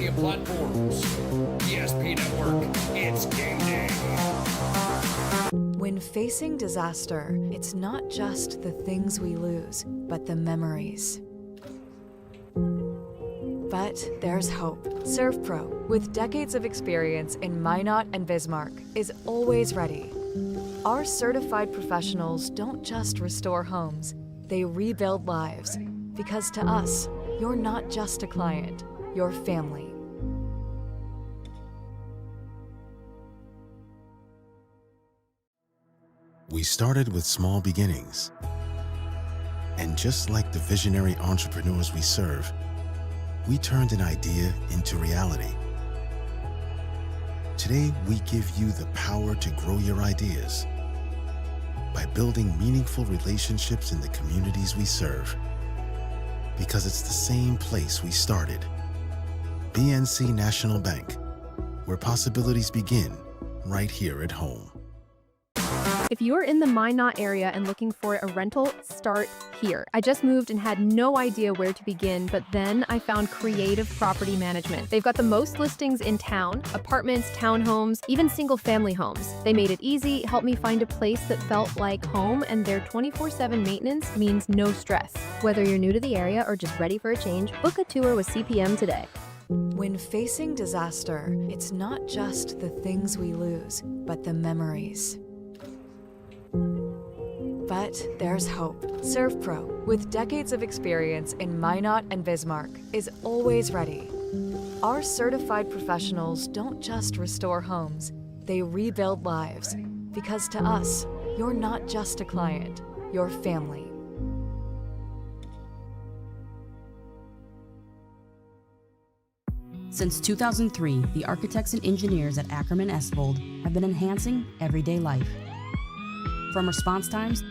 media platforms. ESP Network, it's game day. When facing disaster, it's not just the things we lose, but the memories. But there's hope. ServPro, with decades of experience in Minot and Bismarck, is always ready. Our certified professionals don't just restore homes, they rebuild lives. Because to us, you're not just a client, you're family. We started with small beginnings. And just like the visionary entrepreneurs we serve, we turned an idea into reality. Today, we give you the power to grow your ideas by building meaningful relationships in the communities we serve. Because it's the same place we started. BNC National Bank, where possibilities begin right here at home. If you're in the Minot area and looking for a rental, start here. I just moved and had no idea where to begin, but then I found Creative Property Management. They've got the most listings in town, apartments, townhomes, even single-family homes. They made it easy, helped me find a place that felt like home, and their 24/7 maintenance means no stress. Whether you're new to the area or just ready for a change, book a tour with CPM today. When facing disaster, it's not just the things we lose, but the memories. But there's hope. ServPro, with decades of experience in Minot and Bismarck, is always ready. Our certified professionals don't just restore homes, they rebuild lives. Because to us, you're not just a client, you're family. Since 2003, the architects and engineers at Ackerman Esvold have been enhancing everyday life. From response times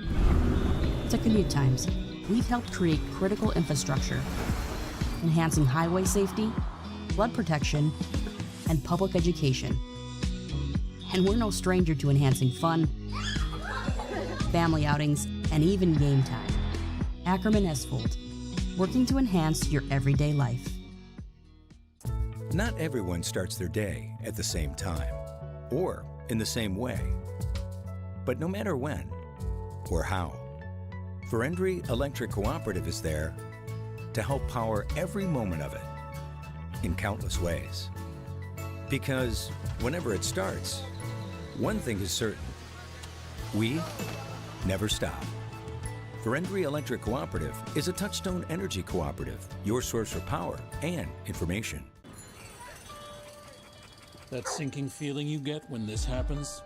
to commute times, we've helped create critical infrastructure, enhancing highway safety, flood protection, and public education. And we're no stranger to enhancing fun, family outings, and even game time. Ackerman Esvold, working to enhance your everyday life. Not everyone starts their day at the same time or in the same way. But no matter when or how, Ferendry Electric Cooperative is there to help power every moment of it in countless ways. Because whenever it starts, one thing is certain: we never stop. Ferendry Electric Cooperative is a Touchstone Energy Cooperative, your source for power and information. That sinking feeling you get when this happens?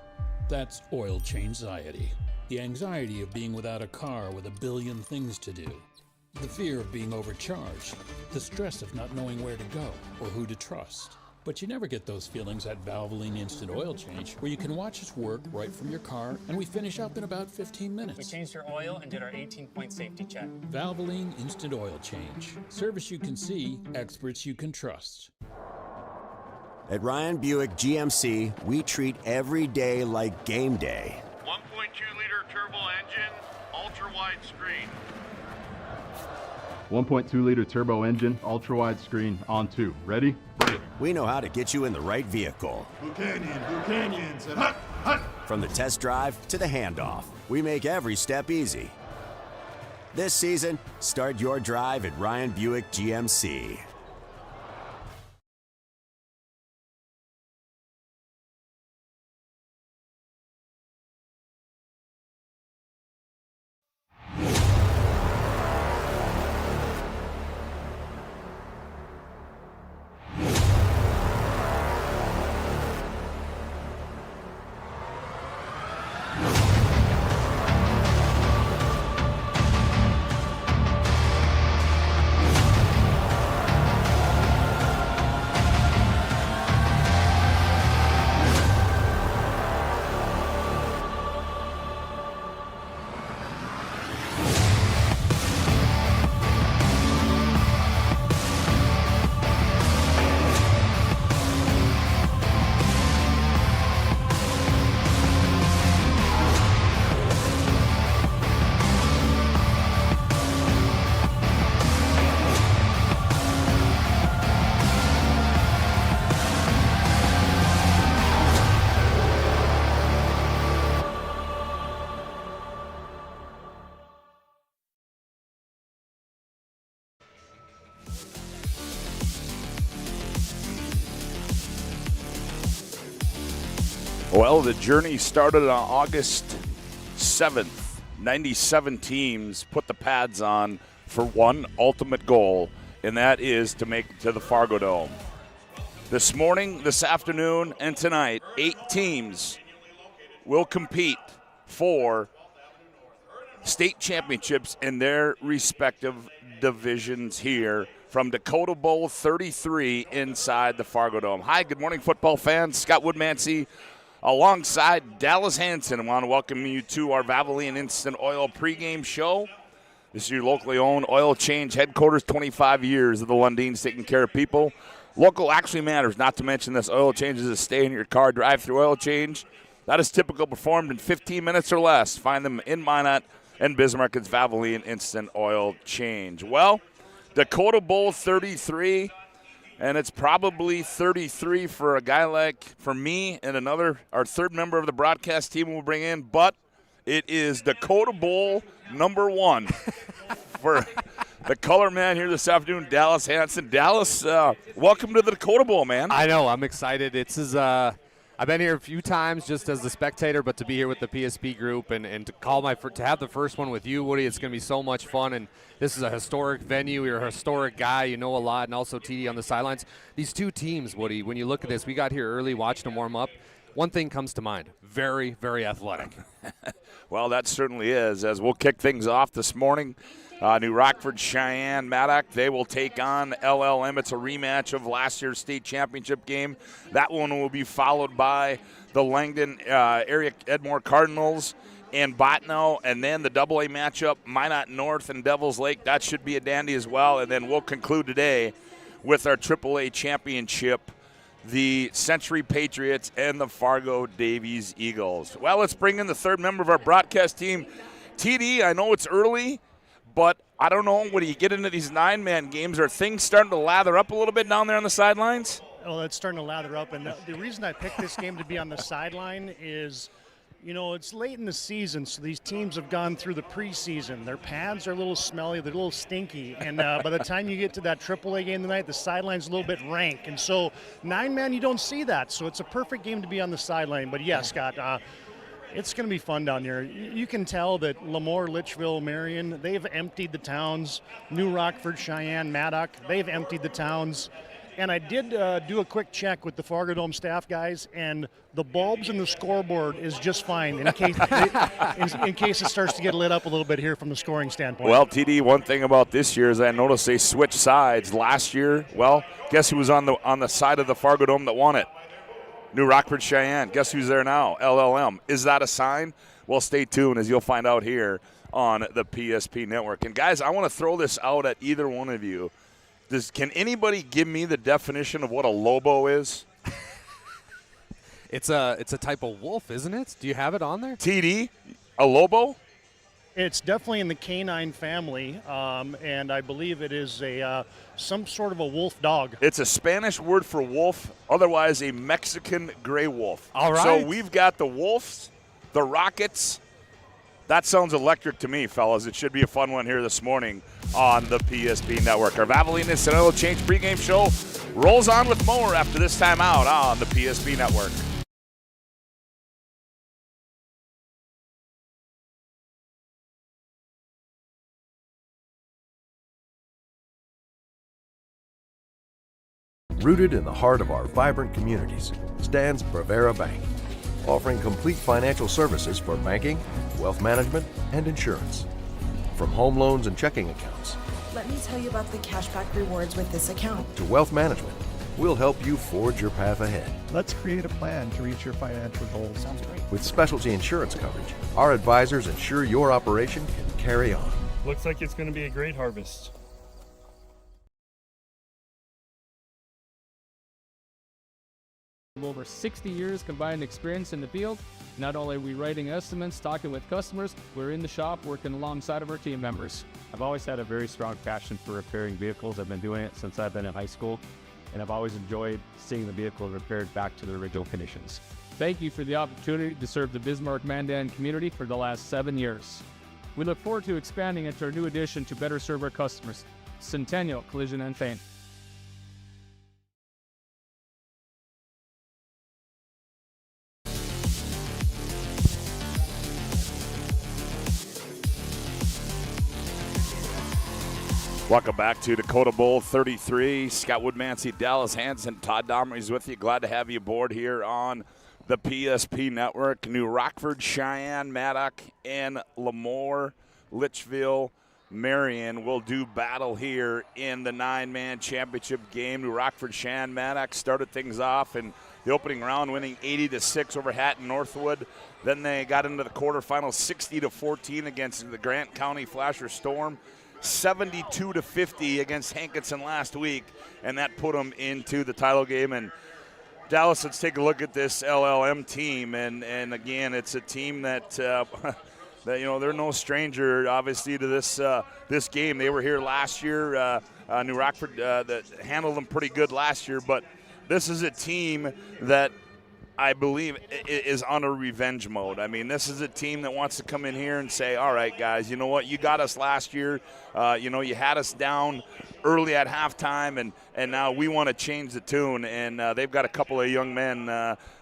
That's oil change anxiety. The anxiety of being without a car with a billion things to do. The fear of being overcharged. The stress of not knowing where to go or who to trust. But you never get those feelings at Valvoline Instant Oil Change, where you can watch us work right from your car, and we finish up in about 15 minutes. We changed your oil and did our 18-point safety check. Valvoline Instant Oil Change. Service you can see, experts you can trust. At Ryan Buick GMC, we treat every day like game day. 1.2-liter turbo engine, ultra-wide screen. 1.2-liter turbo engine, ultra-wide screen, on 2. Ready? We know how to get you in the right vehicle. Blue Canyons, and hut, hut. From the test drive to the handoff, we make every step easy. This season, start your drive at Ryan Buick GMC. Well, the journey started on August 7th. 97 teams put the pads on for one ultimate goal, and that is to make it to the Fargo Dome. This morning, this afternoon, and tonight, 8 teams will compete for state championships in their respective divisions here from Dakota Bowl 33 inside the Fargo Dome. Hi, good morning, football fans. Scott Woodmansey alongside Dallas Hansen. I want to welcome you to our Valvoline Instant Oil pregame show. This is your locally owned oil change headquarters, 25 years of the Lundins taking care of people. Local actually matters, not to mention this oil change is a stay in your car drive-through oil change. That is typical, performed in 15 minutes or less. Find them in Minot and Bismarck. It's Valvoline Instant Oil Change. Well, Dakota Bowl 33. And it's probably 33 for a guy for me and our third member of the broadcast team we'll bring in. But it is Dakota Bowl number 1 for the color man here this afternoon, Dallas Hansen. Dallas, welcome to the Dakota Bowl, man. I know. I'm excited. I've been here a few times just as a spectator, but to be here with the PSP group and to have the first one with you, Woody, it's going to be so much fun. And this is a historic venue. You're a historic guy. You know a lot, and also TD on the sidelines. These two teams, Woody, when you look at this, we got here early, watched them warm up. One thing comes to mind: very, very athletic. Well, that certainly is. As we'll kick things off this morning, New Rockford, Cheyenne, Maddock, they will take on LLM. It's a rematch of last year's state championship game. That one will be followed by the Langdon area Edmore Cardinals and Botno, and then the AA matchup, Minot North and Devils Lake. That should be a dandy as well. And then we'll conclude today with our AAA championship, the Century Patriots and the Fargo Davies Eagles. Well, let's bring in the third member of our broadcast team. TD, I know it's early, but I don't know, when you get into these 9-man games, are things starting to lather up a little bit down there on the sidelines? Well, it's starting to lather up, and the reason I picked this game to be on the sideline is, you know, it's late in the season, so these teams have gone through the preseason. Their pads are a little smelly, they're a little stinky, and by the time you get to that AAA game tonight, the sideline's a little bit rank. And so 9-man, you don't see that, so it's a perfect game to be on the sideline. But yeah, Scott, it's going to be fun down here. You can tell that Lemoore, Litchville, Marion, they've emptied the towns. New Rockford, Cheyenne, Maddock, they've emptied the towns. And I did do a quick check with the Fargo Dome staff guys, and the bulbs in the scoreboard is just fine in case it starts to get lit up a little bit here from the scoring standpoint. Well, TD, one thing about this year is I noticed they switched sides. Last year, well, guess who was on the side of the Fargo Dome that won it? New Rockford, Cheyenne. Guess who's there now? LLM. Is that a sign? Well, stay tuned, as you'll find out here on the PSP Network. And, guys, I want to throw this out at either one of you. Can anybody give me the definition of what a Lobo is? It's a type of wolf, isn't it? Do you have it on there? TD, a Lobo? It's definitely in the canine family, and I believe it is some sort of a wolf dog. It's a Spanish word for wolf, otherwise a Mexican gray wolf. All right. So we've got the Wolves, the Rockets. That sounds electric to me, fellas. It should be a fun one here this morning on the PSP Network. Our Valvoline Instant Oil Change pregame show rolls on with more after this time out on the PSP Network. Rooted in the heart of our vibrant communities stands Bravera Bank, offering complete financial services for banking, wealth management, and insurance. From home loans and checking accounts, let me tell you about the cashback rewards with this account, to wealth management, we'll help you forge your path ahead. Let's create a plan to reach your financial goals. Sounds great. With specialty insurance coverage, our advisors ensure your operation can carry on. Looks like it's going to be a great harvest. Over 60 years combined experience in the field. Not only are we writing estimates, talking with customers, we're in the shop working alongside of our team members. I've always had a very strong passion for repairing vehicles. I've been doing it since I've been in high school, and I've always enjoyed seeing the vehicle repaired back to the original conditions. Thank you for the opportunity to serve the Bismarck-Mandan community for the last 7 years. We look forward to expanding into our new addition to better serve our customers, Centennial Collision and Paint. Welcome back to Dakota Bowl 33. Scott Woodmansey, Dallas Hansen, Todd Domery's with you. Glad to have you aboard here on the PSP Network. New Rockford, Cheyenne, Maddock, and Lemoore, Litchville, Marion will do battle here in the 9-man championship game. New Rockford, Cheyenne, Maddock started things off in the opening round, winning 80-6 over Hatton Northwood. Then they got into the quarterfinals 60-14 against the Grant County Flasher Storm. 72-50 against Hankinson last week, and that put them into the title game. And Dallas, let's take a look at this LLM team, and again, it's a team that that they're no stranger, obviously, to this game. They were here last year. New Rockford that handled them pretty good last year, but this is a team that I believe is on a revenge mode. I mean, this is a team that wants to come in here and say, all right, guys, you know what? You got us last year. You had us down early at halftime, and now we want to change the tune. And they've got a couple of young men,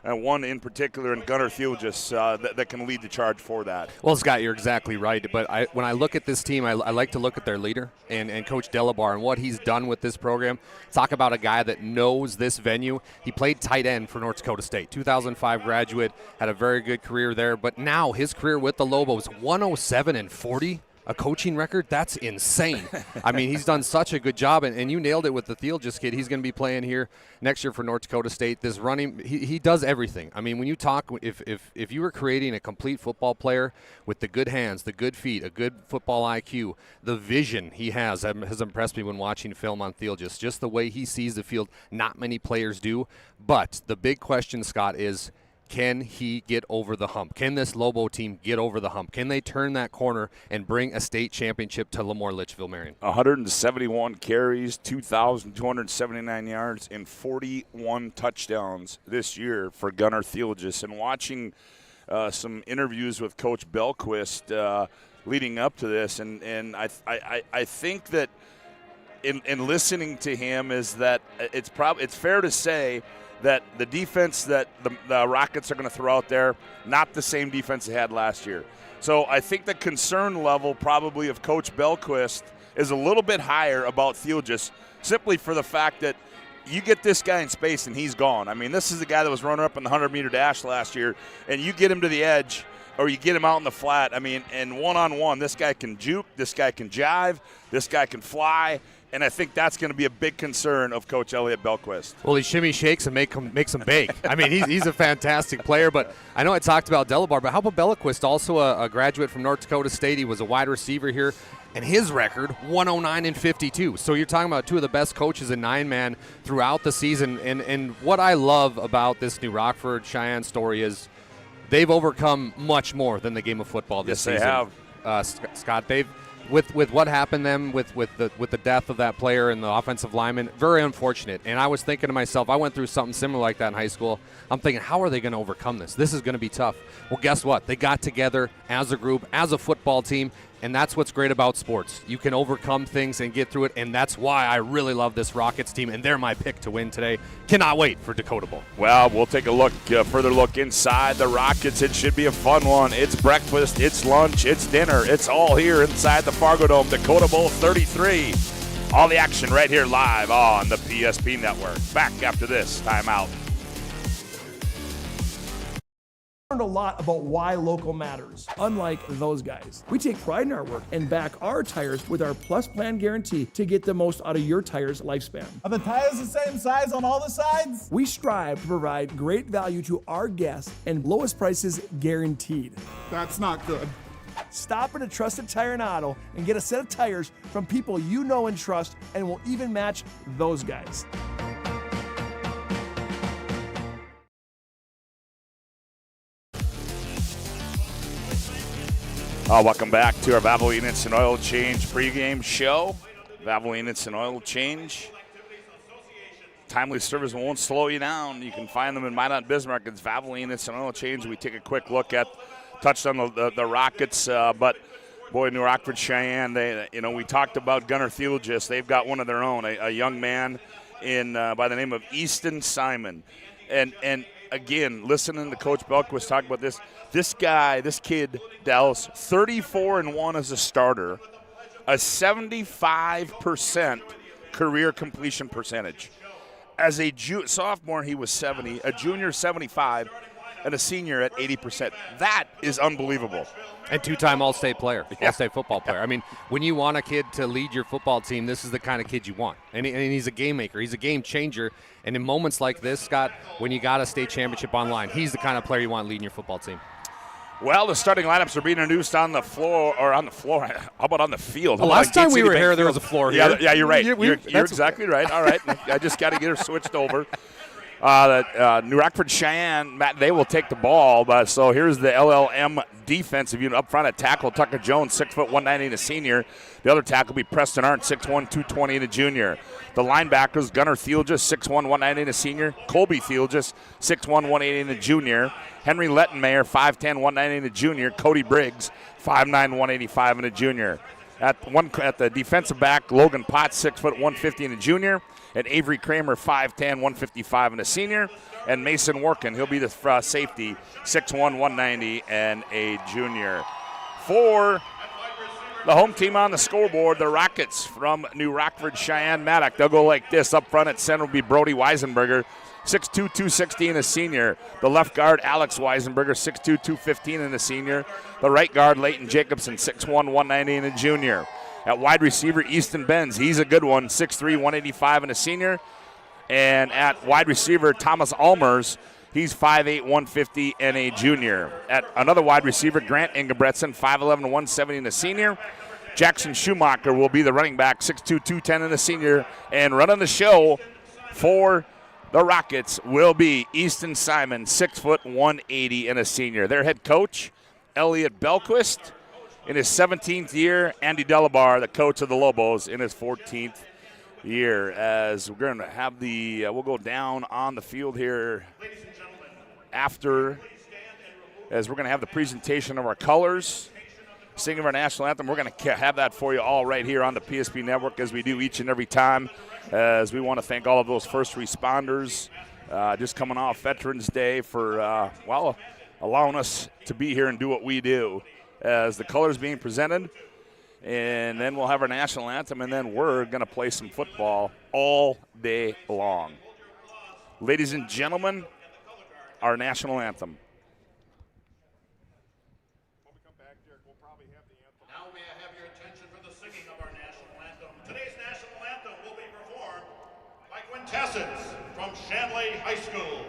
one in particular, in Gunnar Thielges, that can lead the charge for that. Well, Scott, you're exactly right. But when I look at this team, I like to look at their leader and Coach Delabar and what he's done with this program. Talk about a guy that knows this venue. He played tight end for North Dakota State, 2005 graduate, had a very good career there. But now his career with the Lobos, 107-40. A coaching record? That's insane. I mean, he's done such a good job, and you nailed it with the Thielges kid. He's going to be playing here next year for North Dakota State. This running, he does everything. I mean, when you talk, if you were creating a complete football player with the good hands, the good feet, a good football IQ, the vision he has impressed me when watching film on Thielges. Just the way he sees the field, not many players do. But the big question, Scott, is, can he get over the hump? Can this Lobo team get over the hump? Can they turn that corner and bring a state championship to Lemoore, Litchville, Marion? 171 carries, 2,279 yards, and 41 touchdowns this year for Gunnar Thielges. And watching some interviews with Coach Belquist leading up to this, and I think that in listening to him is that it's fair to say that the defense that the Rockets are going to throw out there, not the same defense they had last year. So I think the concern level probably of Coach Belquist is a little bit higher about Thielges, simply for the fact that you get this guy in space and he's gone. I mean, this is the guy that was runner-up in the 100-meter dash last year, and you get him to the edge or you get him out in the flat. I mean, and one-on-one, this guy can juke, this guy can jive, this guy can fly. And I think that's going to be a big concern of Coach Elliott Belquist. Well, he shimmy shakes and makes them bake. I mean, he's a fantastic player. But I know I talked about Delabar, but how about Belquist, also a graduate from North Dakota State? He was a wide receiver here. And his record, 109-52. So you're talking about two of the best coaches in 9-man throughout the season. And what I love about this New Rockford Cheyenne story is they've overcome much more than the game of football this season. Yes, they have. Scott, they've with what happened to them with the death of that player and the offensive lineman, very unfortunate. And I was thinking to myself, I went through something similar like that in high school. I'm thinking, how are they going to overcome this? This is going to be tough. Well, guess what? They got together as a group, as a football team, and that's what's great about sports. You can overcome things and get through it, and that's why I really love this Rockets team, and they're my pick to win today. Cannot wait for Dakota Bowl. Well, we'll take a look, further look inside the Rockets. It should be a fun one. It's breakfast, it's lunch, it's dinner. It's all here inside the Fargo Dome. Dakota Bowl 33. All the action right here live on the PSP Network. Back after this timeout. Learned a lot about why local matters. Unlike those guys, we take pride in our work and back our tires with our Plus Plan guarantee to get the most out of your tire's lifespan. Are the tires the same size on all the sides? We strive to provide great value to our guests and lowest prices guaranteed. That's not good. Stop at a trusted tire and auto and get a set of tires from people you know and trust, and will even match those guys. Welcome back to our Valvoline Instant Oil Change pregame show. Valvoline Instant Oil Change. Timely service won't slow you down. You can find them in Minot Bismarck. It's Valvoline Instant Oil Change. We take a quick look at, touched on the Rockets, but boy, New Rockford Cheyenne. We talked about Gunnar Thielges. They've got one of their own, a young man by the name of Easton Simon, and again, listening to Coach Belquist talk about this kid, Dallas, 34-1 as a starter a 75% career completion percentage. As a sophomore, he was 70, a junior 75, and a senior at 80%. That is unbelievable. And two-time All-State player, All-State football player. I mean, when you want a kid to lead your football team, this is the kind of kid you want. And he's a game maker. He's a game changer. And in moments like this, Scott, when you got a state championship on line, he's the kind of player you want leading your football team. Well, the starting lineups are being introduced on the floor, How about on the field? The last time we were here, there was a floor here. Yeah, you're right. You're exactly right. All right. I just got to get her switched over. New Rockford Cheyenne, Matt, they will take the ball. But so here's the LLM defensive unit up front at tackle. Tucker Jones, 6 foot 190, and a senior. The other tackle will be Preston Arndt, 6'1", 220, and a junior. The linebackers, Gunnar Thielges, 6'1", 190, and a senior. Colby Thielges, 6'1", 180, and a junior. Henry Lettenmayer, 5'10", 190, and a junior. Cody Briggs, 5'9", 185, and a junior. At the defensive back, Logan Potts, 6 foot 150 and a junior. And Avery Kramer, 5'10", 155 and a senior. And Mason Workin, he'll be the safety, 6'1", 190 and a junior. For the home team on the scoreboard, the Rockets from New Rockford Cheyenne Maddock. They'll go like this. Up front at center will be Brody Weisenberger, 6'2", 260 and a senior. The left guard, Alex Weisenberger, 6'2", 215 and a senior. The right guard, Leighton Jacobson, 6'1", 190 and a junior. At wide receiver, Easton Benz, he's a good one, 6'3", 185 and a senior. And at wide receiver, Thomas Almers, he's 5'8", 150 and a junior. At another wide receiver, Grant Ingebretson, 5'11", 170 and a senior. Jackson Schumacher will be the running back, 6'2", 210 and a senior. And running the show for the Rockets will be Easton Simon, 6 foot 180 and a senior. Their head coach, Elliot Belquist, in his 17th year. Andy Delabar, the coach of the Lobos, in his 14th year. As we're going to have we'll go down on the field here after, as we're going to have the presentation of our colors, singing of our national anthem. We're going to have that for you all right here on the PSP Network, as we do each and every time, as we want to thank all of those first responders just coming off Veterans Day for, allowing us to be here and do what we do. As the colors being presented, and then we'll have our national anthem, and then we're going to play some football all day long. Ladies and gentlemen, our national anthem. Now may I have your attention for the singing of our national anthem. Today's national anthem will be performed by Quintessence from Shanley High School.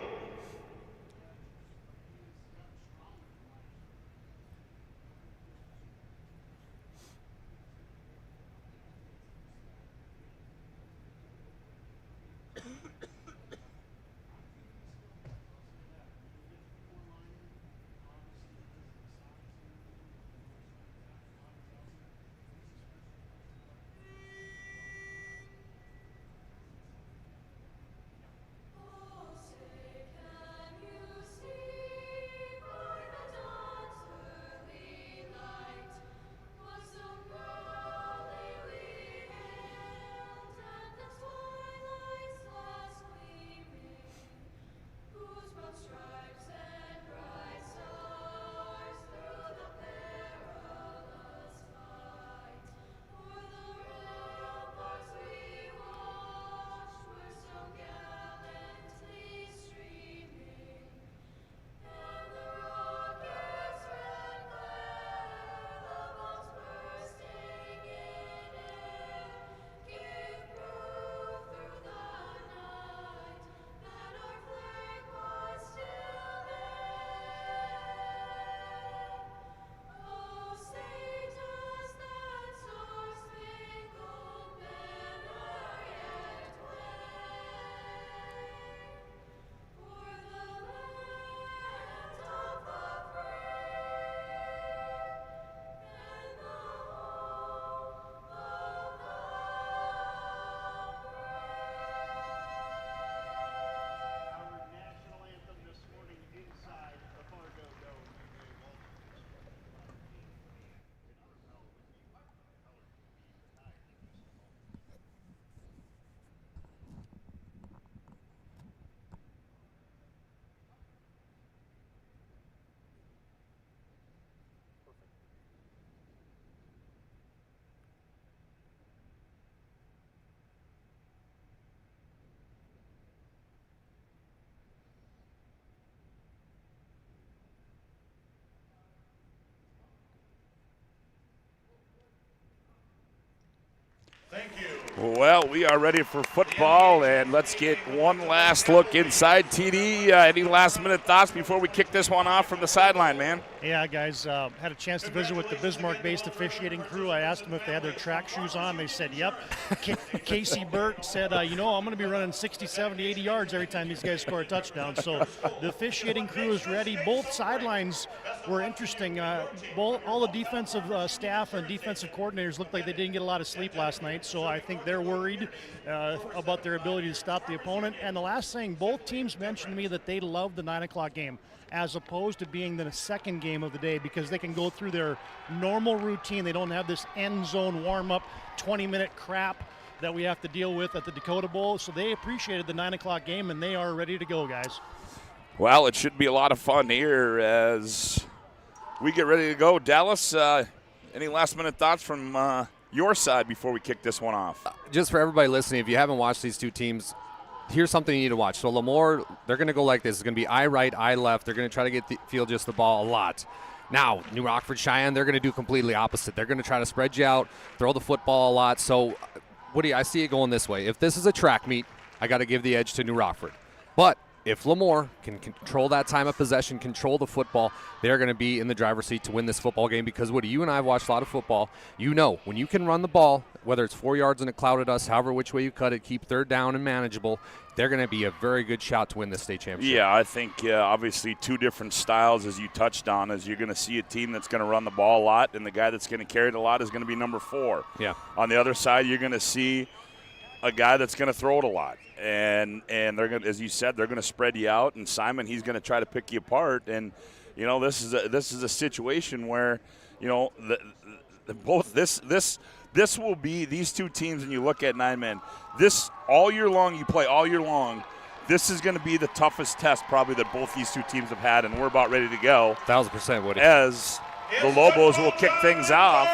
Well, we are ready for football, and let's get one last look inside. TD, any last-minute thoughts before we kick this one off from the sideline, man? Yeah, guys, had a chance to visit with the Bismarck-based officiating crew. I asked them if they had their track shoes on. They said, yep. Casey Burt said, I'm going to be running 60, 70, 80 yards every time these guys score a touchdown. So the officiating crew is ready. Both sidelines were interesting. All the defensive staff and defensive coordinators looked like they didn't get a lot of sleep last night, so I think they're worried about their ability to stop the opponent. And the last thing, both teams mentioned to me that they love the 9 o'clock game, as opposed to being the second game of the day, because they can go through their normal routine. They don't have this end zone warm-up 20-minute crap that we have to deal with at the Dakota Bowl. So they appreciated the 9 o'clock game, and they are ready to go, guys. Well, it should be a lot of fun here as we get ready to go. Dallas, any last-minute thoughts from your side before we kick this one off? Just for everybody listening, if you haven't watched these two teams, here's something you need to watch. So Lemoore, they're going to go like this. It's going to be eye right, eye left. They're going to try to get the field just the ball a lot. Now, New Rockford Cheyenne, they're going to do completely opposite. They're going to try to spread you out, throw the football a lot. So, Woody, I see it going this way. If this is a track meet, I got to give the edge to New Rockford. But if Lemoore can control that time of possession, control the football, they're going to be in the driver's seat to win this football game because, Woody, you and I have watched a lot of football. You know, when you can run the ball, whether it's 4 yards in a cloud at us, however which way you cut it, keep third down and manageable, they're going to be a very good shot to win the state championship. Yeah, I think obviously two different styles, as you touched on, is you're going to see a team that's going to run the ball a lot, and the guy that's going to carry it a lot is going to be number 4. Yeah. On the other side, you're going to see a guy that's going to throw it a lot. And they're going to, as you said, they're going to spread you out. And Simon, he's going to try to pick you apart. And you know, this is a situation where, you know, this will be these two teams. And you look at 9 men. This all year long, you play all year long. This is going to be the toughest test probably that both these two teams have had, and we're about ready to go. 1,000%, Woody. As the Lobos will kick things off.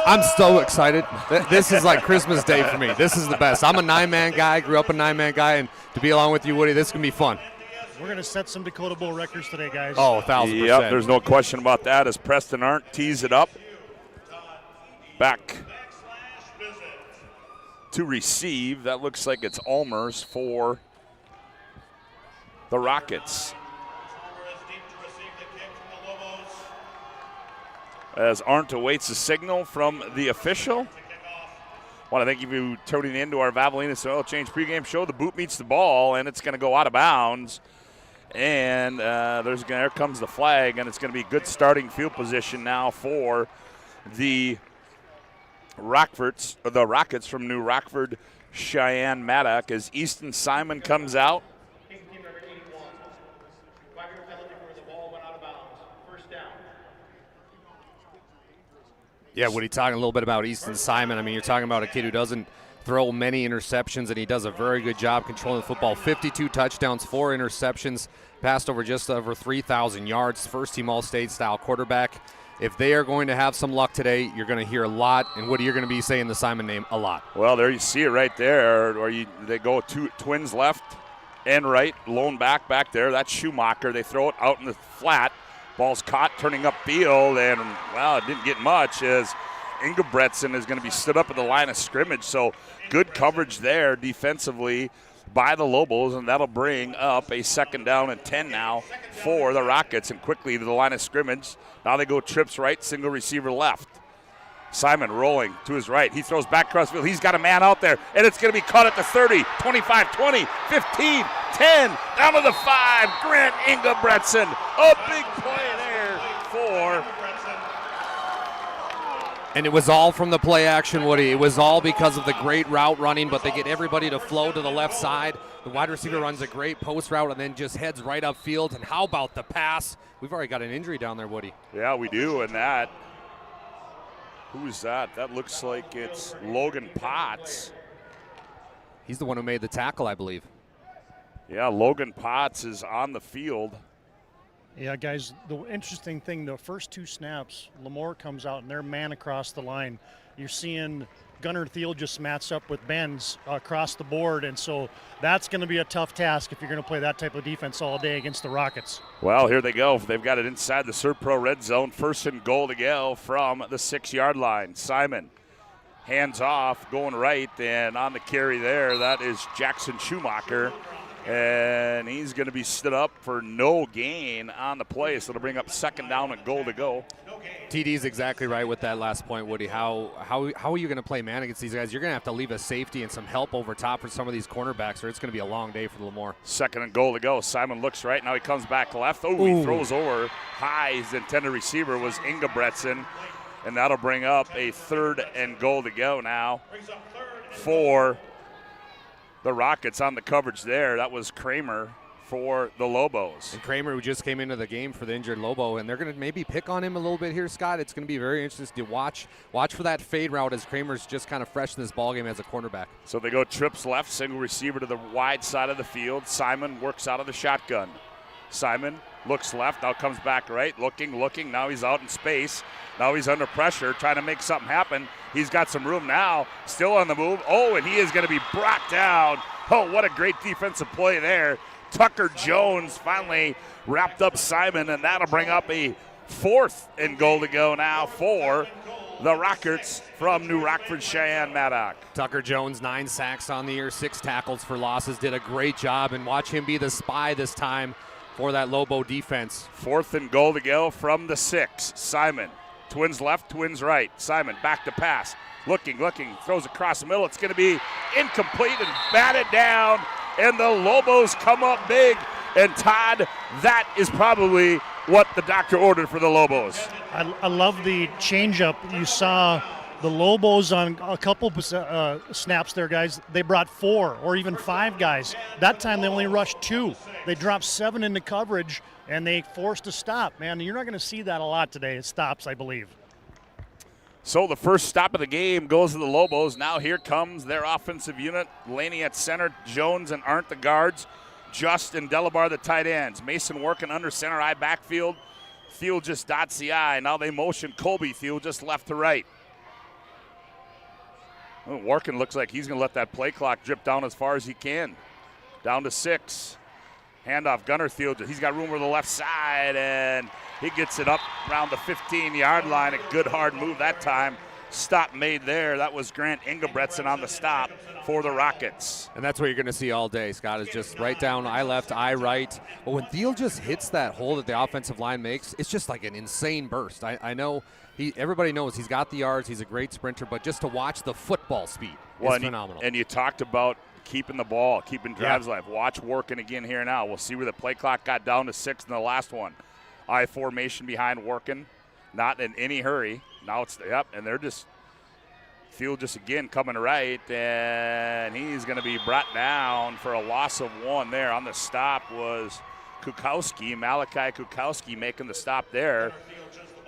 I'm so excited. This is like Christmas Day for me. This is the best. I'm a 9-man guy, grew up a 9-man guy, and to be along with you, Woody, this is going to be fun. We're going to set some Dakota Bowl records today, guys. Oh, 1,000%. Yep, there's no question about that as Preston Arndt tees it up. Back to receive. That looks like it's Ulmer's for the Rockets. As Arndt awaits a signal from the official. I want to thank you for tuning in to our Valvoline Oil Change pregame show. The boot meets the ball, and it's going to go out of bounds. And there comes the flag, and it's going to be good starting field position now for the Rockets from New Rockford Cheyenne Maddock as Easton Simon comes out. Yeah, Woody, talking a little bit about Easton Simon. I mean, you're talking about a kid who doesn't throw many interceptions, and he does a very good job controlling the football. 52 touchdowns, 4 interceptions, passed over just over 3,000 yards. First-team All-State style quarterback. If they are going to have some luck today, you're going to hear a lot. And, Woody, you're going to be saying the Simon name a lot. Well, there you see it right there. They go two twins left and right, lone back there. That's Schumacher. They throw it out in the flat. Ball's caught, turning upfield, and, well, it didn't get much as Ingebretson is going to be stood up at the line of scrimmage. So good coverage there defensively by the Lobos, and that'll bring up a 2nd down and 10 now for the Rockets. And quickly to the line of scrimmage. Now they go trips right, single receiver left. Simon rolling to his right. He throws back across the field. He's got a man out there, and it's going to be caught at the 30, 25, 20, 15, 10, down to the 5. Grant Ingebretson. A big play there for. And it was all from the play action, Woody. It was all because of the great route running, but they get everybody to flow to the left side. The wide receiver runs a great post route and then just heads right upfield. And how about the pass? We've already got an injury down there, Woody. Yeah, we do, and that. Who's that? That looks like it's Logan Potts. He's the one who made the tackle, I believe. Yeah, Logan Potts is on the field. Yeah, guys, the interesting thing, the first 2 snaps, Lemoore comes out and they're man across the line. You're seeing Gunnar Thiel just mats up with Benz across the board, and so that's going to be a tough task if you're going to play that type of defense all day against the Rockets. Well, here they go. They've got it inside the Serve Pro red zone. 1st and goal to go from the 6-yard line. Simon Hands off, going right, and on the carry there, that is Jackson Schumacher. And he's going to be stood up for no gain on the play, so it'll bring up second down and goal to go. TD's exactly right with that last point, Woody. How are you going to play man against these guys? You're going to have to leave a safety and some help over top for some of these cornerbacks, or it's going to be a long day for Lemoore. Second and goal to go. Simon looks right. Now he comes back left. Oh, he throws over high. His intended receiver was Ingebretson, and that'll bring up a third and goal to go now for the Rockets on the coverage there. That was Kramer for the Lobos. And Kramer, who just came into the game for the injured Lobo, and they're going to maybe pick on him a little bit here, Scott. It's going to be very interesting to watch for that fade route as Kramer's just kind of fresh in this ballgame as a cornerback. So they go trips left, single receiver to the wide side of the field. Simon works out of the shotgun. Simon looks left, now comes back right, looking. Now he's out in space. Now he's under pressure, trying to make something happen. He's got some room now, still on the move. Oh, and he is going to be brought down. Oh, what a great defensive play there. Tucker Jones finally wrapped up Simon, and that'll bring up a fourth and goal to go now for the Rockets from New Rockford, Cheyenne Maddock. Tucker Jones, 9 sacks on the year, 6 tackles for losses, did a great job, and watch him be the spy this time for that Lobo defense. Fourth and goal to go from the 6. Simon, twins left, twins right. Simon back to pass, looking, throws across the middle. It's going to be incomplete and batted down, and the Lobos come up big. And Todd, that is probably what the doctor ordered for the Lobos. I love the changeup. You saw the Lobos on a couple snaps there, guys. They brought 4 or even 5 guys. That time they only rushed 2. They dropped 7 into coverage, and they forced a stop. Man, you're not going to see that a lot today. It stops, I believe. So the first stop of the game goes to the Lobos. Now here comes their offensive unit. Laney at center, Jones and Arndt the guards. Just and Delabar the tight ends. Mason working under center eye backfield. Field just dots the eye. Now they motion Colby Field just left to right. Well, Workin looks like he's going to let that play clock drip down as far as he can. Down to 6. Handoff Gunner Field. He's got room over the left side, and he gets it up around the 15-yard line. A good hard move that time. Stop made there. That was Grant Ingebretson on the stop for the Rockets. And that's what you're going to see all day, Scott, is just right down, eye left, eye right. But when Thiel just hits that hole that the offensive line makes, it's just like an insane burst. I know everybody knows he's got the yards, he's a great sprinter, but just to watch the football speed is phenomenal. And you talked about keeping the ball, keeping drives alive. Watch Workin again here now. We'll see where the play clock got down to 6 in the last one. I formation behind Workin, not in any hurry. Now it's, and they're just, Field just again coming right, and he's going to be brought down for a loss of 1 there. On the stop was Kukowski, Malachi Kukowski making the stop there.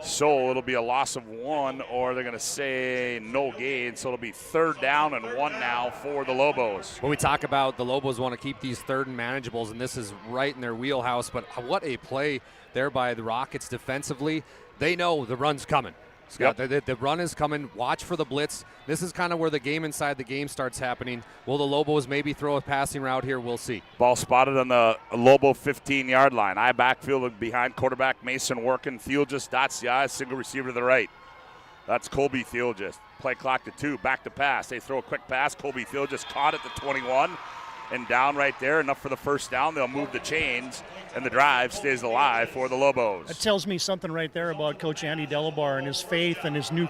So it'll be a loss of 1, or they're going to say no gain. So it'll be 3rd down and 1 now for the Lobos. When we talk about the Lobos want to keep these 3rd and manageables, and this is right in their wheelhouse, but what a play there by the Rockets defensively. They know the run's coming. Scott, the run is coming. Watch for the blitz. This is kind of where the game inside the game starts happening. Will the Lobos maybe throw a passing route here? We'll see. Ball spotted on the Lobo 15-yard line. Eye backfield behind quarterback Mason Workin. Field just dots the eye. Single receiver to the right. That's Colby Field just. Play clock to 2. Back to pass. They throw a quick pass. Colby Field just caught at the 21. And down right there, enough for the first down. They'll move the chains, and the drive stays alive for the Lobos. That tells me something right there about Coach Andy Delabar and his faith and his new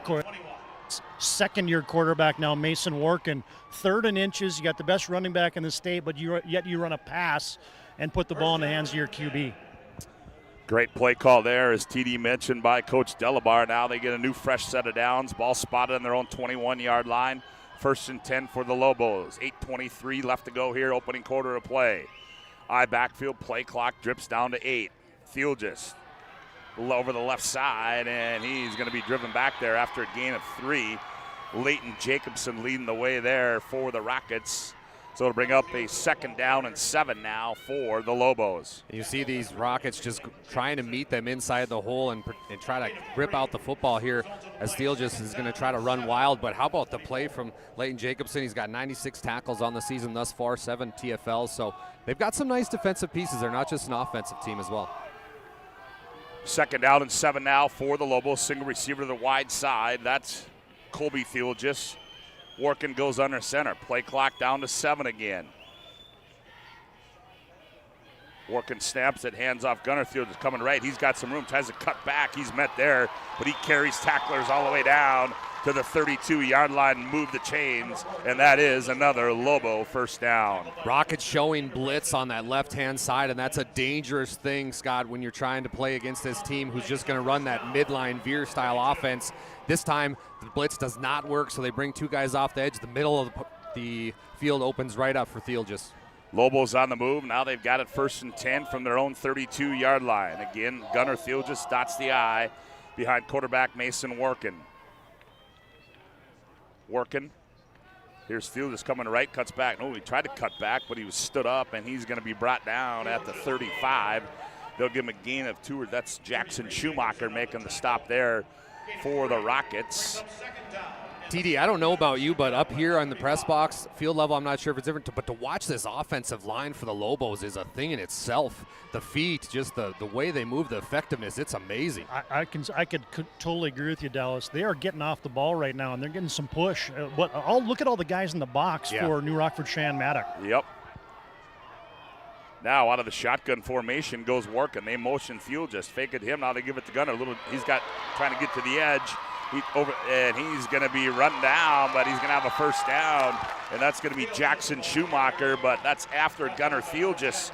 second-year quarterback now, Mason Workin. 3rd and inches. You got the best running back in the state, but yet you run a pass and put the ball in the hands of your QB. Great play call there, as TD mentioned, by Coach Delabar. Now they get a new fresh set of downs. Ball spotted on their own 21-yard line. 1st and 10 for the Lobos. 8:23 left to go here, opening quarter of play. Eye backfield, play clock drips down to 8. Field just over the left side, and he's going to be driven back there after a gain of 3. Leighton Jacobson leading the way there for the Rockets. So it'll bring up a 2nd down and 7 now for the Lobos. You see these Rockets just trying to meet them inside the hole and try to rip out the football here, as Steele just is going to try to run wild. But how about the play from Leighton Jacobson? He's got 96 tackles on the season thus far, 7 TFLs. So they've got some nice defensive pieces. They're not just an offensive team as well. 2nd down and 7 now for the Lobos. Single receiver to the wide side. That's Colby Field just Workin goes under center. Play clock down to 7 again. Workin snaps it, hands off Gunnerfield is coming right. He's got some room, tries to cut back. He's met there, but he carries tacklers all the way down to the 32-yard line and move the chains, and that is another Lobo first down. Rockets showing blitz on that left-hand side, and that's a dangerous thing, Scott, when you're trying to play against this team who's just going to run that midline veer-style offense. This time, the blitz does not work, so they bring 2 guys off the edge. The middle of the field opens right up for Theelgis. Lobos on the move. Now they've got it 1st and 10 from their own 32-yard line. Again, Gunnar Theelgis dots the I behind quarterback Mason Workin. Here's Theelgis coming right, cuts back. No, he tried to cut back, but he was stood up, and he's going to be brought down at the 35. They'll give him a gain of 2. That's Jackson Schumacher making the stop there for the Rockets. TD, I don't know about you, but up here on the press box, field level, I'm not sure if it's different, but to watch this offensive line for the Lobos is a thing in itself. The feet, just the way they move, the effectiveness, it's amazing. I could totally agree with you, Dallas. They are getting off the ball right now, and they're getting some push. Look at all the guys in the box for New Rockford Shan Maddock. Yep. Now out of the shotgun formation goes Workin. They motion Theelgis, fake it him. Now they give it to Gunner. He's got trying to get to the edge. He's going to be run down, but he's going to have a first down, and that's going to be Jackson Schumacher, but that's after Gunnar Theelgis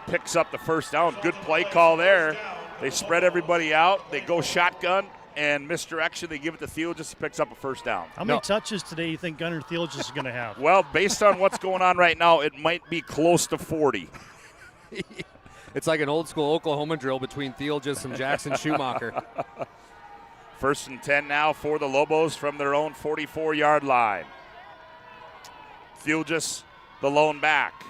picks up the first down. Good play call there. They spread everybody out. They go shotgun and misdirection. They give it to Theelgis. He picks up a first down. How many touches today do you think Gunnar Theelgis is going to have? Well, based on what's going on right now, it might be close to 40. It's like an old school Oklahoma drill between Theelgis and Jackson Schumacher. 1st and 10 now for the Lobos from their own 44-yard line. Theelgis, the lone back.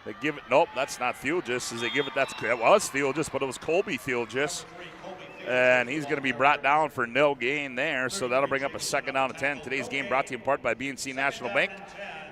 They give it, nope, that's not Theelgis. As they give it, that was Theelgis, but it was Colby Theelgis. And he's going to be brought down for no gain there, so that'll bring up a 2nd down and 10. Today's game brought to you in part by BNC National Bank.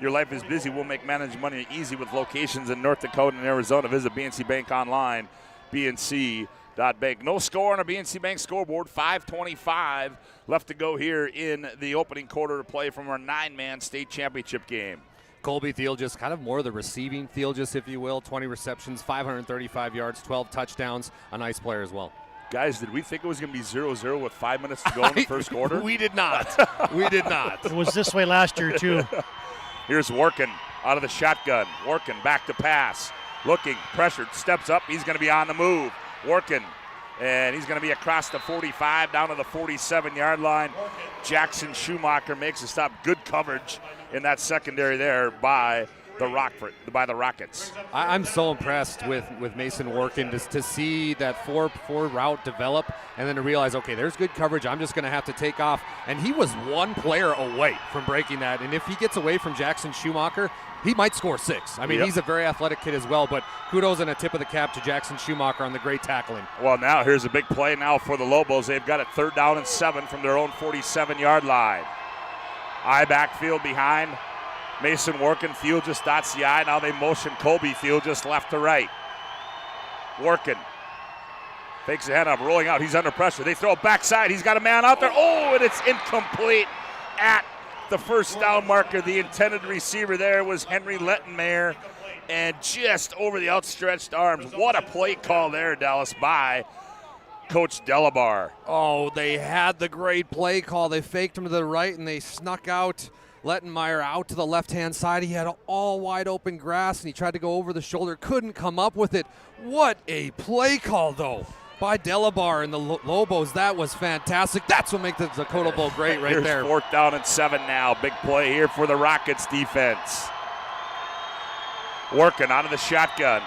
Your life is busy. We'll make managing money easy with locations in North Dakota and Arizona. Visit BNC Bank online, BNC.bank. No score on a BNC Bank scoreboard. 5:25 left to go here in the opening quarter to play from our 9-man state championship game. Colby Theelgis, kind of more the receiving Theelgis, if you will. 20 receptions, 535 yards, 12 touchdowns. A nice player as well. Guys, did we think it was going to be 0-0 with 5 minutes to go in the first quarter? We did not. We did not. It was this way last year, too. Here's Workin out of the shotgun. Workin back to pass. Looking, pressured, steps up. He's going to be on the move. Workin, and he's going to be across the 45 down to the 47-yard line. Jackson Schumacher makes a stop. Good coverage in that secondary there by the Rockets. I'm so impressed with Mason Workin just to see that 4-4 route develop and then to realize, okay, there's good coverage. I'm just going to have to take off. And he was one player away from breaking that. And if he gets away from Jackson Schumacher, he might score 6. I mean, he's a very athletic kid as well, but kudos and a tip of the cap to Jackson Schumacher on the great tackling. Well, now here's a big play now for the Lobos. They've got it 3rd down and 7 from their own 47-yard line. I backfield behind Mason Workin. Theelgis dots the I. Now they motion Colby Theelgis left to right. Workin fakes the head up, rolling out. He's under pressure. They throw it backside. He's got a man out there. Oh, and it's incomplete at the first down marker. The intended receiver there was Henry Lettenmeyer, and just over the outstretched arms. What a play call there, Dallas, by Coach Delabar. Oh, they had the great play call. They faked him to the right, and they snuck out Lettenmeyer out to the left-hand side. He had all wide open grass, and he tried to go over the shoulder. Couldn't come up with it. What a play call, though, by Delabar and the Lobos. That was fantastic. That's what makes the Dakota Bowl great right there. Here's 4th down and 7 now. Big play here for the Rockets defense. Workin out of the shotgun.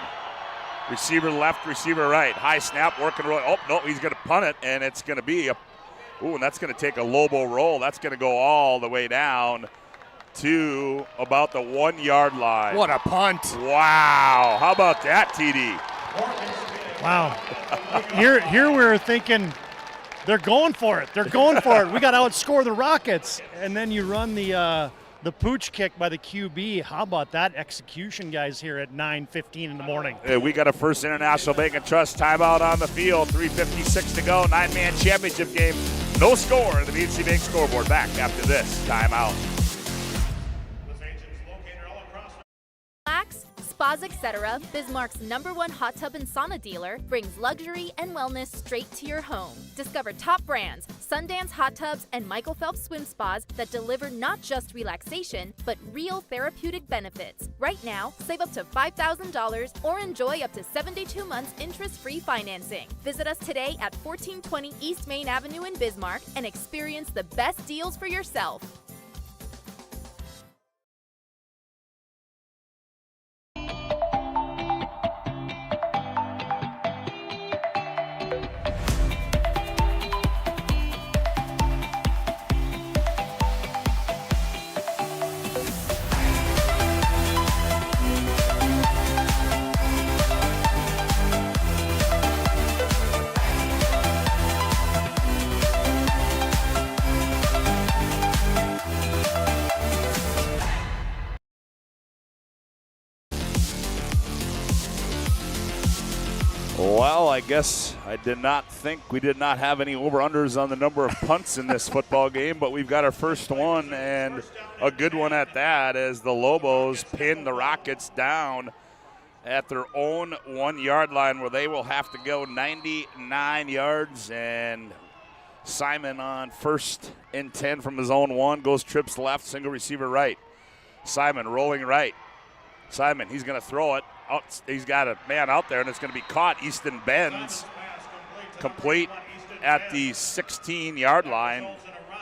Receiver left, receiver right. High snap, Workin. Oh, no, he's going to punt it, and it's going to be and that's going to take a Lobo roll. That's going to go all the way down to about the 1-yard line. What a punt. Wow. How about that, TD? Wow. Here we're thinking they're going for it. They're going for it. We got to outscore the Rockets. And then you run the pooch kick by the QB. How about that execution, guys, here at 9:15 in the morning? We got a First International Bank and Trust timeout on the field. 3:56 to go. 9-man championship game. No score in the BNC Bank scoreboard. Back after this timeout. Relax, spas, etc. Bismarck's #1 hot tub and sauna dealer brings luxury and wellness straight to your home. Discover top brands, Sundance hot tubs, and Michael Phelps swim spas that deliver not just relaxation, but real therapeutic benefits. Right now, save up to $5,000 or enjoy up to 72 months interest-free financing. Visit us today at 1420 East Main Avenue in Bismarck and experience the best deals for yourself. Well, I guess I did not think we did not have any over-unders on the number of punts in this football game, but we've got our first one, and a good one at that, as the Lobos pin the Rockets down at their own 1-yard line, where they will have to go 99 yards. And Simon on 1st and 10 from his own 1, goes trips left, single receiver right. Simon rolling right. Simon, he's going to throw it. He's got a man out there, and it's going to be caught. Easton Benz complete at the 16-yard line.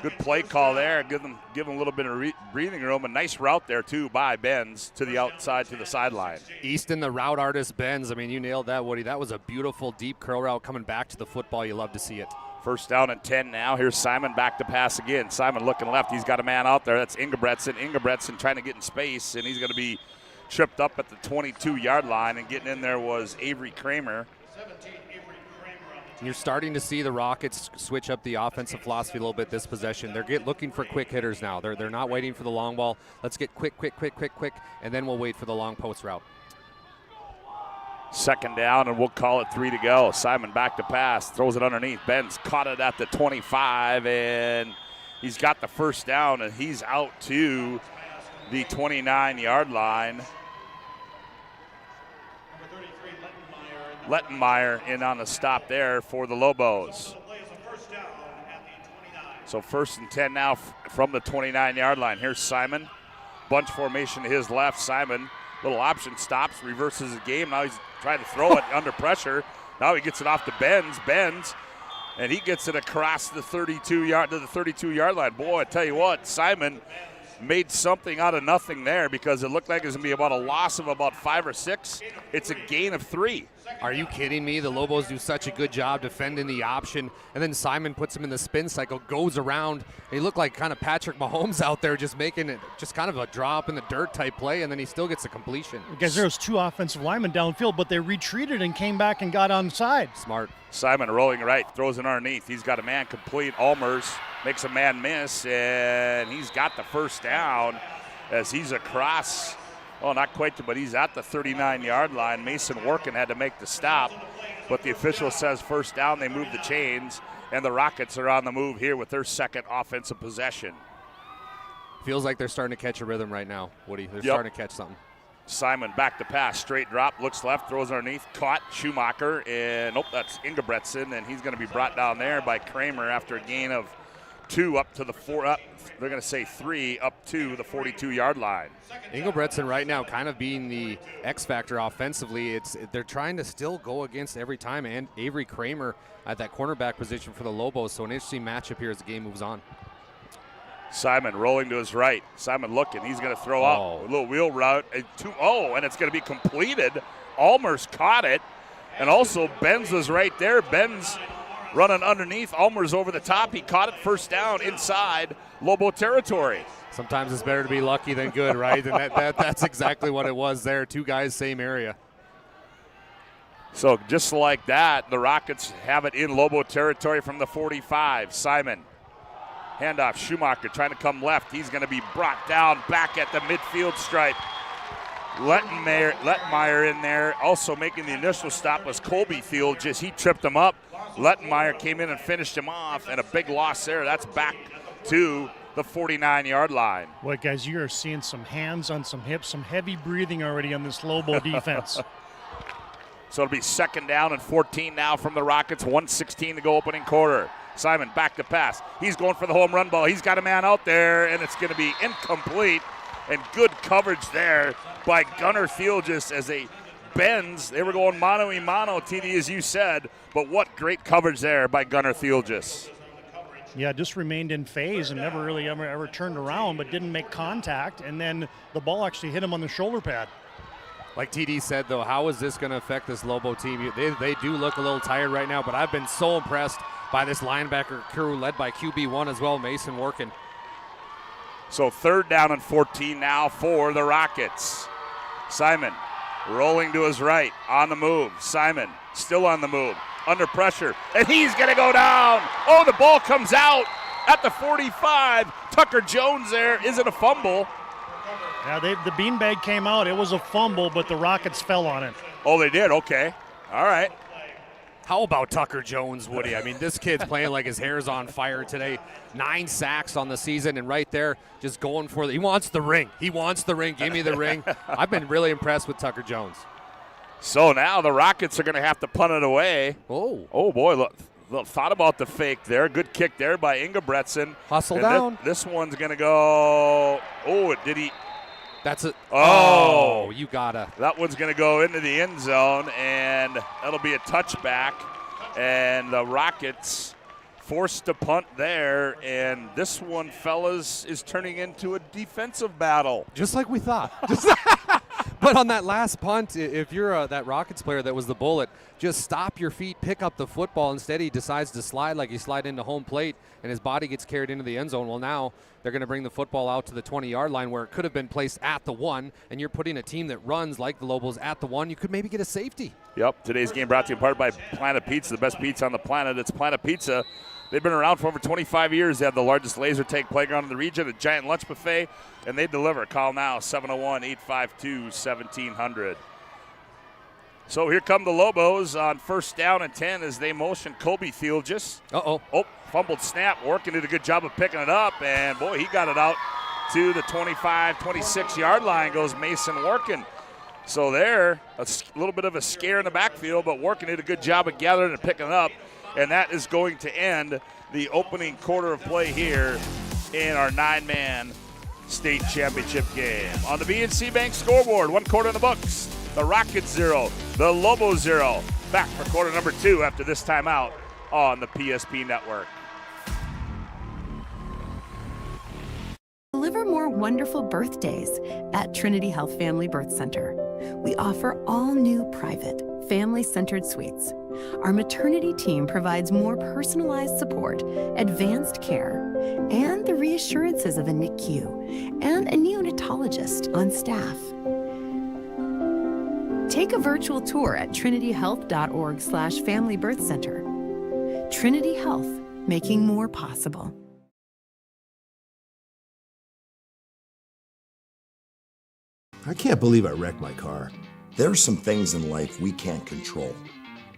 Good play call there. Give him a little bit of breathing room. A nice route there, too, by Benz to the outside, to the sideline. Easton, the route artist, Benz. I mean, you nailed that, Woody. That was a beautiful deep curl route coming back to the football. You love to see it. 1st down and 10 now. Here's Simon back to pass again. Simon looking left. He's got a man out there. That's Ingebretson. Ingebretson trying to get in space, and he's going to be tripped up at the 22-yard line, and getting in there was Avery Kramer. You're starting to see the Rockets switch up the offensive philosophy a little bit this possession. They're looking for quick hitters now. They're not waiting for the long ball. Let's get quick, and then we'll wait for the long post route. 2nd down, and we'll call it 3 to go. Simon back to pass, throws it underneath. Benz caught it at the 25, and he's got the 1st down, and he's out to the 29-yard line. Lettenmeyer in on the stop there for the Lobos. So 1st and 10 now from the 29-yard line. Here's Simon. Bunch formation to his left. Simon, little option, stops, reverses the game. Now he's trying to throw it under pressure. Now he gets it off to Benz, and he gets it across the 32-yard line. Boy, I tell you what, Simon made something out of nothing there, because it looked like it was going to be about a loss of about 5 or 6. It's a gain of 3. Are you kidding me? The Lobos do such a good job defending the option, and then Simon puts him in the spin cycle, goes around. He looked like kind of Patrick Mahomes out there, just making it just kind of a draw up in the dirt type play, and then he still gets a completion. Because there was 2 offensive linemen downfield, but they retreated and came back and got onside. Smart. Simon rolling right, throws it underneath. He's got a man complete. Almers makes a man miss, and he's got the 1st down as he's across. Oh, not quite, but he's at the 39-yard line. Mason Workin had to make the stop, but the official says 1st down. They move the chains, and the Rockets are on the move here with their 2nd offensive possession. Feels like they're starting to catch a rhythm right now, Woody. They're starting to catch something. Simon back to pass, straight drop, looks left, throws underneath, caught Schumacher, and that's Ingebretson, and he's going to be brought down there by Kramer after a gain of 2 up to the 4 up. They're going to say 3 up to the 42-yard line. Ingebretson right now kind of being the X factor offensively. They're trying to still go against every time, and Avery Kramer at that cornerback position for the Lobos. So an interesting matchup here as the game moves on. Simon rolling to his right. Simon looking. He's going to throw out a little wheel route. And it's going to be completed. Almers caught it. And also Benz was right there. Benz running underneath. Almers over the top. He caught it, 1st down inside Lobo territory. Sometimes it's better to be lucky than good, right? And that's exactly what it was there. 2 guys, same area. So just like that, the Rockets have it in Lobo territory from the 45. Simon. Handoff, Schumacher trying to come left. He's going to be brought down back at the midfield stripe. Lettenmeyer in there. Also making the initial stop was Colby Field. Just he tripped him up. Lettenmeyer came in and finished him off, and a big loss there. That's back to the 49-yard line. Boy, guys, you are seeing some hands on some hips, some heavy breathing already on this Lobo defense. So it'll be 2nd down and 14 now from the Rockets. 1:16 to go opening quarter. Simon back to pass. He's going for the home run ball. He's got a man out there, and it's going to be incomplete. And good coverage there by Gunnar Fieldgis as they bends. They were going mano-a-mano, TD, as you said, but what great coverage there by Gunnar Fieldgis. Yeah, just remained in phase and never really ever turned around, but didn't make contact, and then the ball actually hit him on the shoulder pad. Like TD said, though, how is this going to affect this Lobo team? They do look a little tired right now, but I've been so impressed by this linebacker crew led by QB1 as well, Mason Workin. So 3rd down and 14 now for the Rockets. Simon rolling to his right, on the move. Simon still on the move, under pressure, and he's going to go down. Oh, the ball comes out at the 45. Tucker Jones there. Is it a fumble? Yeah, the beanbag came out. It was a fumble, but the Rockets fell on it. Oh, they did? Okay. All right. How about Tucker Jones, Woody? I mean, this kid's playing like his hair's on fire today. 9 sacks on the season, and right there, just going for he wants the ring. He wants the ring. Give me the ring. I've been really impressed with Tucker Jones. So now the Rockets are going to have to punt it away. Oh boy, look, thought about the fake there. Good kick there by Ingebretson. Hustle down. This one's going to go. Oh, did he? That's it. Oh, you gotta. That one's going to go into the end zone, and that'll be a touchback. And the Rockets forced to punt there, and this one, fellas, is turning into a defensive battle. Just like we thought. But on that last punt, if you're that Rockets player that was the bullet, just stop your feet, pick up the football. Instead, he decides to slide like he slid into home plate, and his body gets carried into the end zone. Well, now they're going to bring the football out to the 20-yard line where it could have been placed at the 1, and you're putting a team that runs like the Lobos at the 1. You could maybe get a safety. Yep, today's game brought to you in part by Planet Pizza, the best pizza on the planet. It's Planet Pizza. They've been around for over 25 years. They have the largest laser tag playground in the region, a giant lunch buffet, and they deliver. Call now, 701-852-1700. So here come the Lobos on 1st down and 10 as they motion Colby Fieldgis. Oh, fumbled snap. Working did a good job of picking it up, and boy, he got it out to the 25, 26-yard line goes Mason Workin. So there, a little bit of a scare in the backfield, but Workin did a good job of gathering and picking it up. And that is going to end the opening quarter of play here in our 9-man state championship game. On the BNC Bank scoreboard, 1 quarter in the books. The Rockets 0, the Lobos 0. Back for quarter number 2 after this timeout on the PSP network. Deliver more wonderful birthdays at Trinity Health Family Birth Center. We offer all new private, family-centered suites. Our maternity team provides more personalized support, advanced care, and the reassurances of a NICU and a neonatologist on staff. Take a virtual tour at trinityhealth.org/Family Birth Center. Trinity Health, making more possible. I can't believe I wrecked my car. There are some things in life we can't control.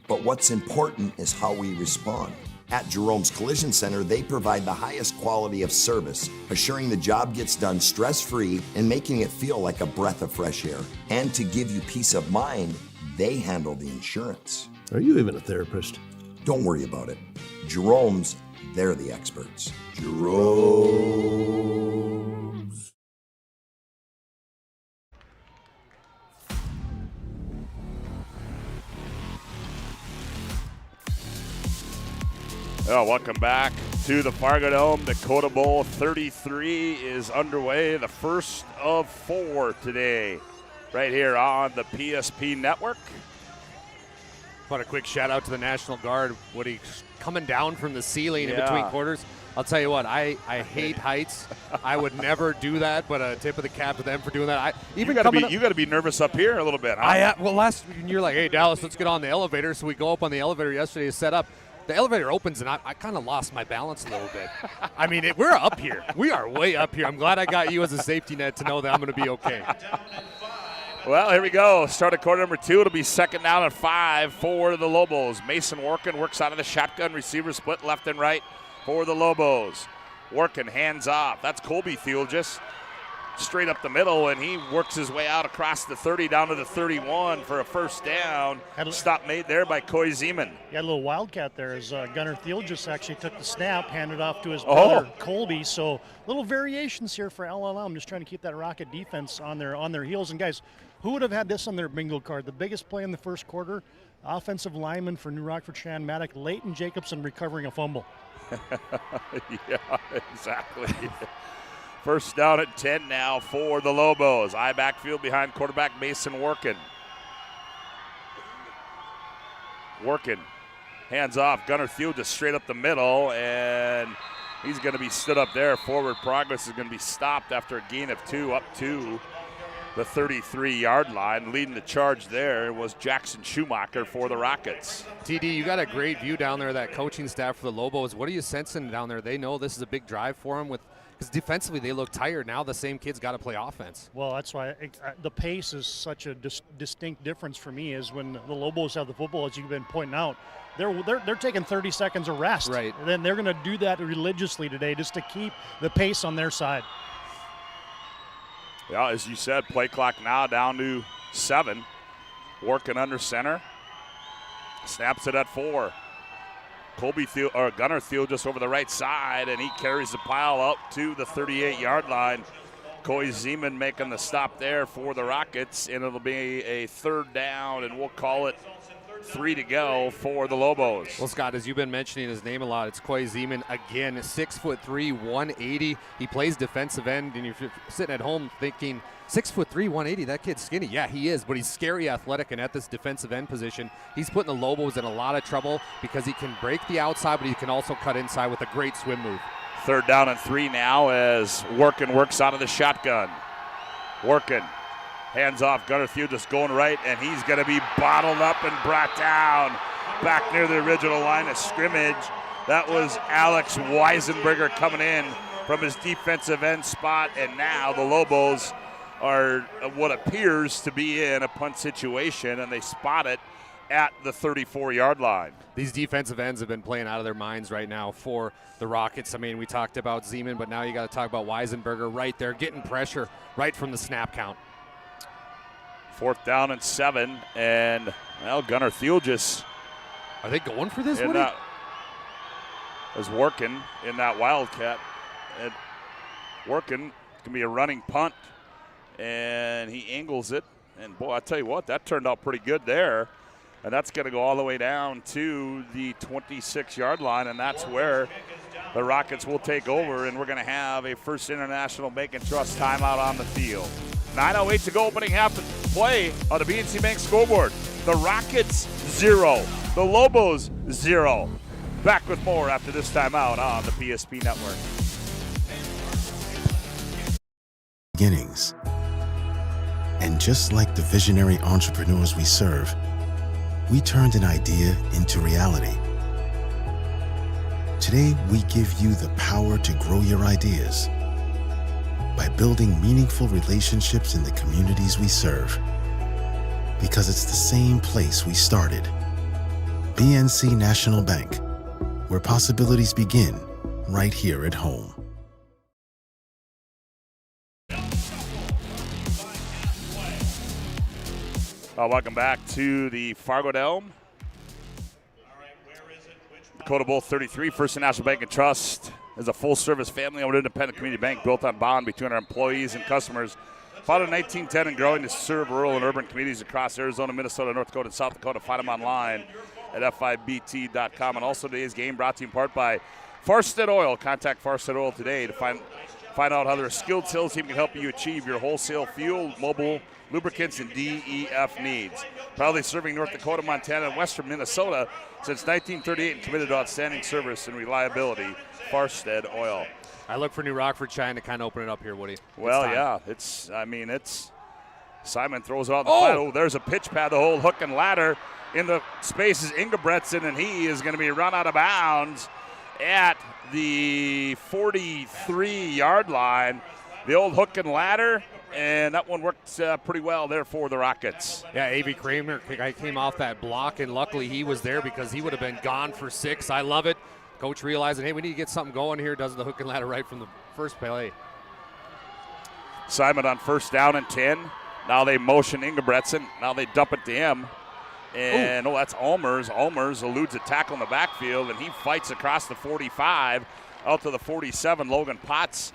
But what's important is how we respond. At Jerome's Collision Center, they provide the highest quality of service, assuring the job gets done stress-free and making it feel like a breath of fresh air. And to give you peace of mind, they handle the insurance. Are you even a therapist? Don't worry about it. Jerome's, they're the experts. Jerome's. Well, welcome back to the Fargo Dome. Dakota Bowl 33 is underway, the first of 4 today, right here on the PSP network. But a quick shout out to the National Guard, Woody, coming down from the ceiling in between quarters. I'll tell you what, I hate heights. I would never do that, but a tip of the cap to them for doing that. You got to be nervous up here a little bit. Huh? Last you're like, hey Dallas, let's get on the elevator. So we go up on the elevator yesterday to set up. The elevator opens, and I kind of lost my balance a little bit. I mean, we're up here. We are way up here. I'm glad I got you as a safety net to know that I'm going to be okay. Well, here we go. Start of quarter number 2. It'll be second down and 5 for the Lobos. Mason Workin works out of the shotgun. Receiver split left and right for the Lobos. Workin hands off. That's Colby Thiel just straight up the middle, and he works his way out across the 30 down to the 31 for a first down. Stop made there by Coy Zeman. Yeah, a little wildcat there as Gunnar Thiel just actually took the snap, handed off to his brother Colby. So little variations here for LLM, just trying to keep that Rocket defense on their heels. And guys, who would have had this on their bingo card? The biggest play in the first quarter, offensive lineman for New Rockford Shanmatic, Leighton Jacobson recovering a fumble. Yeah, exactly. First down at 10 now for the Lobos. I backfield behind quarterback Mason Workin. Workin hands off. Gunnar Thiel just straight up the middle, and he's going to be stood up there. Forward progress is going to be stopped after a gain of 2 up to the 33-yard line. Leading the charge there was Jackson Schumacher for the Rockets. TD, you got a great view down there, that coaching staff for the Lobos. What are you sensing down there? They know this is a big drive for them, because defensively they look tired. Now the same kids got to play offense. Well, that's why the pace is such a distinct difference for me, is when the Lobos have the football, as you've been pointing out. They're taking 30 seconds of rest. Right. And then they're going to do that religiously today just to keep the pace on their side. Yeah, as you said, play clock now down to 7. Working under center. Snaps it at 4. Gunnar Thiel just over the right side, and he carries the pile out to the 38-yard line. Coy Zeman making the stop there for the Rockets, and it'll be a third down, and we'll call it 3 to go for the Lobos. Well, Scott, as you've been mentioning his name a lot, it's Coy Zeman again, 6'3", 180. He plays defensive end, and if you're sitting at home thinking, 6'3", 180, that kid's skinny. Yeah, he is, but he's scary athletic, and at this defensive end position, he's putting the Lobos in a lot of trouble because he can break the outside, but he can also cut inside with a great swim move. Third down and 3 now as Workin works out of the shotgun. Workin hands off. Gunnar Thiel just going right, and he's going to be bottled up and brought down back near the original line of scrimmage. That was Alex Weisenberger coming in from his defensive end spot, and now the Lobos are what appears to be in a punt situation, and they spot it at the 34-yard line. These defensive ends have been playing out of their minds right now for the Rockets. I mean, we talked about Zeman, but now you got to talk about Weisenberger right there, getting pressure right from the snap count. Fourth down and 7, and well, Gunnar Thiel just. Are they going for this one? Is Workin in that Wildcat. And Workin can be a running punt, and he angles it. And boy, I tell you what, that turned out pretty good there. And that's going to go all the way down to the 26-yard line, and that's where the Rockets will take over, and we're going to have a First International Bank and Trust timeout on the field. 9:08 to go, opening half play on the BNC Bank scoreboard. The Rockets 0, the Lobos 0. Back with more after this timeout on the PSP Network. Beginnings. And just like the visionary entrepreneurs we serve, we turned an idea into reality. Today, we give you the power to grow your ideas by building meaningful relationships in the communities we serve. Because it's the same place we started. BNC National Bank, where possibilities begin right here at home. Welcome back to the Fargo Dome. Dakota Bowl 33, First National Bank and Trust is a full-service family-owned independent community bank built on bond between our employees and customers. Founded in 1910 and growing to serve rural and urban communities across Arizona, Minnesota, North Dakota, and South Dakota. Find them online at fibt.com. And also today's game brought to you in part by Farstead Oil. Contact Farstead Oil today to find out how their skilled sales team can help you achieve your wholesale fuel, mobile, lubricants, and DEF needs. Proudly serving North Dakota, Montana, and western Minnesota since 1938 and committed to outstanding service and reliability. Farstead Oil. I look for New Rockford trying to kind of open it up here, Woody. Well, yeah, it's Simon throws it off the flat. Oh, there's a pitch pad, the whole hook and ladder. In the space is Ingebretson, and he is going to be run out of bounds at the 43-yard line. The old hook and ladder and that one worked pretty well there for the Rockets. Yeah, Avery Kramer came off that block, and luckily he was there because he would have been gone for 6. I love it. Coach realizing, hey, we need to get something going here, does the hook and ladder right from the first play. Simon on first down and 10. Now they motion Ingebretson. Now they dump it to him. And, that's Allmers. Allmers eludes a tackle in the backfield, and he fights across the 45 out to the 47. Logan Potts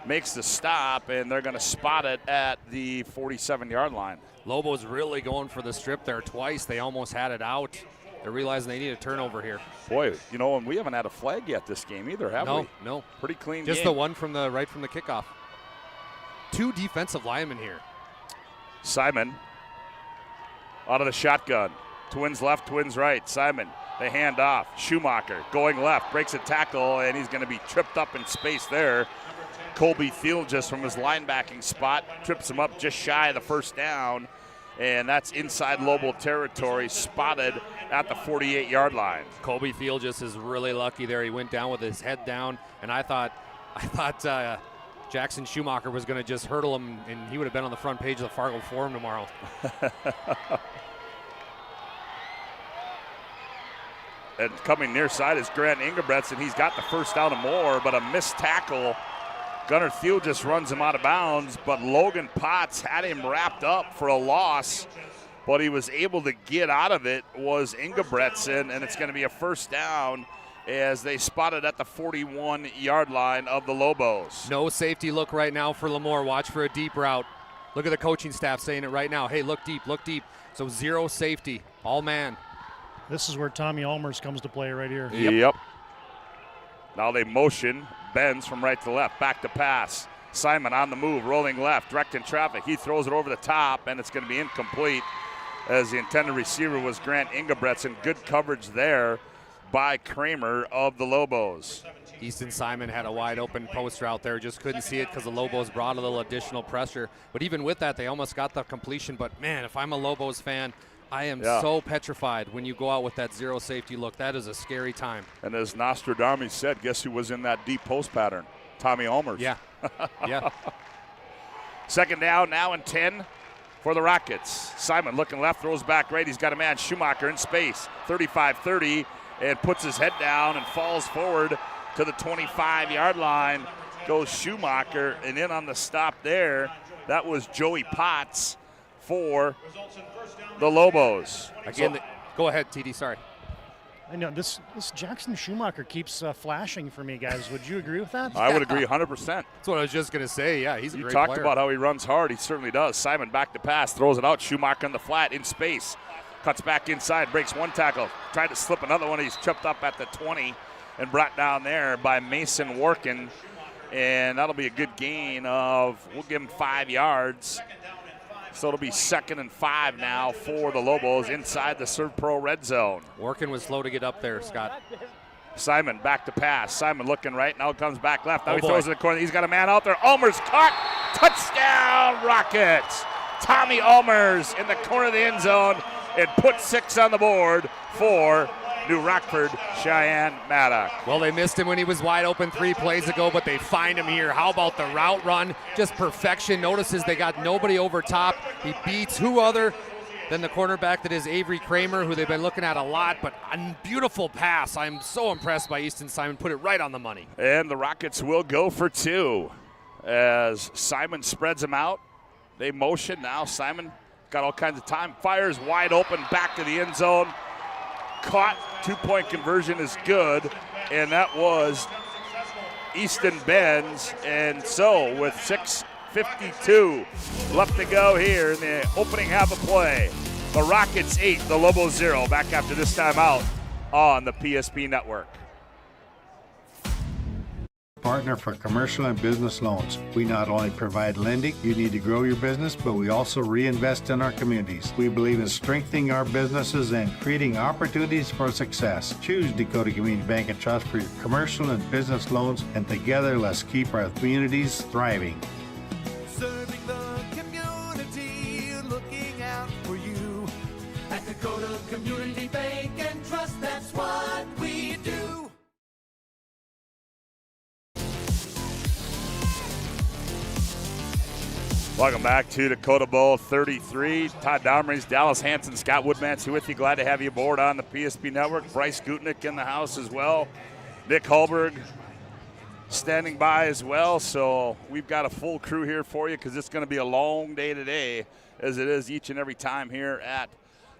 makes the stop, and they're going to spot it at the 47-yard line. Lobos really going for the strip there twice. They almost had it out. They're realizing they need a turnover here. Boy, and we haven't had a flag yet this game either, have we? No. Pretty clean Just game. the one from the right from the kickoff. 2 defensive linemen here. Simon out of the shotgun. Twins left, twins right. Simon, they hand off. Schumacher going left, breaks a tackle, and he's going to be tripped up in space there. Colby Field just from his linebacking spot trips him up just shy of the first down, and that's inside Lobo territory, spotted at the 48-yard line. Colby Field just is really lucky there. He went down with his head down, and I thought Jackson Schumacher was going to just hurdle him, and he would have been on the front page of the Fargo Forum tomorrow. And coming near side is Grant Ingebretson. He's got the first down and more, but a missed tackle. Gunnar Thiel just runs him out of bounds, but Logan Potts had him wrapped up for a loss, but he was able to get out of it, was Ingebretson, and it's going to be a first down as they spot it at the 41-yard line of the Lobos. No safety look right now for Lemoore. Watch for a deep route. Look at the coaching staff saying it right now. Hey, look deep, look deep. So 0 safety, all man. This is where Tommy Allmers comes to play right here. Yep. Now they motion Benz from right to left, back to pass. Simon on the move, rolling left, directing traffic. He throws it over the top, and it's going to be incomplete as the intended receiver was Grant Ingebretson. Good coverage there by Kramer of the Lobos. Easton Simon had a wide open post route there, just couldn't see it because the Lobos brought a little additional pressure. But even with that, they almost got the completion. But man, if I'm a Lobos fan, I am so petrified when you go out with that 0 safety look. That is a scary time. And as Nostradamus said, guess who was in that deep post pattern? Tommy Allmers. Yeah. Yeah. Second down now and 10 for the Rockets. Simon looking left, throws back right. He's got a man, Schumacher, in space. 35-30, and puts his head down and falls forward to the 25-yard line. Goes Schumacher, and in on the stop there, that was Joey Potts for the Lobos. Again, go ahead, TD, sorry. I know, this Jackson Schumacher keeps flashing for me, guys. Would you agree with that? I would agree 100%. That's what I was just going to say. Yeah, he's a great player. You talked player. about how he runs hard. He certainly does. Simon back to pass, throws it out. Schumacher in the flat, in space. Cuts back inside, breaks one tackle. Tried to slip another one. He's tripped up at the 20 and brought down there by Mason Workin. And that'll be a good gain of, we'll give him 5 yards. So it'll be 2nd and 5 now for the Lobos inside the Serve Pro red zone. Workin was slow to get up there, Scott. Simon back to pass. Simon looking right, now comes back left. Now he throws in the corner. He's got a man out there. Allmers caught. Touchdown, Rockets. Tommy Allmers in the corner of the end zone and put 6 on the board for New Rockford, Cheyenne Maddock. Well, they missed him when he was wide open 3 plays ago, but they find him here. How about the route run? Just perfection. Notices they got nobody over top. He beats who other than the cornerback that is Avery Kramer, who they've been looking at a lot, but a beautiful pass. I'm so impressed by Easton Simon. Put it right on the money. And the Rockets will go for 2 as Simon spreads them out. They motion now. Simon got all kinds of time. Fires wide open back to the end zone. Caught. 2-point conversion is good, and that was Easton Benz. And so with 6:52 left to go here in the opening half of play, the Rockets 8, the Lobos 0. Back after this timeout on the PSP Network. Partner for commercial and business loans. We not only provide lending you need to grow your business, but we also reinvest in our communities. We believe in strengthening our businesses and creating opportunities for success. Choose Dakota Community Bank and Trust for your commercial and business loans, and together let's keep our communities thriving. Serving the community, looking out for you. At Dakota Community Bank and Trust, that's what we do. Welcome back to Dakota Bowl 33. Todd Dowmries, Dallas Hanson, Scott Woodmans here with you. Glad to have you aboard on the PSP Network. Bryce Gutnick in the house as well. Nick Hulberg standing by as well. So we've got a full crew here for you because it's going to be a long day today, as it is each and every time here at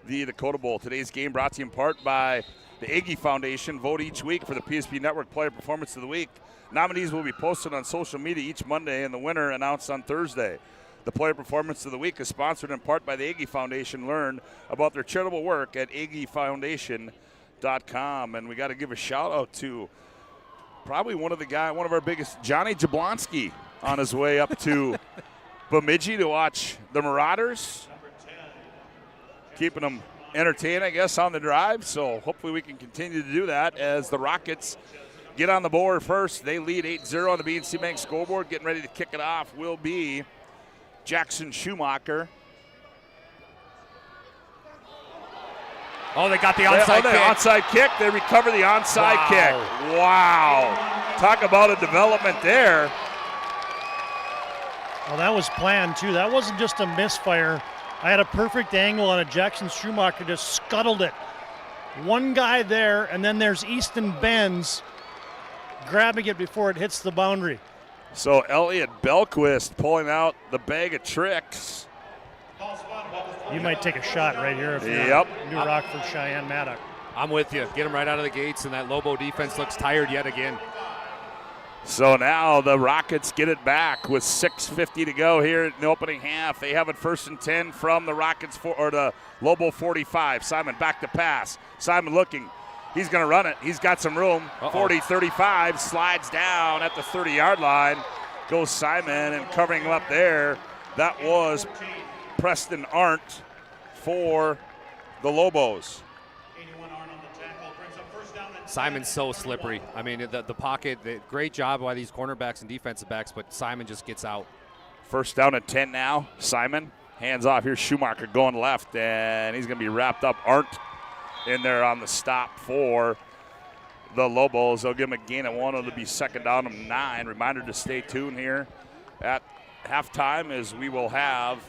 the Dakota Bowl. Today's game brought to you in part by the Aggie Foundation. Vote each week for the PSP Network Player Performance of the Week. Nominees will be posted on social media each Monday and the winner announced on Thursday. The Player Performance of the Week is sponsored in part by the Aggie Foundation. Learn about their charitable work at aggiefoundation.com. And we got to give a shout out to probably one of our biggest, Johnny Jablonski, on his way up to Bemidji to watch the Marauders. Keeping them entertained, I guess, on the drive. So hopefully we can continue to do that as the Rockets get on the board first. They lead 8-0 on the BNC Bank scoreboard. Getting ready to kick it off will be Jackson Schumacher. Oh, they got the onside kick. Onside kick. They recover the onside kick. Wow. Talk about a development there. Well, that was planned, too. That wasn't just a misfire. I had a perfect angle on it. Jackson Schumacher just scuttled it. One guy there, and then there's Easton Benz grabbing it before it hits the boundary. So Elliot Belquist pulling out the bag of tricks. You might take a shot right here if you're New Rockford Cheyenne Maddock. I'm with you. Get him right out of the gates, and that Lobo defense looks tired yet again. So now the Rockets get it back with 6:50 to go here in the opening half. They have it 1st and 10 from the Rockets or the Lobo 45. Simon back to pass. Simon looking. He's going to run it. He's got some room. 40-35, slides down at the 30-yard line. Goes Simon, and covering him up there, that was Preston Arndt for the Lobos. Simon's so slippery. I mean, the pocket, great job by these cornerbacks and defensive backs, but Simon just gets out. 1st down and 10 now. Simon, hands off. Here's Schumacher going left, and he's going to be wrapped up. Arndt in there on the stop for the Lobos. They'll give him a gain of 1. It'll be 2nd down and 9. Reminder to stay tuned here at halftime as we will have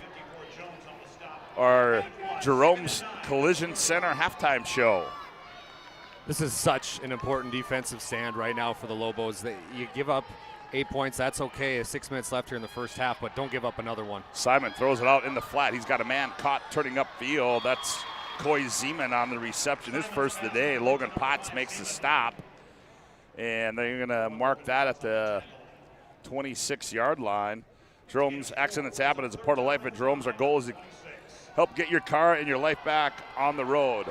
our Jerome's Collision Center halftime show. This is such an important defensive stand right now for the Lobos. You give up 8 points, that's okay. 6 minutes left here in the first half, but don't give up another one. Simon throws it out in the flat. He's got a man caught turning up field. That's Coy Zeman on the reception. His first of the day. Logan Potts makes the stop, and they're going to mark that at the 26-yard line. Jerome's accidents happen as a part of life at Jerome's. Our goal is to help get your car and your life back on the road,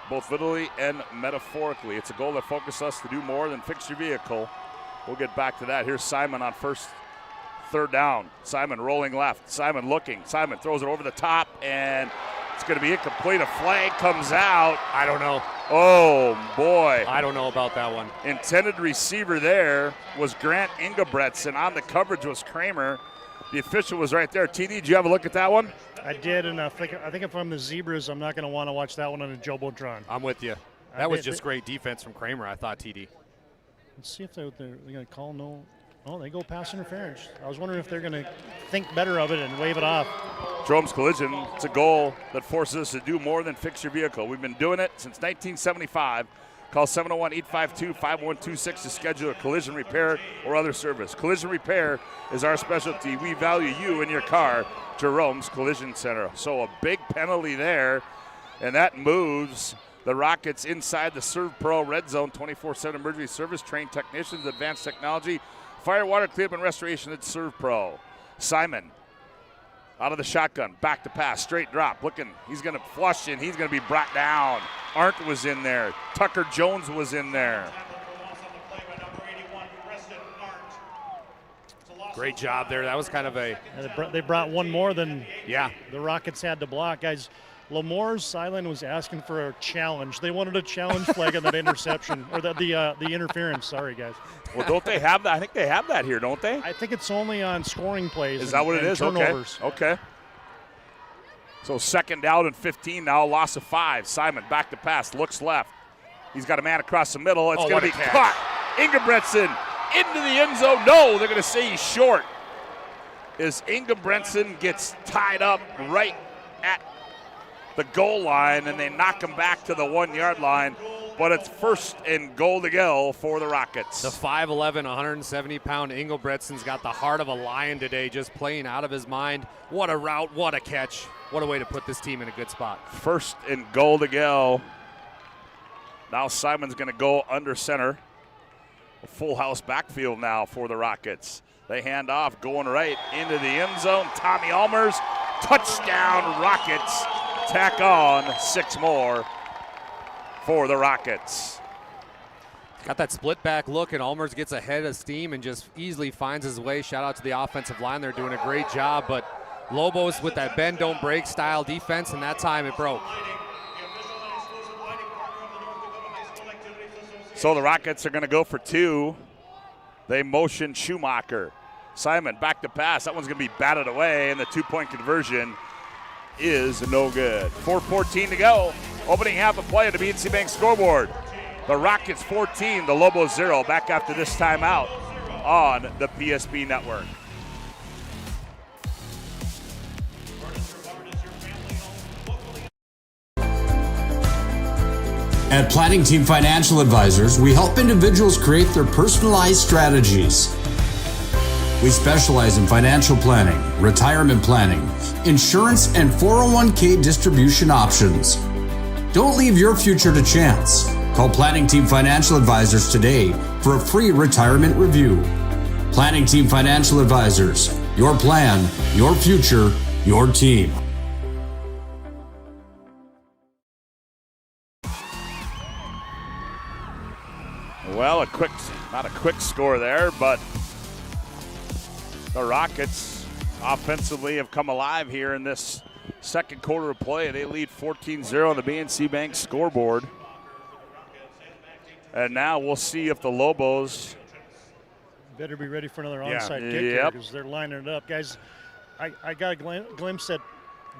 both literally and metaphorically. It's a goal that focuses us to do more than fix your vehicle. We'll get back to that. Here's Simon on 3rd down. Simon rolling left. Simon looking. Simon throws it over the top, and it's going to be incomplete. A flag comes out. I don't know. Oh, boy. I don't know about that one. Intended receiver there was Grant Ingebretson. On the coverage was Kramer. The official was right there. TD, did you have a look at that one? I did, and I think if I'm the Zebras, I'm not going to want to watch that one on a Jumbotron. I'm with you. That was just great defense from Kramer, I thought, TD. Let's see if they're going to call no. Oh, they go pass interference. I was wondering if they're going to think better of it and wave it off. Jerome's Collision, it's a goal that forces us to do more than fix your vehicle. We've been doing it since 1975. Call 701-852-5126 to schedule a collision repair or other service. Collision repair is our specialty. We value you and your car. Jerome's Collision Center. So a big penalty there, and that moves the Rockets inside the Serve Pro red zone. 24/7 emergency service, trained technicians, advanced technology, fire, water, cleanup, and restoration at Serve Pro. Simon out of the shotgun, back to pass, straight drop, looking. He's going to flush, and he's going to be brought down. Arndt was in there. Tucker Jones was in there. Great job there. That was kind of a... They brought one more than the Rockets had to block. Guys, Lamore's Island was asking for a challenge. They wanted a challenge flag on that interception, or the interference. Sorry, guys. Well, don't they have that? I think they have that here, don't they? I think it's only on scoring plays. Is that what it is? Turnovers. Okay. So 2nd down and 15 now, loss of 5. Simon back to pass, looks left. He's got a man across the middle. It's going to be caught. Ingebretson into the end zone. No, they're going to say he's short. is Ingebretson gets tied up right at the goal line, and they knock him back to the 1 yard line. But it's first and goal to go for the Rockets. The 5'11", 170-pound Ingebretson's got the heart of a lion today, just playing out of his mind. What a route, what a catch. What a way to put this team in a good spot. First and goal to go. Now Simon's going to go under center. A full house backfield now for the Rockets. They hand off, going right into the end zone. Tommy Almers, touchdown Rockets. Tack on 6 more for the Rockets. Got that split back look, and Almers gets ahead of steam and just easily finds his way. Shout out to the offensive line. They're doing a great job, but Lobos with that bend don't break style defense, and that time it broke. So the Rockets are going to go for 2. They motion Schumacher. Simon back to pass. That one's going to be batted away, and the 2-point conversion is no good. 4:14 to go. Opening half of play at the BNC Bank scoreboard. The Rockets 14, the Lobos 0. Back after this timeout on the PSB network. At Planning Team Financial Advisors, we help individuals create their personalized strategies. We specialize in financial planning, retirement planning, insurance, and 401k distribution options. Don't leave your future to chance. Call Planning Team Financial Advisors today for a free retirement review. Planning Team Financial Advisors, your plan, your future, your team. Well, not a quick score there, but the Rockets offensively have come alive here in this second quarter of play. They lead 14-0 on the BNC Bank scoreboard. And now we'll see if the Lobos better be ready for another onside kick here because they're lining it up. Guys, I got a glimpse at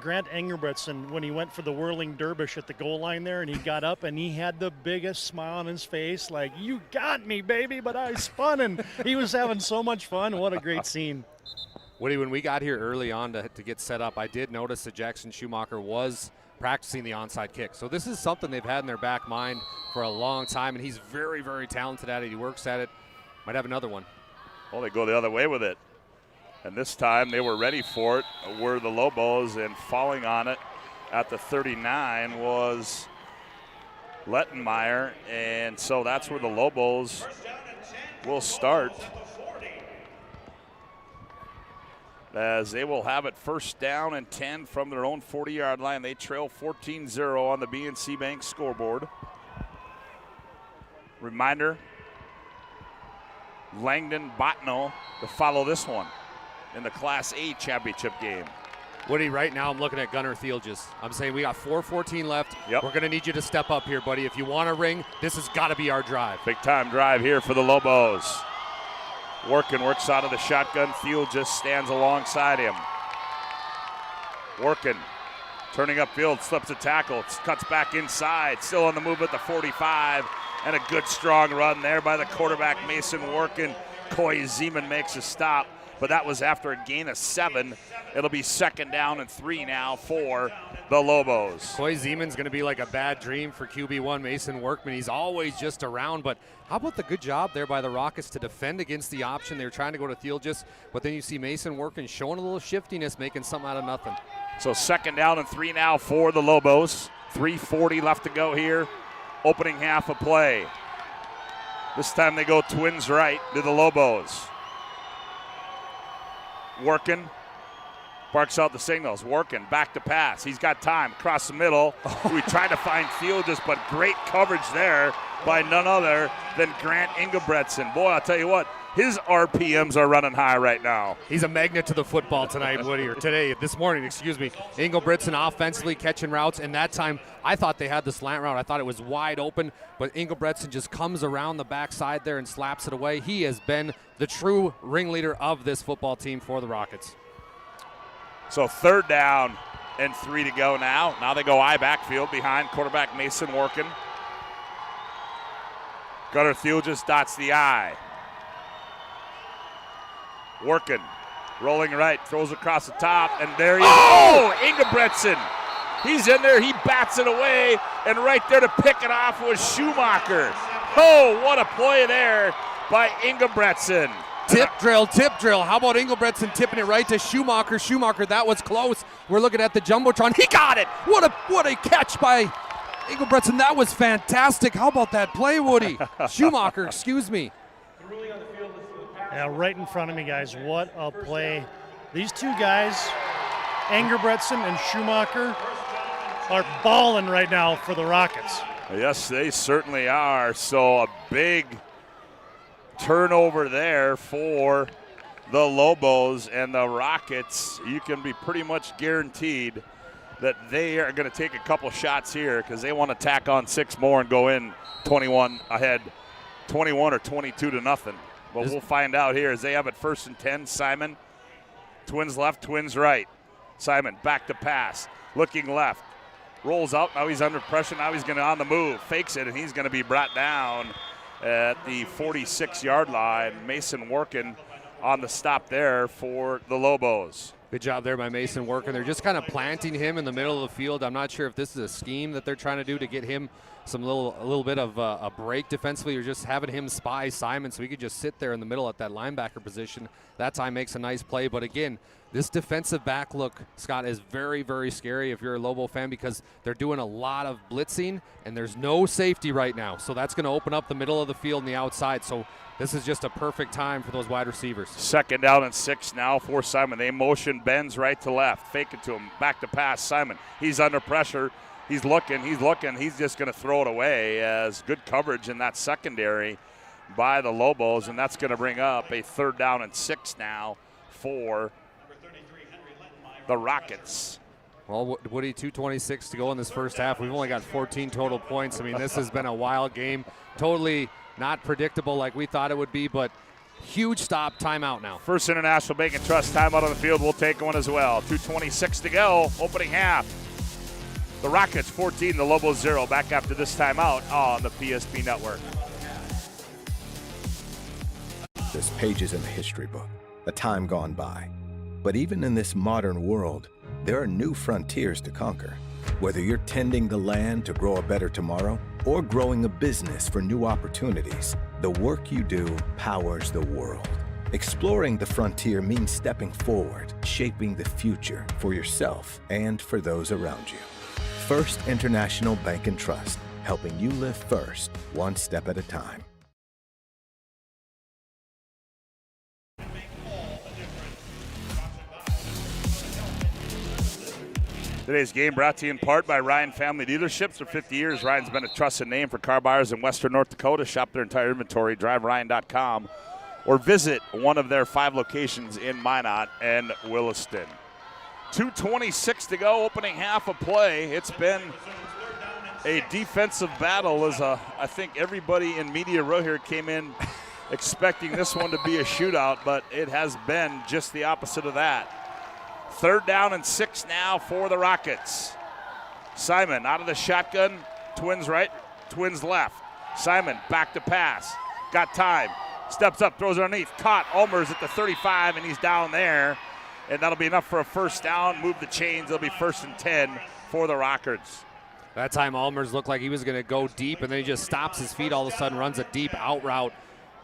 Grant Ingebretson when he went for the whirling dervish at the goal line there, and he got up and he had the biggest smile on his face, like, you got me, baby, but I spun, and he was having so much fun. What a great scene. Woody, when we got here early on to get set up, I did notice that Jackson Schumacher was practicing the onside kick. So this is something they've had in their back mind for a long time, and he's very, very talented at it. He works at it. Might have another one. Well, they go the other way with it. And this time they were ready for it, were the Lobos, and falling on it at the 39 was Lettenmeyer. And so that's where the Lobos will start, as they will have it first down and 10 from their own 40-yard line. They trail 14-0 on the BNC Bank scoreboard. Reminder, Langdon-Botno to follow this one in the Class A championship game. Woody, right now I'm looking at Gunnar Thielges. I'm saying we got 4:14 left. Yep. We're going to need you to step up here, buddy. If you want to ring, this has got to be our drive. Big-time drive here for the Lobos. Works out of the shotgun. Thielges stands alongside him. Turning upfield, slips a tackle, cuts back inside, still on the move at the 45, and a good strong run there by the quarterback, Mason Workin. Coy Zeman makes a stop, but that was after a gain of 7. It'll be 2nd down and 3 now for the Lobos. Coy Zeman's going to be like a bad dream for QB1 Mason Workman. He's always just around, but how about the good job there by the Rockets to defend against the option? They were trying to go to Thielges, but then you see Mason Workman showing a little shiftiness, making something out of nothing. So 2nd down and 3 now for the Lobos. 3:40 left to go here. Opening half of play. This time they go twins right to the Lobos. Workin barks out the signals. Workin back to pass. He's got time across the middle. We tried to find Thielges, but great coverage there by none other than Grant Ingebretson. Boy, I'll tell you what, his RPMs are running high right now. He's a magnet to the football tonight, Woody, or this morning. Ingebretson offensively catching routes, and that time I thought they had the slant route. I thought it was wide open, but Ingebretson just comes around the backside there and slaps it away. He has been the true ringleader of this football team for the Rockets. So 3rd down and 3 to go now. Now they go I backfield behind quarterback Mason Workin. Gunnar Thielges dots the I. Workin Rolling right, throws across the top, and there he is. Oh, Ingebretson. He's in there, he bats it away, and right there to pick it off was Schumacher. Oh, what a play there by Ingebretson. Tip drill. How about Ingebretson tipping it right to Schumacher? Schumacher, that was close. We're looking at the Jumbotron. He got it. What a catch by Ingebretson. That was fantastic. How about that play, Woody? Schumacher, excuse me. Yeah, right in front of me, guys. What a play. These two guys, Ingebretson and Schumacher, are balling right now for the Rockets. Yes, they certainly are. So a big turnover there for the Lobos, and the Rockets, you can be pretty much guaranteed that they are going to take a couple shots here because they want to tack on 6 more and go in 21 ahead, 21 or 22 to nothing. But we'll find out here as they have it 1st and 10. Simon, Twins left, Twins right. Simon back to pass, looking left, rolls out. Now he's under pressure. Now he's going to on the move, fakes it, and he's going to be brought down at the 46-yard line. Mason working on the stop there for the Lobos. Good job there by Mason working. They're just kind of planting him in the middle of the field. I'm not sure if this is a scheme that they're trying to do to get him a little bit of a break defensively, or just having him spy Simon so he could just sit there in the middle at that linebacker position. That time makes a nice play. But again, this defensive back look, Scott, is very, very scary if you're a Lobo fan because they're doing a lot of blitzing and there's no safety right now. So that's going to open up the middle of the field and the outside. So this is just a perfect time for those wide receivers. 2nd down and 6 now for Simon. They motion Benz right to left. Fake it to him. Back to pass. Simon. He's under pressure. He's looking. He's just going to throw it away as good coverage in that secondary by the Lobos, and that's going to bring up a 3rd down and 6 now for the Rockets. Well, Woody, 2:26 to go in this first half. We've only got 14 total points. I mean, this has been a wild game. Totally not predictable like we thought it would be, but huge stop, timeout now. First International Bank and Trust timeout on the field. We'll take one as well. 2:26 to go, opening half. The Rockets 14, the Lobos 0. Back after this timeout on the PSP Network. There's pages in the history book, a time gone by. But even in this modern world, there are new frontiers to conquer. Whether you're tending the land to grow a better tomorrow or growing a business for new opportunities, the work you do powers the world. Exploring the frontier means stepping forward, shaping the future for yourself and for those around you. First International Bank and Trust, helping you live first, one step at a time. Today's game brought to you in part by Ryan Family Dealerships. For 50 years, Ryan's been a trusted name for car buyers in Western North Dakota. Shop their entire inventory, driveryan.com, or visit one of their 5 locations in Minot and Williston. 2:26 to go, opening half of play. It's been a defensive battle as I think everybody in Media Row here came in expecting this one to be a shootout, but it has been just the opposite of that. 3rd down and 6 now for the Rockets. Simon out of the shotgun, Twins right, Twins left. Simon back to pass, got time, steps up, throws it underneath, caught. Ulmer's at the 35, and he's down there. And that'll be enough for a 1st down. Move the chains. It'll be 1st and 10 for the Rockets. That time Ulmer's looked like he was going to go deep, and then he just stops his feet all of a sudden, runs a deep out route.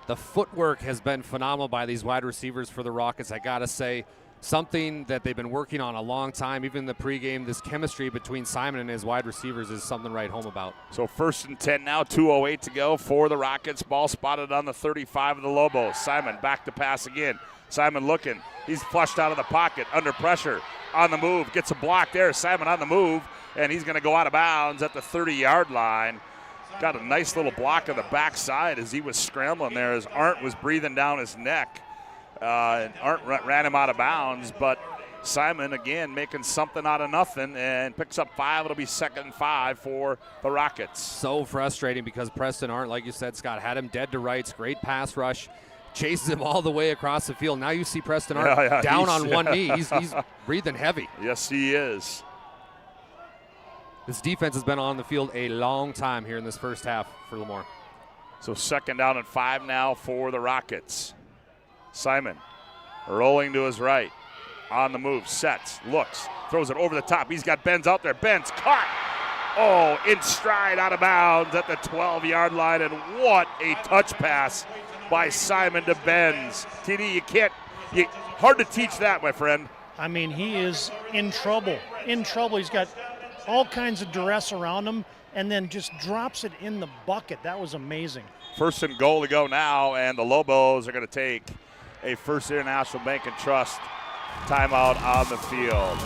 The footwork has been phenomenal by these wide receivers for the Rockets, I got to say. Something that they've been working on a long time. Even in the pregame, this chemistry between Simon and his wide receivers is something to write home about. So 1st and 10 now, 2:08 to go for the Rockets. Ball spotted on the 35 of the Lobos. Simon back to pass again. Simon looking. He's flushed out of the pocket, under pressure, on the move. Gets a block there. Simon on the move, and he's going to go out of bounds at the 30-yard line. Got a nice little block on the backside as he was scrambling there as Arndt was breathing down his neck. And Arndt ran him out of bounds, but Simon, again, making something out of nothing and picks up 5. It'll be 2nd and 5 for the Rockets. So frustrating because Preston Arndt, like you said, Scott, had him dead to rights. Great pass rush. Chases him all the way across the field. Now you see Preston Arndt down on one knee. He's breathing heavy. Yes, he is. This defense has been on the field a long time here in this first half for Lamar. So 2nd down and 5 now for the Rockets. Simon Rolling to his right. On the move, sets, looks, throws it over the top. He's got Benz out there. Benz caught. Oh, in stride, out of bounds at the 12-yard line. And what a touch pass by Simon to Benz. TD, hard to teach that, my friend. I mean, he is in trouble. He's got all kinds of duress around him and then just drops it in the bucket. That was amazing. First and goal to go now, and the Lobos are going to take a First International Bank and Trust timeout on the field.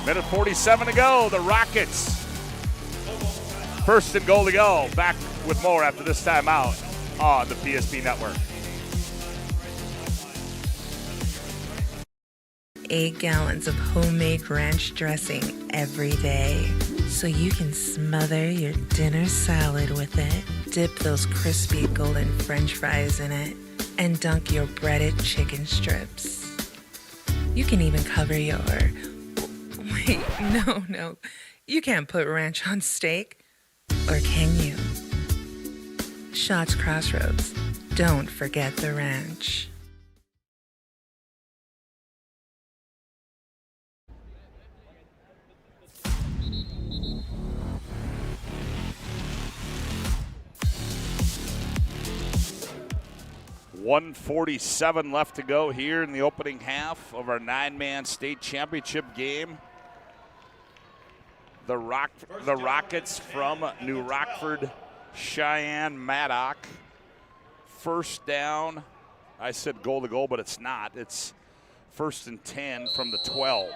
Minute 47 to go. The Rockets. First and goal to go. Back with more after this timeout on the PSP Network. 8 gallons of homemade ranch dressing every day, so you can smother your dinner salad with it, dip those crispy golden French fries in it, and dunk your breaded chicken strips. You can even cover your... Wait, no. You can't put ranch on steak. Or can you? Shots Crossroads. Don't forget the ranch. .147 left to go here in the opening half of our 9-man state championship game. The Rockets from New Rockford, Cheyenne, Maddock. First down. I said goal to goal, but it's not. It's 1st and 10 from the 12.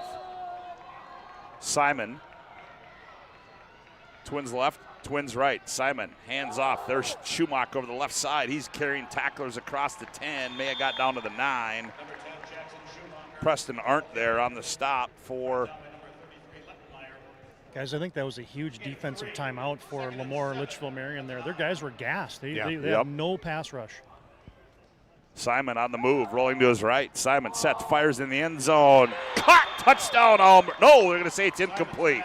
Simon. Twins left, Twins right. Simon, hands off. There's Schumacher over the left side. He's carrying tacklers across the 10. May have got down to the 9. Preston Arndt there on the stop for... Guys, I think that was a huge defensive timeout for Lemoore, Litchfield, Marion there. Their guys were gassed. They have no pass rush. Simon on the move, rolling to his right. Simon sets, fires in the end zone. Caught! Touchdown, Almer. No, they're going to say it's incomplete.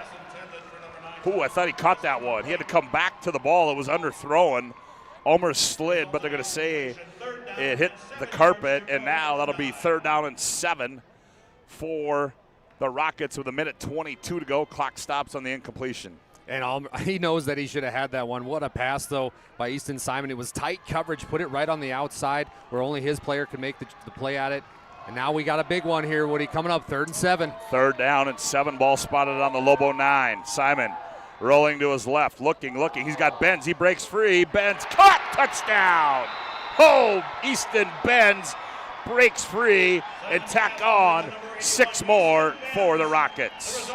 Ooh, I thought he caught that one. He had to come back to the ball. It was underthrown. Ulmer slid, but they're going to say it hit the carpet, and now that'll be 3rd down and 7 for the Rockets with 1:22 to go. Clock stops on the incompletion. And he knows that he should have had that one. What a pass, though, by Easton Simon. It was tight coverage, put it right on the outside where only his player could make the play at it. And now we got a big one here, Woody, coming up, 3rd and 7. 3rd down and 7, ball spotted on the Lobo 9. Simon rolling to his left, looking. He's got Benz. He breaks free. Benz caught. Touchdown. Oh, Easton Benz breaks free and tack on 6 more for the Rockets.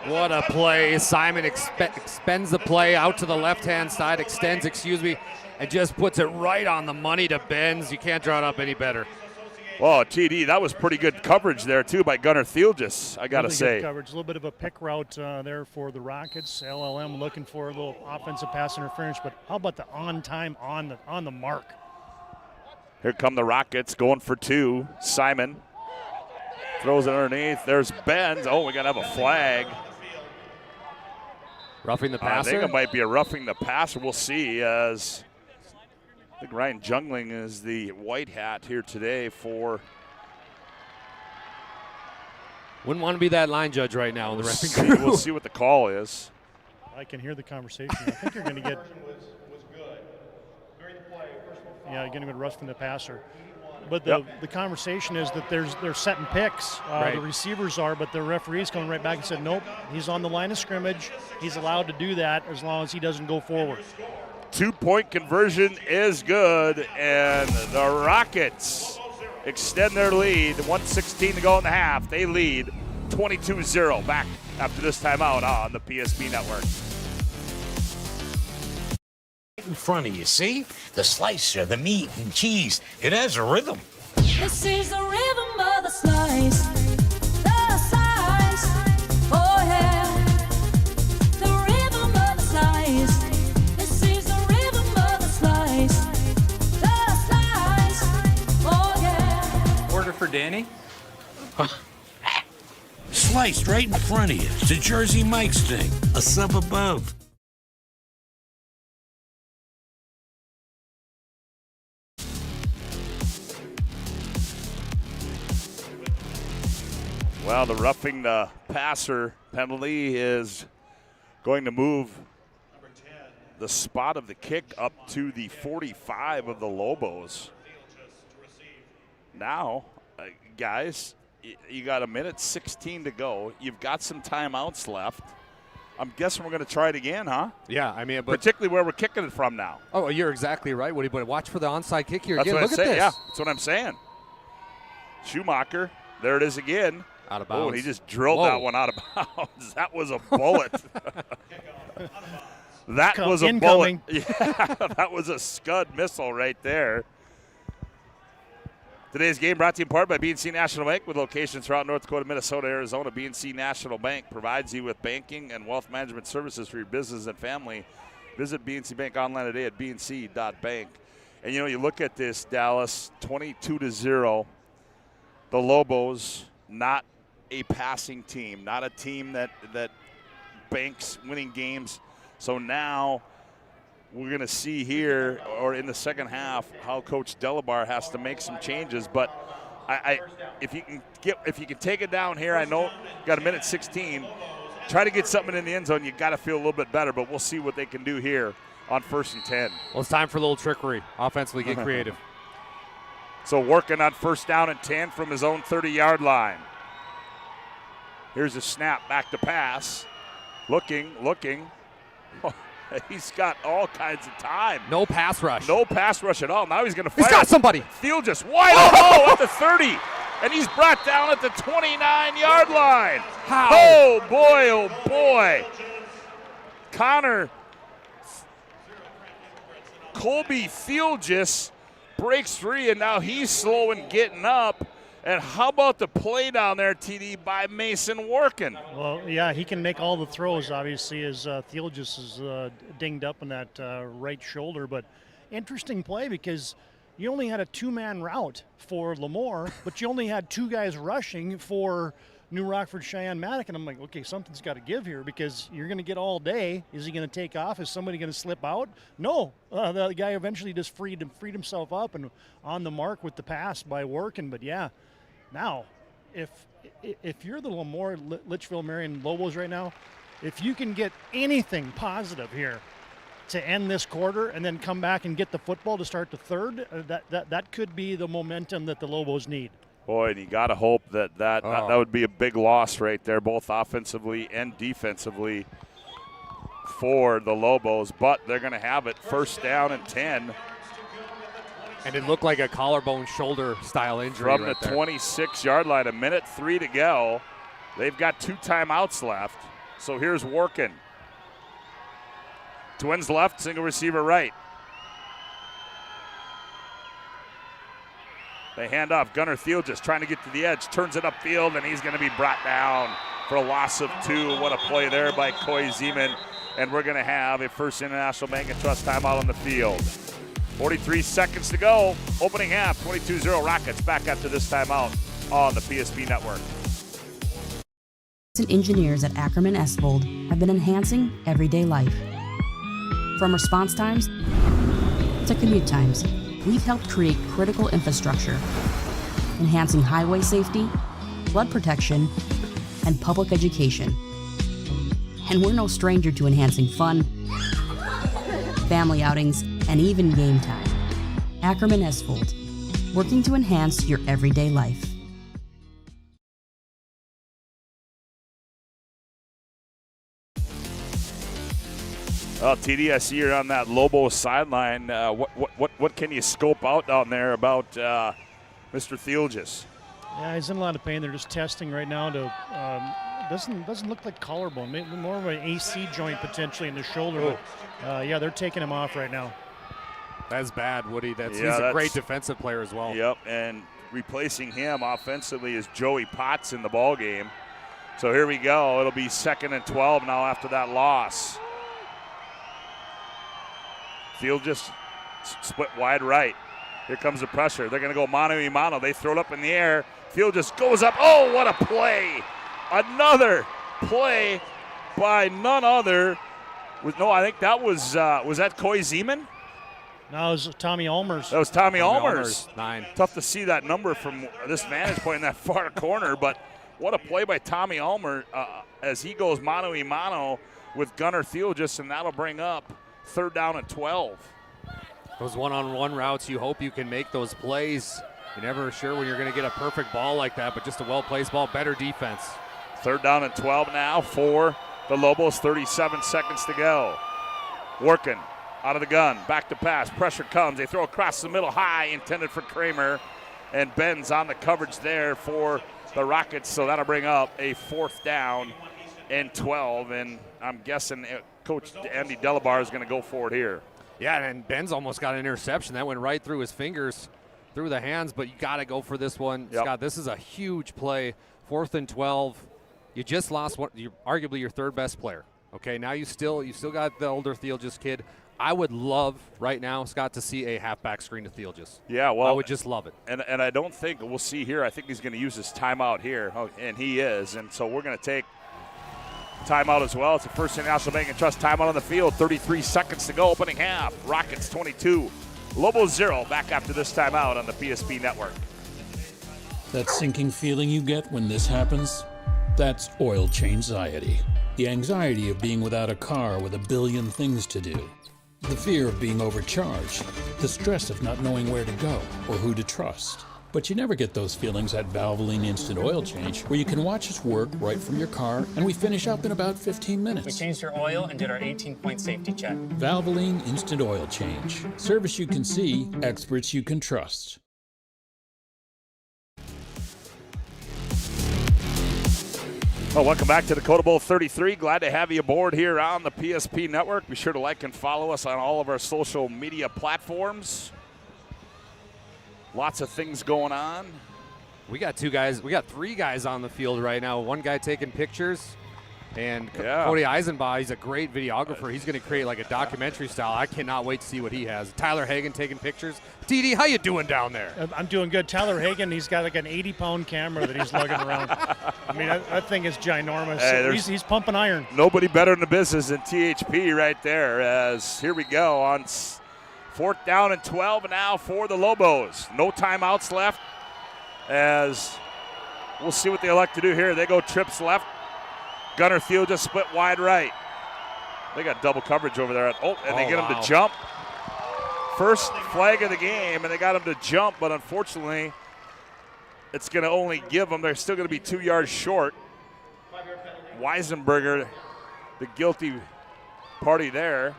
What a play. Simon expends the play out to the left-hand side, and just puts it right on the money to Benz. You can't draw it up any better. Well, TD, that was pretty good coverage there, too, by Gunnar Thielges, I got to say. Good coverage. A little bit of a pick route there for the Rockets. LLM looking for a little offensive pass interference, but how about the on-time, on the mark? Here come the Rockets going for 2. Simon throws it underneath. There's Benz. Oh, we got to have a flag. Roughing the passer? I think it might be a roughing the passer. We'll see, as I think Ryan Jungling is the white hat here today for... Wouldn't want to be that line judge right now in the referee crew. We'll see what the call is. I can hear the conversation. I think you're going to get... Yeah, you're going to get roughing the passer. But the conversation is that they're setting picks. Right. The receivers are, but the referee's coming right back and said, nope, he's on the line of scrimmage. He's allowed to do that as long as he doesn't go forward. 2-point conversion is good, and the Rockets extend their lead. 1:16 to go in the half. They lead 22-0. Back after this timeout on the PSP Network. In front of you, see? The slicer, the meat and cheese. It has a rhythm. This is the rhythm of the slice. The slice. Oh, yeah. The rhythm of the slice. This is the rhythm of the slice. The slice. Oh, yeah. Order for Danny? Sliced right in front of you. It's a Jersey Mike's thing. A sub above. Well, the roughing the passer penalty is going to move the spot of the kick up to the 45 of the Lobos. Now, guys, you got a minute 16 to go. You've got some timeouts left. I'm guessing we're going to try it again, huh? Yeah, I mean, particularly where we're kicking it from now. Oh, you're exactly right, Woody. But watch for the onside kick here That's again. what Look I'm at saying. this. Yeah, that's what I'm saying. Schumacher, there it is again. Out of Oh, bounds. and he just drilled that one out of bounds. That was a bullet. That was a Incoming. bullet. Yeah, that was a Scud missile right there. Today's game brought to you in part by BNC National Bank with locations throughout North Dakota, Minnesota, Arizona. BNC National Bank provides you with banking and wealth management services for your business and family. Visit BNC Bank online today at bnc.bank. And, you know, you look at this, Dallas, 22-0. The Lobos, not a passing team, not a team that banks winning games. So now we're going to see here, or in the second half, how Coach Delabar has to make some changes. But if you can take it down here, I know you got a minute 16. Try to get something in the end zone. You got to feel a little bit better. But we'll see what they can do here on 1st and 10. Well, it's time for a little trickery. Offensively, get creative. So working on 1st down and 10 from his own 30-yard line. Here's a snap back to pass. Looking. Oh, he's got all kinds of time. No pass rush. No pass rush at all. Now he's going to fire. He's got somebody. Field just wide open at the 30. And he's brought down at the 29-yard line. How? Oh, boy. Connor Colby Fieldgess breaks free, and now he's slow and getting up. And how about the play down there, TD, by Mason Workin? Well, yeah, he can make all the throws, obviously, as Thielgis is dinged up in that right shoulder. But interesting play because you only had a two-man route for Lamore, but you only had two guys rushing for New Rockford Cheyenne Maddock. And I'm like, okay, something's got to give here because you're going to get all day. Is he going to take off? Is somebody going to slip out? No. The guy eventually just freed himself up and on the mark with the pass by Workin. But, yeah. Now, if you're the Lamore, Litchfield, Marion Lobos right now, if you can get anything positive here to end this quarter and then come back and get the football to start the third, that could be the momentum that the Lobos need. Boy, and you got to hope that would be a big loss right there, both offensively and defensively for the Lobos. But they're going to have it 1st down and 10. And it looked like a collarbone shoulder style injury from right the there. 26-yard line. A minute 3 to go. They've got 2 timeouts left. So here's Workin. Twins left, single receiver right. They hand off. Gunnar Thiel just trying to get to the edge. Turns it upfield, and he's going to be brought down for a loss of 2. What a play there by Coy Zeman. And we're going to have a First International Bank and Trust timeout on the field. 43 seconds to go. Opening half, 22-0 Rockets. Back after this timeout on the PSP Network. Engineers at Ackerman Esvold have been enhancing everyday life. From response times to commute times, we've helped create critical infrastructure, enhancing highway safety, flood protection, and public education. And we're no stranger to enhancing fun, family outings, and even game time. Ackerman Esvold, working to enhance your everyday life. Well, TD, I see you're on that Lobo sideline. What can you scope out down there about Mr. Thielgis? Yeah, he's in a lot of pain. They're just testing right now to doesn't look like collarbone, maybe more of an AC joint potentially in the shoulder. But, yeah, they're taking him off right now. That's bad, Woody. He's a great defensive player as well. Yep, and replacing him offensively is Joey Potts in the ball game. So here we go. It'll be 2nd and 12 now after that loss. Field just split wide right. Here comes the pressure. They're going to go mano-a-mano. They throw it up in the air. Field just goes up. Oh, what a play. Another play by none other. I think that was that Coy Zeman? No, it was Tommy Ulmers. That was Tommy Ulmers. 9. Tough to see that number from this vantage point in that far corner, but what a play by Tommy Ulmer as he goes mano-a-mano with Gunnar Theolgis, and that'll bring up 3rd down and 12. Those one-on-one routes, you hope you can make those plays. You're never sure when you're going to get a perfect ball like that, but just a well-placed ball, better defense. 3rd down and 12 now for the Lobos, 37 seconds to go. Working out of the gun, back to pass, pressure comes. They throw across the middle high, intended for Kramer, and Ben's on the coverage there for the Rockets, so that'll bring up a 4th down and 12, and I'm guessing Coach Andy Delabar is going to go for it here. Yeah, and Ben's almost got an interception. That went right through his fingers, through the hands, but you got to go for this one. Yep. Scott, this is a huge play. 4th and 12. You just lost arguably your 3rd best player. Okay, now you still got the older Theolgis kid. I would love right now, Scott, to see a halfback screen to Theolgis. Yeah, well, I would just love it. And I don't think we'll see here. I think he's going to use his timeout here, and he is. And so we're going to take timeout as well. It's the First International Bank and Trust timeout on the field. 33 seconds to go, opening half. Rockets 22, Lobos 0. Back after this timeout on the PSP Network. That sinking feeling you get when this happens? That's oil change-anxiety. The anxiety of being without a car with a billion things to do. The fear of being overcharged. The stress of not knowing where to go or who to trust. But you never get those feelings at Valvoline Instant Oil Change, where you can watch us work right from your car, and we finish up in about 15 minutes. We changed your oil and did our 18-point safety check. Valvoline Instant Oil Change. Service you can see, experts you can trust. Well, welcome back to Dakota Bowl 33. Glad to have you aboard here on the PSP Network. Be sure to like and follow us on all of our social media platforms. Lots of things going on. We got 3 guys on the field right now. One guy taking pictures, and Cody Eisenbaugh, he's a great videographer. He's going to create like a documentary style. I cannot wait to see what he has. Tyler Hagan taking pictures. TD, how you doing down there? I'm doing good. Tyler Hagan, he's got like an 80-pound camera that he's lugging around. I mean, that thing is ginormous. Hey, he's pumping iron. Nobody better in the business than THP right there, as here we go on 4th down and 12 now for the Lobos. No timeouts left, as we'll see what they elect to do here. They go trips left. Gunnar Thiel just split wide right. They got double coverage over there. They get him to jump. First flag of the game, and they got him to jump, but unfortunately, it's going to only give them. They're still going to be 2 yards short. Weisenberger, the guilty party there.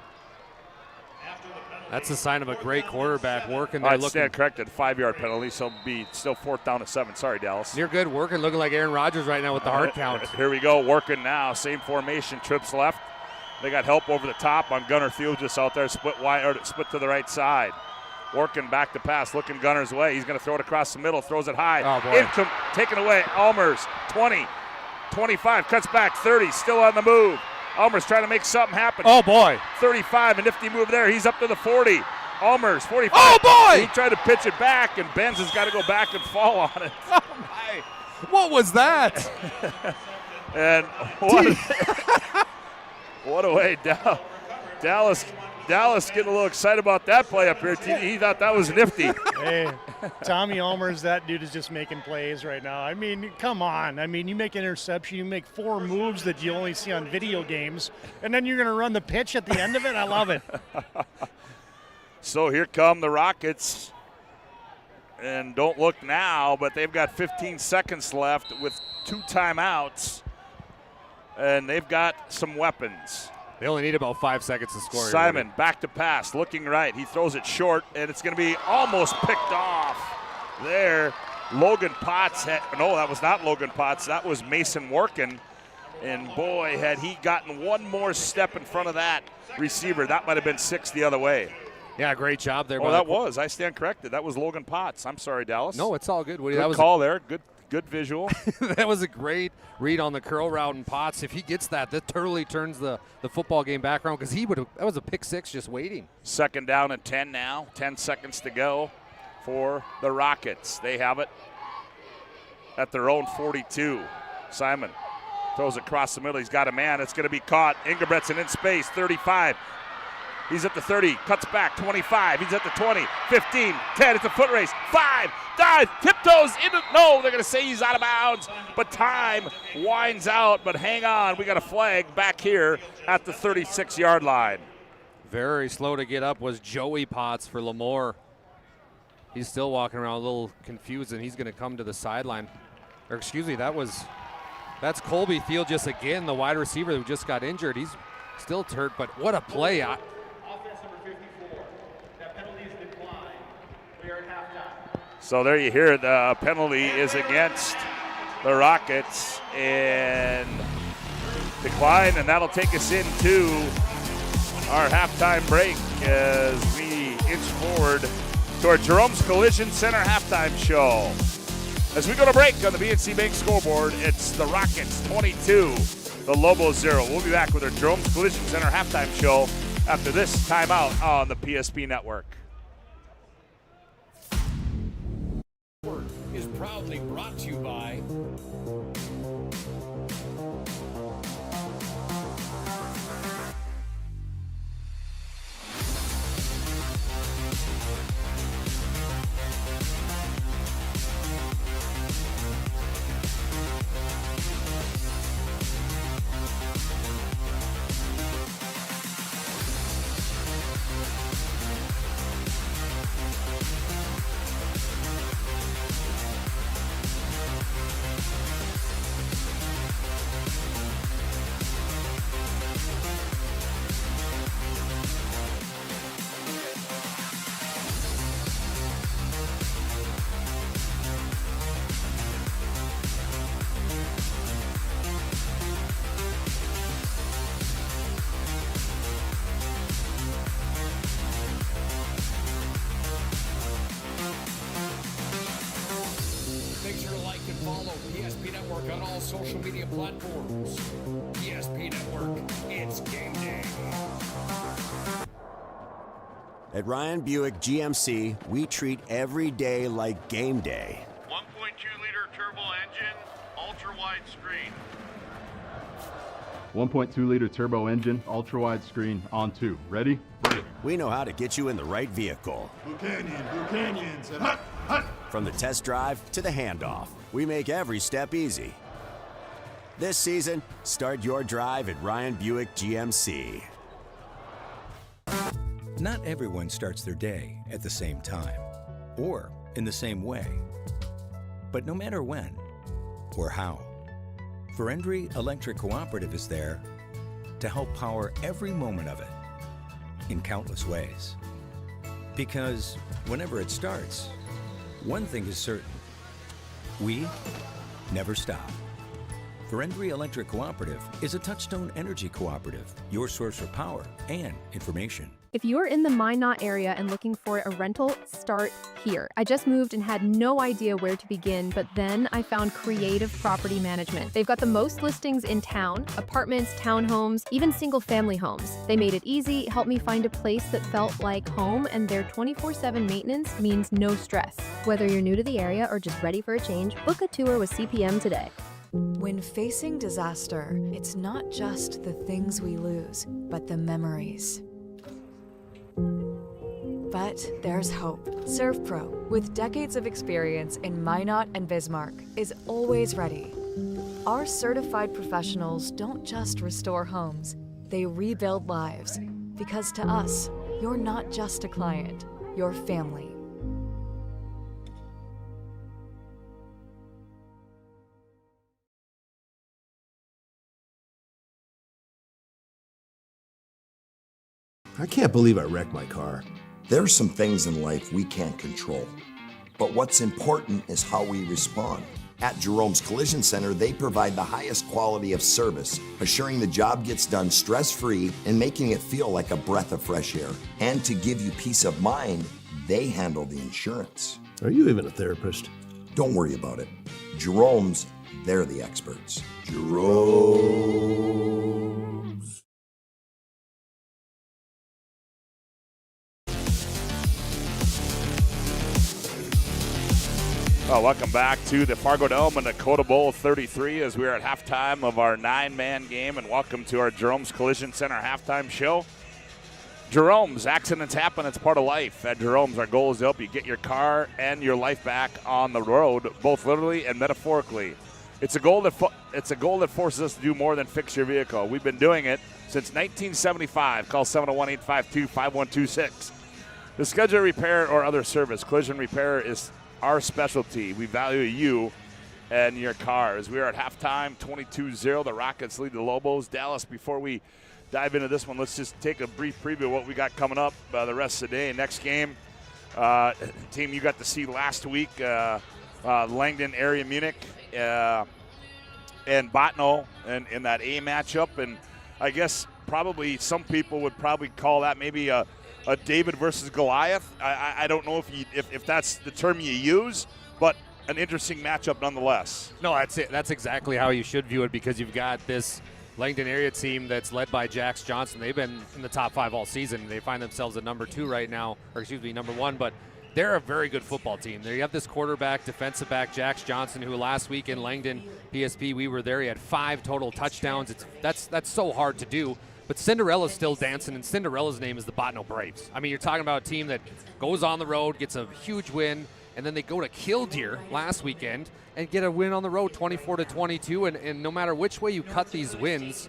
That's a sign of a great quarterback working. I stand corrected. 5-yard penalty, so it'll be still 4th down and 7. Sorry, Dallas. You're good working, looking like Aaron Rodgers right now with the hard count. Here we go, working now. Same formation, trips left. They got help over the top on Gunnar Theolgis out there, split wide or split to the right side. Working back to pass, looking Gunnar's way. He's going to throw it across the middle, throws it high. Oh, boy. Taken away. Almers, 20, 25, cuts back, 30, still on the move. Almers trying to make something happen. Oh, boy. 35, a nifty move there. He's up to the 40. Almers, 45. Oh, boy! He tried to pitch it back, and Benz has got to go back and fall on it. Oh, my. What was that? And what a way. Dallas getting a little excited about that play up here. He thought that was nifty. Hey, Tommy Ulmer's, that dude is just making plays right now. I mean, come on. I mean, you make an interception, you make 4 moves that you only see on video games, and then you're going to run the pitch at the end of it? I love it. So here come the Rockets. And don't look now, but they've got 15 seconds left with 2 timeouts. And they've got some weapons. They only need about 5 seconds to score. Simon, back to pass, looking right. He throws it short, and it's going to be almost picked off there. Logan Potts no, that was not Logan Potts. That was Mason Workin. And, boy, had he gotten one more step in front of that receiver, that might have been 6 the other way. Yeah, great job there. Oh, that was. I stand corrected. That was Logan Potts. I'm sorry, Dallas. No, it's all good. Good that was call there. Good visual. That was a great read on the curl route, and Potts, if he gets that totally turns the football game back around, because that was a pick 6 just waiting. 2nd down and 10 now. 10 seconds to go for the Rockets. They have it at their own 42. Simon throws across the middle. He's got a man. It's going to be caught. Ingebretson in space. 35. He's at the 30, cuts back, 25. He's at the 20, 15, 10. It's a foot race. 5, dive, tiptoes into. No, they're going to say he's out of bounds. But time winds out. But hang on, we got a flag back here at the 36-yard line. Very slow to get up was Joey Potts for Lemoore. He's still walking around a little confused, and he's going to come to the sideline. Or excuse me, that's Colby Field just again, the wide receiver who just got injured. He's still hurt, but what a play. Offense number 54. That penalty is declined. We are at halftime. So there you hear the penalty is against the Rockets and decline, and that'll take us into our halftime break as we inch forward to our Jerome's Collision Center halftime show. As we go to break on the BNC Bank scoreboard, it's the Rockets 22, the Lobos 0. We'll be back with our Jerome's Collision Center halftime show after this timeout on the PSP Network. Is proudly brought to you by social media platforms. PSP Network, it's game day. At Ryan Buick GMC, we treat every day like game day. 1.2-liter turbo engine, ultra-wide screen. 1.2-liter turbo engine, ultra-wide screen, on 2. Ready? Break. We know how to get you in the right vehicle. Blue Canyons, and hut, hut. From the test drive to the handoff, we make every step easy. This season, start your drive at Ryan Buick GMC. Not everyone starts their day at the same time or in the same way. But no matter when or how, Verendry Electric Cooperative is there to help power every moment of it in countless ways. Because whenever it starts, one thing is certain: we never stop. Verendry Electric Cooperative is a Touchstone Energy Cooperative, your source for power and information. If you're in the Minot area and looking for a rental, start here. I just moved and had no idea where to begin, but then I found Creative Property Management. They've got the most listings in town: apartments, townhomes, even single-family homes. They made it easy, helped me find a place that felt like home, and their 24/7 maintenance means no stress. Whether you're new to the area or just ready for a change, book a tour with CPM today. When facing disaster, it's not just the things we lose, but the memories. But there's hope. ServPro, with decades of experience in Minot and Bismarck, is always ready. Our certified professionals don't just restore homes, they rebuild lives. Because to us, you're not just a client, you're family. I can't believe I wrecked my car. There's some things in life we can't control. But what's important is how we respond. At Jerome's Collision Center, they provide the highest quality of service, assuring the job gets done stress-free and making it feel like a breath of fresh air. And to give you peace of mind, they handle the insurance. Are you even a therapist? Don't worry about it. Jerome's, they're the experts. Jerome's. Well, welcome back to the Fargo Dome and Dakota Bowl 33 as we are at halftime of our 9-man game, and welcome to our Jerome's Collision Center halftime show. Jerome's, accidents happen. It's part of life. At Jerome's, our goal is to help you get your car and your life back on the road, both literally and metaphorically. It's a goal that forces us to do more than fix your vehicle. We've been doing it since 1975. Call 701-852-5126. To schedule a repair or other service, collision repair is our specialty. We value you and your cars. We are at halftime, 22-0. The Rockets lead the Lobos. Dallas, before we dive into this one, let's just take a brief preview of what we got coming up the rest of the day. Next game, team you got to see last week, Langdon area Munich and Botno in that A matchup. And I guess probably some people would probably call that maybe a David versus Goliath. I don't know if that's the term you use, but an interesting matchup nonetheless. No, that's it. That's exactly how you should view it, because you've got this Langdon area team that's led by Jax Johnson. They've been in the top 5 all season. They find themselves at number 2 right now, or excuse me, number 1, but they're a very good football team. There you have this quarterback, defensive back, Jax Johnson, who last week in Langdon PSP, we were there. He had 5 total touchdowns. That's so hard to do. But Cinderella's still dancing, and Cinderella's name is the Botno Braves. I mean, you're talking about a team that goes on the road, gets a huge win, and then they go to Killdeer last weekend and get a win on the road, 24-22. And no matter which way you cut these wins,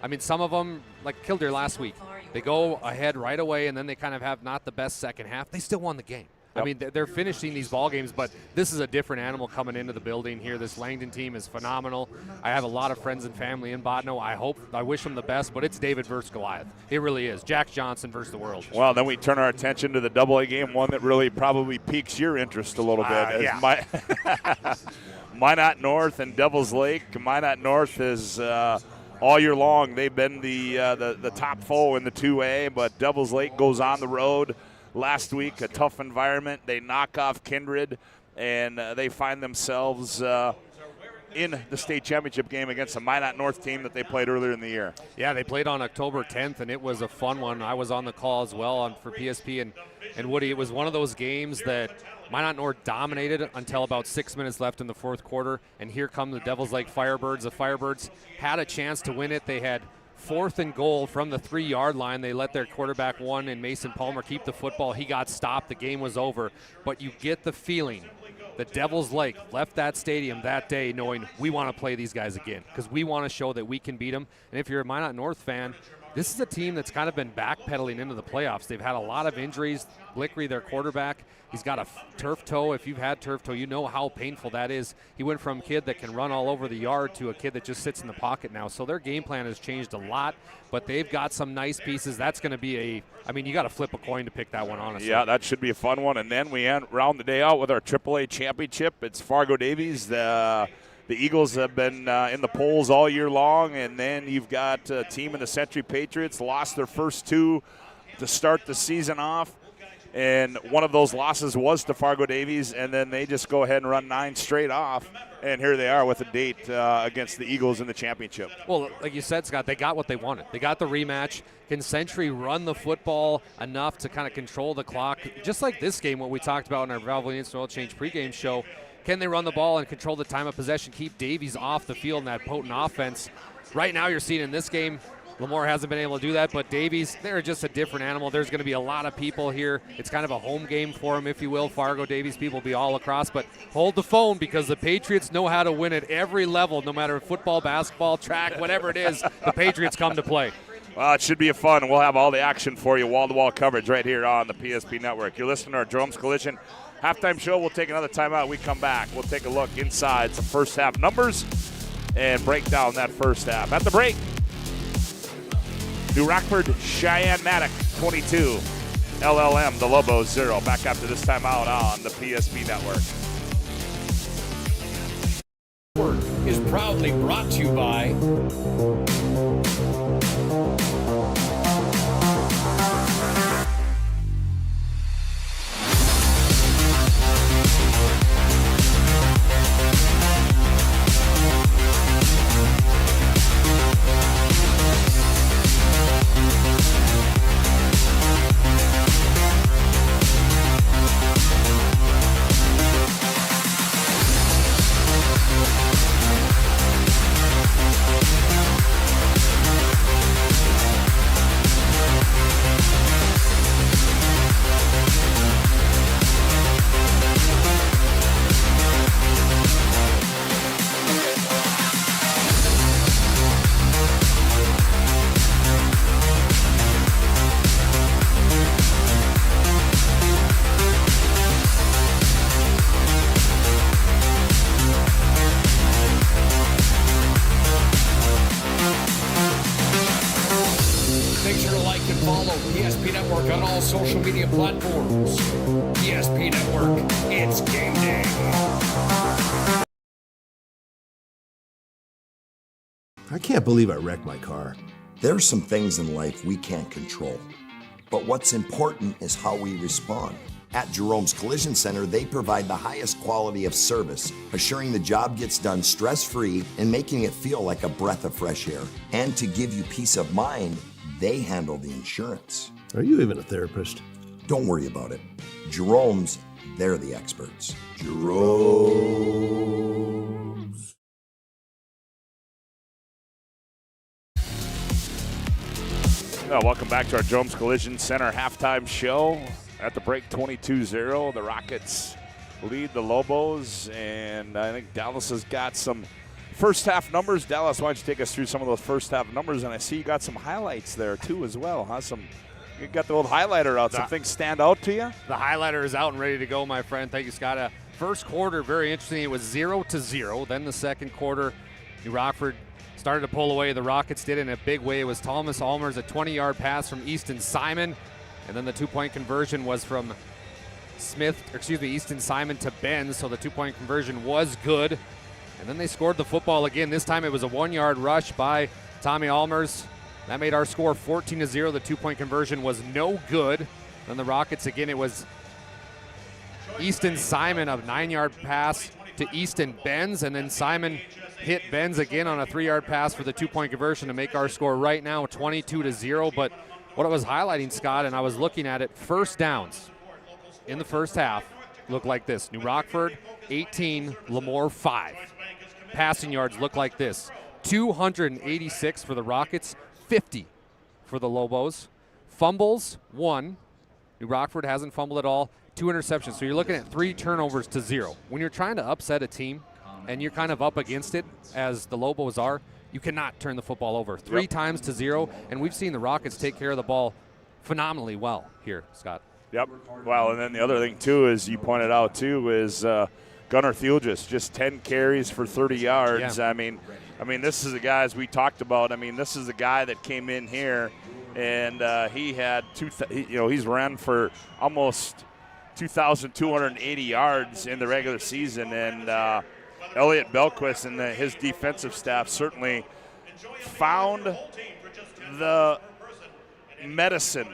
I mean, some of them, like Killdeer last week, they go ahead right away, and then they kind of have not the best second half. They still won the game. Yep. I mean, they're finishing these ball games, but this is a different animal coming into the building here. This Langdon team is phenomenal. I have a lot of friends and family in Botno. I wish them the best, but it's David versus Goliath. It really is. Jax Johnson versus the world. Well, then we turn our attention to the AA game, one that really probably piques your interest a little bit. Yeah. Minot North and Devil's Lake. Minot North is all year long. They've been the top foe in the 2A, but Devil's Lake goes on the road. Last week, a tough environment. They knock off Kindred, and they find themselves in the state championship game against the Minot North team that they played earlier in the year. Yeah, they played on October 10th, and it was a fun one. I was on the call as well for PSP, and Woody, it was one of those games that Minot North dominated until about 6 minutes left in the fourth quarter, and here come the Devil's Lake Firebirds. The Firebirds had a chance to win it. They had 4th and goal from the 3-yard line. They let their quarterback, and Mason Palmer, keep the football. He got stopped. The game was over. But you get the feeling that Devil's Lake left that stadium that day knowing we want to play these guys again because we want to show that we can beat them. And if you're a Minot North fan, this is a team that's kind of been backpedaling into the playoffs. They've had a lot of injuries. Blickery, their quarterback, he's got a turf toe. If you've had turf toe, you know how painful that is. He went from a kid that can run all over the yard to a kid that just sits in the pocket now. So their game plan has changed a lot, but they've got some nice pieces. That's going to be you got to flip a coin to pick that one, honestly. Yeah, that should be a fun one. And then we round the day out with our AAA championship. It's Fargo Davies. The Eagles have been in the polls all year long, and then you've got a team in the Century Patriots, lost their first 2 to start the season off, and one of those losses was to Fargo Davies, and then they just go ahead and run 9 straight off, and here they are with a date against the Eagles in the championship. Well, like you said, Scott, they got what they wanted. They got the rematch. Can Century run the football enough to kind of control the clock? Just like this game, what we talked about in our Valvoline Instant Oil Change pregame show, can they run the ball and control the time of possession, keep Davies off the field in that potent offense? Right now you're seeing in this game, Lemoore hasn't been able to do that, but Davies, they're just a different animal. There's going to be a lot of people here. It's kind of a home game for them, if you will. Fargo Davies people will be all across, but hold the phone because the Patriots know how to win at every level, no matter football, basketball, track, whatever it is, the Patriots come to play. Well, it should be a fun. We'll have all the action for you, wall-to-wall coverage right here on the PSP Network. You're listening to our Jerome's Collision halftime show. We'll take another timeout. We come back. We'll take a look inside some first half numbers and break down that first half. At the break, New Rockford, Cheyenne Maddock, 22. LLM, the Lobos, 0. Back after this timeout on the PSP Network. Is proudly brought to you by Network on all social media platforms. PSP Network, it's game day. I can't believe I wrecked my car. There are some things in life we can't control. But what's important is how we respond. At Jerome's Collision Center, they provide the highest quality of service, assuring the job gets done stress-free and making it feel like a breath of fresh air. And to give you peace of mind, they handle the insurance. Are you even a therapist? Don't worry about it. Jerome's, they're the experts. Jerome's. Welcome back to our Jerome's Collision Center halftime show. At the break, 22-0. The Rockets lead the Lobos, and I think Dallas has got some first half numbers. Dallas, why don't you take us through some of those first half numbers? And I see you got some highlights there too as well, huh? You got the old highlighter out. Some things stand out to you? The highlighter is out and ready to go, my friend. Thank you, Scott. First quarter, very interesting. It was 0-0. Then the second quarter, New Rockford started to pull away. The Rockets did it in a big way. It was Thomas Almers, a 20-yard pass from Easton Simon. And then the two-point conversion was from Easton Simon to Benz, so the two-point conversion was good. And then they scored the football again. This time it was a 1-yard rush by Tommy Almers. That made our score 14-0. The two-point conversion was no good. Then the Rockets, again, it was Easton Simon, a 9-yard pass to Easton Benz, and then Simon hit Benz again on a 3-yard pass for the two-point conversion to make our score right now 22-0. But what I was highlighting, Scott, and I was looking at it, first downs in the first half look like this. New Rockford, 18, Lemoore, 5. Passing yards look like this. 286 for the Rockets, 50 for the Lobos. Fumbles, 1. New Rockford hasn't fumbled at all. 2 interceptions. So you're looking at 3 turnovers to 0. When you're trying to upset a team and you're kind of up against it, as the Lobos are, you cannot turn the football over. 3 times to 0, and we've seen the Rockets take care of the ball phenomenally well here, Scott. Yep. Well, and then the other thing, too, is you pointed out, too, is Gunnar Thielges, just 10 carries for 30 yards. Yeah. I mean, this is the guy, as we talked about, this is the guy that came in here, and he had he's ran for almost 2,280 yards in the regular season, and Elliot Belquist and his defensive staff certainly found the medicine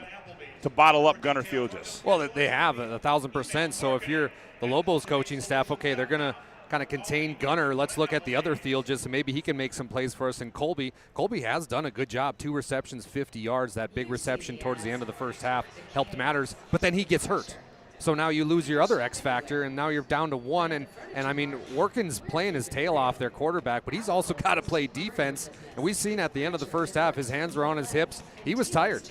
to bottle up Gunnar Thielges. Well, they have 1,000%. So if you're the Lobos coaching staff, okay, they're going to kind of contain Gunnar. Let's look at the other Thielges, and maybe he can make some plays for us. And Colby has done a good job. 2 receptions, 50 yards. That big reception towards the end of the first half helped matters. But then he gets hurt. So now you lose your other X factor, and now you're down to 1. And Workin's playing his tail off, their quarterback, but he's also got to play defense. And we've seen at the end of the first half, his hands were on his hips. He was tired.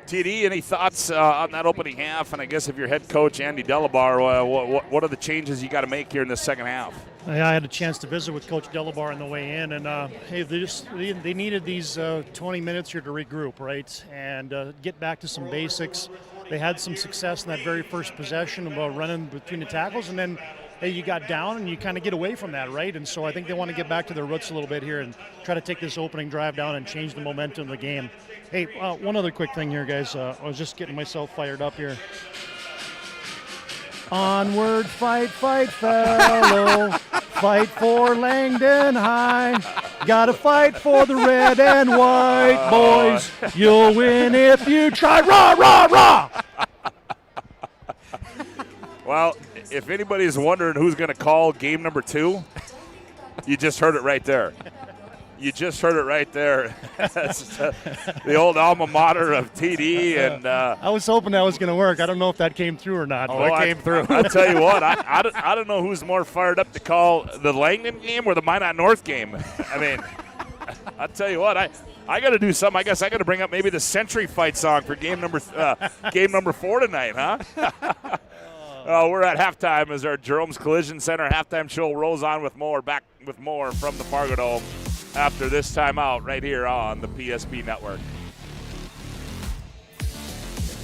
TD, any thoughts on that opening half? And I guess if you're head coach Andy Delabar, what are the changes you got to make here in the second half? Yeah, I had a chance to visit with Coach Delabar on the way in, and hey, they needed these 20 minutes here to regroup, right, and get back to some basics. They had some success in that very first possession about running between the tackles, and then hey, you got down and you kind of get away from that, right? And so I think they want to get back to their roots a little bit here and try to take this opening drive down and change the momentum of the game. Hey, one other quick thing here, guys. I was just getting myself fired up here. Onward, fight, fellow. Fight for Langdon High. Gotta fight for the red and white, boys. You'll win if you try. Rah, rah, rah! Well, if anybody's wondering who's going to call game number 2, you just heard it right there. You just heard it right there. That's the old alma mater of TD. And I was hoping that was going to work. I don't know if that came through or not. Oh, it came through. I'll tell you what, I don't know who's more fired up to call the Langdon game or the Minot North game. I'll tell you what, I got to do something. I guess I got to bring up maybe the Century Fight song for game number 4 tonight, huh? We're at halftime as our Jerome's Collision Center halftime show rolls on with more. Back with more from the Fargo Dome after this timeout right here on the PSP Network.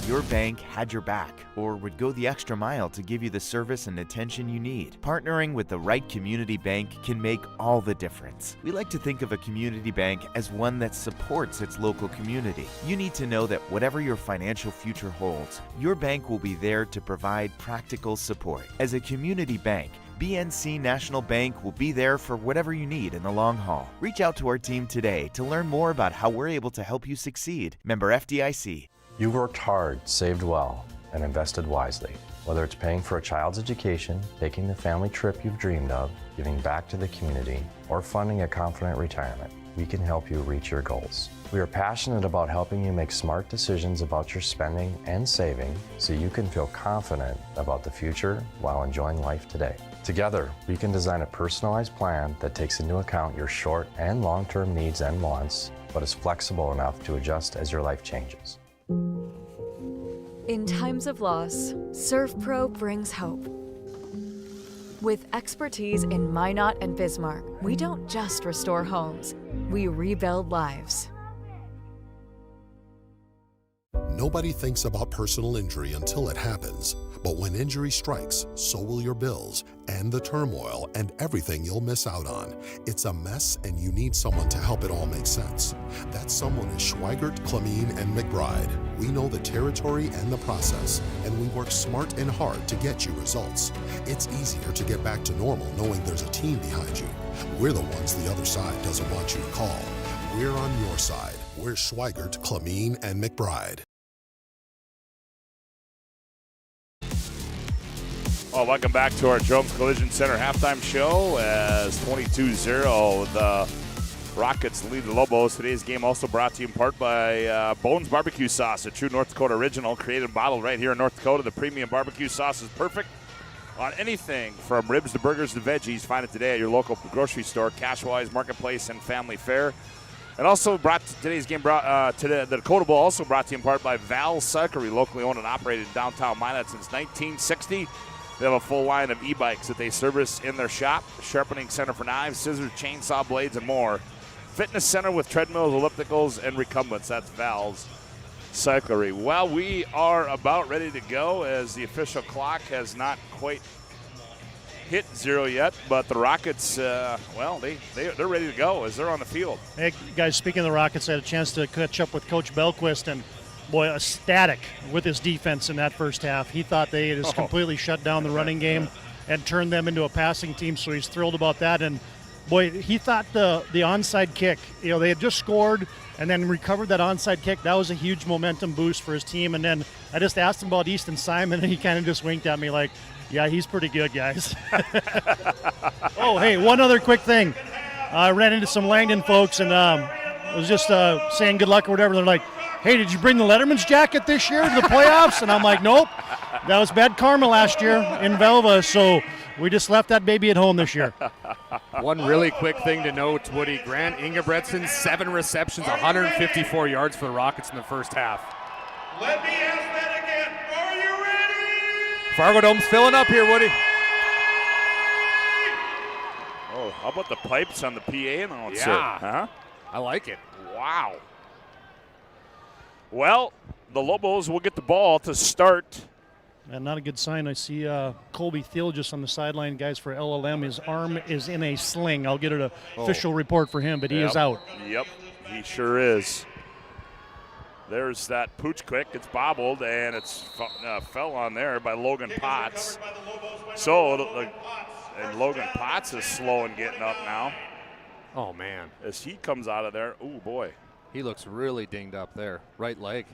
your bank had your back or would go the extra mile to give you the service and attention you need. Partnering with the right community bank can make all the difference. We like to think of a community bank as one that supports its local community. You need to know that whatever your financial future holds, your bank will be there to provide practical support. As a community bank, BNC National Bank will be there for whatever you need in the long haul. Reach out to our team today to learn more about how we're able to help you succeed. Member FDIC. You've worked hard, saved well, and invested wisely. Whether it's paying for a child's education, taking the family trip you've dreamed of, giving back to the community, or funding a confident retirement, we can help you reach your goals. We are passionate about helping you make smart decisions about your spending and saving so you can feel confident about the future while enjoying life today. Together, we can design a personalized plan that takes into account your short and long-term needs and wants, but is flexible enough to adjust as your life changes. In times of loss, ServPro brings hope. With expertise in Minot and Bismarck, we don't just restore homes, we rebuild lives. Nobody thinks about personal injury until it happens. But when injury strikes, so will your bills and the turmoil and everything you'll miss out on. It's a mess and you need someone to help it all make sense. That someone is Schweigert, Clemene, and McBride. We know the territory and the process, and we work smart and hard to get you results. It's easier to get back to normal knowing there's a team behind you. We're the ones the other side doesn't want you to call. We're on your side. We're Schweigert, Clemene, and McBride. Well, welcome back to our Jerome's Collision Center halftime show as 22-0 the Rockets lead the Lobos. Today's game also brought to you in part by Bones Barbecue Sauce, a true North Dakota original, created and bottled right here in North Dakota. The premium barbecue sauce is perfect on anything from ribs to burgers to veggies. Find it today at your local grocery store, Cashwise, Marketplace, and Family Fare. And also today's game the Dakota Bowl also brought to you in part by Val Cyclery, locally owned and operated in downtown Minot since 1960. They have a full line of e-bikes that they service in their shop, sharpening center for knives, scissors, chainsaw blades, and more. Fitness center with treadmills, ellipticals, and recumbents. That's Val's Cyclery. Well, we are about ready to go as the official clock has not quite hit 0 yet, but the Rockets, they're ready to go as they're on the field. Hey, guys, speaking of the Rockets, I had a chance to catch up with Coach Belquist, and boy, ecstatic with his defense in that first half. He thought they had just completely shut down the running game and turned them into a passing team, so he's thrilled about that. And boy, he thought the onside kick, they had just scored and then recovered that onside kick. That was a huge momentum boost for his team. And then I just asked him about Easton Simon, and he kind of just winked at me like, yeah, he's pretty good, guys. Oh, hey, one other quick thing. I ran into some Langdon folks and was just saying good luck or whatever. They're like, hey, did you bring the Letterman's jacket this year to the playoffs? And I'm like, nope. That was bad karma last year in Velva, so we just left that baby at home this year. One really quick thing to note, Woody, Grant Ingebretson, 7 receptions, 154 yards for the Rockets in the first half. Let me ask that again. Are you ready? Fargo Dome's filling up here, Woody. Oh, how about the pipes on the PA announcer? Yeah, huh? I like it. Wow. Well, the Lobos will get the ball to start. And not a good sign. I see Colby Thiel just on the sideline, guys, for LLM. His arm is in a sling. I'll get an official report for him, but he is out. Yep, he sure is. There's that pooch quick. It's bobbled, and it's fell on there by Logan Potts. And Logan Potts is slow and getting up now. Oh, man. As he comes out of there, oh, boy. He looks really dinged up there. Right leg.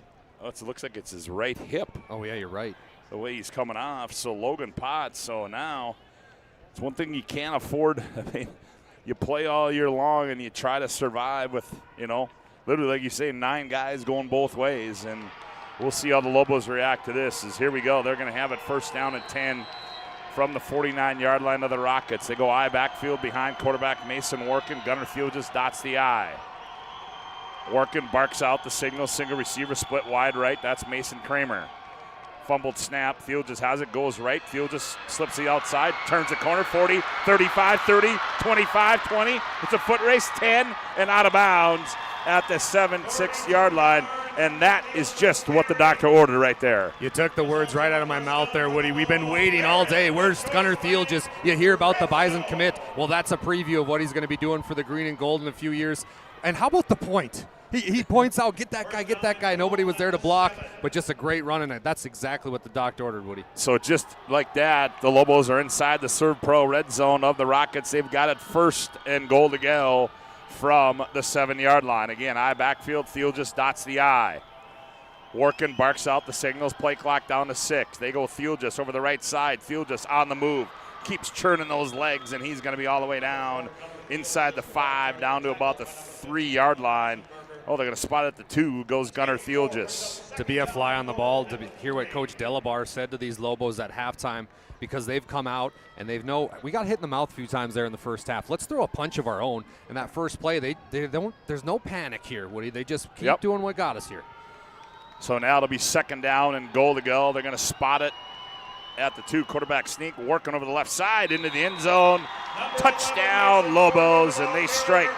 Oh, it looks like it's his right hip. Oh, yeah, you're right. The way he's coming off. So Logan Potts, so now it's one thing you can't afford. I mean, you play all year long and you try to survive with, literally, like you say, 9 guys going both ways. And we'll see how the Lobos react to this. Here we go. They're going to have it first down and 10 from the 49-yard line of the Rockets. They go I backfield behind quarterback Mason Workin. Gunnar Field just dots the I. Workin barks out the signal. Single receiver split wide right. That's Mason Kramer. Fumbled snap. Field just has it. Goes right. Field just slips the outside. Turns the corner. 40, 35, 30, 25, 20. It's a foot race. 10 and out of bounds at the 7-6 yard line. And that is just what the doctor ordered right there. You took the words right out of my mouth there, Woody. We've been waiting all day. Where's Gunnar Thielges? You hear about the Bison commit. Well, that's a preview of what he's going to be doing for the green and gold in a few years. And how about the point? He points out, get that guy. Nobody was there to block, but just a great run, and that's exactly what the doctor ordered, Woody. So just like that, the Lobos are inside the Serve Pro red zone of the Rockets. They've got it 1st and goal to go from the 7-yard line. Again, I backfield. Thiel just dots the I. Working, barks out the signals. Play clock down to 6. They go Thiel just over the right side. Thiel just on the move. Keeps churning those legs, and he's going to be all the way down inside the 5, down to about the 3-yard line. Oh, they're going to spot it at the 2. Goes Gunnar Thielges. To be a fly on the ball, to hear what Coach Delabar said to these Lobos at halftime, because they've come out and they've we got hit in the mouth a few times there in the first half. Let's throw a punch of our own. And that first play, they don't. There's no panic here, Woody. They just keep doing what got us here. So now it'll be 2nd down and goal to go. They're going to spot it at the 2. Quarterback sneak, working over the left side into the end zone. Touchdown, Lobos, and they strike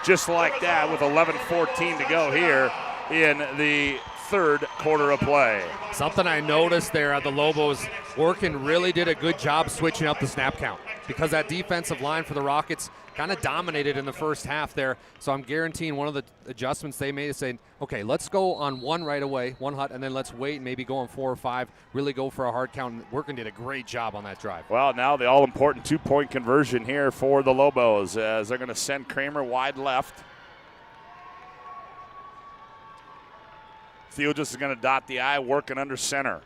just like that with 11:14 to go here in the 3rd quarter of play. Something I noticed there at the Lobos, Orkin really did a good job switching up the snap count, because that defensive line for the Rockets kind of dominated in the first half there. So I'm guaranteeing one of the adjustments they made is saying, okay, let's go on 1 right away, 1 hut, and then let's wait and maybe go on 4 or 5, really go for a hard count. And Workin did a great job on that drive. Well, now the all-important 2-point conversion here for the Lobos, as they're going to send Kramer wide left. Thiel just is going to dot the I, working under center.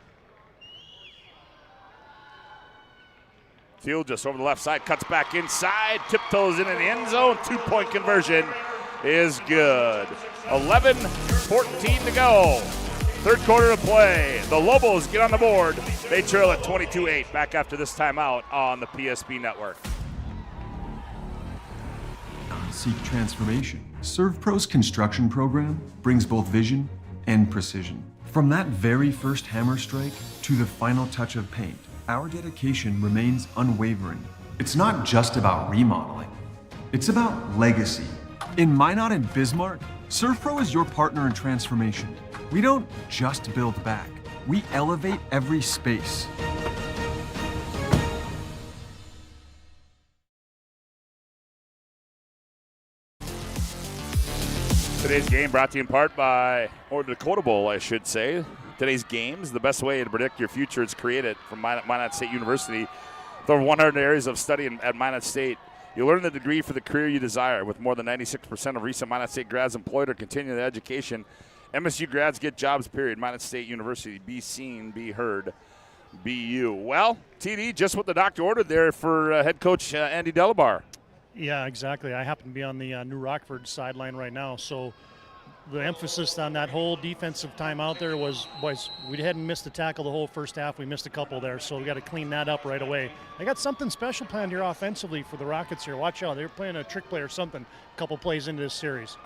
Thiel just over the left side, cuts back inside, tiptoes into the end zone. 2-point conversion is good. 11:14 to go. 3rd quarter of play. The Lobos get on the board. They trail at 22-8. Back after this timeout on the PSP Network. Seek transformation. ServPro's construction program brings both vision and precision. From that very first hammer strike to the final touch of paint, our dedication remains unwavering. It's not just about remodeling, it's about legacy. In Minot and Bismarck, ServPro is your partner in transformation. We don't just build back, we elevate every space. Today's game brought to you in part by, or the Dakota Bowl, I should say. Today's games, the best way to predict your future is created from Minot State University. With over 100 areas of study at Minot State, you'll learn the degree for the career you desire. With more than 96% of recent Minot State grads employed or continuing their education, MSU grads get jobs, period. Minot State University, be seen, be heard, be you. Well, TD, just what the doctor ordered there for head coach Andy Delabar. Yeah, exactly. I happen to be on the New Rockford sideline right now, so the emphasis on that whole defensive timeout there was we hadn't missed a tackle the whole first half. We missed a couple there, so we got to clean that up right away. They got something special planned here offensively for the Rockets here. Watch out. They're playing a trick play or something a couple plays into this series.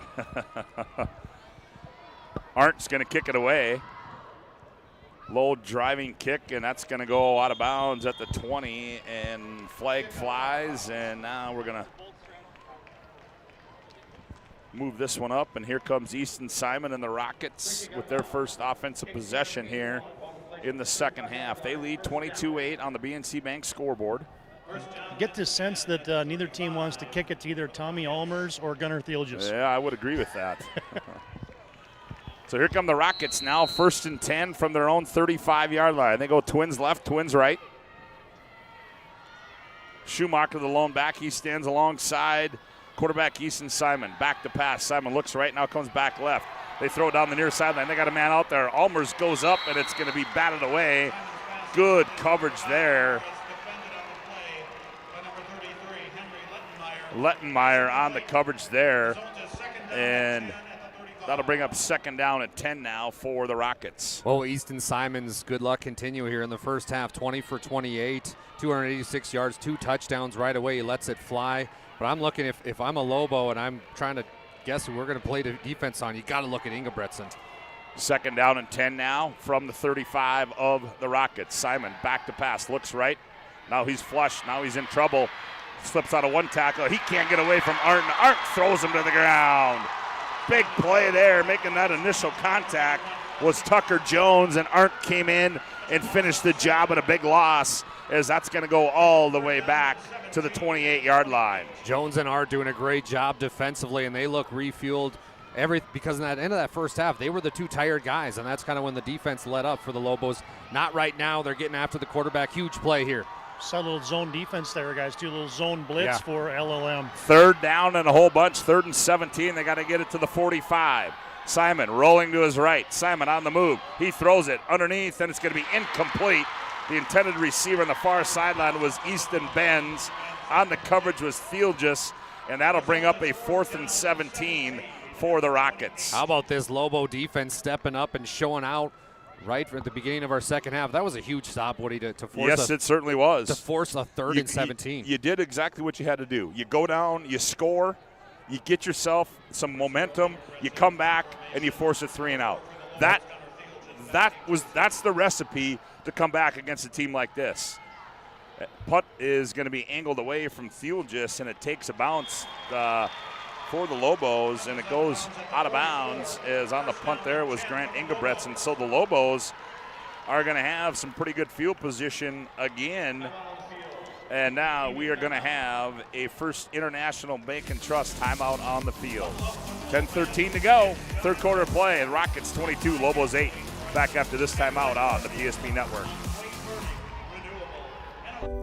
Arndt's going to kick it away. Low driving kick, and that's going to go out of bounds at the 20, and flag flies, and now we're going to move this one up, and here comes Easton Simon and the Rockets with their first offensive possession here in the second half. They lead 22-8 on the BNC Bank scoreboard. Get the sense that neither team wants to kick it to either Tommy Almers or Gunnar Thielges. Yeah, I would agree with that. So here come the Rockets now, 1st and 10 from their own 35-yard line. They go twins left, twins right. Schumacher, the lone back, he stands alongside quarterback Easton Simon. Back to pass. Simon looks right, now comes back left. They throw it down the near sideline. They got a man out there. Almers goes up, and it's going to be batted away. Good coverage there. Lettenmeyer on the coverage there. And that'll bring up 2nd down at 10 now for the Rockets. Well, Easton Simon's good luck continue here in the first half. 20 for 28, 286 yards, 2 touchdowns right away. He lets it fly. But I'm looking, if I'm a Lobo and I'm trying to guess who we're going to play the defense on, you got to look at Ingebretson. 2nd down and 10 now from the 35 of the Rockets. Simon back to pass, looks right. Now he's flush. Now he's in trouble. Slips out of one tackle. He can't get away from Arndt. Arndt throws him to the ground. big play there, making that initial contact was Tucker Jones, and Arndt came in and finished the job at a big loss, as that's going to go all the way back to the 28-yard line. Jones and Arndt doing a great job defensively, and they look refueled. Because in that end of that first half, they were the two tired guys, and that's kind of when the defense let up for the Lobos. Not right now. They're getting after the quarterback. Huge play here. Saw a little zone defense there, guys. Do a little zone blitz for LLM. Third down and a whole bunch. 3rd and 17. They got to get it to the 45. Simon rolling to his right. Simon on the move. He throws it underneath, and it's going to be incomplete. The intended receiver on the far sideline was Easton Benz. On the coverage was Fieldjus, and that'll bring up a 4th and 17 for the Rockets. How about this Lobo defense stepping up and showing out right at the beginning of our second half? That was a huge stop, Woody, to force. Yes, it certainly was. To force a 3rd and 17. You did exactly what you had to do. You go down, you score, you get yourself some momentum, you come back, and you force a 3 and out. That's the recipe to come back against a team like this. Punt is going to be angled away from Fieldjus, and it takes a bounce for the Lobos, and it goes out of bounds, as on the punt there was Grant Engelbretts. And so the Lobos are going to have some pretty good field position again. And now we are going to have a First International Bank and Trust timeout on the field. 10:13 to go, 3rd quarter play, and Rockets 22, Lobos 8. Back after this timeout on the PSP Network.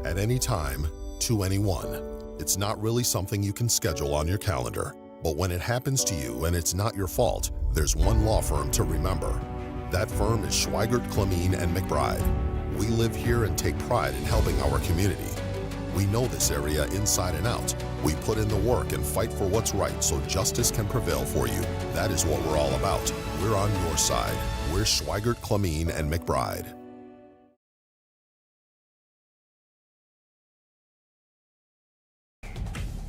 At any time, to anyone. It's not really something you can schedule on your calendar. But when it happens to you and it's not your fault, there's one law firm to remember. That firm is Schweigert, Clemeen, and McBride. We live here and take pride in helping our community. We know this area inside and out. We put in the work and fight for what's right so justice can prevail for you. That is what we're all about. We're on your side. We're Schweigert, Clemeen, and McBride.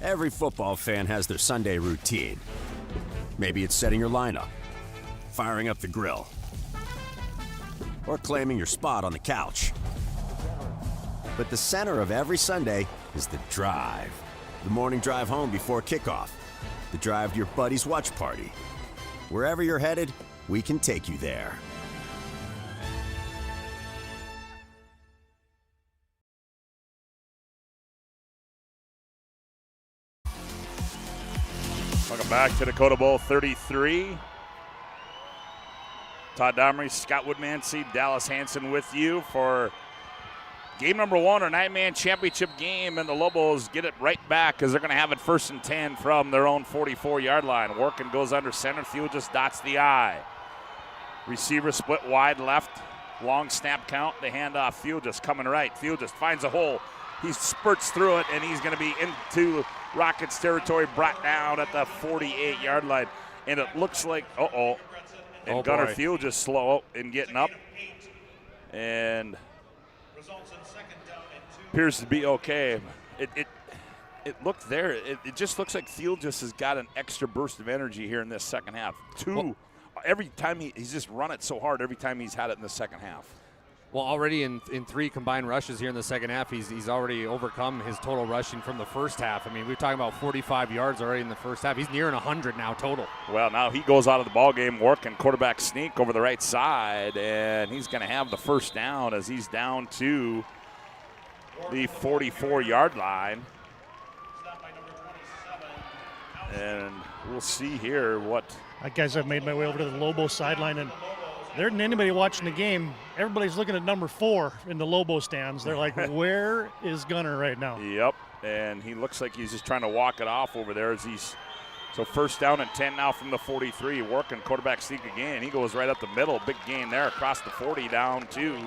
Every football fan has their Sunday routine. Maybe it's setting your lineup, firing up the grill, or claiming your spot on the couch. But the center of every Sunday is the drive. The morning drive home before kickoff. The drive to your buddy's watch party. Wherever you're headed, we can take you there. Welcome back to Dakota Bowl 33. Todd Domery, Scott Woodmansey, Dallas Hansen with you for game number 1, our 9-man championship game, and the Lobos get it right back as they're going to have it 1st and 10 from their own 44-yard line. Working goes under center. Field just dots the I. Receiver split wide left. Long snap count. The handoff. Field just coming right. Field just finds a hole. He spurts through it, and he's going to be into Rockets territory, brought down at the 48-yard line. And it looks like, and Gunnar Field just slow in getting up. And appears to be okay. It looked there. It just looks like Field just has got an extra burst of energy here in this second half. Every time he's just run it so hard every time he's had it in the second half. Well, already in 3 combined rushes here in the second half, he's already overcome his total rushing from the first half. I mean, we're talking about 45 yards already in the first half. He's nearing 100 now total. Well, now he goes out of the ball game, working quarterback sneak over the right side, and he's going to have the first down as he's down to the 44-yard line. And we'll see here what. Guys, I've made my way over to the Lobos sideline, and there isn't anybody watching the game. Everybody's looking at number 4 in the Lobo stands. They're like, where is Gunnar right now? Yep, and he looks like he's just trying to walk it off over there as he's. So 1st down and 10 now from the 43, working quarterback sneak again. He goes right up the middle, big gain there across the 40 down to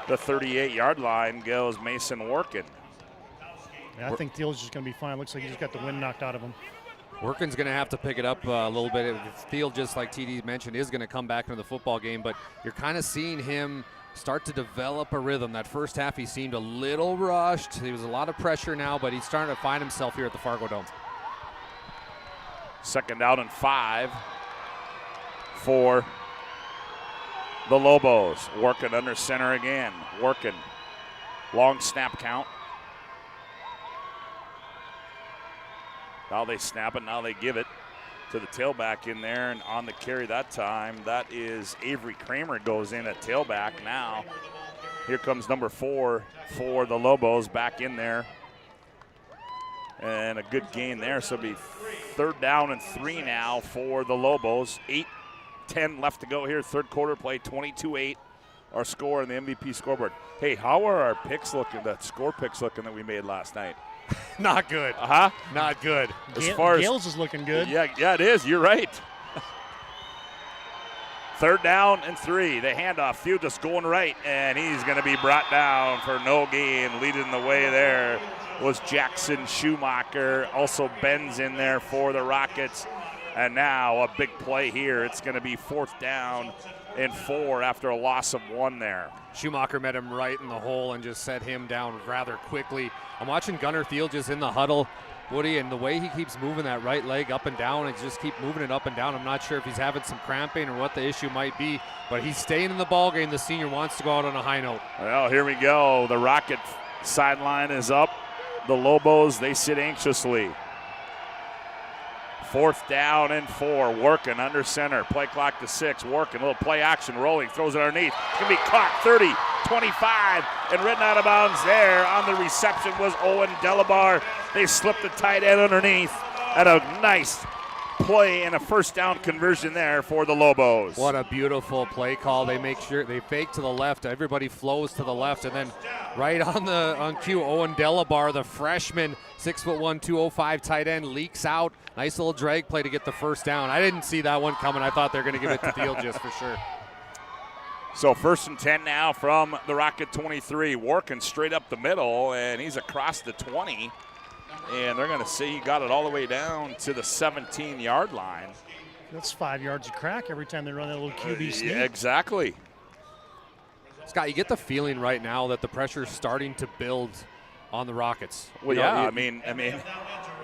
the 38-yard line goes Mason Workin. Yeah, I think Thiel's just going to be fine. Looks like he just got the wind knocked out of him. Workin's going to have to pick it up a little bit. Thiel, just like TD mentioned, is going to come back into the football game, but you're kind of seeing him start to develop a rhythm. That first half, he seemed a little rushed. There was a lot of pressure now, but he's starting to find himself here at the Fargo Dome. 2nd down and 5 for the Lobos. Working under center again. Working. Long snap count. Now they snap it, now they give it. to the tailback in there, and on the carry that time, that is Avery Kramer goes in at tailback now. Here comes number 4 for the Lobos back in there. And a good gain there, so it'll be 3rd down and 3 now for the Lobos. 8:10 left to go here, third quarter play, 22-8. Our score on the MVP scoreboard. Hey, how are our picks looking, the score picks looking that we made last night? Not good. Uh-huh. Not good. As far as Gales is looking good. Yeah, it is. You're right. 3rd down and 3. The handoff, Field just going right, and he's going to be brought down for no gain. Leading the way there was Jackson Schumacher. Also Ben's in there for the Rockets. And now a big play here. It's going to be 4th down and 4 after a loss of 1 there. Schumacher met him right in the hole and just set him down rather quickly. I'm watching Gunnar Thiel just in the huddle, Woody, and the way he keeps moving that right leg up and down, and just keep moving it up and down. I'm not sure if he's having some cramping or what the issue might be, but he's staying in the ball game. The senior wants to go out on a high note. Well, here we go. The Rocket sideline is up. The Lobos, they sit anxiously. 4th down and 4, working under center. Play clock to 6, working. A little play action, rolling, throws it underneath. It's going to be caught, 30, 25, and written out of bounds there. On the reception was Owen Delabar. They slipped the tight end underneath, and a nice play and a 1st down conversion there for the Lobos. What a beautiful play call. They make sure they fake to the left. Everybody flows to the left, and then right on cue, Owen Delabar, the freshman, 6'1", 205 tight end, leaks out. Nice little drag play to get the 1st down. I didn't see that one coming. I thought they were going to give it to Thiel just for sure. So 1st and 10 now from the Rocket 23. Working straight up the middle, and he's across the 20. And they're going to say he got it all the way down to the 17-yard line. That's 5 yards of crack every time they run that little QB sneak. Yeah, exactly. Scott, you get the feeling right now that the pressure is starting to build on the Rockets. Well, I mean,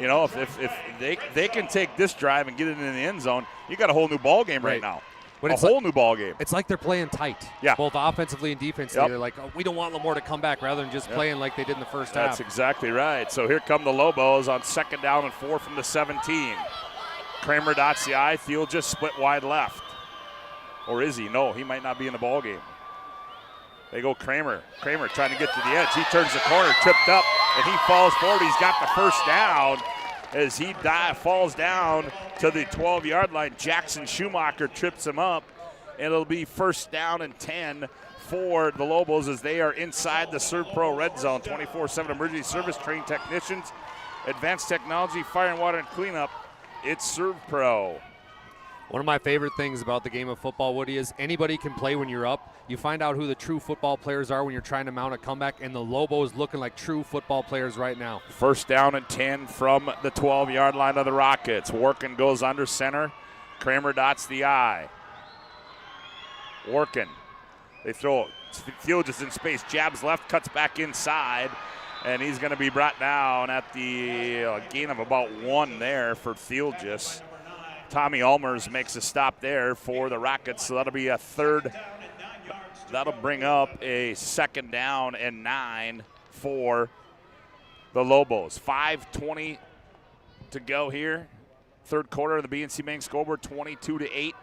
you know, if they can take this drive and get it in the end zone, you got a whole new ball game right now. A whole new ball game. It's like they're playing tight, both offensively and defensively. They're like, we don't want Lamore to come back, rather than just playing like they did in the first half. That's exactly right. So here come the Lobos on 2nd down and 4 from the 17. Kramer dots the I. Thiel just split wide left. Or is he? No, he might not be in the ball game. They go Kramer. Kramer trying to get to the edge. He turns the corner, tripped up, and he falls forward. He's got the 1st down. As he falls down to the 12-yard line, Jackson Schumacher trips him up, and it'll be 1st down and 10 for the Lobos as they are inside the ServPro red zone. 24/7 emergency service, trained technicians, advanced technology, fire and water and cleanup. It's ServPro. One of my favorite things about the game of football, Woody, is anybody can play when you're up. You find out who the true football players are when you're trying to mount a comeback, and the Lobos looking like true football players right now. 1st down and 10 from the 12-yard line of the Rockets. Working goes under center. Kramer dots the I. Working. They throw it. Field is in space. Jabs left, cuts back inside, and he's going to be brought down at the gain of about 1 there for Theelgis. Tommy Ulmers makes a stop there for the Rockets, so that'll be a 3rd. That'll bring up a 2nd down and 9 for the Lobos. 5:20 to go here. 3rd quarter of the BNC Bank scoreboard, 22-8.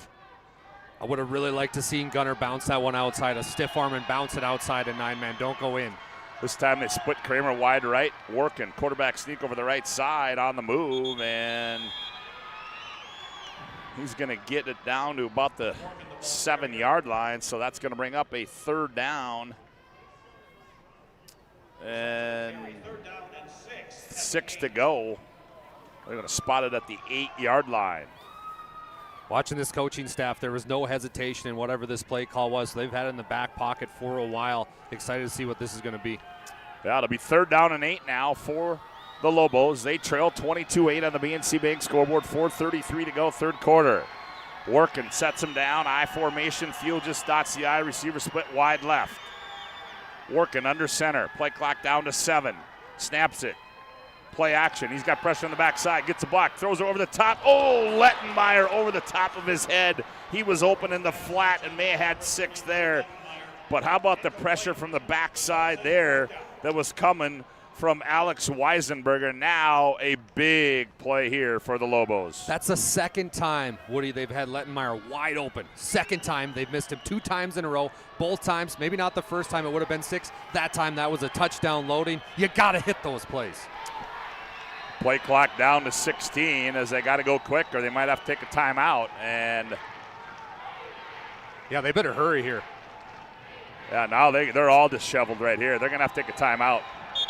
I would have really liked to see Gunnar bounce that one outside, a stiff arm and bounce it outside a 9-man. Don't go in. This time they split Kramer wide right, working. Quarterback sneak over the right side on the move, and he's going to get it down to about the 7-yard line, so that's going to bring up a 3rd down. And 6 to go. They're going to spot it at the 8-yard line. Watching this coaching staff, there was no hesitation in whatever this play call was. They've had it in the back pocket for a while. Excited to see what this is going to be. Yeah, it'll be 3rd down and 8 now for the Lobos. They trail 22-8 on the BNC Bank scoreboard. 4:33 to go, 3rd quarter. Working, sets him down, I formation. Field just dots the I. Receiver split wide left. Working under center. Play clock down to 7. Snaps it. Play action. He's got pressure on the backside. Gets a block. Throws it over the top. Oh, Lettenmeyer over the top of his head. He was open in the flat and may have had 6 there. But how about the pressure from the backside there that was coming from Alex Weisenberger. Now a big play here for the Lobos. That's the second time, Woody, they've had Lettenmeyer wide open. Second time. They've missed him 2 times in a row. Both times, maybe not the first time, it would have been 6. That time, that was a touchdown loading. You got to hit those plays. Play clock down to 16 as they got to go quick or they might have to take a timeout. And yeah, they better hurry here. Yeah, now they're all disheveled right here. They're going to have to take a timeout.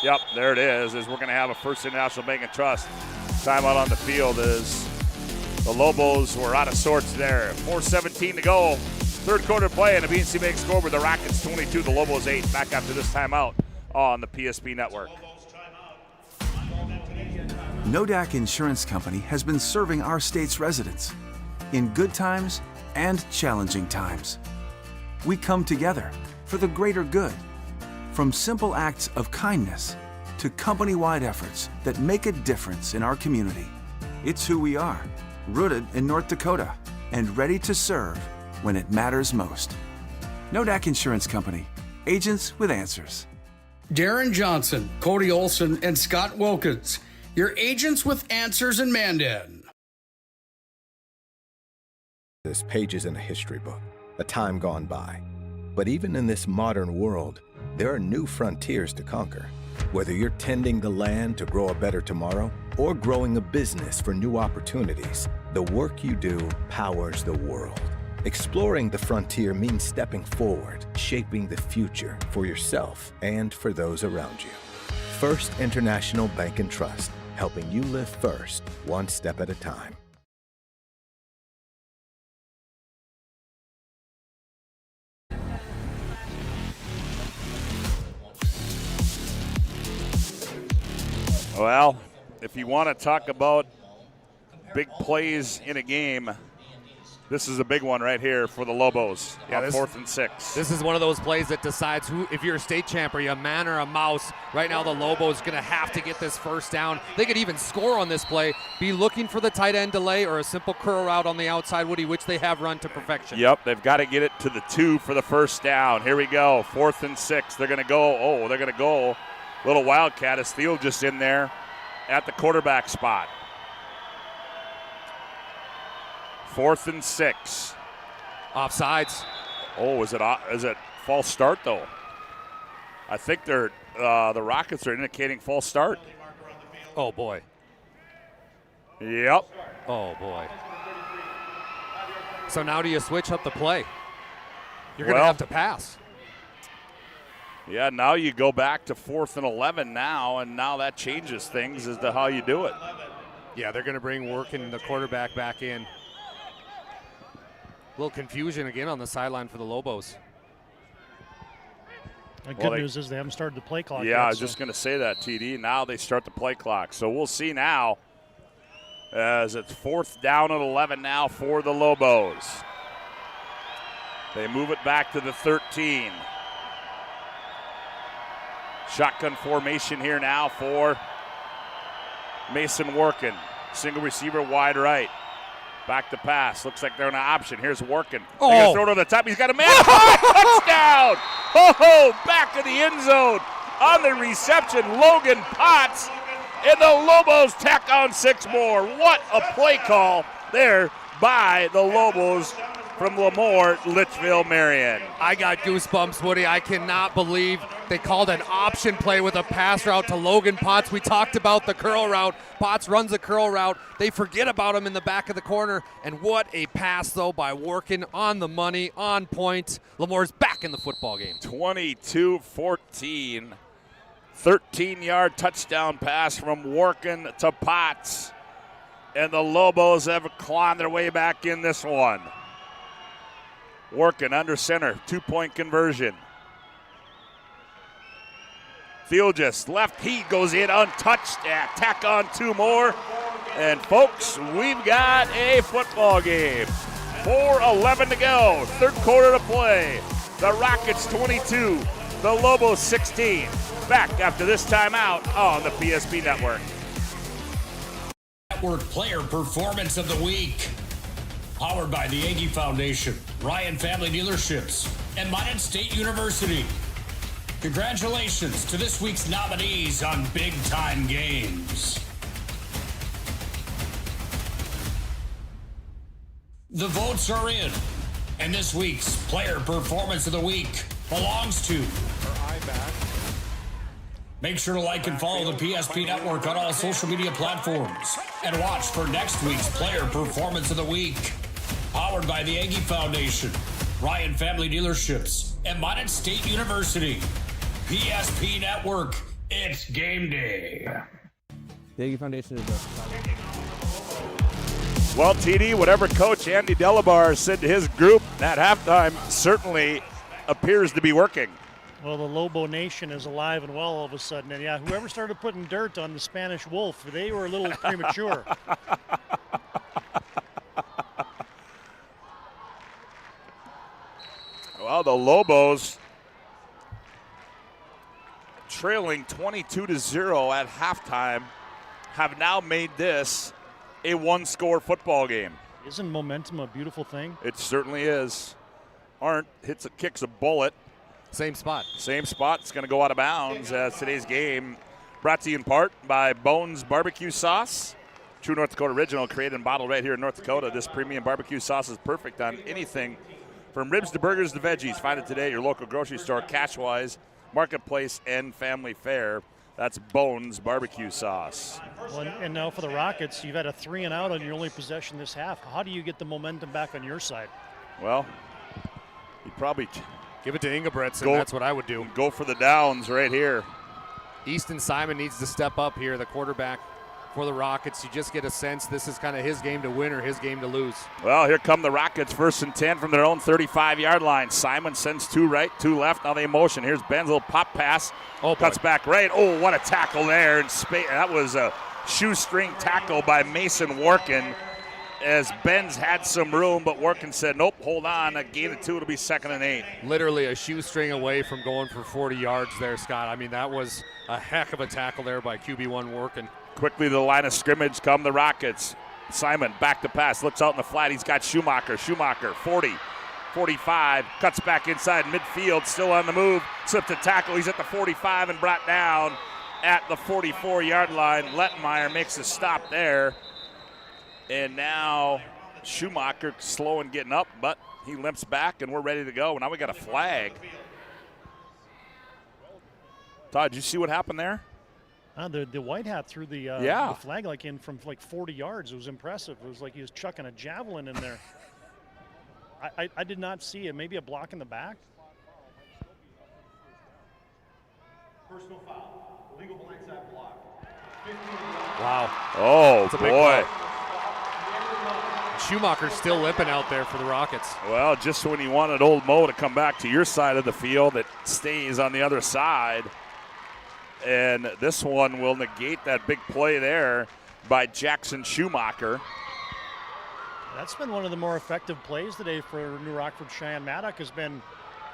Yep, there it is, as we're going to have a First International Bank and Trust timeout on the field as the Lobos were out of sorts there. 4:17 to go. Third quarter play, and the BNC Bank scoreboard. The Rockets 22, the Lobos 8. Back after this timeout on the PSP Network. Nodak Insurance Company has been serving our state's residents in good times and challenging times. We come together for the greater good, from simple acts of kindness to company-wide efforts that make a difference in our community. It's who we are, rooted in North Dakota and ready to serve when it matters most. Nodak Insurance Company, agents with answers. Darren Johnson, Cody Olson, and Scott Wilkins, your agents with answers in Mandan. This pages in a history book, a time gone by. But even in this modern world, there are new frontiers to conquer. Whether you're tending the land to grow a better tomorrow or growing a business for new opportunities, the work you do powers the world. Exploring the frontier means stepping forward, shaping the future for yourself and for those around you. First International Bank and Trust, helping you live first, one step at a time. Well, if you want to talk about big plays in a game, this is a big one right here for the Lobos on 4th and 6. This is one of those plays that decides who, if you're a state champ, are you a man or a mouse? Right now, the Lobos going to have to get this first down. They could even score on this play, be looking for the tight end delay or a simple curl route on the outside, Woody, which they have run to perfection. Yep, they've got to get it to the 2 for the first down. Here we go, 4th and 6. They're going to go. Little wildcat is Thiel just in there at the quarterback spot. 4th and 6. Offsides. Oh, is it false start though? I think the Rockets are indicating false start. Oh boy. Yep. Oh boy. So now do you switch up the play? You're going to have to pass. Yeah, now you go back to 4th and 11 now, and now that changes things as to how you do it. Yeah, they're going to bring Workin, the quarterback, back in. A little confusion again on the sideline for the Lobos. The good news is they haven't started the play clock yet. I was just going to say that, TD. Now they start the play clock. So we'll see now as it's 4th down and 11 now for the Lobos. They move it back to the 13. Shotgun formation here now for Mason Workin. Single receiver wide right. Back to pass. Looks like they're on an option. Here's Workin. They're going to throw it over the top. He's got a man. Touchdown! Oh, back of the end zone. On the reception, Logan Potts. And the Lobos tack on 6 more. What a play call there by the Lobos from Lemoore, Litchfield, Marion. I got goosebumps, Woody. I cannot believe they called an option play with a pass route to Logan Potts. We talked about the curl route. Potts runs the curl route. They forget about him in the back of the corner. And what a pass, though, by Workin on the money, on point. Lemoore's back in the football game. 22-14. 13-yard touchdown pass from Workin to Potts. And the Lobos have clawed their way back in this one. Workin under center, 2-point conversion. Field just left, he goes in untouched, tack on 2 more. And folks, we've got a football game. 4:11 to go, third quarter to play. The Rockets 22, the Lobos 16. Back after this timeout on the PSP Network. Network Player Performance of the Week. Powered by the Aggie Foundation, Ryan Family Dealerships, and Minot State University. Congratulations to this week's nominees on Big Time Games. The votes are in, and this week's Player Performance of the Week belongs to... Make sure to like and follow the PSP Network on all social media platforms, and watch for next week's Player Performance of the Week. Powered by the Aggie Foundation, Ryan Family Dealerships, and Minot State University. PSP Network, it's game day. The Aggie Foundation is Well, TD, whatever Coach Andy Delabar said to his group at halftime certainly appears to be working. Well, the Lobo Nation is alive and well all of a sudden. And, yeah, whoever started putting dirt on the Spanish Wolf, they were a little premature. Well, the Lobos trailing 22-0 at halftime have now made this a one-score football game. Isn't momentum a beautiful thing? It certainly is. Arndt kicks a bullet. Same spot. Same spot. It's going to go out of bounds as today's game brought to you in part by Bones Barbecue Sauce. True North Dakota original, created and bottled right here in North Dakota. This premium barbecue sauce is perfect on anything from ribs to burgers to veggies. Find it today at your local grocery store, Cashwise, Marketplace, and Family Fare. That's Bones Barbecue Sauce. Well, and now for the Rockets, you've had a 3-and-out on your only possession this half. How do you get the momentum back on your side? Well, you probably give it to Ingebretson. That's what I would do. Go for the downs right here. Easton Simon needs to step up here, the quarterback for the Rockets. You just get a sense this is kind of his game to win or his game to lose. Well, here come the Rockets, 1st and 10 from their own 35-yard line. Simon sends 2 right, 2 left. Now they motion. Here's Ben's little pop pass. Cuts back right. Oh, what a tackle there. And that was a shoestring tackle by Mason Workin, as Benz had some room, but Workin said, nope, hold on. A gain of 2, it'll be 2nd and 8. Literally a shoestring away from going for 40 yards there, Scott. I mean, that was a heck of a tackle there by QB1 Workin. Quickly to the line of scrimmage come the Rockets. Simon back to pass, looks out in the flat. He's got Schumacher. Schumacher, 40, 45, cuts back inside midfield, still on the move. Slipped a tackle. He's at the 45 and brought down at the 44-yard line. Lettenmeyer makes a stop there. And now Schumacher slow and getting up, but he limps back, and we're ready to go. Now we got a flag. Todd, did you see what happened there? The white hat threw the flag from 40 yards. It was impressive. It was like he was chucking a javelin in there. I did not see it. Maybe a block in the back. Personal foul. Illegal blindside block. Wow. Oh, boy. Schumacher's still limping out there for the Rockets. Well, just when you wanted old Mo to come back to your side of the field, it stays on the other side. And this one will negate that big play there by Jackson Schumacher. That's been one of the more effective plays today for New Rockford. Cheyenne Maddock has been,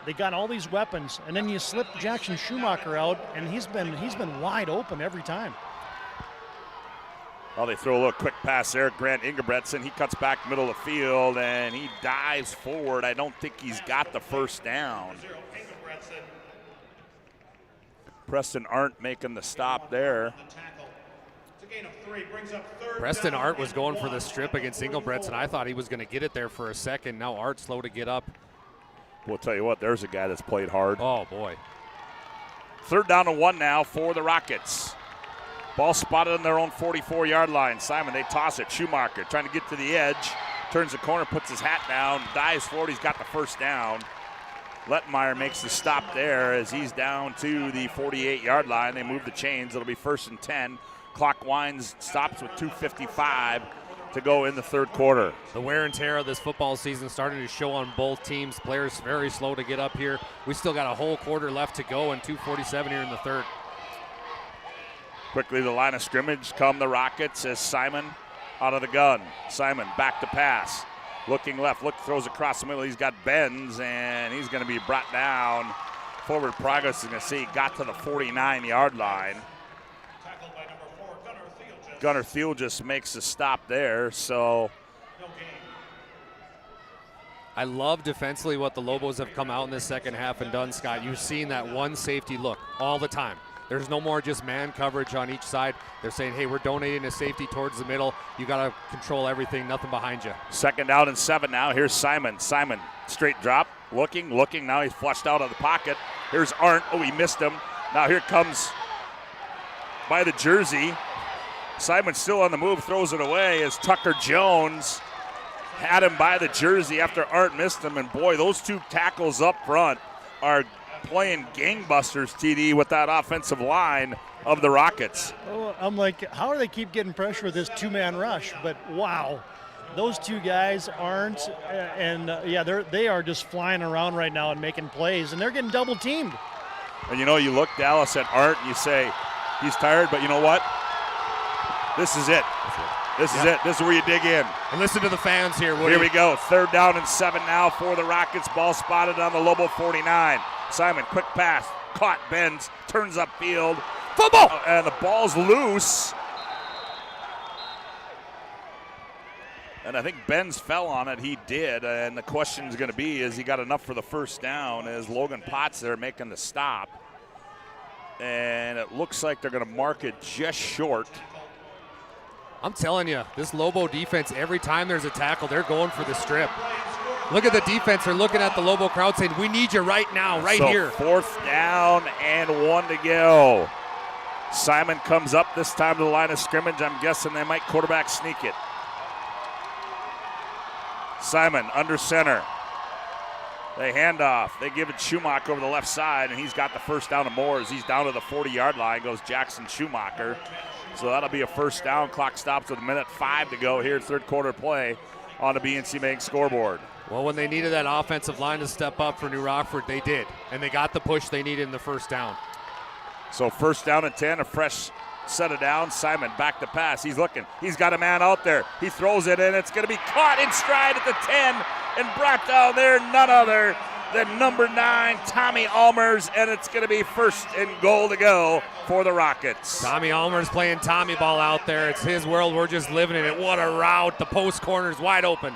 they got all these weapons, and then you slip Jackson Schumacher out, and he's been wide open every time. Well, they throw a little quick pass there. Grant Ingebretson, he cuts back middle of the field, and he dives forward. I don't think he's got the first down. Preston Arndt making the stop there. Preston Arndt was going for the strip against Ingebretson. I thought he was going to get it there for a second. Now Arndt slow to get up. We'll tell you what, there's a guy that's played hard. Oh, boy. 3rd down and 1 now for the Rockets. Ball spotted on their own 44-yard line. Simon, they toss it. Schumacher trying to get to the edge. Turns the corner, puts his hat down, dives forward. He's got the first down. Lettenmeyer makes the stop there as he's down to the 48-yard line. They move the chains. It'll be 1st and 10. Clock winds, stops with 2:55 to go in the 3rd quarter. The wear and tear of this football season starting to show on both teams. Players very slow to get up here. We still got a whole quarter left to go and 2:47 here in the 3rd. Quickly the line of scrimmage come the Rockets as Simon out of the gun. Simon back to pass. Looking left, throws across the middle. He's got Benz, and he's going to be brought down. Forward progress is going to see he got to the 49-yard line. Gunnar Thiel just makes a stop there, so I love defensively what the Lobos have come out in this second half and done, Scott. You've seen that one safety look all the time. There's no more just man coverage on each side. They're saying, hey, we're donating a safety towards the middle. You got to control everything, nothing behind you. 2nd down and 7 now. Here's Simon. Simon, straight drop, looking. Now he's flushed out of the pocket. Here's Arndt. Oh, he missed him. Now here comes by the jersey. Simon still on the move, throws it away as Tucker Jones had him by the jersey after Arndt missed him. And boy, those two tackles up front are playing gangbusters, TD, with that offensive line of the Rockets. Oh, I'm like, how do they keep getting pressure with this two-man rush? But wow, those two guys aren't, they are just flying around right now and making plays, and they're getting double teamed. And you know, you look, Dallas, at Arndt, and you say he's tired, but you know what? This is it. This is it. This is where you dig in. And listen to the fans here, Woody. Here we go. 3rd down and 7 now for the Rockets. Ball spotted on the Lobo 49. Simon, quick pass. Caught, bends, turns upfield. Football! And the ball's loose. And I think Benz fell on it. He did. And the question is going to be, is he got enough for the first down? Is Logan Potts there making the stop? And it looks like they're going to mark it just short. I'm telling you, this Lobo defense, every time there's a tackle, they're going for the strip. Look at the defense. They're looking at the Lobo crowd saying, we need you right now, right here. 4th down and 1 to go. Simon comes up this time to the line of scrimmage. I'm guessing they might quarterback sneak it. Simon under center. They hand off. They give it Schumacher over the left side, and he's got the first down and more as he's down to the 40-yard line. Goes Jackson Schumacher. So that'll be a first down. Clock stops with 1:05 to go here, 3rd quarter play on the BNC Bank scoreboard. Well, when they needed that offensive line to step up for New Rockford, they did. And they got the push they needed in the first down. So 1st down and 10, a fresh set of down. Simon back to pass. He's looking. He's got a man out there. He throws it in. It's going to be caught in stride at the 10 and brought down there, none other than number 9, Tommy Almers, and it's going to be 1st and goal to go for the Rockets. Tommy Almers playing Tommy ball out there. It's his world. We're just living in it. What a route. The post corner's wide open.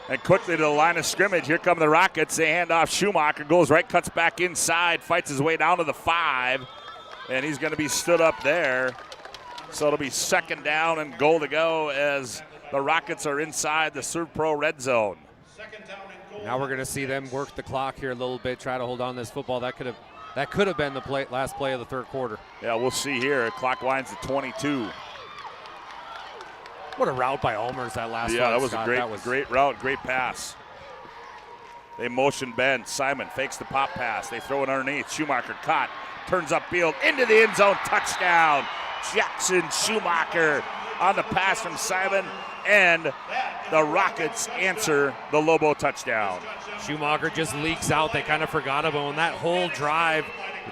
And quickly to the line of scrimmage. Here come the Rockets. They hand off Schumacher. Goes right, cuts back inside, fights his way down to the 5. And he's going to be stood up there. So it'll be 2nd down and goal to go as the Rockets are inside the ServPro red zone. Now we're going to see them work the clock here a little bit, try to hold on to this football. That could have been the last play of the 3rd quarter. Yeah, we'll see here. Clock winds at 22. What a route by Almers that last one. Yeah, that was a great route, great pass. They motion Ben. Simon fakes the pop pass. They throw it underneath. Schumacher caught. Turns upfield into the end zone. Touchdown. Jackson Schumacher on the pass from Simon. And the Rockets answer the Lobo touchdown. Schumacher just leaks out. They kind of forgot about him. That whole drive,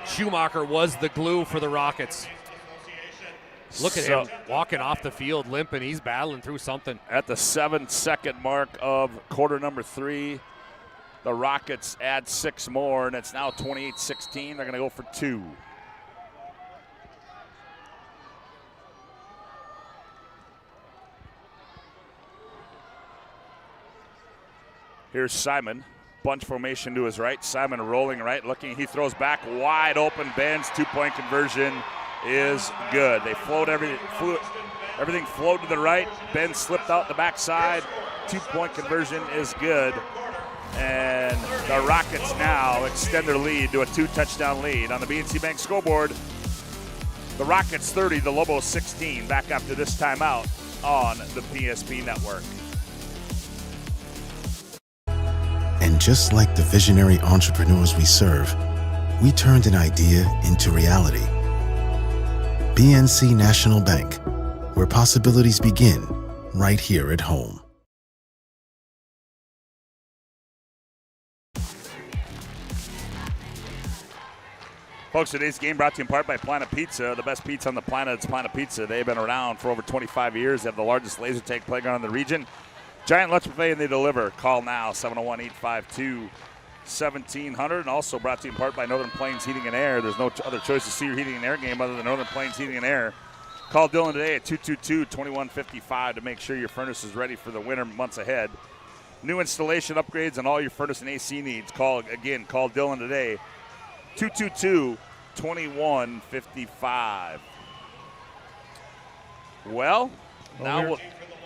Schumacher was the glue for the Rockets. Look at him walking off the field, limping. He's battling through something. At the 7-second mark of quarter number 3, the Rockets add 6 more, and it's now 28-16. They're going to go for 2. Here's Simon. Bunch formation to his right. Simon rolling right, looking. He throws back wide open. Ben's 2-point conversion is good. They everything flowed to the right. Ben slipped out the backside. 2-point conversion is good. And the Rockets now extend their lead to a 2-touchdown lead on the BNC Bank scoreboard. The Rockets 30, the Lobos 16. Back after this timeout on the PSP network. And just like the visionary entrepreneurs we serve, we turned an idea into reality. BNC National Bank, where possibilities begin right here at home. Folks, today's game brought to you in part by Planet Pizza, the best pizza on the planet. It's Planet Pizza. They've been around for over 25 years. They have the largest laser tag playground in the region. Giant Lunch Buffet, and they deliver. Call now, 701-852-1700. And also brought to you in part by Northern Plains Heating and Air. There's no other choice to see your heating and air game other than Northern Plains Heating and Air. Call Dylan today at 222-2155 to make sure your furnace is ready for the winter months ahead. New installation upgrades and all your furnace and AC needs. Call Dylan today. 222-2155. Well, now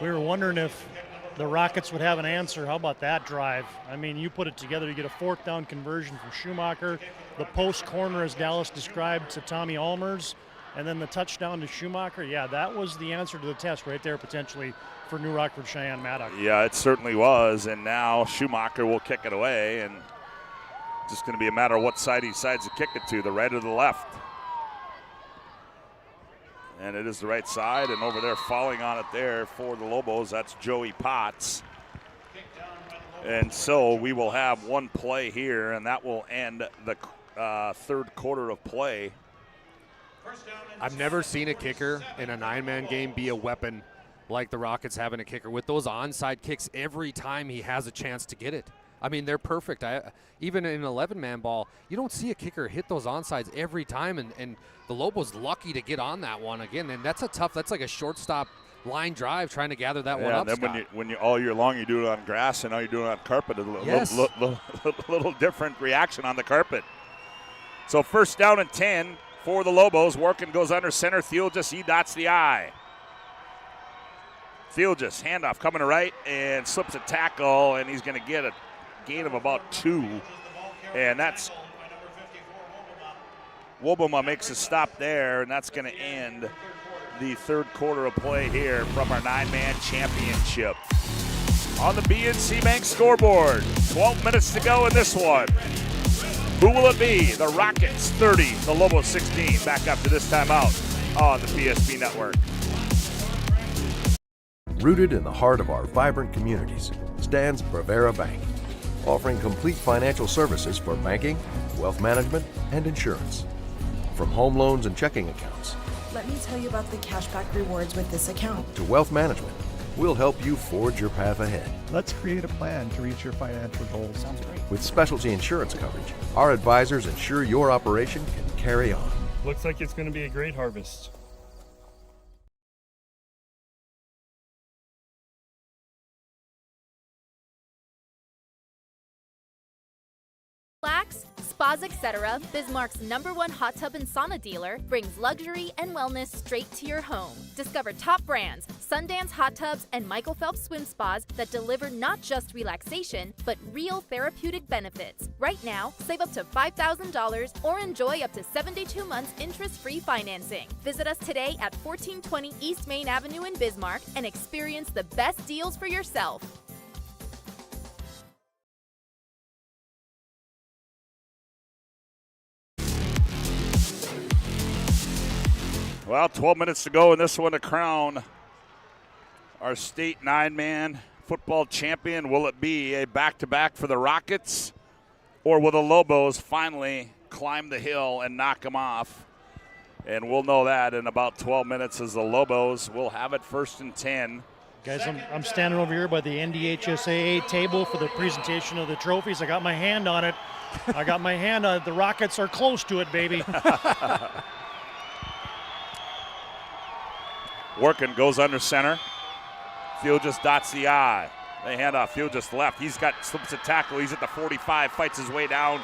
we were wondering if the Rockets would have an answer. How about that drive? I mean, you put it together. You get a 4th down conversion for Schumacher. The post corner, as Dallas described, to Tommy Almers. And then the touchdown to Schumacher. Yeah, that was the answer to the test right there, potentially, for New Rockford Cheyenne Maddox. Yeah, it certainly was. And now Schumacher will kick it away. And just going to be a matter of what side he decides to kick it to, the right or the left. And it is the right side. And over there, falling on it there for the Lobos, that's Joey Potts. And so we will have one play here, and that will end the third quarter of play. I've never seen a kicker in a 9-man game be a weapon like the Rockets having a kicker. With those onside kicks every time he has a chance to get it. I mean, they're perfect. Even in an 11-man ball, you don't see a kicker hit those onsides every time, and the Lobos lucky to get on that one again. And that's like a shortstop line drive trying to gather that one up. And then when you all year long you do it on grass, and now you do it on carpet, a little different reaction on the carpet. So 1st down and 10 for the Lobos. Working goes under center. Theelgis, he dots the I. Theelgis, handoff coming to right and slips a tackle, and he's going to get a gain of about 2. And that's Wobema makes a stop there, and that's going to end the third quarter of play here from our 9-man championship. On the BNC Bank scoreboard, 12 minutes to go in this one. Who will it be? The Rockets 30, the Lobos 16. Back after this timeout on the PSP Network. Rooted in the heart of our vibrant communities stands Bravera Bank, offering complete financial services for banking, wealth management, and insurance. From home loans and checking accounts, let me tell you about the cashback rewards with this account, to wealth management, we'll help you forge your path ahead. Let's create a plan to reach your financial goals. Sounds great. With specialty insurance coverage, our advisors ensure your operation can carry on. Looks like it's going to be a great harvest. Relax, Spas Etc., Bismarck's #1 hot tub and sauna dealer, brings luxury and wellness straight to your home. Discover top brands, Sundance Hot Tubs, and Michael Phelps Swim Spas that deliver not just relaxation, but real therapeutic benefits. Right now, save up to $5,000 or enjoy up to 72 months interest-free financing. Visit us today at 1420 East Main Avenue in Bismarck and experience the best deals for yourself. Well, 12 minutes to go in this one to crown our state 9-man football champion. Will it be a back-to-back for the Rockets, or will the Lobos finally climb the hill and knock them off? And we'll know that in about 12 minutes as the Lobos will have it 1st and 10. Guys, I'm standing over here by the NDHSAA table for the presentation of the trophies. I got my hand on it. The Rockets are close to it, baby. Working goes under center. Field just dots the I. They hand off. Field just left. Slips a tackle. He's at the 45, fights his way down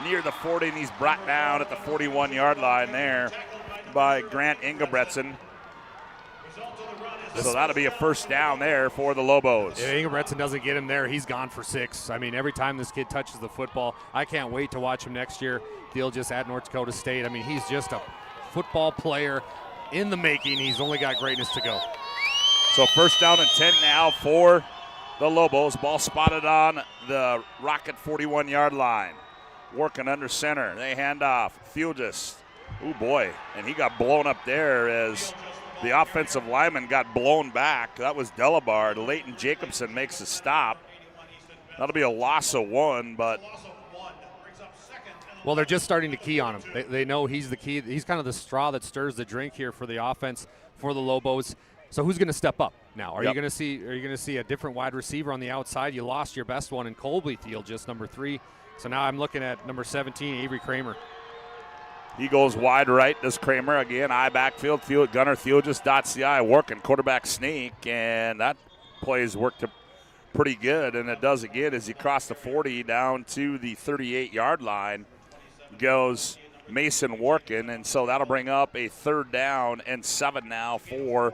near the 40, and he's brought down at the 41-yard line there by Grant Ingebretson. So that'll be a 1st down there for the Lobos. If Ingebretson doesn't get him there, he's gone for 6. I mean, every time this kid touches the football, I can't wait to watch him next year. They'll just at North Dakota State. I mean, he's just a football player in the making. He's only got greatness to go. So 1st down and 10 now for the Lobos. Ball spotted on the Rocket 41-yard line. Working under center. They hand off. Fieldus. Oh, boy. And he got blown up there as the offensive lineman got blown back. That was Delabard. Leighton Jacobson makes a stop. That'll be a loss of 1, but well, they're just starting to key on him. They know he's the key. He's kind of the straw that stirs the drink here for the offense for the Lobos. So who's going to step up now? Are you going to see a different wide receiver on the outside? You lost your best one in Colby Thiel, just number 3. So now I'm looking at number 17, Avery Kramer. He goes wide right, does Kramer again. I backfield, Gunnar Thiel just dots the I. Working quarterback sneak, and that play is worked pretty good, and it does again as he crossed the 40 down to the 38-yard line. Goes Mason Workin, and so that'll bring up a 3rd down and 7 now for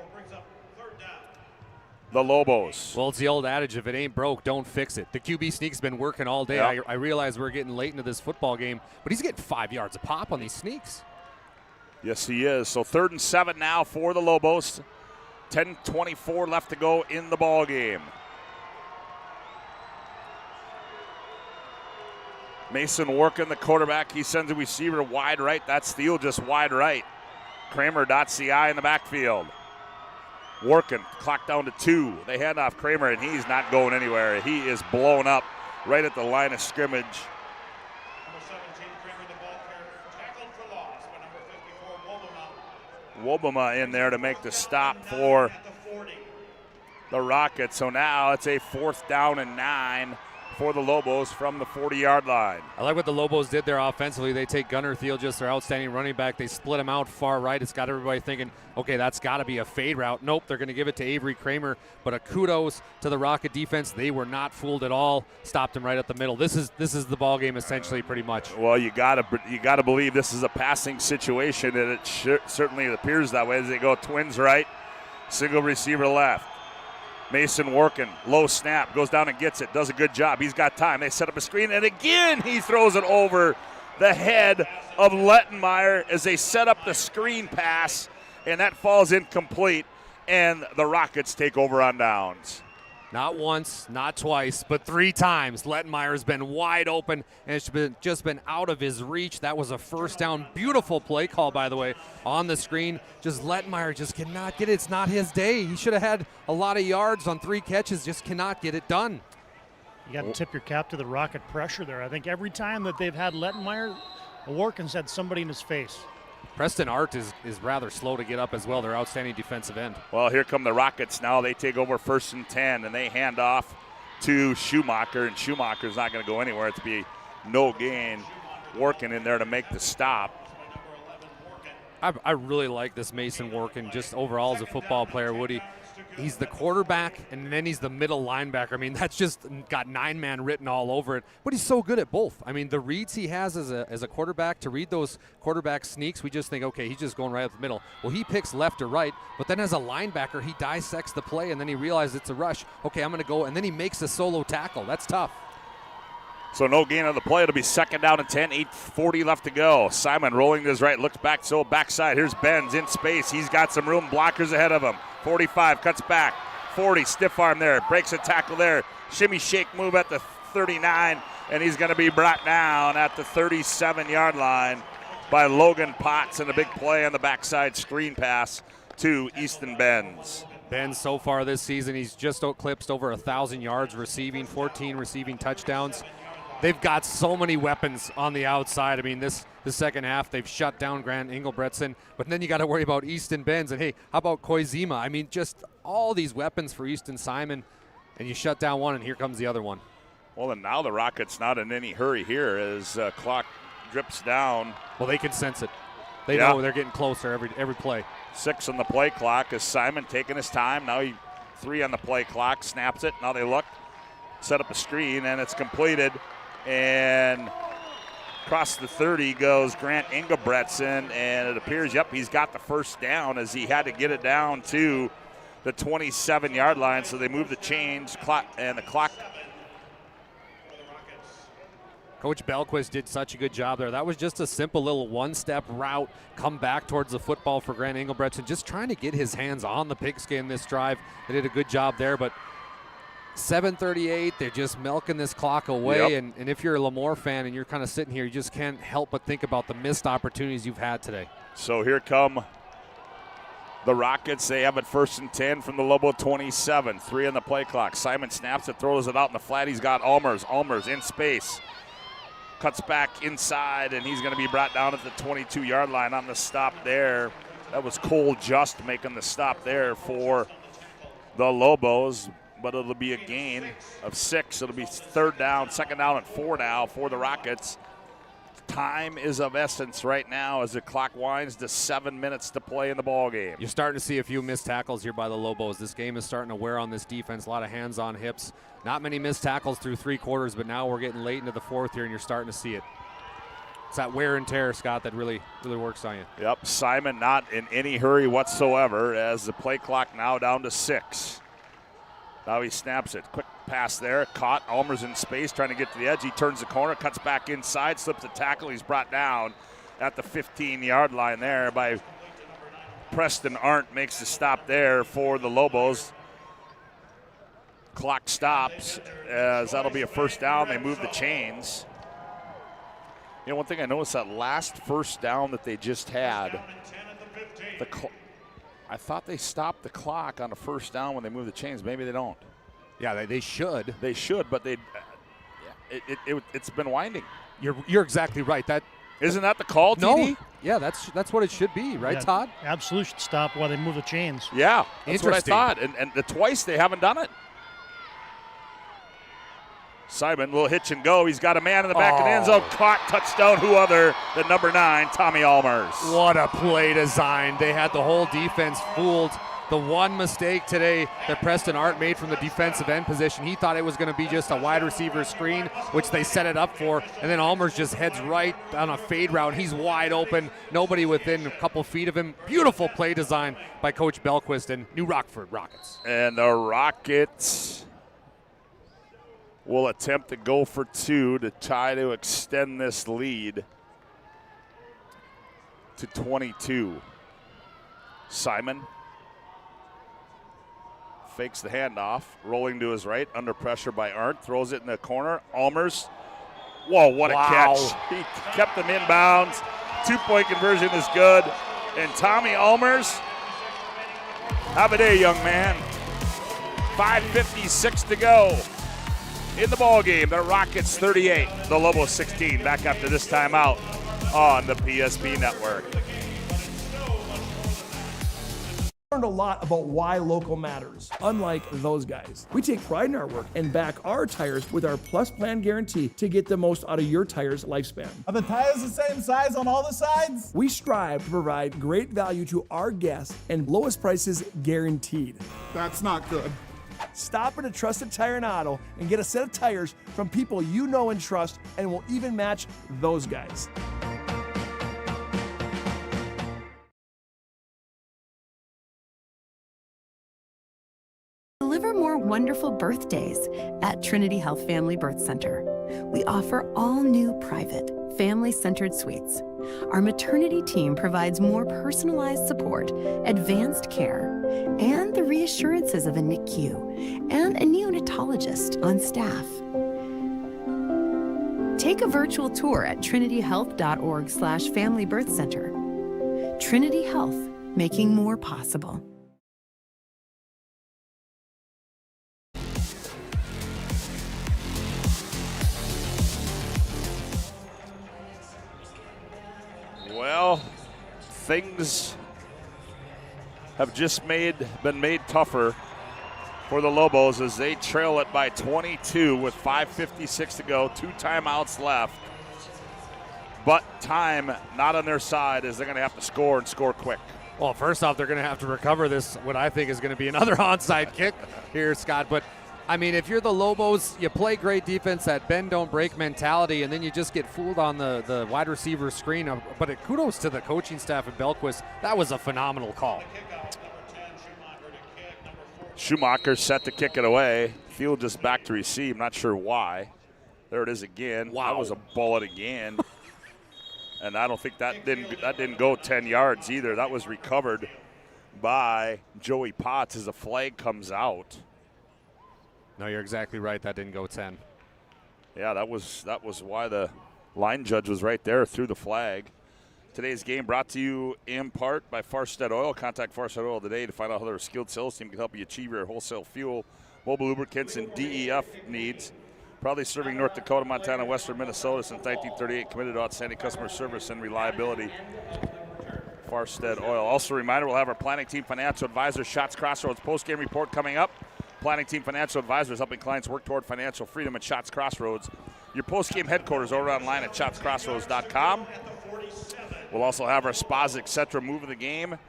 the Lobos. Well, it's the old adage, if it ain't broke, don't fix it. The QB sneak's been working all day. Yep. I realize we're getting late into this football game, but he's getting 5 yards a pop on these sneaks. Yes, he is. So 3rd and 7 now for the Lobos. 10:24 left to go in the ball game. Mason Workin, the quarterback. He sends a receiver wide right. That steal just wide right. Kramer dots the I in the backfield. Workin, clock down to 2. They hand off Kramer, and he's not going anywhere. He is blown up right at the line of scrimmage. Number 17, Kramer, the ball carrier, tackled for loss by number 54, Wobema in there to make the stop for the Rockets. So now it's a 4th down and 9 for the Lobos from the 40-yard line. I like what the Lobos did there offensively. They take Gunnar Thielgest, their outstanding running back. They split him out far right. It's got everybody thinking, okay, that's got to be a fade route. Nope, they're going to give it to Avery Kramer. But a kudos to the Rocket defense. They were not fooled at all. Stopped him right at the middle. This is the ball game essentially, pretty much. Well, you gotta believe this is a passing situation, and it certainly appears that way as they go twins right, single receiver left. Mason Workin, low snap, goes down and gets it, does a good job. He's got time. They set up a screen, and again he throws it over the head of Lettenmeyer as they set up the screen pass, and that falls incomplete, and the Rockets take over on downs. Not once, not twice, but 3 times. Lettenmeyer has been wide open, and it's just been out of his reach. That was a 1st down. Beautiful play call, by the way, on the screen. Just Lettenmeyer just cannot get it. It's not his day. He should have had a lot of yards on 3 catches, just cannot get it done. You got to tip your cap to the Rocket pressure there. I think every time that they've had Lettenmeyer, Workin's had somebody in his face. Preston Art is rather slow to get up as well, their outstanding defensive end. Well, here come the Rockets now. They take over 1st and 10, and they hand off to Schumacher, and Schumacher's not going to go anywhere. It's be no gain. Working in there to make the stop. I really like this Mason Workin just overall as a football player, Woody. He's the quarterback, and then he's the middle linebacker. I mean, that's just got 9-man written all over it. But he's so good at both. I mean, the reads he has as a quarterback, to read those quarterback sneaks, we just think, okay, he's just going right up the middle. Well, he picks left or right, but then as a linebacker, he dissects the play, and then he realizes it's a rush. Okay, I'm going to go, and then he makes a solo tackle. That's tough. So no gain on the play. It'll be 2nd down and 10, 8:40 left to go. Simon rolling to his right, looks back, so backside. Here's Benz in space. He's got some room, blockers ahead of him. 45, cuts back. 40, stiff arm there, breaks a tackle there. Shimmy shake move at the 39, and he's going to be brought down at the 37-yard line by Logan Potts, and a big play on the backside screen pass to Easton Benz. Benz so far this season, he's just eclipsed over 1,000 yards receiving, 14 receiving touchdowns. They've got so many weapons on the outside. I mean, the second half, they've shut down Grant Engelbretson, but then you got to worry about Easton Benz, and hey, how about Koizima? I mean, just all these weapons for Easton Simon, and you shut down one, and here comes the other one. Well, and now the Rockets not in any hurry here as clock drips down. Well, they can sense it. They know they're getting closer every play. 6 on the play clock as Simon taking his time. Now 3 on the play clock, snaps it. Now they look, set up a screen, and it's completed. And across the 30 goes Grant Engelbretson, and it appears, he's got the 1st down as he had to get it down to the 27-yard line. So they move the change, and the clock. Coach Belquist did such a good job there. That was just a simple little one-step route, come back towards the football for Grant Engelbretson, just trying to get his hands on the pigskin this drive. They did a good job there, but 7:38, they're just milking this clock away, and if you're a Lemoore fan and you're kind of sitting here, you just can't help but think about the missed opportunities you've had today. So here come the Rockets. They have it 1st and 10 from the Lobo 27. 3 on the play clock. Simon snaps it, throws it out in the flat. He's got Almers in space. Cuts back inside, and he's going to be brought down at the 22-yard line on the stop there. That was Cole Just making the stop there for the Lobos. But it'll be a gain of 6. It'll be 3rd down, 2nd down, and 4 now for the Rockets. Time is of essence right now as the clock winds to 7 minutes to play in the ball game. You're starting to see a few missed tackles here by the Lobos. This game is starting to wear on this defense. A lot of hands on hips. Not many missed tackles through 3 quarters, but now we're getting late into the 4th here, and you're starting to see it. It's that wear and tear, Scott, that really works on you. Yep, Simon not in any hurry whatsoever as the play clock now down to 6. Now he snaps it. Quick pass there. Caught. Almer's in space trying to get to the edge. He turns the corner, cuts back inside, slips a tackle. He's brought down at the 15-yard line there by Preston Arndt. Makes the stop there for the Lobos. Clock stops as that'll be a first down. They move the chains. You know, one thing I noticed, that last first down that they just had, I thought they stopped the clock on a first down when they moved the chains. Maybe they don't. Yeah, they should. They should, but it's been winding. You're exactly right. Isn't that the call, TD? No. Yeah, that's what it should be, right, Todd? Absolutely should stop while they move the chains. Yeah, that's what I thought. And the twice they haven't done it. Simon, little hitch and go. He's got a man in the back of the end zone. Caught, touchdown. Who other than number 9, Tommy Almers? What a play design. They had the whole defense fooled. The one mistake today that Preston Arndt made from the defensive end position, he thought it was going to be just a wide receiver screen, which they set it up for, and then Almers just heads right on a fade route. He's wide open, nobody within a couple feet of him. Beautiful play design by Coach Belquist and New Rockford Rockets. And the Rockets will attempt to go for 2 to try to extend this lead to 22. Simon fakes the handoff, rolling to his right, under pressure by Arndt, throws it in the corner. Almers, whoa, what a catch. He kept them inbounds. 2-point conversion is good. And Tommy Almers, have a day, young man. 5:56 to go in the ball game. The Rockets 38, the Lobos 16. Back after this timeout on the PSP Network. Learned a lot about why local matters. Unlike those guys, we take pride in our work and back our tires with our Plus Plan guarantee to get the most out of your tire's lifespan. Are the tires the same size on all the sides? We strive to provide great value to our guests and lowest prices guaranteed. That's not good. Stop at a trusted tire and auto and get a set of tires from people you know and trust, and will even match those guys. Deliver more wonderful birthdays at Trinity Health Family Birth Center. We offer all new private, family-centered suites. Our maternity team provides more personalized support, advanced care, and the reassurances of a NICU and a neonatologist on staff. Take a virtual tour at trinityhealth.org/Family Birth Center. Trinity Health, making more possible. Well, things have just been made tougher for the Lobos as they trail it by 22 with 5:56 to go, 2 timeouts left. But time not on their side as they're going to have to score and score quick. Well, first off, they're going to have to recover this, what I think is going to be another onside kick here, Scott. But I mean, if you're the Lobos, you play great defense, that bend don't break mentality, and then you just get fooled on the wide receiver screen. But kudos to the coaching staff at Belquist. That was a phenomenal call. Schumacher set to kick it away. Field just back to receive. Not sure why. There it is again. Wow. That was a bullet again. And I don't think that didn't go 10 yards either. That was recovered by Joey Potts as the flag comes out. No, you're exactly right. That didn't go 10. Yeah, that was why the line judge was right there, threw the flag. Today's game brought to you in part by Farstead Oil. Contact Farstead Oil today to find out how their skilled sales team can help you achieve your wholesale fuel, mobile lubricants, and DEF needs. Proudly serving North Dakota, Montana, Western Minnesota since 1938. Committed to outstanding customer service and reliability. Farstead Oil. Also a reminder, we'll have our planning team financial advisor, Shots Crossroads post-game report coming up. Planning team financial advisors helping clients work toward financial freedom at Shots Crossroads. Your post-game headquarters over online at shotscrossroads.com. We'll also have our Spas Etc. move of the game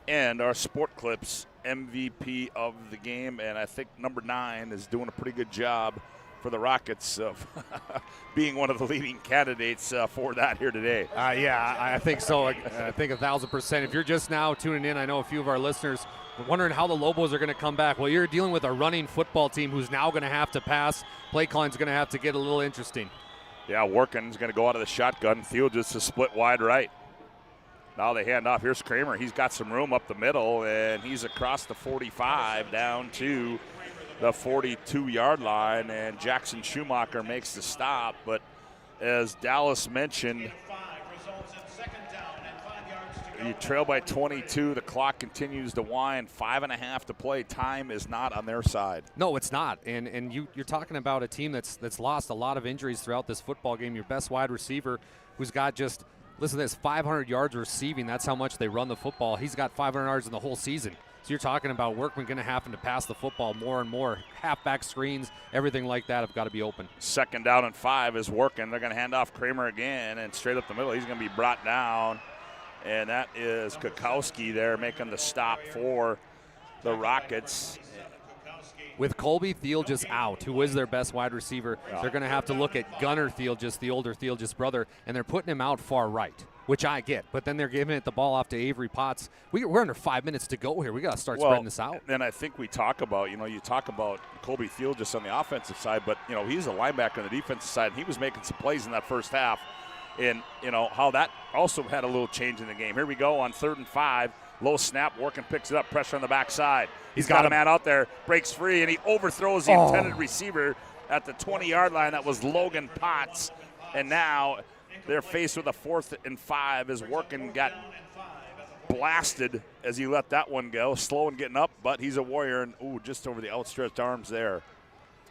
and our sport clips MVP of the game, and I think number 9 is doing a pretty good job for the Rockets of being one of the leading candidates for that here today. Yeah, I think so. I think 1,000%. If you're just now tuning in, I know a few of our listeners are wondering how the Lobos are going to come back. Well, you're dealing with a running football team who's now going to have to pass. Play calling's going to have to get a little interesting. Yeah, Workin's going to go out of the shotgun. Thiel just to split wide right. Now they hand off. Here's Kramer. He's got some room up the middle, and he's across the 45 down to the 42-yard line, and Jackson Schumacher makes the stop. But as Dallas mentioned, you trail by 22. The clock continues to wind. 5.5 to play. Time is not on their side. No, it's not. And you're talking about a team that's lost a lot of injuries throughout this football game. Your best wide receiver, who's got just – listen to this, 500 yards receiving. That's how much they run the football. He's got 500 yards in the whole season. So you're talking about Workman going to have to pass the football more and more. Halfback screens, everything like that have got to be open. 2nd down and 5 is Workin. They're going to hand off Kramer again, and straight up the middle, he's going to be brought down. And that is Kukowski there making the stop for the Rockets. With Colby Thiel just out, who is their best wide receiver, they're going to have to look at Gunnar Thiel, just the older Thiel, just brother, and they're putting him out far right, which I get. But then they're giving it the ball off to Avery Potts. We're under 5 minutes to go here. We got to start spreading this out. And I think we talk about, you talk about Colby Thiel just on the offensive side, but, he's a linebacker on the defensive side, and he was making some plays in that first half. And, how that also had a little change in the game. Here we go on 3rd and 5. Low snap, Workin picks it up, pressure on the backside. He's got a man out there, breaks free, and he overthrows the intended receiver at the 20-yard line. That was Logan Potts. And now they're faced with a 4th and 5 as Workin got blasted as he let that one go. Slow and getting up, but he's a warrior, and just over the outstretched arms there.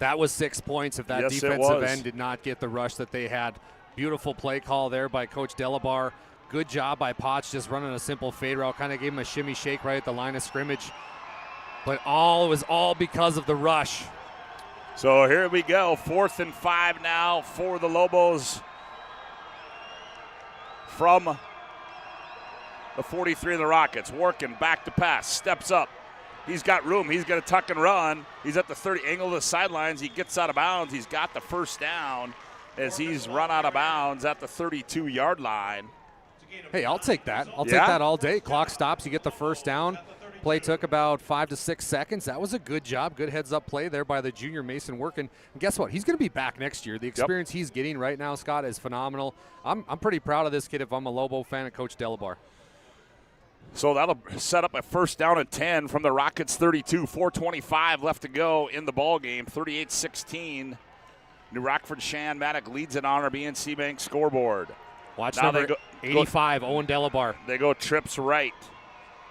That was 6 points if that defensive end did not get the rush that they had. Beautiful play call there by Coach Delabar. Good job by Potts just running a simple fade route. Kind of gave him a shimmy shake right at the line of scrimmage. But it was all because of the rush. So here we go. 4th and 5 now for the Lobos from the 43 of the Rockets. Working back to pass. Steps up. He's got room. He's going to tuck and run. He's at the 30 angle of the sidelines. He gets out of bounds. He's got the first down as he's run out of bounds at the 32-yard line. Hey, I'll take that. I'll take that all day. Clock stops. You get the first down. Play took about 5 to 6 seconds. That was a good job. Good heads-up play there by the junior Mason Workin. And guess what? He's going to be back next year. The experience he's getting right now, Scott, is phenomenal. I'm pretty proud of this kid if I'm a Lobo fan and Coach Delabar. So that'll set up a 1st down and 10 from the Rockets 32. 4:25 left to go in the ball game. 38-16. New Rockford Shan Maddock leads it on our BNC Bank scoreboard. Watch now number 85, Owen Delabar. They go trips right.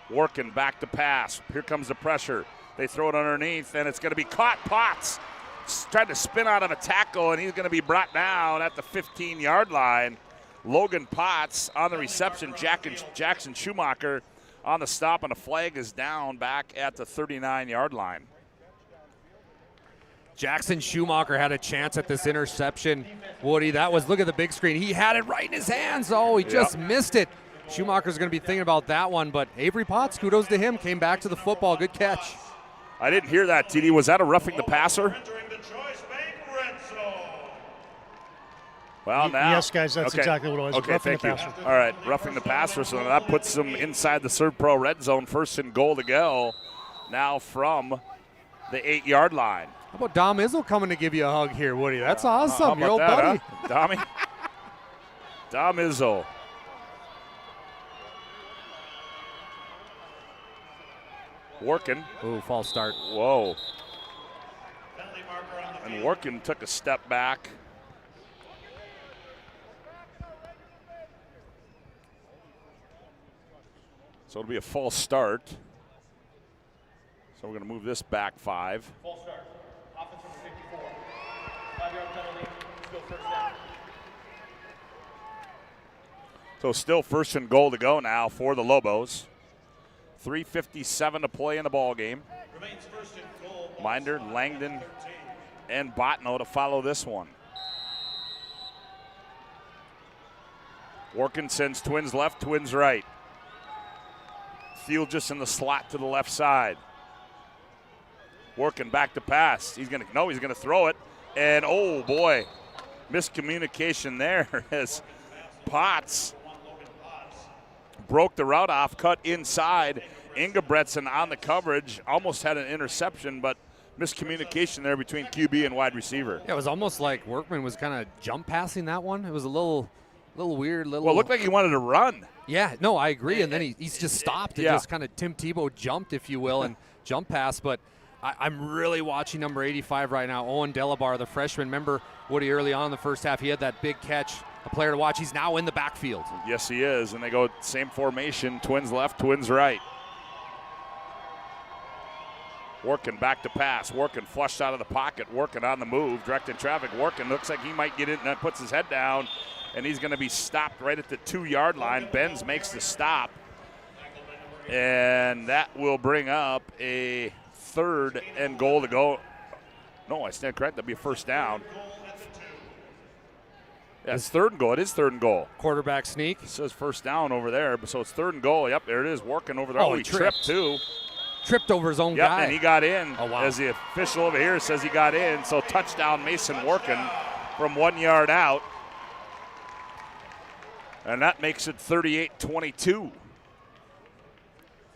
Working back to pass. Here comes the pressure. They throw it underneath, and it's going to be caught. Potts tried to spin out of a tackle, and he's going to be brought down at the 15-yard line. Logan Potts on the reception. Jackson Schumacher on the stop, and a flag is down back at the 39-yard line. Jackson Schumacher had a chance at this interception. Woody, look at the big screen. He had it right in his hands. Oh, he just missed it. Schumacher's going to be thinking about that one, but Avery Potts, kudos to him, came back to the football. Good catch. I didn't hear that, TD. Was that a roughing the passer? Well, now. Yes, guys, that's exactly what it was. Okay, thank you. All right, roughing the passer, so that puts them inside the Serve Pro red zone. 1st and goal to go now from the 8-yard line. How about Dom Izzo coming to give you a hug here, Woody? That's awesome, your old buddy. Huh? Dom Izzo. Working. Ooh, false start. Whoa. And Working took a step back. So it'll be a false start. So we're going to move this back 5. False start. Offense number 54. 5-yard penalty. Still 1st down. So still 1st and goal to go now for the Lobos. 3:57 to play in the ball game. Remains 1st and goal. Minder, Langdon, and Botno to follow this one. Workin sends twins left, twins right. Thiel just in the slot to the left side. Working back to pass. He's going to throw it. And, oh, boy, miscommunication there as Potts broke the route off, cut inside. Ingebretson on the coverage, almost had an interception, but miscommunication there between QB and wide receiver. Yeah, it was almost like Workman was kind of jump passing that one. It was a little weird. Well, it looked like he wanted to run. Yeah, no, I agree. And then he's just stopped and Yeah. just kind of Tim Tebow jumped, if you will, and jump pass. But I'm really watching number 85 right now, Owen Delabar, the freshman. Remember, Woody, early on in the first half, he had that big catch. A player to watch. He's now in the backfield. Yes, he is. And they go same formation, twins left, twins right. Working back to pass, Working flushed out of the pocket, Working on the move, directing traffic. Working looks like he might get it, and then puts his head down, and he's going to be stopped right at the 2-yard line. Benz makes the stop, and that will bring up a 3rd and goal to go. No, I stand correct. That'll be a first down. Yeah, it's 3rd and goal. It is 3rd and goal. Quarterback sneak. It says first down over there, so it's 3rd and goal. Yep, there it is. Working over there. Oh, he tripped too. Tripped over his own guy. Yep, and he got in. Oh, wow. As the official over here says he got in. So touchdown Mason Working from 1 yard out. And that makes it 38-22.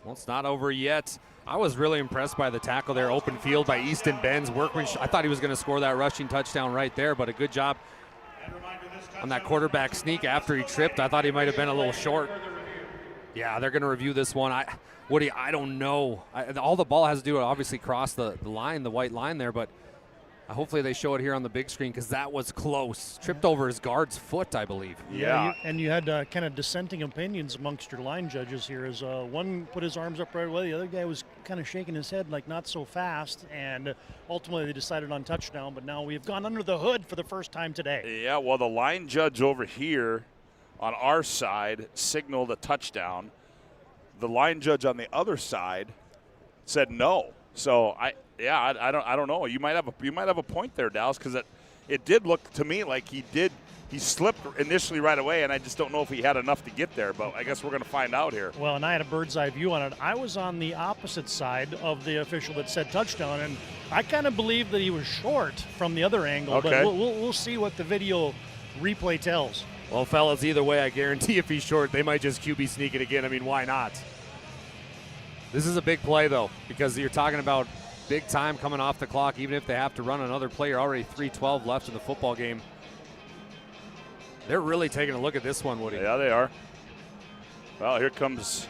Well, it's not over yet. I was really impressed by the tackle there, open field by Easton Benz. Workman, I thought he was going to score that rushing touchdown right there, but a good job on that quarterback sneak after he tripped. I thought he might have been a little short. Yeah, they're going to review this one. Woody, I don't know. All the ball has to do is obviously cross the line, the white line there, but hopefully they show it here on the big screen because that was close. Tripped over his guard's foot, I believe. Yeah, and you had kind of dissenting opinions amongst your line judges here as one put his arms up right away. The other guy was kind of shaking his head like not so fast, and ultimately they decided on touchdown, but now we've gone under the hood for the first time today. Yeah, well, the line judge over here on our side signaled a touchdown. The line judge on the other side said no. So I don't know. You might have a point there, Dallas, because it did look to me like he slipped initially right away, and I just don't know if he had enough to get there. But I guess we're going to find out here. Well, and I had a bird's eye view on it. I was on the opposite side of the official that said touchdown, and I kind of believe that he was short from the other angle. Okay. But we'll see what the video replay tells. Well, fellas, either way, I guarantee if he's short, they might just QB sneak it again. I mean, why not? This is a big play, though, because you're talking about big time coming off the clock, even if they have to run another play. You're already 3:12 left in the football game. They're really taking a look at this one, Woody. Yeah, they are. Well, here comes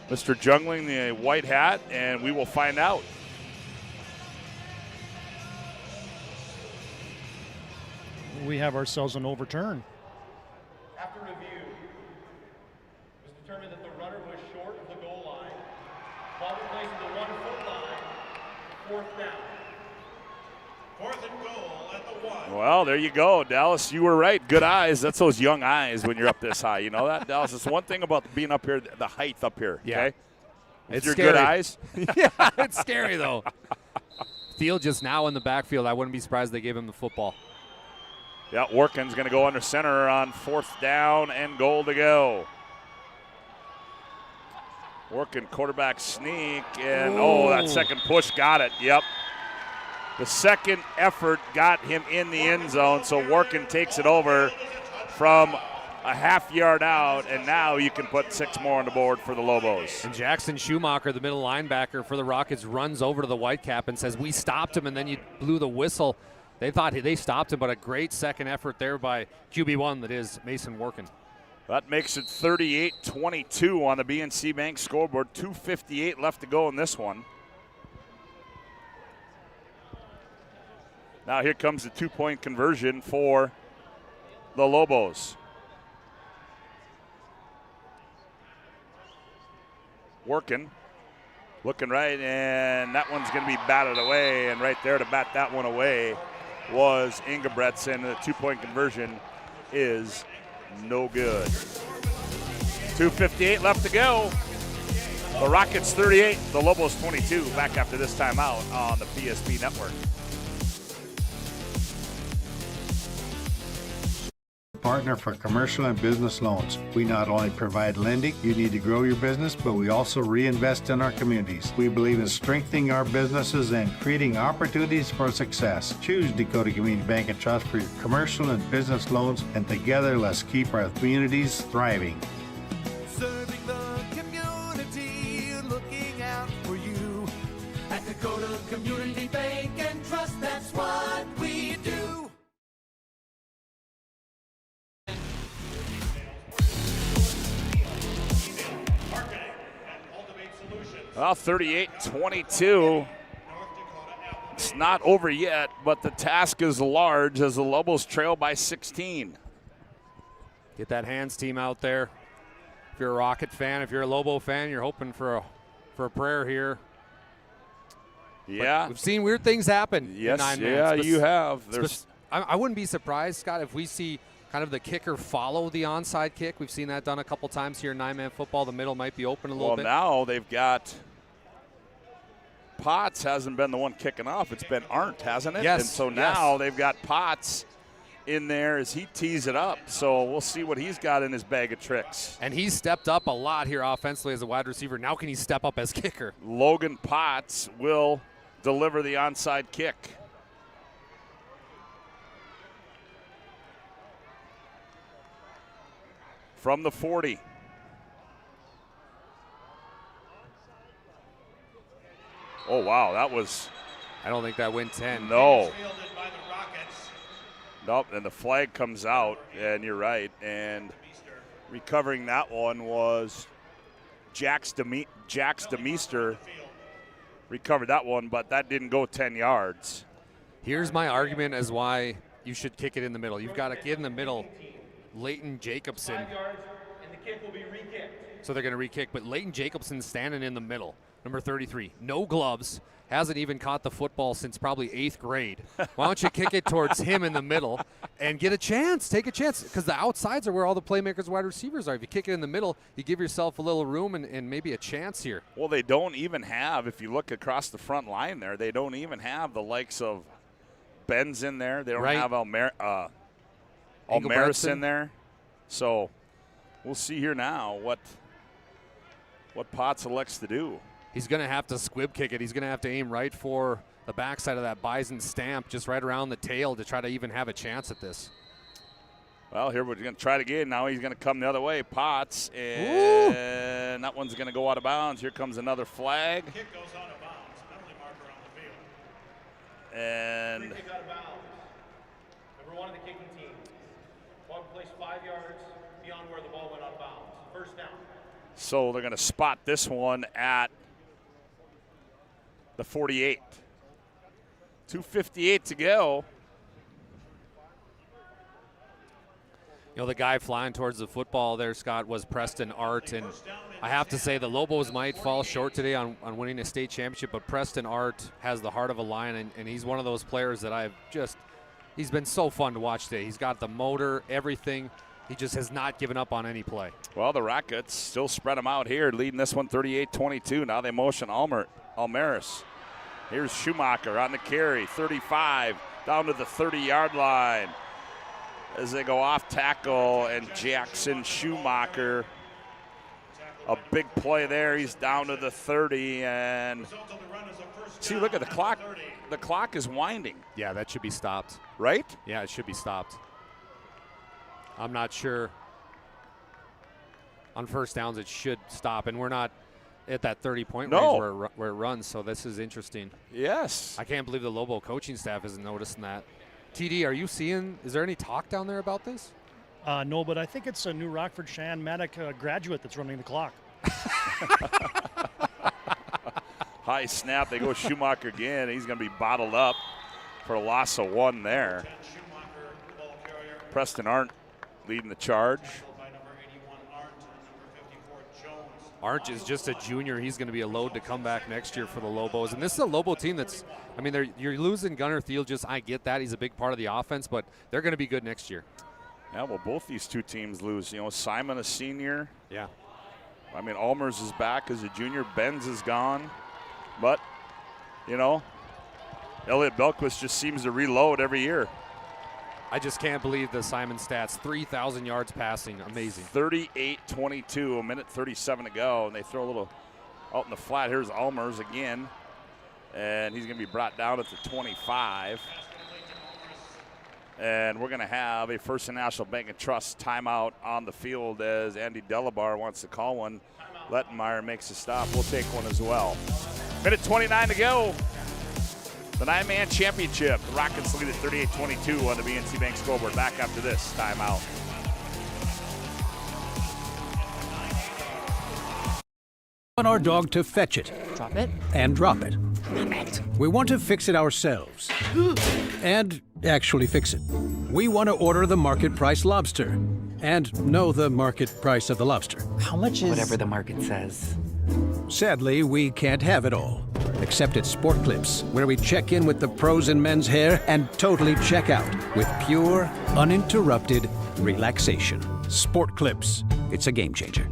Mr. Jungling, the white hat, and we will find out. We have ourselves an overturn. After review, it was determined that the runner was short of the goal line. Ball was placed at the 1-foot line. 4th down. 4th and goal at the 1. Well, there you go, Dallas. You were right. Good eyes. That's those young eyes when you're up this high. You know that, Dallas? It's one thing about being up here, the height up here. Yeah. Okay? It's your scary. good eyes. Yeah, it's scary, though. Field just now in the backfield. I wouldn't be surprised they gave him the football. Yeah, Workin's going to go under center on 4th down and goal to go. Working quarterback sneak, and that second push got it. Yep. The second effort got him in the end zone, so Workin takes it over from a half-yard out, and now you can put 6 more on the board for the Lobos. And Jackson Schumacher, the middle linebacker for the Rockets, runs over to the Whitecap and says, "We stopped him," and then you blew the whistle. They thought they stopped him, but a great second effort there by QB1, that is Mason Workin. That makes it 38-22 on the BNC Bank scoreboard. 2:58 left to go in this one. Now here comes the 2-point conversion for the Lobos. Workin, looking right, and that one's going to be batted away, and right there to bat that one away was Ingebretson. The 2-point conversion is no good. 2:58 left to go. The Rockets 38, the Lobos 22. Back after this timeout on the PSP Network. partner for commercial and business loans. We not only provide lending you need to grow your business, but we also reinvest in our communities. We believe in strengthening our businesses and creating opportunities for success. Choose Dakota Community Bank and Trust for your commercial and business loans, and together let's keep our communities thriving. Serving the community, looking out for you. At Dakota Community Bank and Trust, that's what we do. Well, 38-22. It's not over yet, but the task is large as the Lobos trail by 16. Get that hands team out there. If you're a Rocket fan, if you're a Lobo fan, you're hoping for a prayer here. Yeah. But we've seen weird things happen. Yes, in 9 yeah, minutes. you have. I wouldn't be surprised, Scott, if we see kind of the kicker follow the onside kick. We've seen that done a couple times here in 9-man football. The middle might be open a little bit. Well, now they've got Potts hasn't been the one kicking off. It's been Arndt, hasn't it? Yes. And so now they've got Potts in there as he tees it up. So we'll see what he's got in his bag of tricks. And he's stepped up a lot here offensively as a wide receiver. Now can he step up as kicker? Logan Potts will deliver the onside kick. From the 40. Oh, wow, that was... I don't think that went 10. No. Nope, and the flag comes out, and you're right. And recovering that one was Jax DeMeester recovered that one, but that didn't go 10 yards. Here's my argument as why you should kick it in the middle. You've got a kid in the middle, Leighton Jacobson. 5 yards, and the kick will be re-kicked. So they're going to re-kick, but Leighton Jacobson standing in the middle, number 33. No gloves, hasn't even caught the football since probably 8th grade. Why don't you kick it towards him in the middle and get a chance, take a chance, because the outsides are where all the playmakers, wide receivers are. If you kick it in the middle, you give yourself a little room and maybe a chance here. Well, they don't even have, if you look across the front line there, they don't even have the likes of Ben's in there. They don't have Almaris in there. So we'll see here now what Potts elects to do. He's going to have to squib kick it. He's going to have to aim right for the backside of that Bison stamp, just right around the tail to try to even have a chance at this. Well, here we're going to try it again. Now he's going to come the other way, Potts, and that one's going to go out of bounds. Here comes another flag. The kick goes out of bounds. Penalty marker on the field. And Free kick out of bounds. Number 1 of the kicking team. Ball placed 5 yards beyond where the ball went out of bounds. First down. so they're going to spot this one at the 48. 2:58 to go. You know, the guy flying towards the football there, Scott, was Preston Art. And I have to say the Lobos might fall short today on winning a state championship, but Preston Art has the heart of a lion, and he's one of those players that he's been so fun to watch today. He's got the motor, everything. He just has not given up on any play. Well, the Rockets still spread them out here, leading this one 38-22. Now they motion Almaris. Here's Schumacher on the carry, 35, down to the 30-yard line. As they go off tackle, and Jackson Schumacher, a big play there. He's down to the 30, and see, look at the clock. The clock is winding. Yeah, that should be stopped. Right? Yeah, it should be stopped. I'm not sure. On first downs, it should stop, and we're not at that 30-point range where it runs, so this is interesting. Yes. I can't believe the Lobo coaching staff isn't noticing that. TD, are you seeing, is there any talk down there about this? No, but I think it's a new Rockford Shan-Matic graduate that's running the clock. High snap, they go Schumacher again. He's going to be bottled up for a loss of 1 there. Preston Arndt leading the charge. Arndt is just a junior. He's going to be a load to come back next year for the Lobos. And this is a Lobo team that's, I mean, you're losing Gunnar Thiel. I get that. He's a big part of the offense, but they're going to be good next year. Yeah, well, both these two teams lose. You know, Simon, a senior. Yeah. I mean, Almers is back as a junior. Benz is gone. But, you know, Elliot Belquist just seems to reload every year. I just can't believe the Simon stats. 3,000 yards passing. Amazing. 38-22, a minute 37 to go. And they throw a little out in the flat. Here's Almers again. And he's going to be brought down at the 25. And we're going to have a First National Bank and Trust timeout on the field as Andy Delabar wants to call one. Lettenmeyer makes a stop. We'll take one as well. Minute 29 to go. The 9-man championship. The Rockets lead at 38-22 on the BNC Bank scoreboard. Back after this timeout. We want our dog to fetch it. Drop it. And drop it. Drop it. We want to fix it ourselves. And actually fix it. We want to order the market price lobster. And know the market price of the lobster. How much is... Whatever the market says. Sadly, we can't have it all. Except at Sport Clips, where we check in with the pros in men's hair and totally check out with pure, uninterrupted relaxation. Sport Clips. It's a game changer.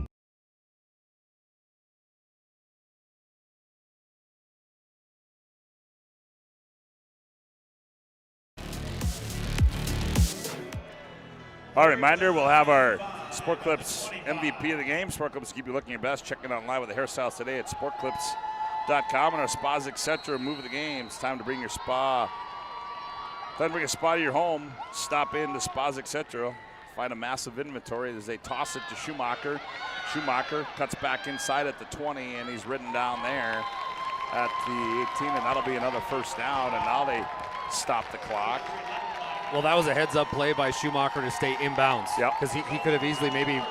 All right, reminder, we'll have our Sport Clips MVP of the game. Sport Clips keep you looking your best. Check it out live with the hairstyles today at sportclips.com and our spas, etc. Move of the game. It's time to bring your spa. Time to bring a spa to your home. Stop in to spas, etc. Find a massive inventory as they toss it to Schumacher. Schumacher cuts back inside at the 20, and he's ridden down there at the 18, and that'll be another first down. And now they stop the clock. Well, that was a heads-up play by Schumacher to stay inbounds. Yep. Because he could have easily maybe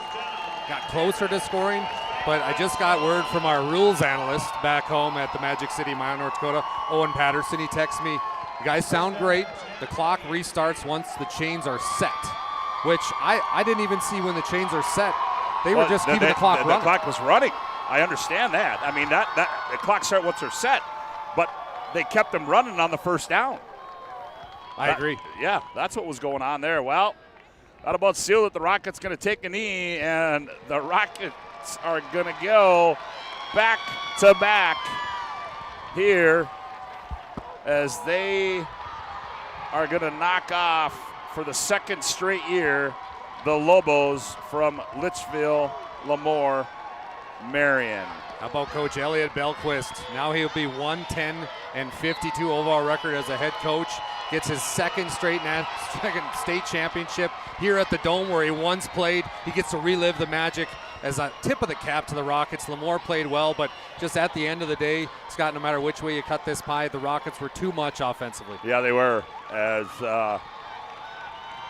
got closer to scoring. But I just got word from our rules analyst back home at the Magic City, Minot, North Dakota, Owen Patterson. He texts me, "You guys sound great. The clock restarts once the chains are set," which I didn't even see when the chains are set. They were just keeping the clock running. The clock was running. I understand that. I mean, that the clock starts once they're set, but they kept them running on the first down. I agree. Yeah, that's what was going on there. Well, that about sealed it. The Rockets going to take a knee, and the Rockets are going to go back to back here as they are going to knock off for the second straight year the Lobos from Litchfield, Lemoore, Marion. How about Coach Elliot Belquist? Now he'll be 110-52 overall record as a head coach. Gets his second state championship here at the Dome where he once played. He gets to relive the magic as a tip of the cap to the Rockets. Lemoore played well, but just at the end of the day, Scott, no matter which way you cut this pie, the Rockets were too much offensively. Yeah, they were. As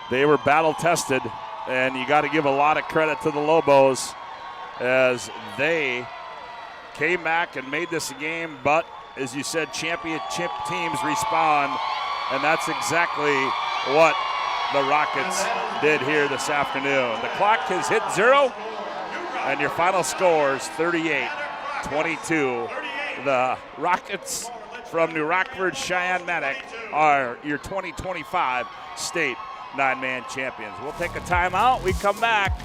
they were battle-tested, and you got to give a lot of credit to the Lobos as they came back and made this a game, but as you said, championship teams respond, and that's exactly what the Rockets did here this afternoon. The clock has hit 0, and your final score is 38-22. The Rockets from New Rockford, Cheyenne-Manic are your 2025 state 9-man champions. We'll take a timeout. We come back.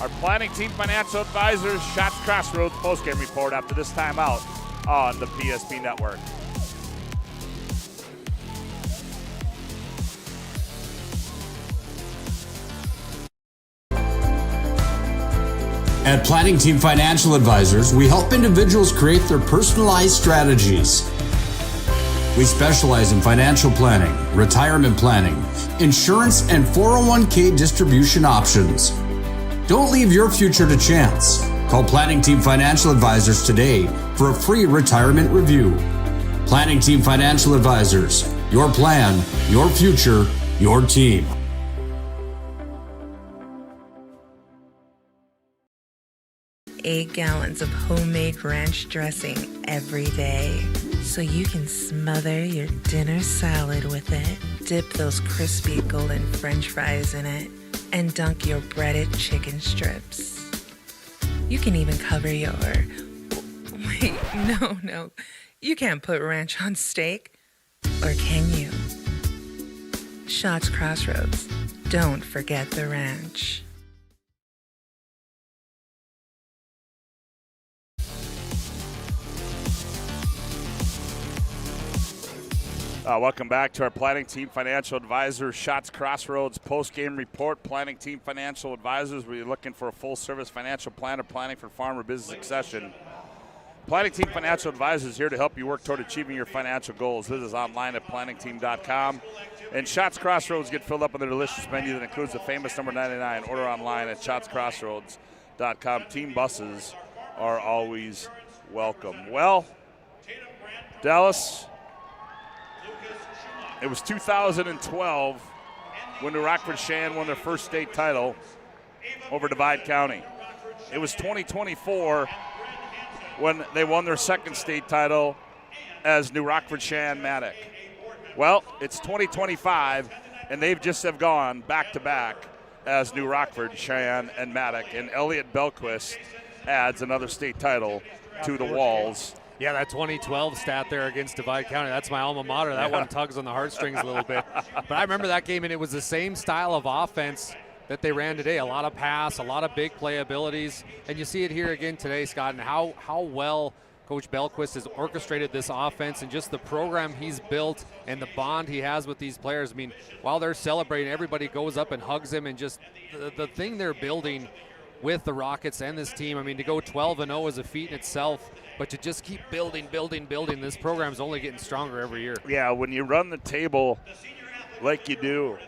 Our planning team financial advisors, Shots Crossroads postgame report after this timeout on the PSP Network. At Planning Team Financial Advisors, we help individuals create their personalized strategies. We specialize in financial planning, retirement planning, insurance, and 401k distribution options. Don't leave your future to chance. Call Planning Team Financial Advisors today for a free retirement review. Planning Team Financial Advisors, your plan, your future, your team. 8 gallons of homemade ranch dressing every day, so you can smother your dinner salad with it, dip those crispy golden French fries in it, and dunk your breaded chicken strips. You can even cover your... Wait, no. You can't put ranch on steak. Or can you? Shots Crossroads. Don't forget the ranch. Welcome back to our Planning Team Financial Advisors Shots Crossroads post-game report. Planning Team Financial Advisors, we're looking for a full-service financial planner planning for farm or business succession. Planning Team Financial Advisors is here to help you work toward achieving your financial goals. Visit us online at planningteam.com. And Shots Crossroads get filled up with a delicious menu that includes the famous number 99. Order online at shotscrossroads.com. Team buses are always welcome. Well, Dallas, it was 2012 when New Rockford-Shan won their first state title over Divide County. It was 2024 when they won their second state title as New Rockford-Shan Maddock. Well, it's 2025, and they've just have gone back-to-back as New Rockford-Shan and Maddock, and Elliot Belquist adds another state title to the walls. Yeah, that 2012 stat there against Divide County, that's my alma mater. That one tugs on the heartstrings a little bit. But I remember that game, and it was the same style of offense that they ran today. A lot of pass, a lot of big play abilities. And you see it here again today, Scott, and how well Coach Belquist has orchestrated this offense and just the program he's built and the bond he has with these players. I mean, while they're celebrating, everybody goes up and hugs him, and just the thing they're building with the Rockets and this team. I mean, to go 12-0 is a feat in itself, but to just keep building, this program's only getting stronger every year. Yeah, when you run the table like you do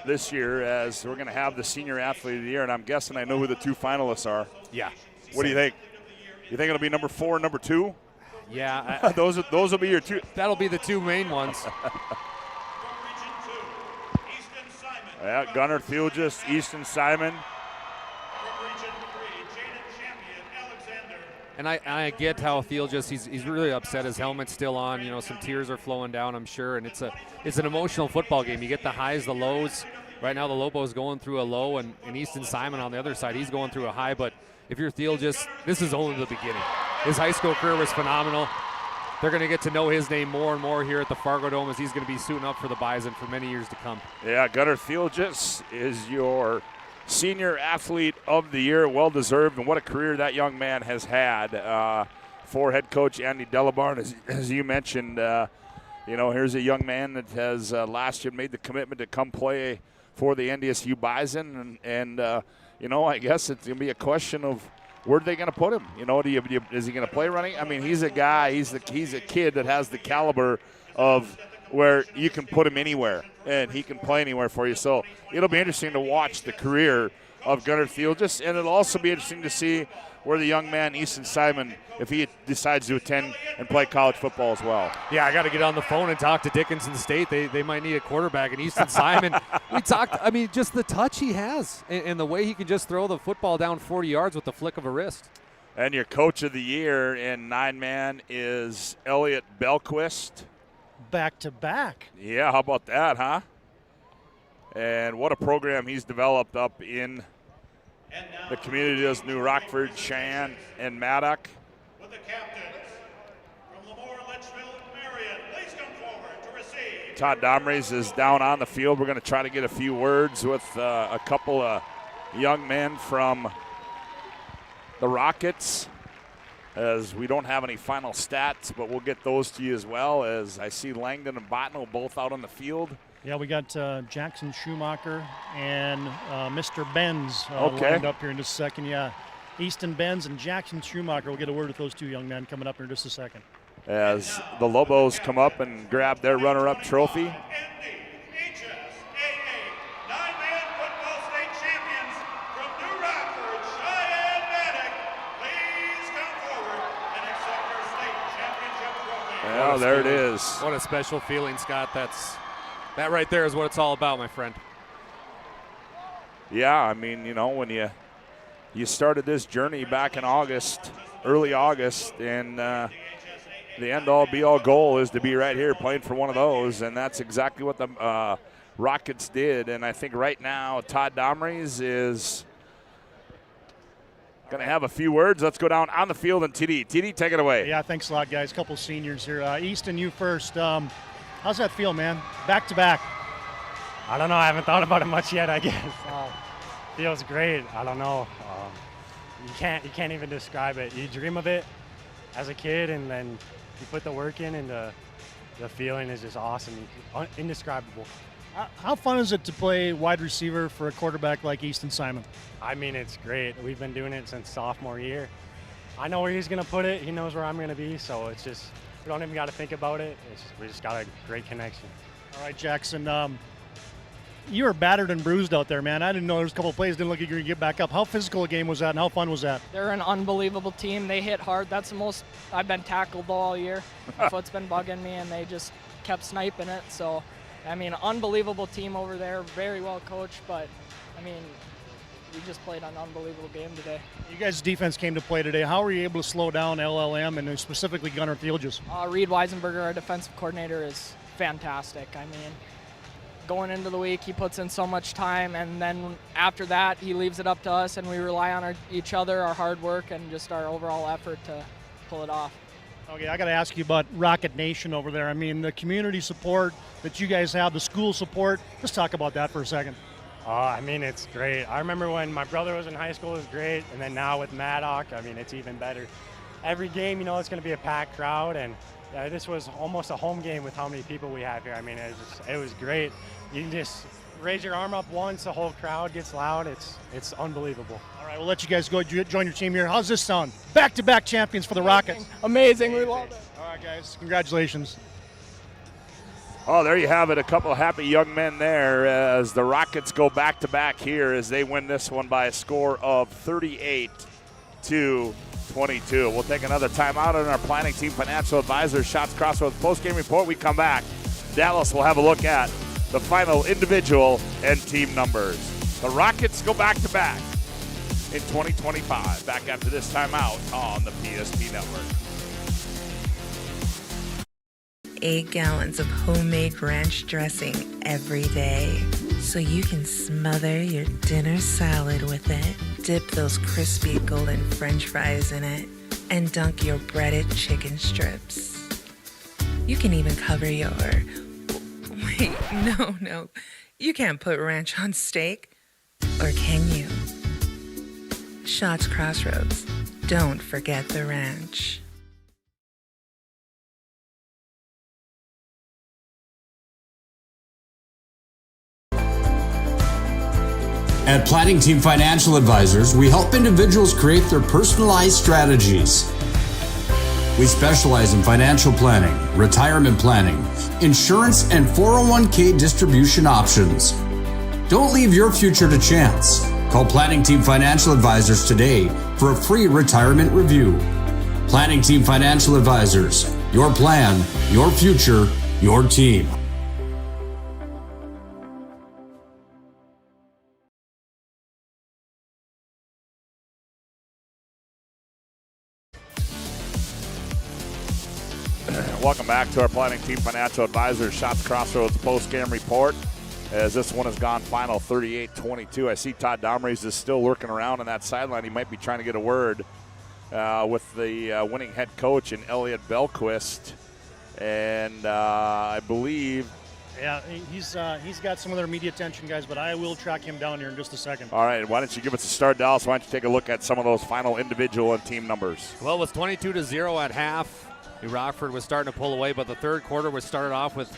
this year, as we're going to have the Senior Athlete of the Year, and I'm guessing I know who the two finalists are. Yeah. What do you think? You think it'll be number 4 and number 2? Yeah. those will be your two. That'll be the two main ones. Yeah, Gunnar Thielges, Easton Simon. And I get how Thielges, he's really upset. His helmet's still on. You know, some tears are flowing down, I'm sure. And it's an emotional football game. You get the highs, the lows. Right now the Lobos going through a low, and Easton Simon on the other side, he's going through a high. But if you're Thielges, this is only the beginning. His high school career was phenomenal. They're going to get to know his name more and more here at the Fargo Dome as he's going to be suiting up for the Bison for many years to come. Yeah, Gunnar Thielges is your Senior Athlete of the Year, well-deserved, and what a career that young man has had. For head coach Andy Delabarne, as you mentioned, here's a young man that has last year made the commitment to come play for the NDSU Bison, and I guess it's going to be a question of where are they going to put him? Is he going to play running? I mean, he's a guy, he's a kid that has the caliber of where you can put him anywhere, and he can play anywhere for you. So it'll be interesting to watch the career of Gunnar Thielges, and it'll also be interesting to see where the young man, Easton Simon, if he decides to attend and play college football as well. Yeah, I got to get on the phone and talk to Dickinson State. They might need a quarterback, and Easton Simon, we talked, I mean, just the touch he has and the way he can just throw the football down 40 yards with the flick of a wrist. And your coach of the year in 9-man is Elliot Belquist. Back-to-back. Yeah, how about that, huh? And what a program he's developed up in the community of New Rockford, Shan, and Maddock. With the captains from Lemoore, Litchfield, Marion, please come forward to receive. Todd Domrey's is down on the field. We're going to try to get a few words with a couple of young men from the Rockets, as we don't have any final stats, but we'll get those to you as well, as I see Langdon and Botno both out on the field. Yeah, we got Jackson Schumacher and Mr. Benz lined up here in just a second. Yeah, Easton Benz and Jackson Schumacher. We'll get a word with those two young men coming up here in just a second. As the Lobos come up and grab their runner-up trophy. Oh, there it is. What a special feeling, Scott. That right there is what it's all about, my friend. Yeah, I mean, when you started this journey back in August, early August, and the end-all, be-all goal is to be right here playing for one of those, and that's exactly what the Rockets did. And I think right now Todd Domrey's is going to have a few words. Let's go down on the field, and TD, take it away. Yeah, thanks a lot, guys. A couple seniors here. Easton, you first. How's that feel, man? Back-to-back. I don't know. I haven't thought about it much yet, I guess. Feels great. I don't know. You can't even describe it. You dream of it as a kid, and then you put the work in, and the feeling is just awesome, indescribable. How fun is it to play wide receiver for a quarterback like Easton Simon? I mean, it's great. We've been doing it since sophomore year. I know where he's going to put it. He knows where I'm going to be, so it's just, we don't even got to think about it. We just got a great connection. All right, Jackson, you were battered and bruised out there, man. I didn't know there was a couple of plays, didn't look like you were going to get back up. How physical a game was that, and how fun was that? They're an unbelievable team. They hit hard. That's the most I've been tackled all year. My foot's been bugging me, and they just kept sniping it. So, I mean, unbelievable team over there, very well coached, but, I mean, we just played an unbelievable game today. You guys' defense came to play today. How were you able to slow down LLM and specifically Gunnar Thielges? Reed Weisenberger, our defensive coordinator, is fantastic. I mean, going into the week, he puts in so much time, and then after that, he leaves it up to us, and we rely on each other, our hard work, and just our overall effort to pull it off. Okay, I got to ask you about Rocket Nation over there. I mean, the community support that you guys have, the school support. Let's talk about that for a second. I mean, it's great. I remember when my brother was in high school, it was great, and then now with Maddock, I mean, it's even better. Every game, you know, it's going to be a packed crowd, and this was almost a home game with how many people we have here. I mean, it was great. You can just raise your arm up once, the whole crowd gets loud. It's unbelievable. All right, we'll let you guys go join your team here. How's this sound? Back-to-back champions for the Rockets. Amazing. We love it. All right, guys. Congratulations. Oh, there you have it. A couple of happy young men there as the Rockets go back-to-back here as they win this one by a score of 38-22. We'll take another timeout on our planning team financial advisor, Shots Crossroads post-game report. We come back. Dallas will have a look at the final individual and team numbers. The Rockets go back-to-back in 2025. Back after this timeout on the PSP Network. 8 gallons of homemade ranch dressing every day, so you can smother your dinner salad with it. Dip those crispy golden French fries in it, and dunk your breaded chicken strips. You can even cover your... Wait, no. You can't put ranch on steak. Or can you? Shots Crossroads. Don't forget the ranch. At Planning Team Financial Advisors, we help individuals create their personalized strategies. We specialize in financial planning, retirement planning, insurance, and 401k distribution options. Don't leave your future to chance. Call Planning Team Financial Advisors today for a free retirement review. Planning Team Financial Advisors. Your plan, your future, your team. Welcome back to our Planning Team Financial Advisors Shots Crossroads post-game report. As this one has gone final 38-22. I see Todd Domreys is still lurking around on that sideline. He might be trying to get a word with the winning head coach in Elliot Belquist. And I believe... Yeah, he's got some other media attention, guys, but I will track him down here in just a second. All right, why don't you give us a start, Dallas? Why don't you take a look at some of those final individual and team numbers? Well, it was 22-0 at half. New Rockford was starting to pull away, but the third quarter was started off with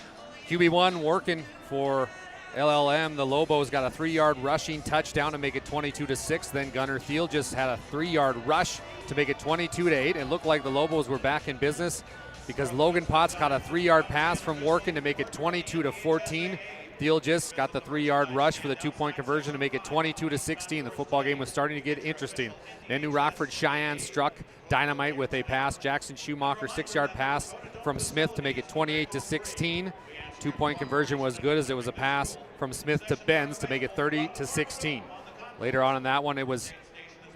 QB1 working for LLM. The Lobos got a 3-yard rushing touchdown to make it 22-6. Then Gunnar Thiel just had a 3-yard rush to make it 22-8. It looked like the Lobos were back in business because Logan Potts caught a 3-yard pass from Workin to make it 22-14. Thiel just got the 3-yard rush for the 2-point conversion to make it 22-16. The football game was starting to get interesting. Then New Rockford Cheyenne struck dynamite with a pass. Jackson Schumacher 6-yard pass from Smith to make it 28-16. 2-point conversion was good as it was a pass from Smith to Benz to make it 30-16. Later on in that one, it was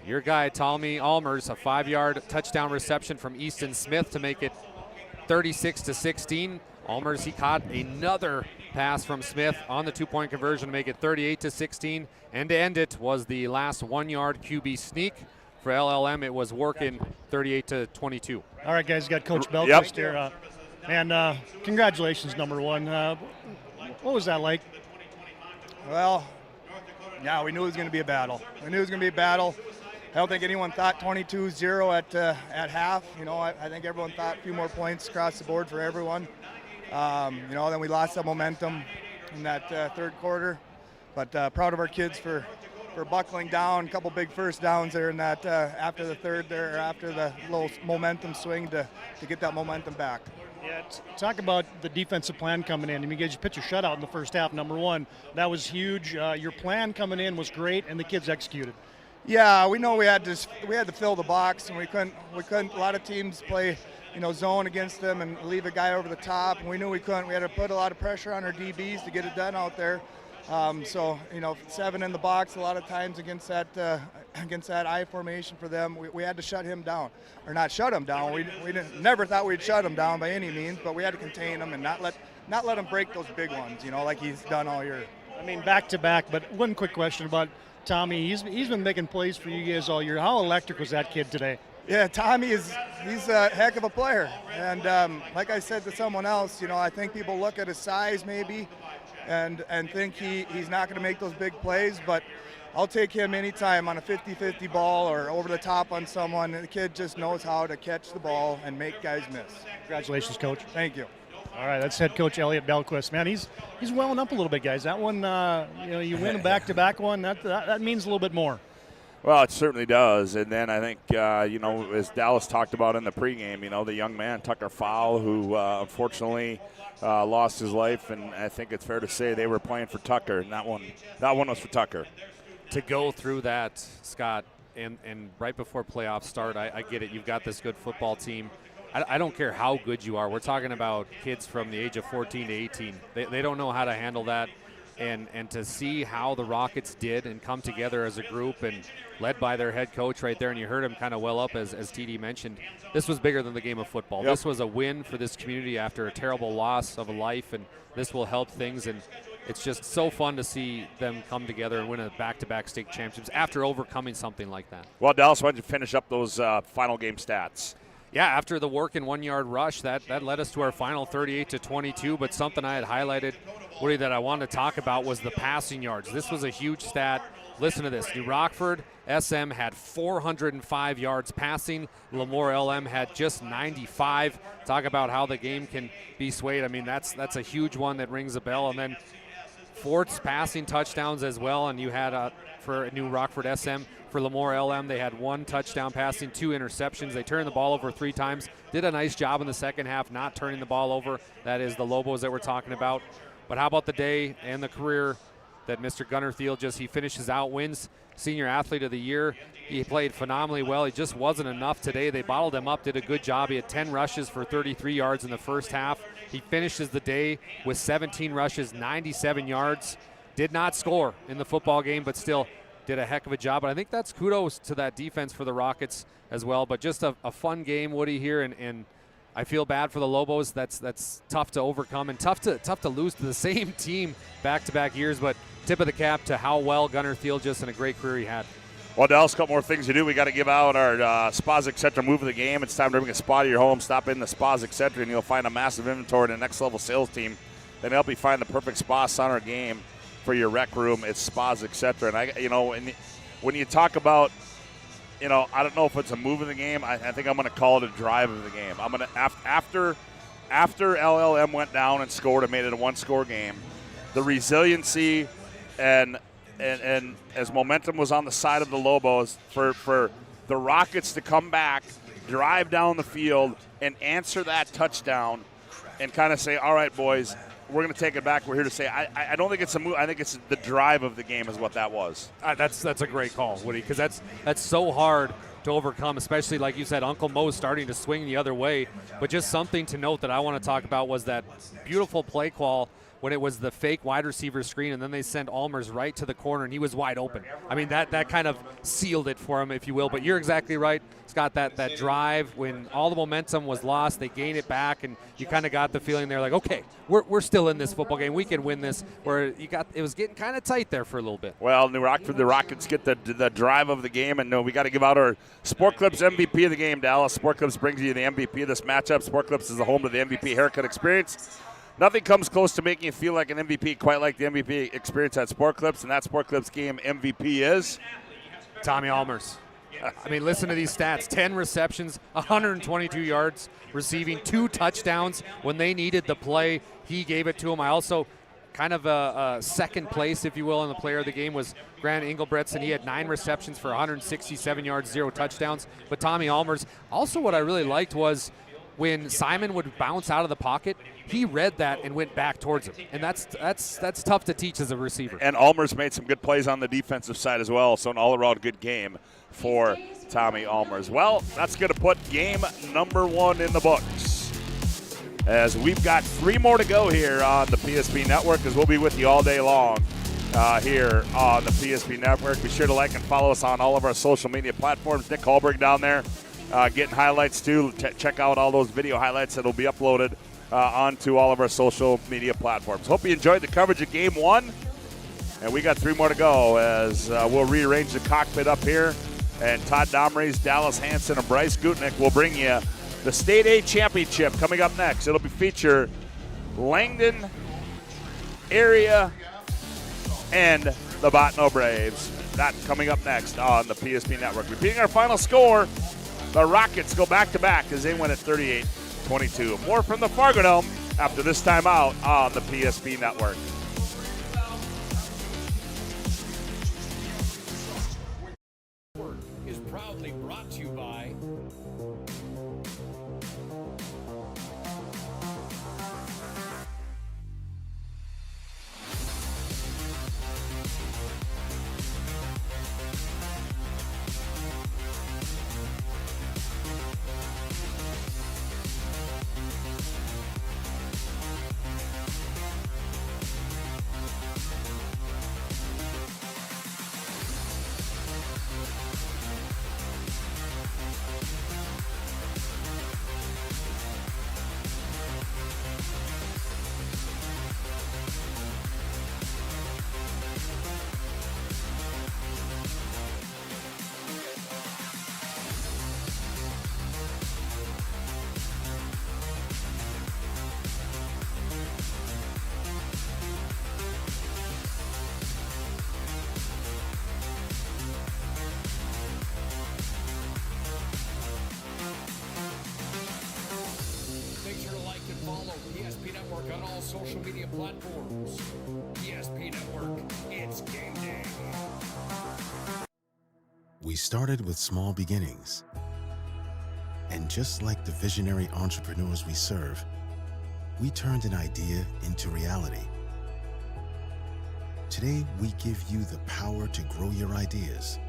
your guy, Tommy Almers, a 5-yard touchdown reception from Easton Smith to make it 36-16. Almers, he caught another pass from Smith on the 2-point conversion to make it 38-16. And to end it was the last 1-yard QB sneak. For LLM, it was working 38-22. All right, guys, got Coach Belquist here. And congratulations, number one. What was that like? Well, yeah, we knew it was going to be a battle. I don't think anyone thought 22-0 at half. You know, I think everyone thought a few more points across the board for everyone. Then we lost some momentum in that third quarter. But proud of our kids for buckling down. A couple big first downs there in that after the third there, or after the little momentum swing to get that momentum back. Yeah, talk about the defensive plan coming in. I mean, you guys pitched a shutout in the first half, number one. That was huge. Your plan coming in was great, and the kids executed. Yeah, we know we had to fill the box, and we couldn't. A lot of teams play, zone against them and leave a guy over the top, and we knew we couldn't. We had to put a lot of pressure on our DBs to get it done out there. 7 in the box a lot of times against that I formation for them. We had to shut him down, or not shut him down. We never thought we'd shut him down by any means, but we had to contain him and not let him break those big ones, like he's done all year. I mean, back to back. But one quick question about Tommy. He's been making plays for you guys all year. How electric was that kid today? Yeah, Tommy he's a heck of a player, and like I said to someone else, I think people look at his size maybe. And think he's not going to make those big plays, but I'll take him anytime on a 50-50 ball or over the top on someone. The kid just knows how to catch the ball and make guys miss. Congratulations, Coach. Thank you. All right, that's head coach Elliot Belquist. Man, he's welling up a little bit, guys. That one, you win a back-to-back one. That means a little bit more. Well, it certainly does. And then I think, as Dallas talked about in the pregame, the young man, Tucker Fowle, who unfortunately lost his life, and I think it's fair to say they were playing for Tucker, and that one was for Tucker. To go through that, Scott, and right before playoffs start, I get it. You've got this good football team. I don't care how good you are. We're talking about kids from the age of 14 to 18. They don't know how to handle that. And to see how the Rockets did and come together as a group and led by their head coach right there, and you heard him kind of well up as TD mentioned, this was bigger than the game of football. Yep. This was a win for this community after a terrible loss of a life, and this will help things. And it's just so fun to see them come together and win a back-to-back state championships after overcoming something like that. Well, Dallas, why don't you finish up those final game stats? Yeah, after the work and 1 yard rush, that led us to our final 38-22, but something I had highlighted, Woody, that I wanted to talk about was the passing yards. This was a huge stat. Listen to this. New Rockford SM had 405 yards passing. Lemoore LM had just 95. Talk about how the game can be swayed. I mean, that's a huge one that rings a bell. And then Fort's passing touchdowns as well, and you had for New Rockford SM, for Lemoore LM, they had 1 touchdown passing, 2 interceptions. They turned the ball over 3 times. Did a nice job in the second half not turning the ball over. That is the Lobos that we're talking about. But how about the day and the career that Mr. Gunnar Thiel he finishes out, wins Senior Athlete of the Year. He played phenomenally well. He just wasn't enough today. They bottled him up, did a good job. He had 10 rushes for 33 yards in the first half. He finishes the day with 17 rushes, 97 yards. Did not score in the football game, but still did a heck of a job. But I think that's kudos to that defense for the Rockets as well. But just a fun game, Woody, here, and I feel bad for the Lobos. That's tough to overcome and tough to lose to the same team back-to-back years. But tip of the cap to how well Gunnar Thiel and a great career he had. Well, Dallas, a couple more things to do. We got to give out our Spas Etc. move of the game. It's time to bring a spa to your home. Stop in the Spas Etc. and you'll find a massive inventory and a next level sales team that help you find the perfect spa, sauna, game for your rec room. It's Spas Etc. And when you talk about, I don't know if it's a move of the game. I think I'm going to call it a drive of the game. I'm going to after LLM went down and scored and made it a 1-score game, the resiliency and as momentum was on the side of the Lobos, for the Rockets to come back, drive down the field, and answer that touchdown and kind of say, all right, boys, we're going to take it back. We're here to say, I don't think it's a move. I think it's the drive of the game is what that was. That's a great call, Woody, because that's so hard to overcome, especially like you said, Uncle Mo's starting to swing the other way. But just something to note that I want to talk about was that beautiful play call when it was the fake wide receiver screen, and then they sent Allmers right to the corner, and he was wide open. I mean, that kind of sealed it for him, if you will. But you're exactly right, Scott, that drive, when all the momentum was lost, they gained it back, and you kind of got the feeling they're like, okay, we're still in this football game. We can win this, where it was getting kind of tight there for a little bit. Well, New Rockford, the Rockets get the drive of the game, and we got to give out our Sport Clips MVP of the game, Dallas. Sport Clips brings you the MVP of this matchup. Sport Clips is the home to the MVP haircut experience. Nothing comes close to making you feel like an MVP quite like the MVP experience at Sport Clips, and that Sport Clips game MVP is Tommy Allmers. I mean, listen to these stats. 10 receptions, 122 yards receiving, 2 touchdowns. When they needed the play, he gave it to them. I also kind of a second place, if you will, in the player of the game was Grant Engelbretson. He had 9 receptions for 167 yards, 0 touchdowns. But Tommy Almers, also what I really liked was when Simon would bounce out of the pocket, he read that and went back towards him. And that's tough to teach as a receiver. And Almers made some good plays on the defensive side as well, so an all-around good game for Tommy Almers. Well, that's going to put game number 1 in the books, as we've got 3 more to go here on the PSP Network, as we'll be with you all day long here on the PSP Network. Be sure to like and follow us on all of our social media platforms. Nick Hallberg down there getting highlights too. Check out all those video highlights that will be uploaded onto all of our social media platforms. Hope you enjoyed the coverage of Game 1, and we got 3 more to go as we'll rearrange the cockpit up here, and Todd Domrey's, Dallas Hansen, and Bryce Gutnick will bring you the State A Championship coming up next. It'll be feature Langdon area and the Botno Braves. That coming up next on the PSP Network. Repeating our final score, the Rockets go back-to-back as they win at 38-22. More from the Fargo Dome after this timeout on the PSP Network. Is proudly brought to you by on all social media platforms. PSP Network, it's game day. We started with small beginnings. And just like the visionary entrepreneurs we serve, we turned an idea into reality. Today, we give you the power to grow your ideas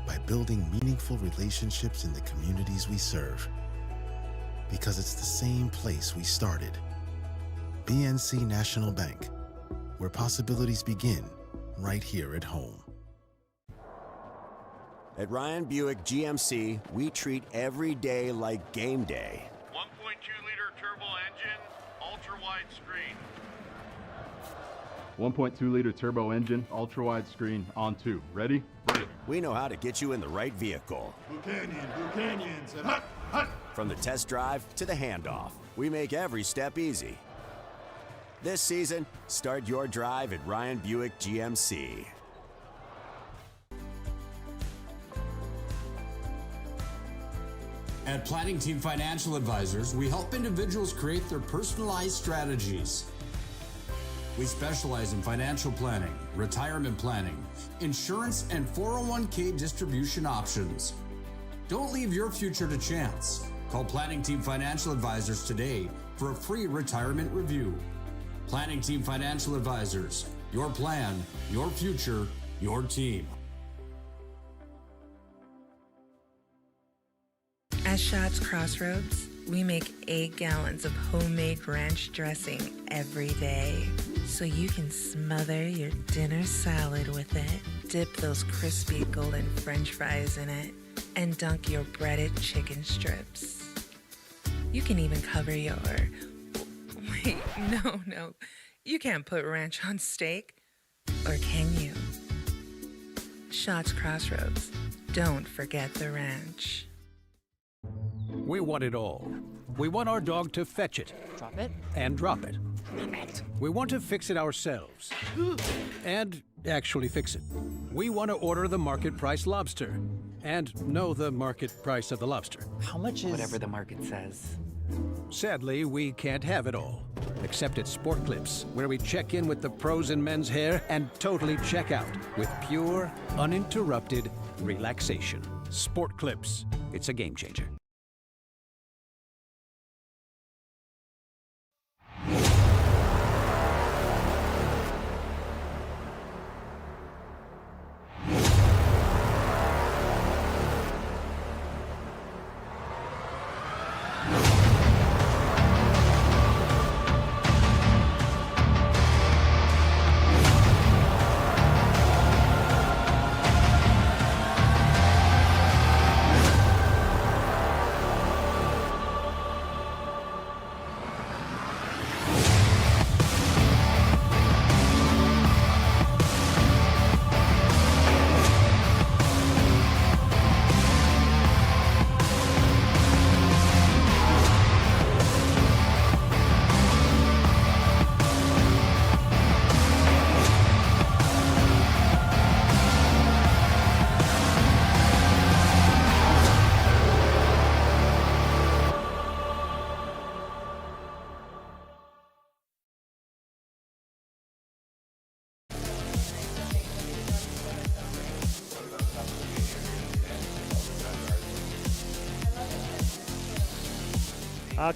by building meaningful relationships in the communities we serve. Because it's the same place we started. BNC National Bank, where possibilities begin right here at home. At Ryan Buick GMC, we treat every day like game day. 1.2-liter turbo engine, ultra-wide screen. 1.2-liter turbo engine, ultra-wide screen, on 2. Ready? Break. We know how to get you in the right vehicle. Blue Canyons, and hut, hut. From the test drive to the handoff, we make every step easy. This season, start your drive at Ryan Buick GMC. At Planning Team Financial Advisors, we help individuals create their personalized strategies. We specialize in financial planning, retirement planning, insurance, and 401k distribution options. Don't leave your future to chance. Call Planning Team Financial Advisors today for a free retirement review. Planning Team Financial Advisors, your plan, your future, your team. At Schatz Crossroads, we make 8 gallons of homemade ranch dressing every day, so you can smother your dinner salad with it, dip those crispy golden French fries in it, and dunk your breaded chicken strips. You can even cover your... Wait, no. You can't put ranch on steak. Or can you? Schatz Crossroads. Don't forget the ranch. We want it all. We want our dog to fetch it. Drop it. And drop it. Name it. We want to fix it ourselves. And actually fix it. We want to order the market price lobster. and know the market price of the lobster. How much is... Whatever the market says. Sadly, we can't have it all. Except at Sport Clips, where we check in with the pros in men's hair and totally check out with pure, uninterrupted relaxation. Sport Clips. It's a game changer.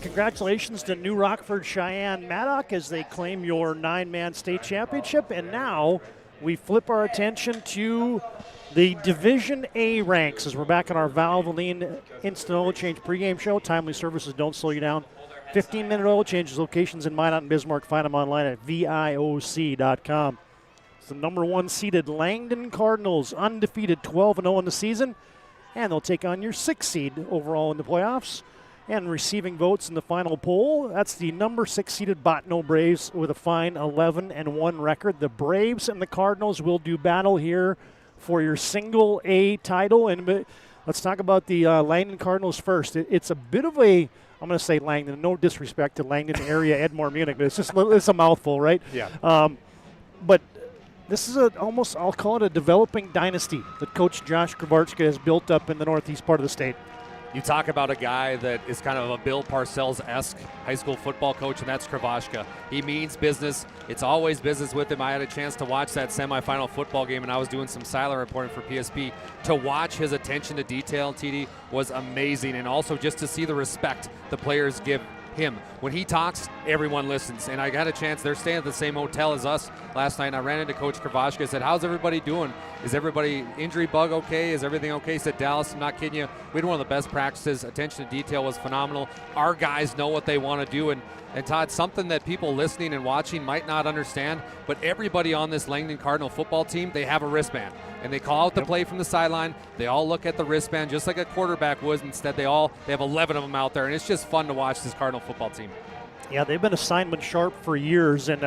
Congratulations to New Rockford Cheyenne Maddock as they claim your 9-man state championship. And now we flip our attention to the Division A ranks as we're back in our Valvoline Instant Oil Change pregame show. Timely services don't slow you down. 15-minute oil changes, locations in Minot and Bismarck. Find them online at VIOC.com. It's the number 1 seeded Langdon Cardinals, undefeated 12-0 in the season. And they'll take on your 6th seed overall in the playoffs. And receiving votes in the final poll, that's the number 6 seeded Bottineau Braves with a fine 11-1 record. The Braves and the Cardinals will do battle here for your single A title. And let's talk about the Langdon Cardinals first. It's a bit of a, I'm going to say Langdon, no disrespect to Langdon area, Edmore, Munich, but it's a mouthful, right? Yeah. But this is almost, I'll call it a developing dynasty that Coach Josh Kravarchka has built up in the northeast part of the state. You talk about a guy that is kind of a Bill Parcells-esque high school football coach, and that's Kravashka. He means business. It's always business with him. I had a chance to watch that semifinal football game, and I was doing some silent reporting for PSP. To watch his attention to detail, TD, was amazing, and also just to see the respect the players give him. When he talks, everyone listens. And I got a chance, they're staying at the same hotel as us last night, and I ran into Coach Kravashka. I said, how's everybody doing? Is everybody injury bug okay? Is everything okay? He said, Dallas, I'm not kidding you. We had one of the best practices. Attention to detail was phenomenal. Our guys know what they want to do. And Todd, something that people listening and watching might not understand, but everybody on this Langdon Cardinal football team, they have a wristband. And they call out the play from the sideline. They all look at the wristband just like a quarterback would. Instead, they have 11 of them out there, and it's just fun to watch this Cardinal football team. Yeah, they've been assignment sharp for years, and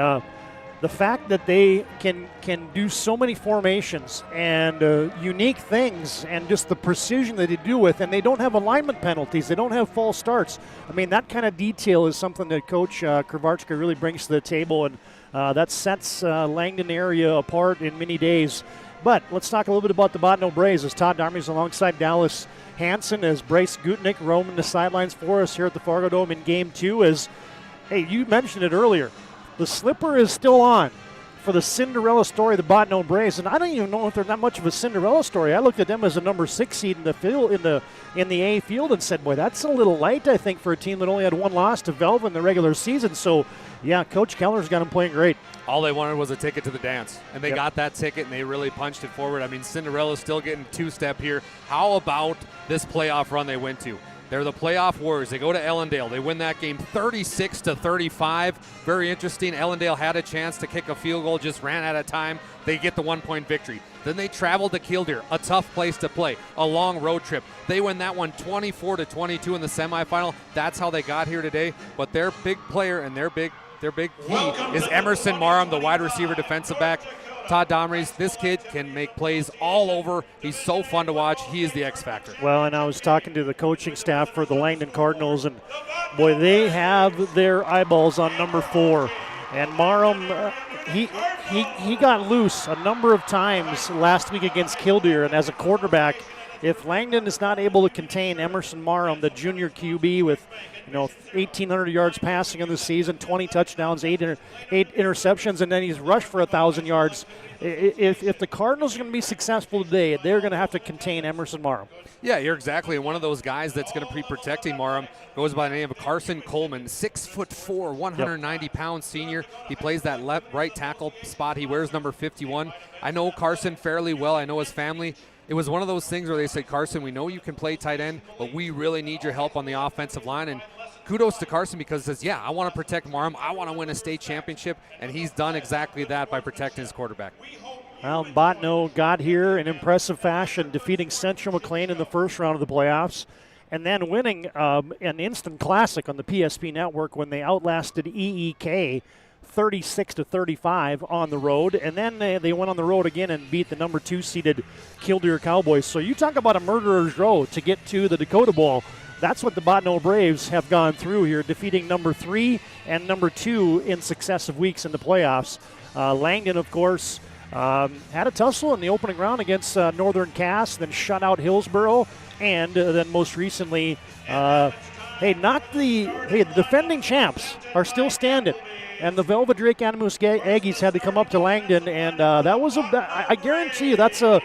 the fact that they can do so many formations and unique things and just the precision that they do with, and they don't have alignment penalties. They don't have false starts. I mean, that kind of detail is something that Coach Kravarchka really brings to the table, and that sets Langdon area apart in many days. But let's talk a little bit about the Bottineau Braves as Todd Darmy's alongside Dallas Hansen as Bryce Gutnick roaming the sidelines for us here at the Fargo Dome in Game 2 as, hey, you mentioned it earlier, the slipper is still on for the Cinderella story of the Bottineau Braves, and I don't even know if they're that much of a Cinderella story. I looked at them as a number 6 seed in the field in the A field and said, boy, that's a little light, I think, for a team that only had one loss to Velva in the regular season. So, yeah, Coach Keller's got them playing great. All they wanted was a ticket to the dance, and they got that ticket, and they really punched it forward. I mean, Cinderella's still getting two-step here. How about this playoff run they went to? They're the playoff warriors. They go to Ellendale. They win that game 36-35. Very interesting. Ellendale had a chance to kick a field goal, just ran out of time. They get the 1-point victory. Then they traveled to Killdeer, a tough place to play, a long road trip. They win that one 24-22 in the semifinal. That's how they got here today. But their big player and their big key is Emerson Marham, the wide receiver defensive back. Todd Domrys, this kid can make plays all over. He's so fun to watch. He is the X factor. Well, and I was talking to the coaching staff for the Langdon Cardinals, and boy, they have their eyeballs on number 4. And Marham, he got loose a number of times last week against Killdeer, and as a quarterback, if Langdon is not able to contain Emerson Marham, the junior QB with 1,800 yards passing in the season, 20 touchdowns, 8 interceptions, and then he's rushed for 1,000 yards. If the Cardinals are going to be successful today, they're going to have to contain Emerson Marham. Yeah, you're exactly. And one of those guys that's going to be protecting Marham goes by the name of Carson Coleman, 6'4", 190-pound senior. He plays that right tackle spot. He wears number 51. I know Carson fairly well. I know his family. It was one of those things where they said, Carson, we know you can play tight end, but we really need your help on the offensive line. And kudos to Carson because he says, yeah, I want to protect Marham. I want to win a state championship. And he's done exactly that by protecting his quarterback. Well, Botno got here in impressive fashion, defeating Central McLean in the first round of the playoffs, and then winning an instant classic on the PSP network when they outlasted EEK 36-35 on the road, and then they went on the road again and beat the number 2 seeded Killdeer Cowboys. So you talk about a murderer's row to get to the Dakota Bowl. That's what the Botno Braves have gone through here, defeating number 3 and number 2 in successive weeks in the playoffs. Langdon, of course, had a tussle in the opening round against Northern Cass, then shut out Hillsboro, and then most recently, the defending champs are still standing. And the Velvet Drake Animus Aggies had to come up to Langdon, and that was I guarantee you that's a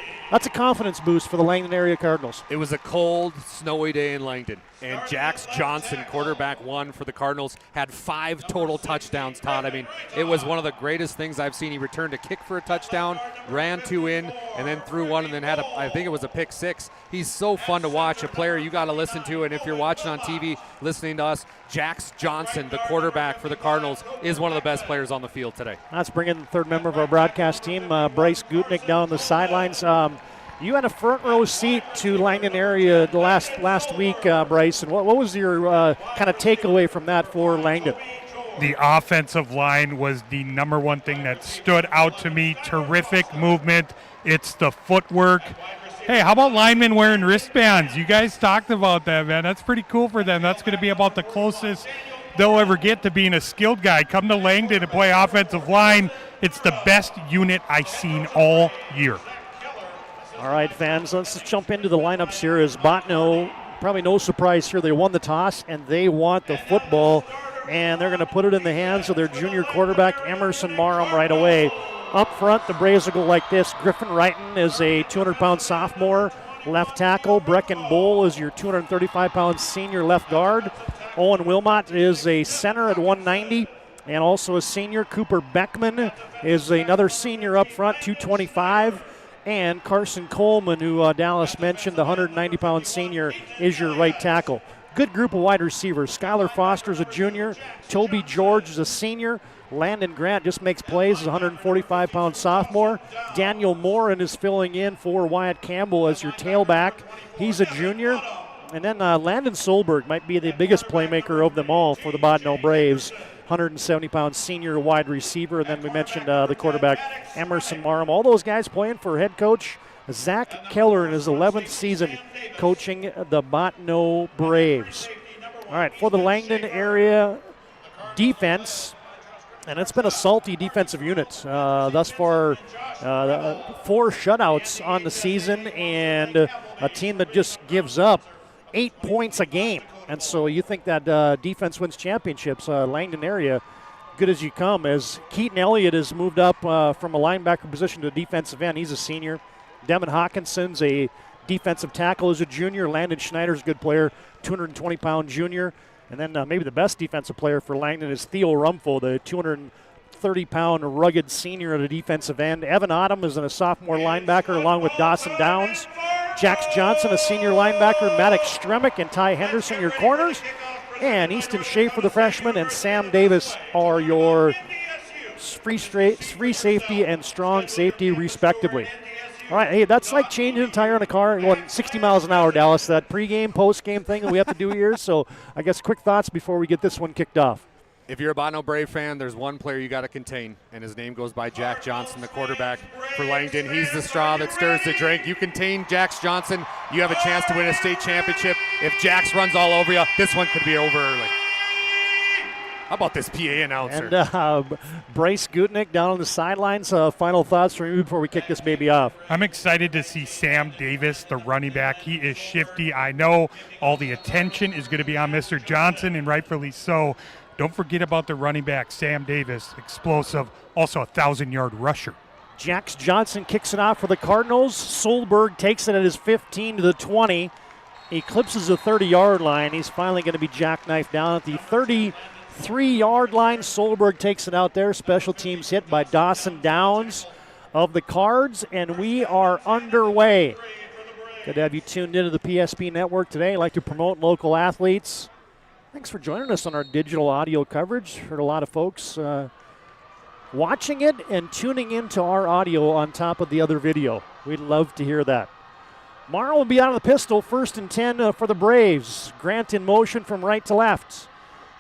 confidence boost for the Langdon area Cardinals. It was a cold, snowy day in Langdon, and Jax Johnson, quarterback 1 for the Cardinals, had 5 total touchdowns, Todd. I mean, it was one of the greatest things I've seen. He returned a kick for a touchdown, ran 2 in, and then threw 1, and then had I think it was a pick 6. He's so fun to watch, a player you got to listen to, and if you're watching on TV, listening to us, Jax Johnson, the quarterback for the Cardinals, is one of the best players on the field today. Let's bring in the third member of our broadcast team, Bryce Gutnick, down the sidelines. You had a front row seat to Langdon area the last week, Bryce, and what was your kind of takeaway from that for Langdon? The offensive line was the number one thing that stood out to me. Terrific movement. It's the footwork. Hey, how about linemen wearing wristbands? You guys talked about that, man. That's pretty cool for them. That's going to be about the closest they'll ever get to being a skilled guy. Come to Langdon and play offensive line. It's the best unit I've seen all year. All right, fans, let's just jump into the lineups here. As Botno, probably no surprise here, they won the toss and they want the football, and they're going to put it in the hands of their junior quarterback, Emerson Marham, right away. Up front, the Braves will go like this. Griffin Wrighton is a 200-pound sophomore left tackle. Brecken Bull is your 235-pound senior left guard. Owen Wilmot is a center at 190, and also a senior. Cooper Beckman is another senior up front, 225. And Carson Coleman, who Dallas mentioned, the 190-pound senior, is your right tackle. Good group of wide receivers. Skylar Foster is a junior. Toby George is a senior. Landon Grant just makes plays as a 145-pound sophomore. Daniel Morin is filling in for Wyatt Campbell as your tailback. He's a junior. And then Landon Solberg might be the biggest playmaker of them all for the Botno Braves. 170-pound senior wide receiver. And then we mentioned the quarterback, Emerson Marham. All those guys playing for head coach Zach Keller in his 11th season coaching the Botno Braves. All right, for the Langdon area defense, and it's been a salty defensive unit thus far. 4 shutouts on the season, and a team that just gives up 8 points a game. And so you think that defense wins championships. Langdon area, good as you come, as Keaton Elliott has moved up from a linebacker position to a defensive end. He's a senior. Devin Hawkinson's a defensive tackle as a junior. Landon Schneider's a good player, 220-pound junior. And then maybe the best defensive player for Langdon is Theo Rumfo, the 230-pound rugged senior at a defensive end. Evan Ottom is a sophomore linebacker along with Dawson Downs. Jax Johnson, a senior linebacker. Maddox Stremick and Ty Henderson, your corners. And Easton Schaefer, the freshman, and Sam Davis are your free safety and strong safety, respectively. All right, hey, that's like changing a tire on a car going 60 miles an hour, Dallas. That pregame, postgame thing that we have to do here. So I guess quick thoughts before we get this one kicked off. If you're a Botno Brave fan, there's one player you got to contain, and his name goes by Jack Johnson, the quarterback for Langdon. He's the straw that stirs the drink. You contain Jax Johnson, you have a chance to win a state championship. If Jax runs all over you, this one could be over early. How about this PA announcer? And Bryce Gutnick down on the sidelines. Final thoughts from you before we kick this baby off? I'm excited to see Sam Davis, the running back. He is shifty. I know all the attention is going to be on Mr. Johnson, and rightfully so. Don't forget about the running back, Sam Davis, explosive, also a 1,000-yard rusher. Jax Johnson kicks it off for the Cardinals. Solberg takes it at his 15 to the 20. Eclipses the 30-yard line. He's finally going to be jackknifed down at the 33-yard line. Solberg takes it out there. Special teams hit by Dawson Downs of the Cards, and we are underway. Good to have you tuned into the PSP Network today. I'd like to promote local athletes. Thanks for joining us on our digital audio coverage. Heard a lot of folks watching it and tuning into our audio on top of the other video. We'd love to hear that. Morrow will be out of the pistol, 1st and 10 for the Braves. Grant in motion from right to left.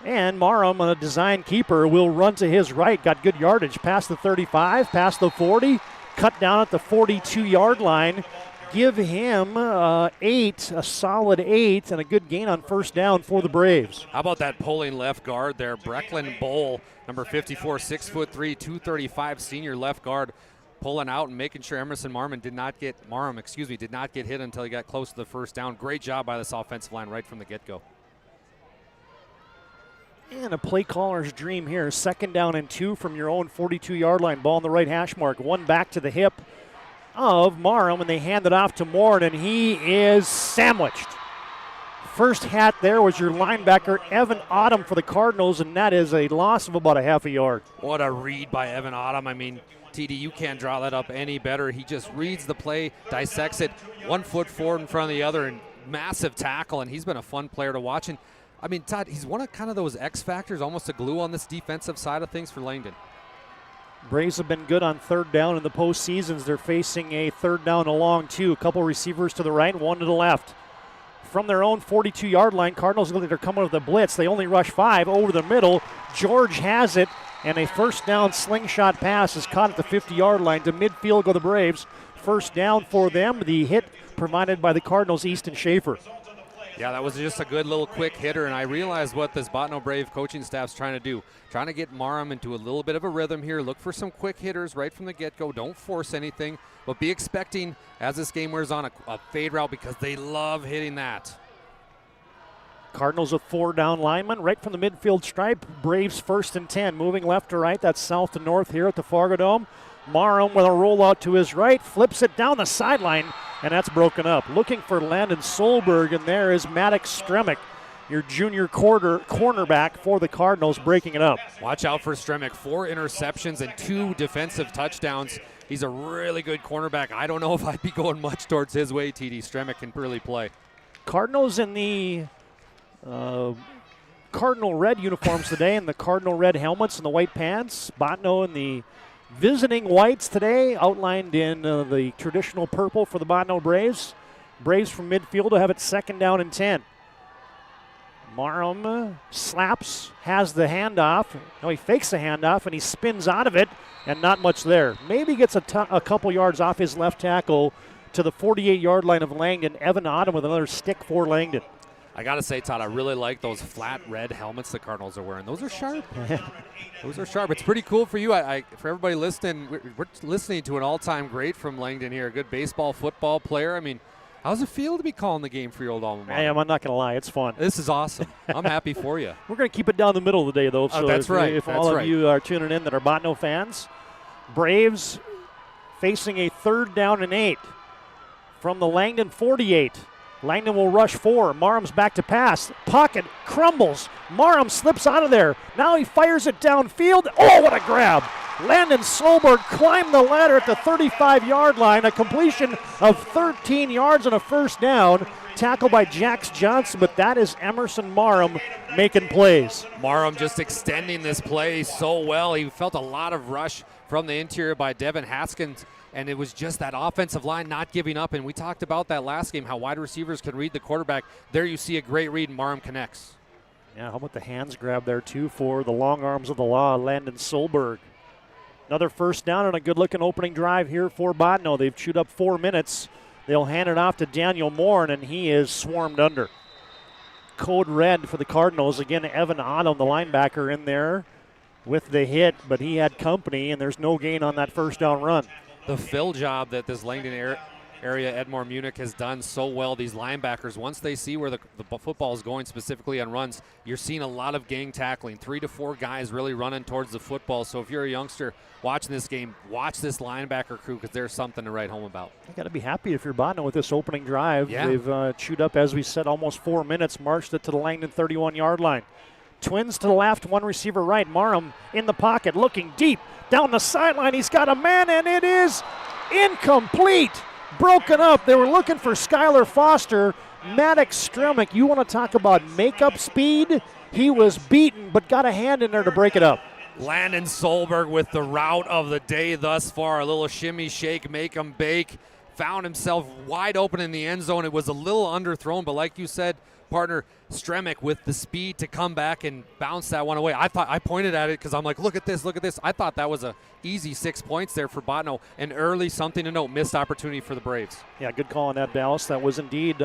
And Marum, a design keeper, will run to his right. Got good yardage past the 35, past the 40, cut down at the 42-yard line. Give him 8, a solid 8, and a good gain on first down for the Braves. How about that pulling left guard there? Brecklin Bowl, number 54, 6'3", 235 senior left guard, pulling out and making sure Emerson Marrum did not get hit until he got close to the first down. Great job by this offensive line right from the get-go. And a play caller's dream here. 2nd down and 2 from your own 42-yard line. Ball on the right hash mark. One back to the hip of Marum, and they hand it off to Morin, and he is sandwiched. First hat there was your linebacker, Evan Autumn, for the Cardinals, and that is a loss of about a half a yard. What a read by Evan Autumn. I mean, TD, you can't draw that up any better. He just reads the play, dissects it, 1 foot forward in front of the other, and massive tackle, and he's been a fun player to watch. And I mean, Todd, he's one of kind of those X factors, almost a glue on this defensive side of things for Langdon. Braves have been good on 3rd down in the postseasons. They're facing a 3rd down and long, too. A couple receivers to the right, one to the left. From their own 42-yard line, Cardinals look like they're coming with the blitz. They only rush 5 over the middle. George has it, and a first down slingshot pass is caught at the 50-yard line. To midfield go the Braves. First down for them. The hit provided by the Cardinals, Easton Schaefer. Yeah, that was just a good little quick hitter, and I realized what this Botno Brave coaching staff's trying to do. Trying to get Marum into a little bit of a rhythm here. Look for some quick hitters right from the get-go. Don't force anything, but be expecting, as this game wears on, a fade route because they love hitting that. Cardinals with 4 down linemen right from the midfield stripe. Braves 1st and 10, moving left to right. That's south to north here at the Fargo Dome. Marum with a rollout to his right, flips it down the sideline, and that's broken up. Looking for Landon Solberg, and there is Maddox Stremick, your junior cornerback for the Cardinals, breaking it up. Watch out for Stremick. 4 interceptions and 2 defensive touchdowns. He's a really good cornerback. I don't know if I'd be going much towards his way, TD. Stremick can really play. Cardinals in the Cardinal red uniforms today, and the Cardinal red helmets and the white pants. Botno in the visiting whites today, outlined in the traditional purple for the Botno Braves. Braves from midfield will have it 2nd down and 10. Marum slaps, has the handoff. No, he fakes the handoff, and he spins out of it, and not much there. Maybe gets a couple yards off his left tackle to the 48-yard line of Langdon. Evan Autumn with another stick for Langdon. I got to say, Todd, I really like those flat red helmets the Cardinals are wearing. Those are sharp. Those are sharp. It's pretty cool for you. For everybody listening, we're listening to an all-time great from Langdon here, a good baseball, football player. I mean, how's it feel to be calling the game for your old alma mater? I am. I'm not going to lie. It's fun. This is awesome. I'm happy for you. We're going to keep it down the middle of the day, though. So that's right. If all of you are tuning in that are Botno fans, Braves facing a 3rd down and 8 from the Langdon 48. Langdon will rush 4. Marum's back to pass. Pocket crumbles. Marum slips out of there. Now he fires it downfield. Oh, what a grab. Landon Solberg climbed the ladder at the 35-yard line. A completion of 13 yards and a first down. Tackled by Jax Johnson, but that is Emerson Marum making plays. Marum just extending this play so well. He felt a lot of rush from the interior by Devin Haskins, and it was just that offensive line not giving up. And we talked about that last game, how wide receivers can read the quarterback. There you see a great read, and Marum connects. Yeah, how about the hands grab there, too, for the long arms of the law, Landon Solberg. Another first down and a good-looking opening drive here for Botno. They've chewed up 4 minutes. They'll hand it off to Daniel Moore, and he is swarmed under. code red for the Cardinals. Again, Evan Otto, the linebacker, in there with the hit, but he had company, and there's no gain on that first down run. The fill job that this Langdon area, Edmore Munich, has done so well. These linebackers, once they see where the football is going, specifically on runs, you're seeing a lot of gang tackling. 3 to 4 guys really running towards the football. So if you're a youngster watching this game, watch this linebacker crew because there's something to write home about. You got to be happy if you're Botno with this opening drive. Yeah. They've chewed up, as we said, almost 4 minutes, marched it to the Langdon 31-yard line. Twins to the left, one receiver right. Marham in the pocket, looking deep down the sideline. He's got a man, and it is incomplete. Broken up. They were looking for Skylar Foster. Maddox Stremick, you want to talk about makeup speed? He was beaten, but got a hand in there to break it up. Landon Solberg with the route of the day thus far. A little shimmy shake, make 'em bake. Found himself wide open in the end zone. It was a little underthrown, but like you said, partner, Stremick with the speed to come back and bounce that one away. I pointed at it because I'm like, look at this, look at this. I thought that was a easy 6 points there for Botno. An early, something to note, missed opportunity for the Braves. Yeah, good call on that, Dallas. That was indeed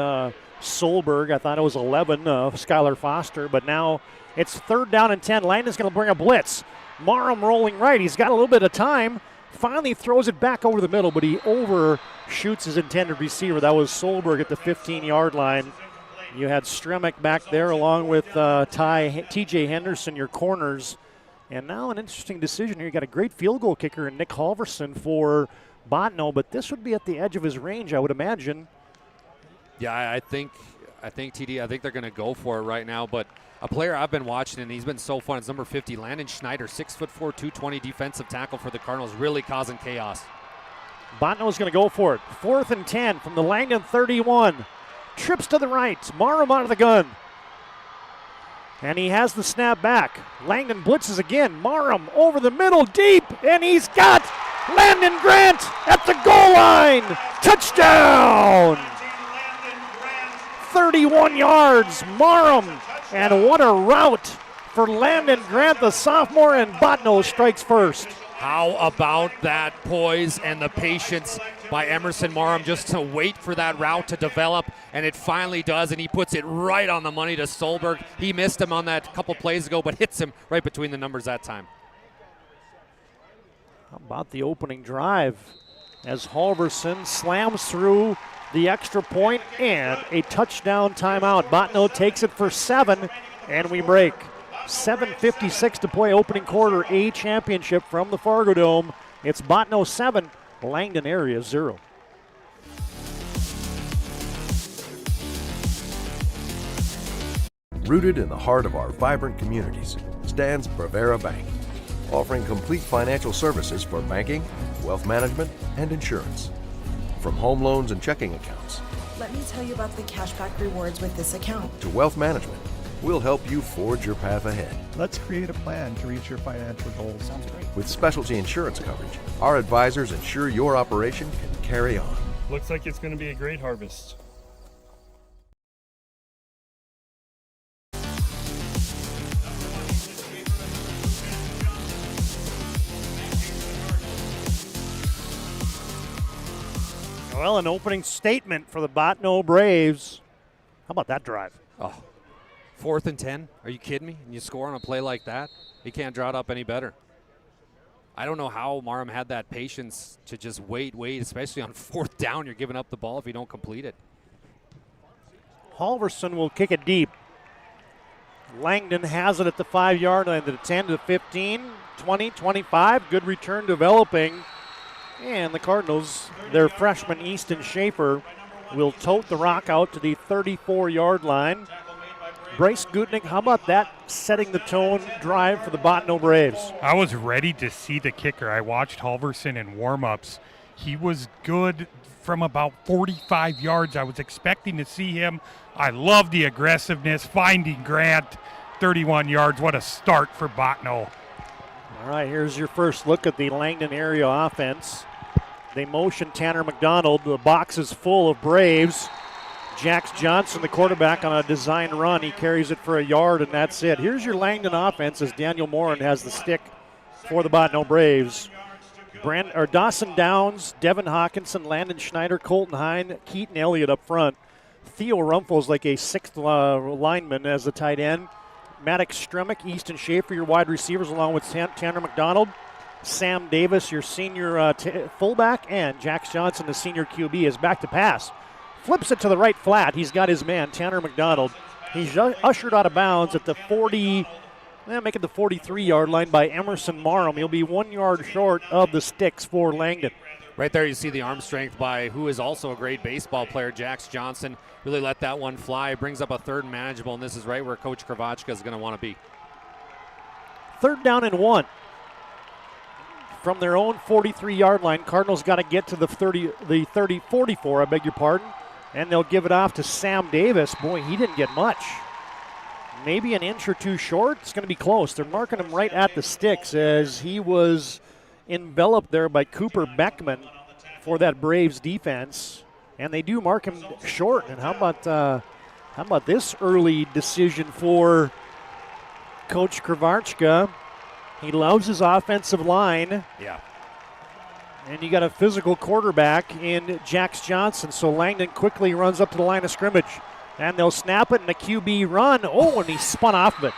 Solberg. I thought it was 11, Skylar Foster, but now it's 3rd down and 10. Landon's going to bring a blitz. Marham rolling right. He's got a little bit of time. Finally throws it back over the middle, but he overshoots his intended receiver. That was Solberg at the 15-yard line. You had Stremick back there along with T.J. Henderson, your corners. And now an interesting decision here. You got a great field goal kicker in Nick Halverson for Botno, but this would be at the edge of his range, I would imagine. Yeah, I think TD, I think they're going to go for it right now. But a player I've been watching, and he's been so fun, is number 50, Landon Schneider, 6'4", 220 defensive tackle for the Cardinals, really causing chaos. Botno's going to go for it. 4th and 10 from the Langdon 31. Trips to the right. Marham out of the gun. And he has the snap back. Langdon blitzes again. Marham over the middle, deep, and he's got Landon Grant at the goal line. Touchdown! 31 yards, Marham. And what a route for Landon Grant, the sophomore, and Botno strikes first. How about that poise and the patience by Emerson Marham just to wait for that route to develop, and it finally does, and he puts it right on the money to Solberg. He missed him on that couple plays ago, but hits him right between the numbers that time. How about the opening drive as Halverson slams through the extra point and a touchdown timeout. Botno takes it for 7, and we break. 7:56 to play, opening quarter, A championship from the Fargo Dome. It's Botno 7, Langdon area 0. Rooted in the heart of our vibrant communities stands Bravera Bank, offering complete financial services for banking, wealth management, and insurance. From home loans and checking accounts. Let me tell you about the cashback rewards with this account. To wealth management. We'll help you forge your path ahead. Let's create a plan to reach your financial goals. Sounds great. With specialty insurance coverage, our advisors ensure your operation can carry on. Looks like it's going to be a great harvest. Well, an opening statement for the Botno Braves. How about that drive? Oh, 4th and 10? Are you kidding me? And you score on a play like that? You can't draw it up any better. I don't know how Marham had that patience to just wait, especially on 4th down. You're giving up the ball if you don't complete it. Halverson will kick it deep. Langdon has it at the 5-yard line, to the 10 to the 15, 20, 25. Good return developing. And the Cardinals, their freshman Easton Schaefer, will tote the rock out to the 34-yard line. Bryce Gutnick, how about that setting the tone drive for the Botno Braves? I was ready to see the kicker. I watched Halverson in warm-ups. He was good from about 45 yards. I was expecting to see him. I love the aggressiveness, finding Grant, 31 yards. What a start for Botno. All right, here's your first look at the Langdon area offense. They motion Tanner McDonald. The box is full of Braves. Jax Johnson, the quarterback, on a design run. He carries it for a yard, and that's it. Here's your Langdon offense as Daniel Morin has the stick for the Botno Braves. Dawson Downs, Devin Hawkinson, Landon Schneider, Colton Hine, Keaton Elliott up front. Theo Rumpel's like a sixth lineman as the tight end. Maddox Stremick, Easton Schaefer, your wide receivers, along with Tanner McDonald. Sam Davis, your senior fullback, and Jax Johnson, the senior QB, is back to pass. Flips it to the right flat. He's got his man, Tanner McDonald. He's ushered out of bounds at the 43-yard line by Emerson Marham. He'll be 1 yard short of the sticks for Langdon. Right there you see the arm strength by who is also a great baseball player, Jax Johnson. Really let that one fly. Brings up a third and manageable, and this is right where Coach Kravachka is going to want to be. 3rd down and 1. From their own 43-yard line, Cardinals got to get to the 44, I beg your pardon. And they'll give it off to Sam Davis. Boy, he didn't get much. Maybe an inch or two short. It's going to be close. They're marking him right at the sticks as he was enveloped there by Cooper Beckman for that Braves defense. And they do mark him short. And how about this early decision for Coach Kravachka? He loves his offensive line. Yeah. And you got a physical quarterback in Jax Johnson. So Langdon quickly runs up to the line of scrimmage. And they'll snap it in the QB run. Oh, and he spun off of it.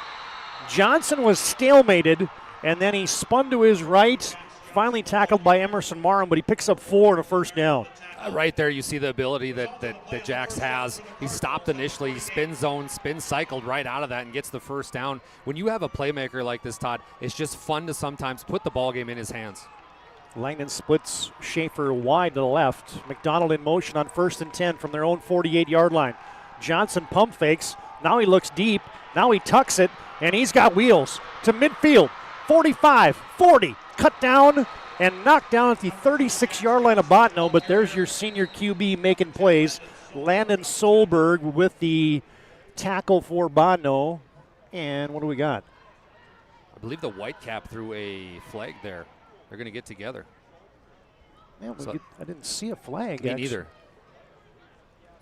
Johnson was stalemated, and then he spun to his right, finally tackled by Emerson Marham, but he picks up 4 and a first down. Right there you see the ability that Jax has. He stopped initially, he spin cycled right out of that and gets the first down. When you have a playmaker like this, Todd, it's just fun to sometimes put the ball game in his hands. Langdon splits Schaefer wide to the left. McDonald in motion on 1st and 10 from their own 48-yard line. Johnson pump fakes. Now he looks deep. Now he tucks it, and he's got wheels to midfield. 45, 40, cut down and knocked down at the 36-yard line of Botno, but there's your senior QB making plays. Landon Solberg with the tackle for Botno. And what do we got? I believe the Whitecap threw a flag there. They're going to get together. Man, I didn't see a flag. Me neither.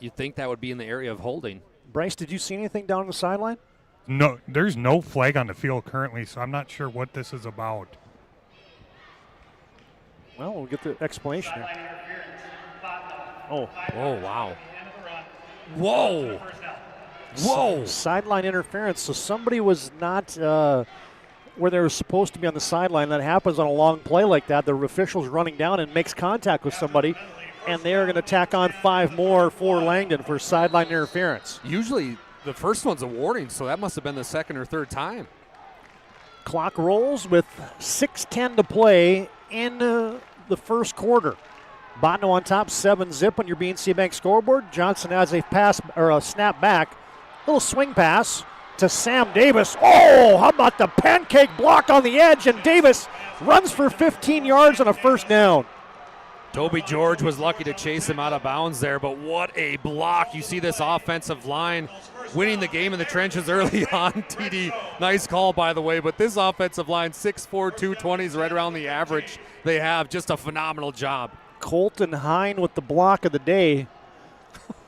You'd think that would be in the area of holding. Bryce, did you see anything down the sideline? No, there's no flag on the field currently, so I'm not sure what this is about. Well, we'll get the explanation here. Oh, wow. Whoa. Whoa. Sideline interference. So somebody was not where they were supposed to be on the sideline. That happens on a long play like that. The official's running down and makes contact with somebody, and they're going to tack on 5 more for Langdon for sideline interference. Usually the first one's a warning, so that must have been the second or third time. Clock rolls with 6:10 to play in the first quarter. Botno on top, 7-zip on your BNC Bank scoreboard. Johnson has a pass or a snap back. Little swing pass to Sam Davis. Oh, how about the pancake block on the edge? And Davis runs for 15 yards on a first down. Toby George was lucky to chase him out of bounds there, but what a block. You see this offensive line winning the game in the trenches early on. TD, nice call, by the way, but this offensive line, 6'4", 220 is right around the average they have. Just a phenomenal job. Colton Hine with the block of the day.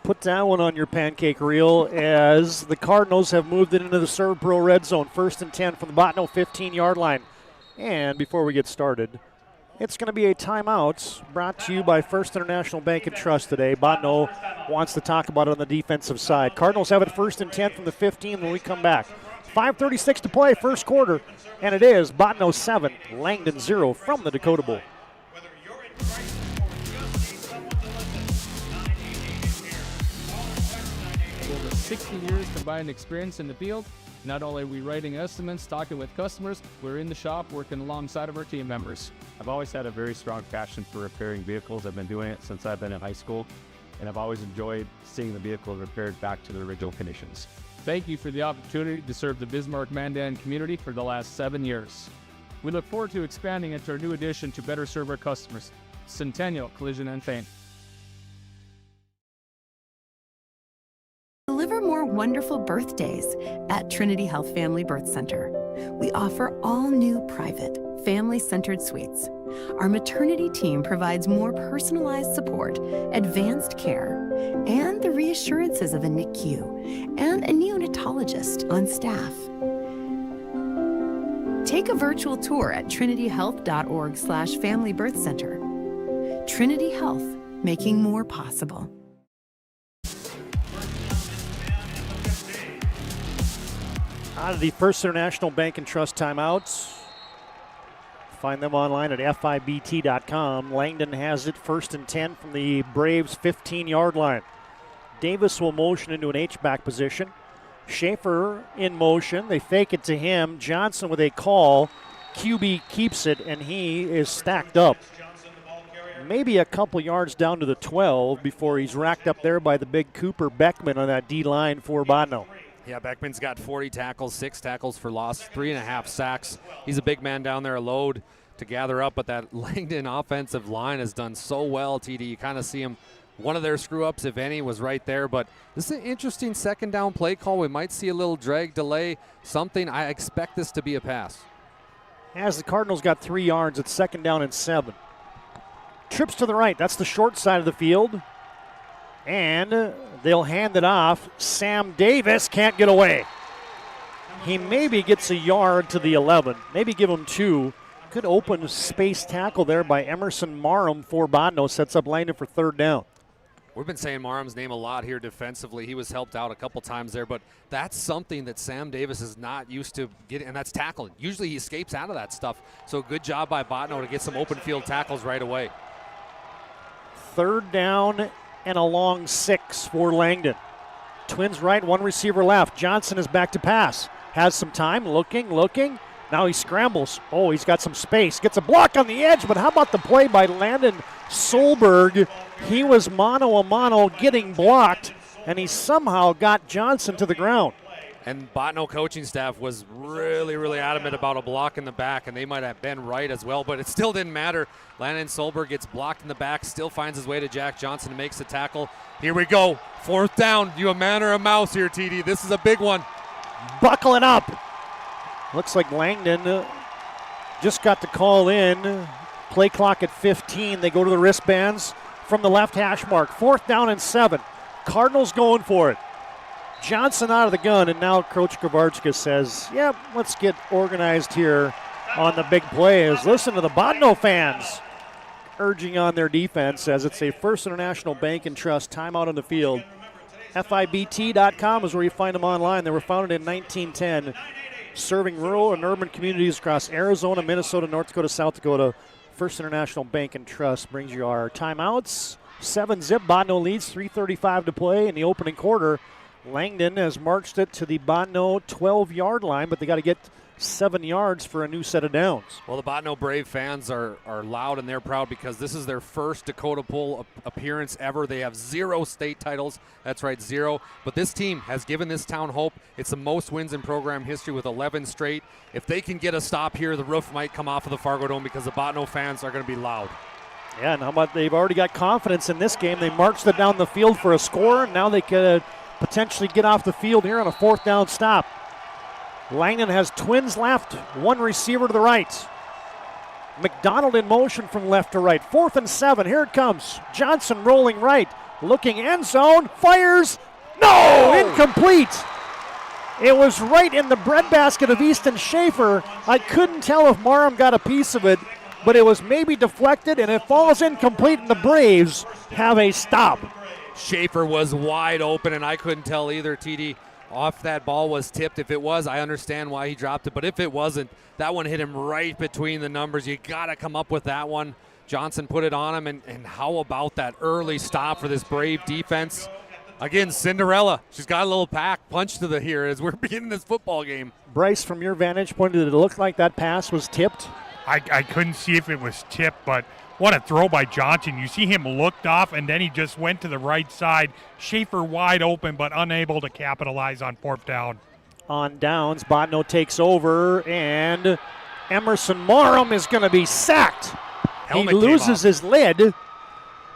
Put that one on your pancake reel as the Cardinals have moved it into the Serve Pro red zone. 1st and 10 from the Botno 15-yard line. And before we get started, it's going to be a timeout brought to you by First International Bank and Trust today. Botno wants to talk about it on the defensive side. Cardinals have it 1st and 10 from the 15 when we come back. 5:36 to play, first quarter, and it is Botno 7, Langdon 0 from the Dakota Bowl. Over 60 years combined experience in the field. Not only are we writing estimates, talking with customers, we're in the shop working alongside of our team members. I've always had a very strong passion for repairing vehicles. I've been doing it since I've been in high school, and I've always enjoyed seeing the vehicle repaired back to the original conditions. Thank you for the opportunity to serve the Bismarck-Mandan community for the last 7 years. We look forward to expanding into our new addition to better serve our customers, Centennial Collision and Paint. Deliver more wonderful birthdays at Trinity Health Family Birth Center. We offer all new private, family-centered suites. Our maternity team provides more personalized support, advanced care, and the reassurances of a NICU and a neonatologist on staff. Take a virtual tour at trinityhealth.org/Family Birth Center. Trinity Health, making more possible. Out of the First International Bank and Trust timeouts. Find them online at FIBT.com. Langdon has it 1st and 10 from the Braves 15-yard line. Davis will motion into an H-back position. Schaefer in motion. They fake it to him. Johnson with a call. QB keeps it, and he is stacked up. Maybe a couple yards down to the 12 before he's racked up there by the big Cooper Beckman on that D-line for Botno. Yeah, Beckman's got 40 tackles, 6 tackles for loss, 3.5 sacks. He's a big man down there, a load to gather up, but that Langdon offensive line has done so well, TD. You kind of see him. One of their screw-ups, if any, was right there, but this is an interesting second down play call. We might see a little drag, delay, something. I expect this to be a pass. As the Cardinals got 3 yards, it's 2nd down and 7. Trips to the right. That's the short side of the field. And they'll hand it off. Sam Davis can't get away. He maybe gets a yard to the 11. Maybe give him 2. Good open space tackle there by Emerson Marham for Botno. Sets up Langdon for 3rd down. We've been saying Marham's name a lot here defensively. He was helped out a couple times there, but that's something that Sam Davis is not used to getting, and that's tackling. Usually he escapes out of that stuff. So good job by Botno to get some open field tackles right away. 3rd down and a long 6 for Langdon. Twins right, 1 receiver left. Johnson is back to pass. Has some time, looking. Now he scrambles. Oh, he's got some space. Gets a block on the edge, but how about the play by Landon Solberg? He was mano-a-mano getting blocked, and he somehow got Johnson to the ground. And Botno coaching staff was really, really adamant about a block in the back, and they might have been right as well, but it still didn't matter. Landon Solberg gets blocked in the back, still finds his way to Jack Johnson and makes the tackle. Here we go. 4th down. You a man or a mouse here, TD? This is a big one. Buckling up. Looks like Langdon just got the call in. Play clock at 15. They go to the wristbands from the left hash mark. 4th down and 7. Cardinals going for it. Johnson out of the gun, and now Coach Kravardska says, yep, let's get organized here on the big plays. Listen to the Botno fans urging on their defense as it's a First International Bank and Trust timeout on the field. FIBT.com is where you find them online. They were founded in 1910, serving rural and urban communities across Arizona, Minnesota, North Dakota, South Dakota. First International Bank and Trust brings you our timeouts. 7-zip, Botno leads, 3:35 to play in the opening quarter. Langdon has marched it to the Botno 12-yard line, but they got to get 7 yards for a new set of downs. Well, the Botno Brave fans are loud and they're proud because this is their first Dakota Bowl appearance ever. They have 0 state titles. That's right, 0. But this team has given this town hope. It's the most wins in program history with 11 straight. If they can get a stop here, the roof might come off of the Fargo Dome because the Botno fans are going to be loud. Yeah, and how about they've already got confidence in this game. They marched it down the field for a score, and now they could potentially get off the field here on a 4th down stop. Langdon has twins left, 1 receiver to the right. McDonald in motion from left to right. 4th and 7, here it comes. Johnson rolling right, looking end zone, fires, no, incomplete. It was right in the breadbasket of Easton Schaefer. I couldn't tell if Marham got a piece of it, but it was maybe deflected, and it falls incomplete, and the Braves have a stop. Schaefer was wide open, and I couldn't tell either, TD. Off that ball was tipped. If it was, I understand why he dropped it, but if it wasn't, that one hit him right between the numbers. You got to come up with that one. Johnson put it on him, and how about that early stop for this Brave defense? Again, Cinderella. She's got a little punch to the here as we're beginning this football game. Bryce, from your vantage point, did it look like that pass was tipped? I couldn't see if it was tipped, but what a throw by Johnson. You see him looked off, and then he just went to the right side. Schaefer wide open, but unable to capitalize on 4th down. On downs, Botno takes over, and Emerson Marham is going to be sacked. He loses his lid,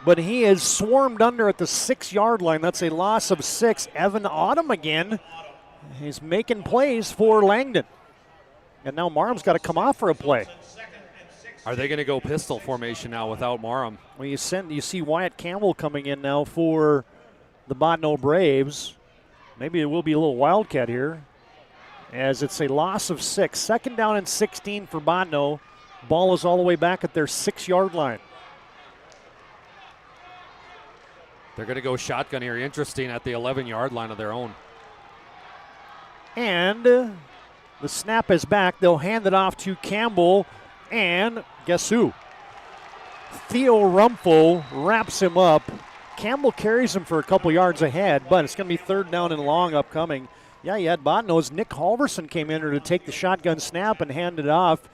but he is swarmed under at the 6-yard line. That's a loss of 6. Evan Autumn again. He's making plays for Langdon. And now Marham's got to come off for a play. Are they going to go pistol formation now without Marham? Well, you see Wyatt Campbell coming in now for the Botno Braves. Maybe it will be a little wildcat here, as it's a loss of 6. 2nd down and 16 for Botno. Ball is all the way back at their 6-yard line. They're going to go shotgun here. Interesting, at the 11-yard line of their own. And The snap is back. They'll hand it off to Campbell, and guess who? Theo Rumpel wraps him up. Campbell carries him for a couple yards ahead, but it's going to be 3rd down and long upcoming. Yeah, you had Botano's Nick Halverson came in there to take the shotgun snap and hand it off.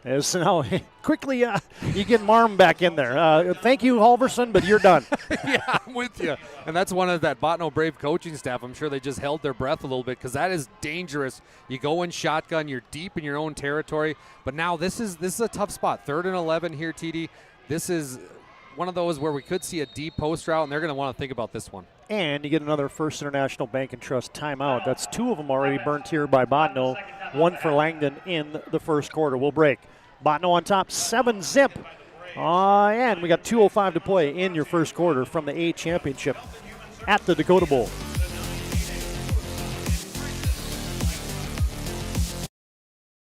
As now, quickly, you get Marm back in there. Thank you, Halverson, but you're done. Yeah, I'm with you. And that's one of that Botano Brave coaching staff. I'm sure they just held their breath a little bit because that is dangerous. You go in shotgun, you're deep in your own territory. But now this is a tough spot. 3rd and 11 here, TD. This is one of those where we could see a deep post route, and they're going to want to think about this one. And you get another First International Bank and Trust timeout. That's 2 of them already burnt here by Botano. 1 for Langdon in the first quarter. We'll break. Botano on top, 7-zip. And we got 2:05 to play in your first quarter from the A championship at the Dakota Bowl.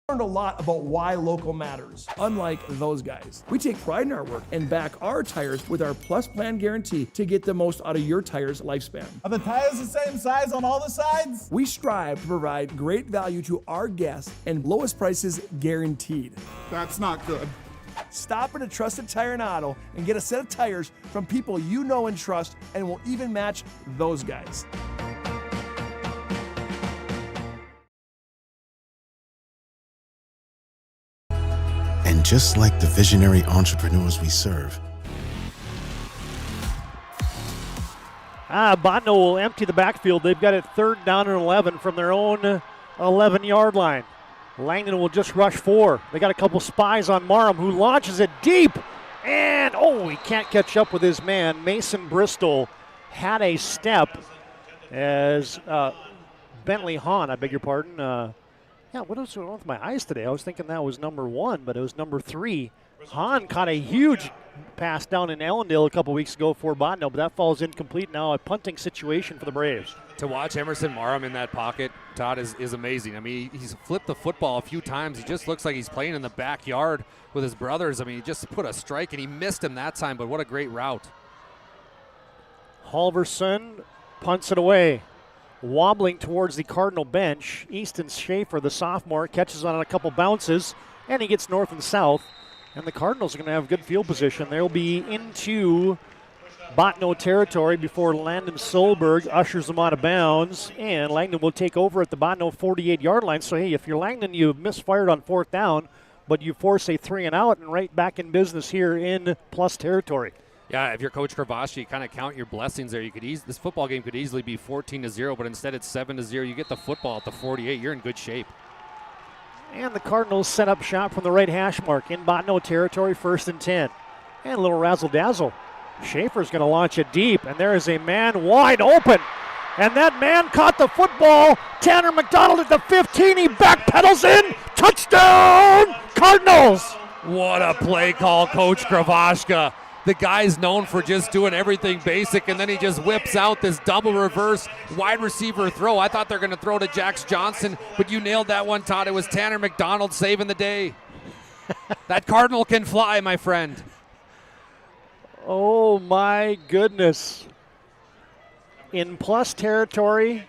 Learned a lot about why local matters. Unlike those guys, we take pride in our work and back our tires with our Plus Plan guarantee to get the most out of your tire's lifespan. Are the tires the same size on all the sides? We strive to provide great value to our guests and lowest prices guaranteed. That's not good. Stop at a trusted tire and auto and get a set of tires from people you know and trust, and will even match those guys. And just like the visionary entrepreneurs we serve, Botano will empty the backfield. They've got it 3rd down and 11 from their own 11-yard line. Langdon will just rush 4. They got a couple spies on Marham, who launches it deep. And, he can't catch up with his man. Mason Bristol had a step as Bentley Hahn, I beg your pardon. What was going on with my eyes today? I was thinking that was number 1, but it was number 3. Hahn caught a huge pass down in Allendale a couple weeks ago for Botano, but that falls incomplete now. A punting situation for the Braves. To watch Emerson Marham in that pocket, Todd, is amazing. I mean, he's flipped the football a few times. He just looks like he's playing in the backyard with his brothers. I mean, he just put a strike, and he missed him that time, but what a great route. Halverson punts it away. Wobbling towards the Cardinal bench, Easton Schaefer, the sophomore, catches on a couple bounces, and he gets north and south. And the Cardinals are going to have good field position. They'll be into Botano territory before Landon Solberg ushers them out of bounds. And Langdon will take over at the Botano 48-yard line. So, hey, if you're Langdon, you misfired on 4th down, but you force a 3-and-out and right back in business here in plus territory. Yeah, if you're Coach Kravashi, you kind of count your blessings there. You could this football game could easily be 14-0, but instead it's 7-0. You get the football at the 48. You're in good shape. And the Cardinals set up shop from the right hash mark in Botano territory, 1st and 10. And a little razzle-dazzle. Schaefer's going to launch it deep, and there is a man wide open. And that man caught the football. Tanner McDonald at the 15. He backpedals in. Touchdown, Cardinals! What a play call, Coach Kravashka. The guy's known for just doing everything basic, and then he just whips out this double reverse wide receiver throw. I thought they were going to throw to Jax Johnson, but you nailed that one, Todd. It was Tanner McDonald saving the day. That Cardinal can fly, my friend. Oh, my goodness. In plus territory,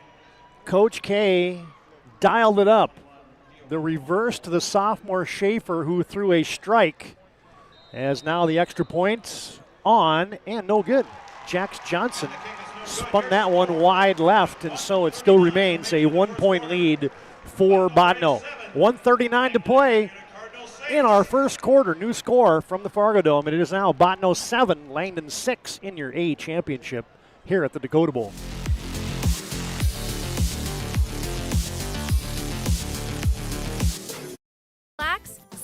Coach K dialed it up. The reverse to the sophomore Schaefer, who threw a strike. As now the extra point on, and no good. Jax Johnson spun that one wide left, and so it still remains a 1-point lead for Botano. 1:39 to play in our first quarter. New score from the Fargo Dome, and it is now Botano 7, Langdon 6 in your A championship here at the Dakota Bowl.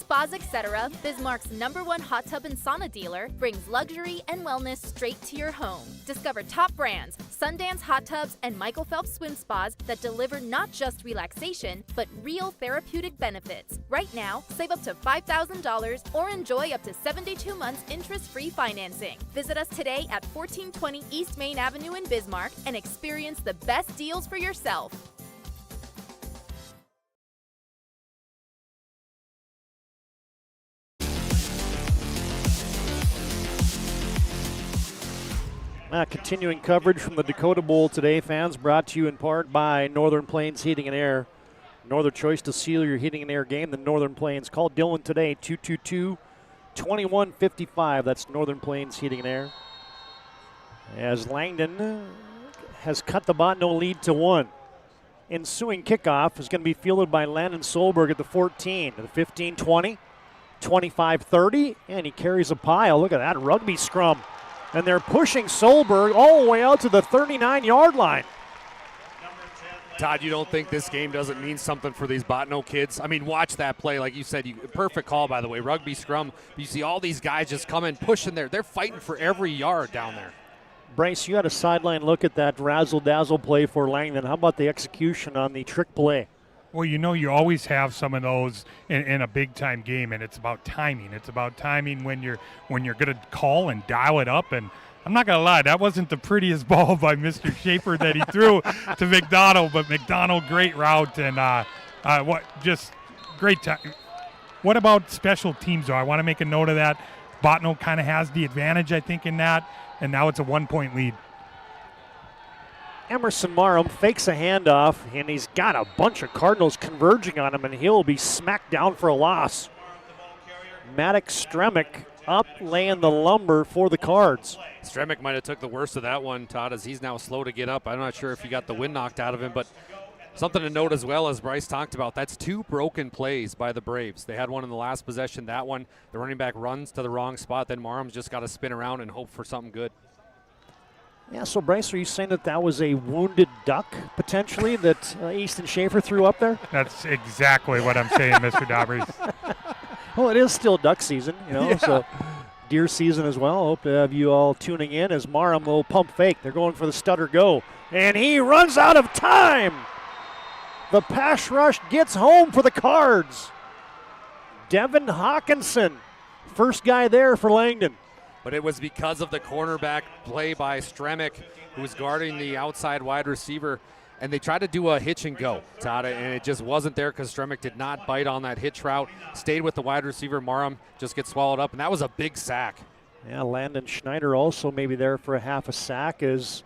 Spas Etc., Bismarck's #1 hot tub and sauna dealer, brings luxury and wellness straight to your home. Discover top brands, Sundance Hot Tubs, and Michael Phelps Swim Spas that deliver not just relaxation, but real therapeutic benefits. Right now, save up to $5,000 or enjoy up to 72 months interest-free financing. Visit us today at 1420 East Main Avenue in Bismarck and experience the best deals for yourself. Continuing coverage from the Dakota Bowl today, fans, brought to you in part by Northern Plains Heating and Air. No other choice to seal your heating and air game than Northern Plains. Call Dylan today, 222-2155. That's Northern Plains Heating and Air. As Langdon has cut the Botno lead to 1. Ensuing kickoff is going to be fielded by Landon Solberg at the 14, the 15-20, 25-30, and he carries a pile. Look at that rugby scrum. And they're pushing Solberg all the way out to the 39-yard line. Todd, you don't think this game doesn't mean something for these Botno kids? I mean, watch that play. Like you said, perfect call, by the way. Rugby scrum. You see all these guys just come in, pushing there. They're fighting for every yard down there. Bryce, you had a sideline look at that razzle-dazzle play for Langdon. How about the execution on the trick play? Well, you always have some of those in a big-time game, and it's about timing. It's about timing when you're going to call and dial it up. And I'm not going to lie, that wasn't the prettiest ball by Mr. Schaefer that he threw to McDonald, but McDonald, great route, and great time. What about special teams, though? I want to make a note of that. Botno kind of has the advantage, I think, in that. And now it's a 1-point lead. Emerson Marham fakes a handoff, and he's got a bunch of Cardinals converging on him, and he'll be smacked down for a loss. Maddox Stremick up laying the lumber for the Cards. Stremick might have took the worst of that one, Todd, as he's now slow to get up. I'm not sure if he got the wind knocked out of him, but something to note as well, as Bryce talked about, that's 2 broken plays by the Braves. They had one in the last possession. That one, the running back runs to the wrong spot. Then Marham's just got to spin around and hope for something good. Yeah, so Bryce, are you saying that was a wounded duck, potentially, that Easton Schaefer threw up there? That's exactly what I'm saying, Mr. Daubry. Well, it is still duck season, so deer season as well. Hope to have you all tuning in as Marham will pump fake. They're going for the stutter go, and he runs out of time. The pass rush gets home for the Cards. Devin Hawkinson, first guy there for Langdon. But it was because of the cornerback play by Stremick, who was guarding the outside wide receiver, and they tried to do a hitch and go, Todd, and it just wasn't there because Stremick did not bite on that hitch route, stayed with the wide receiver. Marham just gets swallowed up, and that was a big sack. Yeah, Landon Schneider also maybe there for a half a sack as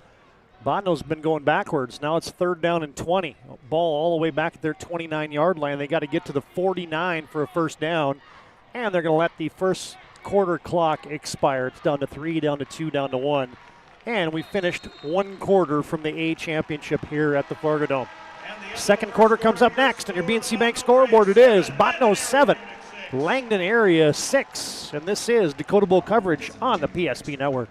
Botno's been going backwards. Now it's 3rd down and 20. Ball all the way back at their 29-yard line. They got to get to the 49 for a first down, and they're going to let the first quarter clock expire. It's down to 3, down to 2, down to 1. And we finished 1 quarter from the A championship here at the Fargo Dome. Second quarter comes up next on your BNC Bank scoreboard. It is Botno 7, Langdon area 6, and this is Dakota Bowl coverage on the PSP Network.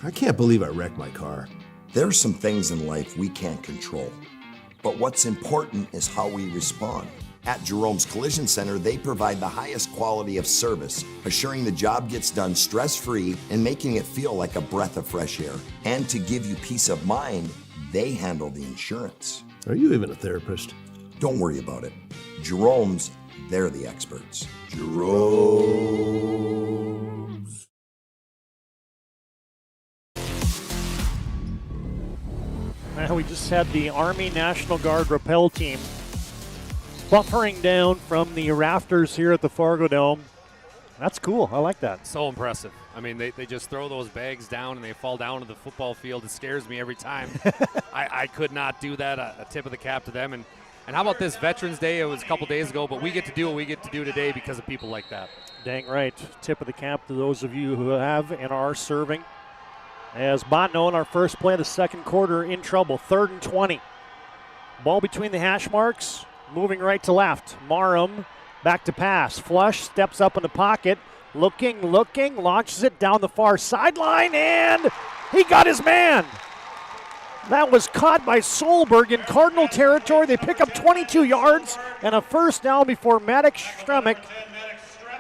I can't believe I wrecked my car. There are some things in life we can't control, but what's important is how we respond. At Jerome's Collision Center, they provide the highest quality of service, assuring the job gets done stress-free and making it feel like a breath of fresh air. And to give you peace of mind, they handle the insurance. Are you even a therapist? Don't worry about it. Jerome's, they're the experts. Jerome's. Now we just had the Army National Guard rappel team buffering down from the rafters here at the Fargo Dome. That's cool. I like that. So impressive. I mean, they just throw those bags down and they fall down to the football field. It scares me every time. I could not do that. A tip of the cap to them. And how about this Veterans Day? It was a couple days ago, but we get to do what we get to do today because of people like that. Dang right. Tip of the cap to those of you who have and are serving. As Botno in our first play of the second quarter in trouble. 3rd and 20. Ball between the hash marks. Moving right to left. Marham back to pass. Flush steps up in the pocket. Looking, launches it down the far sideline, and he got his man. That was caught by Solberg in Cardinal territory. They pick up 22 yards and a first down before Maddox Stremick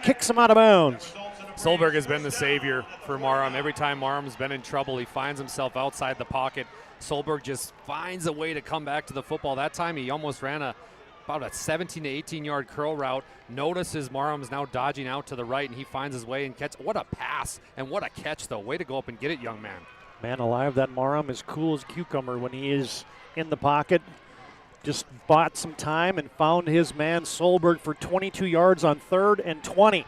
kicks him out of bounds. Solberg has been the savior for Marham. Every time Marham's been in trouble, he finds himself outside the pocket. Solberg just finds a way to come back to the football. That time he almost ran about a 17 to 18-yard curl route. Notices Marham's now dodging out to the right, and he finds his way and catch. What a pass and what a catch, though. Way to go up and get it, young man. Man alive, that Marham is cool as a cucumber when he is in the pocket. Just bought some time and found his man Solberg for 22 yards on 3rd and 20.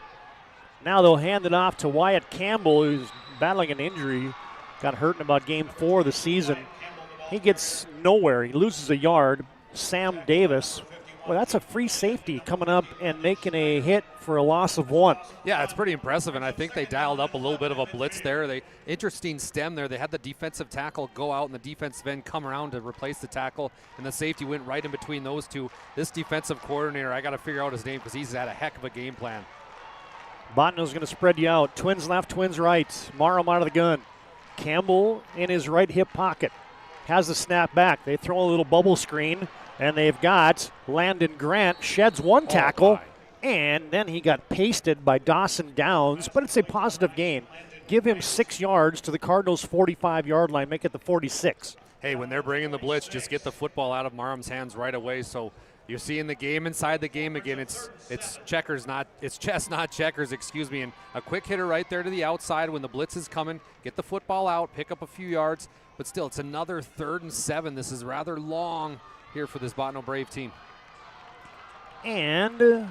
Now they'll hand it off to Wyatt Campbell, who's battling an injury. Got hurt in about game 4 of the season. He gets nowhere. He loses a yard. Sam Davis, well, that's a free safety coming up and making a hit for a loss of 1. Yeah, it's pretty impressive, and I think they dialed up a little bit of a blitz there. Interesting stem there. They had the defensive tackle go out and the defensive end come around to replace the tackle, and the safety went right in between those two. This defensive coordinator, I got to figure out his name because he's had a heck of a game plan. Botnow's going to spread you out. Twins left, twins right. Marham out of the gun. Campbell in his right hip pocket. Has the snap back. They throw a little bubble screen, and they've got Landon Grant sheds 1 tackle, and then he got pasted by Dawson Downs, but it's a positive gain. Give him 6 yards to the Cardinals' 45-yard line, make it the 46. Hey, when they're bringing the blitz, just get the football out of Marham's hands right away. So you're seeing the game inside the game again. It's chess, not checkers, excuse me. And a quick hitter right there to the outside when the blitz is coming. Get the football out, pick up a few yards. But still, it's another 3rd and 7. This is rather long here for this Bottineau Brave team. And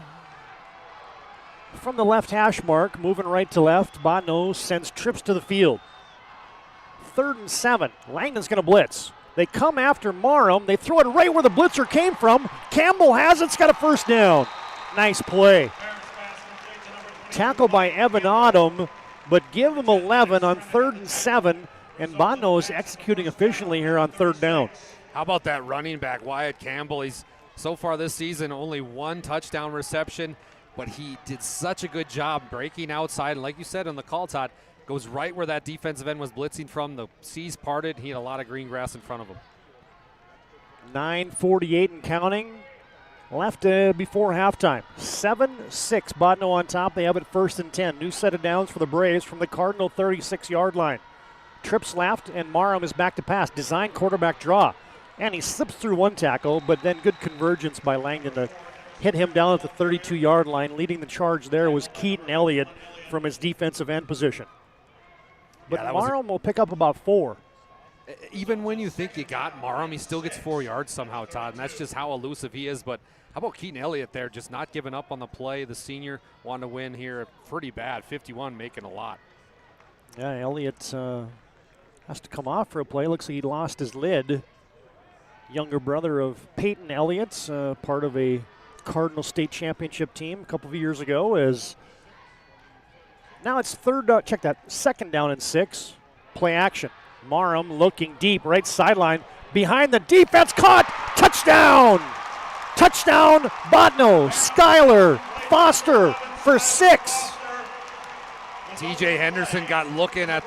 from the left hash mark, moving right to left, Bottineau sends trips to the field. 3rd and 7. Langdon's going to blitz. They come after Marham. They throw it right where the blitzer came from. Campbell has it. It's got a first down. Nice play. Tackle by Evan Autumn, but give him 11 on 3rd and 7. And Bottineau is executing efficiently here on 3rd down. How about that running back, Wyatt Campbell? He's so far this season only 1 touchdown reception, but he did such a good job breaking outside. And like you said on the call, Todd, goes right where that defensive end was blitzing from. The seas parted. He had a lot of green grass in front of him. 9:48 and counting left before halftime. 7-6, Bottineau on top. They have it 1st and 10. New set of downs for the Braves from the Cardinal 36-yard line. Trips left, and Marham is back to pass. Design quarterback draw. And he slips through 1 tackle, but then good convergence by Langdon to hit him down at the 32-yard line. Leading the charge there was Keaton Elliott from his defensive end position. But yeah, Marham will pick up about 4. Even when you think you got Marham, he still gets 4 yards somehow, Todd, and that's just how elusive he is. But how about Keaton Elliott there, just not giving up on the play? The senior wanted to win here pretty bad. 51 making a lot. Yeah, Elliott has to come off for a play. Looks like he lost his lid. Younger brother of Peyton Elliott's, part of a Cardinal State Championship team a couple of years ago. As now it's 2nd down and 6. Play action. Marham looking deep, right sideline. Behind the defense, caught! Touchdown! Touchdown, Bottineau. Schuyler Foster for 6. TJ Henderson got looking at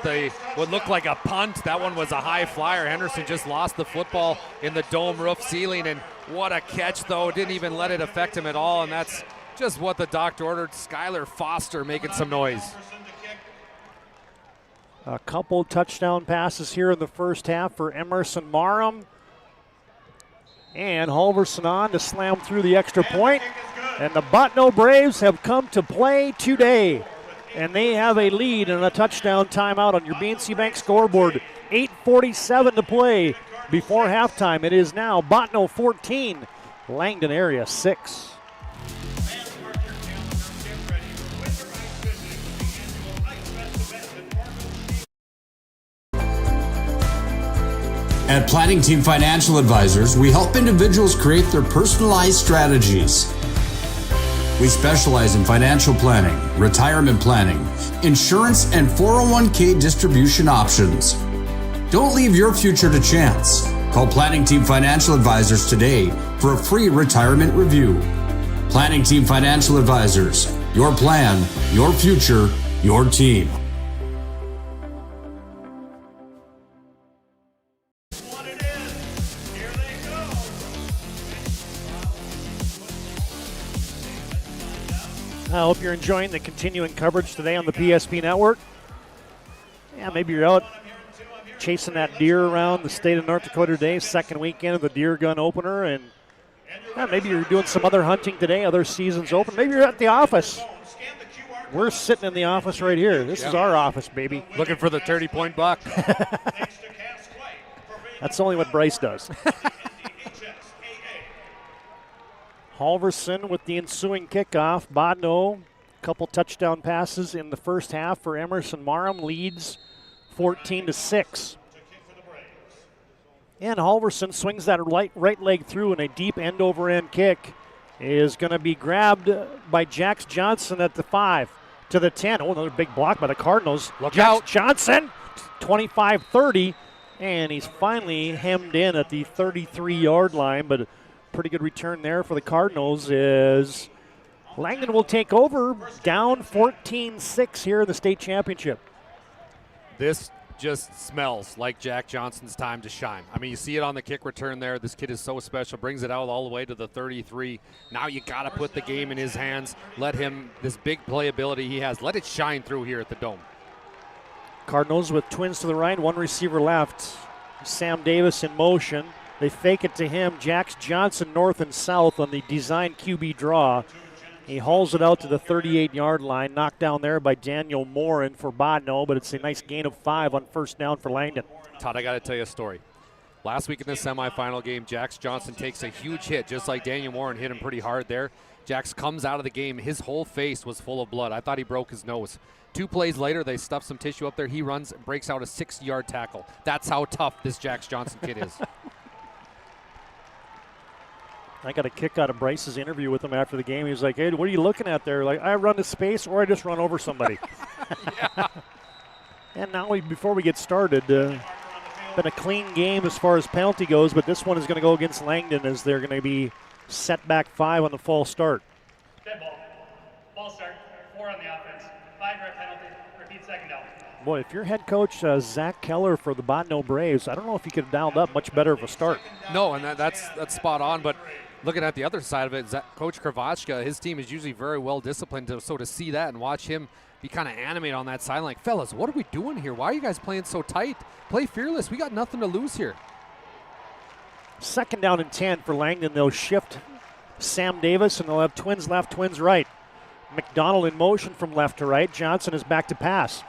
what looked like a punt. That one was a high flyer. Henderson just lost the football in the dome roof ceiling, and what a catch, though. Didn't even let it affect him at all, and that's just what the doctor ordered. Schuyler Foster making some noise. A couple touchdown passes here in the first half for Emerson Marham. And Halverson on to slam through the extra point. And the Bottineau Braves have come to play today. And they have a lead and a touchdown timeout on your BNC Bank scoreboard. 8:47 to play before halftime. It is now Bottineau 14, Langdon area 6. At Planning Team Financial Advisors, we help individuals create their personalized strategies. We specialize in financial planning, retirement planning, insurance, and 401k distribution options. Don't leave your future to chance. Call Planning Team Financial Advisors today for a free retirement review. Planning Team Financial Advisors, your plan, your future, your team. I hope you're enjoying the continuing coverage today on the PSP Network. Yeah, maybe you're out chasing that deer around the state of North Dakota today, second weekend of the deer gun opener, and maybe you're doing some other hunting today, other seasons open. Maybe you're at the office. We're sitting in the office right here. This is our office, baby. Looking for the 30-point buck. That's only what Bryce does. Halverson with the ensuing kickoff. Bodno, a couple touchdown passes in the first half for Emerson Marham, leads 14-6. And Halverson swings that right leg through, and a deep end-over-end kick is going to be grabbed by Jax Johnson at the 5 to the 10. Oh, another big block by the Cardinals. Look Jax out. Johnson, 25-30, and he's finally hemmed in at the 33-yard line, but pretty good return there for the Cardinals as Langdon will take over, down 14-6 here in the state championship. This just smells like Jack Johnson's time to shine. I mean, you see it on the kick return there. This kid is so special, brings it out all the way to the 33. Now you got to put the game in his hands. Let him, this big playability he has, let it shine through here at the Dome. Cardinals with twins to the right, one receiver left. Sam Davis in motion. They fake it to him. Jax Johnson north and south on the design QB draw. He hauls it out to the 38-yard line, knocked down there by Daniel Morin for Bodno, but it's a nice gain of 5 on first down for Langdon. Todd, I got to tell you a story. Last week in the semifinal game, Jax Johnson takes a huge hit, just like Daniel Morin hit him pretty hard there. Jax comes out of the game. His whole face was full of blood. I thought he broke his nose. 2 plays later, they stuff some tissue up there. He runs and breaks out a 60-yard tackle. That's how tough this Jax Johnson kid is. I got a kick out of Bryce's interview with him after the game. He was like, hey, what are you looking at there? Like, I run to space or I just run over somebody. And now before we get started, been a clean game as far as penalty goes, but this one is going to go against Langdon as they're going to be set back 5 on the false start. Dead ball. Ball start. 4 on the offense. 5-yard penalty. Repeat second down. Boy, if you're head coach Zach Keller for the Bodno Braves, I don't know if he could have dialed up much better of a start. No, and that's spot on, but looking at the other side of it, Coach Kravachka, his team is usually very well disciplined, so to see that and watch him be kind of animated on that side, like, fellas, what are we doing here? Why are you guys playing so tight? Play fearless. We got nothing to lose here. Second down and 10 for Langdon. They'll shift Sam Davis, and they'll have twins left, twins right. McDonald in motion from left to right. Johnson is back to pass.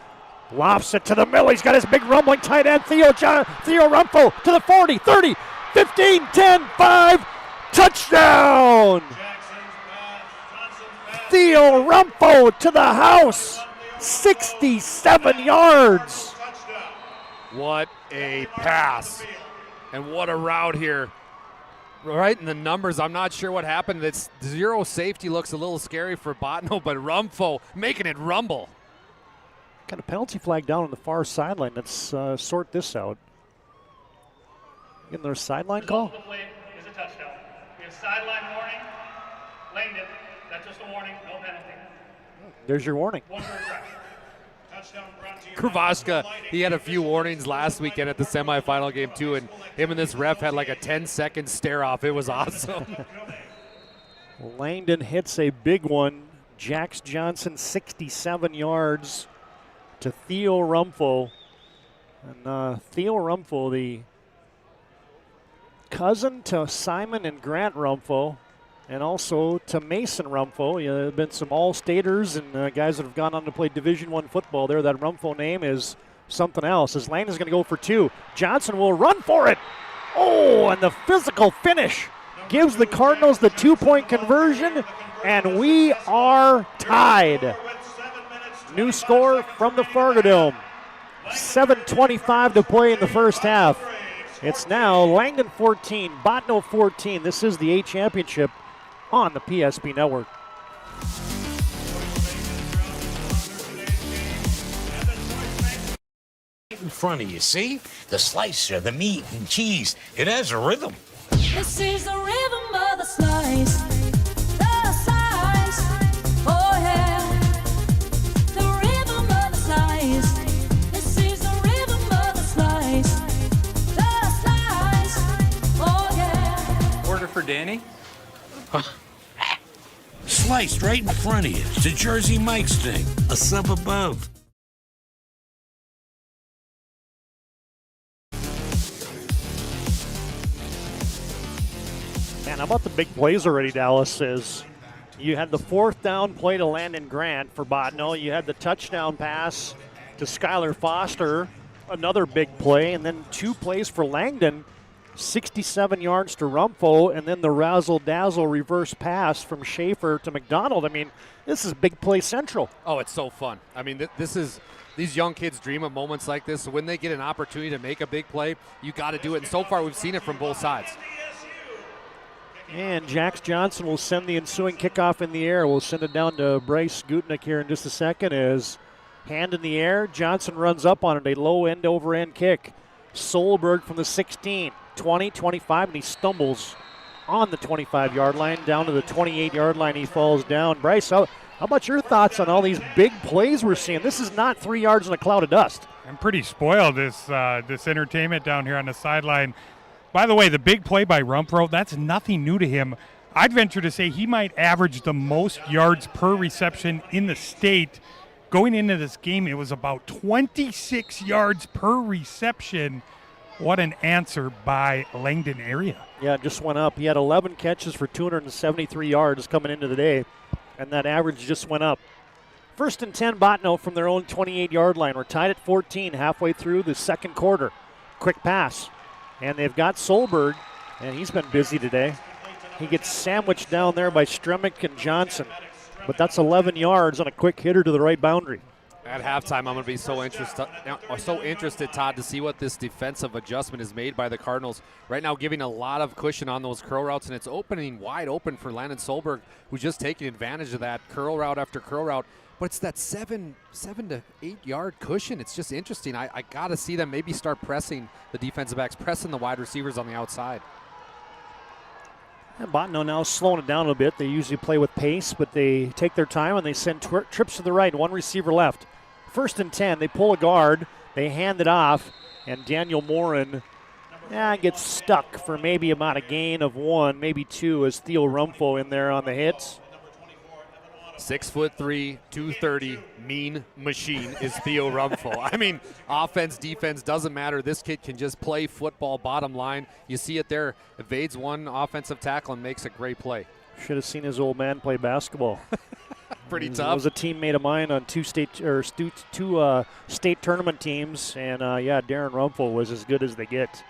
Lofts it to the middle. He's got his big rumbling tight end, Theo Rumpel, to the 40, 30, 15, 10, 5. Touchdown! Theo Rumpel to the house. 67 yards. What a pass. And what a route here. Right in the numbers, I'm not sure what happened. It's 0 safety, looks a little scary for Botno, but Rumpel making it rumble. Got a penalty flag down on the far sideline. Let's sort this out. Getting their sideline call? The play is a touchdown. We have sideline warning. Langdon, that's just a warning, no penalty. There's your warning. Kravachka, he had a few warnings last weekend at the semifinal game too, and him and this ref had like a 10-second stare-off. It was awesome. Langdon hits a big one. Jax Johnson, 67 yards to Theo Rumpel. And Theo Rumpel, the cousin to Simon and Grant Rumpel, and also to Mason Rumpel. There have been some all-staters and guys that have gone on to play Division I football there. That Rumpel name is something else. As Langdon's going to go for 2. Johnson will run for it. Oh, and the physical finish gives the Cardinals the 2-point conversion, and we are tied. New score from the Fargo Dome. 7:25 to play in the first half. It's now Langdon 14, Botno 14. This is the A Championship on the PSP Network. In front of you, see? The slicer, the meat and cheese. It has a rhythm. This is the rhythm of the slice. The slice. Oh yeah. The rhythm of the slice. This is the rhythm of the slice. The slice. Oh yeah. Order for Danny. sliced right in front of you. It's a Jersey Mike's thing. A sub above. Man, how about the big plays already, Dallas? Is you had the 4th down play to Landon Grant for Botno. You had the touchdown pass to Skylar Foster, another big play, and then 2 plays for Langdon, 67 yards to Rumpho, and then the razzle-dazzle reverse pass from Schaefer to McDonald. I mean, this is big play central. Oh, it's so fun. I mean, these young kids dream of moments like this. So when they get an opportunity to make a big play, you got to do it. And so far, we've seen it from both sides. And Jax Johnson will send the ensuing kickoff in the air. We'll send it down to Bryce Gutnick here in just a second. As hand in the air, Johnson runs up on it, a low end over end kick. Solberg from the 16, 20, 25, and he stumbles on the 25-yard line. Down to the 28-yard line, he falls down. Bryce, how about your thoughts on all these big plays we're seeing? This is not 3 yards in a cloud of dust. I'm pretty spoiled, this entertainment down here on the sideline. By the way, the big play by Rumpro, that's nothing new to him. I'd venture to say he might average the most yards per reception in the state. Going into this game, it was about 26 yards per reception. What an answer by Langdon area. Yeah, it just went up. He had 11 catches for 273 yards coming into the day, and that average just went up. 1st and 10, Botno from their own 28-yard line. We're tied at 14 halfway through the second quarter. Quick pass. And they've got Solberg, and he's been busy today. He gets sandwiched down there by Stremick and Johnson. But that's 11 yards on a quick hitter to the right boundary. At halftime, I'm going to be so interested, Todd, to see what this defensive adjustment is made by the Cardinals. Right now, giving a lot of cushion on those curl routes, and it's opening wide open for Landon Solberg, who's just taking advantage of that curl route after curl route. But it's that 7 to 8 yard cushion. It's just interesting. I got to see them maybe start pressing the defensive backs, pressing the wide receivers on the outside. And Botno now slowing it down a bit. They usually play with pace, but they take their time and they send trips to the right. 1 receiver left. 1st and 10. They pull a guard. They hand it off, and Daniel Morin gets stuck for maybe about a gain of 1, maybe 2, as Theo Rumpho in there on the hits. 6'3", 230, mean machine is Theo Rumpho. I mean, offense, defense, doesn't matter. This kid can just play football, bottom line. You see it there. Evades one offensive tackle and makes a great play. Should have seen his old man play basketball. Pretty He tough. was a teammate of mine on two state tournament teams, and Darren Rumpho was as good as they get.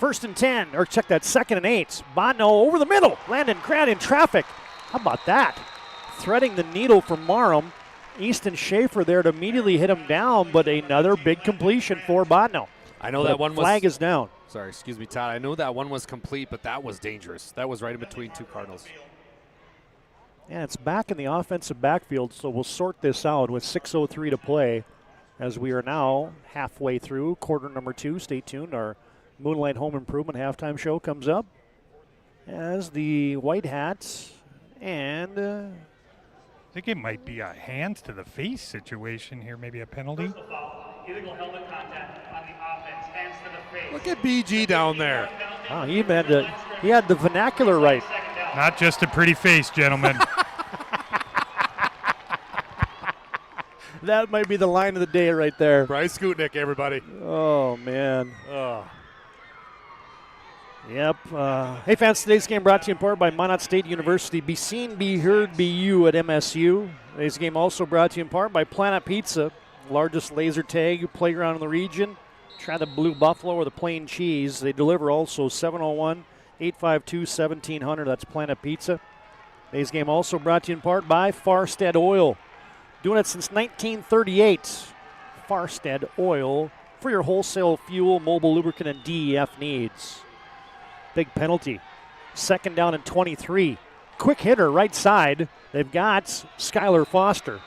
1st and 10, or check that, 2nd and 8. Botno over the middle. Landon Grant in traffic. How about that? Threading the needle for Marham. Easton Schaefer there to immediately hit him down, but another big completion for Botno. I know that one flag is down. Sorry, excuse me, Todd. I know that one was complete, but that was dangerous. That was right in between 2 Cardinals. Yeah, it's back in the offensive backfield, so we'll sort this out with 6:03 to play as we are now halfway through quarter number 2. Stay tuned. Our Moonlight Home Improvement halftime show comes up as the White Hats and I think it might be a hands to the face situation here, maybe a penalty. Illegal helmet contact on the offense, hands to the face. Look at BG down there. Oh, he had the vernacular right. Not just a pretty face, gentlemen. That might be the line of the day right there. Bryce Gutnick, everybody. Oh, man. Oh. Yep. Hey, fans, today's game brought to you in part by Minot State University. Be seen, be heard, be you at MSU. Today's game also brought to you in part by Planet Pizza, largest laser tag playground in the region. Try the Blue Buffalo or the plain cheese. They deliver also 701-852-1700. That's Planet Pizza. Today's game also brought to you in part by Farstead Oil. Doing it since 1938. Farstead Oil for your wholesale fuel, mobile lubricant, and DEF needs. Big penalty. 2nd down and 23. Quick hitter right side. They've got Skylar Foster.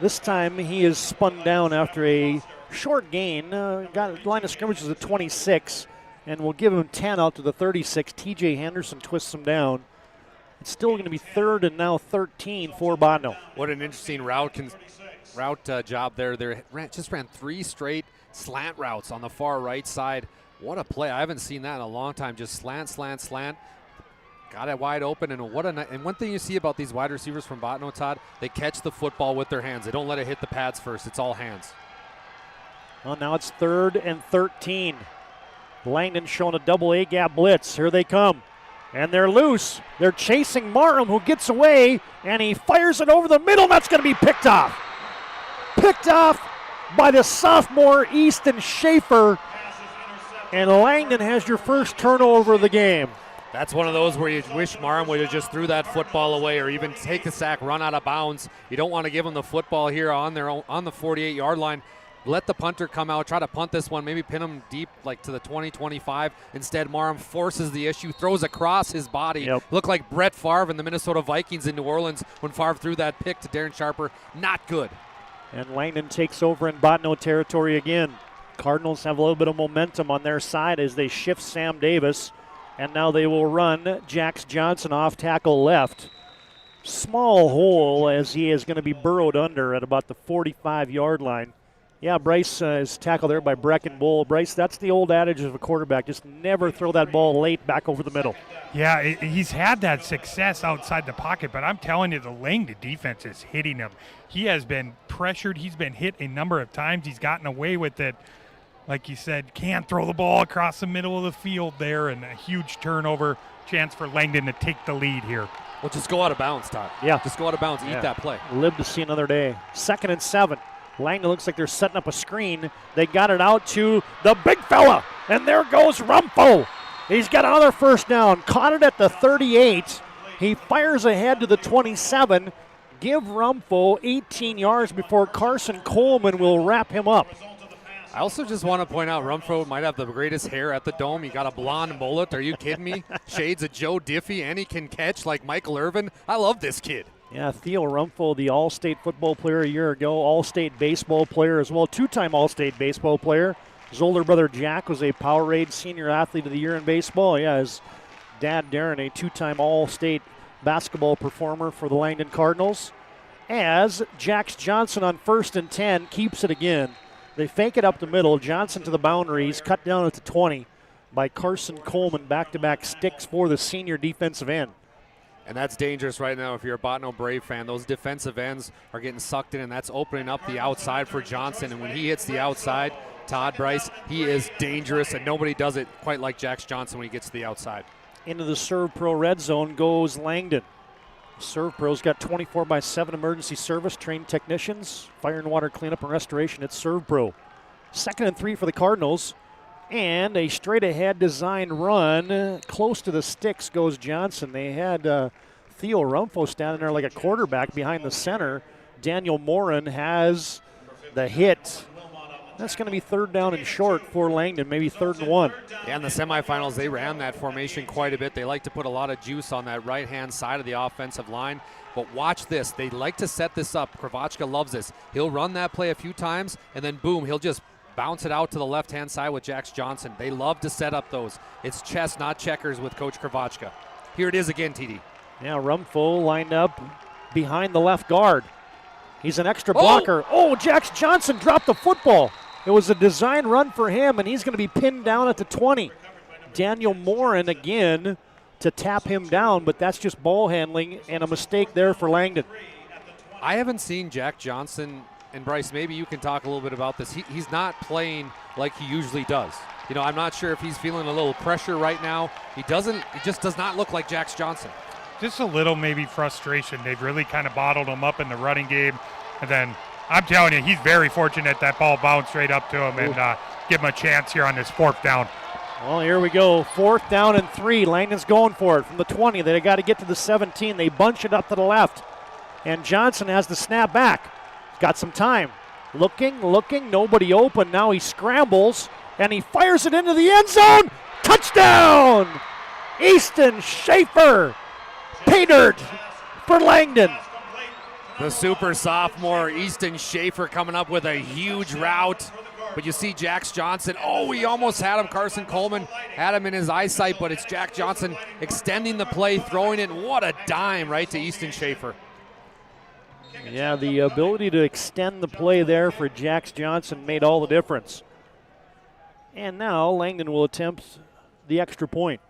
This time he is spun down after a short gain. Got line of scrimmage is at 26, and we'll give him 10 out to the 36. TJ Henderson twists him down. It's still going to be 3rd and now 13 for Botno. What an interesting route job there. They just ran 3 straight slant routes on the far right side. What a play. I haven't seen that in a long time. Just slant, slant, slant. got it wide open, and and one thing you see about these wide receivers from Botno, Todd, they catch the football with their hands. They don't let it hit the pads first. It's all hands. Well, now it's 3rd and 13. Langdon showing a double A-gap blitz. Here they come. And they're loose. They're chasing Marham, who gets away, and he fires it over the middle, and that's going to be picked off. Picked off by the sophomore Easton Schaefer. And Langdon has your first turnover of the game. That's one of those where you wish Marham would have just threw that football away or even take the sack, run out of bounds. You don't want to give them the football here on their own, on the 48-yard line. Let the punter come out, try to punt this one, maybe pin him deep like to the 20-25. Instead, Marham forces the issue, throws across his body. Looked like Brett Favre and the Minnesota Vikings in New Orleans when Favre threw that pick to Darren Sharper. Not good. And Langdon takes over in Botno territory again. Cardinals have a little bit of momentum on their side as they shift Sam Davis. And now they will run Jax Johnson off tackle left. Small hole as he is going to be burrowed under at about the 45-yard line. Yeah, Bryce is tackled there by Brecken Bull. Bryce, that's the old adage of a quarterback. Just never throw that ball late back over the middle. Yeah, he's had that success outside the pocket, but I'm telling you, the Langdon defense is hitting him. He has been pressured. He's been hit a number of times. He's gotten away with it. Like you said, can't throw the ball across the middle of the field there, and a huge turnover. Chance for Langdon to take the lead here. Well, just go out of bounds, Todd. Yeah. Just go out of bounds. Eat that play. Live to see another day. 2nd and 7. Langdon looks like they're setting up a screen. They got it out to the big fella, and there goes Rumpho. He's got another first down. Caught it at the 38. He fires ahead to the 27. Give Rumpho 18 yards before Carson Coleman will wrap him up. I also just want to point out Rumpho might have the greatest hair at the Dome. He got a blonde mullet. Are you kidding me? Shades of Joe Diffie, and he can catch like Michael Irvin. I love this kid. Yeah, Theo Rumpho, the All-State football player a year ago, All-State baseball player as well, 2-time All-State baseball player. His older brother Jack was a Powerade Senior Athlete of the Year in baseball. Yeah, his dad Darren, a 2-time All-State basketball performer for the Langdon Cardinals. As Jax Johnson on 1st and 10 keeps it again. They fake it up the middle. Johnson to the boundaries, cut down at the 20 by Carson Coleman. Back-to-back sticks for the senior defensive end. And that's dangerous right now if you're a Botno Brave fan. Those defensive ends are getting sucked in, and that's opening up the outside for Johnson. And when he hits the outside, Todd Bryce, he is dangerous, and nobody does it quite like Jax Johnson when he gets to the outside. Into the Serve Pro red zone goes Langdon. Serve Pro's got 24/7 emergency service, trained technicians, fire and water cleanup and restoration at Serve Pro. 2nd and 3 for the Cardinals. And a straight-ahead design run. Close to the sticks goes Johnson. They had Theo Rumpho standing there like a quarterback behind the center. Daniel Morin has the hit. That's going to be 3rd down and short for Langdon, maybe 3rd and 1. Yeah, in the semifinals, they ran that formation quite a bit. They like to put a lot of juice on that right-hand side of the offensive line. But watch this. They like to set this up. Kravachka loves this. He'll run that play a few times, and then boom, he'll just bounce it out to the left-hand side with Jax Johnson. They love to set up those. It's chess, not checkers with Coach Kravachka. Here it is again, TD. Yeah, Rumpho lined up behind the left guard. He's an extra blocker. Oh, Jax Johnson dropped the football. It was a design run for him, and he's going to be pinned down at the 20. Daniel Morin again to tap him down, but that's just ball handling and a mistake there for Langdon. I haven't seen Jax Johnson. And Bryce, maybe you can talk a little bit about this. He's not playing like he usually does. You know, I'm not sure if he's feeling a little pressure right now. He just does not look like Jax Johnson. Just a little maybe frustration. They've really kind of bottled him up in the running game. And then I'm telling you, he's very fortunate that ball bounced right up to him and give him a chance here on this 4th down. Well, here we go. 4th down and 3. Langdon's going for it from the 20. They got to get to the 17. They bunch it up to the left. And Johnson has the snap back. Got some time. Looking, nobody open. Now he scrambles, and he fires it into the end zone. Touchdown! Easton Schaefer. Pay dirt for Langdon. The super sophomore Easton Schaefer coming up with a huge route. But you see Jax Johnson. Oh, he almost had him. Carson Coleman had him in his eyesight, but it's Jax Johnson extending the play, throwing it. What a dime right to Easton Schaefer. Yeah, the ability to extend the play there for Jax Johnson made all the difference. And now Langdon will attempt the extra point.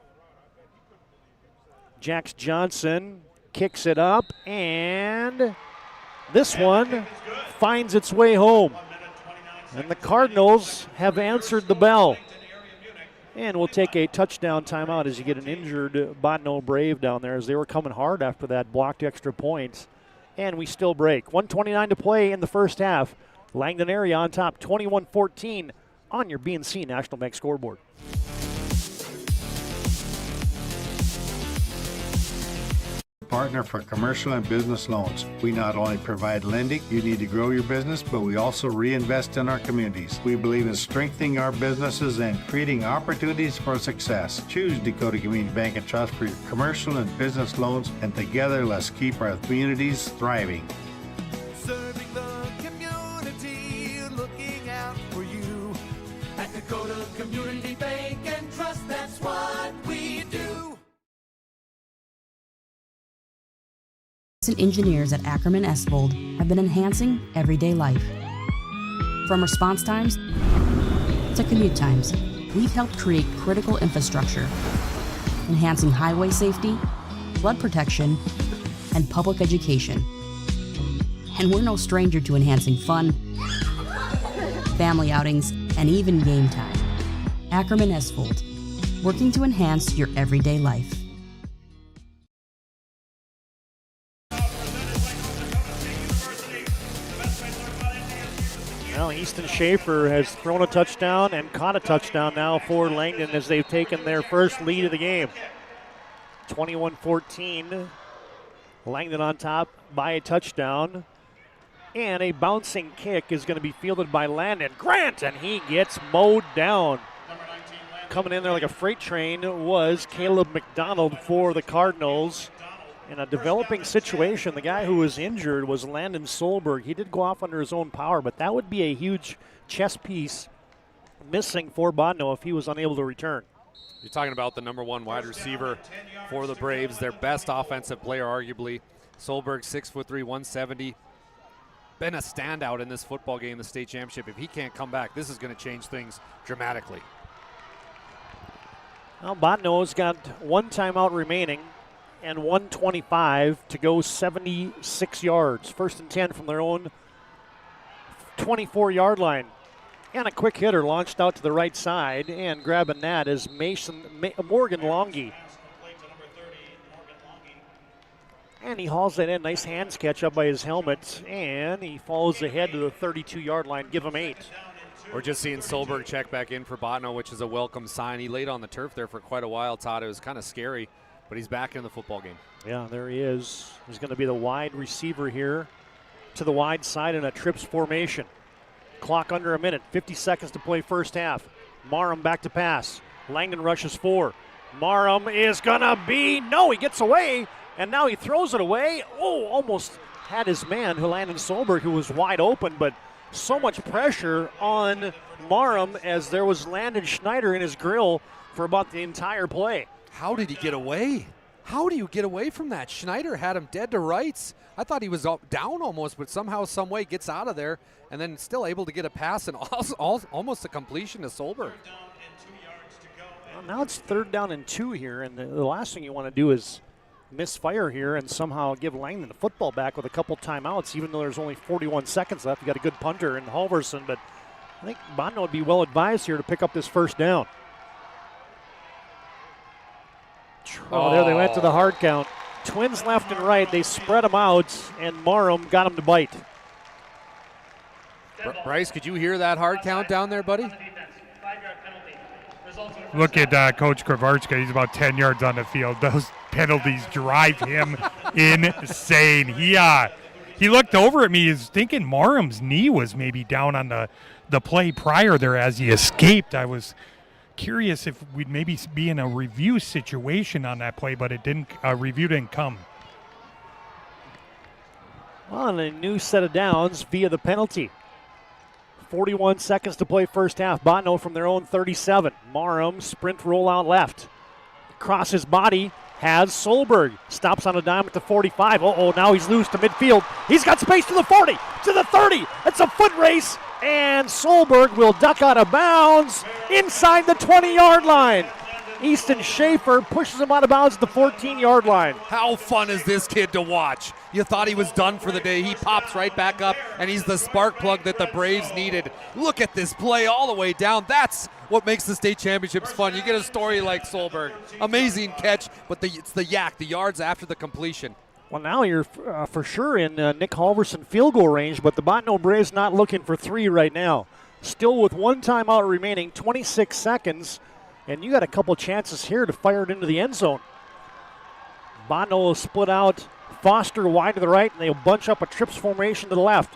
Jax Johnson kicks it up, and this one finds its way home. And the Cardinals have answered the bell. And we'll take a touchdown timeout as you get an injured Botno Brave down there, as they were coming hard after that blocked extra point. And we still break. 1:29 to play in the first half. Langdon area on top, 21-14 on your BNC National Bank scoreboard. Partner for commercial and business loans. We not only provide lending you need to grow your business, but we also reinvest in our communities. We believe in strengthening our businesses and creating opportunities for success. Choose Dakota Community Bank and Trust for your commercial and business loans, and together let's keep our communities thriving. Serving the community, looking out for you. At Dakota Community Bank and Trust, that's what we do. Engineers at Ackerman Esvold have been enhancing everyday life. From response times to commute times, we've helped create critical infrastructure, enhancing highway safety, flood protection, and public education. And we're no stranger to enhancing fun, family outings, and even game time. Ackerman Esvold, working to enhance your everyday life. Well, Easton Schaefer has thrown a touchdown and caught a touchdown now for Langdon as they've taken their first lead of the game. 21-14. Langdon on top by a touchdown. And a bouncing kick is going to be fielded by Landon Grant, and he gets mowed down. Coming in there like a freight train was Caleb McDonald for the Cardinals. In a developing situation, the guy who was injured was Landon Solberg. He did go off under his own power, but that would be a huge chess piece missing for Botno if he was unable to return. You're talking about the number one wide receiver for the Braves, their best offensive player, arguably. Solberg, 6'3", 170. Been a standout in this football game, the state championship. If he can't come back, this is going to change things dramatically. Well, Botno's got one timeout remaining and 1:25 to go, 76 yards. First and 10 from their own 24-yard line. And a quick hitter launched out to the right side, and grabbing that is Morgan Longy. And he hauls that in. Nice hands catch up by his helmet, and he falls ahead to the 32-yard line. Give him 8. We're just seeing Solberg check back in for Botno, which is a welcome sign. He laid on the turf there for quite a while, Todd. It was kind of scary, but he's back in the football game. Yeah, there he is. He's going to be the wide receiver here to the wide side in a trips formation. Clock under a minute, 50 seconds to play first half. Marham back to pass. Langdon rushes 4. Marham is going to be, no, he gets away, and now he throws it away. Oh, almost had his man, Landon Solberg, who was wide open, but so much pressure on Marham as there was Landon Schneider in his grill for about the entire play. How did he get away? How do you get away from that? Schneider had him dead to rights. I thought he was down almost, but somehow, some way gets out of there and then still able to get a pass and almost a completion to Solberg. Well, now it's 3rd down and 2 here, and the last thing you want to do is misfire here and somehow give Langdon the football back with a couple timeouts, even though there's only 41 seconds left. You got a good punter in Halverson, but I think Botno would be well advised here to pick up this first down. Oh, there they went to the hard count. Twins left and right. They spread them out, and Marham got him to bite. Bryce, could you hear that hard count down there, buddy? Look at Coach Kravarchka. He's about 10 yards on the field. Those penalties drive him insane. He looked over at me. He's thinking Marham's knee was maybe down on the play prior there as he escaped. I was curious if we'd maybe be in a review situation on that play, but it didn't. Review didn't come. Well, and a new set of downs via the penalty. 41 seconds to play first half. Botno from their own 37. Marham sprint rollout left. Across his body has Solberg. Stops on a dime at the 45. Now he's loose to midfield. He's got space to the 40, to the 30. It's a foot race, and Solberg will duck out of bounds inside the 20-yard line. Easton Schaefer pushes him out of bounds at the 14-yard line. How fun is this kid to watch? You thought he was done for the day. He pops right back up, and he's the spark plug that the Braves needed. Look at this play all the way down. That's what makes the state championships fun. You get a story like Solberg. Amazing catch, but it's the yak, the yards after the completion. Well, now you're for sure in Nick Halverson field goal range, but the Bottineau Braves not looking for 3 right now. Still with 1 timeout remaining, 26 seconds, and you got a couple chances here to fire it into the end zone. Bottineau will split out Foster wide to the right, and they'll bunch up a trips formation to the left.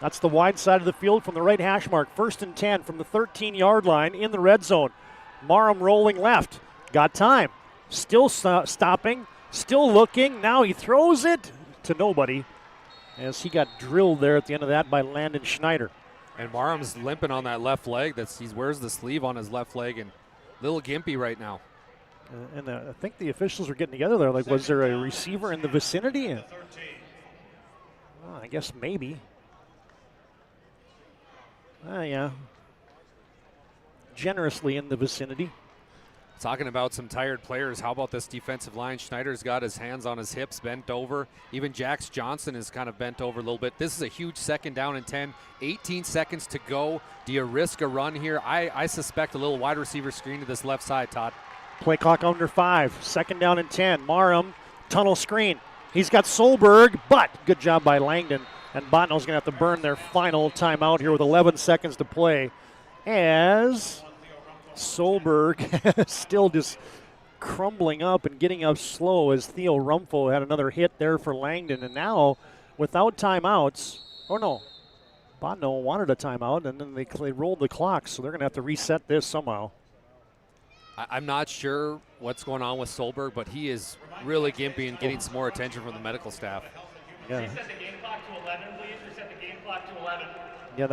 That's the wide side of the field from the right hash mark. 1st and 10 from the 13-yard line in the red zone. Marham rolling left. Got time. Still stopping. Still looking. Now he throws it to nobody as he got drilled there at the end of that by Landon Schneider. And Marham's limping on that left leg. He wears the sleeve on his left leg and a little gimpy right now. And I think the officials are getting together there. Like, was there a receiver in the vicinity? Well, I guess maybe. Yeah. Generously in the vicinity. Talking about some tired players, how about this defensive line? Schneider's got his hands on his hips, bent over. Even Jax Johnson is kind of bent over a little bit. This is a huge 2nd down and 10. 18 seconds to go. Do you risk a run here? I suspect a little wide receiver screen to this left side, Todd. Play clock under 5. 2nd down and 10. Marham, tunnel screen. He's got Solberg, but good job by Langdon. And Bottineau's going to have to burn their final timeout here with 11 seconds to play as Solberg still just crumbling up and getting up slow as Theo Rumpho had another hit there for Langdon. And now, without timeouts, Bottineau wanted a timeout, and then they rolled the clock, so they're going to have to reset this somehow. I'm not sure what's going on with Solberg, but he is really gimpy and getting some more attention from the medical staff. Yeah. Reset the game clock to 11, please. Reset the game clock to 11. Yeah,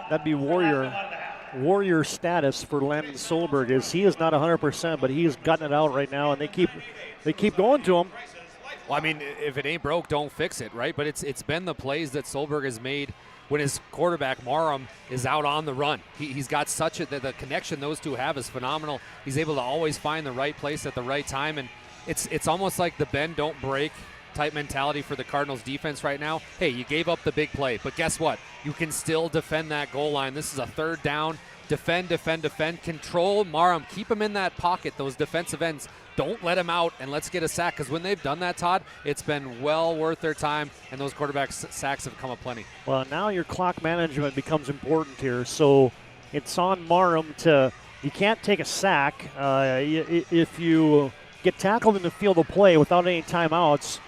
that'd be warrior status for Landon Solberg. Is he is not 100%, but he has gotten it out right now, and they keep going to him. Well, I mean, if it ain't broke, don't fix it, right? But it's been the plays that Solberg has made when his quarterback Marham is out on the run. He's got such the connection those two have is phenomenal. He's able to always find the right place at the right time, and it's almost like the bend don't break type mentality for the Cardinals defense right now. Hey, you gave up the big play, but guess what? You can still defend that goal line. This is a 3rd down. Defend. Control Marham. Keep him in that pocket, those defensive ends. Don't let him out, and let's get a sack, because when they've done that, Todd, it's been well worth their time, and those quarterback sacks have come aplenty. Well, now your clock management becomes important here, so it's on Marham you can't take a sack. If you get tackled in the field of play without any timeouts,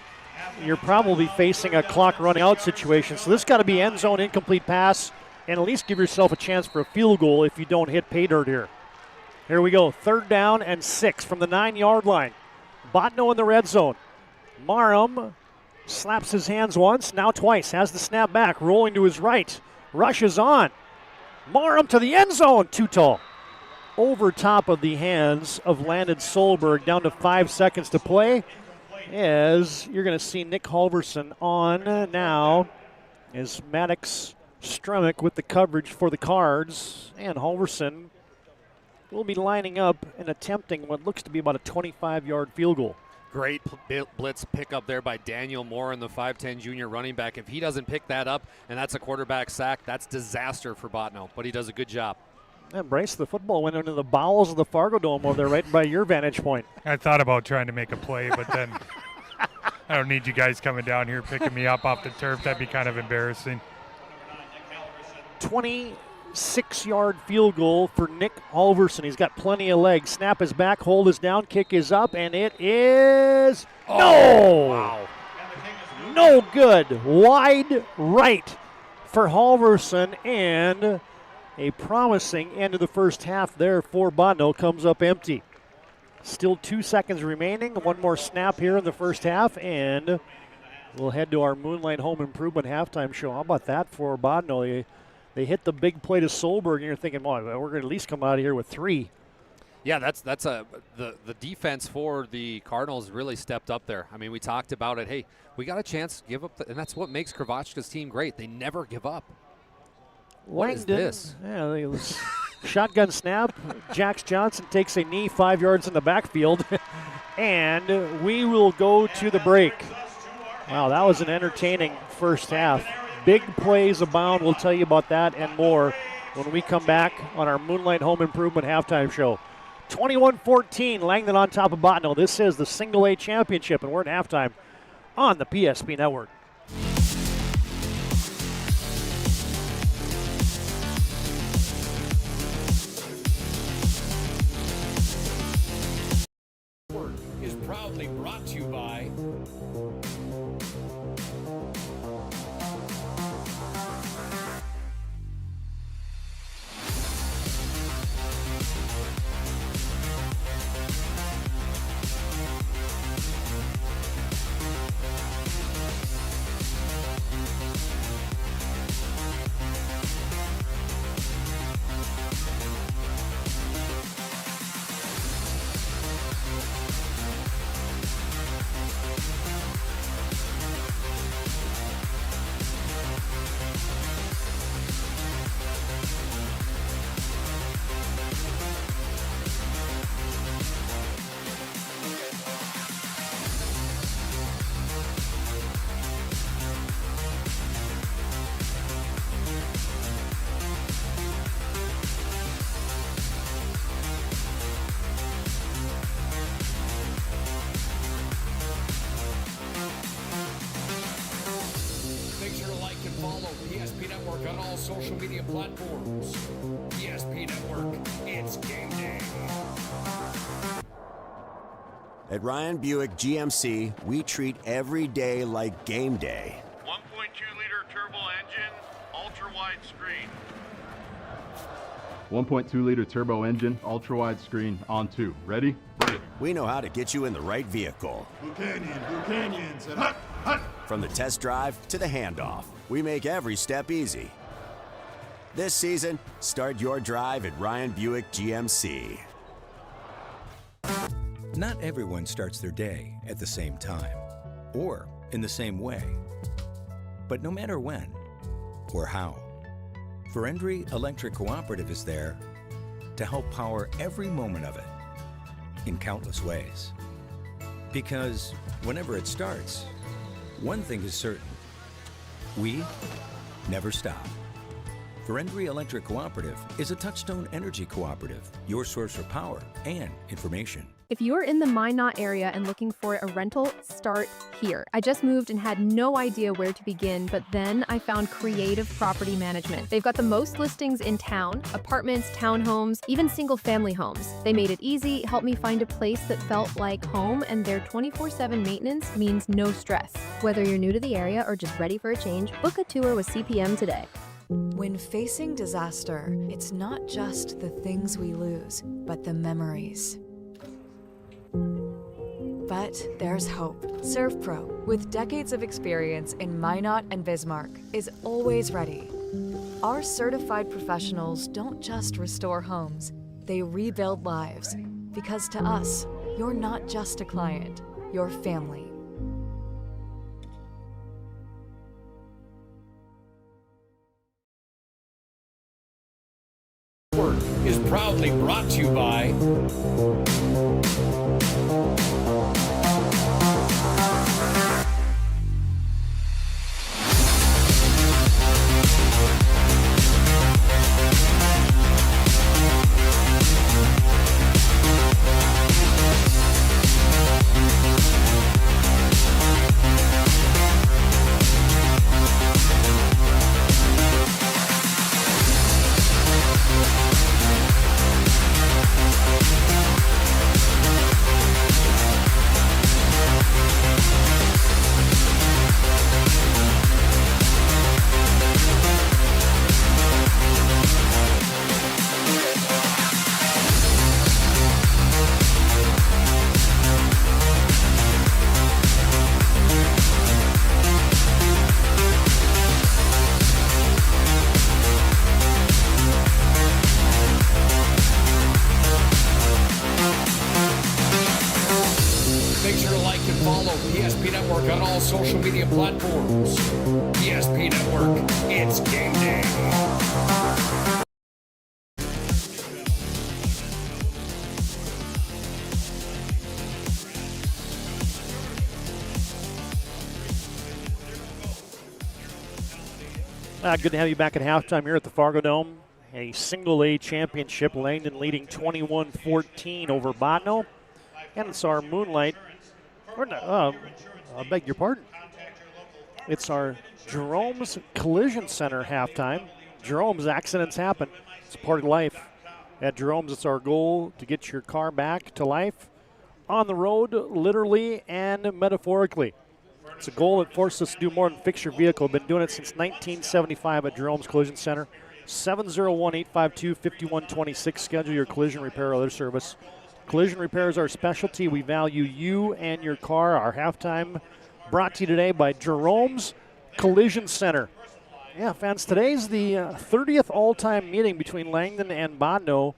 you're probably facing a clock running out situation. So this got to be end zone incomplete pass, and at least give yourself a chance for a field goal if you don't hit pay dirt here. Here we go, 3rd down and 6 from the 9-yard line. Bottineau in the red zone. Marham slaps his hands once, now twice, has the snap back, rolling to his right. Rushes on. Marham to the end zone, too tall. Over top of the hands of Landon Solberg, down to 5 seconds to play. As you're going to see Nick Halverson on now as Maddox Stremick with the coverage for the Cards, and Halverson will be lining up and attempting what looks to be about a 25-yard field goal. Great blitz pickup there by Daniel Moore in the 5'10 junior running back. If he doesn't pick that up and that's a quarterback sack, that's disaster for Bottineau, but he does a good job. And Bryce, the football went into the bowels of the Fargo Dome over there right by your vantage point. I thought about trying to make a play, but then I don't need you guys coming down here picking me up off the turf. That'd be kind of embarrassing. 26-yard field goal for Nick Halverson. He's got plenty of legs. Snap is back, hold is down, kick is up, and it is no! Wow. No good. Wide right for Halverson, and a promising end of the first half there for Bottineau comes up empty. Still 2 seconds remaining. One more snap here in the first half, and we'll head to our Moonlight Home Improvement halftime show. How about that for Bottineau? They hit the big play to Solberg, and you're thinking, well, we're going to at least come out of here with 3. Yeah, the defense for the Cardinals really stepped up there. I mean, we talked about it. Hey, we got a chance to give up, and that's what makes Kravachka's team great. They never give up. What is this? Yeah, Shotgun snap. Jax Johnson takes a knee 5 yards in the backfield. And we will go to the break. Wow, that was an entertaining first half. Big plays abound. We'll tell you about that and more when we come back on our Moonlight Home Improvement halftime show. 21-14, Langdon on top of Bottineau. This is the Single A Championship, and we're at halftime on the PSP Network. Is proudly brought to you by on all social media platforms. PSP Network, it's game day. At Ryan Buick GMC, we treat every day like game day. 1.2-liter turbo engine, ultra-wide screen. 1.2-liter turbo engine, ultra-wide screen, on 2. Ready? We know how to get you in the right vehicle. Blue Canyons, and hut, hut. From the test drive to the handoff, we make every step easy. This season, start your drive at Ryan Buick GMC. Not everyone starts their day at the same time or in the same way. But no matter when or how, Ferendry Electric Cooperative is there to help power every moment of it in countless ways. Because whenever it starts, one thing is certain: we never stop. Ferendry Electric Cooperative is a Touchstone Energy Cooperative, your source for power and information. If you're in the Minot area and looking for a rental, start here. I just moved and had no idea where to begin, but then I found Creative Property Management. They've got the most listings in town: apartments, townhomes, even single-family homes. They made it easy, helped me find a place that felt like home, and their 24/7 maintenance means no stress. Whether you're new to the area or just ready for a change, book a tour with CPM today. When facing disaster, it's not just the things we lose, but the memories. But there's hope. ServPro, with decades of experience in Minot and Bismarck, is always ready. Our certified professionals don't just restore homes, they rebuild lives. Because to us, you're not just a client, you're family. Is proudly brought to you by social media platforms. PSP Network, it's game day. Good to have you back at halftime here at the Fargo Dome. A single A championship, Langdon leading 21-14 over Botno. And it's our Moonlight, or no, I beg your pardon. It's our Jerome's Collision Center halftime. Jerome's accidents happen. It's part of life. At Jerome's, it's our goal to get your car back to life on the road, literally and metaphorically. It's a goal that forces us to do more than fix your vehicle. Been doing it since 1975 at Jerome's Collision Center. 701-852-5126. Schedule your collision repair or other service. Collision repair is our specialty. We value you and your car. Our halftime brought to you today by Jerome's Collision Center. Yeah, fans, today's the 30th all-time meeting between Langdon and Botno.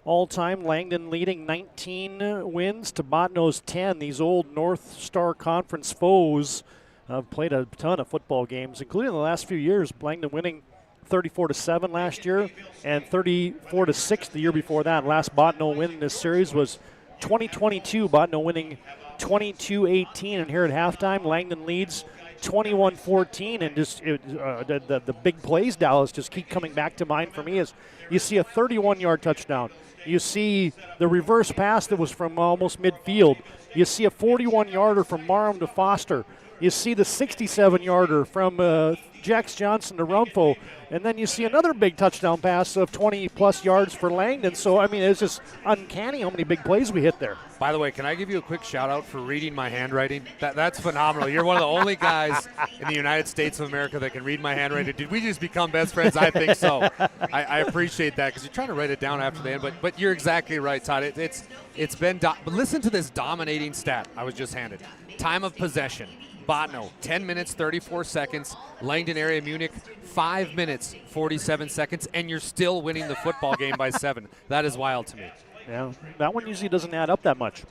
All-time, Langdon leading 19 wins to Botno's 10. These old North Star Conference foes have played a ton of football games, including the last few years. Langdon winning 34-7 last year and 34-6 the year before that. Last Botno win in this series was 2022. Botno winning 22-18, and here at halftime, Langdon leads 21-14, and just the big plays, Dallas, just keep coming back to mind for me. As you see a 31-yard touchdown, you see the reverse pass that was from almost midfield, you see a 41-yarder from Marham to Foster, you see the 67-yarder from Jax Johnson to Rumfo, and then you see another big touchdown pass of 20-plus yards for Langdon. So, I mean, it's just uncanny how many big plays we hit there. By the way, can I give you a quick shout-out for reading my handwriting? That's phenomenal. You're one of the only guys in the United States of America that can read my handwriting. Did we just become best friends? I think so. I appreciate that because you're trying to write it down after the end. But you're exactly right, Todd. It's been but listen to this dominating stat I was just handed. Time of possession. Botno, 10 minutes, 34 seconds. Langdon area Munich, 5 minutes, 47 seconds, and you're still winning the football game by 7. That is wild to me. Yeah, that one usually doesn't add up that much.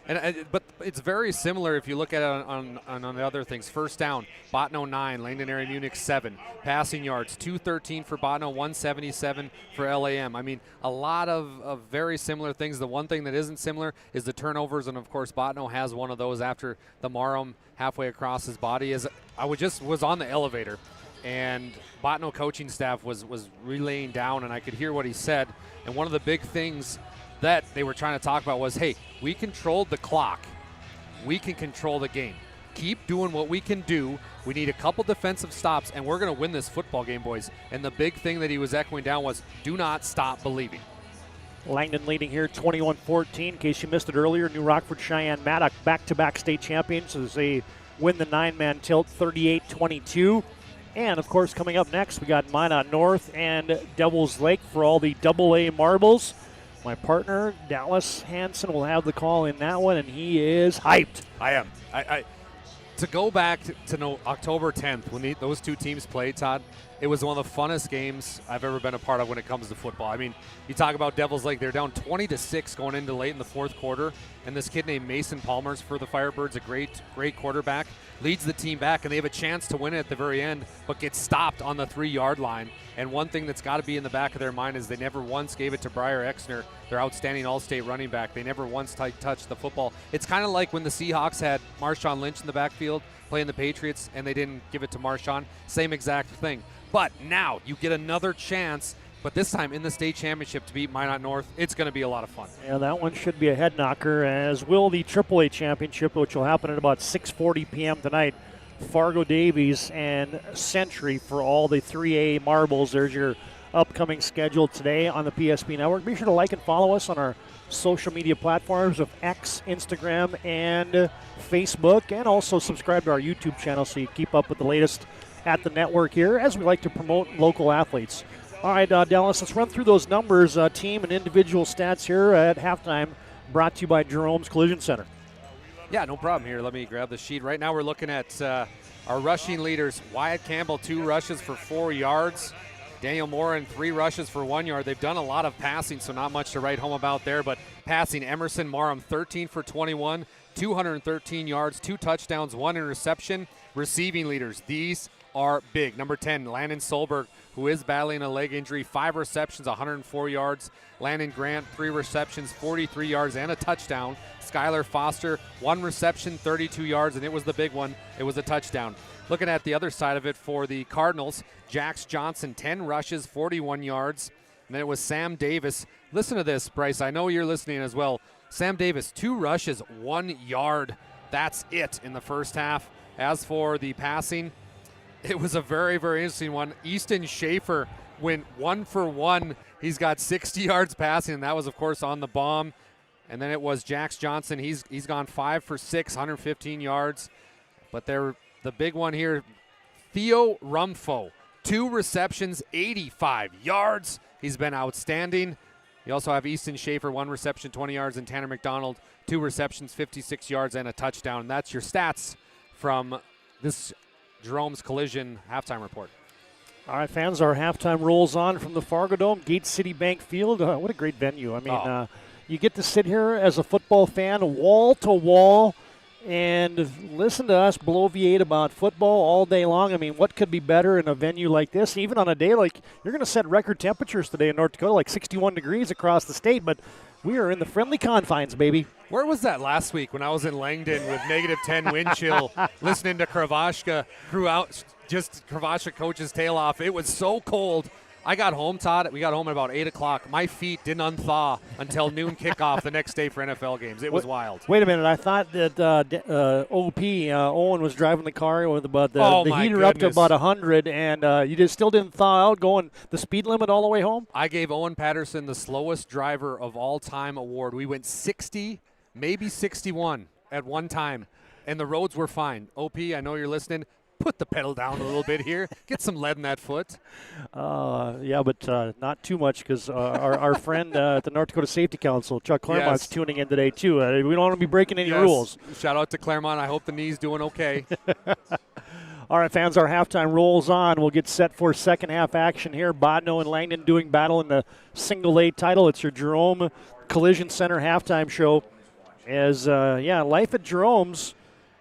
But it's very similar if you look at it on the other things. First down, Botno 9, Langdon area Munich 7. Passing yards, 213 for Botno, 177 for LAM. I mean, a lot of very similar things. The one thing that isn't similar is the turnovers, and of course Botno has one of those after the Marham halfway across his body. I was on the elevator, and Botno coaching staff was relaying down, and I could hear what he said. And one of the big things that they were trying to talk about was, hey, we controlled the clock. We can control the game. Keep doing what we can do. We need a couple defensive stops, and we're going to win this football game, boys. And the big thing that he was echoing down was, do not stop believing. Langdon leading here 21-14. In case you missed it earlier, New Rockford Cheyenne Maddock back-to-back state champions as they win the 9-man tilt 38-22. And, of course, coming up next, we got Minot North and Devil's Lake for all the AA marbles. My partner, Dallas Hansen, will have the call in that one, and he is hyped. I am. To go back to October 10th when those two teams played, Todd, it was one of the funnest games I've ever been a part of when it comes to football. I mean, you talk about Devil's Lake. They're down 20-6 going into late in the fourth quarter, and this kid named Mason Palmer's for the Firebirds, a great quarterback, leads the team back, and they have a chance to win it at the very end, but gets stopped on the 3-yard line. And one thing that's got to be in the back of their mind is they never once gave it to Briar Exner, their outstanding all-state running back. They never once touched the football. It's kind of like when the Seahawks had Marshawn Lynch in the backfield playing the Patriots, and they didn't give it to Marshawn. Same exact thing. But now you get another chance, but this time in the state championship to beat Minot North. It's going to be a lot of fun. Yeah, that one should be a head knocker, as will the AAA championship, which will happen at about 6:40 p.m. tonight. Fargo Davies and Century for all the 3A marbles. There's your upcoming schedule today on the PSP Network. Be sure to like and follow us on our social media platforms of X, Instagram, and Facebook, and also subscribe to our YouTube channel so you keep up with the latest at the network here, as we like to promote local athletes. All right, Dallas, let's run through those numbers, team and individual stats here at halftime, brought to you by Jerome's Collision Center. Yeah, no problem here. Let me grab the sheet. Right now we're looking at our rushing leaders. Wyatt Campbell, 2 rushes for 4 yards. Daniel Morin, 3 rushes for 1 yard. They've done a lot of passing, so not much to write home about there. But passing, Emerson Marham, 13 for 21, 213 yards, 2 touchdowns, 1 interception. Receiving leaders, these are big. Number 10, Landon Solberg, who is battling a leg injury, 5 receptions, 104 yards. Landon Grant, 3 receptions, 43 yards, and a touchdown. Skylar Foster, 1 reception, 32 yards, and it was the big one. It was a touchdown. Looking at the other side of it for the Cardinals, Jax Johnson, 10 rushes, 41 yards. And then it was Sam Davis. Listen to this, Bryce. I know you're listening as well. Sam Davis, 2 rushes, 1 yard. That's it in the first half. As for the passing, it was a very, very interesting one. Easton Schaefer went 1 for 1. He's got 60 yards passing, and that was, of course, on the bomb. And then it was Jax Johnson. He's gone 5 for 6, 115 yards. But the big one here, Theo Rumfo, 2 receptions, 85 yards. He's been outstanding. You also have Easton Schaefer, 1 reception, 20 yards, and Tanner McDonald, 2 receptions, 56 yards, and a touchdown. And that's your stats from this Jerome's Collision halftime report. All right, fans, our halftime rolls on from the Fargo Dome, Gate City Bank Field. What a great venue. I mean, you get to sit here as a football fan, wall to wall, and listen to us bloviate about football all day long. I mean, what could be better in a venue like this? Even on a day like, you're going to set record temperatures today in North Dakota, like 61 degrees across the state, but we are in the friendly confines, baby. Where was that last week when I was in Langdon with -10 wind chill, listening to Kravashka Kravashka coach his tail off? It was so cold. I got home, Todd. We got home at about 8 o'clock. My feet didn't unthaw until noon kickoff the next day for NFL games. It was wild. Wait a minute. I thought that Owen was driving the car with about the heater up to about 100, and you just still didn't thaw out going the speed limit all the way home? I gave Owen Patterson the slowest driver of all time award. We went 60, maybe 61 at one time, and the roads were fine. OP, I know you're listening. Put the pedal down a little bit here. Get some lead in that foot. Yeah, but not too much because our friend at the North Dakota Safety Council, Chuck Claremont's tuning in today too. We don't want to be breaking any rules. Shout out to Claremont. I hope the knee's doing okay. All right, fans, our halftime rolls on. We'll get set for second half action here. Bodno and Langdon doing battle in the single A title. It's your Jerome Collision Center halftime show. As, life at Jerome's,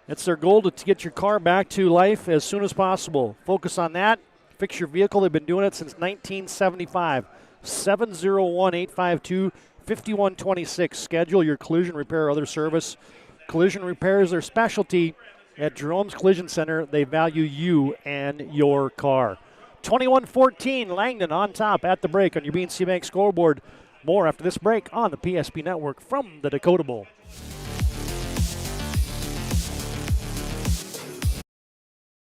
it's their goal to get your car back to life as soon as possible. Focus on that. Fix your vehicle. They've been doing it since 1975. 701-852-5126. Schedule your collision repair or other service. Collision repair is their specialty. At Jerome's Collision Center, they value you and your car. 21-14, Langdon on top at the break on your BNC Bank scoreboard. More after this break on the PSP Network from the Dakota Bowl.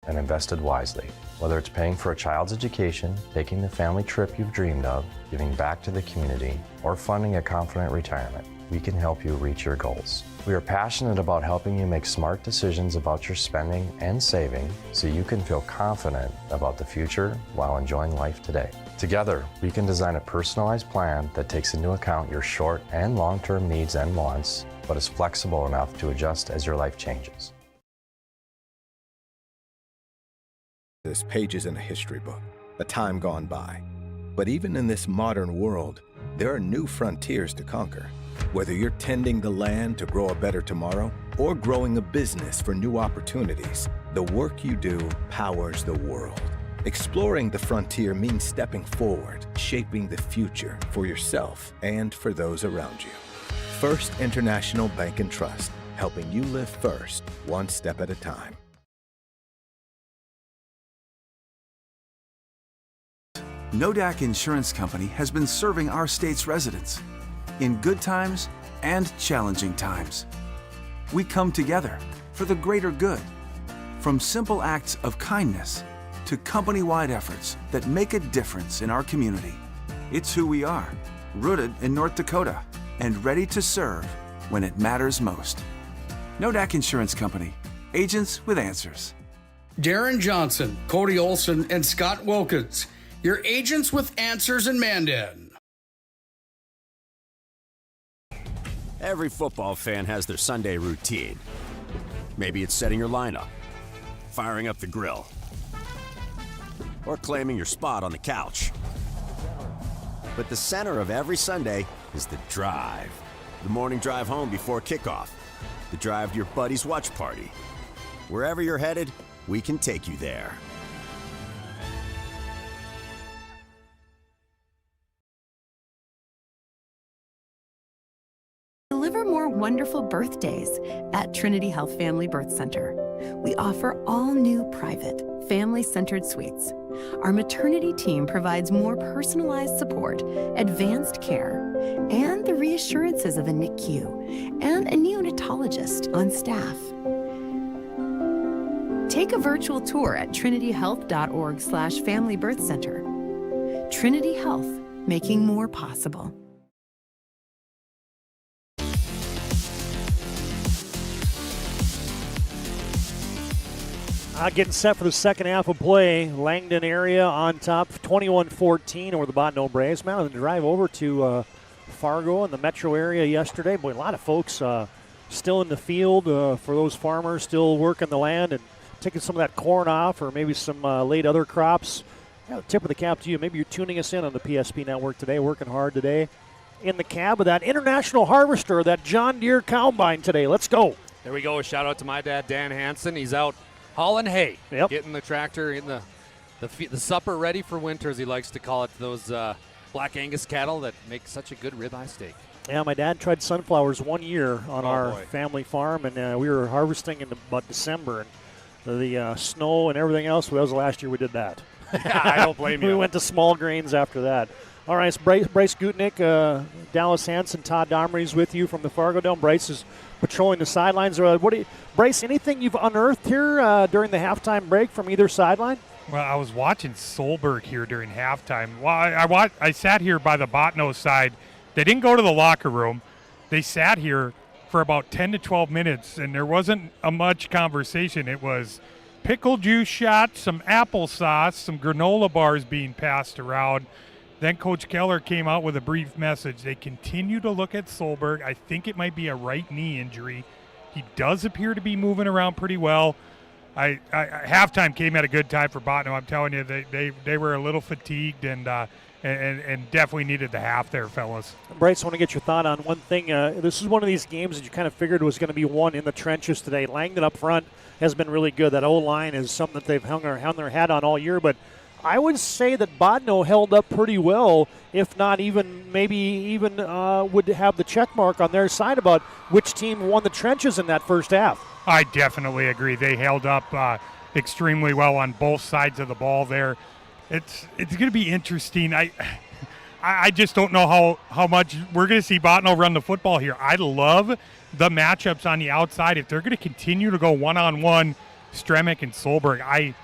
And invested wisely. Whether it's paying for a child's education, taking the family trip you've dreamed of, giving back to the community, or funding a confident retirement, we can help you reach your goals. We are passionate about helping you make smart decisions about your spending and saving so you can feel confident about the future while enjoying life today. Together, we can design a personalized plan that takes into account your short and long-term needs and wants, but is flexible enough to adjust as your life changes. This page isn't a history book, a time gone by. But even in this modern world, there are new frontiers to conquer. Whether you're tending the land to grow a better tomorrow or growing a business for new opportunities, the work you do powers the world. Exploring the frontier means stepping forward, shaping the future for yourself and for those around you. First International Bank and Trust, helping you live first, one step at a time. Nodak Insurance Company has been serving our state's residents in good times and challenging times. We come together for the greater good, from simple acts of kindness to company-wide efforts that make a difference in our community. It's who we are, rooted in North Dakota and ready to serve when it matters most. Nodak Insurance Company, agents with answers. Darren Johnson, Cody Olson, and Scott Wilkins, your agents with answers in Mandan. Every football fan has their Sunday routine. Maybe it's setting your lineup, firing up the grill, or claiming your spot on the couch. But the center of every Sunday is the drive. The morning drive home before kickoff. The drive to your buddy's watch party. Wherever you're headed, we can take you there. deliver more wonderful birthdays at Trinity Health Family Birth Center. We offer all new private, family-centered suites. Our maternity team provides more personalized support, advanced care, and the reassurances of a NICU and a neonatologist on staff. Take a virtual tour at trinityhealth.org/family birth center. Trinity Health, making more possible. Getting set for the second half of play. Langdon area on top, 21-14 over the Bottineau Braves. Man, on the drive over to Fargo in the metro area yesterday. Boy, a lot of folks still in the field for those farmers still working the land and taking some of that corn off or maybe some late other crops. Yeah, tip of the cap to you. Maybe you're tuning us in on the PSP network today, working hard today in the cab of that International Harvester, that John Deere Combine today. Let's go. There we go. A shout out to my dad, Dan Hansen. He's out hauling hay, getting the tractor in the supper ready for winter, as he likes to call it, those Black Angus cattle that make such a good ribeye steak. Yeah, my dad tried sunflowers one year on our family farm, and we were harvesting in about December, and the snow and everything else, that was the last year we did that. I don't blame you. We went to small grains after that. All right, so Bryce Gutnick, Dallas Hansen, Todd Domrey's with you from the Fargo Dome. Bryce is patrolling the sidelines. Bryce, anything you've unearthed here during the halftime break from either sideline? Well, I was watching Solberg here during halftime. Well, I sat here by the Bottineau side. They didn't go to the locker room. They sat here for about 10 to 12 minutes, and there wasn't much conversation. It was pickle juice shots, some applesauce, some granola bars being passed around. Then Coach Keller came out with a brief message. They continue to look at Solberg. I think it might be a right knee injury. He does appear to be moving around pretty well. Halftime came at a good time for Bottineau. I'm telling you, they were a little fatigued and definitely needed the half there, fellas. Bryce, I want to get your thought on one thing. This is one of these games that you kind of figured was going to be won in the trenches today. Langdon up front has been really good. That O-line is something that they've hung their hat on all year, but I would say that Bottineau held up pretty well, if not even would have the check mark on their side about which team won the trenches in that first half. I definitely agree. They held up extremely well on both sides of the ball there. It's going to be interesting. I just don't know how much we're going to see Bottineau run the football here. I love the matchups on the outside. If they're going to continue to go one-on-one, Stremick and Solberg,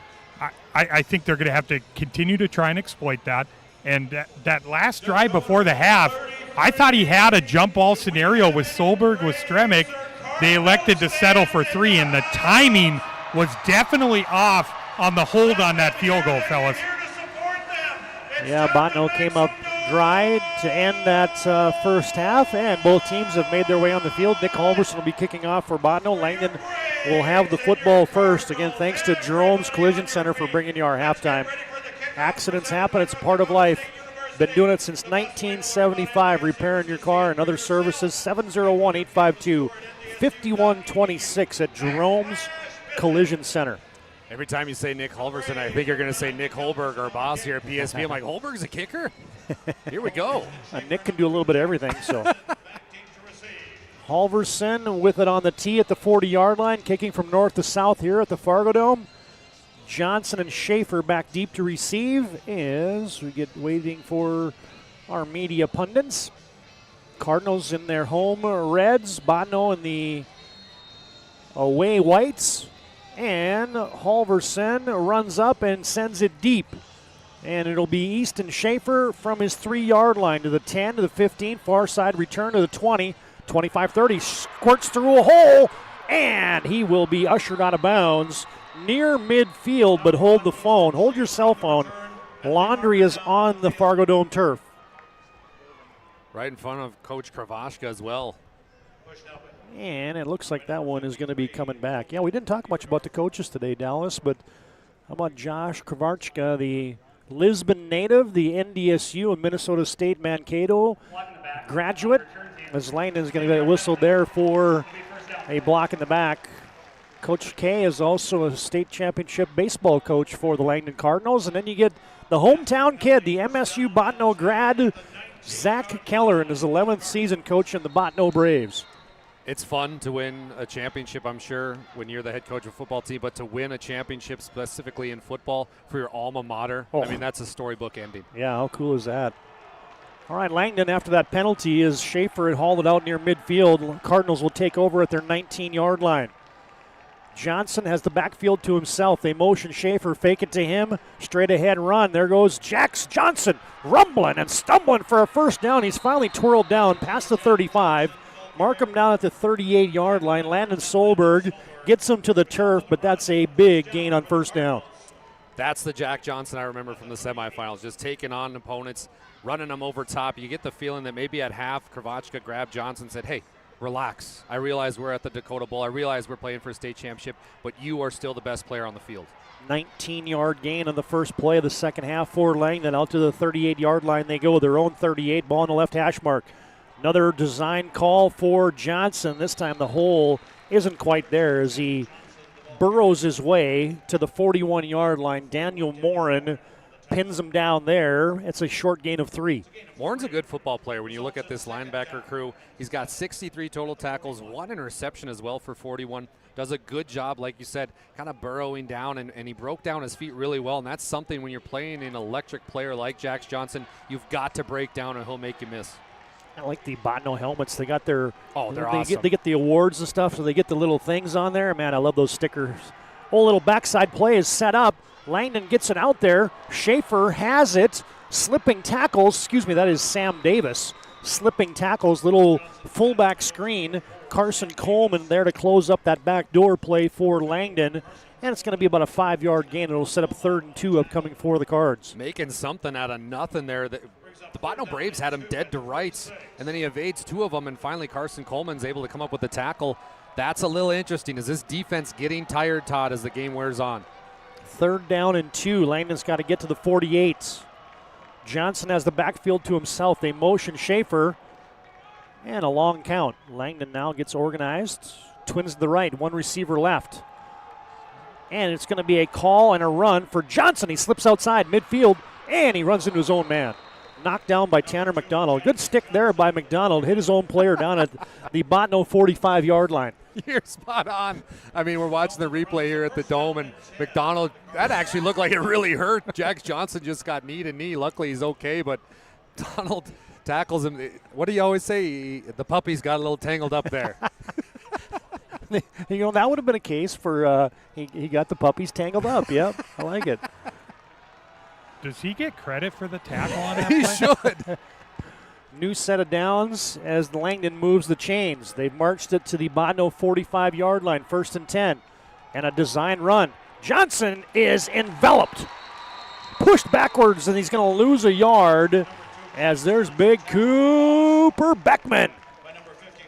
I think they're going to have to continue to try and exploit that. And that last drive before the half, I thought he had a jump ball scenario with Solberg, with Stremick. They elected to settle for 3, and the timing was definitely off on the hold on that field goal, fellas. Yeah, Bottineau came up dry to end that first half, and both teams have made their way on the field. Nick Halverson will be kicking off for Bottineau. Langdon will have the football first. Again, thanks to Jerome's Collision Center for bringing you our halftime. Accidents happen. It's a part of life. Been doing it since 1975, repairing your car and other services. 701-852-5126 at Jerome's Collision Center. Every time you say Nick Halverson, I think you're going to say Nick Holberg, our boss here at PSP. I'm like, Holberg's a kicker? Here we go. Nick can do a little bit of everything, so. Halverson with it on the tee at the 40-yard line, kicking from north to south here at the Fargo Dome. Johnson and Schaefer back deep to receive as we get waiting for our media pundits. Cardinals in their home reds, Bottineau in the away whites. And Halverson runs up and sends it deep. And it'll be Easton Schaefer from his 3-yard line to the 10, to the 15, far side return to the 20, 25-30, squirts through a hole, and he will be ushered out of bounds near midfield, but hold the phone. Hold your cell phone. Laundry is on the Fargo Dome turf. Right in front of Coach Kravashka as well. And it looks like that one is going to be coming back. Yeah, we didn't talk much about the coaches today, Dallas, but how about Josh Kravachka, the Lisbon native, the NDSU and Minnesota State Mankato graduate, as Langdon is going to get whistled there for a block in the back. Coach K is also a state championship baseball coach for the Langdon Cardinals. And then you get the hometown kid, the MSU Bottineau grad, Zach Keller, in his 11th season coaching the Bottineau Braves. It's fun to win a championship, I'm sure, when you're the head coach of a football team, but to win a championship specifically in football for your alma mater, I mean, that's a storybook ending. Yeah, how cool is that? All right, Langdon, after that penalty, is Schaefer had hauled it out near midfield. Cardinals will take over at their 19-yard line. Johnson has the backfield to himself. They motion Schaefer, fake it to him, straight ahead run. There goes Jax Johnson, rumbling and stumbling for a first down. He's finally twirled down past the 35. Mark him down at the 38-yard line. Landon Solberg gets him to the turf, but that's a big gain on first down. That's the Jack Johnson I remember from the semifinals, just taking on opponents, running them over top. You get the feeling that maybe at half, Kravachka grabbed Johnson and said, hey, relax. I realize we're at the Dakota Bowl. I realize we're playing for a state championship, but you are still the best player on the field. 19-yard gain on the first play of the second half for Langdon. Out to the 38-yard line they go with their own 38, ball on the left hash mark. Another design call for Johnson. This time the hole isn't quite there as he burrows his way to the 41-yard line. Daniel Morin pins him down there. It's a short gain of 3. Morin's a good football player. When you look at this linebacker crew, he's got 63 total tackles, 1 interception as well for 41. Does a good job, like you said, kind of burrowing down, and he broke down his feet really well, and that's something when you're playing an electric player like Jax Johnson, you've got to break down or he'll make you miss. I like the Botno helmets. They got their they're awesome. They get the awards and stuff, so they get the little things on there. Man, I love those stickers. Whole little backside play is set up. Langdon gets it out there. Schaefer has it. Slipping tackles. That is Sam Davis. Slipping tackles. Little fullback screen. Carson Coleman there to close up that backdoor play for Langdon. And it's going to be about a 5-yard gain. It'll set up 3rd and 2 upcoming for the Cards. Making something out of nothing there. The Botno Braves had him dead to rights, and then he evades 2 of them, and finally Carson Coleman's able to come up with the tackle. That's a little interesting. Is this defense getting tired, Todd, as the game wears on? 3rd down and 2. Langdon's got to get to the 48. Johnson has the backfield to himself. They motion Schaefer, and a long count. Langdon now gets organized. Twins to the right, 1 receiver left. And it's going to be a call and a run for Johnson. He slips outside midfield, and he runs into his own man. Knocked down by Tanner McDonald. Good stick there by McDonald. Hit his own player down at the Botno 45-yard line. You're spot on. I mean, we're watching the replay here at the Dome, and McDonald, that actually looked like it really hurt. Jax Johnson just got knee to knee. Luckily, he's okay, but Donald tackles him. What do you always say? The puppy's got a little tangled up there. That would have been a case for he got the puppies tangled up. Yep, I like it. Does he get credit for the tackle on that He play? should. New set of downs as Langdon moves the chains. They've marched it to the Botno 45-yard line, 1st and 10. And a design run. Johnson is enveloped. Pushed backwards, and he's going to lose a yard as there's big Cooper Beckman.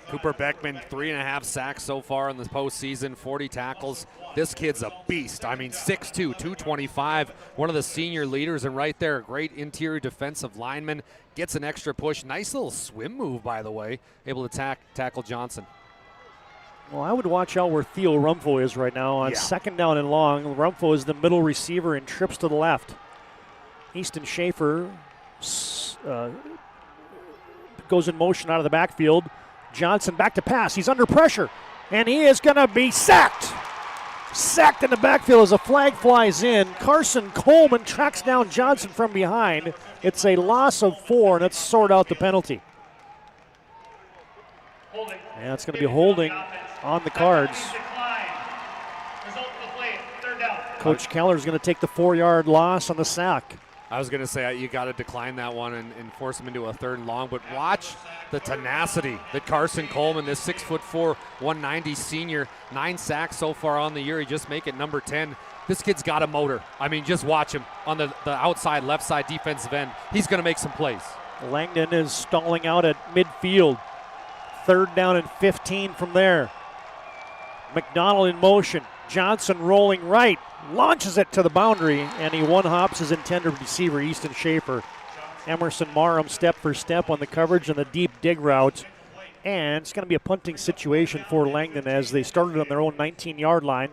Cooper Beckman, 3.5 sacks so far in the postseason, 40 tackles. This kid's a beast. I mean, 6'2", 225, one of the senior leaders, and right there, a great interior defensive lineman. Gets an extra push. Nice little swim move, by the way, able to tackle Johnson. Well, I would watch out where Theo Rumfo is right now on 2nd down and long. Rumfo is the middle receiver and trips to the left. Easton Schaefer goes in motion out of the backfield. Johnson back to pass. He's under pressure, and he is going to be sacked. Sacked in the backfield as a flag flies in. Carson Coleman tracks down Johnson from behind. It's a loss of 4, and let's sort out the penalty. And it's going to be holding on the Cards. Coach Keller's going to take the 4-yard loss on the sack. I was going to say you got to decline that one and force him into a 3rd and long, but watch the tenacity that Carson Coleman, this 6'4", 190 senior, 9 sacks so far on the year. He just make it number 10. This kid's got a motor. I mean, just watch him on the outside left side defensive end. He's going to make some plays. Langdon is stalling out at midfield. 3rd down and 15 from there. McDonald in motion. Johnson rolling right. Launches it to the boundary, and he one-hops his intended receiver, Easton Schaefer. Emerson Marham step for step on the coverage and the deep dig route. And it's going to be a punting situation for Langdon as they started on their own 19-yard line.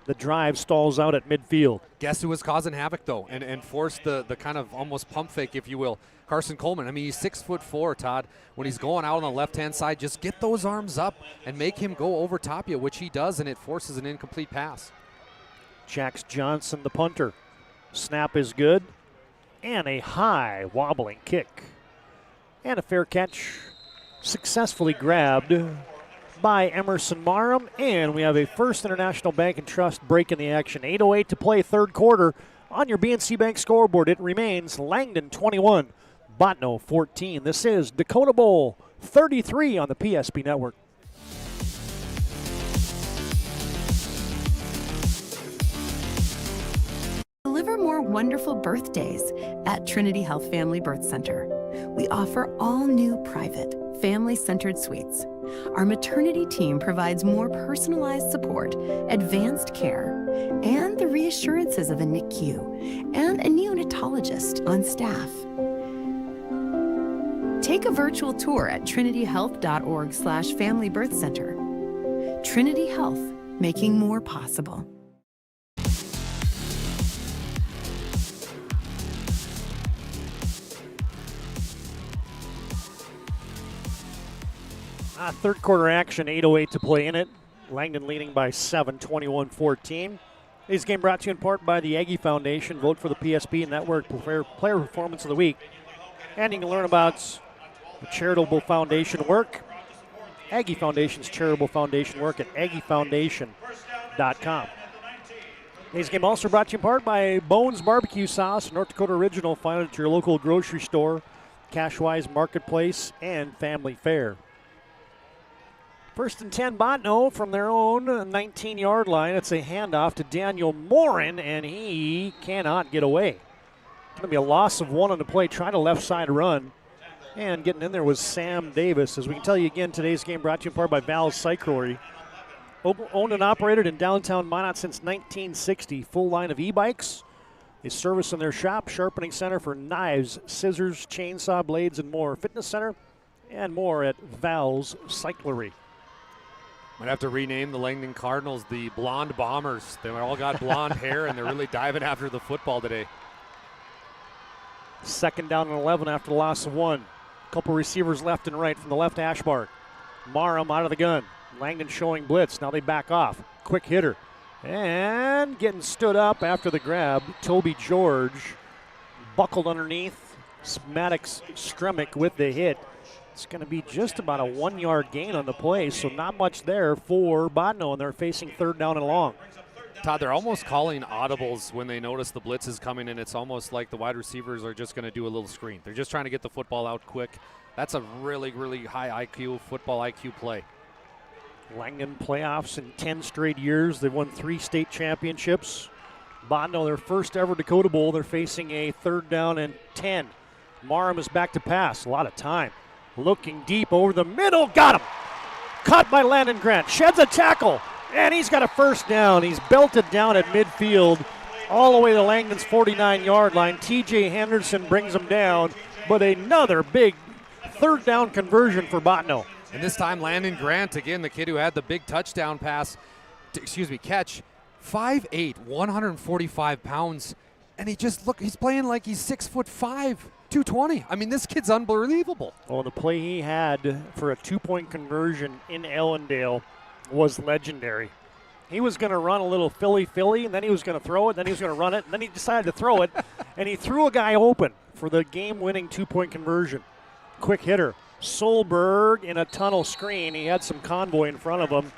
The drive stalls out at midfield. Guess who was causing havoc, though, and forced the kind of almost pump fake, if you will? Carson Coleman. I mean, he's 6'4", Todd. When he's going out on the left-hand side, just get those arms up and make him go over top you, which he does, and it forces an incomplete pass. Jax Johnson, the punter. Snap is good. And a high wobbling kick. And a fair catch successfully grabbed by Emerson Marham. And we have a First International Bank and Trust break in the action. 8:08 to play, third quarter. On your BNC Bank scoreboard, it remains Langdon 21, Botno 14. This is Dakota Bowl 33 on the PSP Network. Deliver more wonderful birthdays at Trinity Health Family Birth Center. We offer all new private, family-centered suites. Our maternity team provides more personalized support, advanced care, and the reassurances of a NICU and a neonatologist on staff. Take a virtual tour at trinityhealth.org/Family Birth Center. Trinity Health, making more possible. Third quarter action, 8:08 to play in it. Langdon leading by 7, 21-14. Today's game brought to you in part by the Aggie Foundation. Vote for the PSP Network Player Performance of the Week. And you can learn about the charitable foundation work, Aggie Foundation's charitable foundation work at aggiefoundation.com. Today's game also brought to you in part by Bones Barbecue Sauce, North Dakota Original. Find it at your local grocery store, Cashwise Marketplace, and Family Fare. First and 10, Botno from their own 19-yard line. It's a handoff to Daniel Morin, and he cannot get away. Going to be a loss of 1 on the play. Trying a left side run. And getting in there was Sam Davis. As we can tell you again, today's game brought to you in part by Val's Cyclery. Owned and operated in downtown Minot since 1960. Full line of e-bikes. They service in their shop, sharpening center for knives, scissors, chainsaw blades, and more. Fitness center and more at Val's Cyclery. Might have to rename the Langdon Cardinals the Blonde Bombers. They all got blonde hair, and they're really diving after the football today. Second down and 11 after the loss of 1. Couple receivers left and right from the left hash mark. Marham out of the gun. Langdon showing blitz. Now they back off. Quick hitter. And getting stood up after the grab. Toby George buckled underneath. Maddox Stremick with the hit. It's going to be just about a 1-yard gain on the play, so not much there for Botno, and they're facing third down and long. Todd, they're almost calling audibles when they notice the blitz is coming, and it's almost like the wide receivers are just going to do a little screen. They're just trying to get the football out quick. That's a really, really high IQ, football IQ play. Langdon playoffs in 10 straight years. They've won 3 state championships. Botno, their first ever Dakota Bowl. They're facing a third down and 10. Marham is back to pass. A lot of time. Looking deep over the middle. Got him. Caught by Landon Grant. Sheds a tackle. And he's got a first down. He's belted down at midfield all the way to Langdon's 49-yard line. TJ Henderson brings him down. But another big third down conversion for Botno. And this time Landon Grant, again, the kid who had the big touchdown catch. 5'8", 145 pounds. And he's playing like he's 6'5". 220. I mean, this kid's unbelievable. Well, the play he had for a 2-point conversion in Ellendale was legendary. He was going to run a little Philly, and then he was going to throw it, then he was going to run it, and then he decided to throw it, and he threw a guy open for the game-winning 2-point conversion. Quick hitter. Solberg in a tunnel screen. He had some convoy in front of him.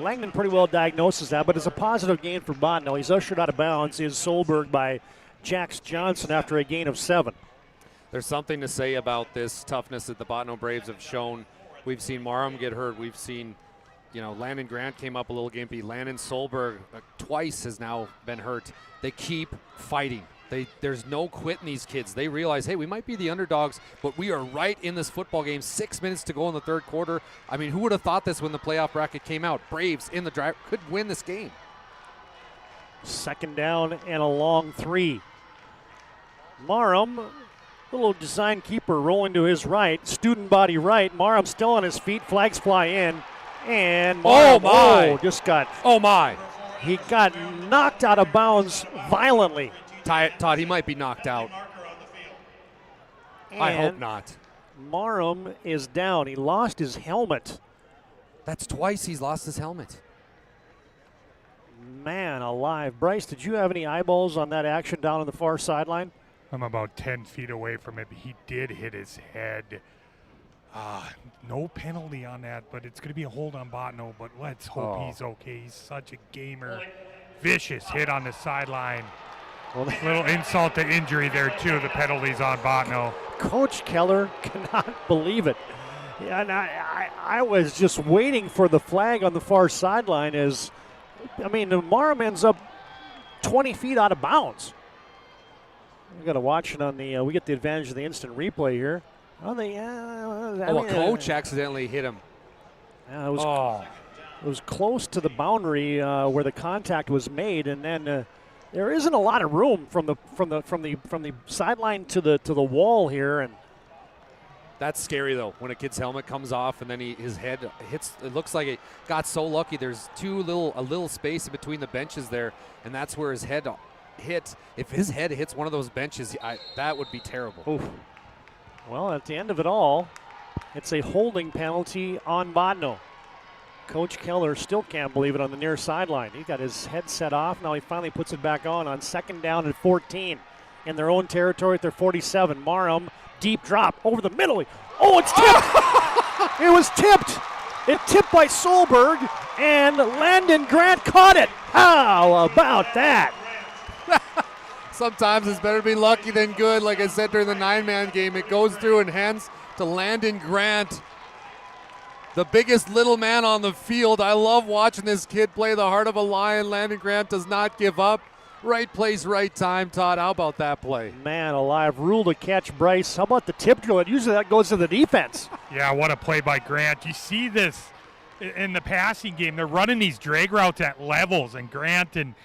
Langdon pretty well diagnoses that, but it's a positive gain for Botno. He's ushered out of bounds. Is Solberg by Jax Johnson after a gain of 7. There's something to say about this toughness that the Botno Braves have shown. We've seen Marham get hurt. We've seen, Landon Grant came up a little gimpy. Landon Solberg twice has now been hurt. They keep fighting. There's no quit in these kids. They realize, hey, we might be the underdogs, but we are right in this football game. 6 minutes to go in the third quarter. I mean, who would have thought this when the playoff bracket came out? Braves in the drive could win this game. Second down and a long 3. Marham, little design keeper rolling to his right, student body right. Marham still on his feet, flags fly in, and Marham, oh my! Just got He got knocked out of bounds violently. Todd, he might be knocked out. I hope not. Marham is down. He lost his helmet. That's twice he's lost his helmet. Man alive. Bryce, did you have any eyeballs on that action down on the far sideline? I'm about 10 feet away from it. He did hit his head. No penalty on that, but it's going to be a hold on Botno, but let's hope he's okay. He's such a gamer. Vicious hit on the sideline. Well, little insult to injury there, too, the penalties on Botno. Coach Keller cannot believe it. Yeah, and I was just waiting for the flag on the far sideline Marham ends up 20 feet out of bounds. We got to watch it on the, we get the advantage of the instant replay here. Coach accidentally hit him. It was close to the boundary where the contact was made, and then there isn't a lot of room from the sideline to the wall here, and that's scary though when a kid's helmet comes off and then his head hits. It looks like it got so lucky. There's a little space in between the benches there, and that's where his head hit. If his head hits one of those benches, that would be terrible. Oof. Well, at the end of it all, it's a holding penalty on Botno. Coach Keller still can't believe it on the near sideline. He got his head set off. Now he finally puts it back on second down and 14 in their own territory at their 47. Marham, deep drop over the middle. Oh, it's tipped! It was tipped. It tipped by Solberg, and Landon Grant caught it. How about that? Sometimes it's better to be lucky than good. Like I said during the 9-man game, it goes through and hands to Landon Grant, the biggest little man on the field. I love watching this kid play the heart of a lion. Landon Grant does not give up. Right place, right time. Todd, how about that play? Man alive, rule to catch, Bryce. How about the tip drill? Usually that goes to the defense. Yeah, what a play by Grant. You see this in the passing game. They're running these drag routes at levels, and Grant and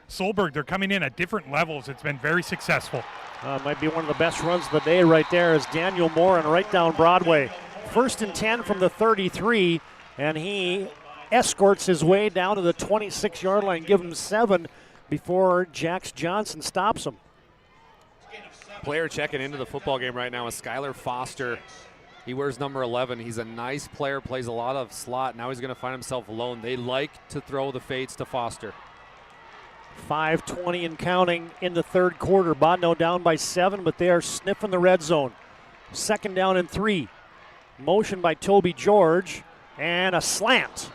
Solberg, they're coming in at different levels. It's been very successful. Might be one of the best runs of the day right there is Daniel Morin right down Broadway. 1st and 10 from the 33, and he escorts his way down to the 26-yard line. Give him 7 before Jax Johnson stops him. Player checking into the football game right now is Skylar Foster. He wears number 11. He's a nice player, plays a lot of slot. Now he's going to find himself alone. They like to throw the fades to Foster. 5:20 and counting in the third quarter. Botno down by 7, but they are sniffing the red zone. 2nd down and 3. Motion by Toby George, and a slant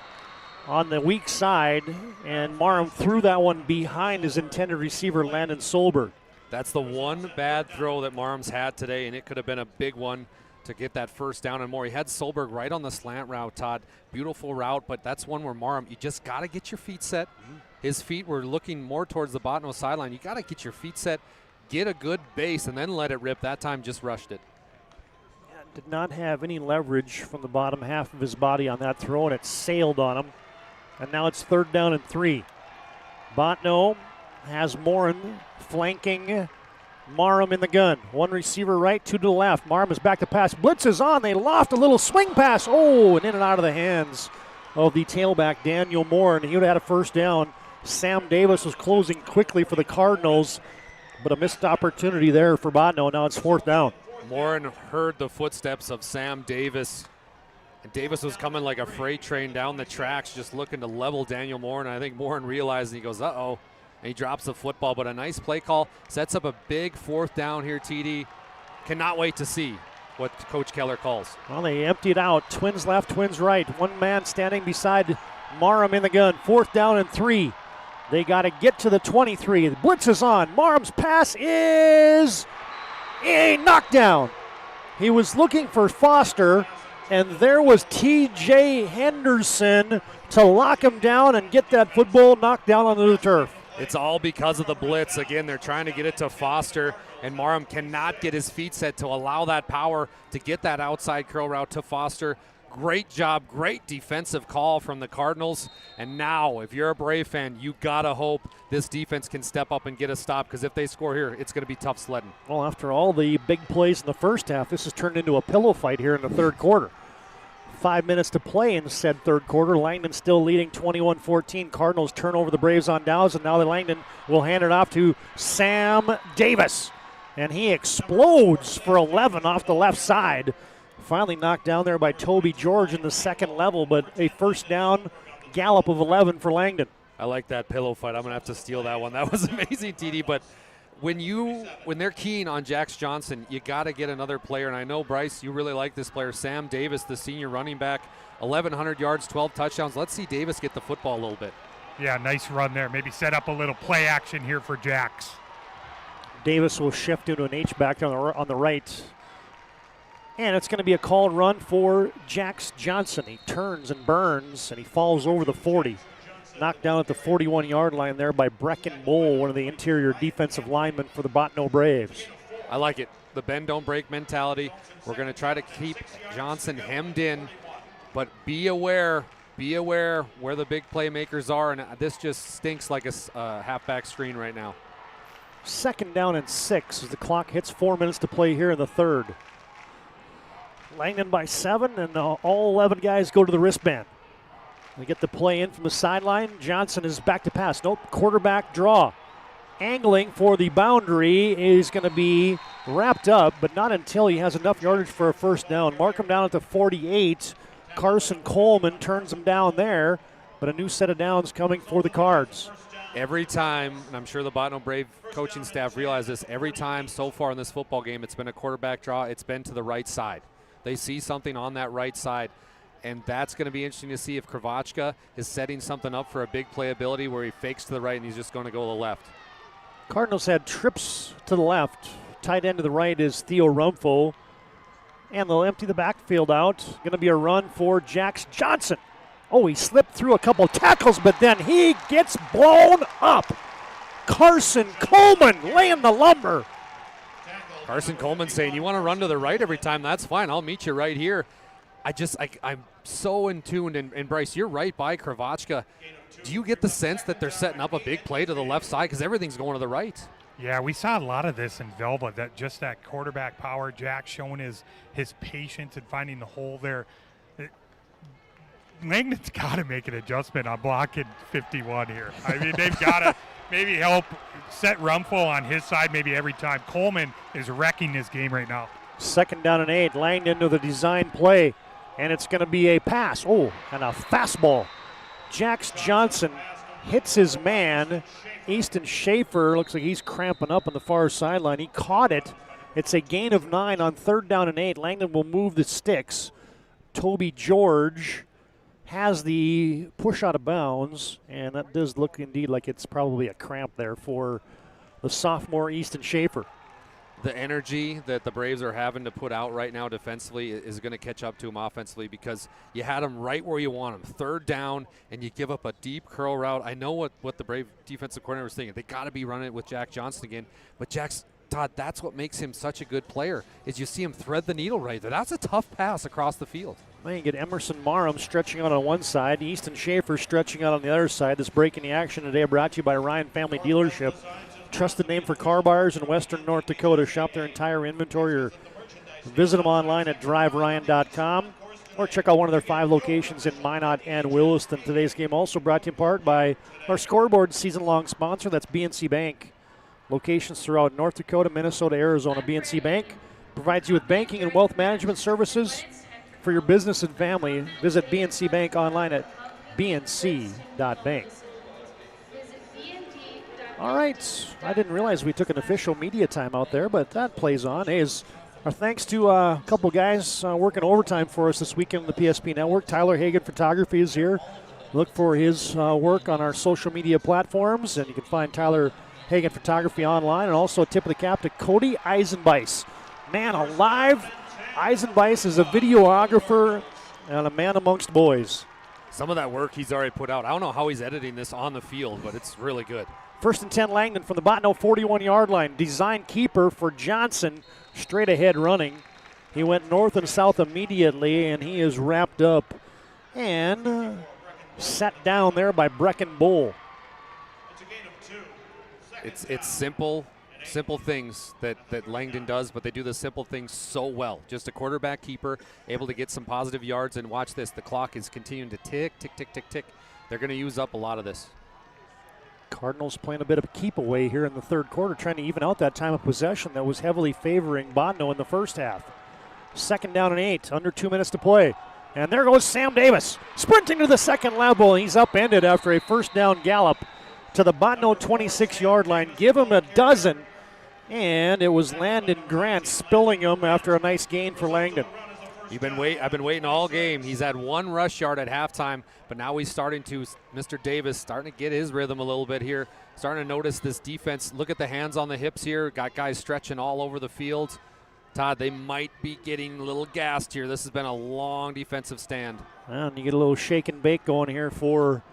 on the weak side, and Marham threw that one behind his intended receiver, Landon Solberg. That's the one bad throw that Marham's had today, and it could have been a big one to get that 1st down and more. He had Solberg right on the slant route, Todd. Beautiful route, but that's one where Marham, you just got to get your feet set. His feet were looking more towards the Botno sideline. You got to get your feet set, get a good base, and then let it rip. That time just rushed it. Yeah, did not have any leverage from the bottom half of his body on that throw, and it sailed on him. And now it's 3rd down and 3. Botno has Morin flanking Marham in the gun. One receiver right, 2 to the left. Marham is back to pass. Blitz is on. They loft a little swing pass. Oh, and in and out of the hands of the tailback, Daniel Morin. He would have had a 1st down. Sam Davis was closing quickly for the Cardinals, but a missed opportunity there for Botno. Now it's 4th down. Morin heard the footsteps of Sam Davis, and Davis was coming like a freight train down the tracks, just looking to level Daniel Morin. I think Morin realized, and he goes, uh-oh, and he drops the football. But a nice play call sets up a big 4th down here, TD. Cannot wait to see what Coach Keller calls. Well, they emptied out. Twins left, twins right. One man standing beside Marham in the gun. 4th down and 3. They got to get to the 23. The blitz is on. Marham's pass is a knockdown. He was looking for Foster, and there was T.J. Henderson to lock him down and get that football knocked down onto the turf. It's all because of the blitz. Again, they're trying to get it to Foster, and Marham cannot get his feet set to allow that power to get that outside curl route to Foster. Great job, great defensive call from the Cardinals. And now, if you're a Brave fan, you got to hope this defense can step up and get a stop, because if they score here, it's going to be tough sledding. Well, after all the big plays in the first half, this has turned into a pillow fight here in the third quarter. 5 minutes to play in said third quarter. Langdon still leading 21-14. Cardinals turn over the Braves on downs, and now the Langdon will hand it off to Sam Davis. And he explodes for 11 off the left side. Finally knocked down there by Toby George in the second level, but a first down gallop of 11 for Langdon. I like that pillow fight. I'm going to have to steal that one. That was amazing, TD. But when they're keen on Jax Johnson, you got to get another player. And I know, Bryce, you really like this player, Sam Davis, the senior running back, 1,100 yards, 12 touchdowns. Let's see Davis get the football a little bit. Yeah, nice run there. Maybe set up a little play action here for Jax. Davis will shift into an H-back on the right. And it's going to be a called run for Jax Johnson. He turns and burns, and he falls over the 40. Knocked down at the 41-yard line there by Brecken Bull, one of the interior defensive linemen for the Bottineau Braves. I like it. The bend, don't break mentality. We're going to try to keep Johnson hemmed in, but be aware where the big playmakers are, and this just stinks like a halfback screen right now. 2nd down and 6 as the clock hits 4 minutes to play here in the third. Langdon by 7, and all 11 guys go to the wristband. They get the play in from the sideline. Johnson is back to pass. Nope, quarterback draw. Angling for the boundary is going to be wrapped up, but not until he has enough yardage for a first down. Mark him down at the 48. Carson Coleman turns him down there, but a new set of downs coming for the Cards. Every time, and I'm sure the Bottineau Brave coaching staff realize this, every time so far in this football game it's been a quarterback draw, it's been to the right side. They see something on that right side, and that's going to be interesting to see if Kravachka is setting something up for a big playability where he fakes to the right and he's just going to go to the left. Cardinals had trips to the left. Tight end to the right is Theo Rumfo, and they'll empty the backfield out. Going to be a run for Jax Johnson. Oh, he slipped through a couple tackles, but then he gets blown up. Carson Coleman laying the lumber. Carson Coleman saying, you want to run to the right every time? That's fine. I'll meet you right here. I'm so in tune. And Bryce, you're right by Kravachka. Do you get the sense that they're setting up a big play to the left side because everything's going to the right? Yeah, we saw a lot of this in Velva, that quarterback power. Jack showing his patience and finding the hole there. Langdon's got to make an adjustment on blocking 51 here. I mean, they've got to maybe help set Rumfo on his side maybe every time. Coleman is wrecking this game right now. 2nd down and 8. Langdon to the design play, and it's going to be a pass. Oh, and a fastball. Jax Johnson hits his man. Easton Schaefer looks like he's cramping up on the far sideline. He caught it. It's a gain of 9 on 3rd down and 8. Langdon will move the sticks. Toby George has the push out of bounds, and that does look indeed like it's probably a cramp there for the sophomore Easton Schaefer. The energy that the Braves are having to put out right now defensively is going to catch up to him offensively because you had him right where you want him. 3rd down, and you give up a deep curl route. I know what the Brave defensive coordinator was thinking. They got to be running it with Jack Johnson again. But Todd, that's what makes him such a good player is you see him thread the needle right there. That's a tough pass across the field. Well, you get Emerson Marham stretching out on one side, Easton Schaefer stretching out on the other side. This breaking the action today brought to you by Ryan Family Dealership. Trusted name for car buyers in western North Dakota. Shop their entire inventory or visit them online at driveryan.com or check out one of their 5 locations in Minot and Williston. Today's game also brought to you in part by our scoreboard season-long sponsor, that's BNC Bank. Locations throughout North Dakota, Minnesota, Arizona. BNC Bank provides you with banking and wealth management services for your business and family. Visit BNC Bank online at bnc.bank. All right, I didn't realize we took an official media time out there, but that plays on. Our thanks to a couple guys working overtime for us this weekend on the PSP Network. Tyler Hagan Photography is here. Look for his work on our social media platforms, and you can find Tyler Hagan Photography online, and also a tip of the cap to Cody Eisenbeis. Man alive, Eisenbeis is a videographer and a man amongst boys. Some of that work he's already put out. I don't know how he's editing this on the field, but it's really good. 1st and 10 Langdon from the Bottineau 41-yard line. Design keeper for Johnson, straight ahead running. He went north and south immediately, and he is wrapped up and sat down there by Brecken Bull. It's simple simple things that Langdon does, but they do the simple things so well. Just a quarterback keeper, able to get some positive yards, and watch this. The clock is continuing to tick, tick, tick, tick, tick. They're going to use up a lot of this. Cardinals playing a bit of a keep away here in the third quarter, trying to even out that time of possession that was heavily favoring Botno in the first half. 2nd down and 8, under 2 minutes to play. And there goes Sam Davis, sprinting to the second level. He's upended after a first down gallop to the Botno 26-yard line. Give him a dozen. And it was Landon Grant spilling him after a nice gain for Langdon. I've been waiting all game. He's had 1 rush yard at halftime, but now he's starting to, Mr. Davis, starting to get his rhythm a little bit here. Starting to notice this defense. Look at the hands on the hips here. Got guys stretching all over the field. Todd, they might be getting a little gassed here. This has been a long defensive stand. And you get a little shake and bake going here for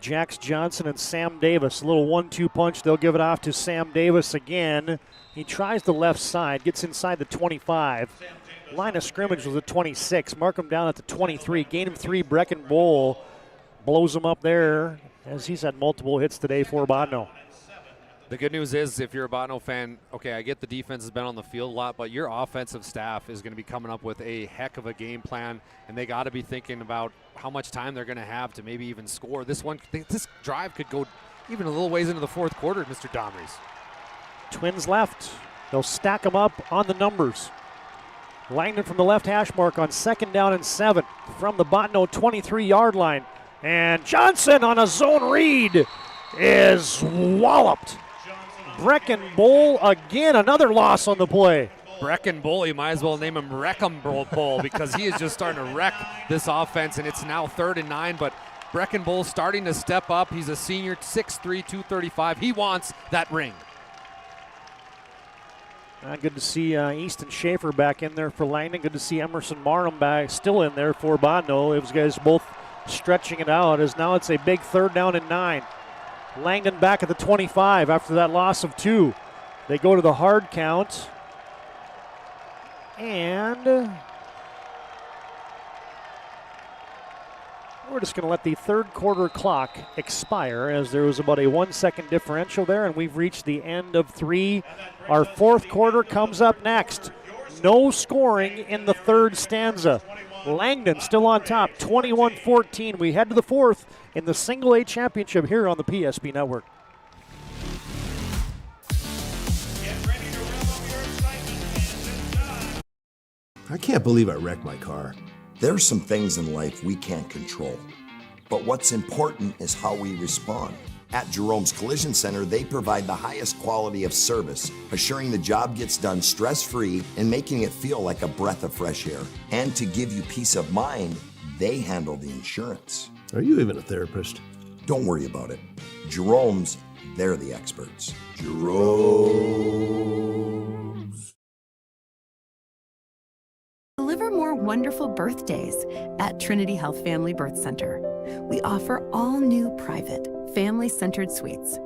Jax Johnson and Sam Davis. A little 1-2 punch. They'll give it off to Sam Davis again. He tries the left side, gets inside the 25. Line of scrimmage was at 26. Mark him down at the 23. Gain him 3. Brecken Bowl blows him up there as he's had multiple hits today for Botno. The good news is, if you're a Botno fan, okay, I get the defense has been on the field a lot, but your offensive staff is going to be coming up with a heck of a game plan, and they got to be thinking about how much time they're going to have to maybe even score. This drive could go even a little ways into the fourth quarter, Mr. Domries. Twins left. They'll stack them up on the numbers. Langdon from the left hash mark on 2nd down and 7 from the Botno 23-yard line. And Johnson on a zone read is walloped. Brecken Bowl again, another loss on the play. Brecken Bowl, you might as well name him Wreckham Bowl because he is just starting to wreck this offense, and it's now 3rd and 9, but Brecken Bowl starting to step up. He's a senior, 6'3", 235. He wants that ring. Good to see Easton Schaefer back in there for Langdon. Good to see Emerson Marham back still in there for Botno. Those guys both stretching it out as now it's a big 3rd down and 9. Langdon back at the 25 after that loss of 2. They go to the hard count. And we're just going to let the third quarter clock expire as there was about a 1-second differential there, and we've reached the end of 3. Our fourth quarter comes up next. No scoring in the third stanza. Langdon still on top, 21-14. We head to the fourth in the Single A Championship here on the PSP Network. I can't believe I wrecked my car. There are some things in life we can't control, but what's important is how we respond. At Jerome's Collision Center, they provide the highest quality of service, assuring the job gets done stress-free and making it feel like a breath of fresh air. And to give you peace of mind, they handle the insurance. Are you even a therapist? Don't worry about it. Jerome's, they're the experts. Jerome's. Deliver more wonderful birthdays at Trinity Health Family Birth Center. We offer all new private, family-centered suites.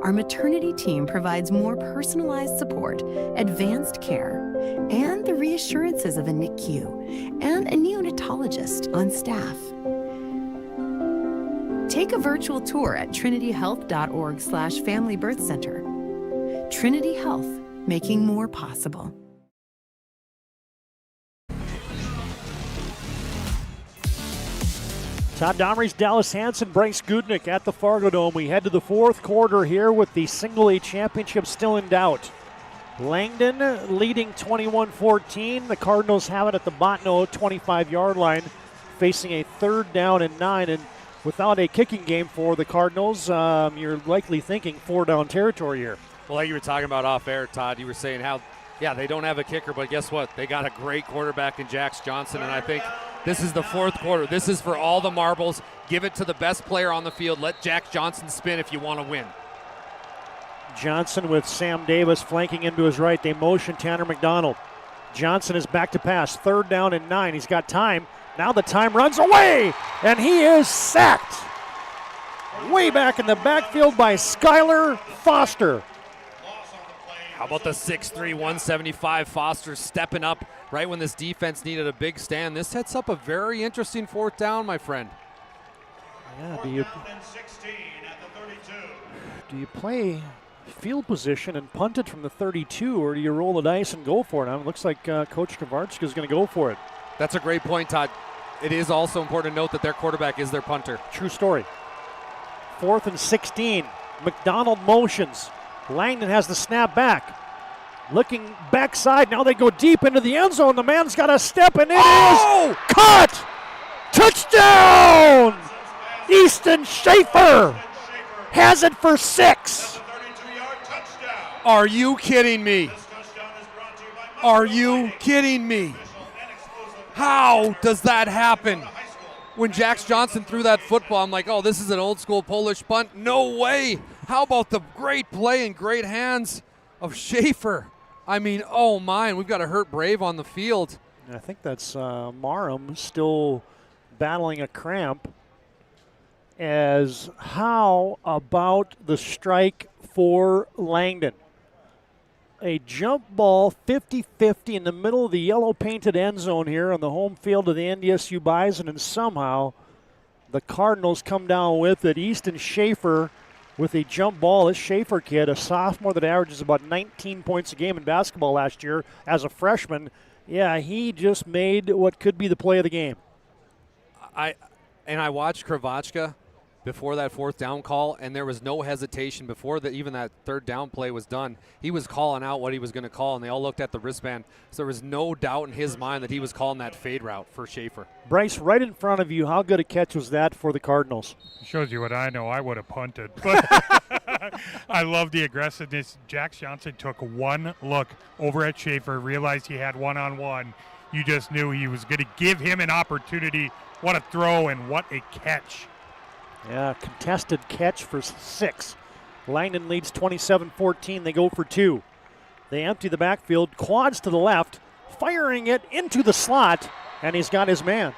Our maternity team provides more personalized support, advanced care, and the reassurances of a NICU and a neonatologist on staff. Take a virtual tour at trinityhealth.org/Family Birth Center. Trinity Health, making more possible. Todd Domries, Dallas Hansen, Bryce Gudnick at the Fargo Dome. We head to the fourth quarter here with the Single A Championship still in doubt. Langdon leading 21-14. The Cardinals have it at the Botno 25-yard line, facing a 3rd down and 9. And without a kicking game for the Cardinals, you're likely thinking 4-down territory here. Well, like you were talking about off air, Todd, you were saying how, yeah, they don't have a kicker, but guess what? They got a great quarterback in Jax Johnson, and I think this is the fourth quarter. This is for all the marbles. Give it to the best player on the field. Let Jax Johnson spin if you want to win. Johnson with Sam Davis flanking into his right. They motion Tanner McDonald. Johnson is back to pass. 3rd down and 9. He's got time. Now the time runs away, and he is sacked. Way back in the backfield by Skylar Foster. How about the 6'3", 175 Foster stepping up right when this defense needed a big stand? This sets up a very interesting 4th down, my friend. Yeah, do you play field position and punt it from the 32, or do you roll the dice and go for it? It looks like Coach Kovarchka is going to go for it. That's a great point, Todd. It is also important to note that their quarterback is their punter. True story. 4th and 16. McDonald motions. Langdon has the snap back. Looking backside. Now they go deep into the end zone. The man's got a step, and it is caught. Touchdown! Easton Schaefer has it for 6. Are you kidding me? Are you kidding me? How does that happen? When Jax Johnson threw that football, I'm like, oh, this is an old school Polish punt. No way. How about the great play and great hands of Schaefer? I mean, oh my, we've got a hurt Brave on the field. I think that's Marum still battling a cramp. As how about the strike for Langdon? A jump ball 50-50 in the middle of the yellow painted end zone here on the home field of the NDSU Bison, and somehow the Cardinals come down with it. Easton Schaefer with a jump ball. This Schaefer kid, a sophomore that averages about 19 points a game in basketball last year as a freshman, yeah, he just made what could be the play of the game. I watched Kravachka before that 4th down call, and there was no hesitation before even that 3rd down play was done. He was calling out what he was going to call, and they all looked at the wristband. So there was no doubt in his mind that he was calling that fade route for Schaefer. Bryce, right in front of you, how good a catch was that for the Cardinals? Shows you what I know. I would have punted. But I love the aggressiveness. Jax Johnson took one look over at Schaefer, realized he had one-on-one. You just knew he was going to give him an opportunity. What a throw and what a catch. Yeah, contested catch for 6. Langdon leads 27-14. They go for 2. They empty the backfield, quads to the left, firing it into the slot, and he's got his man.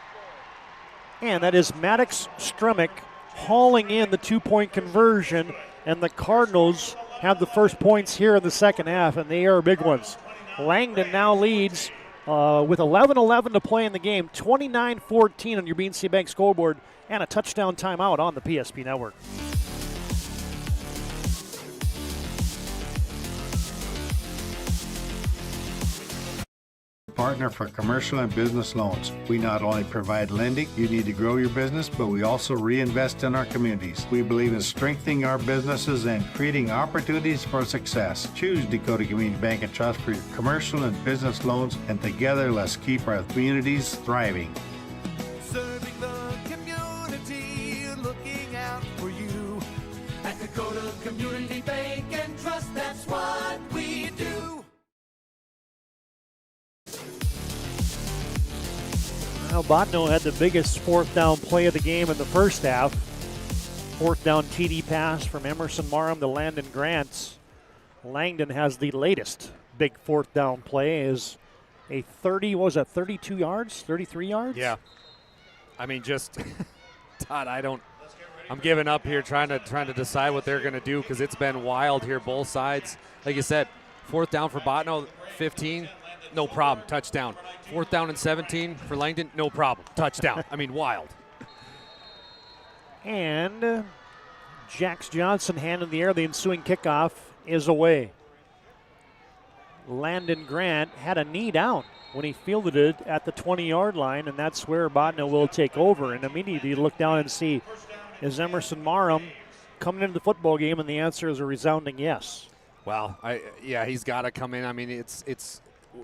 And that is Maddox Stremick hauling in the 2-point conversion, and the Cardinals have the first points here in the second half, and they are big ones. Langdon now leads with 11:11 to play in the game, 29-14 on your BNC Bank scoreboard, and a touchdown timeout on the PSP Network. Partner for commercial and business loans. We not only provide lending you need to grow your business, but we also reinvest in our communities. We believe in strengthening our businesses and creating opportunities for success. Choose Dakota Community Bank and Trust for your commercial and business loans, and together let's keep our communities thriving. Serving the community, looking out for you. At Dakota Community Bank and Trust, that's what we do. Well, Botno had the biggest 4th down play of the game in the first half. 4th down TD pass from Emerson Marum to Landon Grant. Langdon has the latest big 4th down play, is a 32 yards, 33 yards? Yeah. I mean, just, Todd, I'm giving up here trying to decide what they're going to do, because it's been wild here, both sides. Like you said, 4th down for Botno, 15. No problem, touchdown. 4th down and 17 for Langdon, no problem, touchdown. I mean, wild. And Jax Johnson, hand in the air, the ensuing kickoff is away. Landon Grant had a knee down when he fielded it at the 20-yard line, and that's where Botno will take over. And immediately you look down and see, is Emerson Marum coming into the football game? And the answer is a resounding yes. Well, yeah, he's got to come in. I mean, it's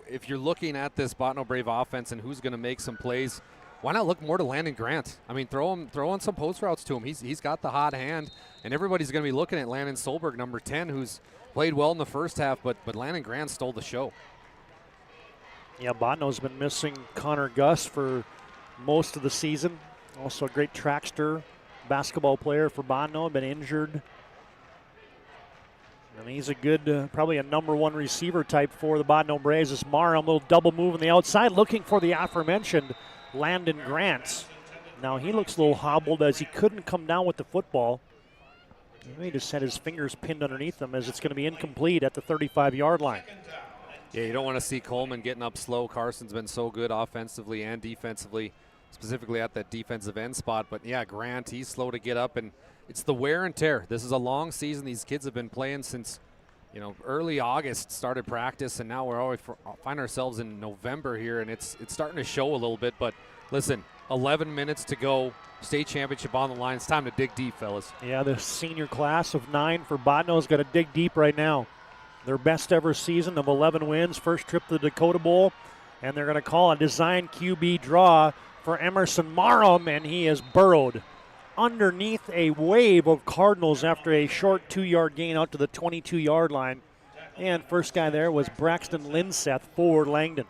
if you're looking at this Botno Brave offense and who's going to make some plays, why not look more to Landon Grant? I mean, throw in some post routes to him. He's got the hot hand, and everybody's going to be looking at Landon Solberg, number 10, who's played well in the first half, but Landon Grant stole the show. Yeah, Botno's been missing Connor Gus for most of the season. Also a great trackster, basketball player for Botno, been injured. And he's a good, probably a number 1 receiver type for the Botno Braves. This Marum, little double move on the outside, looking for the aforementioned Landon Grant. Now he looks a little hobbled as he couldn't come down with the football. He just had his fingers pinned underneath him, as it's going to be incomplete at the 35-yard line. Yeah, you don't want to see Coleman getting up slow. Carson's been so good offensively and defensively, specifically at that defensive end spot. But yeah, Grant, he's slow to get up, and it's the wear and tear. This is a long season. These kids have been playing since early August started practice, and now we're always find ourselves in November here, and it's starting to show a little bit. But listen, 11 minutes to go, state championship on the line. It's time to dig deep, fellas. Yeah, the senior class of 9 for Botano's got to dig deep right now. Their best ever season of 11 wins, first trip to the Dakota Bowl, and they're going to call a design QB draw for Emerson Marum, and he is burrowed underneath a wave of Cardinals after a short 2-yard gain out to the 22-yard line. And first guy there was Braxton Linseth for Langdon.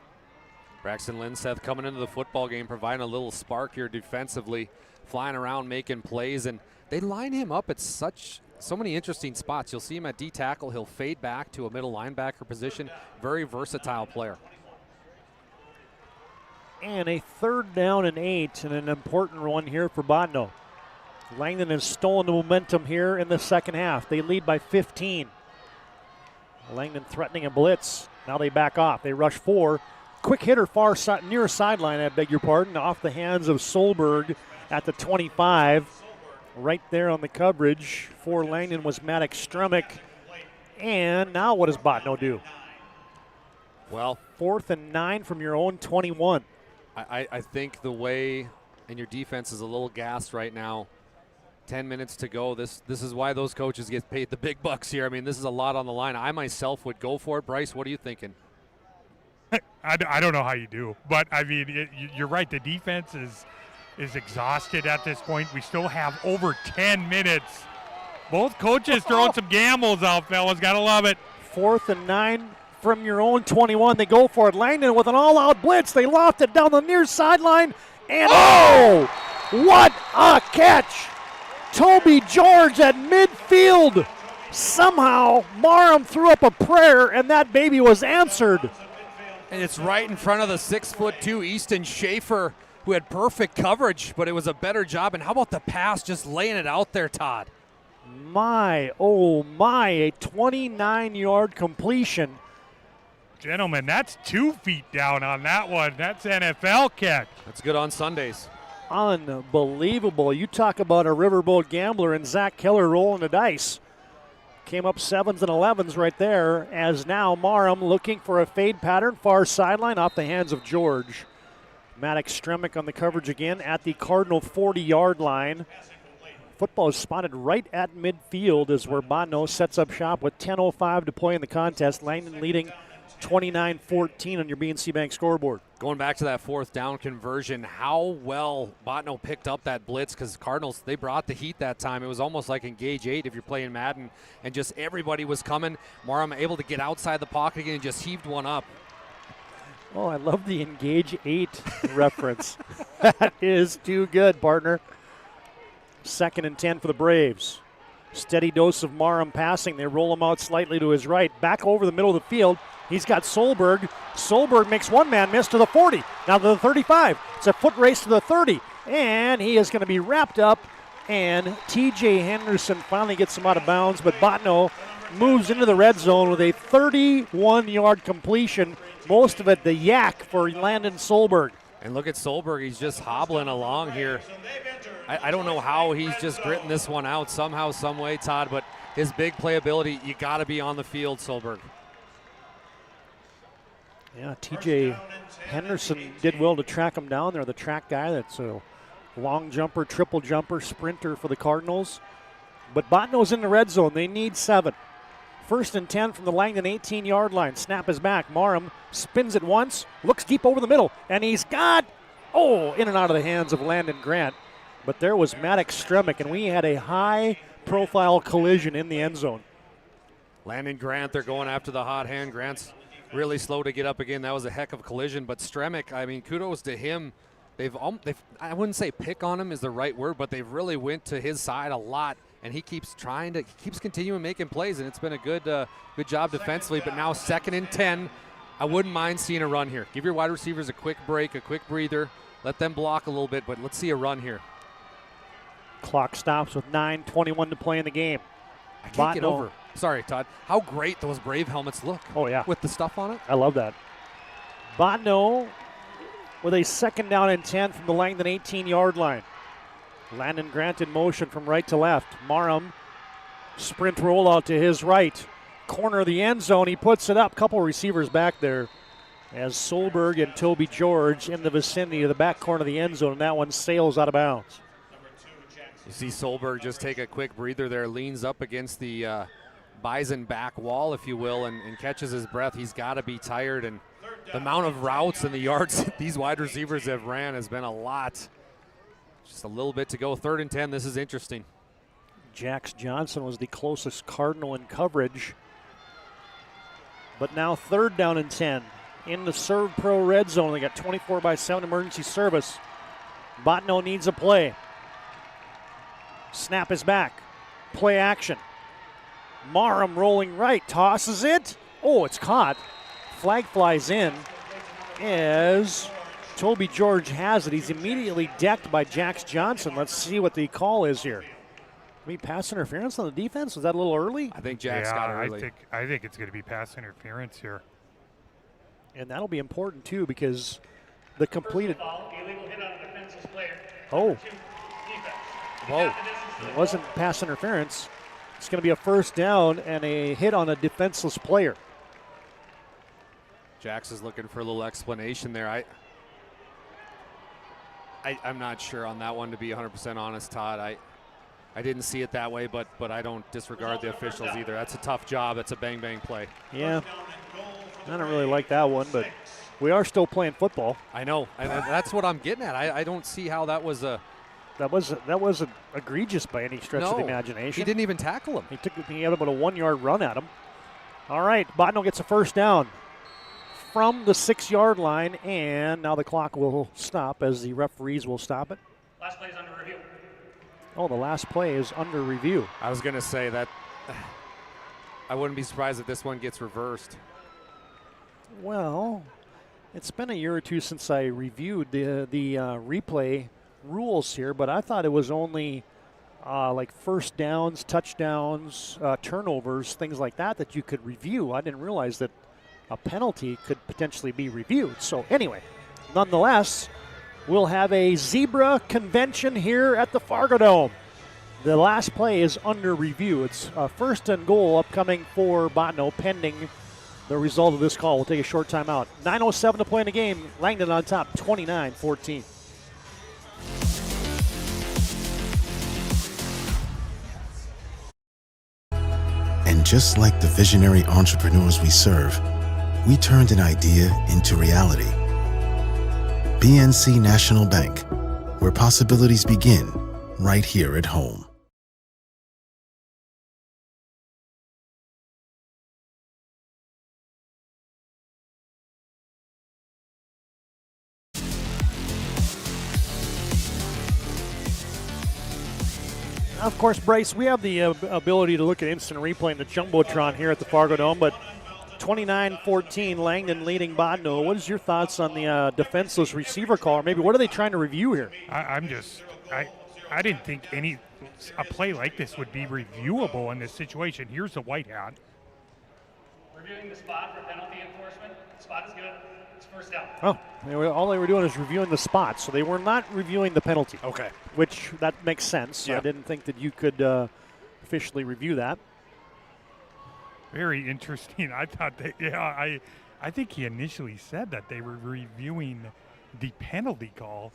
Braxton Linseth coming into the football game, providing a little spark here defensively, flying around, making plays, and they line him up at so many interesting spots. You'll see him at D tackle. He'll fade back to a middle linebacker position. Very versatile player. And a 3rd down and 8, and an important one here for Botano. Langdon has stolen the momentum here in the second half. They lead by 15. Langdon threatening a blitz. Now they back off. They rush 4. Quick hitter near sideline, I beg your pardon, off the hands of Solberg at the 25. Right there on the coverage for Langdon was Maddox Stremick. And now what does Botano do? Well, 4th and 9 from your own 21. I think the way, and your defense is a little gassed right now. 10 minutes to go. This is why those coaches get paid the big bucks here. I mean, this is a lot on the line. I myself would go for it. Bryce, what are you thinking? I don't know how you do, but I mean, you're right. The defense is exhausted at this point. We still have over 10 minutes. Both coaches throwing some gambles out, fellas. Gotta love it. 4th and 9 from your own 21. They go for it. Langdon with an all-out blitz. They loft it down the near sideline. And oh, what a catch! Toby George at midfield. Somehow Marum threw up a prayer, and that baby was answered. And it's right in front of the 6'2" Easton Schaefer, who had perfect coverage, but it was a better job. And how about the pass, just laying it out there, Todd? My, oh my, a 29-yard completion. Gentlemen, that's 2 feet down on that one. That's NFL catch. That's good on Sundays. Unbelievable. You talk about a riverboat gambler and Zach Keller rolling the dice. Came up 7s and 11s right there, as now Marum looking for a fade pattern, far sideline off the hands of George. Maddox Stremick on the coverage again at the Cardinal 40-yard line. Football is spotted right at midfield as where Botano sets up shop with 10:05 to play in the contest. Langdon leading 29-14 on your BNC Bank scoreboard. Going back to that 4th down conversion, how well Botano picked up that blitz, because Cardinals, they brought the heat that time. It was almost like Engage 8 if you're playing Madden, and just everybody was coming. Marum able to get outside the pocket again and just heaved one up. Oh, I love the Engage 8 reference. That is too good, partner. 2nd and 10 for the Braves. Steady dose of Marum passing. They roll him out slightly to his right. Back over the middle of the field. He's got Solberg. Solberg makes one man miss to the 40. Now to the 35. It's a foot race to the 30. And he is going to be wrapped up. And T.J. Henderson finally gets him out of bounds. But Botano moves into the red zone with a 31-yard completion. Most of it the yak for Landon Solberg. And look at Solberg. He's just hobbling along here. I don't know how he's just gritting this one out somehow, some way, Todd. But his big playability, you got to be on the field, Solberg. Yeah, T.J. Henderson did well to track him down there, the track guy that's a long jumper, triple jumper, sprinter for the Cardinals. But Botano's in the red zone. They need 7. 1st and 10 from the Langdon 18-yard line. Snap is back. Marum spins it once, looks deep over the middle, and he's got, in and out of the hands of Landon Grant. But there was Maddox Stremick, and we had a high-profile collision in the end zone. Landon Grant, they're going after the hot hand. Grant's really slow to get up again. That was a heck of a collision. But Stremick, I mean, kudos to him. They've I wouldn't say pick on him is the right word, but they've really went to his side a lot. And he keeps continuing making plays, and it's been a good job defensively. But now 2nd and 10. I wouldn't mind seeing a run here. Give your wide receivers a quick break, a quick breather. Let them block a little bit, but let's see a run here. Clock stops with 9:21 to play in the game. I can't get over. Sorry, Todd. How great those Brave helmets look. Oh, yeah. With the stuff on it. I love that. Botano with a 2nd down and 10 from the Langdon 18-yard line. Landon Grant in motion from right to left. Marum sprint rollout to his right. corner of the end zone. He puts it up. Couple receivers back there as Solberg and Toby George in the vicinity of the back corner of the end zone, and that one sails out of bounds. You see Solberg just take a quick breather there, leans up against the Bison back wall, if you will, and catches his breath. He's got to be tired, and the amount of routes and the yards that these wide receivers have ran has been a lot. Just a little bit to go. 3rd and 10. This is interesting. Jax Johnson was the closest Cardinal in coverage. But now 3rd down and 10. In the Serve Pro red zone. They got 24/7 emergency service. Botno needs a play. Snap is back. Play action. Marham rolling right. Tosses it. Oh, it's caught. Flag flies in as Toby George has it. He's immediately decked by Jax Johnson. Let's see what the call is here. Maybe pass interference on the defense? Was that a little early? I think Jax got it early. I think it's going to be pass interference here. And that'll be important, too, because the completed. Illegal hit on a defenseless player. Oh. Whoa. It wasn't pass interference. It's going to be a 1st down and a hit on a defenseless player. Jax is looking for a little explanation there. I'm not sure on that one, to be 100% honest, Todd. I didn't see it that way, but I don't disregard the officials either. That's a tough job. That's a bang-bang play. Yeah. I don't really like that one, but we are still playing football. I know, and that's what I'm getting at. I don't see how that was a... That wasn't egregious by any stretch of the imagination. He didn't even tackle him. He had about a 1-yard run at him. All right, Botno gets a 1st down from the 6-yard line, and now the clock will stop as the referees will stop it. Last play is under review. Oh, the last play is under review. I was going to say that I wouldn't be surprised if this one gets reversed. Well, it's been a year or two since I reviewed the replay rules here, but I thought it was only like 1st downs, touchdowns, turnovers, things like that you could review. I didn't realize that a penalty could potentially be reviewed. So anyway, nonetheless, we'll have a zebra convention here at the Fargo Dome. The last play is under review. It's 1st and goal upcoming for Botno pending the result of this call. We'll take a short timeout. 9:07 to play in the game. Langdon on top, 29-14. And just like the visionary entrepreneurs we serve, we turned an idea into reality. PNC National Bank, where possibilities begin right here at home. Of course, Bryce, we have the ability to look at instant replay in the Jumbotron here at the Fargo Dome, but 29-14, Langdon leading Botno. What is your thoughts on the defenseless receiver call? Or maybe what are they trying to review here? I didn't think a play like this would be reviewable in this situation. Here's the white hat. Reviewing the spot for penalty enforcement. Spot is good. It's 1st down. Oh, all they were doing is reviewing the spot, so they were not reviewing the penalty. Okay. Which, that makes sense. Yeah. I didn't think that you could officially review that. Very interesting. I thought I think he initially said that they were reviewing the penalty call.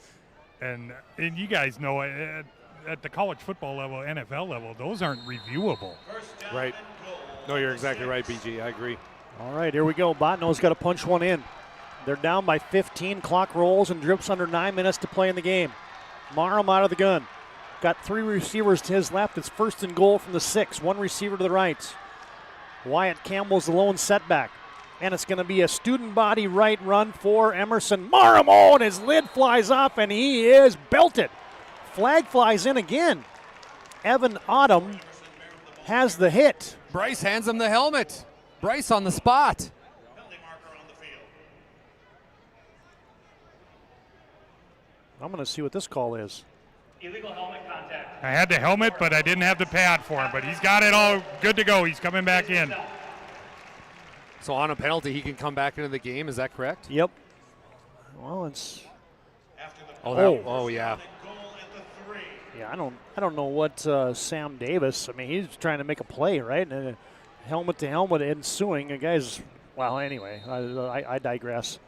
And you guys know at the college football level, NFL level, those aren't reviewable. Right. No, you're exactly right, BG. I agree. All right, here we go. Botno's got to punch one in. They're down by 15. Clock rolls and drips under 9 minutes to play in the game. Marham out of the gun. Got 3 receivers to his left. It's 1st and goal from the 6. 1 receiver to the right. Wyatt Campbell's the lone setback. And it's going to be a student body right run for Emerson Marham. Oh, and his lid flies off, and he is belted. Flag flies in again. Evan Autumn has the hit. Bryce hands him the helmet. Bryce on the spot. I'm going to see what this call is. Illegal helmet contact. I had the helmet, but I didn't have the pad for him. But he's got it all good to go. He's coming back in. So on a penalty, he can come back into the game. Is that correct? Yep. Well, it's. Oh, yeah. Yeah, I don't know what Sam Davis. I mean, he's trying to make a play, right? And helmet to helmet ensuing. The guys, well, anyway, I digress.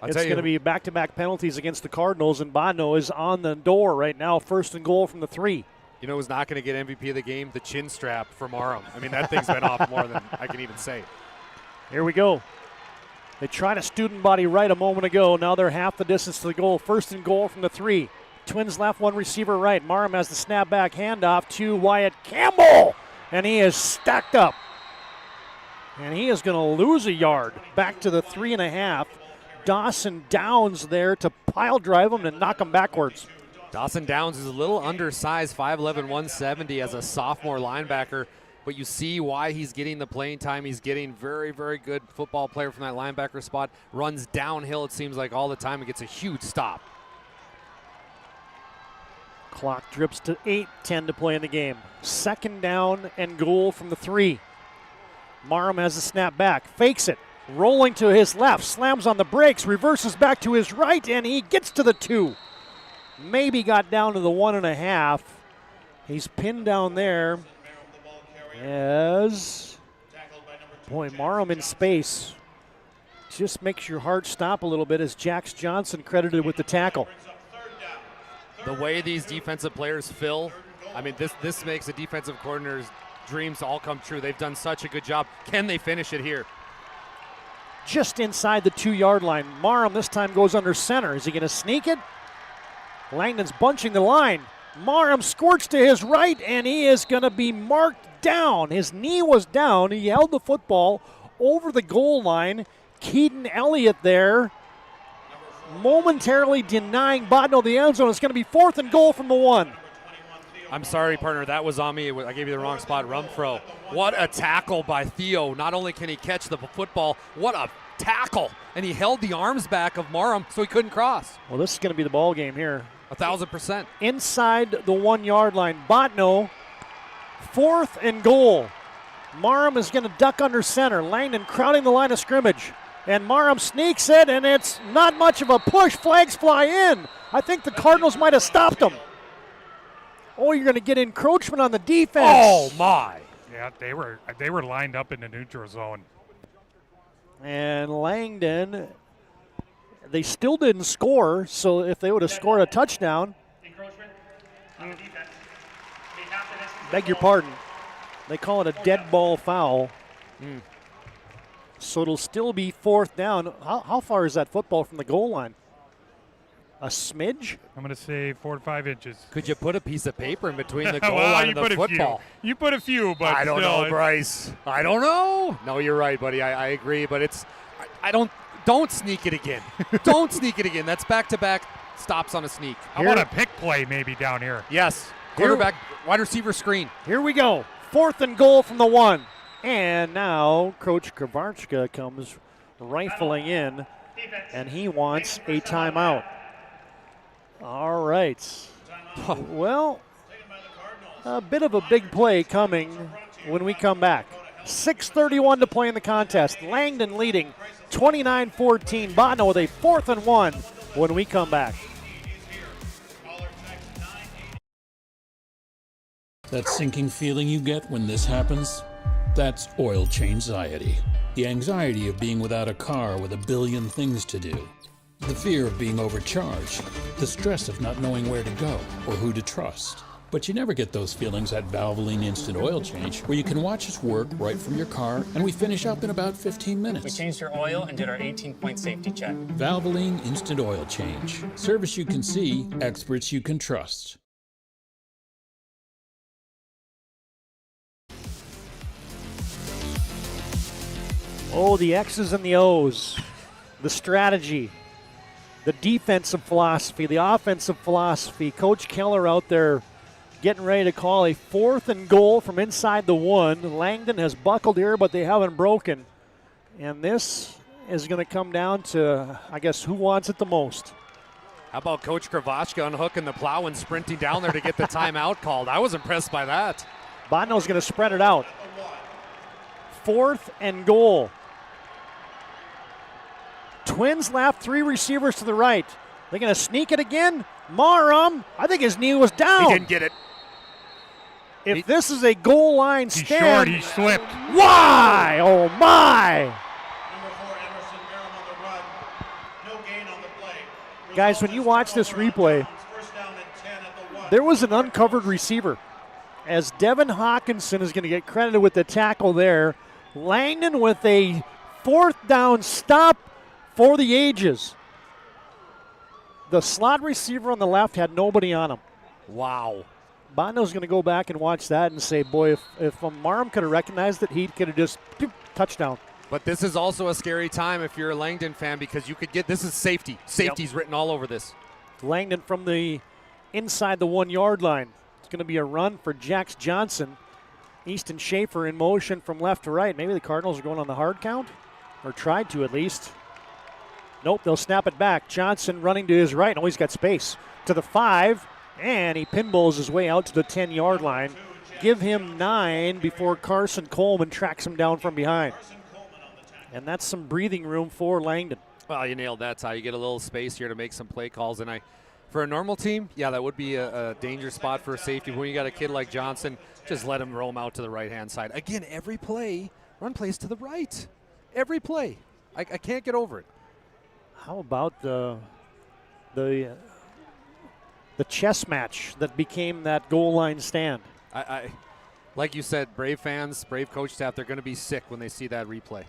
It's going to be back-to-back penalties against the Cardinals, and Bono is on the door right now, 1st and goal from the 3. You know who's not going to get MVP of the game? The chin strap from Aram. I mean, that thing's been off more than I can even say. Here we go. They tried a student body right a moment ago. Now they're half the distance to the goal. 1st and goal from the 3. Twins left, 1 receiver right. Marham has the snap back handoff to Wyatt Campbell, and he is stacked up. And he is going to lose a yard back to the 3.5. Dawson Downs there to pile drive him and knock him backwards. Dawson Downs is a little undersized, 5'11", 170 as a sophomore linebacker, but you see why he's getting the playing time he's getting. Very, very good football player from that linebacker spot. Runs downhill, it seems like, all the time and gets a huge stop. Clock drips to 8:10 to play in the game. 2nd down and goal from the 3. Marham has the snap back, fakes it, rolling to his left, slams on the brakes, reverses back to his right, and he gets to the 2. Maybe got down to the 1.5. He's pinned down there as, boy, Marham in space. Just makes your heart stop a little bit as Jax Johnson credited with the tackle. The way these defensive players fill, I mean, this makes the defensive coordinator's dreams all come true. They've done such a good job. Can they finish it here? Just inside the 2-yard line. Marham this time goes under center. Is he going to sneak it? Langdon's bunching the line. Marham squirts to his right, and he is going to be marked down. His knee was down. He held the football over the goal line. Keaton Elliott there momentarily denying Bodno the end zone. It's going to be 4th and goal from the 1. I'm sorry, partner. That was on me. I gave you the wrong spot. Rumfro. What a tackle by Theo. Not only can he catch the football, what a tackle. And he held the arms back of Marham so he couldn't cross. Well, this is going to be the ball game here. 1,000%. Inside the 1-yard line. Botno, 4th and goal. Marham is going to duck under center. Langdon crowding the line of scrimmage. And Marham sneaks it, and it's not much of a push. Flags fly in. I think the Cardinals might have stopped him. Oh, you're going to get encroachment on the defense. Oh, my. Yeah, they were lined up in the neutral zone. And Langdon, they still didn't score, so if they would have scored a touchdown. Beg your pardon. They call it a dead ball foul. So it'll still be 4th down. How far is that football from the goal line? A smidge? I'm going to say 4 to 5 inches. Could you put a piece of paper in between the goal well, line and the football? You put a few, but I don't still, know, Bryce. I don't know. No, you're right, buddy. I agree, but it's I don't sneak it again. Don't sneak it again. That's back-to-back stops on a sneak. How about a pick play maybe down here? Yes. Quarterback, wide receiver screen. Here we go. 4th and goal from the 1. And now Coach Kravarchka comes rifling in, and he wants a timeout. All right. Well, a bit of a big play coming when we come back. 6:31 to play in the contest. Langdon leading 29-14. Botno with a 4th and 1 when we come back. That sinking feeling you get when this happens? That's oil change-anxiety. The anxiety of being without a car with a billion things to do. The fear of being overcharged. The stress of not knowing where to go or who to trust. But you never get those feelings at Valvoline Instant Oil Change, where you can watch us work right from your car, and we finish up in about 15 minutes. We changed your oil and did our 18-point safety check. Valvoline Instant Oil Change. Service you can see, experts you can trust. Oh, the X's and the O's, the strategy, the defensive philosophy, the offensive philosophy. Coach Keller out there getting ready to call a 4th and goal from inside the 1. Langdon has buckled here, but they haven't broken. And this is going to come down to, I guess, who wants it the most. How about Coach Kravachka unhooking the plow and sprinting down there to get the timeout called? I was impressed by that. Botno's going to spread it out. 4th and goal. Twins left, 3 receivers to the right. They're going to sneak it again. Marham, I think his knee was down. He didn't get it. If this is a goal line He's stand. short. He slipped. Why? Oh, my. Guys, when you watch this replay, there was an uncovered receiver. As Devin Hawkinson is going to get credited with the tackle there, Langdon with a 4th down stop for the ages. The slot receiver on the left had nobody on him. Wow. Bondo's going to go back and watch that and say, boy, if Marm could have recognized it, he could have just touchdown. But this is also a scary time if you're a Langdon fan because you could get, this is safety. Safety's written all over this. Langdon from the inside the 1 yard line. It's going to be a run for Jax Johnson. Easton Schaefer in motion from left to right. Maybe the Cardinals are going on the hard count, or tried to at least. Nope, they'll snap it back. Johnson running to his right. Oh, he's got space. To the 5, and he pinballs his way out to the 10 yard line. Give him 9 before Carson Coleman tracks him down from behind. And that's some breathing room for Langdon. Well, you nailed that, Ty. You get a little space here to make some play calls. And for a normal team, yeah, that would be a danger spot for a safety. When you got a kid like Johnson, just let him roam out to the right-hand side. Again, every play, run plays to the right. Every play. I can't get over it. How about the chess match that became that goal line stand? I like you said, Brave fans, Brave coach staff, they're going to be sick when they see that replay.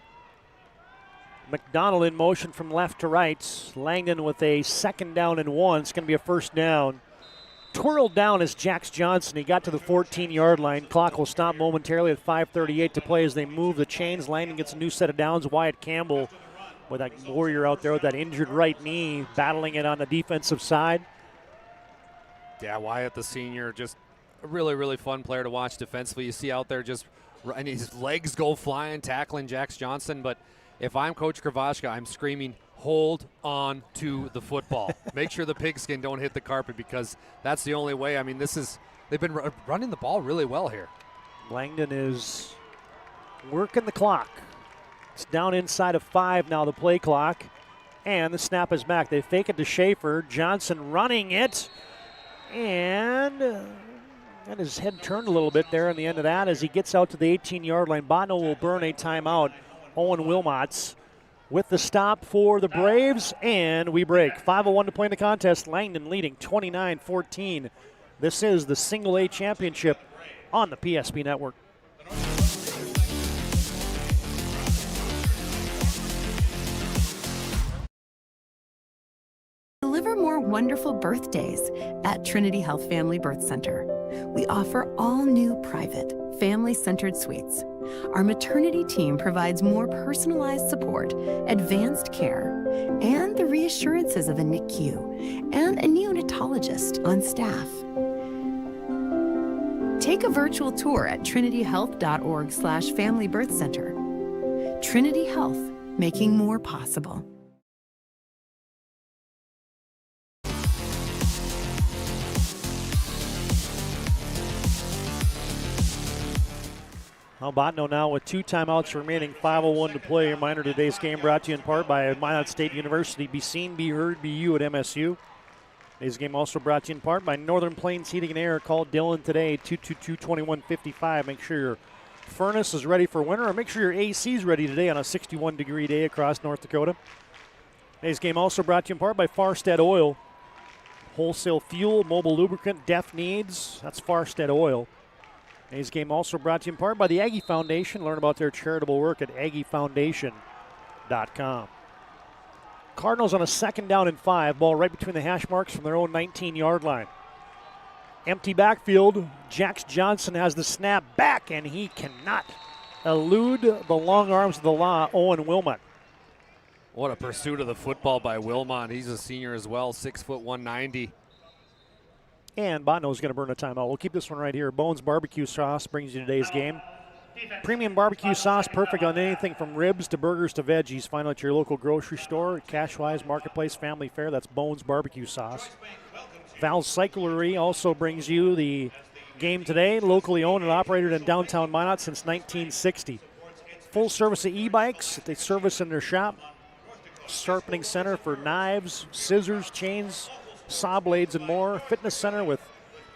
McDonald in motion from left to right. Langdon with a 2nd down and 1. It's going to be a 1st down. Twirled down is Jax Johnson. He got to the 14 yard line. Clock will stop momentarily at 5:38 to play as they move the chains. Langdon gets a new set of downs. Wyatt Campbell with that warrior out there with that injured right knee, battling it on the defensive side. Yeah, Wyatt the senior, just a really, really fun player to watch defensively. You see out there and his legs go flying, tackling Jax Johnson. But if I'm Coach Kravashka, I'm screaming, hold on to the football. Make sure the pigskin don't hit the carpet because that's the only way. I mean, they've been running the ball really well here. Langdon is working the clock. It's down inside of 5 now, the play clock. And the snap is back. They fake it to Schaefer. Johnson running it. And got his head turned a little bit there in the end of that as he gets out to the 18 yard line. Bono will burn a timeout. Owen Wilmots with the stop for the Braves, and we break. 5:01 to play in the contest. Langdon leading 29-14. This is the Single A Championship on the PSP Network. Deliver more wonderful birthdays at Trinity Health Family Birth Center. We offer all new private, family-centered suites. Our maternity team provides more personalized support, advanced care, and the reassurances of a NICU and a neonatologist on staff. Take a virtual tour at trinityhealth.org/Family Birth Center. Trinity Health, making more possible. Albotno now with 2 timeouts remaining, 5:01 to play. A reminder, today's game brought to you in part by Minot State University. Be seen, be heard, be you at MSU. Today's game also brought to you in part by Northern Plains Heating and Air. Call Dylan today, 222-2155. Make sure your furnace is ready for winter, or make sure your AC is ready today on a 61-degree day across North Dakota. Today's game also brought to you in part by Farstead Oil. Wholesale fuel, mobile lubricant, DEF needs. That's Farstead Oil. Today's game also brought to you in part by the Aggie Foundation. Learn about their charitable work at aggiefoundation.com. Cardinals on a 2nd down and 5. Ball right between the hash marks from their own 19-yard line. Empty backfield. Jax Johnson has the snap back, and he cannot elude the long arms of the law, Owen Wilmot. What a pursuit of the football by Wilmot. He's a senior as well, 6', 190. And Botno's going to burn a timeout. We'll keep this one right here. Bones Barbecue Sauce brings you today's game. Premium barbecue sauce, perfect on anything from ribs to burgers to veggies. Find out your local grocery store, Cashwise, Marketplace, Family Fare. That's Bones Barbecue Sauce. Val's Cyclery also brings you the game today. Locally owned and operated in downtown Minot since 1960. Full service of e-bikes that they service in their shop. Sharpening center for knives, scissors, chains, saw blades, and more. Fitness center with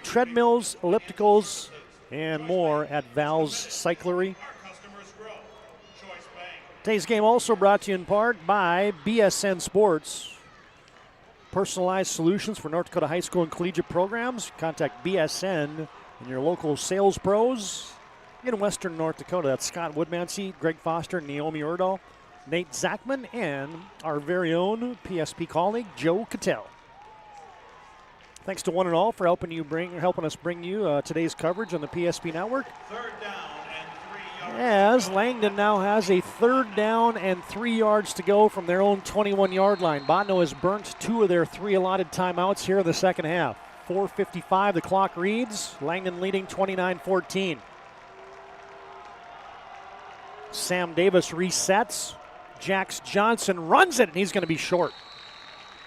treadmills, ellipticals, and more at Val's Cyclery. Today's game also brought to you in part by BSN Sports. Personalized solutions for North Dakota high school and collegiate programs. Contact BSN and your local sales pros in Western North Dakota. That's Scott Woodmansey, Greg Foster, Naomi Erdahl, Nate Zachman, and our very own PSP colleague, Joe Cattell. Thanks to one and all for helping us bring you today's coverage on the PSP Network. As Langdon now has a 3rd down and 3 yards to go from their own 21-yard line. Botno has burnt 2 of their 3 allotted timeouts here in the second half. 4:55 the clock reads. Langdon leading 29-14. Sam Davis resets. Jax Johnson runs it, and he's going to be short.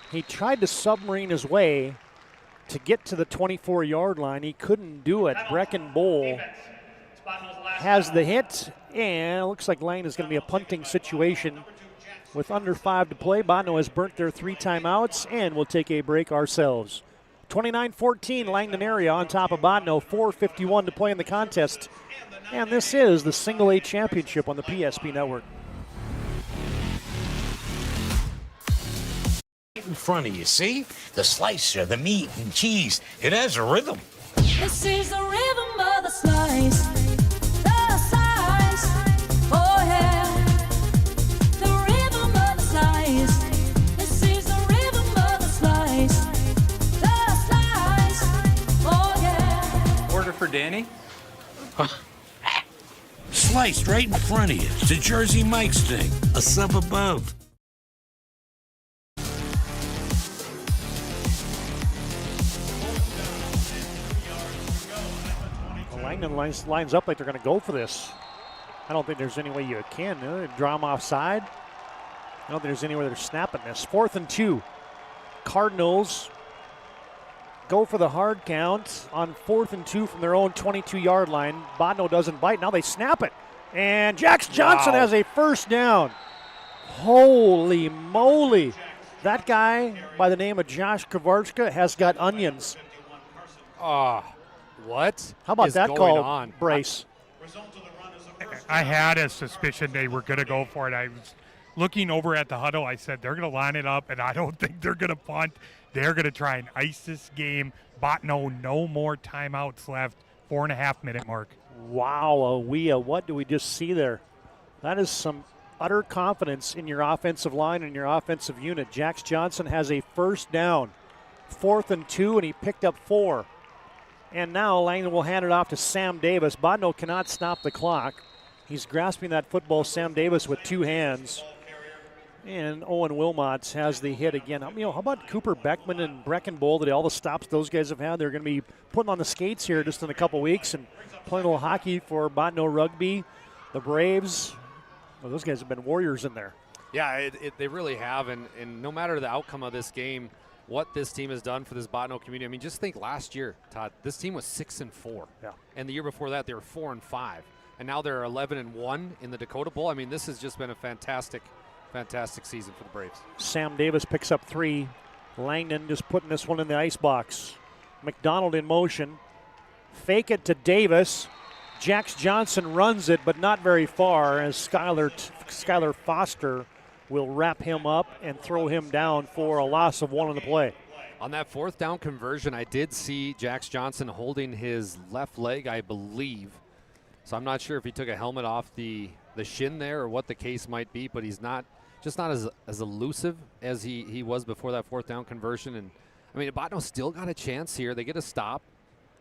He tried to submarine his way to get to the 24-yard line. He couldn't do it. Brecken Bowl has the hit, and it looks like Langdon is going to be a punting situation with under 5 to play. Botno has burnt their 3 timeouts, and we'll take a break ourselves. 29-14, Langdon area on top of Botno. 4:51 to play in the contest, and this is the Single A Championship on the PSP Network. In front of you, see? The slicer, the meat and cheese. It has a rhythm. This is the rhythm of the slice. The slice. Oh, yeah. The rhythm of the slice. This is the rhythm of the slice. The slice. Oh, yeah. Order for Danny? Sliced right in front of you. It's a Jersey Mike's thing. A sub above. Langdon lines up like they're going to go for this. I don't think there's any way you can. Draw them offside. I don't think there's anywhere they're snapping this. 4th and 2. Cardinals go for the hard count on 4th and 2 from their own 22-yard line. Botno doesn't bite. Now they snap it. And Jax Johnson has a 1st down. Holy moly. That guy by the name of Josh Kavarchka has got onions. What? How about is that going call, on? Brace? I had a suspicion they were going to go for it. I was looking over at the huddle. I said, they're going to line it up, and I don't think they're going to punt. They're going to try and ice this game. Botno, no more timeouts left. 4.5-minute mark. Wow, what do we just see there? That is some utter confidence in your offensive line and your offensive unit. Jax Johnson has a 1st down. 4th and 2, and he picked up 4. And now Langdon will hand it off to Sam Davis. Botno cannot stop the clock. He's grasping that football, Sam Davis, with 2 hands. And Owen Wilmot has the hit again. How about Cooper Beckman and Brecken Bowl? All the stops those guys have had, they're going to be putting on the skates here just in a couple weeks and playing a little hockey for Botno Rugby. The Braves, well, those guys have been warriors in there. Yeah, they really have. And no matter the outcome of this game, what this team has done for this Botno community. I mean, just think last year, Todd, this team was 6-4. Yeah. And the year before that, they were 4-5. And now they're 11-1 in the Dakota Bowl. I mean, this has just been a fantastic season for the Braves. Sam Davis picks up 3. Langdon just putting this one in the ice box. McDonald in motion. Fake it to Davis. Jax Johnson runs it, but not very far, as Skylar Foster will wrap him up and throw him down for a loss of 1 on the play. On that 4th down conversion, I did see Jax Johnson holding his left leg, I believe. So I'm not sure if he took a helmet off the shin there or what the case might be, but he's not as elusive as he was before that 4th down conversion. And I mean, Botno still got a chance here. They get a stop.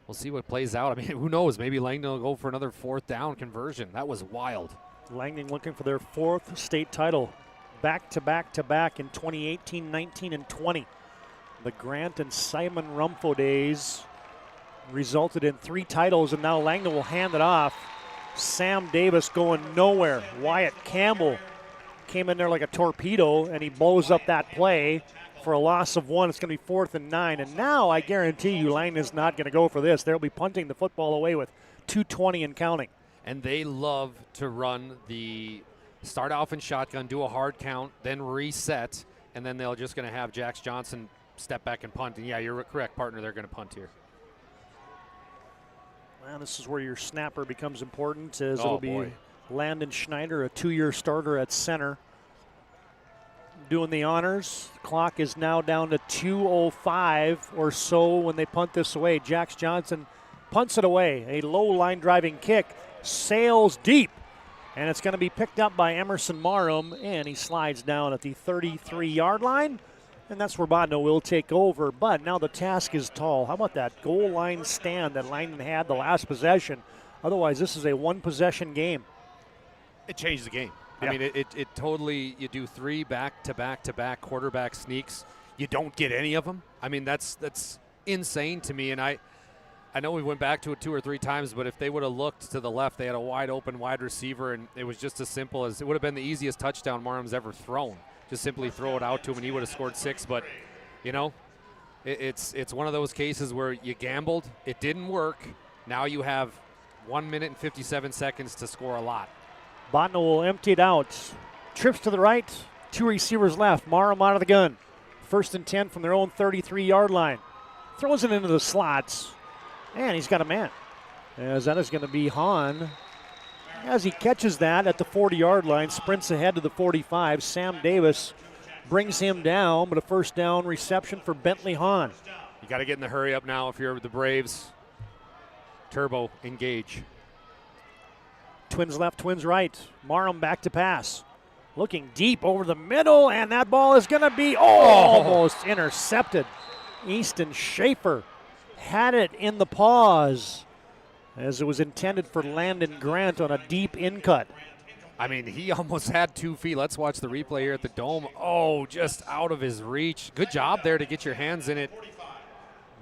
We'll see what plays out. I mean, who knows? Maybe Langdon will go for another 4th down conversion. That was wild. Langdon looking for their 4th state title. Back-to-back-to-back in 2018, 19, and 20. The Grant and Simon Rumfo days resulted in 3 titles, and now Langdon will hand it off. Sam Davis going nowhere. Wyatt Campbell came in there like a torpedo, and he blows up that play for a loss of 1. It's going to be 4th and 9. And now I guarantee you Langdon's not going to go for this. They'll be punting the football away with 2:20 and counting. And they love to run start off in shotgun, do a hard count, then reset, and then they're just going to have Jax Johnson step back and punt. And yeah, you're correct, partner. They're going to punt here. Well, this is where your snapper becomes important, as Oh, it'll be boy. Landon Schneider, a 2-year starter at center, doing the honors. The clock is now down to 2:05 or so when they punt this away. Jax Johnson punts it away. A low line driving kick sails deep, and it's going to be picked up by Emerson Marum, and he slides down at the 33-yard line, and that's where Bodno will take over. But now the task is tall. How about that goal line stand that Langdon had the last possession? Otherwise, this is a one-possession game. It changed the game. Yeah. I mean, it totally, you do 3 back-to-back quarterback sneaks. You don't get any of them. I mean, that's insane to me. And I know we went back to it 2 or 3 times, but if they would have looked to the left, they had a wide open wide receiver, and it was just as simple as it would have been the easiest touchdown Marham's ever thrown. Just simply throw it out to him, and he would have scored 6. But, you know, it's one of those cases where you gambled. It didn't work. Now you have 1 minute and 57 seconds to score a lot. Botno will empty it out. Trips to the right, 2 receivers left. Marum out of the gun. 1st and 10 from their own 33-yard line. Throws it into the slots, and he's got a man. As that is going to be Hahn. As he catches that at the 40-yard line, sprints ahead to the 45. Sam Davis brings him down, but a 1st down reception for Bentley Hahn. You got to get in the hurry up now if you're the Braves. Turbo, engage. Twins left, Twins right. Marum back to pass. Looking deep over the middle, and that ball is going to be almost intercepted. Easton Schaefer had it in the paws as it was intended for Landon Grant on a deep in-cut. I mean, he almost had 2 feet. Let's watch the replay here at the Dome. Oh, just out of his reach. Good job there to get your hands in it.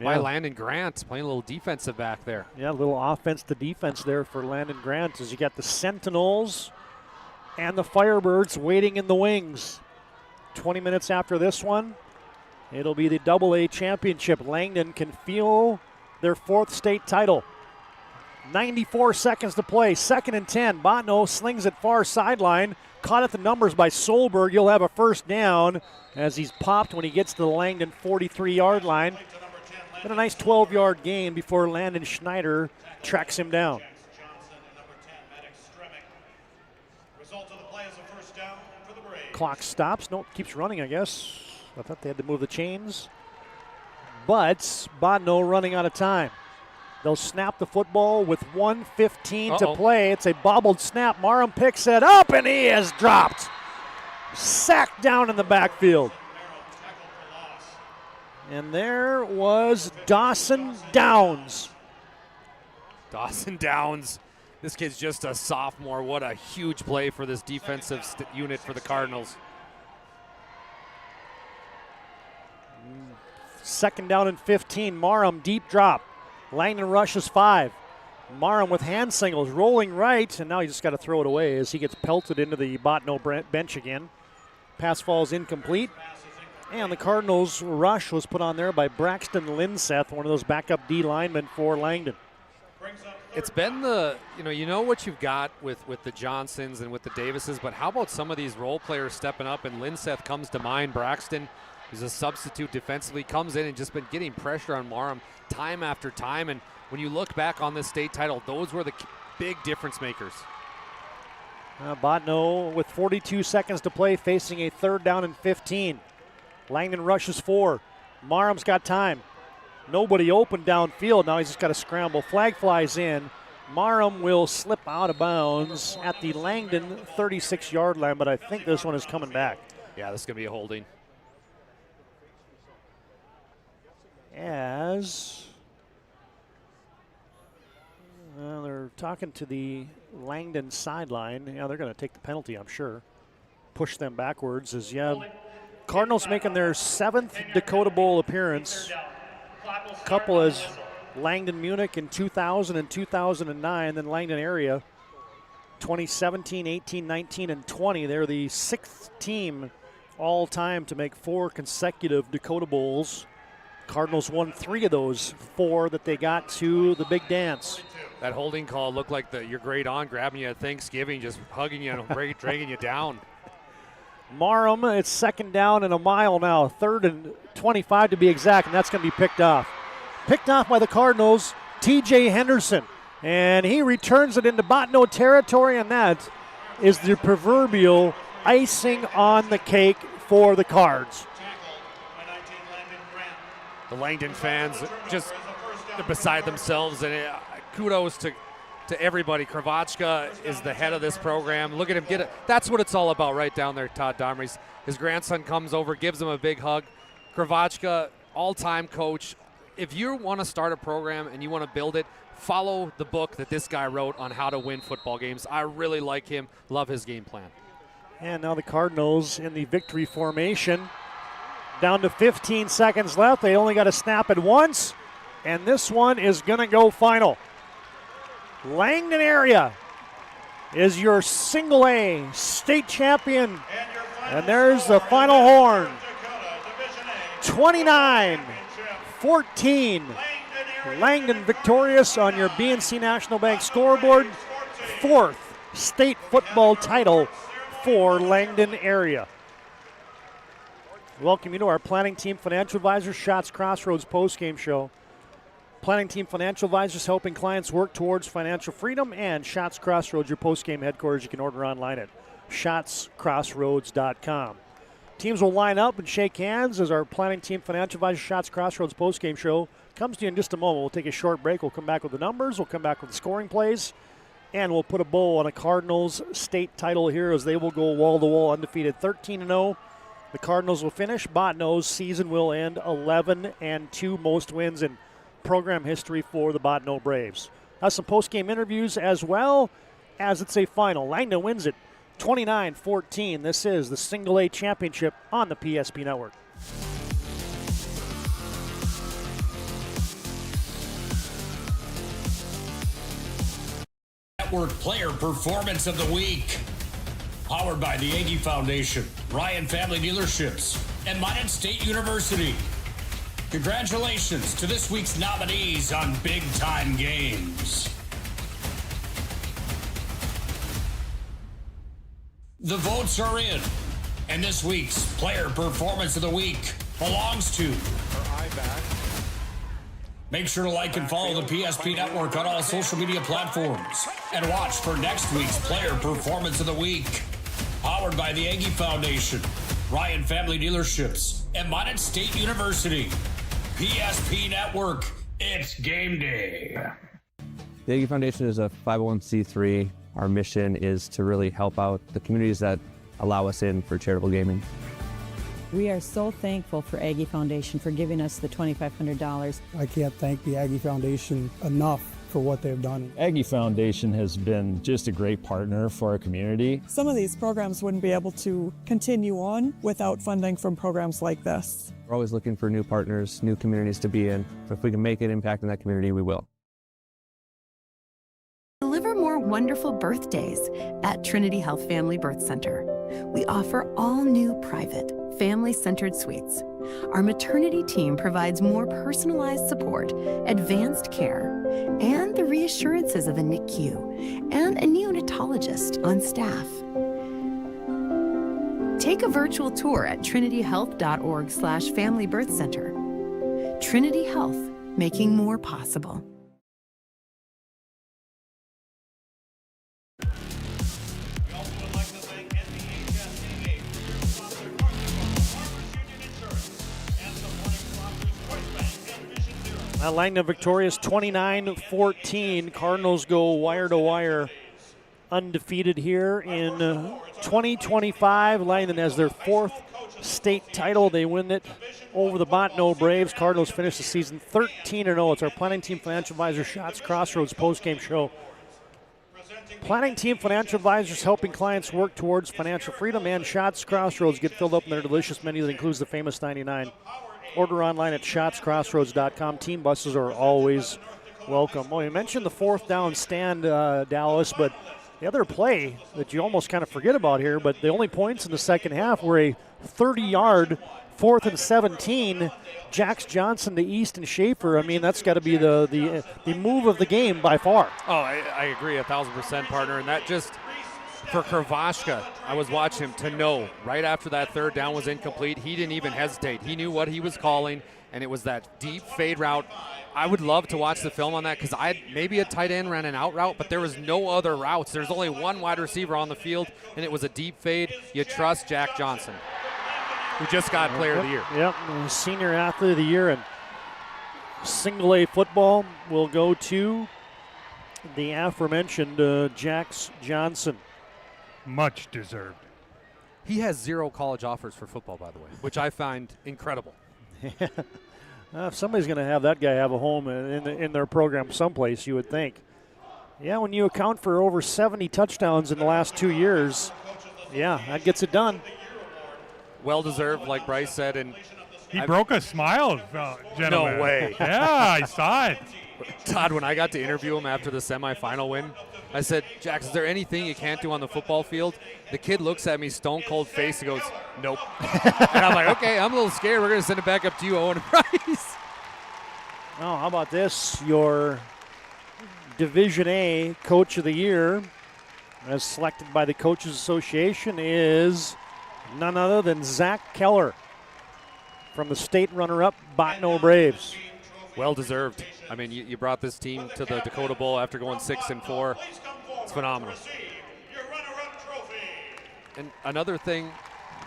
By Landon Grant, playing a little defensive back there. Yeah, a little offense to defense there for Landon Grant as you got the Sentinels and the Firebirds waiting in the wings. 20 minutes after this one, it'll be the AA championship. Langdon can feel their 4th state title. 94 seconds to play, 2nd and 10. Botno slings it far sideline. Caught at the numbers by Solberg. You'll have a 1st down as he's popped when he gets to the Langdon 43-yard line. Been a nice 12-yard gain before Landon Schneider tracks him down. Clock stops. No, keeps running, I guess. I thought they had to move the chains. But Bodno running out of time. They'll snap the football with 1:15 to play. It's a bobbled snap. Marum picks it up, and he is dropped. Sacked down in the backfield. And there was Dawson Downs. Dawson Downs. This kid's just a sophomore. What a huge play for this defensive unit for the Cardinals. 2nd down and 15. Marum deep drop. Langdon rushes 5. Marum with hand singles, rolling right, and now he just got to throw it away as he gets pelted into the Botno bench again. Pass falls incomplete. And the Cardinals' rush was put on there by Braxton Linseth, one of those backup D linemen for Langdon. It's been you know what you've got with the Johnsons and with the Davises, but how about some of these role players stepping up? And Linseth comes to mind. Braxton, who's a substitute defensively, comes in and just been getting pressure on Marum time after time. And when you look back on this state title, those were the big difference makers. Botno with 42 seconds to play, facing a 3rd down and 15. Langdon rushes 4. Marum's got time. Nobody open downfield. Now he's just got to scramble. Flag flies in. Marum will slip out of bounds at the Langdon 36-yard line, but I think this one is coming back. Yeah, this is going to be a holding. As they're talking to the Langdon sideline. Yeah, they're going to take the penalty, I'm sure. Push them backwards as Cardinals making their 7th Dakota Bowl appearance. Couple as Langdon Munich in 2000 and 2009, then Langdon area 2017, 18, 19, and 20. They're the 6th team all time to make 4 consecutive Dakota Bowls. Cardinals won 3 of those 4 that they got to the big dance. That holding call looked like your great aunt grabbing you at Thanksgiving, just hugging you and dragging you down. Marum, it's 2nd down and a mile now. 3rd and 25 to be exact, and that's going to be picked off. Picked off by the Cardinals, T.J. Henderson. And he returns it into Botno territory, and that is the proverbial icing on the cake for the Cards. The Langdon fans just beside themselves, and kudos to everybody. Kravachka is the head of this program. Look at him get it. That's what it's all about right down there, Todd Domrey's. His grandson comes over, gives him a big hug. Kravachka, all-time coach. If you want to start a program and you want to build it, follow the book that this guy wrote on how to win football games. I really like him, love his game plan. And now the Cardinals in the victory formation. Down to 15 seconds left. They only got to snap it once, and this one is going to go final. Langdon area is your single A state champion. And there's the final horn. 29-14. Langdon victorious on your BNC National Bank scoreboard. 4th state football title for Langdon area. Welcome you to our Planning Team Financial Advisors Shots Crossroads postgame show. Planning Team Financial Advisors helping clients work towards financial freedom, and Shots Crossroads, your postgame headquarters. You can order online at shotscrossroads.com. Teams will line up and shake hands as our Planning Team Financial Advisors Shots Crossroads postgame show comes to you in just a moment. We'll take a short break. We'll come back with the numbers. We'll come back with the scoring plays. And we'll put a bow on a Cardinals state title here as they will go wall-to-wall undefeated 13-0. The Cardinals will finish. Botno's season will end 11-2, most wins in program history for the Botno Braves. Has some post-game interviews as well as it's a final. Langdon wins it 29-14. This is the Single A Championship on the PSP Network. Network Player Performance of the Week. Powered by the Aggie Foundation, Ryan Family Dealerships, and Minot State University. Congratulations to this week's nominees on Big Time Games. The votes are in, and this week's Player Performance of the Week belongs to... Make sure to like and follow the PSP Network on all social media platforms, and watch for next week's Player Performance of the Week. Powered by the Aggie Foundation, Ryan Family Dealerships, and Minot State University. PSP Network, it's game day. The Aggie Foundation is a 501c3. Our mission is to really help out the communities that allow us in for charitable gaming. We are so thankful for Aggie Foundation for giving us the $2,500. I can't thank the Aggie Foundation enough for what they've done. Aggie Foundation has been just a great partner for our community. Some of these programs wouldn't be able to continue on without funding from programs like this. We're always looking for new partners, new communities to be in. If we can make an impact in that community, we will. Deliver more wonderful birthdays at Trinity Health Family Birth Center. We offer all new private, family-centered suites. Our maternity team provides more personalized support, advanced care, and the reassurances of a NICU and a neonatologist on staff. Take a virtual tour at trinityhealth.org/Family Birth Center. Trinity Health, making more possible. Langdon victorious 29-14. Cardinals go wire to wire undefeated here in 2025. Langdon has their 4th state title. They win it over the Botno Braves. Cardinals finish the season 13-0. It's our Planning Team Financial Advisor Shots Crossroads postgame show. Planning Team Financial Advisors helping clients work towards financial freedom, and Shots Crossroads get filled up in their delicious menu that includes the famous 99. Order online at shotscrossroads.com. Team buses are always welcome. Well, you mentioned the 4th down stand, Dallas, but the other play that you almost kind of forget about here, but the only points in the second half were a 30-yard 4th and 17. Jax Johnson to Easton Schaefer. I mean, that's got to be the move of the game by far. Oh, I agree 1,000%, partner, and that just for Kravashka, I was watching him to know right after that third down was incomplete, he didn't even hesitate. He knew what he was calling, and it was that deep fade route. I would love to watch the film on that because maybe a tight end ran an out route, but there was no other routes. There's only one wide receiver on the field, and it was a deep fade. You trust Jack Johnson, who just got Player of the Year. Yep, Senior Athlete of the Year, and single A football will go to the aforementioned Jax Johnson. Much deserved. He has 0 college offers for football, by the way, which I find incredible. If somebody's going to have that guy have a home in their program someplace, you would think. Yeah, when you account for over 70 touchdowns in the last 2 years, yeah, that gets it done. Well deserved, like Bryce said, and he broke a smile, gentlemen. No way. Yeah, I saw it. Todd, when I got to interview him after the semifinal win, I said, Jax, is there anything you can't do on the football field? The kid looks at me, stone cold face, and goes, nope. And I'm like, okay, I'm a little scared. We're going to send it back up to you, Owen Price. Oh, how about this? Your Division A Coach of the Year, as selected by the Coaches Association, is none other than Zach Keller from the state runner-up Botno Braves. Well deserved. I mean, you brought this team to the Dakota Bowl after going 6-4. It's phenomenal. And another thing,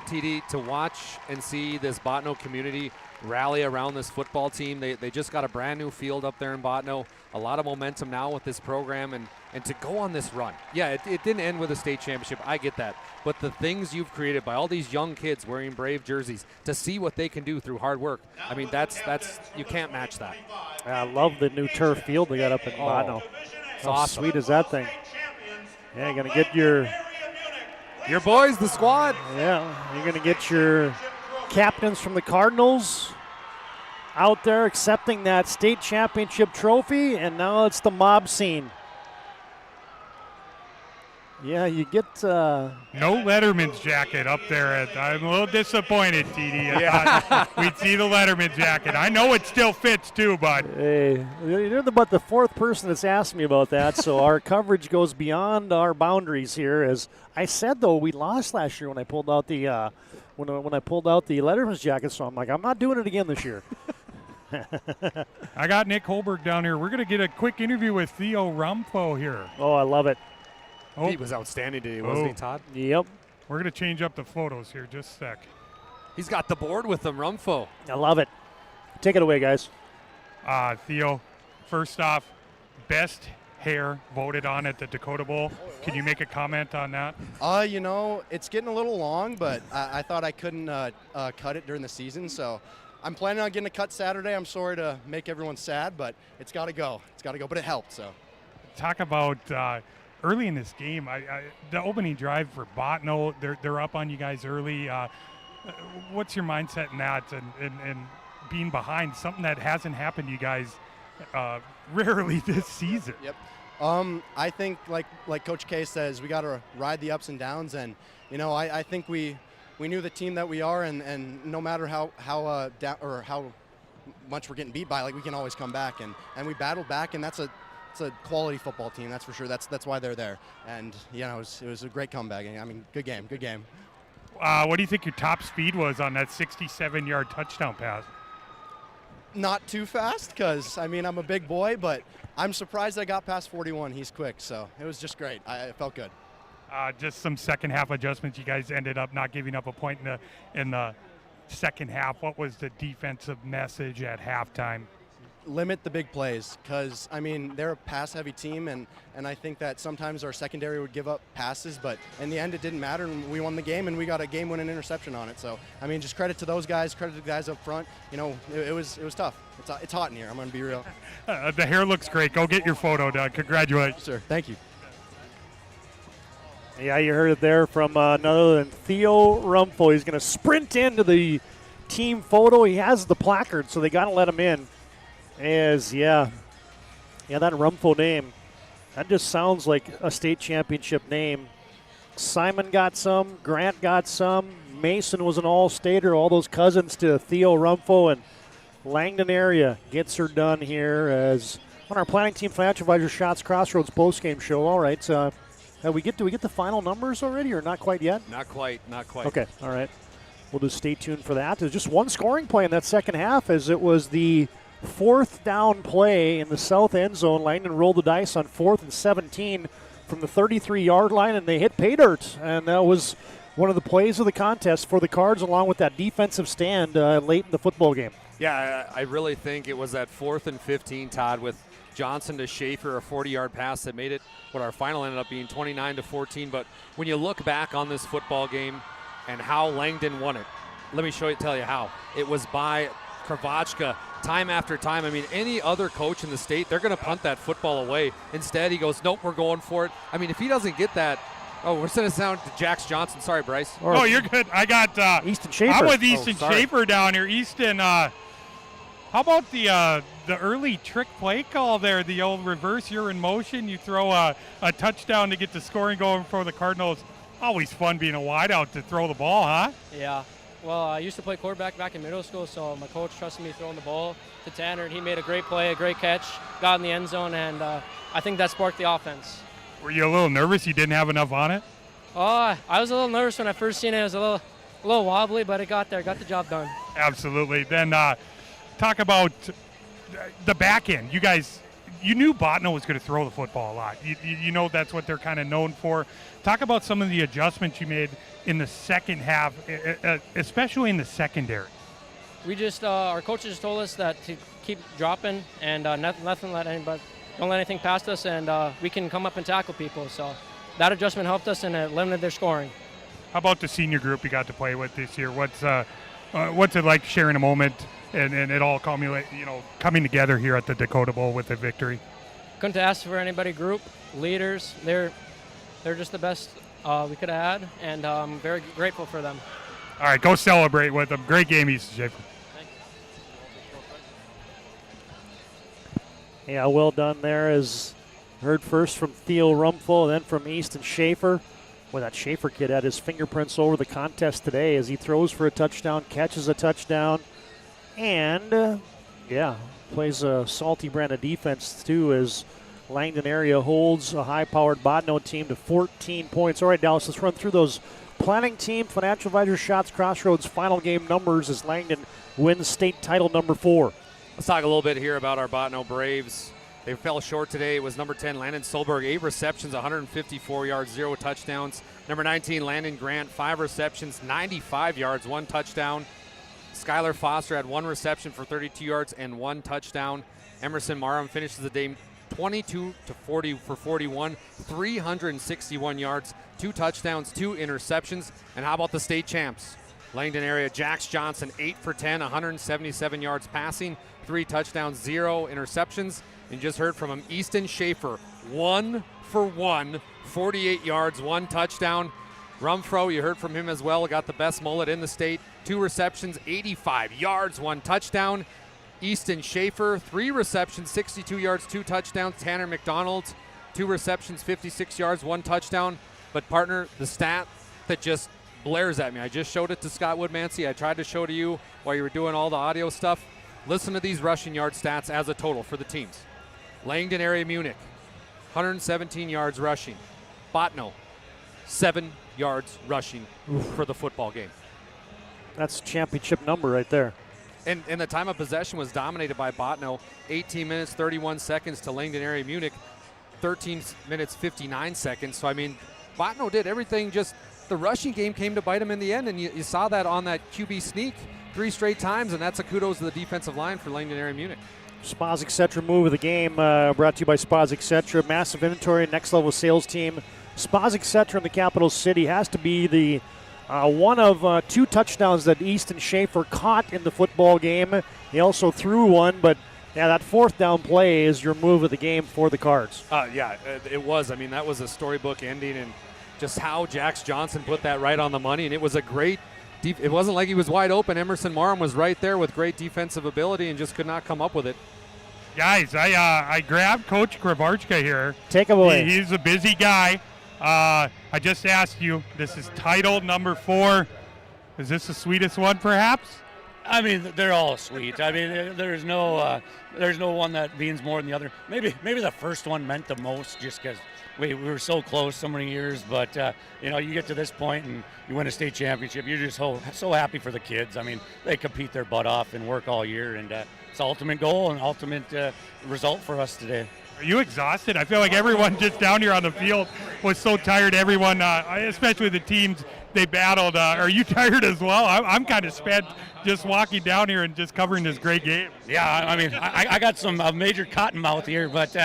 TD, to watch and see this Botno community rally around this football team. They just got a brand new field up there in Botno. A lot of momentum now with this program, and to go on this run. Yeah, it didn't end with a state championship. I get that. But the things you've created by all these young kids wearing Brave jerseys, to see what they can do through hard work, I mean, that's you can't match that. I love the new turf field they got up in Botno. How awesome. Sweet is that thing? Yeah, you're going to get your boys, the squad. Yeah, you're going to get your captains from the Cardinals out there accepting that state championship trophy, and now it's the mob scene. Yeah, you get... No Letterman's jacket up there. I'm a little disappointed, TD. I thought we'd see the Letterman jacket. I know it still fits, too, but... Hey, you're about the fourth person that's asked me about that, so our coverage goes beyond our boundaries here. As I said, though, we lost last year when I pulled out the when I pulled out the Letterman's jacket, so I'm like, I'm not doing it again this year. I got Nick Holberg down here. We're going to get a quick interview with Theo Rumfo here. Oh, I love it. Oh. He was outstanding today, wasn't he, Todd? Yep. We're going to change up the photos here just a sec. He's got the board with him, Rumfo. I love it. Take it away, guys. Theo, first off, best hair voted on at the Dakota Bowl. Can you make a comment on that? You know, it's getting a little long, but I thought I couldn't cut it during the season, so I'm planning on getting a cut Saturday. I'm sorry to make everyone sad, but it's got to go. It's got to go, but it helped, so. Talk about early in this game, the opening drive for Botno, they're up on you guys early. What's your mindset in that and being behind, something that hasn't happened to you guys rarely this season? Yep. I think, like Coach K says, we got to ride the ups and downs, and you know, I think we knew the team that we are, and no matter how much we're getting beat by, like we can always come back, and we battled back, and it's a quality football team, that's for sure. That's why they're there, and you know, it was a great comeback. I mean, good game. What do you think your top speed was on that 67-yard touchdown pass? Not too fast, because I mean, I'm a big boy, but I'm surprised I got past 41. He's quick, so it was just great. It felt good. Just some second half adjustments. You guys ended up not giving up a point in the second half. What was the defensive message at halftime? Limit the big plays, because I mean, they're a pass-heavy team, and I think that sometimes our secondary would give up passes, but in the end it didn't matter, and we won the game, and we got a game-winning interception on it. So I mean, just credit to those guys, credit to the guys up front. You know, it was tough. It's hot in here. I'm going to be real. The hair looks great. Go get your photo, Doug. Congratulations. Sir, thank you. Yeah, you heard it there from none other than Theo Rumfo. He's going to sprint into the team photo. He has the placard, so they got to let him in. Yeah, that Rumfo name, that just sounds like a state championship name. Simon got some, Grant got some, Mason was an all-stater, all those cousins to Theo Rumfo, and Langdon area gets her done here as on our planning team financial advisor Shots Crossroads postgame show. All right, Do we get the final numbers already, or not quite yet? Not quite. Okay, all right. We'll just stay tuned for that. There's just one scoring play in that second half, as it was the 4th down play in the south end zone. Langdon rolled the dice on 4th and 17 from the 33-yard line, and they hit pay dirt. And that was one of the plays of the contest for the Cards, along with that defensive stand late in the football game. Yeah, I really think it was that 4th and 15, Todd, with Johnson to Schaefer, a 40-yard pass that made it what our final ended up being 29-14. But when you look back on this football game and how Langdon won it, let me tell you how. It was by Kravachka time after time. I mean, any other coach in the state, they're going to punt that football away. Instead, he goes, nope, we're going for it. I mean, if he doesn't get that, we're sending it down to Jax Johnson. Sorry, Bryce. Oh, you're good. I got Easton Schaefer. I'm with Easton Schaefer down here. Easton, how about the early trick play call there, the old reverse, you're in motion, you throw a touchdown to get the scoring going for the Cardinals. Always fun being a wideout to throw the ball, huh? Yeah. Well, I used to play quarterback back in middle school, so my coach trusted me throwing the ball to Tanner, and he made a great play, a great catch, got in the end zone, and I think that sparked the offense. Were you a little nervous you didn't have enough on it? I was a little nervous when I first seen it. It was a little wobbly, but it got there, got the job done. Absolutely. Then talk about the back end. You guys, you knew Botno was going to throw the football a lot. You know that's what they're kind of known for. Talk about some of the adjustments you made in the second half, especially in the secondary. We just, our coaches just told us that to keep dropping and don't let anything past us, and we can come up and tackle people. So that adjustment helped us, and it limited their scoring. How about the senior group you got to play with this year? What's it like sharing a moment and it all coming together here at the Dakota Bowl with a victory? Couldn't ask for anybody. Group leaders, they're just the best we could have had, and I'm very grateful for them. All right, go celebrate with them. Great game, Easton Schaefer. Yeah, well done there. As heard first from Theo Rumpfel, and then from Easton Schaefer. Boy, that Schaefer kid had his fingerprints over the contest today as he throws for a touchdown, catches a touchdown, and plays a salty brand of defense too, as Langdon area holds a high-powered Bodno team to 14 points. All right, Dallas, let's run through those planning team, financial advisor, shots, crossroads, final game numbers as Langdon wins state title number 4. Let's talk a little bit here about our Botno Braves. They fell short today. It was number 10, Landon Solberg, 8 receptions, 154 yards, 0 touchdowns. Number 19, Landon Grant, 5 receptions, 95 yards, 1 touchdown. Skylar Foster had 1 reception for 32 yards and 1 touchdown. Emerson Marum finishes the day 22 to 40 for 41, 361 yards, 2 touchdowns, 2 interceptions. And how about the state champs? Langdon area, Jax Johnson, 8 for 10, 177 yards passing, 3 touchdowns, 0 interceptions. And just heard from him, Easton Schaefer, 1 for 1, 48 yards, 1 touchdown. Rumfro, you heard from him as well, got the best mullet in the state, 2 receptions, 85 yards, 1 touchdown. Easton Schaefer, 3 receptions, 62 yards, 2 touchdowns. Tanner McDonald, 2 receptions, 56 yards, 1 touchdown. But partner, the stat that just blares at me, I just showed it to Scott Woodmansey. I tried to show to you while you were doing all the audio stuff. Listen to these rushing yard stats as a total for the teams. Langdon area Munich, 117 yards rushing. Botno, 7 yards rushing for the football game. That's a championship number right there. And the time of possession was dominated by Botno, 18 minutes, 31 seconds to Langdon area Munich, 13 minutes, 59 seconds. So, I mean, Botno did everything, just the rushing game came to bite him in the end, and you saw that on that QB sneak 3 straight times, and that's a kudos to the defensive line for Langdon area Munich. Spas Etc. move of the game brought to you by Spas Etc. Massive inventory, next level sales team. Spas Etc. in the capital city has to be the one of 2 touchdowns that Easton Schaefer caught in the football game. He also threw one, but that 4th down play is your move of the game for the Cards. It was. I mean, that was a storybook ending, and just how Jax Johnson put that right on the money, and it was a great it wasn't like he was wide open. Emerson Marum was right there with great defensive ability and just could not come up with it. Guys, I grabbed Coach Kravarchka here. Take him away. He's a busy guy. I just asked you, this is title number 4. Is this the sweetest one, perhaps? I mean, they're all sweet. I mean, there's no one that means more than the other. Maybe the first one meant the most just because we were so close so many years. But you get to this point and you win a state championship. You're just so happy for the kids. I mean, they compete their butt off and work all year, and it's the ultimate goal and ultimate result for us today. Are you exhausted? I feel like everyone just down here on the field was so tired. Everyone, especially the teams they battled. Are you tired as well? I'm kind of spent just walking down here and just covering this great game. Yeah, I mean, I got some major cotton mouth here, but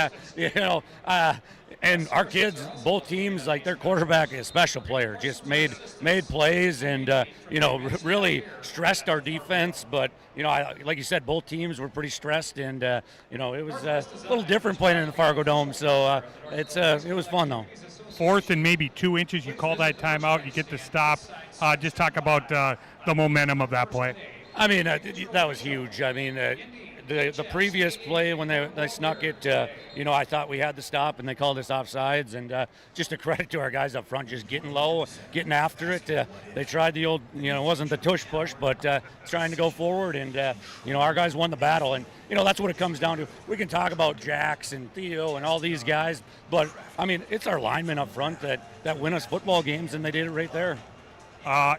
and our kids, both teams, like their quarterback is a special player, just made plays and really stressed our defense. But like you said, both teams were pretty stressed, and it was a little different playing in the Fargo Dome. So it was fun though. 4th and maybe 2 inches. You call that timeout. You get the stop. Just talk about the momentum of that play. I mean, that was huge. I mean, the previous play when they snuck it, I thought we had the stop and they called us offsides. And just a credit to our guys up front, just getting low, getting after it. They tried the old, it wasn't the tush push, but trying to go forward. And, our guys won the battle. And, that's what it comes down to. We can talk about Jax and Theo and all these guys, but, I mean, it's our linemen up front that win us football games, and they did it right there.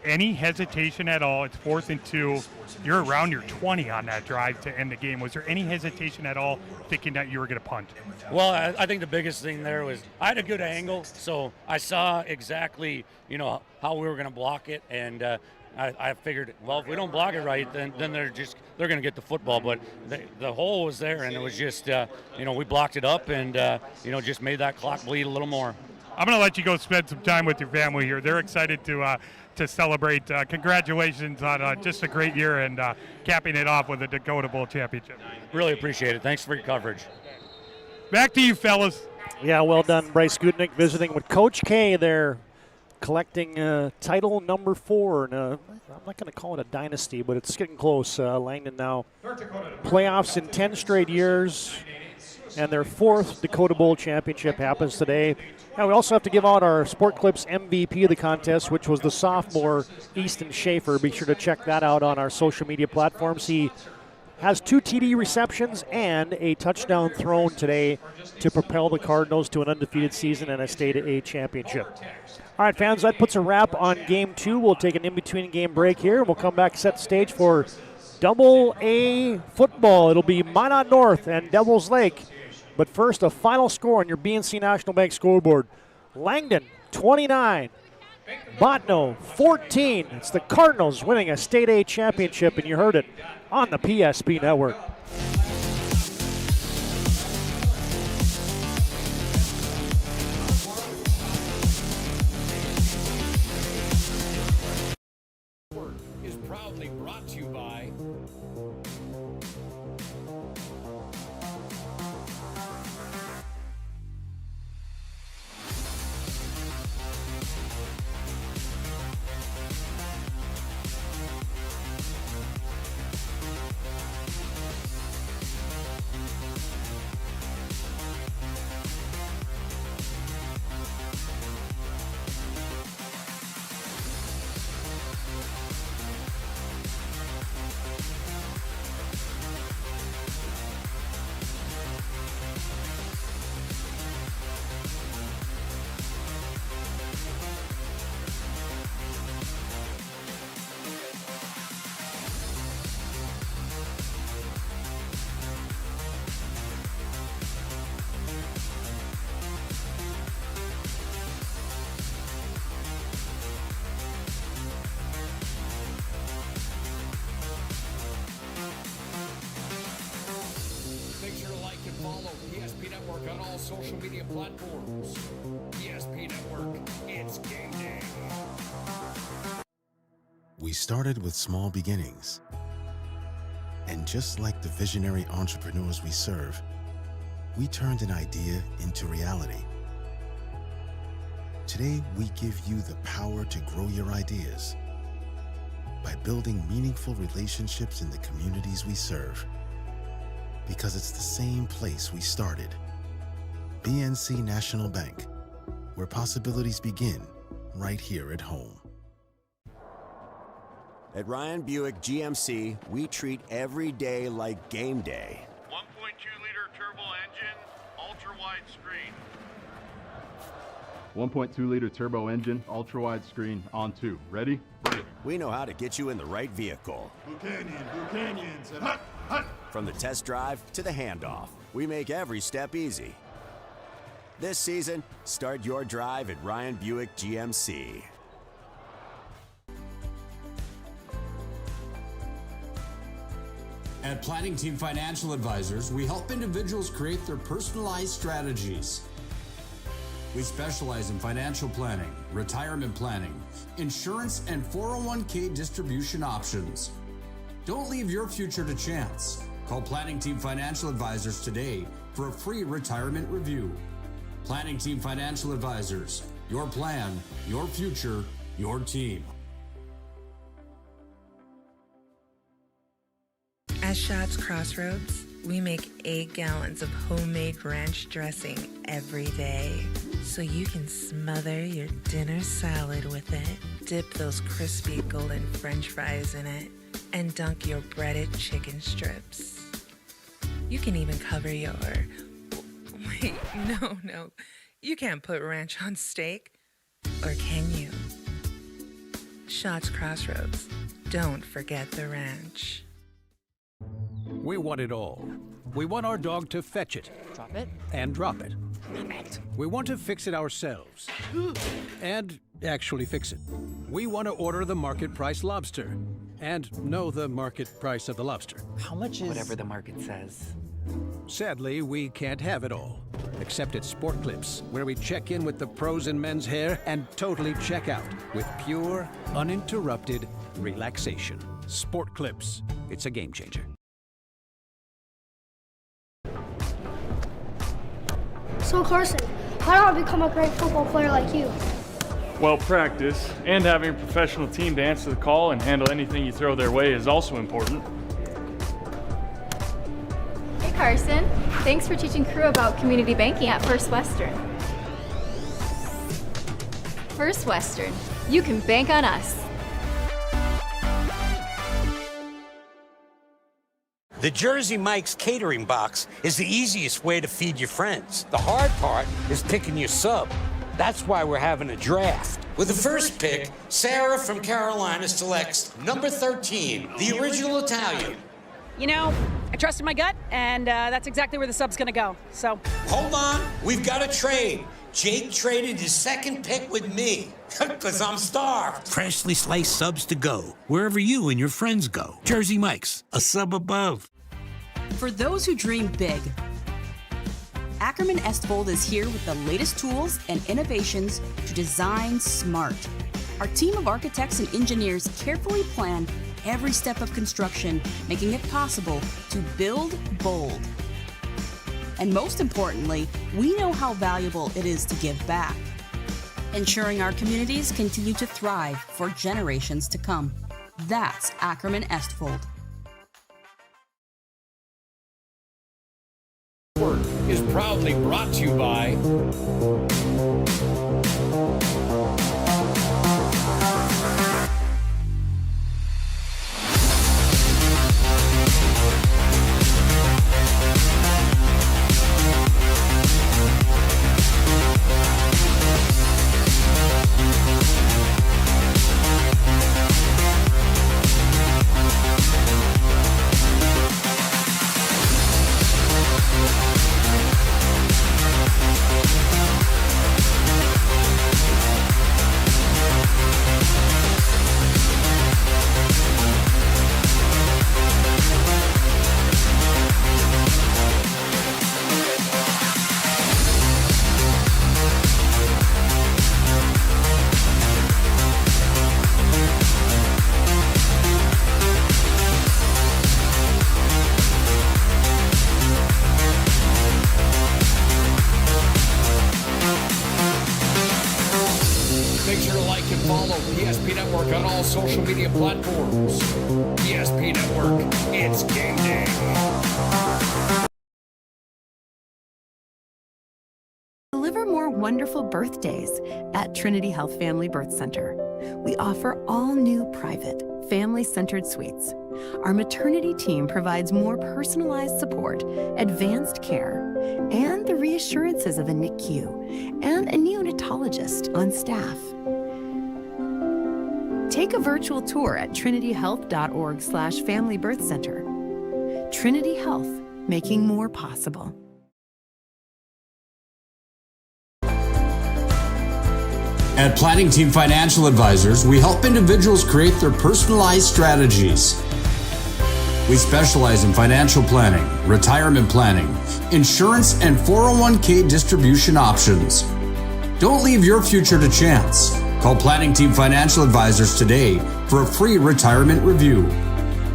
Any hesitation at all? It's 4th and 2. You're around your 20 on that drive to end the game. Was there any hesitation at all thinking that you were going to punt? Well, I think the biggest thing there was I had a good angle, so I saw exactly, how we were going to block it, and I figured, well, if we don't block it right, then they're going to get the football. But the hole was there, and it was just, we blocked it up and, just made that clock bleed a little more. I'm going to let you go spend some time with your family here. They're excited to celebrate. Congratulations on just a great year and capping it off with a Dakota Bowl championship. Really appreciate it. Thanks for your coverage. Back to you, fellas. Yeah, well done, Bryce Goodnick, visiting with Coach K there, collecting title number 4. And, I'm not going to call it a dynasty, but it's getting close. Langdon now playoffs in 10 straight years, and their 4th Dakota Bowl championship happens today. And we also have to give out our Sport Clips MVP of the contest, which was the sophomore Easton Schaefer. Be sure to check that out on our social media platforms. He has 2 TD receptions and a touchdown thrown today to propel the Cardinals to an undefeated season and a state A championship. All right, fans, that puts a wrap on Game 2. We'll take an in-between game break here, and we'll come back and set the stage for Double A football. It'll be Minot North and Devils Lake. But first, a final score on your BNC National Bank scoreboard. Langdon, 29. Botno, 14. It's the Cardinals winning a State A championship, and you heard it on the PSP Network. Is proudly brought to you by social media platforms. ESP Network, it's game day. We started with small beginnings. And just like the visionary entrepreneurs we serve, we turned an idea into reality. Today, we give you the power to grow your ideas by building meaningful relationships in the communities we serve. Because it's the same place we started. BNC National Bank, where possibilities begin right here at home. At Ryan Buick GMC, we treat every day like game day. 1.2-liter turbo engine, ultra-wide screen. 1.2-liter turbo engine, ultra-wide screen, on 2. Ready? Break. We know how to get you in the right vehicle. Buchanans, and hut, hut. From the test drive to the handoff, we make every step easy. This season, start your drive at Ryan Buick GMC. At Planning Team Financial Advisors, we help individuals create their personalized strategies. We specialize in financial planning, retirement planning, insurance, and 401k distribution options. Don't leave your future to chance. Call Planning Team Financial Advisors today for a free retirement review. Planning Team Financial Advisors, your plan, your future, your team. At Shots Crossroads, we make 8 gallons of homemade ranch dressing every day, so you can smother your dinner salad with it, dip those crispy golden French fries in it, and dunk your breaded chicken strips. You can even cover your... Wait, no. You can't put ranch on steak, or can you? Shots Crossroads. Don't forget the ranch. We want it all. We want our dog to fetch it. Drop it. And drop it. Drop it. We want to fix it ourselves. And actually fix it. We want to order the market price lobster. And know the market price of the lobster. How much is... Whatever the market says. Sadly, we can't have it all. Except at Sport Clips, where we check in with the pros in men's hair and totally check out with pure, uninterrupted relaxation. Sport Clips. It's a game changer. So Carson, how do I become a great football player like you? Well, practice and having a professional team to answer the call and handle anything you throw their way is also important. Hey Carson, thanks for teaching crew about community banking at First Western. First Western, you can bank on us. The Jersey Mike's catering box is the easiest way to feed your friends. The hard part is picking your sub. That's why we're having a draft. With the first pick, Sarah from Carolina selects number 13, the original Italian. You know, I trusted my gut, and that's exactly where the sub's gonna go, so. Hold on, we've got a trade. Jake traded his second pick with me, because I'm starved. Freshly sliced subs to go, wherever you and your friends go. Jersey Mike's, a sub above. For those who dream big, Ackerman Estvold is here with the latest tools and innovations to design smart. Our team of architects and engineers carefully plan every step of construction, making it possible to build bold. And most importantly, we know how valuable it is to give back, ensuring our communities continue to thrive for generations to come. That's Ackerman Estvold. Is proudly brought to you by Make sure to like and follow PSP Network on all social media platforms. PSP Network, it's game day. Deliver more wonderful birthdays at Trinity Health Family Birth Center. We offer all new private, family-centered suites. Our maternity team provides more personalized support, advanced care, and the reassurances of a NICU and a neonatologist on staff. Take a virtual tour at trinityhealth.org/familybirthcenter. Trinity Health, making more possible. At Planning Team Financial Advisors, we help individuals create their personalized strategies. We specialize in financial planning, retirement planning, insurance, and 401k distribution options. Don't leave your future to chance. Call Planning Team Financial Advisors today for a free retirement review.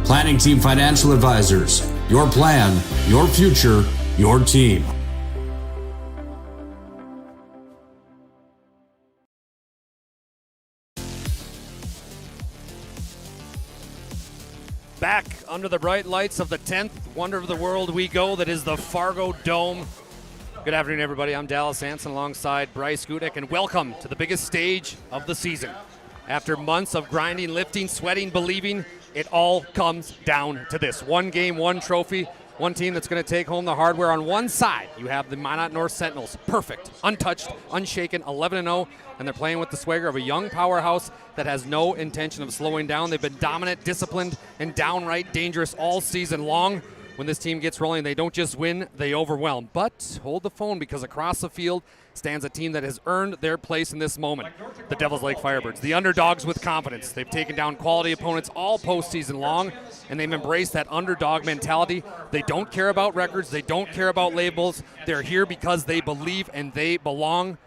Planning Team Financial Advisors, your plan, your future, your team. Back under the bright lights of the 10th wonder of the world we go, that is the Fargo Dome. Good afternoon, everybody. I'm Dallas Hansen alongside Bryce Gudek, and welcome to the biggest stage of the season. After months of grinding, lifting, sweating, believing, it all comes down to this. One game, one trophy, one team that's going to take home the hardware. On one side, you have the Minot North Sentinels, perfect, untouched, unshaken, 11-0, and they're playing with the swagger of a young powerhouse that has no intention of slowing down. They've been dominant, disciplined, and downright dangerous all season long. When this team gets rolling, they don't just win, they overwhelm. But hold the phone, because across the field stands a team that has earned their place in this moment. The Devils Lake Firebirds, the underdogs with confidence. They've taken down quality opponents all postseason long, and they've embraced that underdog mentality. They don't care about records. They don't care about labels. They're here because they believe and they belong.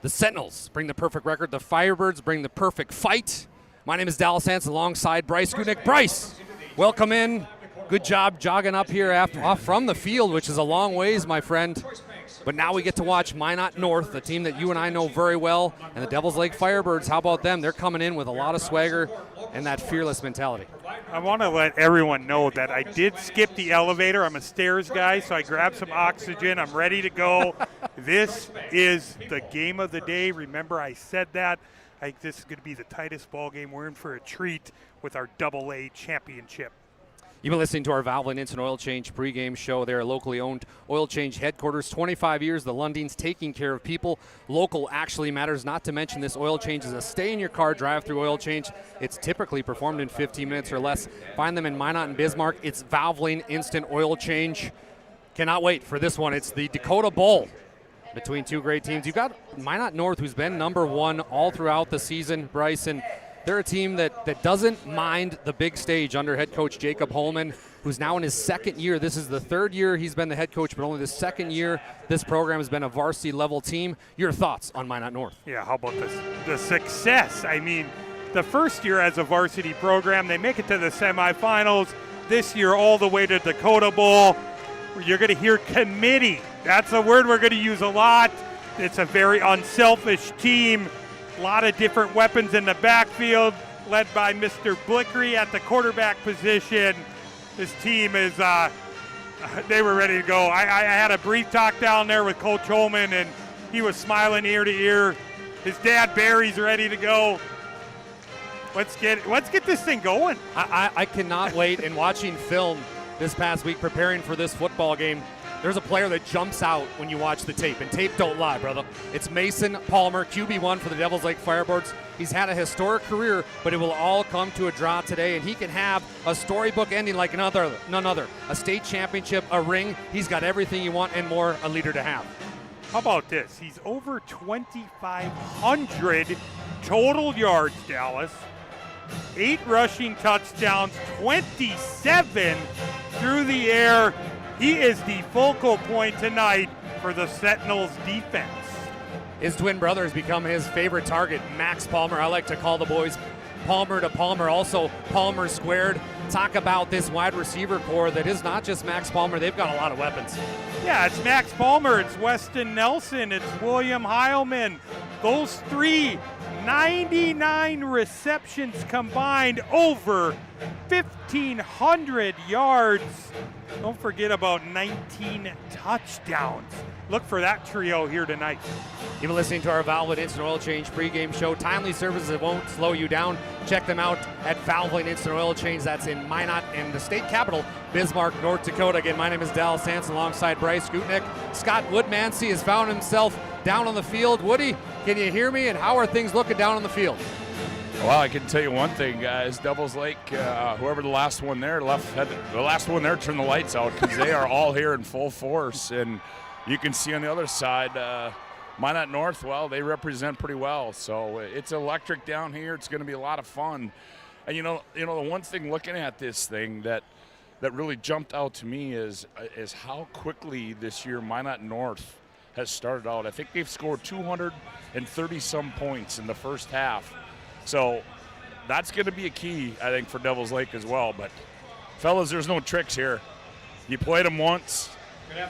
The Sentinels bring the perfect record. The Firebirds bring the perfect fight. My name is Dallas Hansen alongside Bryce Gudek. Bryce, welcome in. Good job jogging up here off from the field, which is a long ways, my friend. But now we get to watch Minot North, a team that you and I know very well, and the Devils Lake Firebirds. How about them? They're coming in with a lot of swagger and that fearless mentality. I want to let everyone know that I did skip the elevator. I'm a stairs guy, so I grabbed some oxygen. I'm ready to go. This is the game of the day. Remember, I said that. I think this is going to be the tightest ball game. We're in for a treat with our AA championship. You've been listening to our Valvoline Instant Oil Change pregame show. They're a locally owned oil change headquarters. 25 years, the Lundins taking care of people. Local actually matters, not to mention this oil change is a stay-in-your-car drive-through oil change. It's typically performed in 15 minutes or less. Find them in Minot and Bismarck. It's Valvoline Instant Oil Change. Cannot wait for this one. It's the Dakota Bowl between two great teams. You've got Minot North, who's been number one all throughout the season, Bryce, and they're a team that doesn't mind the big stage under head coach Jacob Holman, who's now in his second year. This is the third year he's been the head coach, but only the second year this program has been a varsity-level team. Your thoughts on Minot North? Yeah, how about this? The success. I mean, the first year as a varsity program, they make it to the semifinals. This year, all the way to Dakota Bowl. You're going to hear committee. That's a word we're going to use a lot. It's a very unselfish team. A lot of different weapons in the backfield, led by Mr. Blickery at the quarterback position. This team is, they were ready to go. I had a brief talk down there with Coach Holman, and he was smiling ear to ear. His dad, Barry's ready to go. Let's get this thing going. I cannot wait. And watching film this past week, preparing for this football game, there's a player that jumps out when you watch the tape, and tape don't lie, brother. It's Mason Palmer, QB1 for the Devils Lake Firebirds. He's had a historic career, but it will all come to a draw today, and he can have a storybook ending like none other. A state championship, a ring. He's got everything you want and more, a leader to have. How about this? He's over 2,500 total yards, Dallas. 8 rushing touchdowns, 27 through the air. He is the focal point tonight for the Sentinels defense. His twin brother has become his favorite target, Max Palmer. I like to call the boys Palmer to Palmer, also Palmer squared. Talk about this wide receiver core that is not just Max Palmer. They've got a lot of weapons. Yeah, it's Max Palmer, it's Weston Nelson, it's William Heilman, Those three, 99 receptions combined, over 1,500 yards. Don't forget about 19 touchdowns. Look for that trio here tonight. You've been listening to our Valvoline Instant Oil Change pregame show. Timely services that won't slow you down. Check them out at Valvoline Instant Oil Change. That's in Minot in the state capital, Bismarck, North Dakota. Again, my name is Dallas Hanson alongside Bryce Gutnick. Scott Woodmansey has found himself down on the field. Woody, can you hear me? And how are things looking down on the field? Well, I can tell you one thing, guys. Devils Lake, whoever the last one there turned the lights out because they are all here in full force. And you can see on the other side, Minot North, well, they represent pretty well. So it's electric down here. It's going to be a lot of fun. And you know, the one thing looking at this thing that really jumped out to me is how quickly this year Minot North has started out. I think they've scored 230 some points in the first half. So that's going to be a key, I think, for Devils Lake as well. But, fellas, there's no tricks here. You played them once.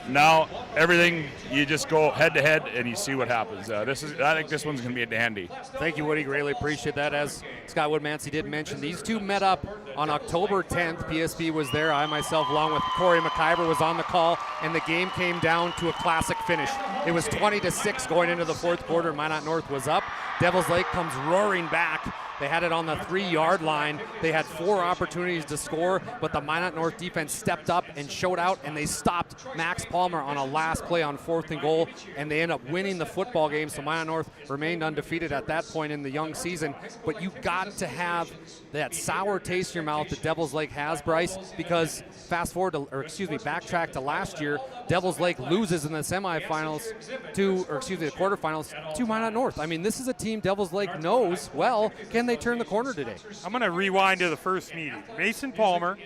Now everything, you just go head-to-head and you see what happens. I think this one's going to be a dandy. Thank you, Woody. Greatly appreciate that. As Scott Woodmansey did mention, these two met up on October 10th. PSP was there. I myself, along with Corey McIver, was on the call, and the game came down to a classic finish. It was 20-6 going into the fourth quarter. Minot North was up. Devils Lake comes roaring back. They had it on the 3-yard line. They had 4 opportunities to score, but the Minot North defense stepped up and showed out, and they stopped Max Palmer on a last play on 4th and goal, and they end up winning the football game. So Minot North remained undefeated at that point in the young season. But you got to have that sour taste in your mouth that Devils Lake has, Bryce, because backtrack to last year, Devils Lake loses in the quarterfinals to Minot North. I mean, this is a team Devils Lake knows well. Can they turn the corner today? I'm going to rewind to the first meeting. Mason Palmer,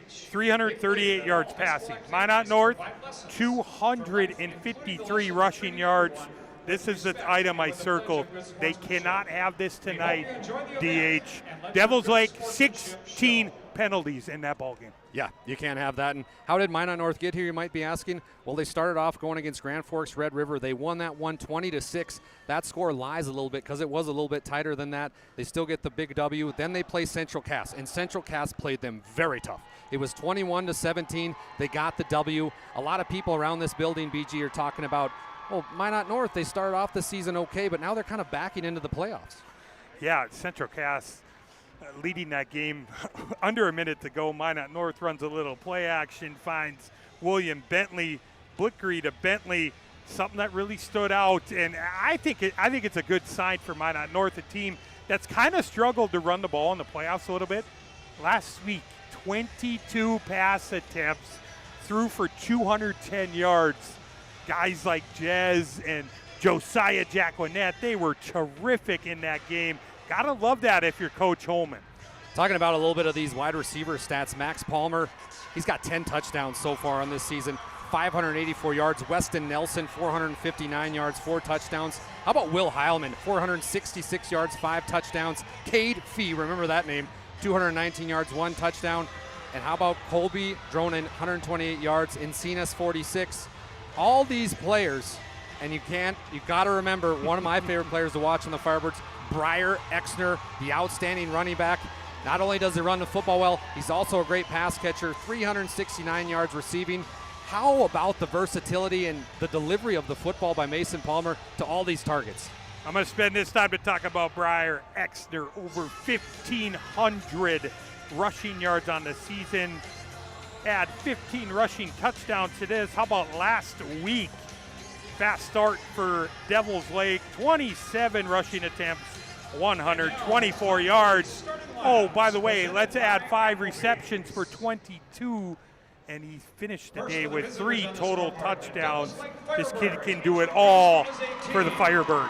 338 yards passing. Minot North, 253 rushing yards. This is the item I circled. They cannot have this tonight, DH. Devils Lake, 16 penalties in that ballgame. Yeah, you can't have that. And how did Minot North get here, you might be asking? Well, they started off going against Grand Forks Red River. They won that one 20-6. That score lies a little bit because it was a little bit tighter than that. They still get the big W. Then they play Central Cass, and Central Cass played them very tough. It was 21-17. They got the W. A lot of people around this building, BG, are talking about, well, Minot North, they started off the season okay, but now they're kind of backing into the playoffs. Yeah, Central Cass leading that game under a minute to go. Minot North runs a little play action, finds William Bentley, Blickery to Bentley, something that really stood out. And I think it's a good sign for Minot North, a team that's kind of struggled to run the ball in the playoffs a little bit. Last week, 22 pass attempts, threw for 210 yards. Guys like Jez and Josiah Jacquinette, they were terrific in that game. Gotta love that if you're Coach Holman. Talking about a little bit of these wide receiver stats, Max Palmer, he's got 10 touchdowns so far on this season, 584 yards. Weston Nelson, 459 yards, 4 touchdowns. How about Will Heilman, 466 yards, 5 touchdowns. Cade Fee, remember that name, 219 yards, 1 touchdown. And how about Colby Dronin, 128 yards, Encinas, 46. All these players, and you got to remember one of my favorite players to watch on the Firebirds, Briar Exner, the outstanding running back. Not only does he run the football well, he's also a great pass catcher, 369 yards receiving. How about the versatility and the delivery of the football by Mason Palmer to all these targets? I'm going to spend this time to talk about Briar Exner, over 1,500 rushing yards on the season. Add 15 rushing touchdowns to this. How about last week? Fast start for Devils Lake, 27 rushing attempts, 124 yards. Oh, by the way, let's add 5 receptions for 22, and he finished the day with 3 total touchdowns. This kid can do it all for the Firebirds.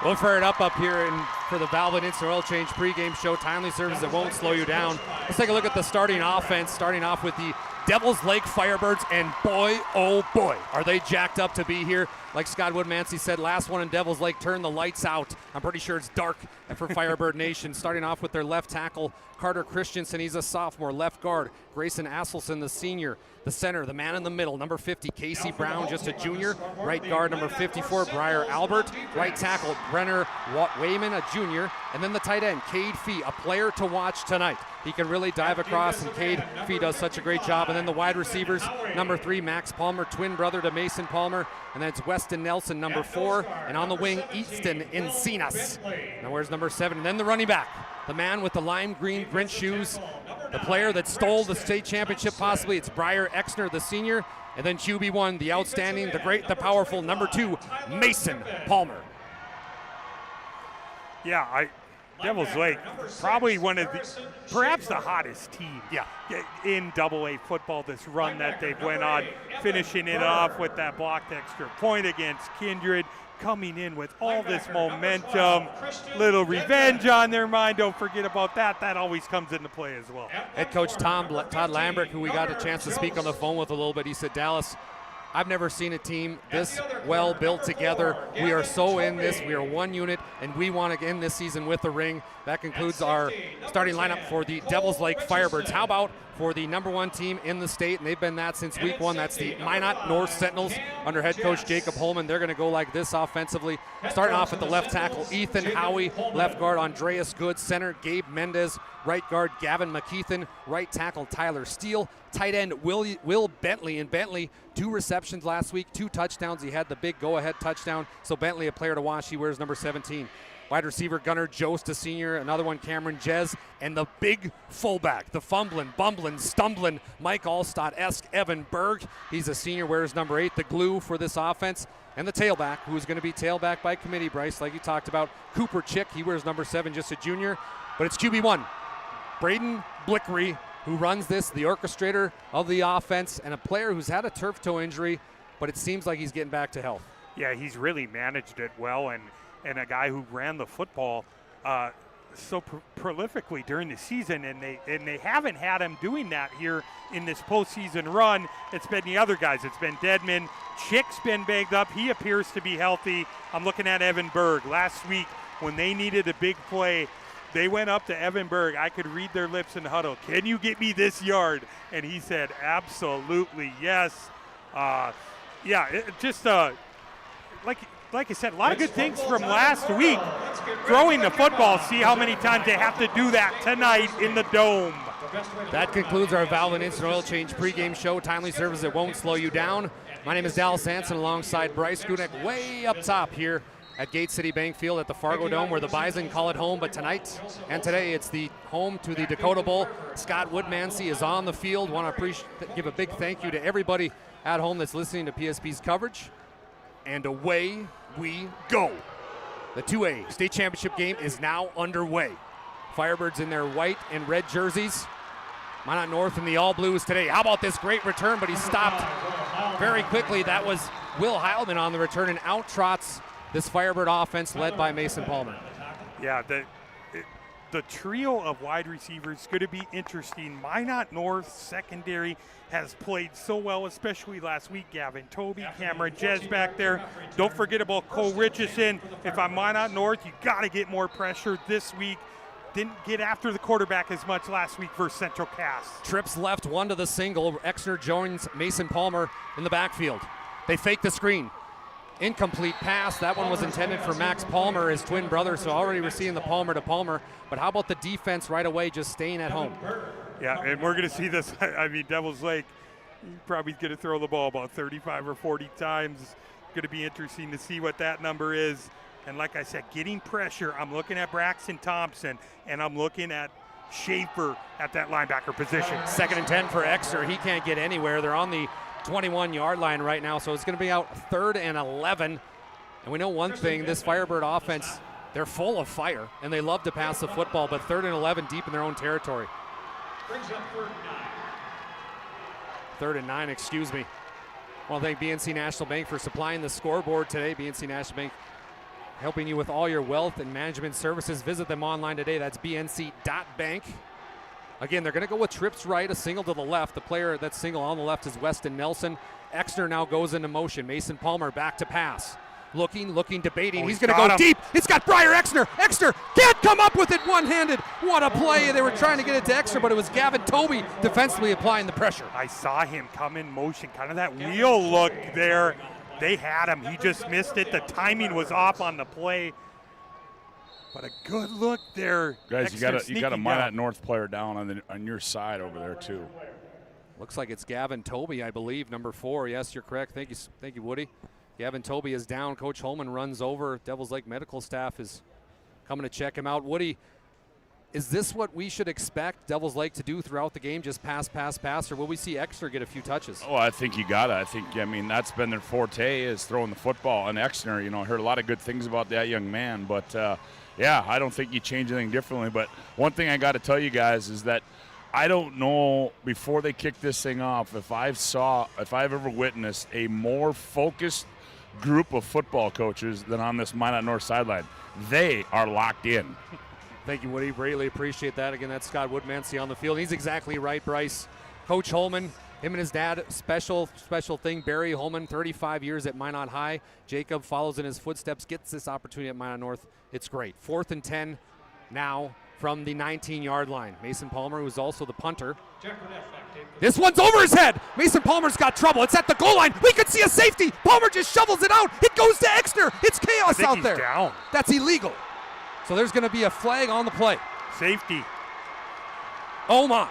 We'll fire it up here for the Valvoline Instant Oil Change pregame show. Timely service that won't slow you down. Let's take a look at the starting offense, starting off with the Devils Lake Firebirds, and boy, oh boy, are they jacked up to be here. Like Scott Woodmansey said, last one in Devils Lake, turn the lights out. I'm pretty sure it's dark for Firebird Nation. Starting off with their left tackle, Carter Christensen, he's a sophomore. Left guard, Grayson Asselson, the senior. The center, the man in the middle, number 50, Casey Brown, just a junior. Right guard, number 54, Briar Albert. Right tackle, Brenner Wayman, a junior. And then the tight end, Cade Fee, a player to watch tonight. He can really dive across, and Cade Fee does such a great job. And then the wide receivers, number 3, Max Palmer, twin brother to Mason Palmer. And then it's Weston Nelson, number 4. And on the wing, Easton Encinas. Now where's number 7? And then the running back, the man with the lime green Grinch shoes, the player that stole the state championship possibly, it's Briar Exner, the senior. And then QB1, the outstanding, the great, the powerful, number 2, Mason Palmer. Yeah, Devils Lake, probably one of the, perhaps the hottest team in AA football, this run that they've went on, finishing it off with that blocked extra point against Kindred, coming in with all this momentum, little revenge on their mind. Don't forget about that. That always comes into play as well. Head coach Todd Lambert, who we got a chance to speak on the phone with a little bit, he said, Dallas, I've never seen a team this well built together. We are so in this. We are one unit, and we want to end this season with a ring. That concludes our starting lineup for the Devils Lake Firebirds. How about for the number 1 team in the state, and they've been that since week 1. That's the Minot North Sentinels under head coach Jacob Holman. They're going to go like this offensively. Starting off at the left tackle, Ethan Howie. Left guard, Andreas Good. Center, Gabe Mendez. Right guard, Gavin McKeithen. Right tackle, Tyler Steele. Tight end, Will Bentley. And Bentley, 2 receptions last week, 2 touchdowns. He had the big go-ahead touchdown. So Bentley, a player to watch. He wears number 17. Wide receiver, Gunnar Jost, a senior. Another one, Cameron Jez. And the big fullback, the fumbling, bumbling, stumbling, Mike Allstott-esque Evan Berg. He's a senior, wears number 8, the glue for this offense. And the tailback, who's going to be tailback by committee, Bryce, like you talked about, Cooper Chick. He wears number 7, just a junior. But it's QB1, Braden Blickery, who runs this, the orchestrator of the offense, and a player who's had a turf toe injury, but it seems like he's getting back to health. Yeah, he's really managed it well, and a guy who ran the football so prolifically during the season, and they haven't had him doing that here in this postseason run. It's been the other guys. It's been Deadman. Chick's been bagged up. He appears to be healthy. I'm looking at Evan Berg. Last week, when they needed a big play, they went up to Evan Berg. I could read their lips in the huddle. Can you get me this yard? And he said, absolutely yes. Like I said, a lot of good things from last week. Throwing the football, see how many times they have to do that tonight in the Dome. That concludes our Valve and Instant Oil Change pregame show. Timely service that won't slow you down. My name is Dallas Hanson alongside Bryce Gudek way up top here at Gate City Bank Field at the Fargo Dome, where the Bison call it home. But tonight and today, it's the home to the Dakota Bowl. Scott Woodmansey is on the field. Want to give a big thank you to everybody at home that's listening to PSP's coverage. And away we go. The 2A state championship game is now underway. Firebirds in their white and red jerseys. Minot North in the all blues today. How about this great return, but he stopped very quickly. That was Will Heilman on the return, and out trots this Firebird offense led by Mason Palmer. Yeah, the trio of wide receivers is going to be interesting. Minot North secondary has played so well, especially last week. Gavin Toby, Cameron Jez back there. Don't forget about Cole Richardson. If I'm Minot North, you got to get more pressure this week. Didn't get after the quarterback as much last week for Central Cass. Trips left, 1 to the single. Exner joins Mason Palmer in the backfield. They fake the screen. Incomplete pass. That one was intended for Max Palmer, his twin brother, so already we're seeing the Palmer to Palmer. But how about the defense right away just staying at home? Yeah, and we're going to see this. I mean, Devils Lake probably going to throw the ball about 35 or 40 times. Going to be interesting to see what that number is. And like I said, getting pressure. I'm looking at Braxton Thompson, and I'm looking at Schaefer at that linebacker position. 2nd and 10 for Exeter. He can't get anywhere. They're on the 21-yard line right now, so it's going to be out 3rd and 11. And we know one thing, this Firebird offense, they're full of fire, and they love to pass the football, but 3rd and 11 deep in their own territory. 3rd and 9, excuse me. I want to thank BNC National Bank for supplying the scoreboard today. BNC National Bank helping you with all your wealth and management services. Visit them online today. That's bnc.bank. Again, they're going to go with trips right, a single to the left. The player that's single on the left is Weston Nelson. Exner now goes into motion. Mason Palmer back to pass. Looking, debating. He's going to go deep. It's got Briar Exner. Exner can't come up with it one-handed. What a play. They were trying to get it to Exner, but it was Gavin Toby defensively applying the pressure. I saw him come in motion, kind of that wheel look there. They had him. He just missed it. The timing was off on the play. But a good look there. Guys, you got a Minot North player down on your side over there too. Looks like it's Gavin Toby, I believe, number 4. Yes, you're correct. Thank you, Woody. Gavin Toby is down. Coach Holman runs over. Devils Lake medical staff is coming to check him out. Woody, is this what we should expect Devils Lake to do throughout the game, just pass, or will we see Exner get a few touches? Oh, I think you got it. I mean, that's been their forte, is throwing the football. And Exner, I heard a lot of good things about that young man. But, yeah, I don't think you change anything differently. But one thing I got to tell you guys is that I don't know, before they kick this thing off, if I've ever witnessed a more focused group of football coaches than on this Minot North sideline. They are locked in. Thank you, Woody. Greatly appreciate that. Again, that's Scott Woodmansey on the field. He's exactly right, Bryce. Coach Holman, him and his dad, special thing. Barry Holman, 35 years at Minot High. Jacob follows in his footsteps, gets this opportunity at Minot North. It's great. 4th and 10 now from the 19-yard line. Mason Palmer, who's also the punter. This one's over his head. Mason Palmer's got trouble. It's at the goal line. We could see a safety. Palmer just shovels it out. It goes to Exner. It's chaos out there. Down. That's illegal. So there's going to be a flag on the play. Safety. Oh, my.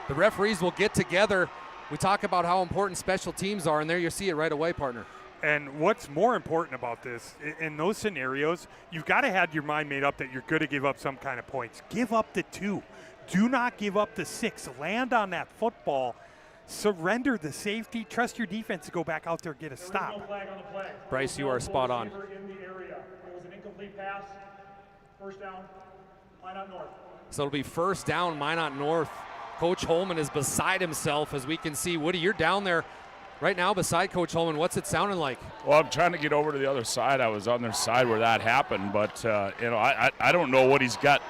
The referees will get together. We talk about how important special teams are, and there you see it right away, partner. And what's more important about this, in those scenarios, you've got to have your mind made up that you're going to give up some kind of points. Give up the 2. Do not give up the 6. Land on that football. Surrender the safety. Trust your defense to go back out there and get a stop. No flag on the play. Bryce, you are spot on. In the area. It was an incomplete pass. First down, Minot North. So it'll be first down, Minot North. Coach Holman is beside himself, as we can see. Woody, you're down there right now beside Coach Holman. What's it sounding like? Well, I'm trying to get over to the other side. I was on their side where that happened, but I don't know what he's got.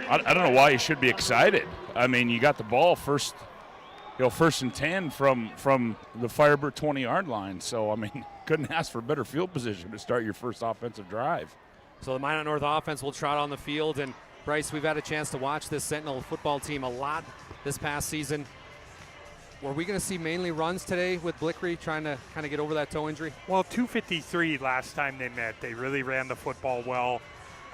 I don't know why he should be excited. I mean, you got the ball first and 10 from the Firebird 20-yard line. So, I mean, couldn't ask for better field position to start your first offensive drive. So the Minot North offense will trot on the field. And, Bryce, we've had a chance to watch this Sentinel football team a lot this past season. Were we going to see mainly runs today with Blickery trying to kind of get over that toe injury? Well, 253 last time they met. They really ran the football well.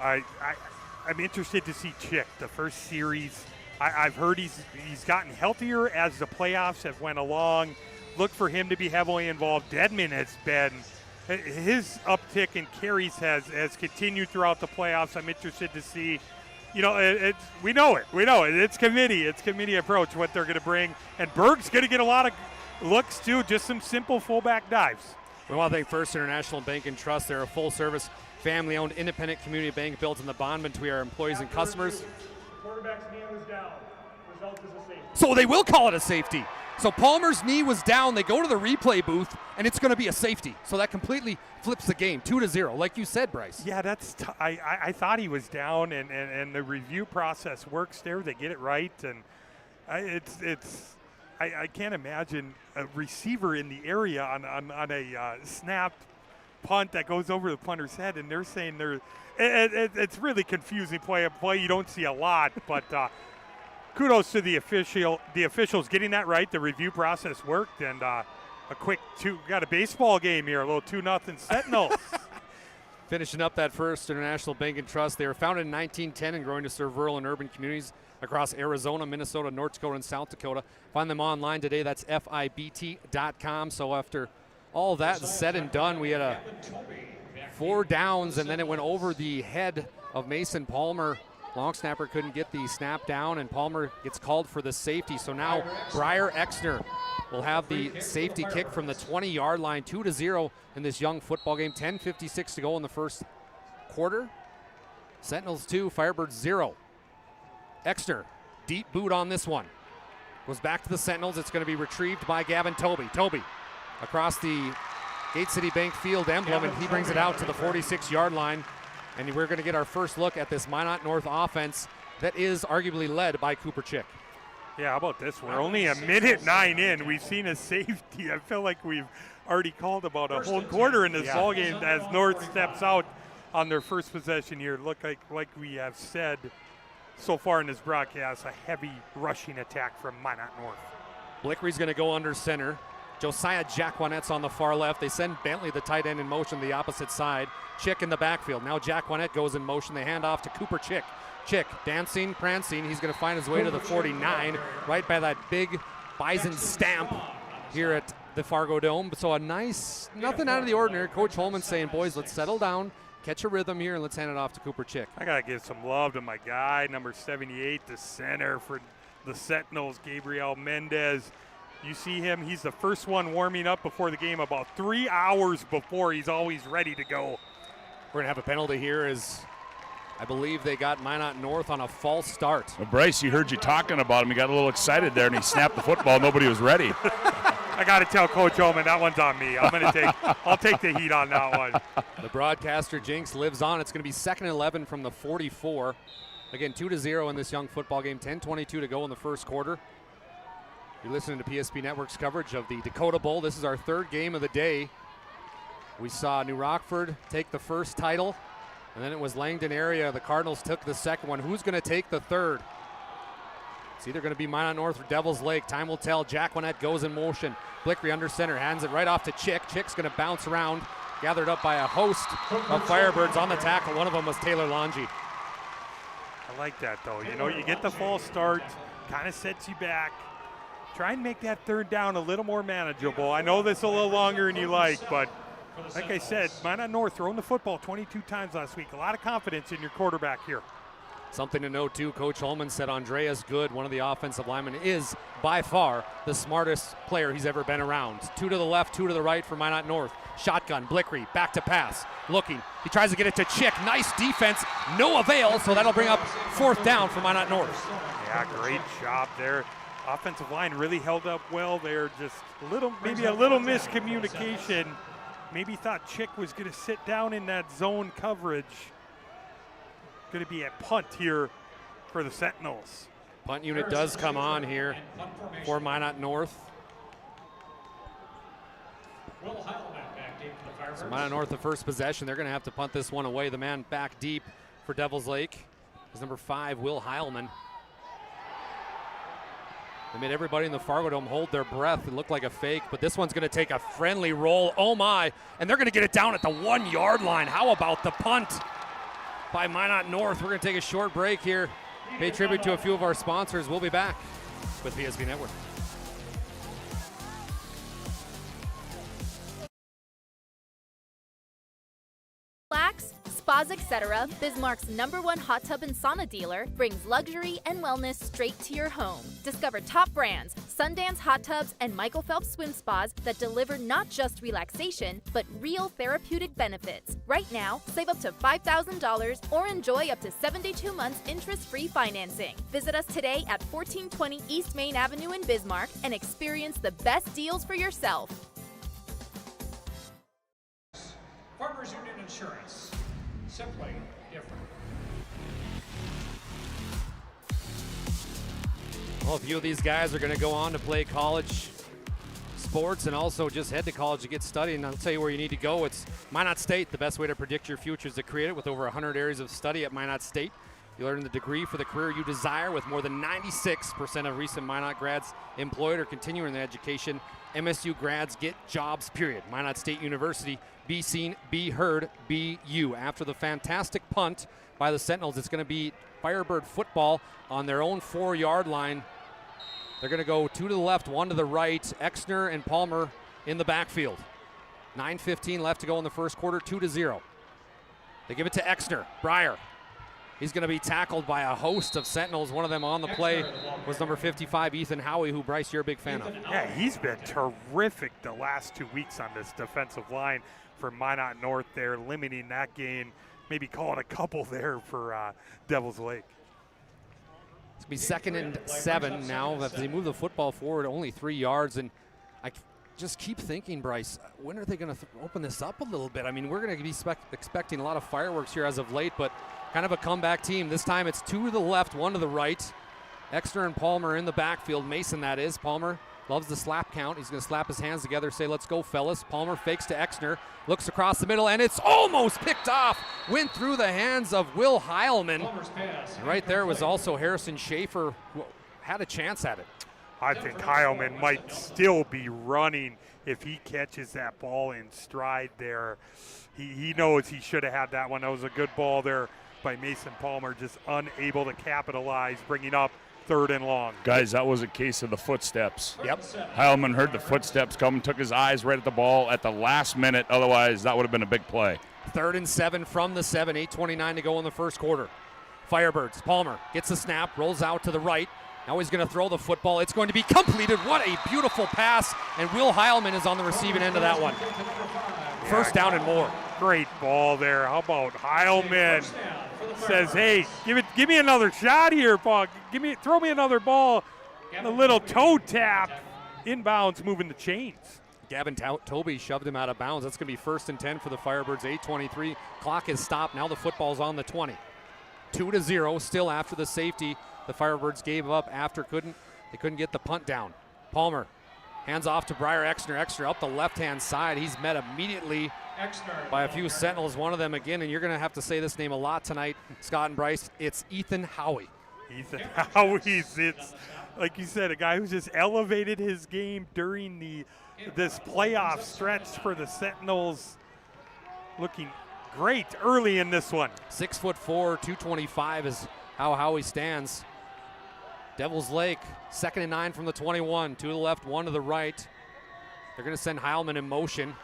I'm interested to see Chick, the first series. I've heard he's gotten healthier as the playoffs have went along. Look for him to be heavily involved. Deadman has been, his uptick in carries has continued throughout the playoffs. I'm interested to see, we know it. It's committee approach, what they're going to bring. And Berg's going to get a lot of looks too, just some simple fullback dives. We want to thank First International Bank and Trust. They're a full-service, family-owned, independent community bank built on the bond between our employees and customers. Quarterback's knee was down. Result is a safety. So they will call it a safety. So Palmer's knee was down. They go to the replay booth, and it's going to be a safety. So that completely flips the game, 2-0, like you said, Bryce. Yeah, that's. I thought he was down, and the review process works there. They get it right, and I can't imagine a receiver in the area on a snap punt that goes over the punter's head, and they're saying it's really confusing play you don't see a lot, but kudos to the officials getting that right. The review process worked, and a quick got a baseball game here, a little 2-0 Sentinels. Finishing up that First International Bank and Trust. They were founded in 1910 and growing to serve rural and urban communities across Arizona, Minnesota, North Dakota, and South Dakota. Find them online today. That's FIBT.com. So after all that is said and done, we had 4 downs, and then it went over the head of Mason Palmer. Long snapper couldn't get the snap down, and Palmer gets called for the safety. So now Briar Exner will have the safety kick from the 20-yard line, 2-0 in this young football game. 10:56 to go in the first quarter. Sentinels 2, Firebirds 0. Exner, deep boot on this one. Goes back to the Sentinels. It's going to be retrieved by Gavin Toby. Toby across the Gate City Bank field emblem, and he brings it out to the 46-yard line. And we're going to get our first look at this Minot North offense. that is arguably led by Cooper Chick. Yeah, how about this? We're only a minute 9 in. We've seen a safety. I feel like we've already called about a whole quarter in this ball game as North steps out on their first possession here. Look like we have said so far in this broadcast, a heavy rushing attack from Minot North. Blickery's going to go under center. Josiah Jacquinette's on the far left. They send Bentley, the tight end, in motion the opposite side. Chick in the backfield. Now Jacquinette goes in motion. They hand off to Cooper Chick. Chick dancing, prancing. He's going to find his way to the 49, right by that big Bison stamp here at the Fargo Dome. So a nice, nothing out of the ordinary. Coach Holman saying, boys, let's settle down, catch a rhythm here, and let's hand it off to Cooper Chick. I got to give some love to my guy, number 78, the center for the Sentinels, Gabriel Mendez. You see him, he's the first one warming up before the game, about 3 hours before. He's always ready to go. We're going to have a penalty here as I believe they got Minot North on a false start. Well, Bryce, you heard you talking about him. He got a little excited there, and he snapped the football. Nobody was ready. I got to tell Coach Holman that one's on me. I'll take the heat on that one. The broadcaster jinx lives on. It's going to be 2nd and 11 from the 44. Again, 2-0 in this young football game. 10:22 to go in the first quarter. You're listening to PSP Network's coverage of the Dakota Bowl. This is our third game of the day. We saw New Rockford take the first title, and then it was Langdon area. The Cardinals took the second one. Who's going to take the third? It's either going to be Minot North or Devil's Lake. Time will tell. Jacquinette goes in motion. Blickery under center, hands it right off to Chick. Chick's going to bounce around, gathered up by a host of Firebirds on the tackle. One of them was Taylor Longy. I like that, though. You know, you get the false start, kind of sets you back. Try and make that third down a little more manageable. I know this is a little longer than you like, but like I said, Minot North throwing the football 22 times last week. A lot of confidence in your quarterback here. Something to note, too, Coach Holman said Andreas Good, one of the offensive linemen, is by far the smartest player he's ever been around. 2 to the left, 2 to the right for Minot North. Shotgun, Blickery, back to pass. Looking, he tries to get it to Chick. Nice defense, no avail, so that'll bring up 4th down for Minot North. Yeah, great job there. Offensive line really held up well there. Just maybe a little miscommunication. Maybe thought Chick was going to sit down in that zone coverage. Going to be a punt here for the Sentinels. Punt unit does come on here for Minot North. So Minot North, the first possession. They're going to have to punt this one away. The man back deep for Devil's Lake is number 5, Will Heilman. They made everybody in the Fargo Dome hold their breath. It looked like a fake, but this one's going to take a friendly roll. Oh, my. And they're going to get it down at the 1-yard line. How about the punt by Minot North? We're going to take a short break here. Pay tribute to a few of our sponsors. We'll be back with PSP Network. Relax, Spas Etc., Bismarck's #1 hot tub and sauna dealer, brings luxury and wellness straight to your home. Discover top brands, Sundance Hot Tubs and Michael Phelps Swim Spas that deliver not just relaxation, but real therapeutic benefits. Right now, save up to $5,000 or enjoy up to 72 months interest-free financing. Visit us today at 1420 East Main Avenue in Bismarck and experience the best deals for yourself. Farmers Union Insurance, simply different. Well, a few of these guys are going to go on to play college sports and also just head to college to get studying. I'll tell you where you need to go. It's Minot State. The best way to predict your future is to create it with over 100 areas of study at Minot State. You learn the degree for the career you desire with more than 96% of recent Minot grads employed or continuing their education. MSU grads get jobs, period. Minot State University. Be seen, be heard, be you. After the fantastic punt by the Sentinels, it's going to be Firebird football on their own 4-yard line. They're going to go 2 to the left, 1 to the right. Exner and Palmer in the backfield. 9:15 left to go in the first quarter, 2-0. They give it to Exner. Breyer. He's going to be tackled by a host of Sentinels. One of them on the play was number 55, Ethan Howie, who, Bryce, you're a big fan of. Yeah, he's been terrific the last 2 weeks on this defensive line for Minot North there, limiting that gain, maybe calling a couple there for Devil's Lake. It's going to be 2nd and 7 now. As they move the football forward only 3 yards. And I just keep thinking, Bryce, when are they going to open this up a little bit? I mean, we're going to be expecting a lot of fireworks here as of late, but kind of a comeback team. This time it's 2 to the left, 1 to the right. Exner and Palmer in the backfield. Mason, that is. Palmer loves the slap count. He's going to slap his hands together, say, let's go, fellas. Palmer fakes to Exner, looks across the middle, and it's almost picked off. Went through the hands of Will Heilman. And right there was also Harrison Schaefer, who had a chance at it. I think Heilman might still be running if he catches that ball in stride there. He knows he should have had that one. That was a good ball there by Mason Palmer, just unable to capitalize, bringing up 3rd and long. Guys, that was a case of the footsteps. Yep. Heilman heard the footsteps come, took his eyes right at the ball at the last minute. Otherwise, that would have been a big play. 3rd and 7 from the 7, 8:29 to go in the first quarter. Firebirds, Palmer gets the snap, rolls out to the right. Now he's going to throw the football. It's going to be completed. What a beautiful pass. And Will Heilman is on the receiving end of that one. First down and more. Great ball there. How about Heilman? Says, hey, give me another shot here, Paul. Throw me another ball. A little toe tap. Inbounds, moving the chains. Gavin Toby shoved him out of bounds. That's going to be 1st and 10 for the Firebirds. 8:23. Clock is stopped. Now the football's on the 20. 2-0. Still after the safety. The Firebirds gave up after they couldn't get the punt down. Palmer hands off to Briar Exner. Exner up the left-hand side. He's met immediately by a few Sentinels, one of them again, and you're going to have to say this name a lot tonight, Scott and Bryce. It's Ethan Howie. Ethan Howie's, it's, like you said, a guy who's just elevated his game during this playoff stretch for the Sentinels. Looking great early in this one. 6'4", 225 is how Howie stands. Devils Lake, 2nd and 9 from the 21. 2 to the left, 1 to the right. They're going to send Heilman in motion.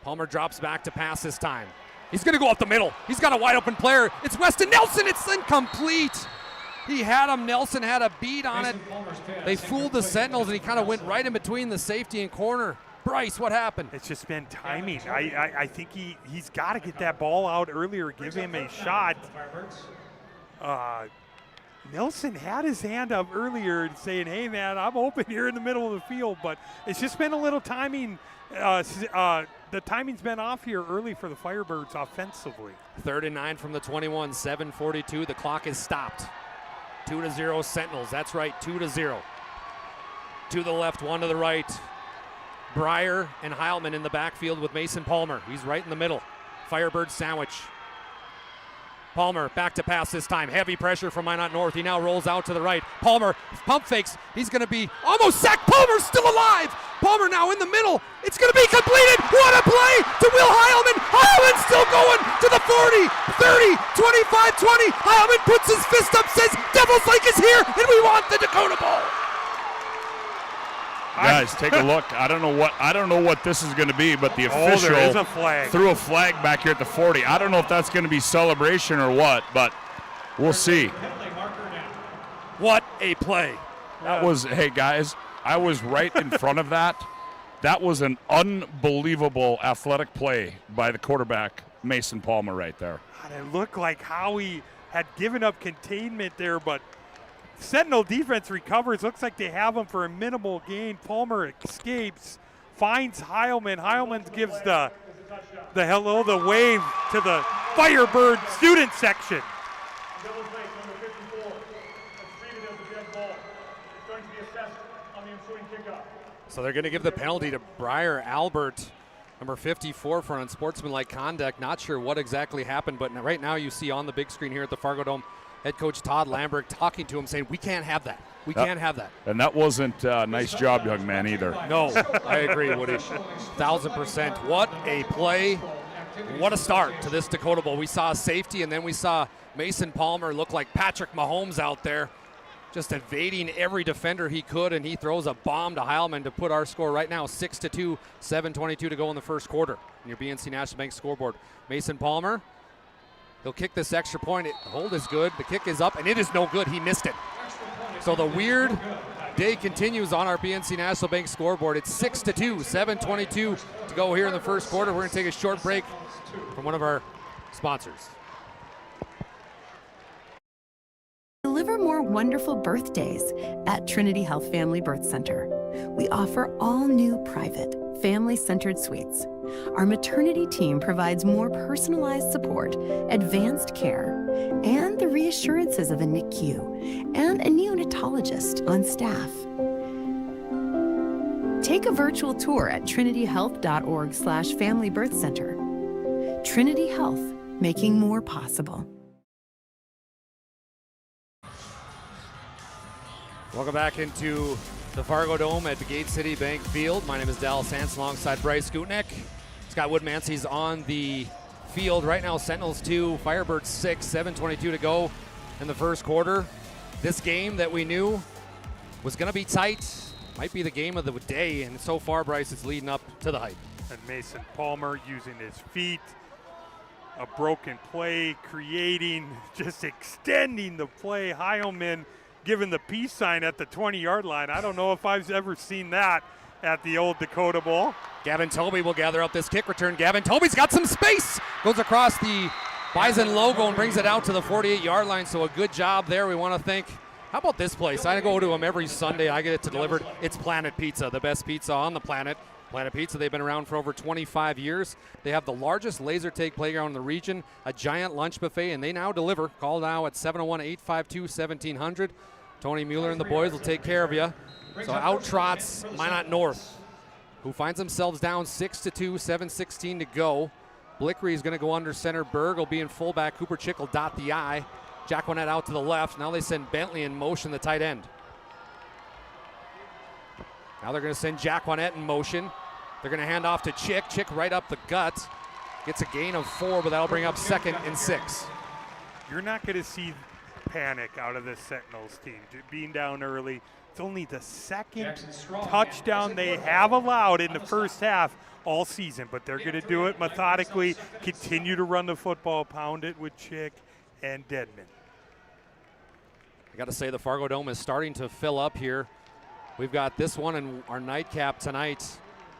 Palmer drops back to pass this time. He's going to go up the middle. He's got a wide open player. It's Weston Nelson. It's incomplete. He had him. Nelson had a beat on it. They fooled the Sentinels, and he kind of went right in between the safety and corner. Bryce, what happened? It's just been timing. I think he's got to get that ball out earlier, give him a shot. Nelson had his hand up earlier saying, hey, man, I'm open here in the middle of the field, but it's just been a little timing. The timing's been off here early for the Firebirds offensively. 3rd and 9 from the 21, 7:42. The clock is stopped. 2-0 Sentinels. That's right, 2-0. 2 to the left, 1 to the right. Briar and Heilman in the backfield with Mason Palmer. He's right in the middle. Firebird sandwich. Palmer back to pass this time. Heavy pressure from Minot North. He now rolls out to the right. Palmer pump fakes. He's going to be almost sacked. Palmer's still alive. Palmer now in the middle. It's going to be completed. What a play to Will Heilman. Heilman still going to the 40, 30, 25, 20. Heilman puts his fist up, says Devils Lake is here, and we want the Dakota Bowl. Guys, take a look. I don't know what this is going to be, but the official there is a flag. Threw a flag back here at the 40. I don't know if that's going to be celebration or what, but we'll see. What a play. That was, hey guys, I was right in front of that. That was an unbelievable athletic play by the quarterback, Mason Palmer, right there. God, it looked like Howie had given up containment there, but Sentinel defense recovers. Looks like they have him for a minimal gain. Palmer escapes, finds Heilman. Heilman gives the hello, the wave to the Firebird student section. So they're going to give the penalty to Briar Albert, number 54, for unsportsmanlike conduct. Not sure what exactly happened, but right now you see on the big screen here at the Fargo Dome, head coach Todd Lambert talking to him, saying, we can't have that. We can't have that. And that wasn't a nice job, young man, either. No, I agree, Woody. 1,000%. What a play. What a start to this Dakota Bowl. We saw safety, and then we saw Mason Palmer look like Patrick Mahomes out there, just evading every defender he could, and he throws a bomb to Heilman to put our score right now 6-2, 7:22 to go in the first quarter. On your BNC National Bank scoreboard. Mason Palmer, he'll kick this extra point. Hold is good. The kick is up, and it is no good. He missed it. So the weird day continues on our BNC National Bank scoreboard. It's 6-2, 7:22 to go here in the first quarter. We're going to take a short break from one of our sponsors. Deliver more wonderful birthdays at Trinity Health Family Birth Center. We offer all new private, family-centered suites. Our maternity team provides more personalized support, advanced care, and the reassurances of a NICU and a neonatologist on staff. Take a virtual tour at trinityhealth.org/Family Birth Center. Trinity Health, making more possible. Welcome back into the Fargo Dome at the Gate City Bank Field. My name is Dallas Hans alongside Bryce Gutnick. Scott Woodmancy's on the field right now. Sentinels 2, Firebirds 6, 7:22 to go in the first quarter. This game that we knew was going to be tight might be the game of the day, and so far, Bryce, it's leading up to the hype. And Mason Palmer using his feet, a broken play, creating, just extending the play. Heilman giving the peace sign at the 20-yard line. I don't know if I've ever seen that at the old Dakota Bowl. Gavin Tobey will gather up this kick return. Gavin Tobey's got some space. Goes across the Bison logo and brings it out to the 48-yard line, so a good job there. We want to thank, how about this place? I go to them every Sunday. I get it delivered. It's Planet Pizza, the best pizza on the planet. Planet Pizza, they've been around for over 25 years. They have the largest laser tag playground in the region, a giant lunch buffet, and they now deliver. Call now at 701-852-1700. Tony Mueller and the boys will take care of you. So out trots Minot North, who finds themselves down 6-2, 7:16 to go. Blickery is going to go under center. Berg will be in fullback. Cooper Chick will dot the I. Jacquinette out to the left. Now they send Bentley in motion, the tight end. Now they're going to send Jacquinette in motion. They're going to hand off to Chick. Chick right up the gut. Gets a gain of 4, but that'll bring up 2nd and 6. You're not going to see panic out of the Sentinels team. Being down early. It's only the second touchdown they have allowed in the first half all season, but they're going to do it methodically, continue to run the football, pound it with Chick and Dedman. I got to say the Fargo Dome is starting to fill up here. We've got this one in our nightcap tonight.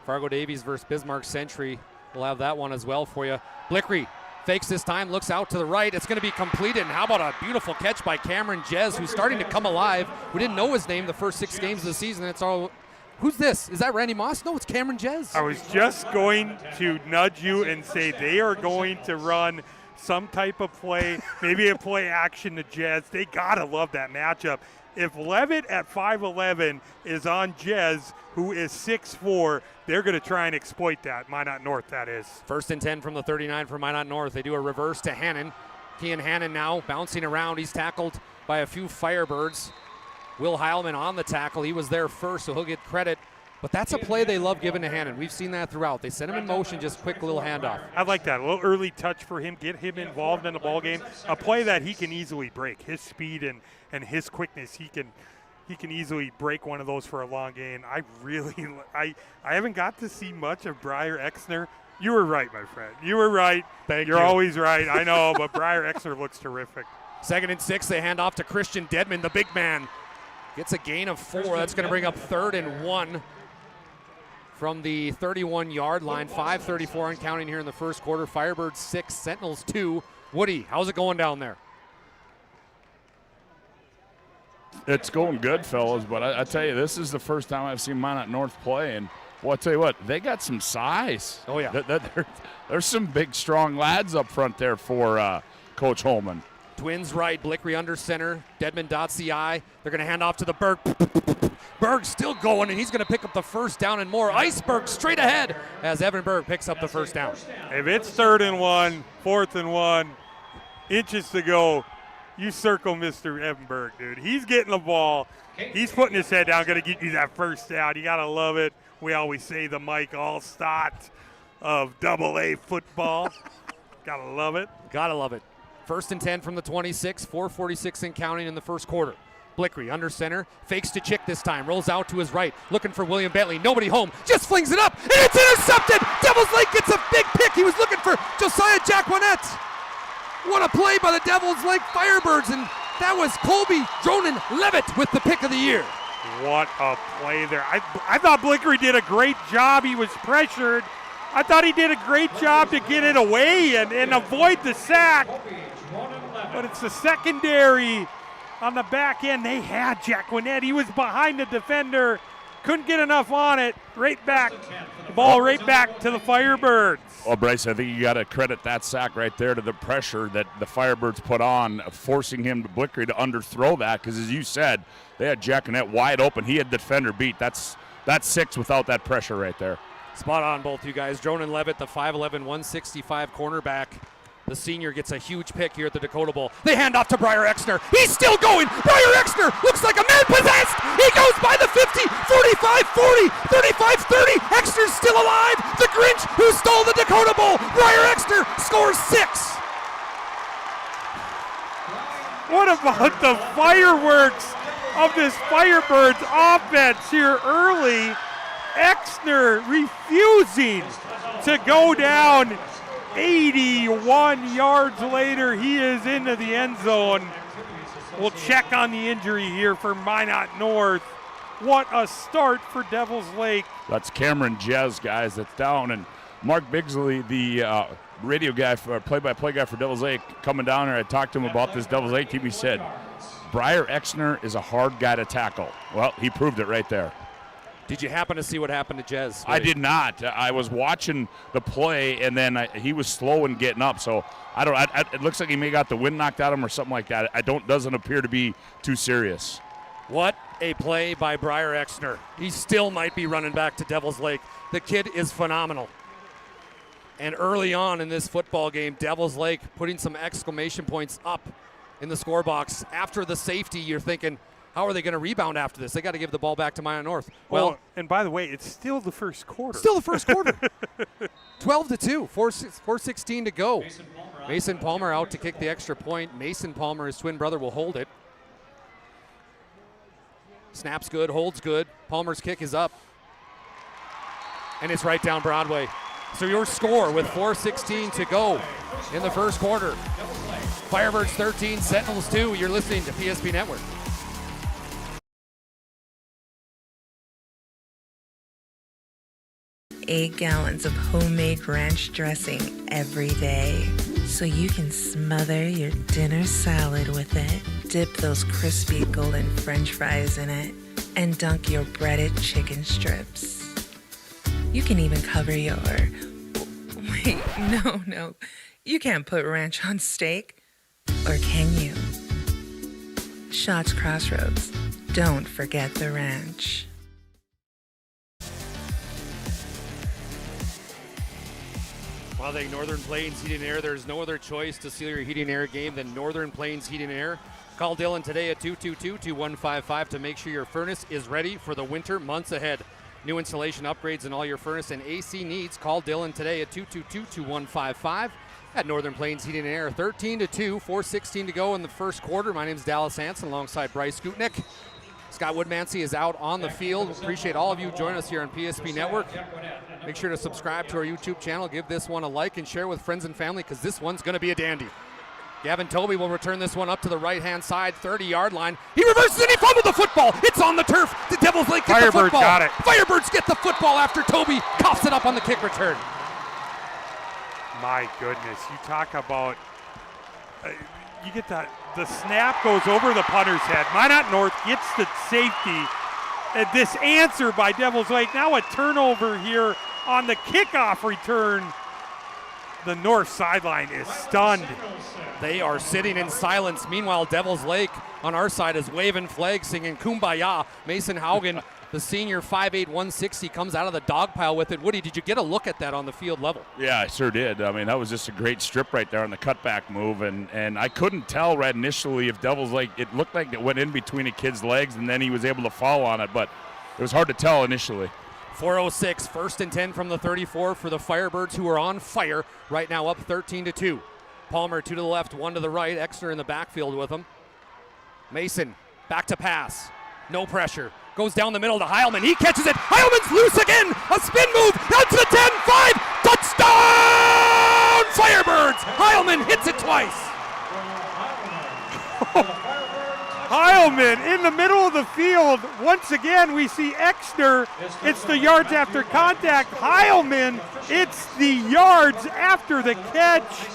Fargo Davies versus Bismarck Century. We'll have that one as well for you. Blickery fakes this time, looks out to the right. It's going to be completed. And how about a beautiful catch by Cameron Jez, who's starting to come alive. We didn't know his name the first 6 games of the season. It's all, who's this? Is that Randy Moss? No, it's Cameron Jez. I was just going to nudge you and say they are going to run some type of play, maybe a play action to Jez. They got to love that matchup. If Levitt at 5'11" is on Jez, who is 6'4", they're going to try and exploit that. Minot North, that is. 1st and 10 from the 39 for Minot North. They do a reverse to Hannon. Kean Hannon now bouncing around. He's tackled by a few Firebirds. Will Heilman on the tackle. He was there first, so he'll get credit. But that's a play they love giving to Hannon. We've seen that throughout. They send him in motion, just quick little handoff. I like that. A little early touch for him, get him involved in the ball game. A play that he can easily break. His speed and his quickness, he can easily break one of those for a long gain. I haven't got to see much of Briar Exner. You were right, my friend. You were right. You're always right. I know, but Briar Exner looks terrific. 2nd and 6, they hand off to Christian Dedman, the big man. Gets a gain of 4. That's going to bring up 3rd and 1 from the 31-yard line. 5:34 and counting here in the first quarter. Firebirds 6, Sentinels 2. Woody, how's it going down there? It's going good, fellas, but I tell you, this is the first time I've seen Minot North play, and well, I tell you what, they got some size. Oh, yeah. There's some big, strong lads up front there for Coach Holman. Twins right, Blickery under center. Dedman dots the I. They're going to hand off to the Berg. Berg still going, and he's going to pick up the first down and more. Iceberg straight ahead as Evan Berg picks up the first down. If it's 3rd and 1, 4th and 1, inches to go, you circle Mr. Evanberg, dude. He's getting the ball. He's putting his head down, going to get you that first down. You got to love it. We always say the Mike Allstott of AA football. Got to love it. Got to love it. 1st and 10 from the 26, 4:46 and counting in the first quarter. Blickery under center, fakes to Chick this time, rolls out to his right, looking for William Bentley. Nobody home, just flings it up, and it's intercepted! Devils Lake gets a big pick. He was looking for Josiah Jacquinette. What a play by the Devils Lake Firebirds, and that was Colby Dronin Levitt with the pick of the year. What a play there. I thought Blickery did a great job. He was pressured. I thought he did a great job to get it away and avoid the sack. But it's the secondary on the back end. They had Jacquinette. He was behind the defender. couldn't get enough on it. Right back. The ball right back to the Firebirds. Well, Bryce, I think you got to credit that sack right there to the pressure that the Firebirds put on, forcing him to Blickery to underthrow that, because as you said, they had Jack Annette wide open. He had the defender beat. That's 6 without that pressure right there. Spot on, both you guys. Dronan Levitt, the 5'11", 165 cornerback. The senior gets a huge pick here at the Dakota Bowl. They hand off to Briar Exner. He's still going. Briar Exner looks like a man possessed. He goes by the 50, 45, 40, 35, 30. Exner's still alive. The Grinch who stole the Dakota Bowl. Briar Exner scores 6. What about the fireworks of this Firebirds offense here early? Exner refusing to go down. 81 yards later, he is into the end zone. We'll check on the injury here for Minot North. What a start for Devils Lake. That's Cameron Jez, guys, that's down. And Mark Bigsley, the radio guy, play-by-play guy for Devils Lake, coming down here. I talked to him about this Devils Lake team. He said, Briar Exner is a hard guy to tackle. Well, he proved it right there. Did you happen to see what happened to Jez? I did not. I was watching the play, and then he was slow in getting up. So it looks like he may got the wind knocked out of him or something like that. Doesn't appear to be too serious. What a play by Briar Exner. He still might be running back to Devils Lake. The kid is phenomenal. And early on in this football game, Devils Lake putting some exclamation points up in the score box. After the safety, you're thinking, how are they going to rebound after this? They got to give the ball back to Minot North. Well, and by the way, it's still the first quarter. Still the first quarter. 12-2, 4:16 to go. Mason Palmer out to kick the extra point. Mason Palmer, his twin brother, will hold it. Snaps good, holds good. Palmer's kick is up. And it's right down Broadway. So your score with 4:16 to go in the first quarter. Firebirds 13, Sentinels 2. You're listening to PSP Network. 8 gallons of homemade ranch dressing every day, so you can smother your dinner salad with it. Dip those crispy golden French fries in it, and dunk your breaded chicken strips. You can even cover your... Wait, no. You can't put ranch on steak. Or can you? Shots Crossroads. Don't forget the ranch. While they Northern Plains Heating and Air, there's no other choice to seal your heating and air game than Northern Plains Heating and Air. Call Dylan today at 222-2155 to make sure your furnace is ready for the winter months ahead. New installation upgrades and all your furnace and AC needs. Call Dylan today at 222-2155 at Northern Plains Heating and Air. 13-2, 4:16 to go in the first quarter. My name is Dallas Hanson alongside Bryce Skutnik. Scott Woodmansey is out on the field. Appreciate all of you joining us here on PSP Network. Make sure to subscribe to our YouTube channel. Give this one a like and share with friends and family because this one's going to be a dandy. Gavin Toby will return this one up to the right-hand side, 30-yard line. He reverses and he fumbled the football. It's on the turf. The Devils Lake get the football. Got it. Firebirds get the football after Toby coughs it up on the kick return. My goodness, you talk about, you get that, the snap goes over the punter's head. Minot North gets the safety. This answer by Devils Lake, now a turnover here on the kickoff return. The north sideline is stunned. They are sitting in silence. Meanwhile, Devils Lake on our side is waving flags, singing Kumbaya. Mason Haugen, the senior 5'8", 160, comes out of the dog pile with it. Woody, did you get a look at that on the field level? Yeah, I sure did. I mean, that was just a great strip right there on the cutback move, and I couldn't tell right initially if Devils Lake, it looked like it went in between a kid's legs, and then he was able to fall on it, but it was hard to tell initially. 4:06, 1st and 10 from the 34 for the Firebirds, who are on fire right now, up 13-2. Palmer 2 to the left, 1 to the right. Exner in the backfield with him. Mason back to pass. No pressure. Goes down the middle to Heilman. He catches it. Heilman's loose again. A spin move. Out to the 10, 5. Touchdown! Firebirds. Heilman hits it twice. Heilman in the middle of the field. Once again, we see Exner. It's the yards after contact. Heilman, it's the yards after the catch.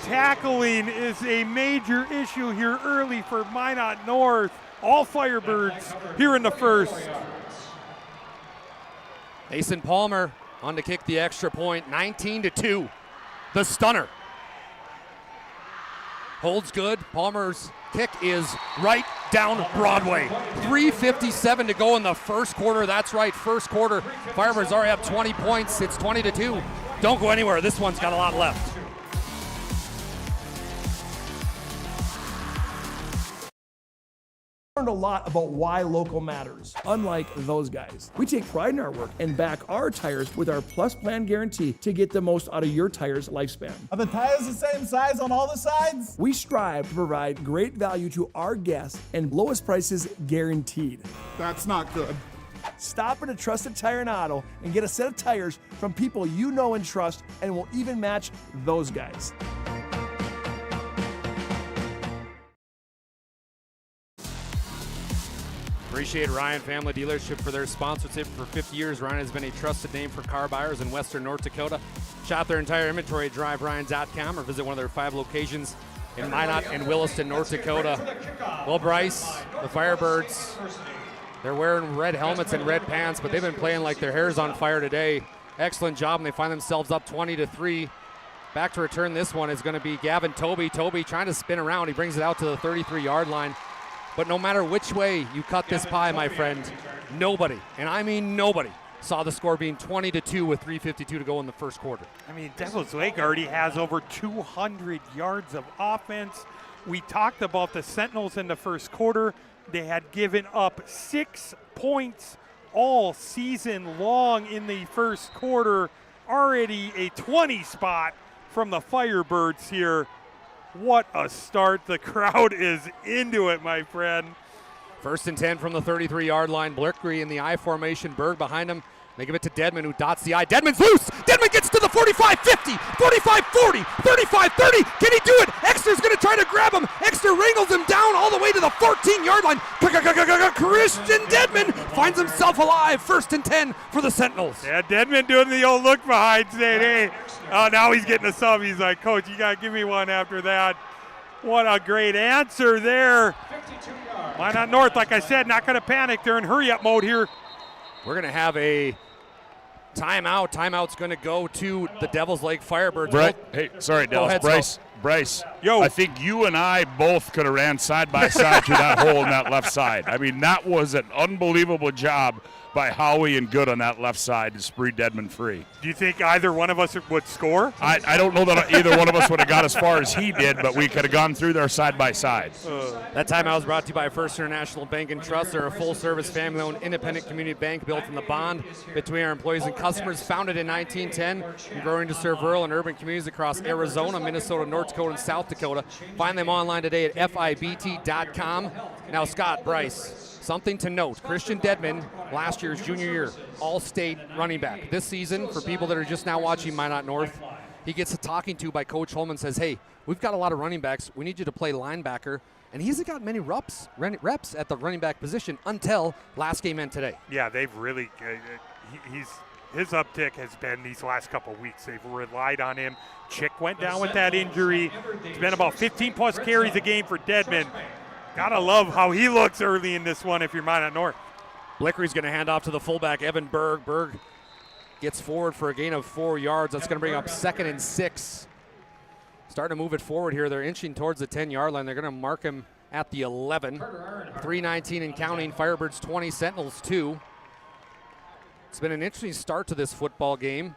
Tackling is a major issue here early for Minot North. All Firebirds here in the first. Mason Palmer on to kick the extra point, 19-2. The stunner. Holds good. Palmer's kick is right down Broadway. 3:57 to go in the first quarter. That's right, first quarter. Firebirds already have 20 points. It's 20-2. Don't go anywhere. This one's got a lot left. Learned a lot about why local matters. Unlike those guys, we take pride in our work and back our tires with our Plus Plan guarantee to get the most out of your tire's lifespan. Are the tires the same size on all the sides? We strive to provide great value to our guests and lowest prices guaranteed. That's not good. Stop at a trusted tire and auto and get a set of tires from people you know and trust, and will even match those guys. Appreciate Ryan Family Dealership for their sponsorship for 50 years. Ryan has been a trusted name for car buyers in Western North Dakota. Shop their entire inventory at driveryan.com or visit one of their 5 locations in Minot and Williston, North Dakota. Well, Bryce, the Firebirds, they're wearing red helmets and red pants, but they've been playing like their hair's on fire today. Excellent job, and they find themselves up 20-3. Back to return this one is going to be Gavin Toby. Toby trying to spin around. He brings it out to the 33-yard line. But no matter which way you cut this pie, my friend, nobody, and I mean nobody, saw the score being 20-2 with 3:52 to go in the first quarter. I mean, Devil's Lake already has over 200 yards of offense. We talked about the Sentinels in the first quarter. They had given up 6 points all season long in the first quarter. Already a 20 spot from the Firebirds here. What a start. The crowd is into it, my friend. First and 10 from the 33-yard line. Blickery in the I formation. Berg behind him. They give it to Dedman, who dots the I. Dedman's loose. Dedman gets to the 45-50, 45-40, 35-30. Can he do it? Exter's going to try to grab him. Exter wrangles him down all the way to the 14-yard line. Christian Dedman finds himself alive. First and 10 for the Sentinels. Yeah, Dedman doing the old look behind, saying, hey, now he's getting a sub. He's like, Coach, you got to give me one after that. What a great answer there. Minot North, like I said, not going to panic. They're in hurry-up mode here. We're going to have a timeout. Timeout's going to go to the Devil's Lake Firebirds. Right. Hey, sorry, Dallas. Bryce. Yo. I think you and I both could have ran side by side through that hole in that left side. I mean, that was an unbelievable job by Howie and Good on that left side to spree Dedman free. Do you think either one of us would score? I don't know that either one of us would have got as far as he did, but we could have gone through there side by side. That timeout was brought to you by First International Bank and Trust. They're a full-service, family-owned, independent community bank built from the bond between our employees and customers. Founded in 1910 and growing to serve rural and urban communities across Arizona, Minnesota, North Dakota, and South Dakota. Find them online today at FIBT.com. Now, Scott, Bryce, something to note. Christian Dedman, last year's junior year, all-state running back. This season, for people that are just now watching Minot North, he gets a talking to by Coach Holman, says, hey, we've got a lot of running backs. We need you to play linebacker. And he hasn't got many reps at the running back position until last game and today. Yeah, they've really his uptick has been these last couple of weeks. They've relied on him. Chick went down with that injury. It's been about 15-plus carries a game for Dedman. Gotta love how he looks early in this one if you're Minot North. Blickery's going to hand off to the fullback, Evan Berg. Berg gets forward for a gain of 4 yards. That's going to bring up 2nd and 6. Starting to move it forward here. They're inching towards the 10-yard line. They're going to mark him at the 11. 3:19 and counting. Firebirds 20, Sentinels 2. It's been an interesting start to this football game.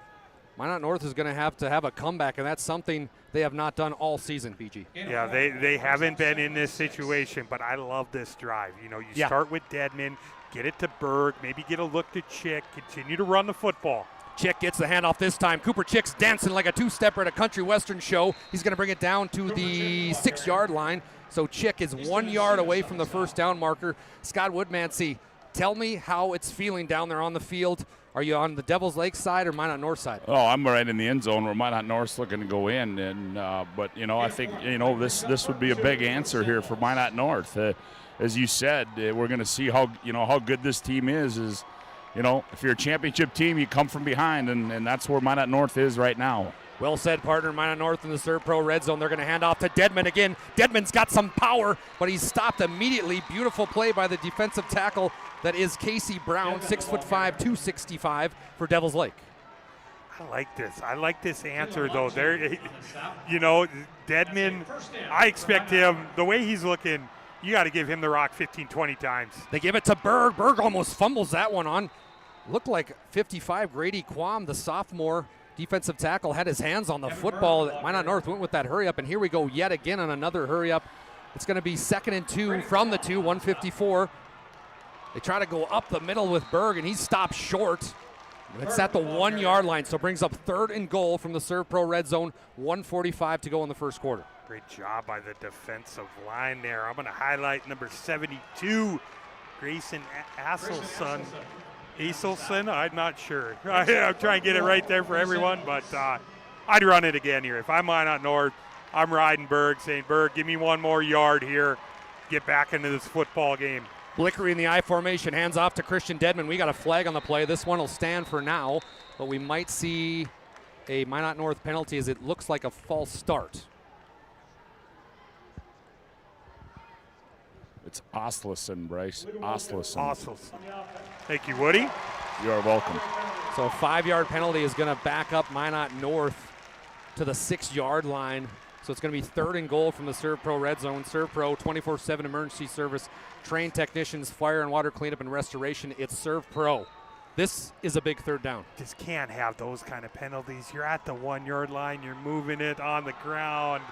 Minot North is going to have a comeback, and that's something they have not done all season, BG. Yeah, they haven't been in this situation, but I love this drive. You know, you start with Dedman, get it to Berg, maybe get a look to Chick, continue to run the football. Chick gets the handoff this time. Cooper Chick's dancing like a two-stepper at a country western show. He's going to bring it down to the 6-yard line. So Chick is 1 yard away from the first down marker. Scott Woodmansey, tell me how it's feeling down there on the field. Are you on the Devil's Lake side or Minot North side? Oh, I'm right in the end zone where Minot North's looking to go in. And but, you know, I think, you know, this would be a big answer here for Minot North. As you said, we're going to see how good this team is, you know, if you're a championship team, you come from behind, and that's where Minot North is right now. Well said, partner. Minot North in the Serve Pro red zone. They're going to hand off to Dedman again. Dedman's got some power, but he's stopped immediately. Beautiful play by the defensive tackle that is Casey Brown, 6'5", 265 for Devils Lake. I like this. I like this answer, though. There, you know, Dedman, I expect him, the way he's looking, you got to give him the rock 15, 20 times. They give it to Berg. Berg almost fumbles that one on. Looked like 55, Grady Quam, the sophomore defensive tackle, had his hands on the football. Minot North went with that hurry up, and here we go yet again on another hurry up. It's going to be 2nd and 2 from the 2, 154. They try to go up the middle with Berg, and he stops short. It's at the 1 yard line, so brings up 3rd and goal from the Serve Pro red zone. 1:45 to go in the first quarter. Great job by the defensive line there. I'm going to highlight number 72, Grayson Asselson. Aselson, I'm not sure. I'm trying to get it right there for everyone, but I'd run it again here. If I'm Minot North, I'm riding Berg, saying, Berg, give me 1 more yard here. Get back into this football game. Blickery in the I formation, hands off to Christian Dedman. We got a flag on the play. This one will stand for now, but we might see a Minot North penalty as it looks like a false start. It's Oslison, Bryce. Oslison. Thank you, Woody. You are welcome. So a 5-yard penalty is going to back up Minot North to the 6 yard line. So it's going to be 3rd and goal from the Serve Pro red zone. Serve Pro 24/7 emergency service, trained technicians, fire and water cleanup and restoration. It's Serve Pro. This is a big 3rd down. Just can't have those kind of penalties. You're at the 1 yard line. You're moving it on the ground.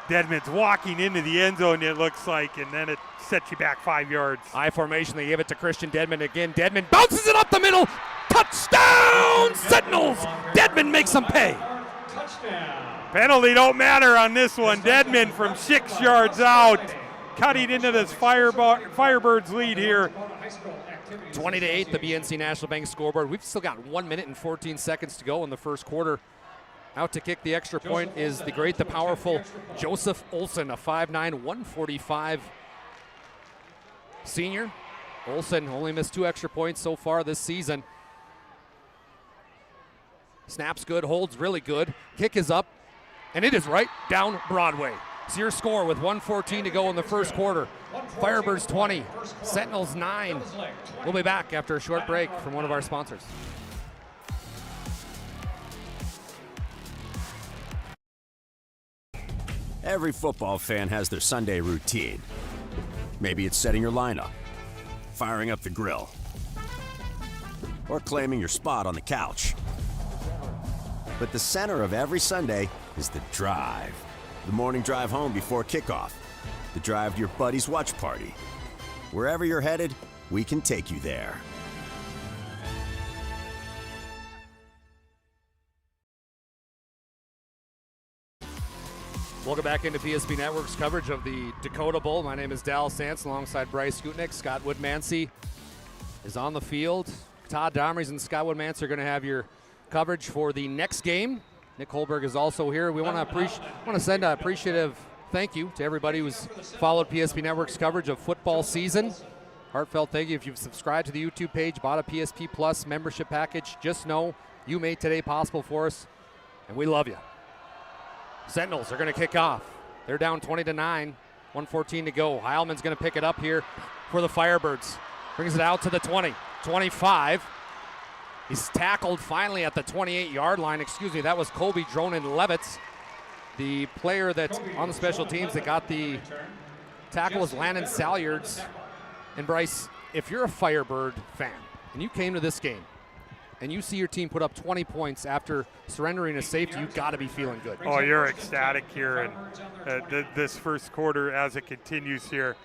Dedman's walking into the end zone, it looks like, and then it sets you back 5 yards. I formation, they give it to Christian Dedman again. Dedman bounces it up the middle. Touchdown, Sentinels! Dedman makes them pay. Penalty don't matter on this one. Dedman from 6 yards out, cutting into this Firebirds lead here. 20-8, the BNC National Bank scoreboard. We've still got 1 minute and 14 seconds to go in the first quarter. Out to kick the extra point is the great, the powerful Joseph Olsen, a 5'9", 145 senior. Olsen only missed 2 extra points so far this season. Snaps good, holds really good. Kick is up, and it is right down Broadway. It's your score with 1:14 to go in the first quarter. Firebirds 20, Sentinels 9. We'll be back after a short break from one of our sponsors. Every football fan has their Sunday routine. Maybe it's setting your lineup, firing up the grill, or claiming your spot on the couch. But the center of every Sunday is the drive. The morning drive home before kickoff. The drive to your buddy's watch party. Wherever you're headed, we can take you there. Welcome back into PSP Network's coverage of the Dakota Bowl. My name is Dallas Sanson alongside Bryce Skutnik. Scott Woodmansey is on the field. Todd Domries and Scott Woodmansey are going to have your coverage for the next game. Nick Holberg is also here. We want to send an appreciative thank you to everybody who's followed PSP Network's coverage of football season. Heartfelt thank you. If you've subscribed to the YouTube page, bought a PSP Plus membership package, just know you made today possible for us, and we love you. Sentinels are going to kick off. They're down 20-9, 1:14 to go. Heilman's going to pick it up here for the Firebirds. Brings it out to the 20, 25. He's tackled finally at the 28-yard line. Excuse me, that was Colby Dronin-Levitz. The player that's on the special teams that got the tackle was Landon Salyards. And Bryce, if you're a Firebird fan and you came to this game and you see your team put up 20 points after surrendering a safety, you've got to be feeling good. Oh, you're ecstatic here. And this first quarter, as it continues here,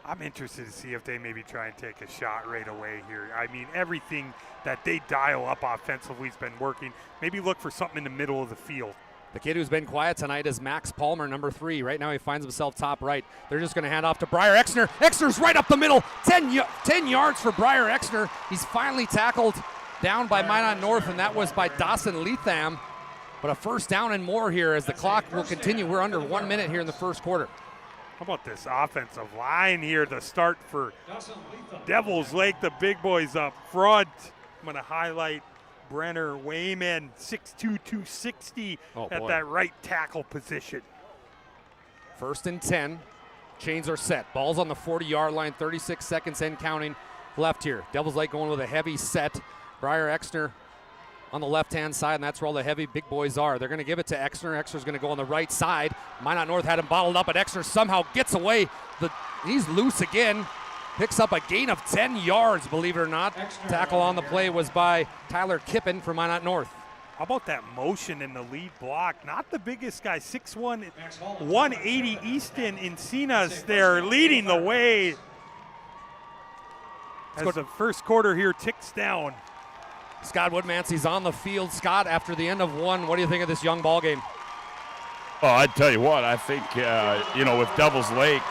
I'm interested to see if they maybe try and take a shot right away here. I mean, everything that they dial up offensively has been working. Maybe look for something in the middle of the field. The kid who's been quiet tonight is Max Palmer, number 3. Right now he finds himself top right. They're just going to hand off to Briar Exner. Exner's right up the middle. 10 yards for Briar Exner. He's finally tackled down by Minot North, and that was by Dawson Letham. But a first down and more here as the clock will continue. We're under 1 minute here in the first quarter. How about this offensive line here to start for Devils Lake, the big boys up front. I'm going to highlight Brenner Wayman, 6'2", 260 at that right tackle position. 1st and 10. Chains are set. Ball's on the 40-yard line, 36 seconds and counting left here. Devils Lake going with a heavy set. Briar Exner on the left-hand side, and that's where all the heavy big boys are. They're going to give it to Exner. Exner's going to go on the right side. Minot North had him bottled up, but Exner somehow gets away. He's loose again. Picks up a gain of 10 yards, believe it or not. Tackle on the play was by Tyler Kippen from Minot North. How about that motion in the lead block? Not the biggest guy, 6'1", 180 Easton Encinas there leading the way as the first quarter here ticks down. Scott Woodmansey's on the field. Scott, after the end of one, what do you think of this young ball game? Oh, I'd tell you what, I think, with Devils Lake,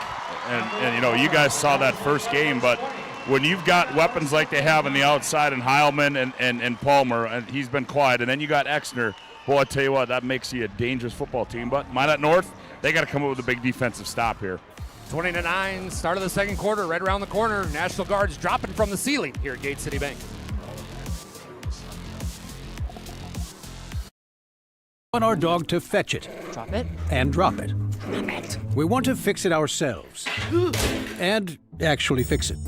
and you guys saw that first game, but when you've got weapons like they have on the outside and Heilman and Palmer, and he's been quiet, and then you got Exner, well, I tell you what, that makes you a dangerous football team. But Minot North, they got to come up with a big defensive stop here. 20-9, start of the second quarter, right around the corner. National Guard's dropping from the ceiling here at Gate City Bank. We want our dog to fetch it. Drop it. And drop it. Drop it. We want to fix it ourselves. And actually fix it.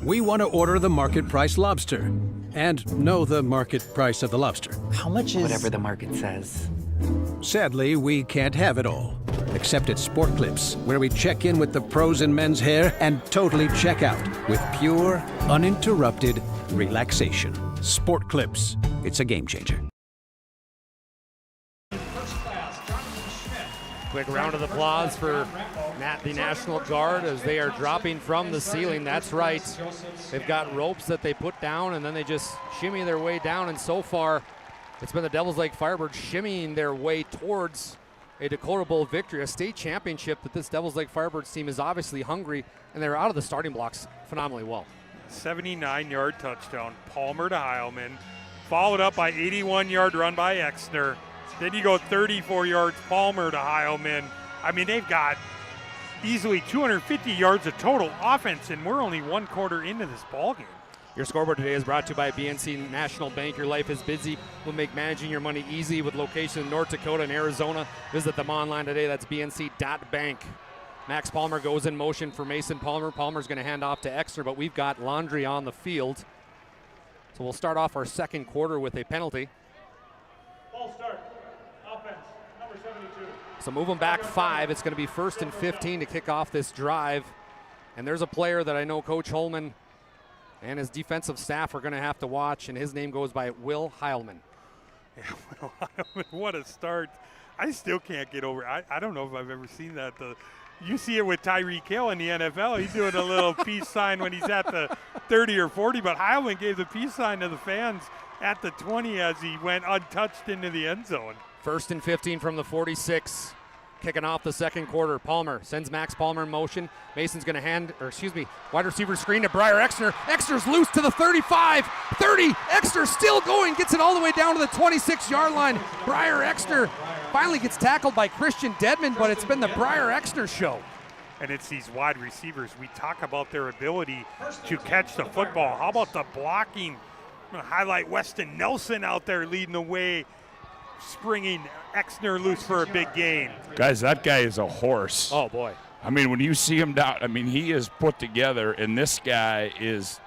We want to order the market price lobster. And know the market price of the lobster. How much is... Whatever the market says. Sadly, we can't have it all. Except at Sport Clips, where we check in with the pros in men's hair and totally check out with pure, uninterrupted relaxation. Sport Clips. It's a game changer. Quick round of applause for the National Guard as they are dropping from the ceiling. That's right. They've got ropes that they put down, and then they just shimmy their way down. And so far, it's been the Devils Lake Firebirds shimmying their way towards a Dakota Bowl victory, a state championship that this Devils Lake Firebirds team is obviously hungry, and they're out of the starting blocks phenomenally well. 79-yard touchdown, Palmer to Heilman, followed up by 81-yard run by Exner. Then you go 34 yards, Palmer to Heilman. I mean, they've got easily 250 yards of total offense, and we're only one quarter into this ballgame. Your scoreboard today is brought to you by BNC National Bank. Your life is busy. We'll make managing your money easy with locations in North Dakota and Arizona. Visit them online today. That's bnc.bank. Max Palmer goes in motion for Mason Palmer. Palmer's going to hand off to Exner, but we've got Laundry on the field. So we'll start off our second quarter with a penalty. Ball start. Offense, number 72. So move them back 5. It's going to be 1st and 15 to kick off this drive. And there's a player that I know Coach Holman and his defensive staff are going to have to watch, and his name goes by Will Heilman. Yeah, Will Heilman, what a start. I still can't get over it. I don't know if I've ever seen that. You see it with Tyreek Hill in the NFL. He's doing a little peace sign when he's at the 30 or 40, but Heilman gave the peace sign to the fans at the 20 as he went untouched into the end zone. 1st and 15 from the 46. Kicking off the second quarter. Palmer sends Max Palmer in motion. Mason's going to wide receiver screen to Briar Exner. Exner's loose to the 35, 30. Exner still going, gets it all the way down to the 26-yard line. Briar Exner finally gets tackled by Christian Dedman, but it's been the Briar Exner show. And it's these wide receivers. We talk about their ability to catch the football. How about the blocking? I'm going to highlight Weston Nelson out there leading the way, springing Exner loose for a big gain. Guys, that guy is a horse. Oh, boy. I mean, when you see him down, I mean, he is put together, and this guy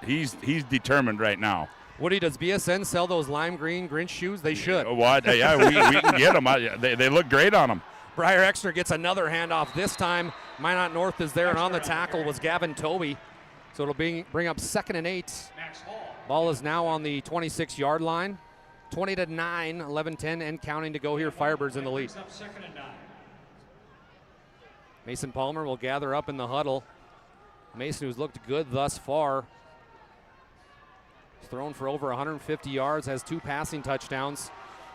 he's determined right now. Woody, does BSN sell those lime green Grinch shoes? They should. What? Yeah, we can get them. They look great on them. Briar Exner gets another handoff. This time, Minot North is there, and on the tackle was Gavin Toby. So it'll bring up 2nd and 8. Ball is now on the 26-yard line. 20-9, 11-10, and counting to go here. Firebirds in the lead. Mason Palmer will gather up in the huddle. Mason, who's looked good thus far, he's thrown for over 150 yards, has 2 passing touchdowns.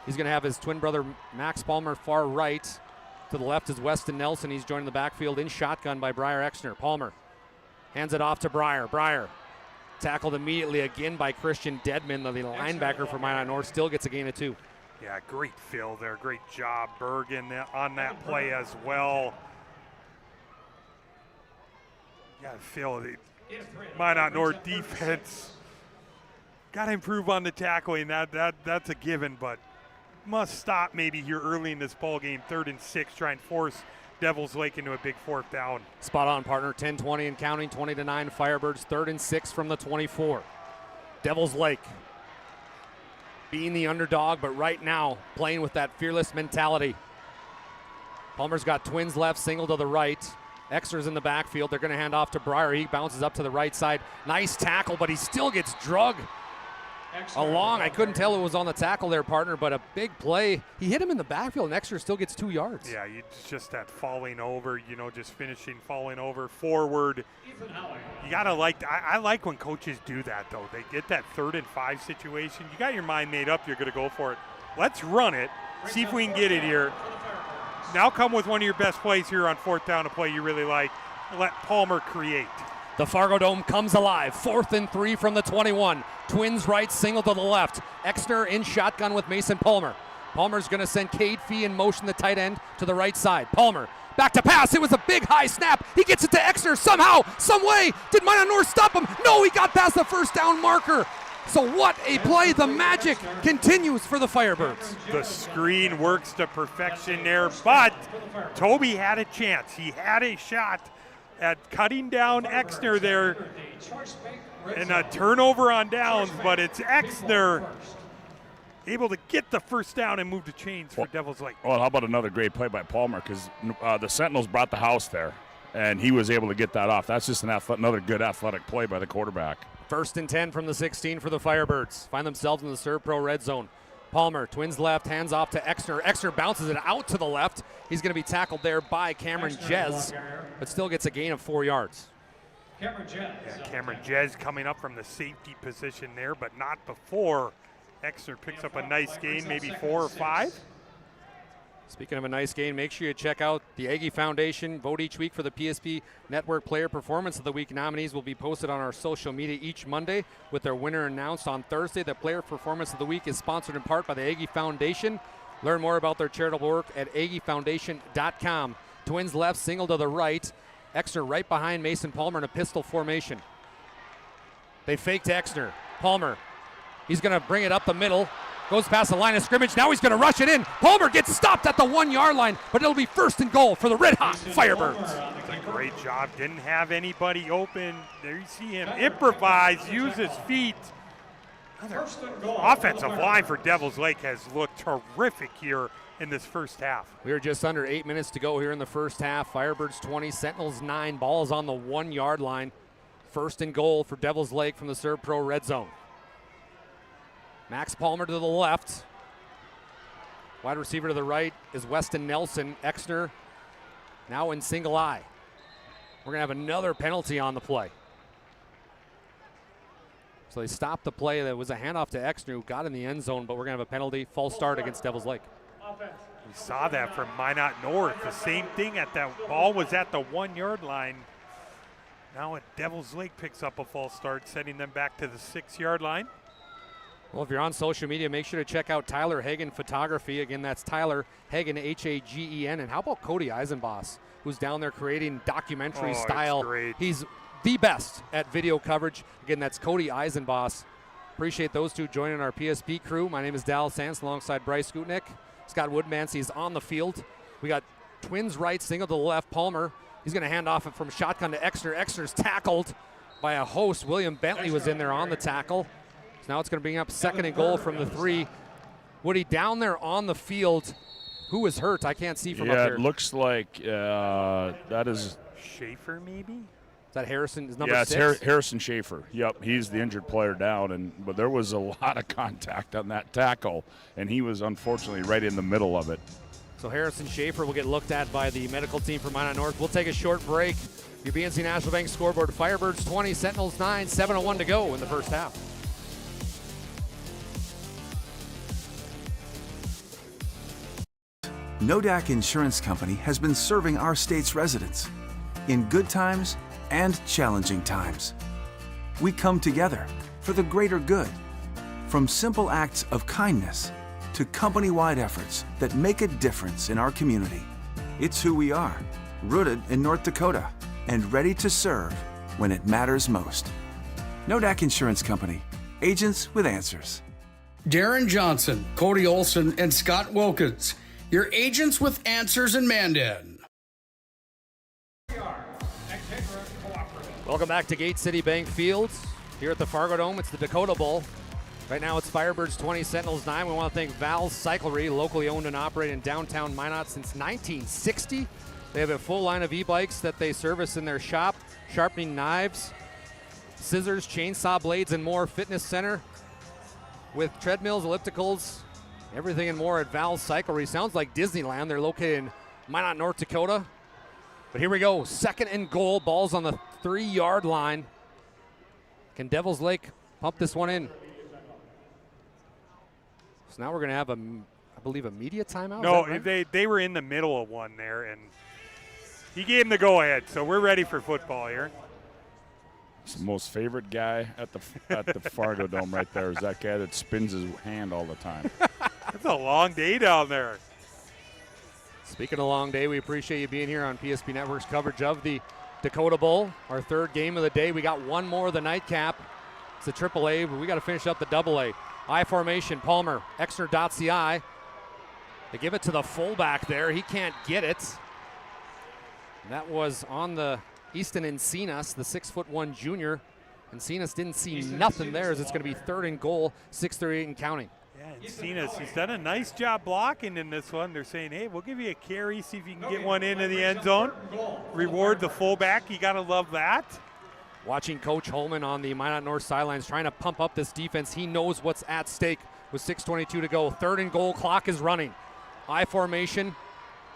He's going to have his twin brother Max Palmer far right. To the left is Weston Nelson. He's joining the backfield in shotgun by Briar Exner. Palmer hands it off to Briar. Briar tackled immediately again by Christian Dedman, the linebacker for Minot North, still gets a gain of 2. Yeah, great fill there. Great job, Bergen, on that play as well. Yeah, Phil, the Minot North defense got to improve on the tackling. That's a given, but must stop maybe here early in this ball game. 3rd and 6, try and force Devils Lake into a big 4th down. Spot on, partner. 10-20 and counting. 20-9 Firebirds. 3rd and 6 from the 24. Devils Lake being the underdog, but right now playing with that fearless mentality. Palmer's got Twins left, single to the right. Exner's in the backfield. They're going to hand off to Breyer. He bounces up to the right side. Nice tackle, but he still gets drug along. I couldn't tell it was on the tackle there, partner, but a big play. He hit him in the backfield, and Exner still gets 2 yards. Yeah, it's just that falling over, just finishing, falling over, forward. You got to I like when coaches do that, though. They get that 3rd and 5 situation. You got your mind made up. You're going to go for it. Let's run it. See if we can get it here. Now come with one of your best plays here on 4th down, a play you really like. Let Palmer create. The Fargo Dome comes alive. 4th and 3 from the 21. Twins right, single to the left. Exner in shotgun with Mason Palmer. Palmer's going to send Cade Fee in motion, the tight end, to the right side. Palmer back to pass. It was a big high snap. He gets it to Exner somehow, some way. Did Minot North stop him? No, he got past the 1st down marker. So what a play. The magic continues for the Firebirds. The screen works to perfection there, but Toby had a chance. He had a shot at cutting down Exner there and a turnover on downs, but it's Exner able to get the 1st down and move the chains for Devils Lake. Well, how about another great play by Palmer, because the Sentinels brought the house there, and he was able to get that off. That's just another good athletic play by the quarterback. 1st and 10 from the 16 for the Firebirds. Find themselves in the Serve Pro red zone. Palmer, Twins left, hands off to Exner. Exner bounces it out to the left. He's going to be tackled there by Cameron Jez, but still gets a gain of 4 yards. Cameron Jez coming up from the safety position there, but not before Exner picks up a nice gain, maybe 4 or 5. Speaking of a nice game, make sure you check out the Aggie Foundation. Vote each week for the PSP Network Player Performance of the Week. Nominees will be posted on our social media each Monday with their winner announced on Thursday. The Player Performance of the Week is sponsored in part by the Aggie Foundation. Learn more about their charitable work at aggiefoundation.com. Twins left, single to the right. Exner right behind Mason Palmer in a pistol formation. They fake to Exner. Palmer, he's going to bring it up the middle. Goes past the line of scrimmage. Now he's going to rush it in. Palmer gets stopped at the 1-yard line, but it'll be 1st and goal for the red-hot Firebirds. That's a great job. Didn't have anybody open. There you see him improvise, use his feet. Offensive line for Devils Lake has looked terrific here in this 1st half. We are just under 8 minutes to go here in the 1st half. Firebirds 20, Sentinels 9. Ball is on the 1-yard line. 1st and goal for Devils Lake from the Serve Pro red zone. Max Palmer to the left. Wide receiver to the right is Weston Nelson. Exner now in single eye. We're going to have another penalty on the play. So they stopped the play. That was a handoff to Exner, who got in the end zone, but we're going to have a penalty. False start against Devils Lake. We saw that from Minot North. The same thing at that ball was at the 1-yard line. Now Devils Lake picks up a false start, sending them back to the 6-yard line. Well, if you're on social media, make sure to check out Tyler Hagen Photography. Again, that's Tyler Hagen, Hagen. And how about Cody Eisenboss, who's down there creating documentary style. He's the best at video coverage. Again, that's Cody Eisenboss. Appreciate those two joining our PSP crew. My name is Dallas Sands alongside Bryce Gutnick. Scott Woodmansey is on the field. We got Twins right, single to the left. Palmer, he's going to hand off it from shotgun to Exner. Exner's tackled by a host. William Bentley was in there on the tackle. So now it's going to bring up 2nd and goal from the 3. Woody down there on the field. Who was hurt? I can't see from up here. Yeah, it looks like that is Schaefer, maybe? Is that Harrison? Is number 6? Yeah, it's Harrison Schaefer. Yep, he's the injured player down, but there was a lot of contact on that tackle, and he was unfortunately right in the middle of it. So Harrison Schaefer will get looked at by the medical team from Minot North. We'll take a short break. Your BNC National Bank scoreboard: Firebirds 20, Sentinels 9, 7:01 to go in the 1st half. Nodak Insurance Company has been serving our state's residents in good times and challenging times. We come together for the greater good, from simple acts of kindness to company-wide efforts that make a difference in our community. It's who we are, rooted in North Dakota and ready to serve when it matters most. Nodak Insurance Company, agents with answers. Darren Johnson, Cody Olson, and Scott Wilkins, your agents with answers in Mandan. Welcome back to Gate City Bank Field. Here at the Fargo Dome, it's the Dakota Bowl. Right now it's Firebirds 20, Sentinels 9. We want to thank Val's Cyclery, locally owned and operated in downtown Minot since 1960. They have a full line of e-bikes that they service in their shop, sharpening knives, scissors, chainsaw blades, and more. Fitness center with treadmills, ellipticals, everything and more at Val's Cyclery. Sounds like Disneyland. They're located in Minot, North Dakota. But here we go, 2nd and goal. Ball's on the 3-yard line. Can Devils Lake pump this one in? So now we're going to have, I believe, a media timeout? No, right? they were in the middle of one there, and he gave him the go-ahead, so we're ready for football here. It's the most favorite guy at the Fargo Dome right there is that guy that spins his hand all the time. It's a long day down there. Speaking of long day, we appreciate you being here on PSP Network's coverage of the Dakota Bowl, our 3rd game of the day. We got one more of the nightcap. It's the AAA, but we got to finish up the AA. I formation, Palmer, Exner dots the I. They give it to the fullback there. He can't get it. That was on the Easton Encinas, the 6'1" junior. Encinas didn't see nothing there as it's going to be 3rd and goal, 6:38 and counting. Yeah, Encinas, he's done a nice job blocking in this one. They're saying, hey, we'll give you a carry, see if you can get one into the end zone. Reward the fullback. You got to love that. Watching Coach Holman on the Minot North sidelines trying to pump up this defense. He knows what's at stake with 6:22 to go. 3rd and goal, clock is running. I formation,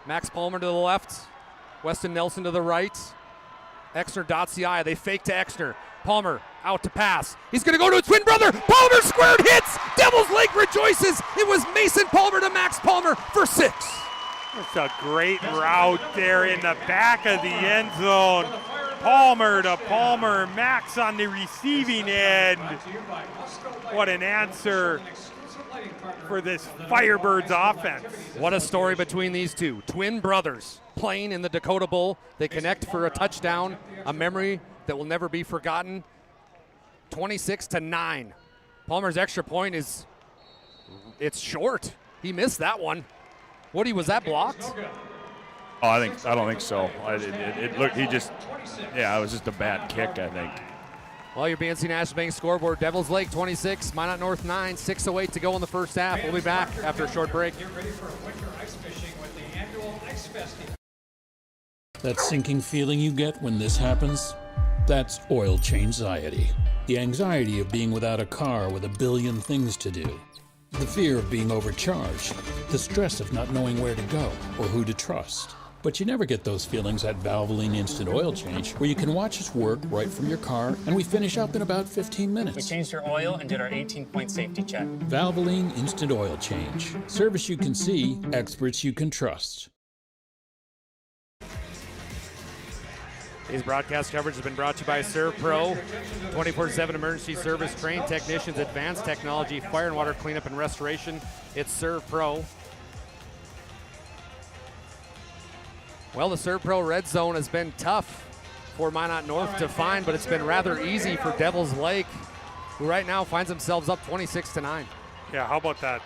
Max Palmer to the left, Weston Nelson to the right. Exner dots the I. They fake to Exner. Palmer out to pass. He's going to go to his twin brother. Palmer squared hits. Devils Lake rejoices. It was Mason Palmer to Max Palmer for 6. It's a great route there in the back of the end zone. Palmer to Palmer. Max on the receiving end. What an answer for this Firebirds offense. What a story between these two. Twin brothers playing in the Dakota Bowl. They connect for a touchdown, a memory that will never be forgotten. 26-9. Palmer's extra point it's short. He missed that one. Woody, was that blocked? Oh, I don't think so. It looked, it was just a bad kick, I think. Well, your BNC National Bank scoreboard, Devils Lake 26, Minot North 9, 6:08 to go in the first half. We'll be back after a short break. Get ready for winter ice fishing with the annual Ice Festival. That sinking feeling you get when this happens? That's oil change-anxiety. The anxiety of being without a car with a billion things to do. The fear of being overcharged. The stress of not knowing where to go or who to trust. But you never get those feelings at Valvoline Instant Oil Change, where you can watch us work right from your car, and we finish up in about 15 minutes. We changed your oil and did our 18-point safety check. Valvoline Instant Oil Change. Service you can see, experts you can trust. Today's broadcast coverage has been brought to you by Serve Pro, 24/7 emergency service, trained technicians, advanced technology, fire and water cleanup and restoration. It's Serve Pro. Well, the Serve Pro red zone has been tough for Minot North to find, but it's been rather easy for Devils Lake, who right now finds themselves up 26-9. Yeah, how about that?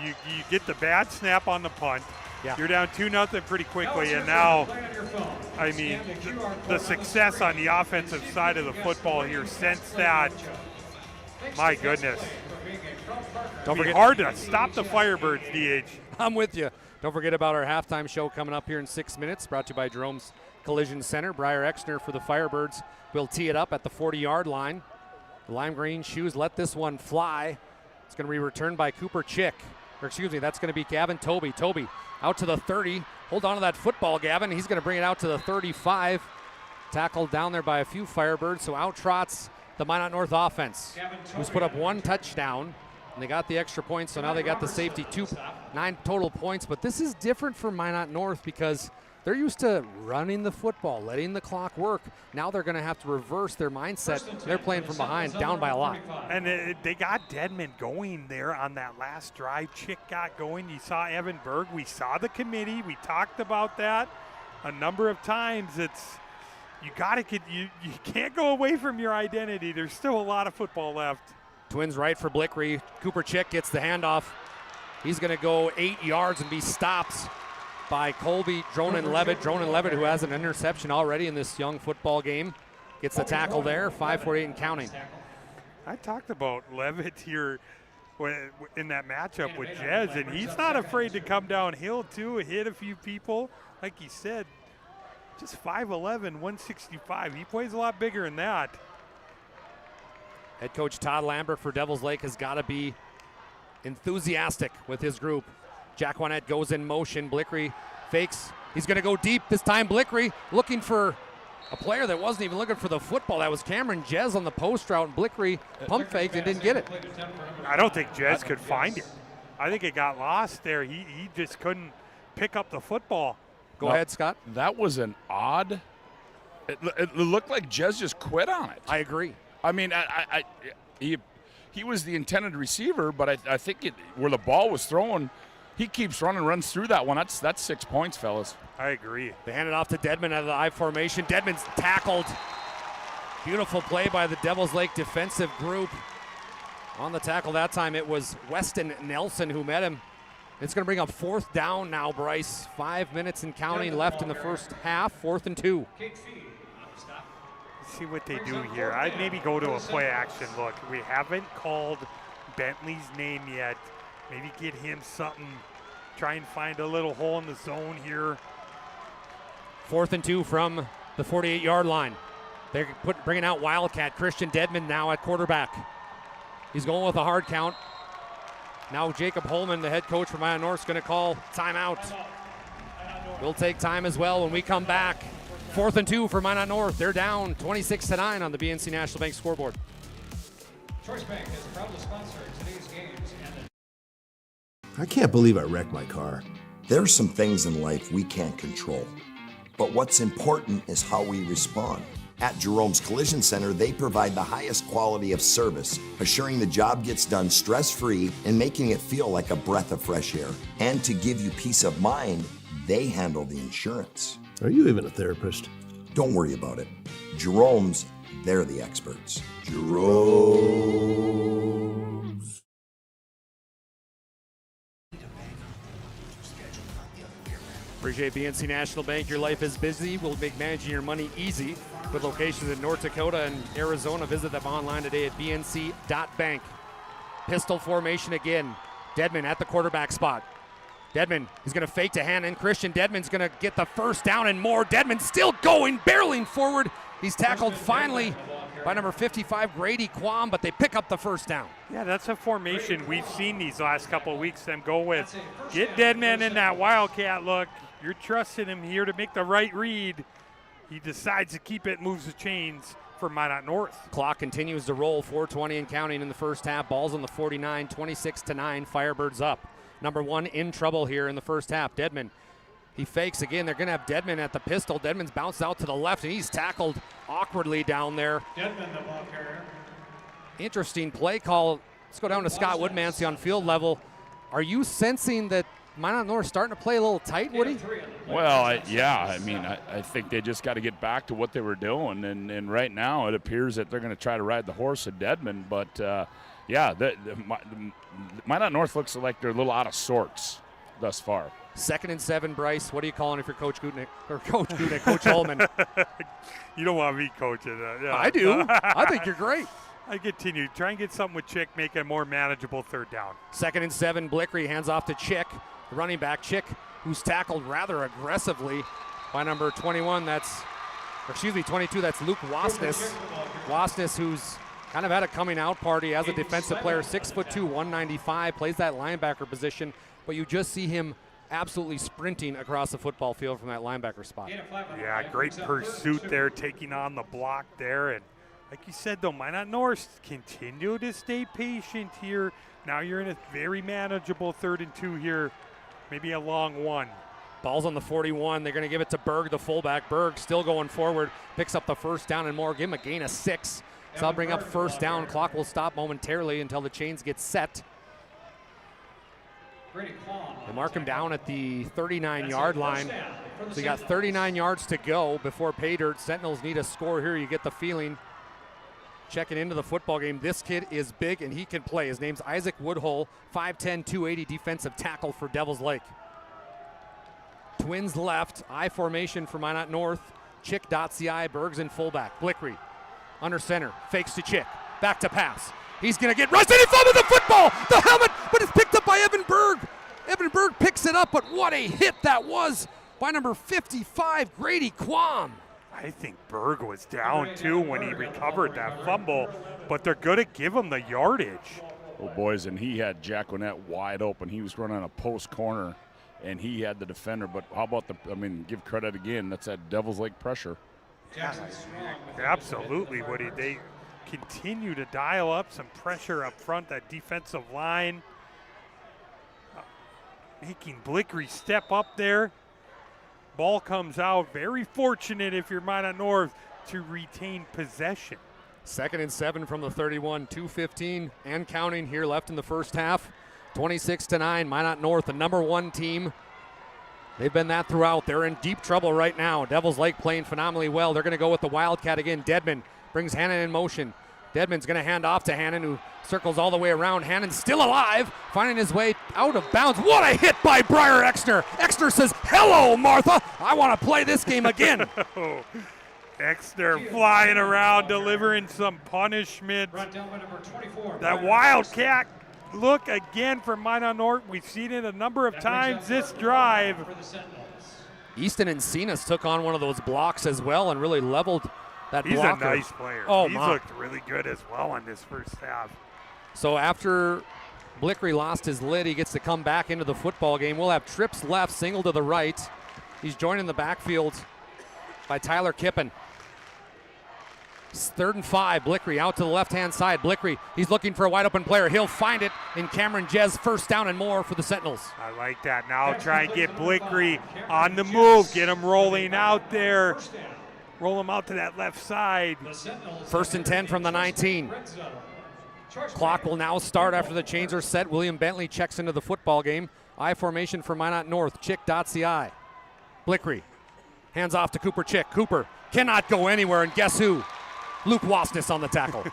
You get the bad snap on the punt. Yeah. You're down 2-0 pretty quickly, and now, I mean, the success on the offensive side of the football here since that, my goodness. It'll be hard to stop the Firebirds, DH. I'm with you. Don't forget about our halftime show coming up here in 6 minutes, brought to you by Jerome's Collision Center. Briar Exner for the Firebirds will tee it up at the 40-yard line. The lime green shoes let this one fly. It's going to be returned by Cooper Chick. Or excuse me, that's going to be Gavin Toby. Toby out to the 30. Hold on to that football, Gavin. He's going to bring it out to the 35. Tackled down there by a few Firebirds, so out trots the Minot North offense, who's put up one touchdown. And they got the extra points, so now they got the safety. 9 total points, but this is different for Minot North because they're used to running the football, letting the clock work. Now they're going to have to reverse their mindset. They're playing from behind, down by a lot. And they got Deadman going there on that last drive. Chick got going. You saw Evan Berg. We saw the committee. We talked about that a number of times. You can't go away from your identity. There's still a lot of football left. Twins right for Blickery. Cooper Chick gets the handoff. He's going to go 8 yards and be stopped by Colby Dronin-Levitt. Dronin-Levitt, who has an interception already in this young football game. gets the tackle there, 5:48 and counting. I talked about Levitt here in that matchup with Jez, and he's not afraid to come downhill too, hit a few people. Like he said, just 5'11", 165. He plays a lot bigger than that. Head coach Todd Lambert for Devils Lake has got to be enthusiastic with his group. Jack Juanette goes in motion. Blickery fakes. He's going to go deep this time. Blickery looking for a player that wasn't even looking for the football. That was Cameron Jez on the post route, and Blickery pump faked and didn't get it. I don't think Jez could find it. I think it got lost there. He just couldn't pick up the football. Go ahead, Scott. That was an odd. It looked like Jez just quit on it. I agree. I mean, he was the intended receiver, but I think where the ball was thrown, he keeps running, runs through that one. That's 6 points, fellas. I agree. They hand it off to Dedman out of the I formation. Dedman's tackled. Beautiful play by the Devils Lake defensive group. On the tackle that time, it was Weston Nelson who met him. It's going to bring up 4th down now, Bryce. 5 minutes and counting left in the first half. 4th and 2. See what they do here. I'd maybe go to a play action look. We haven't called Bentley's name yet. Maybe get him something. Try and find a little hole in the zone here. 4th and 2 from the 48-yard line. They're bringing out Wildcat. Christian Dedman now at quarterback. He's going with a hard count. Now Jacob Holman, the head coach for Minot North, is going to call timeout. We'll take time as well when we come back. 4th and 2 for Minot North. They're down 26-9 on the BNC National Bank scoreboard. Choice Bank is proud to sponsor today's games. I can't believe I wrecked my car. There are some things in life we can't control. But what's important is how we respond. At Jerome's Collision Center, they provide the highest quality of service, assuring the job gets done stress-free and making it feel like a breath of fresh air. And to give you peace of mind, they handle the insurance. Are you even a therapist? Don't worry about it. Jerome's, they're the experts. Jerome's. Appreciate BNC National Bank. Your life is busy. We'll make managing your money easy. With locations in North Dakota and Arizona, visit them online today at bnc.bank. Pistol formation again. Dedman at the quarterback spot. Dedman is going to fake to hand in. Christian Dedman's going to get the first down and more. Dedman still going, barreling forward. He's tackled finally by number 55, Grady Quam, but they pick up the first down. Yeah, that's a formation we've seen these last couple of weeks them go with. Get Dedman in that Wildcat look. You're trusting him here to make the right read. He decides to keep it, moves the chains for Minot North. Clock continues to roll, 4:20 and counting in the first half. Ball's on the 49, 26-9, Firebirds up. Number 1 in trouble here in the first half. Dedman, he fakes again. They're going to have Dedman at the pistol. Dedman's bounced out to the left, and he's tackled awkwardly down there. Dedman, the ball carrier. Interesting play call. Let's go down to Scott Woodmansey on field level. Are you sensing that Minot North starting to play a little tight, Woody? Well, I think they just got to get back to what they were doing, and right now it appears that they're going to try to ride the horse of Dedman, but Minot North looks like they're a little out of sorts thus far. 2nd and 7, Bryce. What are you calling if you're Coach Gutnick or Coach Gutnick, Coach Holman? You don't want me coaching that. Yeah. I do. I think you're great. I continue. Try and get something with Chick, make it a more manageable 3rd down. 2nd and 7, Blickery hands off to Chick, the running back. Chick, who's tackled rather aggressively by number 22, that's Luke Wasness. Wasness, who's kind of had a coming out party as a defensive player, 6'2", 195, plays that linebacker position, but you just see him absolutely sprinting across the football field from that linebacker spot. Yeah, great pursuit there, taking on the block there, and like you said, though, Minot North continue to stay patient here. Now you're in a very manageable 3rd and 2 here, maybe a long one. Ball's on the 41. They're going to give it to Berg, the fullback. Berg still going forward, picks up the first down and more. Give him a gain of 6. So I'll bring up first down. Clock will stop momentarily until the chains get set. They mark him down at the 39-yard line. So you got 39 yards to go before pay dirt. Sentinels need a score here. You get the feeling. Checking into the football game, this kid is big and he can play. His name's Isaac Woodhull, 5'10", 280 defensive tackle for Devils Lake. Twins left, I formation for Minot North. Chick dots the I, Berg's in fullback. Blickery under center, fakes to Chick, back to pass. He's going to get rushed, and he fumbled the football, the helmet, but it's picked up by Evan Berg. Evan Berg picks it up, but what a hit that was by number 55, Grady Quam. I think Berg was down too when he recovered that fumble, but they're going to give him the yardage. Oh, boys, and he had Jack Winnett wide open. He was running a post corner, and he had the defender. But how about give credit again. That's that Devil's Lake pressure. Yeah, absolutely, Woody. They continue to dial up some pressure up front, that defensive line. Making Blickery step up there. Ball comes out. Very fortunate if you're Minot North to retain possession. 2nd and 7 from the 31, 2:15 and counting here left in the first half. 26-9, Minot North, the number 1 team. They've been that throughout. They're in deep trouble right now. Devils Lake playing phenomenally well. They're going to go with the Wildcat again. Dedman brings Hannon in motion. Dedman's going to hand off to Hannon, who circles all the way around. Hannon's still alive, finding his way out of bounds. What a hit by Briar Exner. Exner says, hello, Martha. I want to play this game again. Exner flying around, delivering some punishment. That Wildcat look again for Minot North. We've seen it a number of times this drive. Easton Encinas took on one of those blocks as well and really leveled that He's blocker. a nice player. Oh, He's looked really good as well on this first half. So after Blickery lost his lid, he gets to come back into the football game. We'll have trips left, single to the right. He's joined in the backfield by Tyler Kippen. 3rd and 5, Blickery out to the left-hand side. Blickery, he's looking for a wide-open player. He'll find it in Cameron Jez, 1st down and more for the Sentinels. I like that. Now try and get Blickery on the move. Get him rolling out there. Roll him out to that left side. 1st and 10 from the 19. Clock will now start after the chains are set. William Bentley checks into the football game. I formation for Minot North. Chick dots the I. Blickery hands off to Cooper Chick. Cooper cannot go anywhere, and guess who? Luke Wasness on the tackle.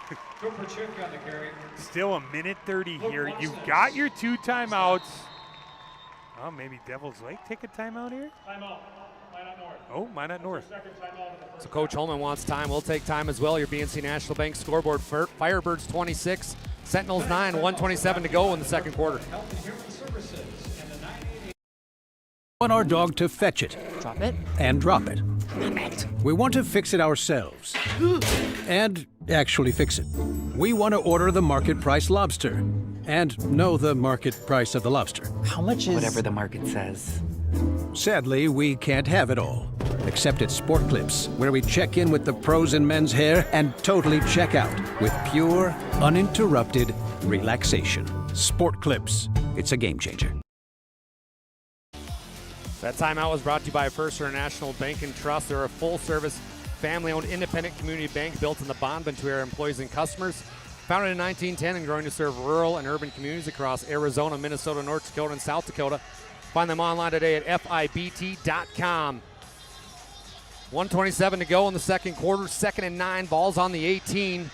Still a minute 30 here. You've got your 2 timeouts. Oh, maybe Devils Lake take a timeout here? Timeout. Minot North. Oh, Minot North. So Coach Holman wants time. We'll take time as well. Your BNC National Bank scoreboard. Firebirds 26, Sentinels 9, 1:27 to go in the second quarter. Want our dog to fetch it. Drop it. And drop it. Drop it. We want to fix it ourselves. And actually fix it. We want to order the market price lobster. And know the market price of the lobster. How much is... Whatever the market says. Sadly, we can't have it all. Except at Sport Clips, where we check in with the pros in men's hair and totally check out with pure, uninterrupted relaxation. Sport Clips. It's a game changer. That timeout was brought to you by First International Bank and Trust. They're a full-service, family-owned, independent community bank built in the Bonbon to area employees and customers. Founded in 1910 and growing to serve rural and urban communities across Arizona, Minnesota, North Dakota, and South Dakota. Find them online today at FIBT.com. 1:27 to go in the second quarter. 2nd and 9, balls on the 18.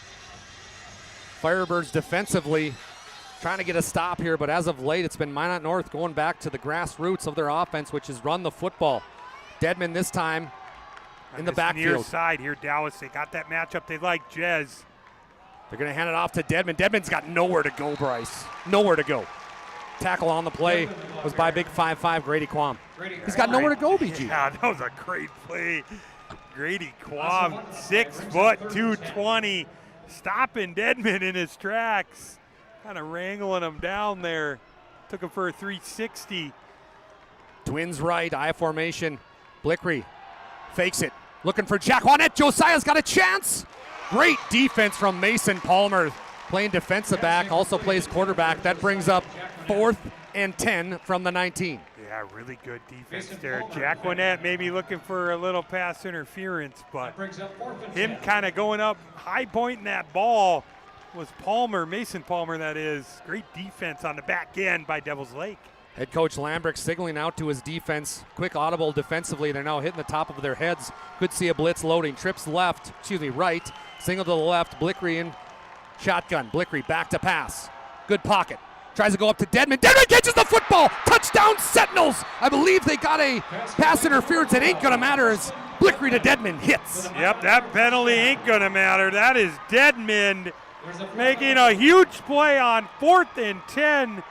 Firebirds defensively trying to get a stop here, but as of late, it's been Minot North going back to the grassroots of their offense, which is run the football. Dedman this time in the backfield. Near side here, Dallas. They got that matchup. They like Jez. They're going to hand it off to Dedman. Dedman's got nowhere to go, Bryce. Nowhere to go. Tackle on the play was by big 5'5", Grady Quam. He's got nowhere to go, BG. Yeah, that was a great play. Grady Quam, 6 foot, 220, stopping Dedman in his tracks. Kind of wrangling him down there. Took him for a 360. Twins right, I formation. Blickery fakes it. Looking for Jack Juanette. Josiah's got a chance. Great defense from Mason Palmer. Playing defensive back, also plays quarterback. That brings up 4th and 10 from the 19. Yeah, really good defense there. Jack Winnett maybe looking for a little pass interference, but him kind of going up, high pointing that ball was Palmer, Mason Palmer that is. Great defense on the back end by Devils Lake. Head coach Lambrick signaling out to his defense. Quick audible defensively. They're now hitting the top of their heads. Could see a blitz loading. Trips right. Single to the left. Blickery in shotgun. Blickery back to pass. Good pocket. Tries to go up to Dedman. Dedman catches the football. Touchdown Sentinels. I believe they got a pass interference. It ain't going to matter as Blickery to Deadman, hits. Yep, that penalty ain't going to matter. That is Deadman making a huge play on 4th and 10.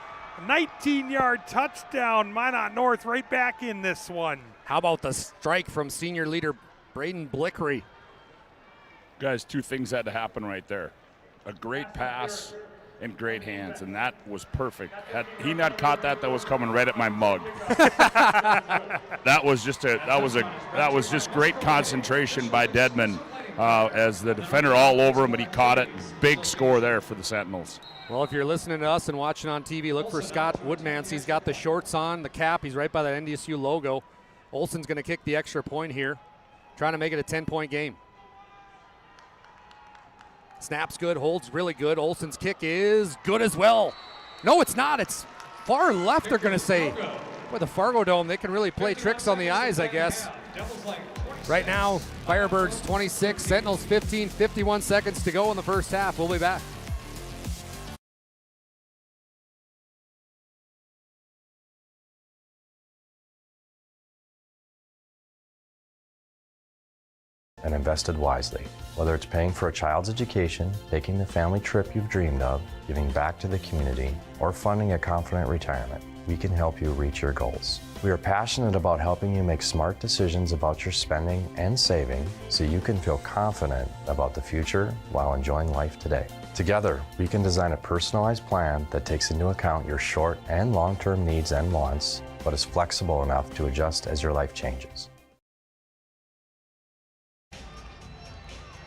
19-yard touchdown. Minot North right back in this one. How about the strike from senior leader Braden Blickery? Guys, two things had to happen right there. A great pass and great hands, and that was perfect. Had he not caught that, that was coming right at my mug. that was just great concentration by Deadman as the defender all over him, but he caught it. Big score there for the Sentinels. Well, if you're listening to us and watching on TV, look for Scott Woodmans. He's got the shorts on, the cap. He's right by that NDSU logo. Olson's going to kick the extra point here, trying to make it a 10-point game. Snap's good, holds really good. Olson's kick is good as well. No, it's not. It's far left, they're going to say. Boy, the Fargo Dome, they can really play tricks on the eyes, I guess. Right now, Firebirds 26, Sentinels 15, 51 seconds to go in the first half. We'll be back. And invested wisely. Whether it's paying for a child's education, taking the family trip you've dreamed of, giving back to the community, or funding a confident retirement, we can help you reach your goals. We are passionate about helping you make smart decisions about your spending and saving so you can feel confident about the future while enjoying life today. Together, we can design a personalized plan that takes into account your short and long-term needs and wants, but is flexible enough to adjust as your life changes.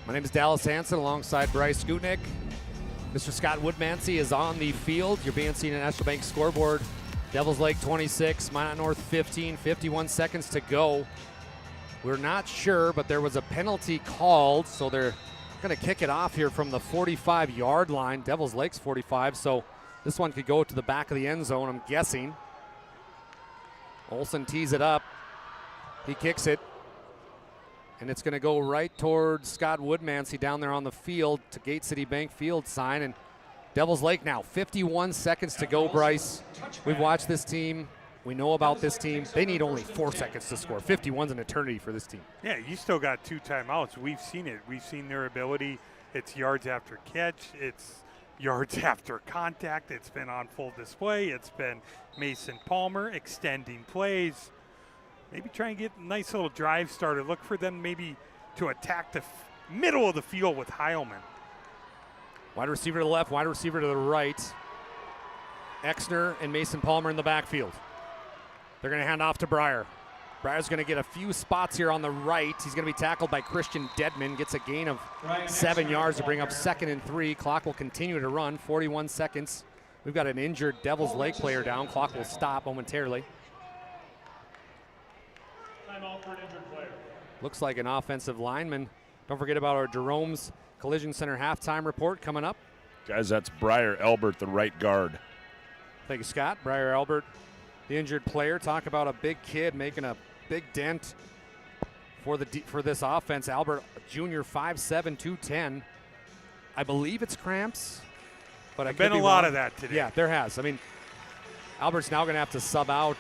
My name is Dallas Hansen alongside Bryce Skutnik. Mr. Scott Woodmansey is on the field. You're being seen at National Bank scoreboard. Devils Lake 26, Minot North 15, 51 seconds to go. We're not sure, but there was a penalty called, so they're going to kick it off here from the 45-yard line. Devils Lake's 45, so this one could go to the back of the end zone, I'm guessing. Olson tees it up. He kicks it. And it's going to go right towards Scott Woodmansey down there on the field to Gate City Bank field sign. And Devils Lake now, 51 seconds to go, Bryce. We've watched this team. We know about this team. They need only 4 seconds to score. 51's an eternity for this team. Yeah, you still got 2 timeouts. We've seen it. We've seen their ability. It's yards after catch. It's yards after contact. It's been on full display. It's been Mason Palmer extending plays. Maybe try and get a nice little drive started. Look for them maybe to attack the middle of the field with Heilman. Wide receiver to the left, wide receiver to the right. Exner and Mason Palmer in the backfield. They're going to hand off to Breyer. Breyer's going to get a few spots here on the right. He's going to be tackled by Christian Deadman. Gets a gain of 7 yards to bring up 2nd and 3. Clock will continue to run, 41 seconds. We've got an injured Devils Lake player down. Clock will stop momentarily. Looks like an offensive lineman. Don't forget about our Jerome's Collision Center halftime report coming up. Guys, that's Breyer Albert, the right guard. Thank you, Scott. Breyer Albert, the injured player. Talk about a big kid making a big dent for this offense. Albert, junior, 5'7", 210. I believe it's cramps, but There's been a lot of that today. Yeah, there has. I mean, Albert's now going to have to sub out.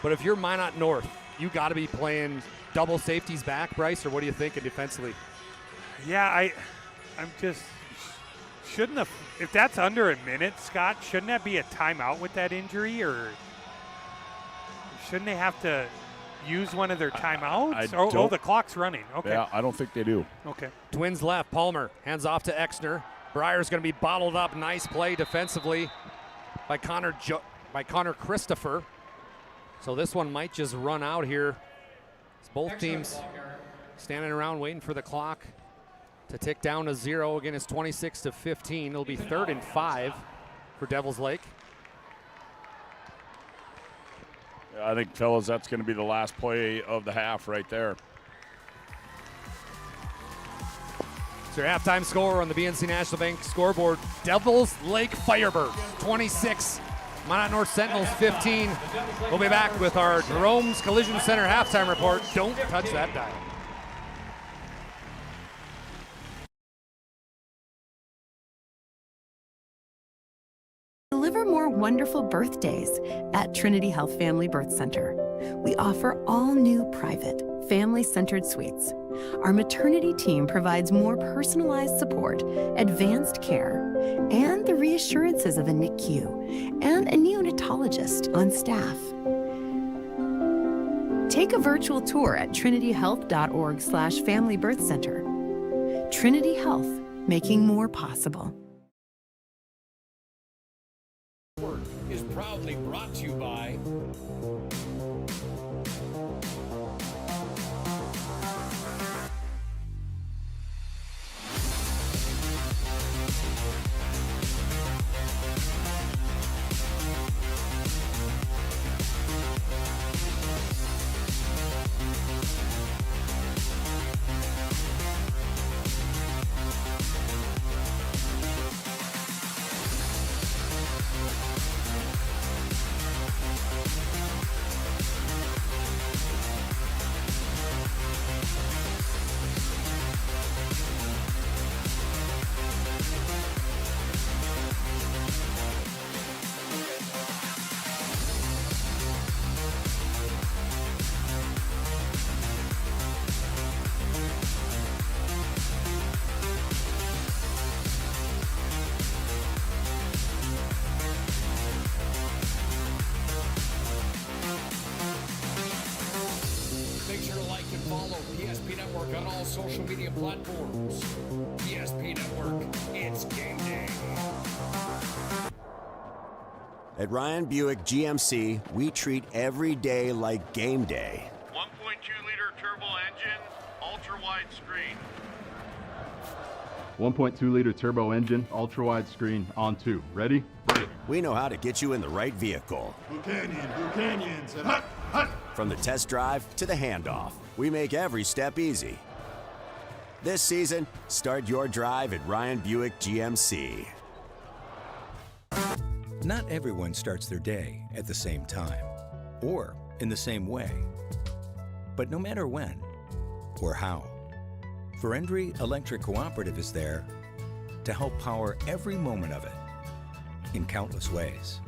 But if you're Minot North, you got to be playing double safeties back, Bryce, or what are you thinking defensively? Yeah, I'm just shouldn't have. If that's under a minute, Scott, shouldn't that be a timeout with that injury, or shouldn't they have to use one of their timeouts? Oh, the clock's running. Okay. Yeah, I don't think they do. Okay. Twins left. Palmer hands off to Exner. Breyer's going to be bottled up. Nice play defensively by Connor Christopher. So this one might just run out here. It's both teams standing around waiting for the clock to tick down to 0. Again, it's 26-15. It'll be 3rd and 5 for Devils Lake. I think, fellas, that's going to be the last play of the half right there. It's your halftime score on the BNC National Bank scoreboard. Devils Lake Firebirds 26. Minot North Sentinels 15. We'll be back with our Jerome's Collision Center halftime report. Don't touch that dial. Deliver more wonderful birthdays at Trinity Health Family Birth Center. We offer all new private, family-centered suites. Our maternity team provides more personalized support, advanced care, and the reassurances of a NICU and a neonatologist on staff. Take a virtual tour at trinityhealth.org/Family Birth Center. Trinity Health, making more possible. Is proudly brought to you by follow PSP Network on all social media platforms. PSP Network, it's game day. At Ryan Buick GMC, we treat every day like game day. 1.2-liter turbo engine, ultra-wide screen. 1.2-liter turbo engine, ultra-wide screen, on 2. Ready? We know how to get you in the right vehicle. Blue Canyons, and hut, hut. From the test drive to the handoff, we make every step easy. This season, start your drive at Ryan Buick GMC. Not everyone starts their day at the same time or in the same way. But no matter when or how, Ferendry Electric Cooperative is there to help power every moment of it in countless ways.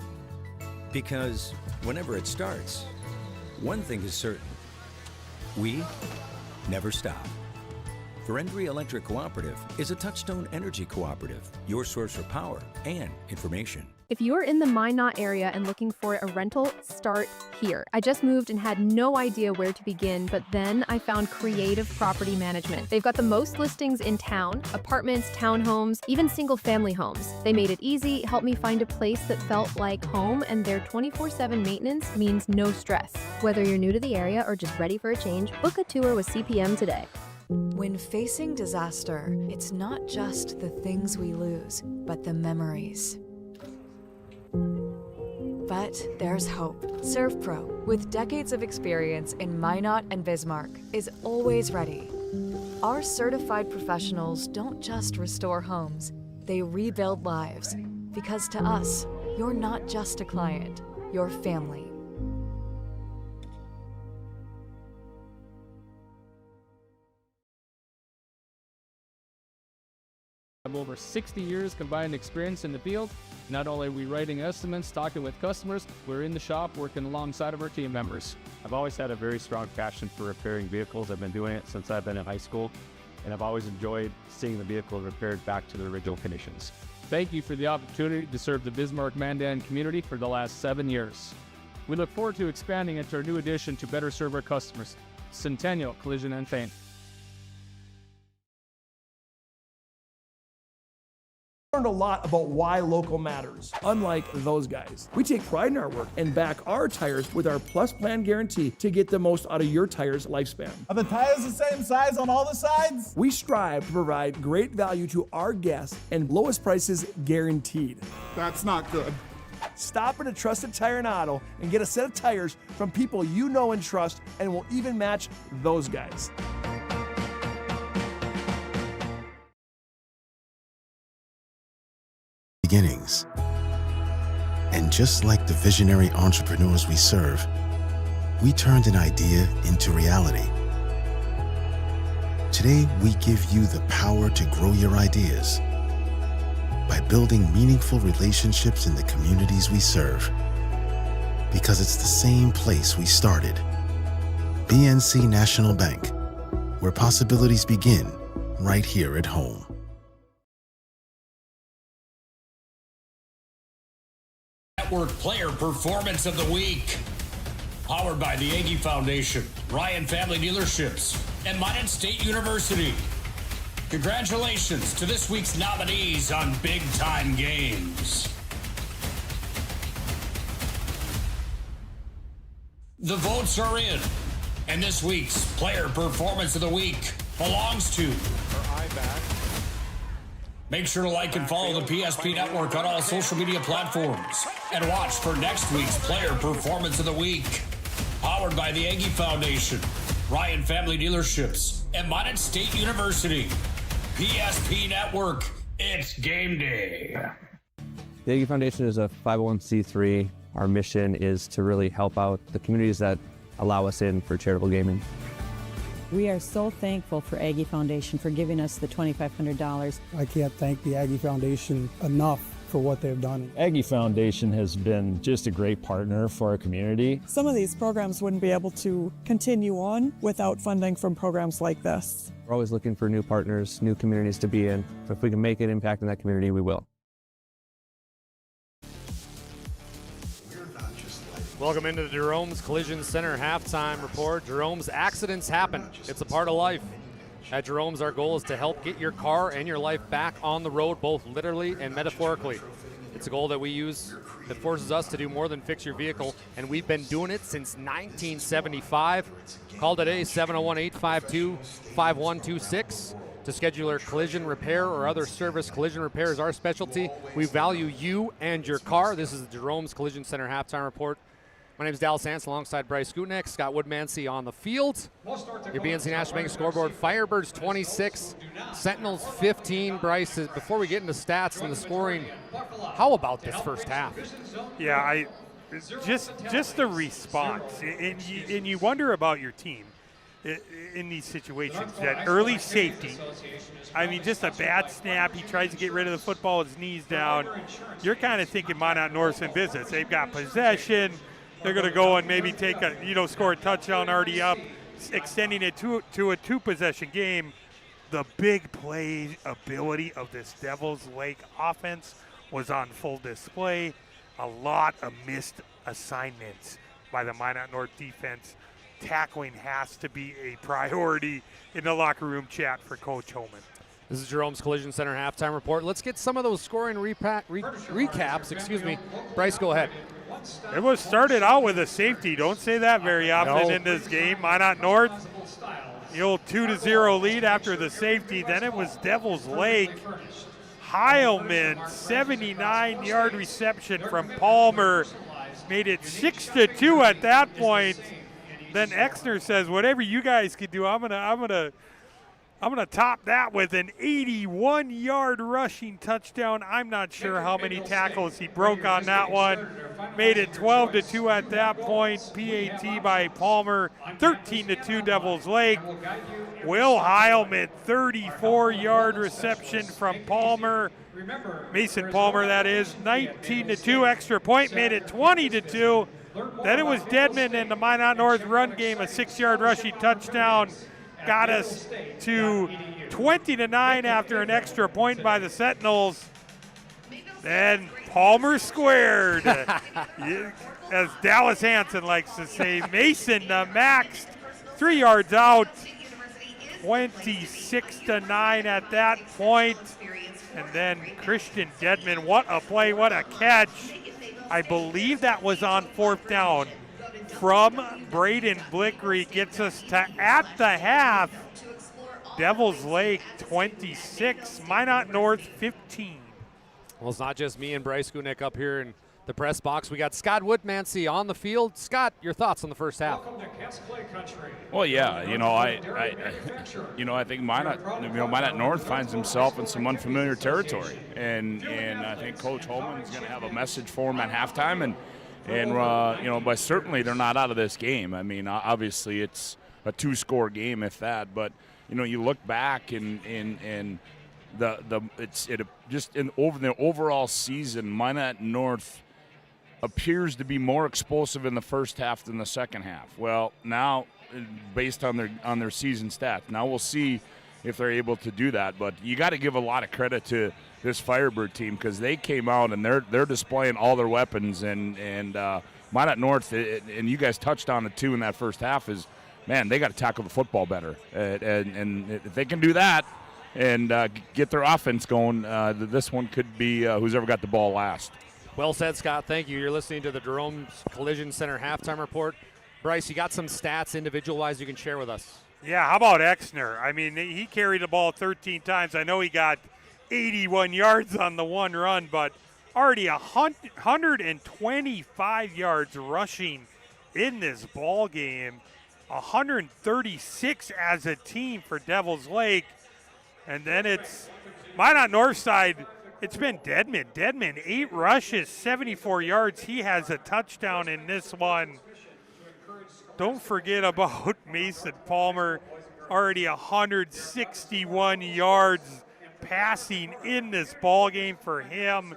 Because whenever it starts, one thing is certain: we never stop. Ferendry Electric Cooperative is a Touchstone Energy Cooperative, your source for power and information. If you're in the Minot area and looking for a rental, start here. I just moved and had no idea where to begin, but then I found Creative Property Management. They've got the most listings in town: apartments, townhomes, even single-family homes. They made it easy, helped me find a place that felt like home, and their 24/7 maintenance means no stress. Whether you're new to the area or just ready for a change, book a tour with CPM today. When facing disaster, it's not just the things we lose, but the memories. But there's hope. ServPro, with decades of experience in Minot and Bismarck, is always ready. Our certified professionals don't just restore homes, they rebuild lives. Because to us, you're not just a client, you're family. I have over 60 years combined experience in the field. Not only are we writing estimates, talking with customers, we're in the shop working alongside of our team members. I've always had a very strong passion for repairing vehicles. I've been doing it since I've been in high school, and I've always enjoyed seeing the vehicle repaired back to their original conditions. Thank you for the opportunity to serve the Bismarck-Mandan community for the last 7 years. We look forward to expanding into our new addition to better serve our customers, Centennial Collision and Paint. Learned a lot about why local matters. Unlike those guys, we take pride in our work and back our tires with our Plus Plan guarantee to get the most out of your tire's lifespan. Are the tires the same size on all the sides? We strive to provide great value to our guests and lowest prices guaranteed. That's not good. Stop at a trusted tire and auto and get a set of tires from people you know and trust, and will even match those guys. Beginnings. And just like the visionary entrepreneurs we serve, we turned an idea into reality. Today, we give you the power to grow your ideas by building meaningful relationships in the communities we serve. Because it's the same place we started, BNC National Bank, where possibilities begin right here at home. Network Player Performance of the Week. Powered by the Aggie Foundation, Ryan Family Dealerships, and Minot State University. Congratulations to this week's nominees on Big Time Games. The votes are in, and this week's Player Performance of the Week belongs to... Make sure to like and follow the PSP Network on all social media platforms, and watch for next week's Player Performance of the Week. Powered by the Aggie Foundation, Ryan Family Dealerships, and Minot State University. PSP Network, it's game day. The Aggie Foundation is a 501c3. Our mission is to really help out the communities that allow us in for charitable gaming. We are so thankful for Aggie Foundation for giving us the $2,500. I can't thank the Aggie Foundation enough for what they've done. Aggie Foundation has been just a great partner for our community. Some of these programs wouldn't be able to continue on without funding from programs like this. We're always looking for new partners, new communities to be in. So if we can make an impact in that community, we will. Welcome into the Jerome's Collision Center halftime report. Jerome's accidents happen. It's a part of life. At Jerome's, our goal is to help get your car and your life back on the road, both literally and metaphorically. It's a goal that we use that forces us to do more than fix your vehicle, and we've been doing it since 1975. Call today, 701-852-5126. To schedule your collision repair or other service. Collision repair is our specialty. We value you and your car. This is the Jerome's Collision Center halftime report. My name is Dallas Hansen alongside Bryce Gutnick, Scott Woodmansey on the field. Your BNC National Bank scoreboard, Firebirds 26, Sentinels 15. Bryce, before we get into stats and the scoring, how about this first half? Yeah, just the response. And you wonder about your team in these situations. That early safety, I mean, just a bad snap. He tries to get rid of the football with his knees down. You're kind of thinking Minot North's in business. They've got possession. They're going to go and maybe take score a touchdown already up, extending it to a two-possession game. The big play ability of this Devils Lake offense was on full display. A lot of missed assignments by the Minot North defense. Tackling has to be a priority in the locker room chat for Coach Holman. This is Jerome's Collision Center halftime report. Let's get some of those scoring recaps. Bryce, go ahead. It was started out with a safety. Don't say that very often in this game. Minot North, the old 2-0 lead after the safety. Then it was Devils Lake. Heilman, 79-yard reception from Palmer. Made it 6-2 at that point. Then Exner says, whatever you guys could do, I'm gonna top that with an 81-yard rushing touchdown. I'm not sure how many tackles he broke on that one. Made it 12-2 at that point. PAT by Palmer, 13-2 Devils Lake. Will Heilman, 34-yard reception from Palmer. Mason Palmer, that is. 19-2 extra point, made it 20-2. Then it was Deadman in the Minot North run game, a 6-yard rushing touchdown. Got us to 20-9 after an extra point by the Sentinels. Then Palmer squared. As Dallas Hansen likes to say, Mason maxed 3 yards out. 26-9 at that point. And then Christian Deadman, what a play, what a catch. I believe that was on 4th down. From Braden Blickery gets us to at the half. Devils Lake 26, Minot North 15. Well, it's not just me and Bryce Gutnick up here in the press box. We got Scott Woodmansey on the field. Scott, your thoughts on the first half? Well, yeah, I think Minot North finds himself in some unfamiliar territory, and I think Coach Holman is going to have a message for him at halftime, but certainly they're not out of this game. I mean, obviously it's a 2-score game, if that, but you look back and over the overall season, Minot North appears to be more explosive in the first half than the second half. Well, now based on their season stats. Now we'll see if they're able to do that. But you got to give a lot of credit to this Firebird team because they came out and they're displaying all their weapons. And Minot North, and you guys touched on it too in that first half, is, man, they got to tackle the football better. And if they can do that and get their offense going, this one could be who's ever got the ball last. Well said, Scott. Thank you. You're listening to the Jerome's Collision Center halftime report. Bryce, you got some stats individual-wise you can share with us? Yeah, how about Exner? I mean, he carried the ball 13 times. I know he got 81 yards on the one run, but already 125 yards rushing in this ball game. 136 as a team for Devil's Lake. And then it's Minot Northside. It's been Deadman. Deadman, 8 rushes, 74 yards. He has a touchdown in this one. Don't forget about Mason Palmer, already 161 yards passing in this ball game for him.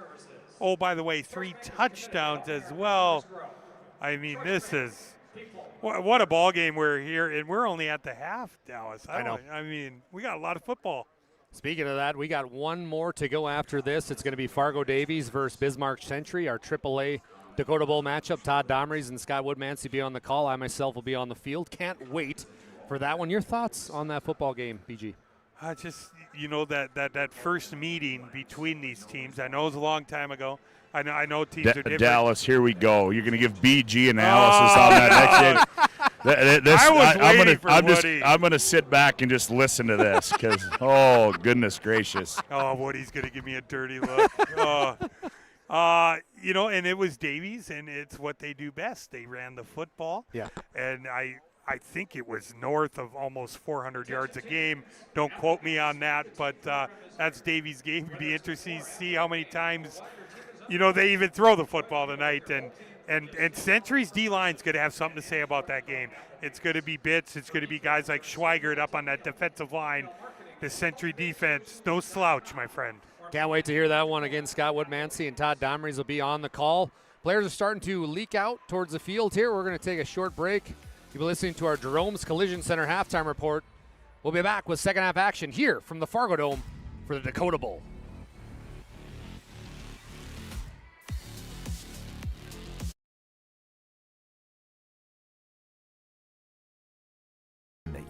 Oh, by the way, 3 touchdowns as well. I mean, this is what a ball game we're here, and we're only at the half, Dallas. I know. I mean, we got a lot of football. Speaking of that, we got one more to go after this. It's going to be Fargo Davies versus Bismarck Century, our AAA Dakota Bowl matchup. Todd Domrys and Scott Woodmansey be on the call. I myself will be on the field. Can't wait for that one. Your thoughts on that football game, BG? Just, that first meeting between these teams, I know it was a long time ago. I know teams are different. Dallas, here we go. You're going to give BG analysis on that next game. I'm going to sit back and just listen to this because, oh, goodness gracious. Oh, Woody's going to give me a dirty look. And it was Davies, and it's what they do best. They ran the football. Yeah. And I think it was north of almost 400 yards a game. Don't quote me on that, but that's Davies' game. It'd be interesting to see how many times, they even throw the football tonight. And Century's D-line's going to have something to say about that game. It's going to be bits. It's going to be guys like Schweigert up on that defensive line. The Century defense, no slouch, my friend. Can't wait to hear that one again. Scott Woodmansey and Todd Domrys will be on the call. Players are starting to leak out towards the field here. We're going to take a short break. You've been listening to our Jerome's Collision Center halftime report. We'll be back with second half action here from the Fargo Dome for the Dakota Bowl.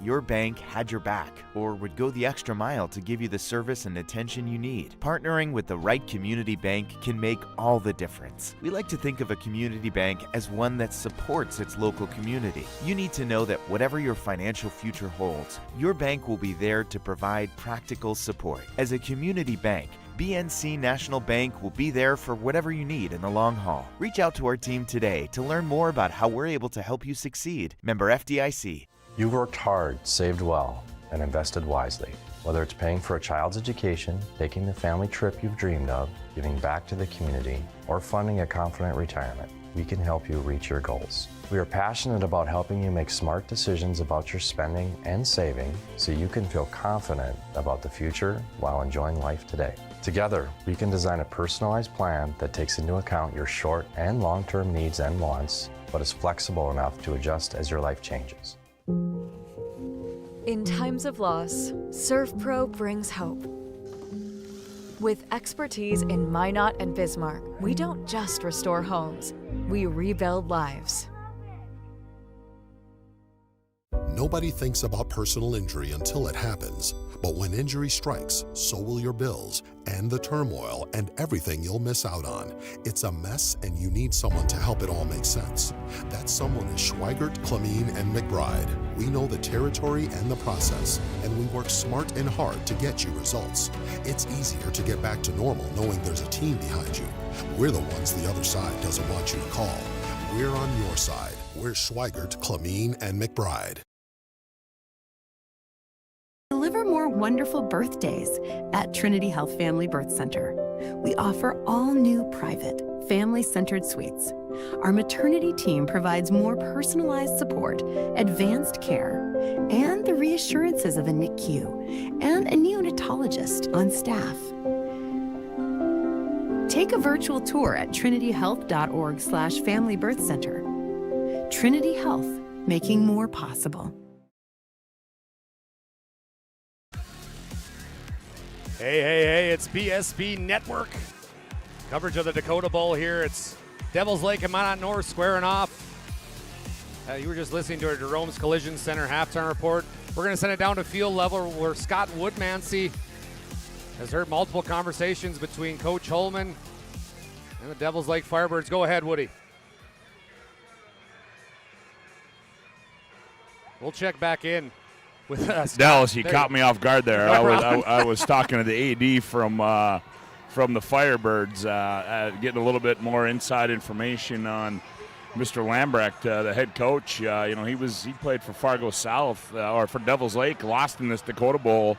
Your bank had your back or would go the extra mile to give you the service and attention you need. Partnering with the right community bank can make all the difference. We like to think of a community bank as one that supports its local community. You need to know that whatever your financial future holds, your bank will be there to provide practical support. As a community bank, BNC National Bank will be there for whatever you need in the long haul. Reach out to our team today to learn more about how we're able to help you succeed. Member FDIC. You've worked hard, saved well, and invested wisely. Whether it's paying for a child's education, taking the family trip you've dreamed of, giving back to the community, or funding a confident retirement, we can help you reach your goals. We are passionate about helping you make smart decisions about your spending and saving so you can feel confident about the future while enjoying life today. Together, we can design a personalized plan that takes into account your short and long-term needs and wants, but is flexible enough to adjust as your life changes. In times of loss, ServPro brings hope. With expertise in Minot and Bismarck, we don't just restore homes, we rebuild lives. Nobody thinks about personal injury until it happens. But when injury strikes, so will your bills and the turmoil and everything you'll miss out on. It's a mess and you need someone to help it all make sense. That someone is Schweigert, Clemene, and McBride. We know the territory and the process, and we work smart and hard to get you results. It's easier to get back to normal knowing there's a team behind you. We're the ones the other side doesn't want you to call. We're on your side. We're Schweigert, Clemene, and McBride. Deliver more wonderful birthdays at Trinity Health Family Birth Center. We offer all new private, family-centered suites. Our maternity team provides more personalized support, advanced care, and the reassurances of a NICU and a neonatologist on staff. Take a virtual tour at trinityhealth.org/familybirthcenter. Trinity Health, making more possible. Hey, it's PSP Network. Coverage of the Dakota Bowl here. It's Devils Lake and Minot North squaring off. You were just listening to our Jerome's Collision Center halftime report. We're going to send it down to field level where Scott Woodmansey has heard multiple conversations between Coach Holman and the Devils Lake Firebirds. Go ahead, Woody. We'll check back in with Dallas, you caught me off guard there. I was talking to the AD from the Firebirds, getting a little bit more inside information on Mr. Lambrecht, the head coach. He played for Fargo South or for Devils Lake, lost in this Dakota Bowl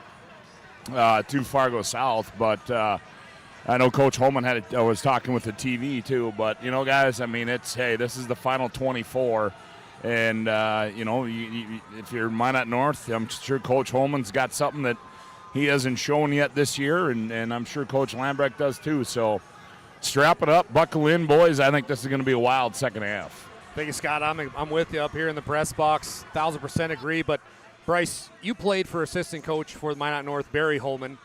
to Fargo South, but I know Coach Holman was talking with the TV too. But guys, this is the final 24. And, if you're Minot North, I'm sure Coach Holman's got something that he hasn't shown yet this year, and I'm sure Coach Lambrecht does too. So strap it up, buckle in, boys. I think this is going to be a wild second half. Thank you, Scott. I'm with you up here in the press box. 1,000% agree. But, Bryce, you played for assistant coach for Minot North, Barry Holman,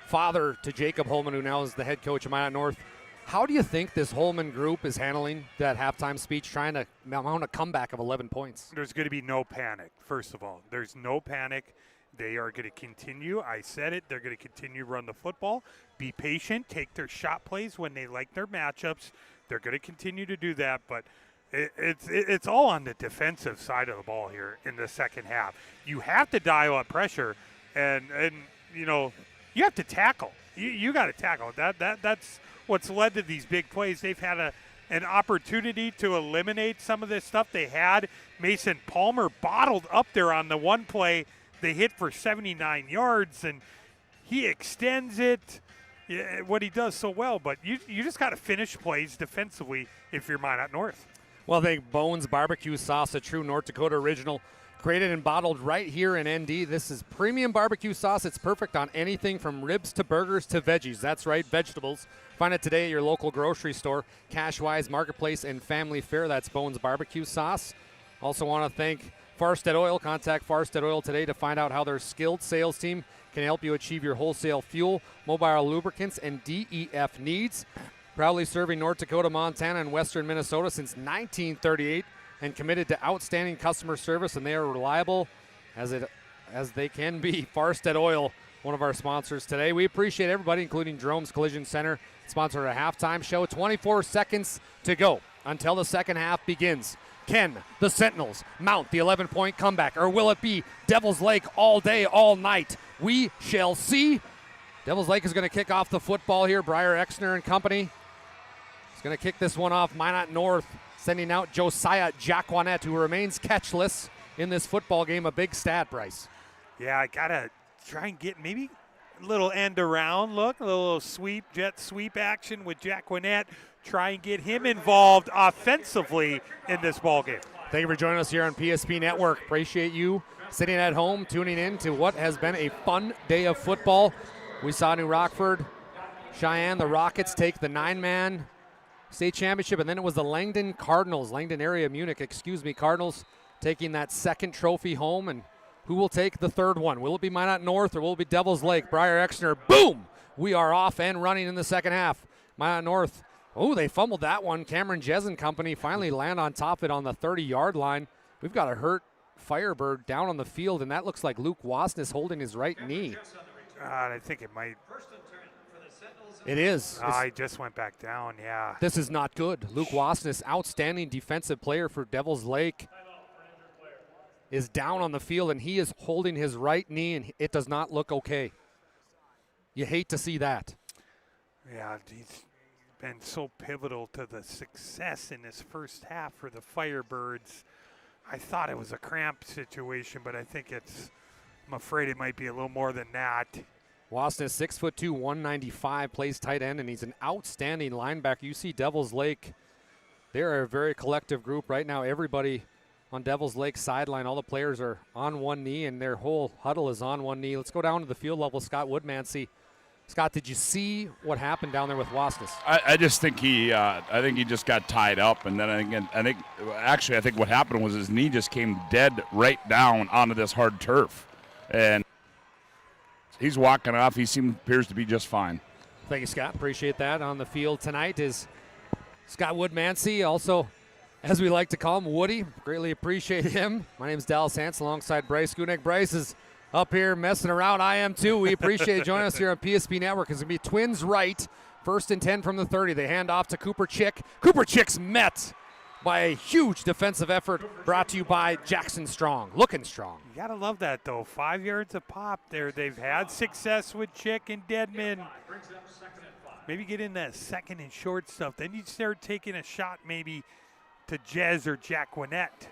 father to Jacob Holman, who now is the head coach of Minot North. How do you think this Holman group is handling that halftime speech, trying to mount a comeback of 11 points? There's going to be no panic, first of all. There's no panic. They are going to continue. I said it. They're going to continue to run the football. Be patient. Take their shot plays when they like their matchups. They're going to continue to do that, but it's all on the defensive side of the ball here in the second half. You have to dial up pressure, and you have to tackle. You got to tackle. That's what's led to these big plays. They've had an opportunity to eliminate some of this stuff. They had Mason Palmer bottled up there on the one play they hit for 79 yards, and he extends it, what he does so well. But you just got to finish plays defensively if you're Minot North. Well, I think Bones Barbecue Sauce, a true North Dakota original, created and bottled right here in ND. This is premium barbecue sauce. It's perfect on anything from ribs to burgers to veggies. That's right, vegetables. Find it today at your local grocery store, Cashwise, Marketplace, and Family Fare. That's Bones Barbecue Sauce. Also want to thank Farstead Oil. Contact Farstead Oil today to find out how their skilled sales team can help you achieve your wholesale fuel, mobile lubricants, and DEF needs. Proudly serving North Dakota, Montana, and western Minnesota since 1938 and committed to outstanding customer service, and they are reliable as they can be. Farstead Oil, one of our sponsors today. We appreciate everybody, including Jerome's Collision Center, sponsor a halftime show. 24 seconds to go until the second half begins. Can the Sentinels mount the 11-point comeback, or will it be Devils Lake all day, all night? We shall see. Devils Lake is going to kick off the football here. Briar Exner and company is going to kick this one off. Minot North sending out Josiah Jacquanet, who remains catchless in this football game. A big stat, Bryce. Yeah, I got to try and get maybe a little end around look, a little jet sweep action with Jacquanet. Try and get him involved offensively in this ball game. Thank you for joining us here on PSP Network. Appreciate you sitting at home, tuning in to what has been a fun day of football. We saw New Rockford, Cheyenne, the Rockets take the 9-man state championship, and then it was the Langdon Cardinals taking that second trophy home. And who will take the third one? Will it be Minot North or will it be Devils Lake? Briar Exner, boom! We are off and running in the second half. Minot North, they fumbled that one. Cameron Jez and company finally land on top of it on the 30-yard line. We've got a hurt Firebird down on the field, and that looks like Luke Wasness holding his right knee. I think it might. It is. I just went back down, yeah. This is not good. Luke Wasness, outstanding defensive player for Devils Lake, is down on the field, and he is holding his right knee, and it does not look okay. You hate to see that. Yeah, he's been so pivotal to the success in this first half for the Firebirds. I thought it was a cramp situation, but I'm afraid it might be a little more than that. Wasness, 6'2", 195, plays tight end, and he's an outstanding linebacker. You see Devils Lake, they're a very collective group right now. Everybody on Devils Lake sideline, all the players are on one knee, and their whole huddle is on one knee. Let's go down to the field level. Scott Woodmansey Scott, did you see what happened down there with Wasness? I just think he just got tied up, and then I think what happened was his knee just came dead right down onto this hard turf, and he's walking off. He appears to be just fine. Thank you, Scott. Appreciate that. On the field tonight is Scott Woodmansey, also, as we like to call him, Woody. Greatly appreciate him. My name is Dallas Hansen alongside Bryce Gunek. Bryce is up here messing around. I am too. We appreciate joining us here on PSP Network. It's going to be Twins right. 1st and 10 from the 30. They hand off to Cooper Chick. Cooper Chick's met by a huge defensive effort brought to you by Jackson Strong. Looking strong. You got to love that, though. 5 yards of pop there. They've had success with Chick and Deadman. Maybe get in that second and short stuff. Then you start taking a shot maybe to Jez or Jacquinette.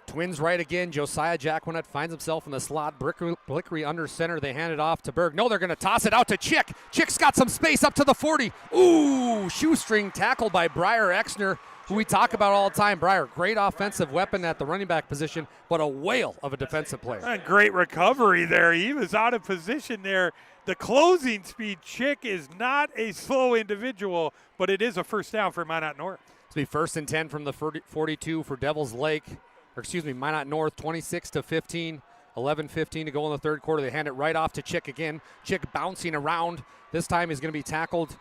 Twins right again. Josiah Jacquinette finds himself in the slot. Blickery under center. They hand it off to Berg. No, they're going to toss it out to Chick. Chick's got some space up to the 40. Ooh, shoestring tackle by Briar Exner, who we talk about all the time. Briar, great offensive weapon at the running back position, but a whale of a defensive player. And great recovery there. He was out of position there. The closing speed, Chick is not a slow individual, but it is a first down for Minot North. It's be 1st and 10 from the 42 for Devils Lake. Minot North, 26-15, 11-15 to go in the third quarter. They hand it right off to Chick again. Chick bouncing around. This time he's going to be tackled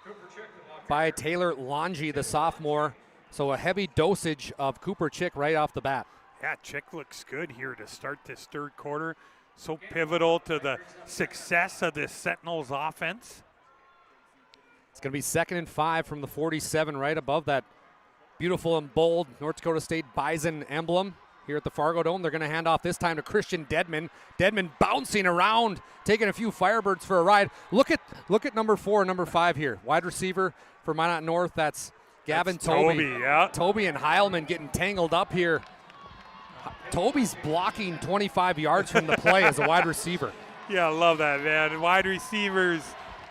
by Taylor Longy, the sophomore. So a heavy dosage of Cooper Chick right off the bat. Yeah, Chick looks good here to start this third quarter. So pivotal to the success of this Sentinels offense. It's going to be 2nd and 5 from the 47, right above that beautiful and bold North Dakota State Bison emblem. Here at the Fargo Dome, they're going to hand off this time to Christian Deadman. Deadman bouncing around, taking a few Firebirds for a ride. Look at number 4 and number 5 here. Wide receiver for Minot North, that's Gavin Toby. Yeah. Toby and Heilman getting tangled up here. Toby's blocking 25 yards from the play as a wide receiver. Yeah, I love that, man. Wide receivers,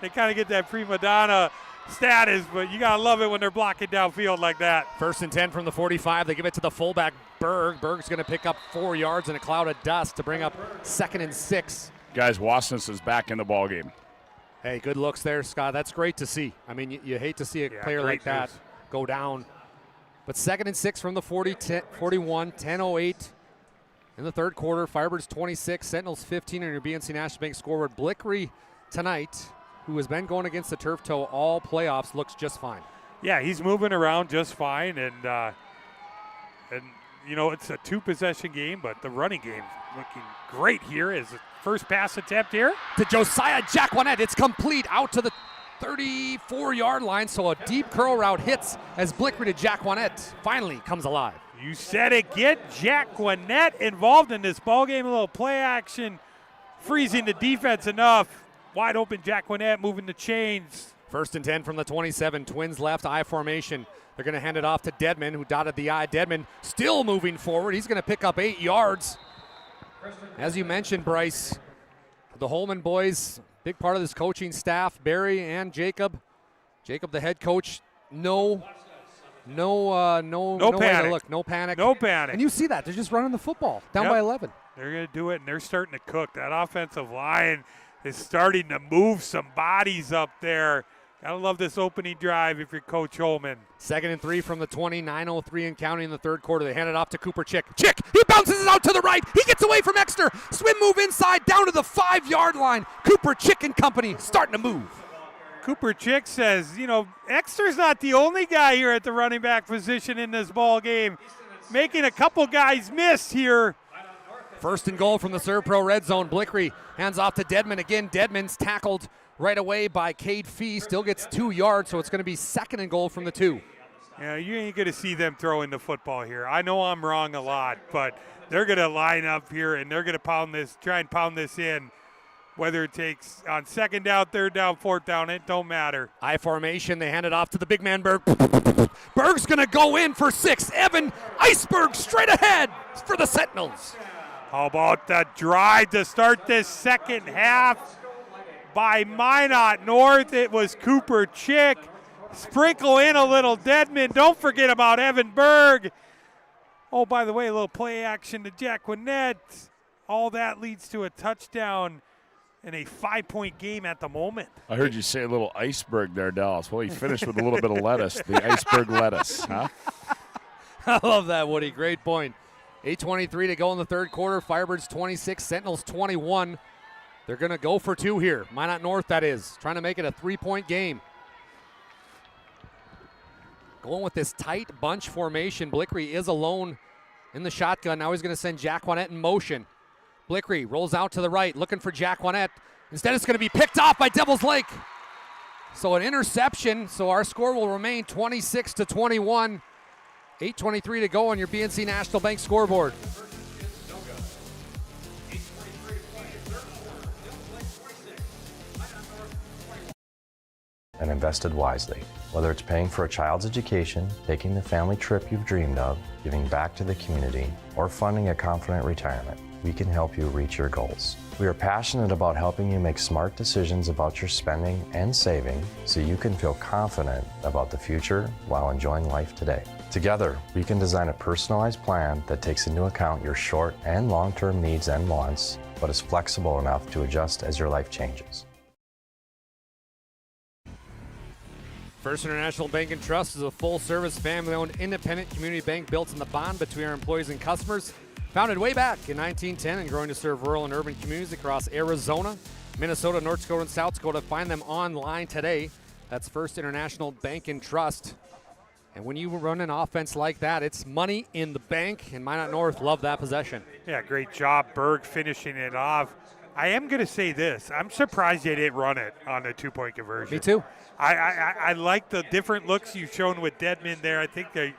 they kind of get that prima donna status, but you got to love it when they're blocking downfield like that. 1st and 10 from the 45. They give it to the fullback, Berg. Berg's going to pick up 4 yards in a cloud of dust to bring up 2nd and 6. Guys, Wasness is back in the ballgame. Hey, good looks there, Scott. That's great to see. I mean, you hate to see a player like that go down. But 2nd and 6 from the 41, 10:08 in the third quarter. Firebirds 26, Sentinels 15 on your BNC National Bank scoreboard. Blickery tonight, who has been going against the turf toe all playoffs, looks just fine. Yeah, he's moving around just fine, and you know, it's a 2-possession game, but the running game looking great here. Is the first pass attempt here to Josiah Jacquinette. It's complete out to the 34-yard line, so a deep curl route hits as Blickery to Jacquinette finally comes alive. You said it, get Jacquinette involved in this ballgame. A little play action, freezing the defense enough. Wide open Jacquinette moving the chains. 1st and 10 from the 27. Twins left I formation. They're going to hand it off to Deadman, who dotted the I. Deadman still moving forward. He's going to pick up 8 yards. As you mentioned, Bryce, the Holman boys, big part of this coaching staff, Barry and Jacob. Jacob, the head coach, no panic. way to look, no panic. No panic. And you see that. They're just running the football down by 11. They're going to do it, and they're starting to cook. That offensive line is starting to move some bodies up there. Gotta love this opening drive if you're Coach Holman. 2nd and 3 from the 20, 9:03 and counting in the third quarter. They hand it off to Cooper Chick. Chick, he bounces it out to the right. He gets away from Exter. Swim move inside down to the 5-yard line. Cooper Chick and company starting to move. Cooper Chick says, you know, Exter's not the only guy here at the running back position in this ball game. Making a couple guys miss here. 1st and goal from the Serve Pro red zone. Blickery hands off to Deadman again. Deadman's tackled right away by Cade Fee. Still gets 2 yards, so it's going to be 2nd and goal from the 2. Yeah, you ain't going to see them throwing the football here. I know I'm wrong a lot, but they're going to line up here and they're going to try and pound this in. Whether it takes on 2nd down, 3rd down, 4th down, it don't matter. I formation, they hand it off to the big man Berg. Berg's going to go in for 6. Evan Iceberg straight ahead for the Sentinels. How about the drive to start this second half by Minot North? It was Cooper Chick. Sprinkle in a little Deadman. Don't forget about Evan Berg. Oh, by the way, a little play action to Jacquinette. All that leads to a touchdown. in a 5-point game at the moment. I heard you say a little iceberg there, Dallas. Well, he finished with a little bit of lettuce, the iceberg lettuce, huh? I love that, Woody. Great point. 8:23 to go in the third quarter. Firebirds 26, Sentinels 21. They're going to go for 2 here. Minot North, that is. Trying to make it a 3-point game. Going with this tight bunch formation. Blickery is alone in the shotgun. Now he's going to send Jacquinette in motion. Blickery rolls out to the right, looking for Jacquinette. Instead, it's going to be picked off by Devils Lake. So an interception. So our score will remain 26-21. 8:23 to go on your BNC National Bank scoreboard. And invested wisely. Whether it's paying for a child's education, taking the family trip you've dreamed of, giving back to the community, or funding a confident retirement, we can help you reach your goals. We are passionate about helping you make smart decisions about your spending and saving so you can feel confident about the future while enjoying life today. Together, we can design a personalized plan that takes into account your short and long-term needs and wants, but is flexible enough to adjust as your life changes. First International Bank and Trust is a full-service, family-owned, independent community bank built on the bond between our employees and customers. Founded way back in 1910 and growing to serve rural and urban communities across Arizona, Minnesota, North Dakota, and South Dakota. Find them online today. That's First International Bank and Trust. And when you run an offense like that, it's money in the bank, and Minot North love that possession. Yeah, great job, Berg, finishing it off. I am going to say this. I'm surprised they didn't run it on the 2-point conversion. Me too. I like the different looks you've shown with Dedman there. I think they're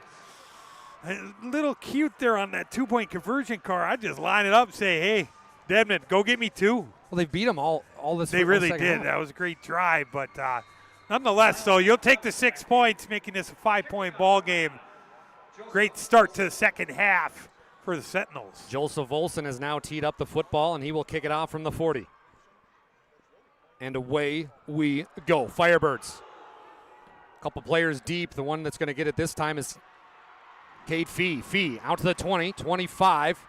a little cute there on that 2-point conversion car. I just line it up and say, hey, Dedman, go get me 2. Well, they beat them all this. They really did. Half. That was a great drive. But nonetheless, though, you'll take the 6 points, making this a 5-point ball game. Great start to the second half for the Sentinels. Joseph Olsen has now teed up the football, and he will kick it off from the 40. And away we go. Firebirds. A couple players deep. The one that's going to get it this time is Cade Fee. Fee out to the 20, 25.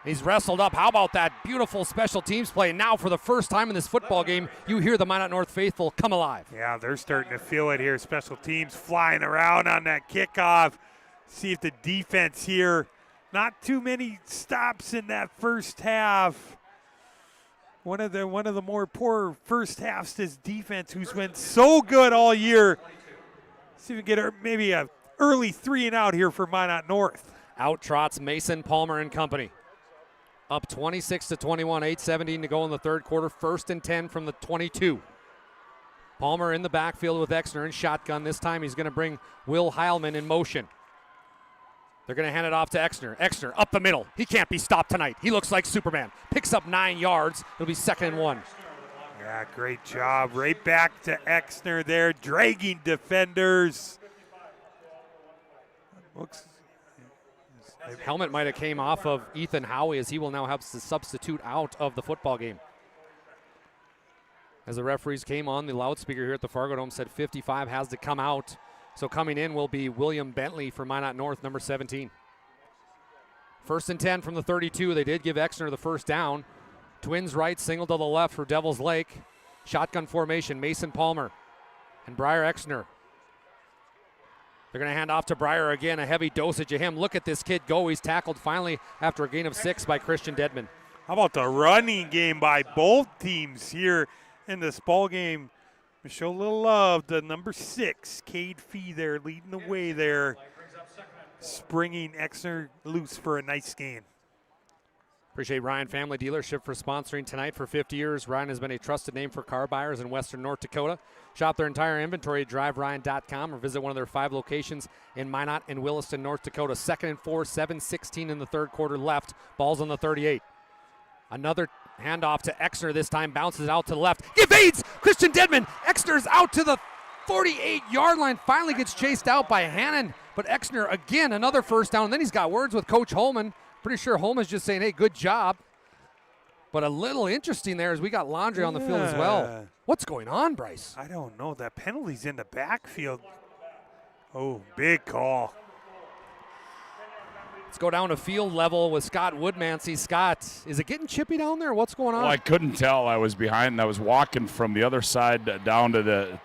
He's wrestled up. How about that beautiful special teams play? And now for the first time in this football game, you hear the Minot North faithful come alive. Yeah, they're starting to feel it here. Special teams flying around on that kickoff. See if the defense here, not too many stops in that first half. One of the more poor first halves, this defense who's been so good all year. See if we can get maybe a early 3-and-out here for Minot North. Out trots Mason Palmer and company. Up 26-21, 8:17 to go in the third quarter. 1st and 10 from the 22. Palmer in the backfield with Exner in shotgun. This time he's going to bring Will Heilman in motion. They're going to hand it off to Exner. Exner up the middle. He can't be stopped tonight. He looks like Superman. Picks up 9 yards. It'll be 2nd and 1. Yeah, great job. Right back to Exner there, dragging defenders. Helmet might have came off of Ethan Howie, as he will now have to substitute out of the football game. As the referees came on, the loudspeaker here at the Fargo Dome said 55 has to come out. So coming in will be William Bentley for Minot North, number 17. 1st and 10 from the 32. They did give Exner the first down. Twins right, single to the left for Devils Lake. Shotgun formation, Mason Palmer and Briar Exner. They're going to hand off to Briar again, a heavy dosage of him. Look at this kid go. He's tackled finally after a gain of 6 by Christian Dedman. How about the running game by both teams here in this ball game? We show a little love to number 6, Cade Fee there, leading the way there, springing Exner loose for a nice gain. Appreciate Ryan Family Dealership for sponsoring tonight for 50 years. Ryan has been a trusted name for car buyers in western North Dakota. Shop their entire inventory at driveryan.com or visit one of their 5 locations in Minot and Williston, North Dakota. 2nd and 4, 7:16 in the third quarter left. Ball's on the 38. Another handoff to Exner, this time bounces out to the left. Evades Christian Dedman. Exner's out to the 48-yard line. Finally gets chased out by Hannon. But Exner, again, another first down. And then he's got words with Coach Holman. Pretty sure Holman's just saying, hey, good job. But a little interesting there is we got Laundry on the field as well. What's going on, Bryce? I don't know. That penalty's in the backfield. Oh, big call. Let's go down to field level with Scott Woodmansey. Scott, is it getting chippy down there? What's going on? Well, I couldn't tell. I was behind, and I was walking from the other side down to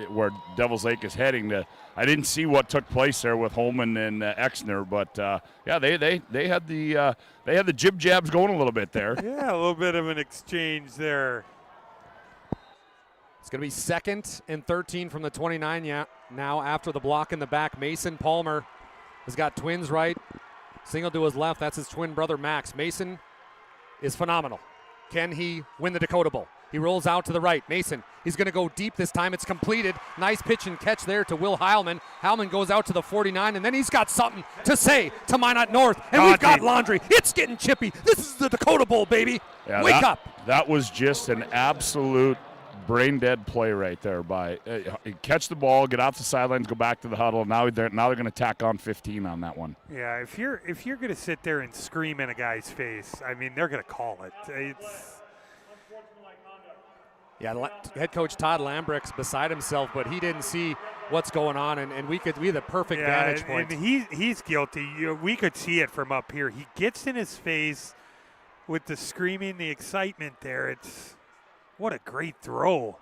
where Devil's Lake is heading. I didn't see what took place there with Holman and Exner, but yeah, they had the jib jabs going a little bit there. Yeah, a little bit of an exchange there. It's going to be 2nd and 13 from the 29 now after the block in the back. Mason Palmer has got twins right. Single to his left. That's his twin brother, Max. Mason is phenomenal. Can he win the Dakota Bowl? He rolls out to the right. Mason, he's going to go deep this time. It's completed. Nice pitch and catch there to Will Heilman. Heilman goes out to the 49, and then he's got something to say to Minot North. And we've got Laundry. It's getting chippy. This is the Dakota Bowl, baby. Yeah, Wake up. That was just an absolute brain-dead play right there by catch the ball, get off the sidelines, go back to the huddle. Now they're going to tack on 15 on that one. Yeah, if you're going to sit there and scream in a guy's face, I mean, they're going to call it. Yeah, head coach Todd Lambrecht's beside himself, but he didn't see what's going on, and we had the perfect vantage point. And he's guilty. We could see it from up here. He gets in his face with the screaming, the excitement there. What a great throw.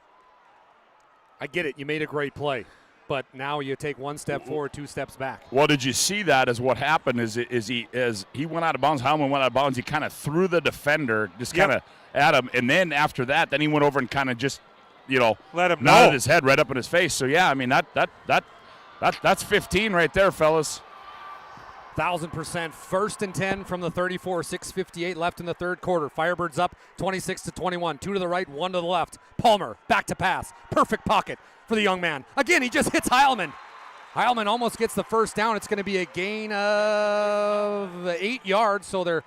I get it. You made a great play. But now you take one step forward, 2 steps back. Well, did you see that? As what happened is he went out of bounds, Heilman went out of bounds, he kind of threw the defender just kind of at him. And then after that, then he went over and kind of just, let him nodded know. his head right up in his face. So, yeah, I mean, that's 15 right there, fellas. 1,000%. 1st and 10 from the 34. 6:58 left in the third quarter. Firebirds up 26-21. 2 to the right, 1 to the left. Palmer back to pass. Perfect pocket for the young man. Again, he just hits Heilman. Heilman almost gets the first down. It's going to be a gain of 8 yards, so they're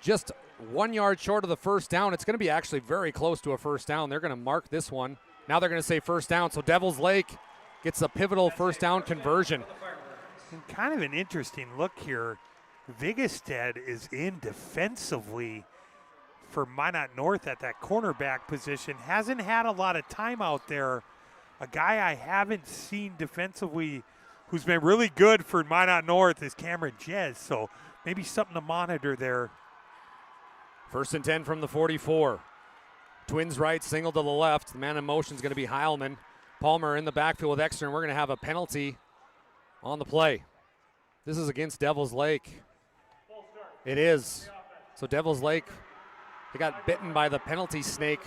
just 1 yard short of the first down. It's going to be actually very close to a first down. They're going to mark this one. Now they're going to say first down, so Devils Lake gets a pivotal first down conversion. And kind of an interesting look here. Vigestead is in defensively for Minot North at that cornerback position. Hasn't had a lot of time out there. A guy I haven't seen defensively who's been really good for Minot North is Cameron Jez. So maybe something to monitor there. 1st and 10 from the 44. Twins right, single to the left. The man in motion is going to be Heilman. Palmer in the backfield with Exner, and we're going to have a penalty on the play. This is against Devils Lake. It is. So Devils Lake, they got bitten by the penalty snake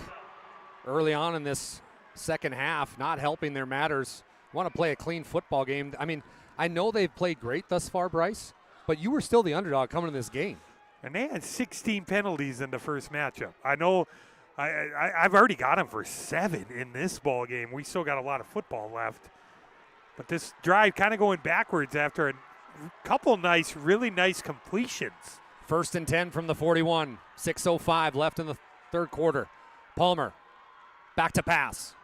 early on in this second half, not helping their matters. Want to play a clean football game. I mean, I know they've played great thus far, Bryce, but you were still the underdog coming to this game. And they had 16 penalties in the first matchup. I know I've already got them for 7 in this ball game. We still got a lot of football left. But this drive kind of going backwards after a couple really nice completions. 1st and 10 from the 41. 6:05 left in the third quarter. Palmer back to pass.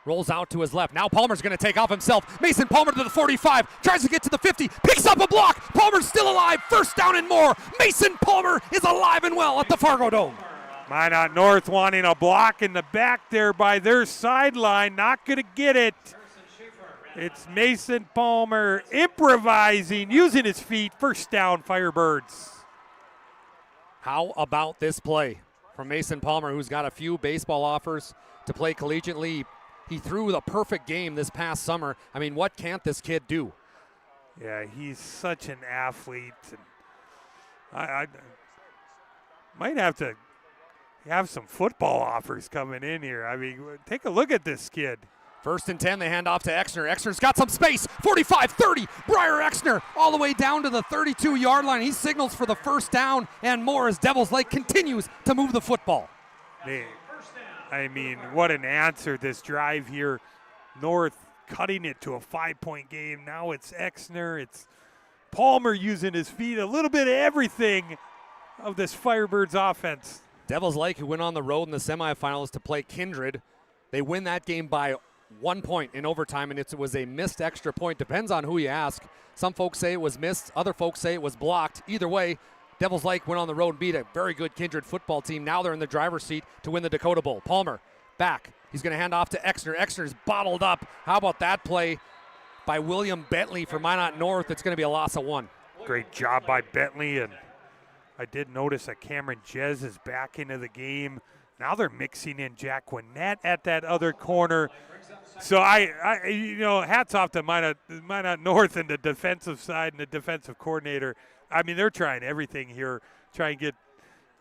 Rolls out to his left. Now Palmer's going to take off himself. Mason Palmer to the 45. Tries to get to the 50. Picks up a block. Palmer's still alive. First down and more. Mason Palmer is alive and well at the Fargo Dome. Minot North wanting a block in the back there by their sideline. Not going to get it. It's Mason Palmer improvising, using his feet. First down, Firebirds. How about this play from Mason Palmer, who's got a few baseball offers to play collegiately? He threw the perfect game this past summer. I mean, what can't this kid do? Yeah, he's such an athlete. And I might have to have some football offers coming in here. I mean, take a look at this kid. 1st and 10, they hand off to Exner. Exner's got some space. 45, 30. Briar Exner all the way down to the 32-yard line. He signals for the first down and more as Devils Lake continues to move the football. I mean, what an answer this drive here. North cutting it to a 5-point game. Now it's Exner. It's Palmer using his feet. A little bit of everything of this Firebirds offense. Devils Lake, who went on the road in the semifinals to play Kindred, they win that game by 1 point in overtime, and it was a missed extra point. Depends on who you ask. Some folks say it was missed. Other folks say it was blocked. Either way, Devils Lake went on the road and beat a very good Kindred football team. Now they're in the driver's seat to win the Dakota Bowl. Palmer back. He's going to hand off to Exner. Exner's bottled up. How about that play by William Bentley for Minot North? It's going to be a loss of 1. Great job by Bentley, and I did notice that Cameron Jez is back into the game. Now they're mixing in Jack Quinnett at that other corner. So I hats off to Minot North and the defensive side and the defensive coordinator. I mean, they're trying everything here, trying to get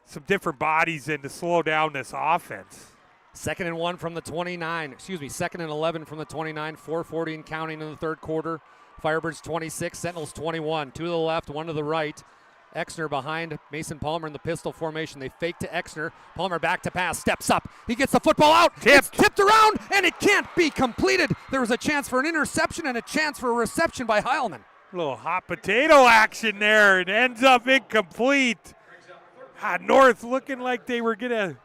some different bodies in to slow down this offense. 2nd and 1 from the 29. 2nd and 11 from the 29. 4:40 and counting in the third quarter. Firebirds 26, Sentinels 21. 2 to the left, 1 to the right. Exner behind Mason Palmer in the pistol formation. They fake to Exner. Palmer back to pass, steps up. He gets the football out. It's tipped around, and it can't be completed. There was a chance for an interception and a chance for a reception by Heilman. A little hot potato action there. It ends up incomplete. North looking like they were going to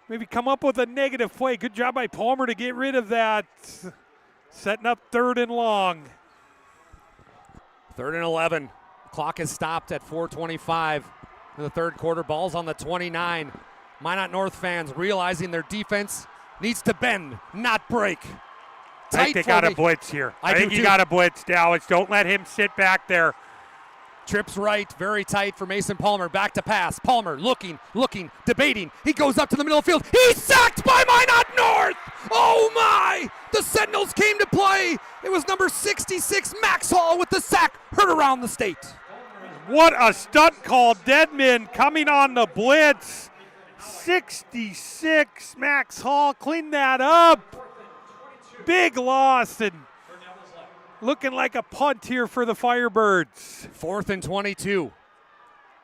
maybe come up with a negative play. Good job by Palmer to get rid of that. Setting up 3rd and long. 3rd and 11. Clock is stopped at 4:25 in the third quarter. Ball's on the 29. Minot North fans realizing their defense needs to bend, not break. I think they got a blitz here. I think you got a blitz, Dallas. Don't let him sit back there. Trips right, very tight for Mason Palmer. Back to pass. Palmer looking, debating. He goes up to the middle of the field. He's sacked by Minot North! Oh my! The Sentinels came to play. It was number 66, Max Hall, with the sack. Heard around the state. What a stunt call. Deadman coming on the blitz. 66, Max Hall cleaned that up. Big loss, and looking like a punt here for the Firebirds. 4th and 22.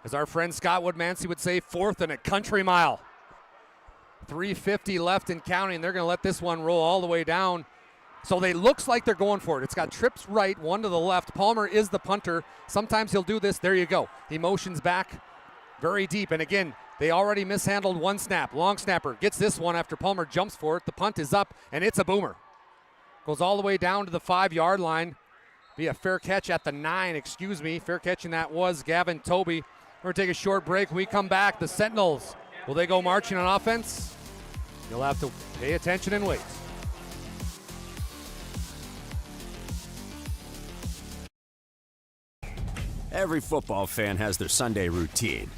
As our friend Scott Woodmansey would say, 4th and a country mile. 3:50 left and counting. They're going to let this one roll all the way down. So they looks like they're going for it. It's got trips right, 1 to the left. Palmer is the punter. Sometimes he'll do this. There you go. He motions back very deep. And again, they already mishandled 1 snap. Long snapper gets this one after Palmer jumps for it. The punt is up, and it's a boomer. Goes all the way down to the 5-yard line. Be a fair catch at the 9, Fair catching that was Gavin Toby. We're going to take a short break. When we come back, the Sentinels, will they go marching on offense? You'll have to pay attention and wait. Every football fan has their Sunday routine.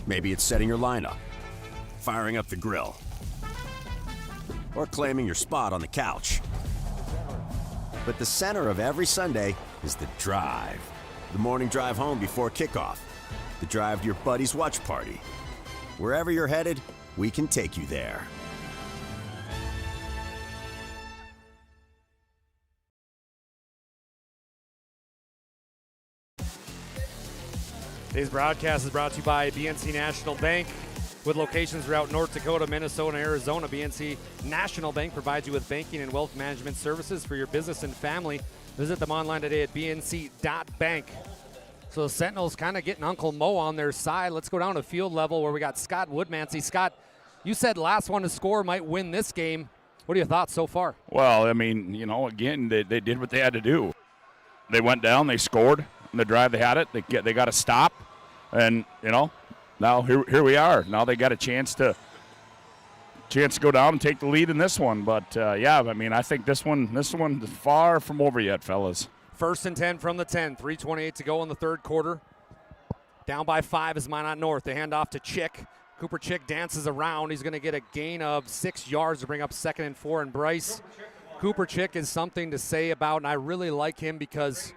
Maybe it's setting your lineup, firing up the grill, or claiming your spot on the couch. But the center of every Sunday is the drive. The morning drive home before kickoff. The drive to your buddy's watch party. Wherever you're headed, we can take you there. Today's broadcast is brought to you by BNC National Bank. With locations throughout North Dakota, Minnesota, and Arizona, BNC National Bank provides you with banking and wealth management services for your business and family. Visit them online today at bnc.bank. So the Sentinels kind of getting Uncle Mo on their side. Let's go down to field level where we got Scott Woodmansey. Scott, you said last one to score might win this game. What are your thoughts so far? Well, I mean, again, they did what they had to do. They went down, they scored. In the drive they had it. They got to stop. And, now here we are. Now they got a chance to go down and take the lead in this one. But I think this one is far from over yet, fellas. 1st and 10 from the 10. 3:28 to go in the third quarter. Down by 5 is Minot North. They hand off to Chick. Cooper Chick dances around. He's going to get a gain of 6 yards to bring up 2nd and 4. And Bryce, Cooper Chick is something to say about, and I really like him because,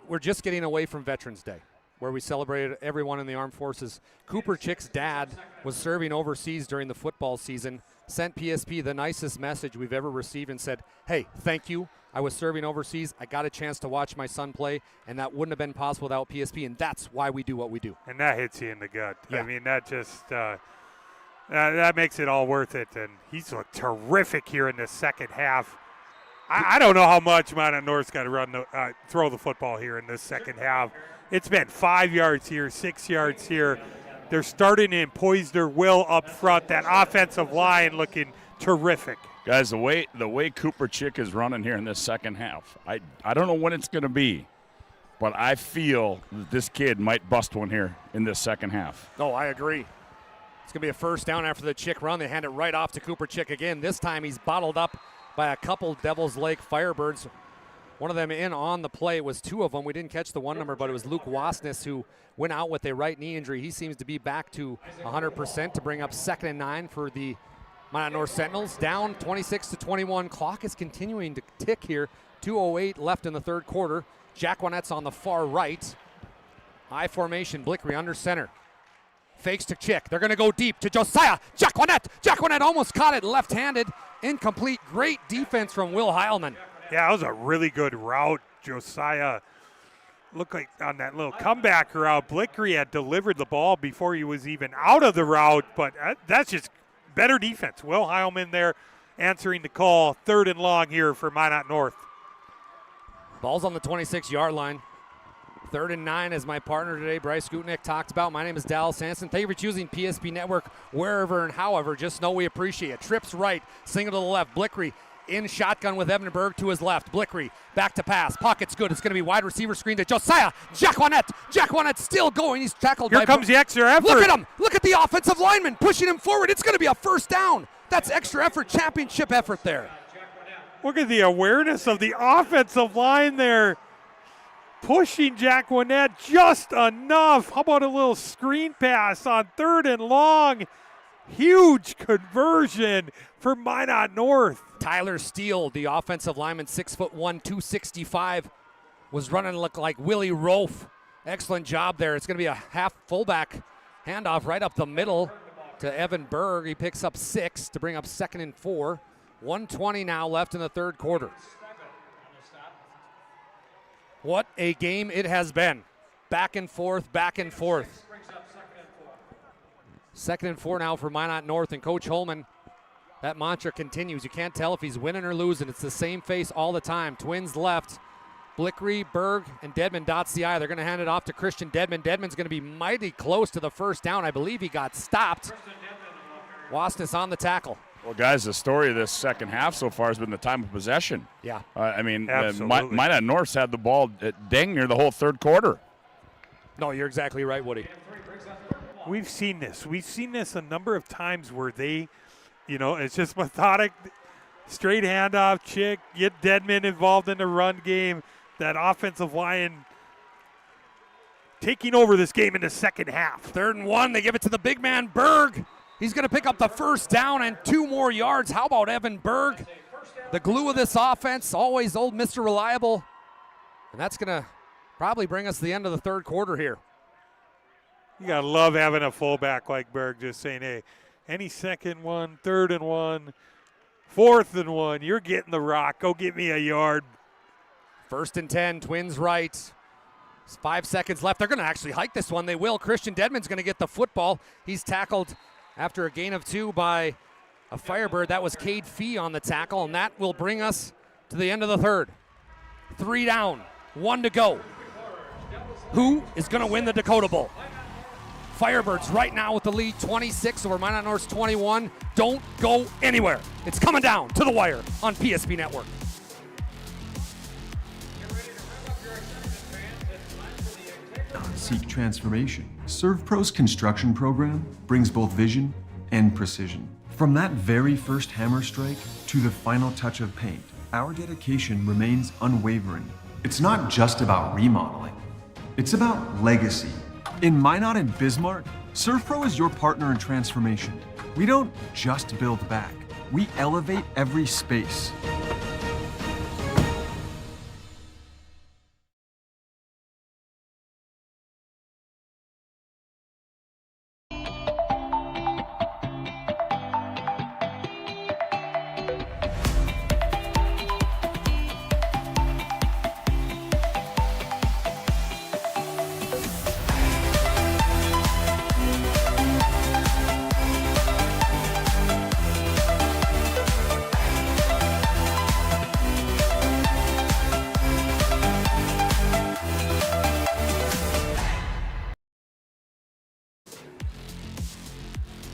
we're just getting away from Veterans Day, where we celebrated everyone in the armed forces. Cooper Chick's dad was serving overseas during the football season, sent PSP the nicest message we've ever received and said, hey, thank you. I was serving overseas. I got a chance to watch my son play, and that wouldn't have been possible without PSP, and that's why we do what we do. And that hits you in the gut. Yeah. I mean, that just that makes it all worth it, and he's looked terrific here in the second half. I don't know how much Minot North's got to throw the football here in this second half. It's been 5 yards here, 6 yards here. They're starting to impose their will up front. That offensive line looking terrific. Guys, the way Cooper Chick is running here in this second half, I don't know when it's going to be, but I feel that this kid might bust one here in this second half. No, I agree. It's going to be a first down after the Chick run. They hand it right off to Cooper Chick again. This time he's bottled up by a couple Devil's Lake Firebirds. One of them in on the play. It was 2 of them. We didn't catch the one number, but it was Luke Wasness who went out with a right knee injury. He seems to be back to 100% to bring up 2nd and 9 for the Minot North Sentinels. Down 26-21. Clock is continuing to tick here. 2:08 left in the third quarter. Jack Wanette's on the far right. I formation, Blickery under center. Fakes to Chick. They're going to go deep to Josiah. Jack Wanette. Jack Wanette almost caught it left-handed. Incomplete. Great defense from Will Heilman. Yeah, that was a really good route. Josiah looked like on that little comeback route, Blickery had delivered the ball before he was even out of the route, but that's just better defense. Will Heilman there answering the call. 3rd and long here for Minot North. Ball's on the 26-yard line. 3rd and 9 as my partner today, Bryce Gutnick, talked about. My name is Dallas Hansen. Thank you for choosing PSP Network wherever and however. Just know we appreciate it. Trips right, single to the left. Blickery in shotgun with Evan Berg to his left. Blickery back to pass. Pocket's good. It's going to be wide receiver screen to Josiah. Jack Wanette. Jack Wanette still going. He's tackled by... Here comes the extra effort. Look at him. Look at the offensive lineman pushing him forward. It's going to be a first down. That's extra effort, championship effort there. Look at the awareness of the offensive line there. Pushing Jack Wanette just enough. How about a little screen pass on 3rd and long? Huge conversion for Minot North. Tyler Steele, the offensive lineman, 6'1", 265, was running like Willie Rofe. Excellent job there. It's going to be a half fullback handoff right up the middle to Evan Berg. He picks up 6 to bring up 2nd and 4. 1:20 now left in the third quarter. What a game it has been. Back and forth, back and forth. 2nd and 4 now for Minot North, and Coach Holman, that mantra continues. You can't tell if he's winning or losing. It's the same face all the time. Twins left. Blickery, Berg, and Dedman dots the I. They're going to hand it off to Christian Dedman. Dedman's going to be mighty close to the first down. I believe he got stopped. Wasness on the tackle. Well, guys, the story of this second half so far has been the time of possession. Yeah. Minot North's had the ball dang near the whole third quarter. No, you're exactly right, Woody. We've seen this. We've seen this a number of times where they, it's just methodic, straight handoff, Chick, get Dedman involved in the run game. That offensive line taking over this game in the second half. 3rd and 1, they give it to the big man, Berg. He's going to pick up the first down and 2 more yards. How about Evan Berg? The glue of this offense, always old Mr. Reliable. And that's going to probably bring us to the end of the third quarter here. You got to love having a fullback like Berg just saying, hey, any 2nd one, 3rd and 1, 4th and 1, you're getting the rock. Go get me a yard. 1st and 10, Twins right. 5 seconds left. They're going to actually hike this one. They will. Christian Dedman's going to get the football. He's tackled after a gain of 2 by a Firebird. That was Cade Fee on the tackle, and that will bring us to the end of the third. 3 down, 1 to go. Who is going to win the Dakota Bowl? Firebirds right now with the lead, 26 over Minot North's 21. Don't go anywhere. It's coming down to the wire on PSP Network. Seek transformation. ServPro's construction program brings both vision and precision. From that very first hammer strike to the final touch of paint, our dedication remains unwavering. It's not just about remodeling, it's about legacy. In Minot and Bismarck, ServPro is your partner in transformation. We don't just build back, we elevate every space.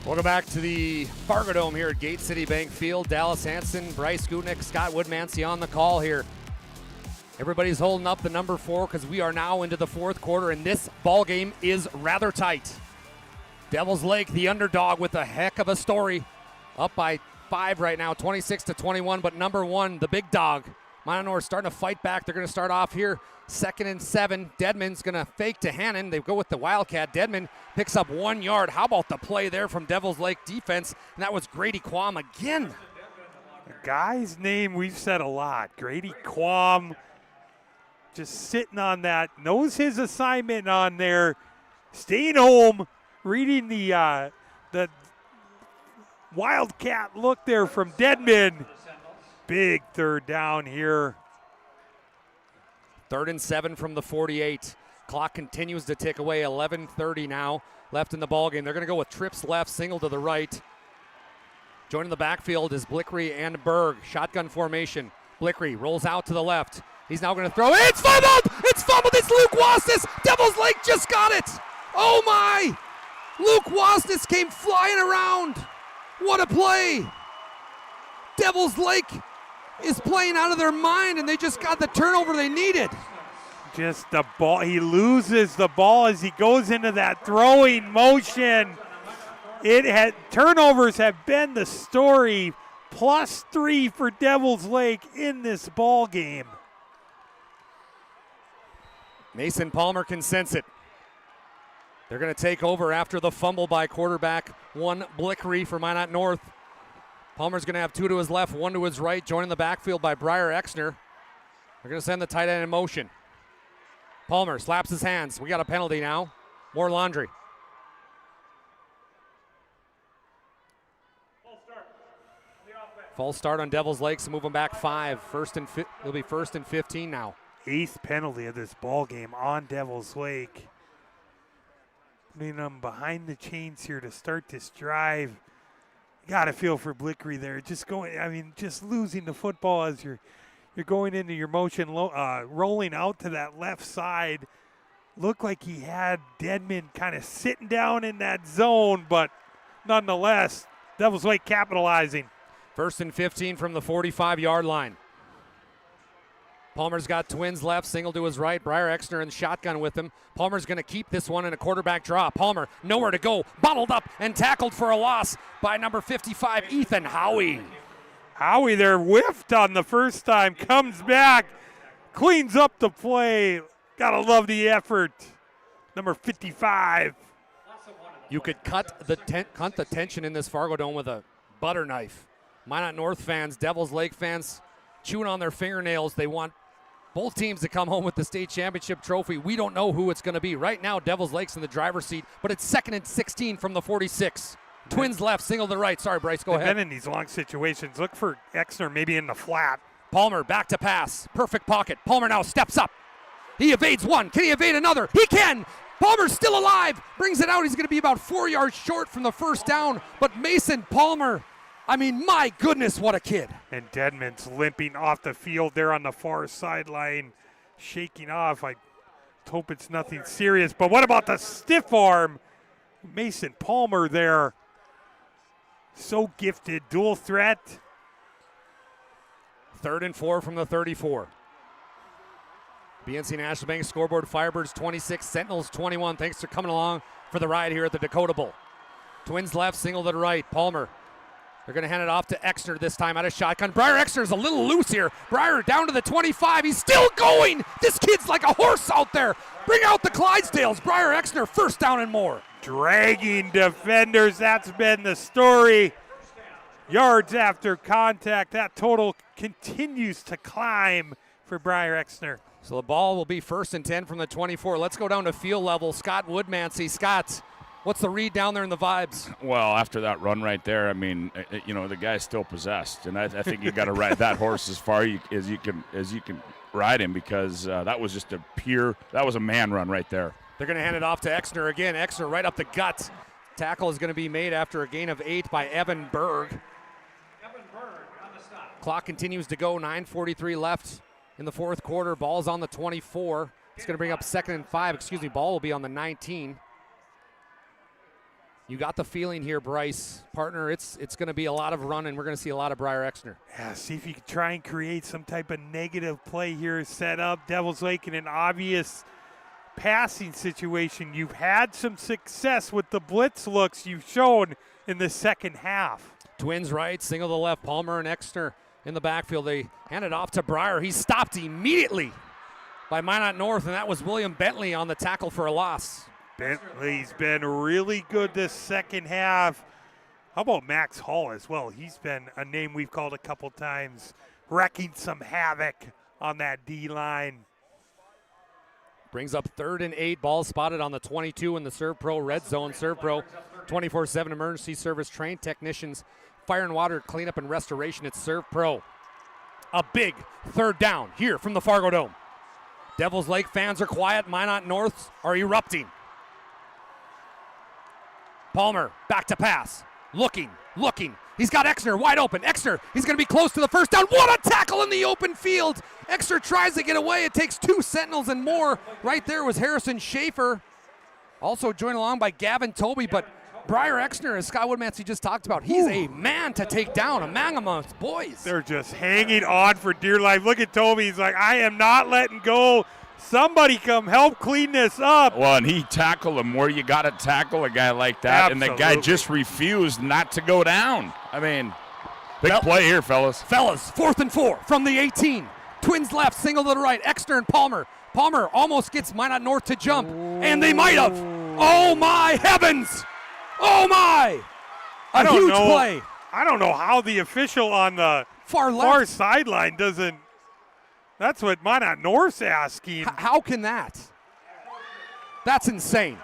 Welcome back to the Fargo Dome here at Gate City Bank Field. Dallas Hansen, Bryce Gutnick, Scott Woodmansey on the call here. Everybody's holding up the number 4 because we are now into the fourth quarter, and this ball game is rather tight. Devil's Lake, the underdog, with a heck of a story. Up by 5 right now, 26-21, but number 1, the big dog, Minot North starting to fight back. They're going to start off here 2nd and 7. Deadman's going to fake to Hannon. They go with the Wildcat. Deadman picks up 1 yard. How about the play there from Devils Lake defense? And that was Grady Quam again. The guy's name we've said a lot. Grady Quam just sitting on that. Knows his assignment on there. Staying home. Reading the Wildcat look there from Deadman. Big 3rd down here. 3rd and 7 from the 48. Clock continues to tick away. 11:30 now left in the ballgame. They're going to go with trips left, single to the right. Joining the backfield is Blickery and Berg. Shotgun formation. Blickery rolls out to the left. He's now going to throw. It's fumbled! It's fumbled! It's Luke Wasness! Devils Lake just got it! Oh my! Luke Wasness came flying around. What a play! Devils Lake is playing out of their mind, and they just got the turnover they needed. Just the ball. He loses the ball as he goes into that throwing motion. Turnovers have been the story. +3 for Devils Lake in this ball game. Mason Palmer can sense it. They're going to take over after the fumble by quarterback 1 Blickery for Minot North. Palmer's going to have 2 to his left, 1 to his right, joining the backfield by Briar Exner. They're going to send the tight end in motion. Palmer slaps his hands. We got a penalty now. More Laundry. False start on Devils Lake, so move them back 5. It'll be 1st and 15 now. 8th penalty of this ball game on Devils Lake. Putting them behind the chains here to start this drive. Got to feel for Blickery there. Just losing the football as you're going into your motion, rolling out to that left side. Looked like he had Deadman kind of sitting down in that zone, but nonetheless, Devils Lake capitalizing. 1st and 15 from the 45-yard line. Palmer's got twins left, single to his right. Briar Exner in the shotgun with him. Palmer's going to keep this one in a quarterback draw. Palmer nowhere to go, bottled up and tackled for a loss by number 55, Ethan Howie. Howie there whiffed on the first time, comes back, cleans up the play. Gotta love the effort. Number 55. You could cut the tension in this Fargo Dome with a butter knife. Minot North fans, Devils Lake fans, chewing on their fingernails. They want both teams to come home with the state championship trophy. We don't know who it's going to be. Right now, Devils Lake's in the driver's seat, but it's 2nd and 16 from the 46. Twins left, single to the right. Sorry, Bryce, go ahead. Been in these long situations. Look for Exner maybe in the flat. Palmer back to pass. Perfect pocket. Palmer now steps up. He evades one. Can he evade another? He can. Palmer's still alive. Brings it out. He's going to be about 4 yards short from the first down, but Mason Palmer, my goodness, what a kid. And Deadman's limping off the field there on the far sideline, shaking off. I hope it's nothing serious. But what about the stiff arm? Mason Palmer there. So gifted, dual threat. 3rd and 4 from the 34. BNC National Bank scoreboard, Firebirds 26, Sentinels 21. Thanks for coming along for the ride here at the Dakota Bowl. Twins left, single to the right. Palmer. They're going to hand it off to Exner this time out of shotgun. Briar Exner's a little loose here. Briar down to the 25. He's still going. This kid's like a horse out there. Bring out the Clydesdales. Briar Exner, 1st down and more. Dragging defenders. That's been the story. Yards after contact. That total continues to climb for Briar Exner. So the ball will be 1st and 10 from the 24. Let's go down to field level. Scott Woodmansey. Scott, what's the read down there in the vibes? Well, after that run right there, the guy's still possessed, and I think you got to ride that horse as far as you can ride him, because that was just that was a man run right there. They're going to hand it off to Exner again. Exner right up the gut. Tackle is going to be made after a gain of 8 by Evan Berg. Clock continues to go. 9:43 left in the 4th quarter. Ball's on the 24. It's going to bring up 2nd and 5. Ball will be on the 19. You got the feeling here, Bryce. Partner, it's going to be a lot of running. We're going to see a lot of Briar Exner. Yeah, see if you can try and create some type of negative play here. Set up Devils Lake in an obvious passing situation. You've had some success with the blitz looks you've shown in the second half. Twins right, single to the left. Palmer and Exner in the backfield. They hand it off to Breyer. He's stopped immediately by Minot North, and that was William Bentley on the tackle for a loss. Bentley's been really good this second half. How about Max Hall as well? He's been a name we've called a couple times, wrecking some havoc on that D-line. Brings up 3rd and 8, ball spotted on the 22 in the Serve Pro red zone. Serve Pro 24/7 emergency service trained technicians, fire and water cleanup and restoration. It's Serve Pro. A big 3rd down here from the Fargo Dome. Devils Lake fans are quiet. Minot North are erupting. Palmer back to pass. Looking. He's got Exner wide open. Exner, he's going to be close to the first down. What a tackle in the open field. Exner tries to get away. It takes 2 Sentinels and more. Right there was Harrison Schaefer. Also joined along by Gavin Toby, but Breyer Exner, as Scott Woodmansey just talked about, he's a man to take down, a man amongst boys. They're just hanging on for dear life. Look at Toby. He's like, I am not letting go. Somebody come help clean this up. Well, and he tackled him where you got to tackle a guy like that. Absolutely. And the guy just refused not to go down. I mean, big play here, fellas. 4th and 4 from the 18. Twins left, single to the right. Exner and Palmer. Palmer almost gets Minot North to jump, and they might have. Oh, my heavens. Oh, my. A huge play. I don't know how the official on the far sideline doesn't. That's what Minot North's asking. How can that? That's insane.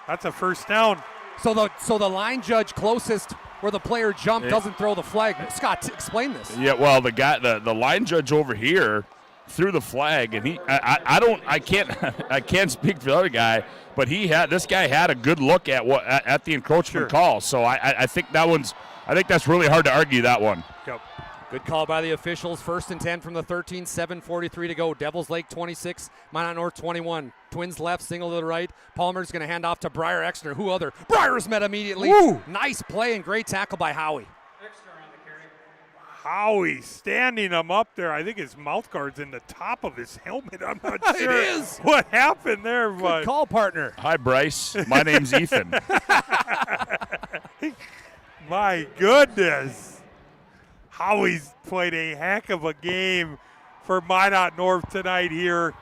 That's a first down. So the line judge closest where the player jumped doesn't throw the flag. Scott, explain this. Yeah, well, the line judge over here threw the flag, and I can't speak for the other guy, but this guy had a good look at the encroachment call. So I think that's really hard to argue that one. Yep. Good call by the officials. 1st and 10 from the 13, 7:43 to go. Devils Lake 26, Minot North 21. Twins left, single to the right. Palmer's going to hand off to Breyer Exner. Who other? Breyer's met immediately. Woo! Nice play and great tackle by Howie. Howie standing him up there. I think his mouth guard's in the top of his helmet. I'm not sure It is. what happened there. But Good call, partner. Hi, Bryce. My name's Ethan. My goodness. Howie's played a heck of a game for Minot North tonight here.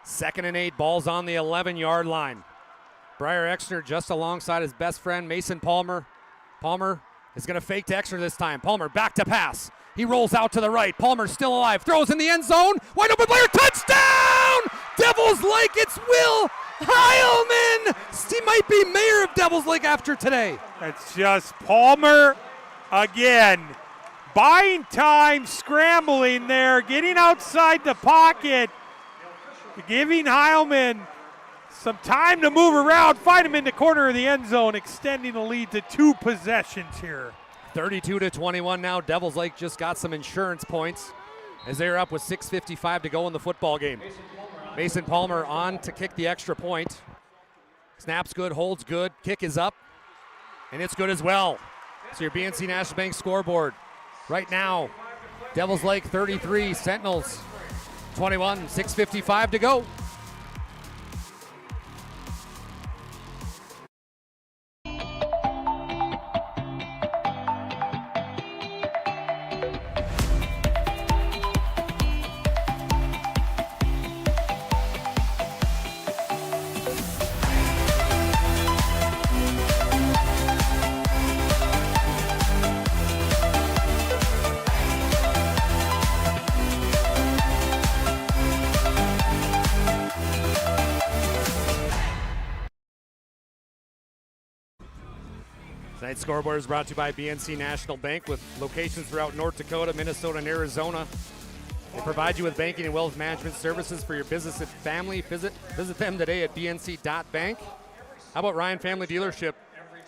2nd and 8, ball's on the 11-yard line. Breyer Exner just alongside his best friend, Mason Palmer. Palmer is going to fake to Exner this time. Palmer back to pass. He rolls out to the right. Palmer's still alive. Throws in the end zone. Wide open player. Touchdown! Devils Lake. It's Will Heilman. He might be mayor of Devils Lake after today. It's just Palmer again. Buying time, scrambling there, getting outside the pocket, giving Heilman some time to move around, find him in the corner of the end zone, extending the lead to 2 possessions here. 32-21 now. Devils Lake just got some insurance points as they're up with 6:55 to go in the football game. Mason Palmer on to kick the extra point. Snap's good, holds good, kick is up, and it's good as well. So your BNC National Bank scoreboard right now, Devils Lake 33, Sentinels 21, 6:55 to go. Tonight's scoreboard is brought to you by BNC National Bank with locations throughout North Dakota, Minnesota, and Arizona. They provide you with banking and wealth management services for your business and family. Visit them today at bnc.bank. How about Ryan Family Dealership?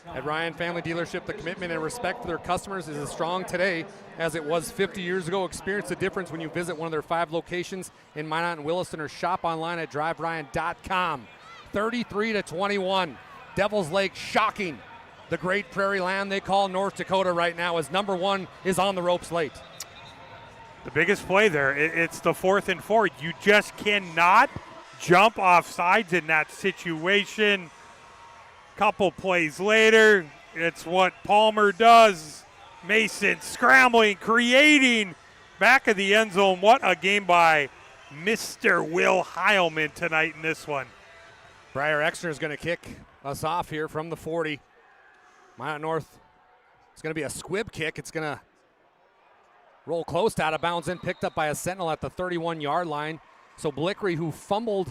At Ryan Family Dealership, the commitment and respect for their customers is as strong today as it was 50 years ago. Experience the difference when you visit one of their 5 locations in Minot and Williston or shop online at driveryan.com. 33-21. Devils Lake shocking the great prairie land they call North Dakota right now as number 1 is on the ropes late. The biggest play there, it's the 4th and 4. You just cannot jump off sides in that situation. Couple plays later, it's what Palmer does. Mason scrambling, creating, back of the end zone. What a game by Mr. Will Heilman tonight in this one. Briar Exner is going to kick us off here from the 40. Minot North, it's going to be a squib kick. It's going to roll close to out of bounds and picked up by a Sentinel at the 31-yard line. So Blickery, who fumbled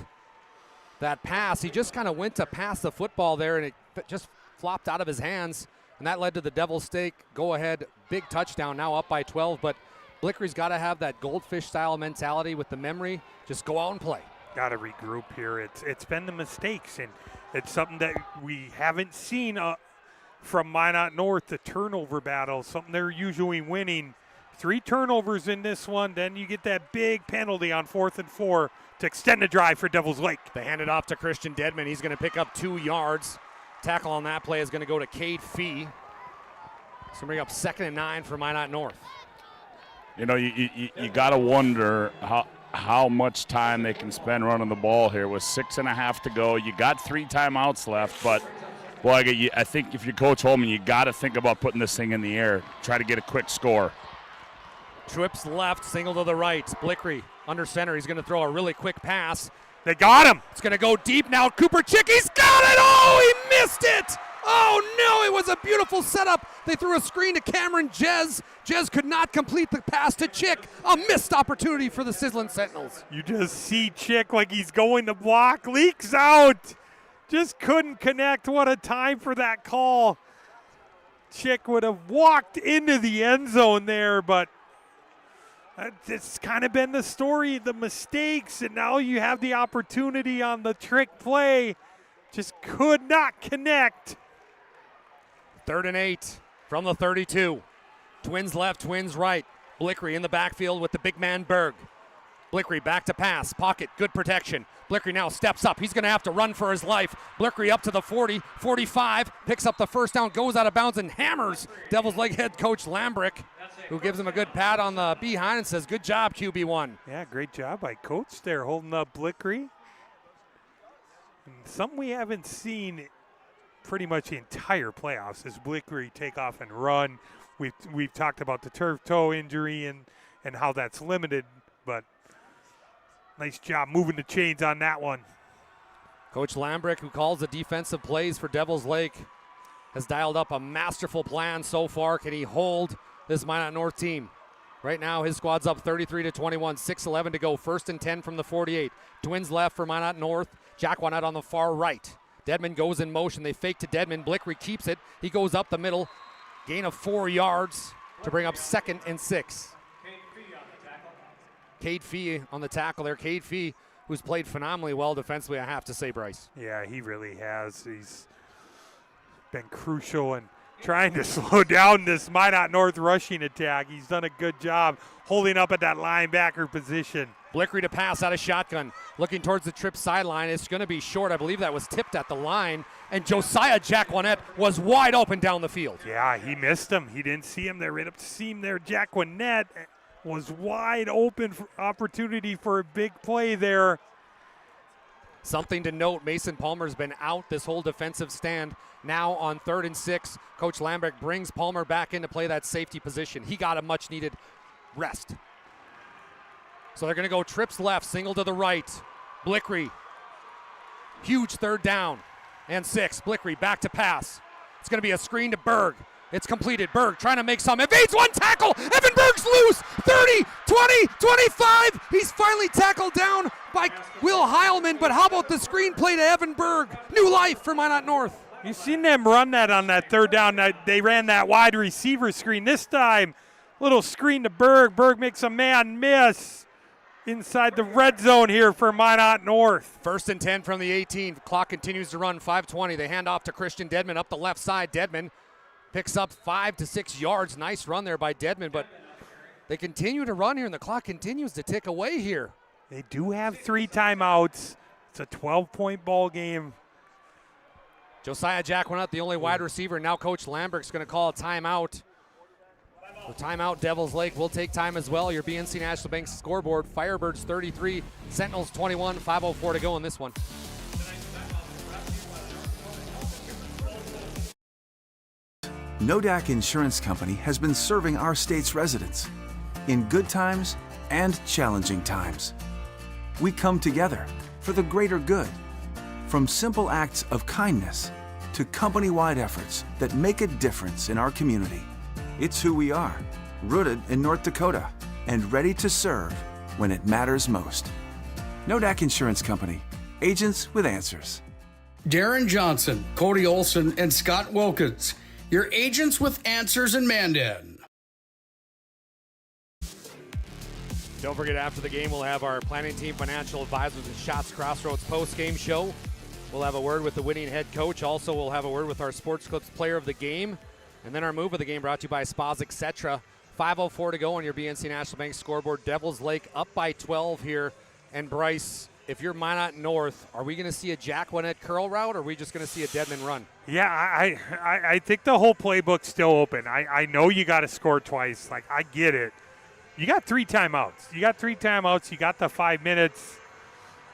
that pass, he just kind of went to pass the football there, and it just flopped out of his hands, and that led to the Devil's Stake go-ahead big touchdown, now up by 12. But Blickery's got to have that goldfish-style mentality with the memory. Just go out and play. Got to regroup here. It's been the mistakes, and it's something that we haven't seen from Minot North, the turnover battle, something they're usually winning. 3 turnovers in this one, then you get that big penalty on 4th and 4 to extend the drive for Devil's Lake. They hand it off to Christian Dedman. He's going to pick up 2 yards. Tackle on that play is going to go to Cade Fee. So bring up 2nd and 9 for Minot North. You know, you got to wonder how much time they can spend running the ball here with 6.5 to go. You got 3 timeouts left, but boy, I think if you're Coach Holman, you got to think about putting this thing in the air, try to get a quick score. Trips left, single to the right. Blickery under center. He's going to throw a really quick pass. They got him. It's going to go deep now. Cooper Chick, he's got it. Oh, he missed it. Oh, no, it was a beautiful setup. They threw a screen to Cameron Jez. Jez could not complete the pass to Chick. A missed opportunity for the Sizzlin' Sentinels. You just see Chick like he's going to block. Leaks out. Just couldn't connect. What a time for that call. Chick would have walked into the end zone there, but it's kind of been the story, the mistakes, and now you have the opportunity on the trick play. Just could not connect. 3rd and 8 from the 32. Twins left, Twins right. Blickery in the backfield with the big man Berg. Blickery back to pass, pocket, good protection. Blickery now steps up. He's going to have to run for his life. Blickery up to the 40, 45, picks up the first down, goes out of bounds and hammers Devil's Lake head coach Lambrick, who gives him a good pat on the behind and says, good job, QB1. Yeah, great job by Coach there, holding up Blickery. And something we haven't seen pretty much the entire playoffs is Blickery take off and run. We've talked about the turf toe injury and how that's limited, but nice job moving the chains on that one. Coach Lambrick, who calls the defensive plays for Devil's Lake, has dialed up a masterful plan so far. Can he hold this Minot North team? Right now, his squad's up 33-21, 6:11 to go. 1st and 10 from the 48. Twins left for Minot North. Jack Wanette on the far right. Dedman goes in motion. They fake to Dedman. Blickery keeps it. He goes up the middle. Gain of 4 yards to bring up 2nd and 6. Cade Fee on the tackle there. Cade Fee, who's played phenomenally well defensively, I have to say, Bryce. Yeah, he really has. He's been crucial in trying to slow down this Minot North rushing attack. He's done a good job holding up at that linebacker position. Blickery to pass out of shotgun. Looking towards the trip sideline. It's going to be short. I believe that was tipped at the line. And Josiah Jack Wanette was wide open down the field. Yeah, he missed him. He didn't see him there. Right up the seam there. Jack Wanette was wide open for opportunity for a big play there. Something to note, Mason Palmer's been out this whole defensive stand. Now on 3rd and 6, Coach Lambrick brings Palmer back in to play that safety position. He got a much-needed rest. So they're going to go trips left, single to the right. Blickery, huge 3rd down and 6. Blickery back to pass. It's going to be a screen to Berg. It's completed. Berg trying to make some. Evades one tackle. Evan Berg's loose. 30, 20, 25. He's finally tackled down by Will Heilman. But how about the screen play to Evan Berg? New life for Minot North. You've seen them run that on that 3rd down. They ran that wide receiver screen. This time, little screen to Berg. Berg makes a man miss inside the red zone here for Minot North. 1st and 10 from the 18. Clock continues to run. 5:20. They hand off to Christian Dedman up the left side. Dedman picks up 5 to 6 yards. Nice run there by Dedman, but they continue to run here, and the clock continues to tick away here. They do have 3 timeouts. It's a 12-point ball game. Josiah Jack went out, the only wide receiver. Now Coach Lambrick's going to call a timeout. The timeout, Devil's Lake will take time as well. Your BNC National Bank scoreboard, Firebirds 33, Sentinels 21, 5:04 to go in this one. Nodak Insurance Company has been serving our state's residents in good times and challenging times. We come together for the greater good, from simple acts of kindness to company-wide efforts that make a difference in our community. It's who we are, rooted in North Dakota and ready to serve when it matters most. Nodak Insurance Company, agents with answers. Darren Johnson, Cody Olson, and Scott Wilkins, your agents with answers in Mandan. Don't forget, after the game, we'll have our planning team, financial advisors, and Shots Crossroads post-game show. We'll have a word with the winning head coach. Also, we'll have a word with our Sports Clips player of the game. And then our move of the game brought to you by Spas Etc. 5:04 to go on your BNC National Bank scoreboard. Devils Lake up by 12 here. And Bryce, if you're Minot North, are we going to see a Jack Winnett curl route, or are we just going to see a Deadman run? Yeah, I think the whole playbook's still open. I know you got to score twice. Like, I get it. You got 3 timeouts. You got the 5 minutes.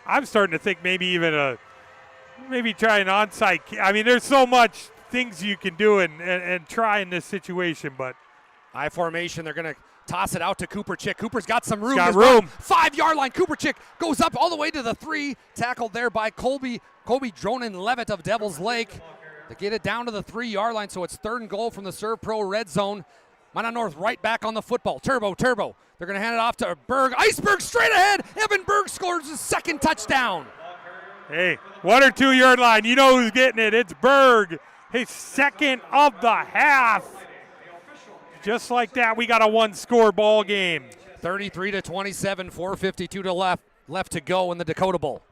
I'm starting to think maybe try an onside. I mean, there's so much things you can do and try in this situation, but I formation, they're going to toss it out to Cooper Chick. Cooper's got some room. He's got room. 5-yard line. Cooper Chick goes up all the way to the 3. Tackled there by Colby Dronin-Levitt of Devils Lake. They get it down to the 3-yard line, so it's 3rd and goal from the Serve Pro red zone. Minot North right back on the football. Turbo. They're going to hand it off to Berg. Iceberg straight ahead. Evan Berg scores his 2nd touchdown. Hey, 1 or 2 yard line. You know who's getting it. It's Berg. His 2nd of the half. Just like that, we got a 1-score ball game. 33-27, 4:52 to left to go in the Dakota Bowl.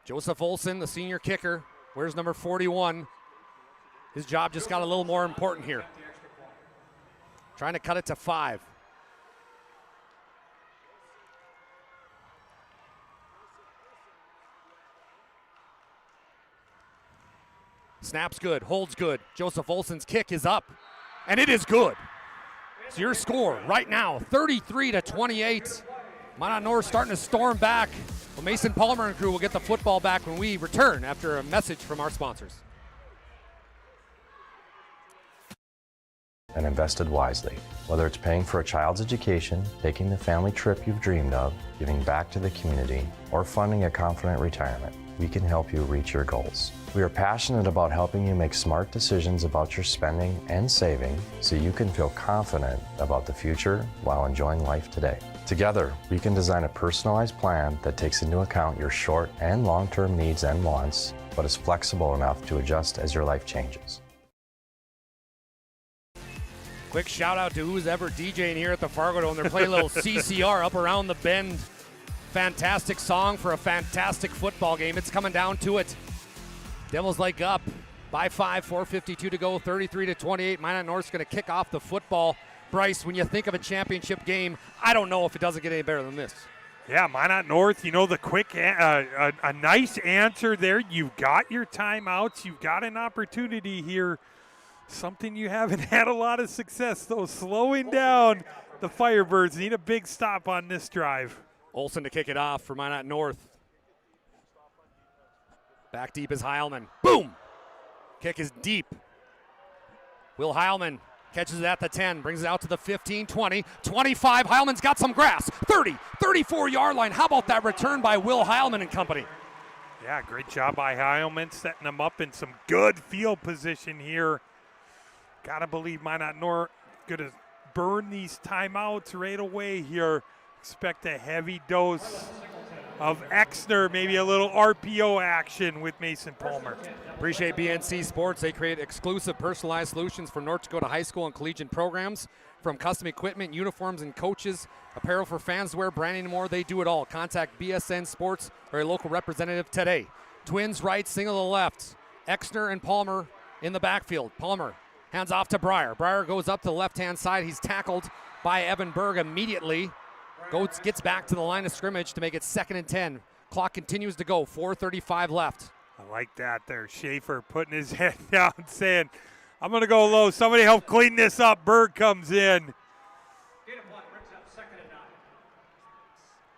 Joseph Olson, the senior kicker. Where's number 41? His job just got a little more important here. Trying to cut it to 5. Snap's good, holds good. Joseph Olson's kick is up, and it is good. So your score right now, 33-28. Minot North starting to storm back. Well, Mason Palmer and crew will get the football back when we return after a message from our sponsors. And invested wisely. Whether it's paying for a child's education, taking the family trip you've dreamed of, giving back to the community, or funding a confident retirement, we can help you reach your goals. We are passionate about helping you make smart decisions about your spending and saving so you can feel confident about the future while enjoying life today. Together, we can design a personalized plan that takes into account your short and long-term needs and wants, but is flexible enough to adjust as your life changes. Quick shout out to who's ever DJing here at the Fargo Dome. They're playing a little CCR up around the bend. Fantastic song for a fantastic football game. It's coming down to it. Devils Lake up by 5, 4:52 to go, 33-28. Minot North's going to kick off the football. Bryce, when you think of a championship game, I don't know if it doesn't get any better than this. Yeah, Minot North, the quick, a nice answer there. You've got your timeouts. You've got an opportunity here. Something you haven't had a lot of success, though. Slowing down the Firebirds. Need a big stop on this drive. Olson to kick it off for Minot North. Back deep is Heilman. Boom! Kick is deep. Will Heilman catches it at the 10, brings it out to the 15, 20, 25. Heilman's got some grass. 30, 34-yard line. How about that return by Will Heilman and company? Yeah, great job by Heilman, setting them up in some good field position here. Gotta believe Minot North gonna burn these timeouts right away here. Expect a heavy dose of Exner, maybe a little RPO action with Mason Palmer. Appreciate BNC Sports. They create exclusive personalized solutions for North Dakota high school and collegiate programs. From custom equipment, uniforms, and coaches, apparel for fans to wear, branding, and more, they do it all. Contact BSN Sports or a local representative today. Twins right, single to the left. Exner and Palmer in the backfield. Palmer hands off to Breyer. Breyer goes up to the left-hand side. He's tackled by Evan Berg immediately. Gets back to the line of scrimmage to make it 2nd and 10. Clock continues to go, 4:35 left. I like that there. Schaefer putting his head down saying, I'm going to go low. Somebody help clean this up. Berg comes in.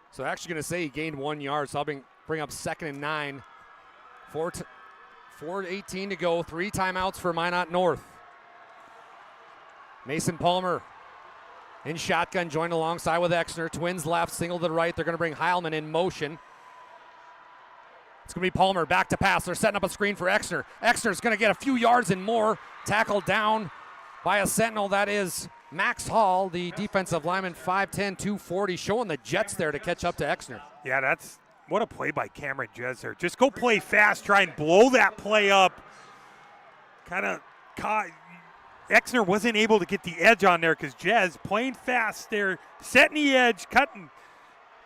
So actually going to say he gained 1 yard, so I'll bring up 2nd and 9. 4:18 to go. 3 timeouts for Minot North. Mason Palmer in shotgun, joined alongside with Exner. Twins left, single to the right. They're going to bring Heilman in motion. It's going to be Palmer back to pass. They're setting up a screen for Exner. Exner's going to get a few yards and more. Tackled down by a Sentinel. That is Max Hall, the defensive lineman, 5'10", 240, showing the Jets there to catch up to Exner. Yeah, that's what a play by Cameron Jez there. Just go play fast, try and blow that play up. Kind of caught. Exner wasn't able to get the edge on there because Jez playing fast there, setting the edge, cutting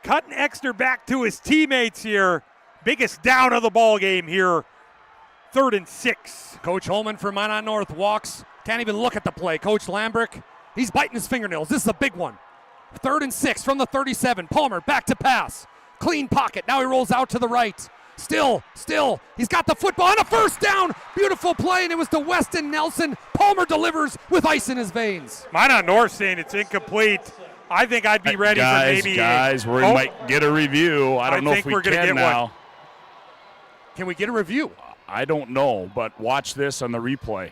Exner back to his teammates here. Biggest down of the ball game here. 3rd and 6. Coach Holman from Minot North walks, can't even look at the play. Coach Lambrick, he's biting his fingernails. This is a big one. 3rd and 6 from the 37. Palmer back to pass. Clean pocket. Now he rolls out to the right. Still. He's got the football and a first down. Beautiful play, and it was to Weston Nelson. Palmer delivers with ice in his veins. Minot North saying it's incomplete. I think I'd be ready for maybe. Guys, we might get a review. I don't know if we can now. One. Can we get a review? I don't know, but watch this on the replay.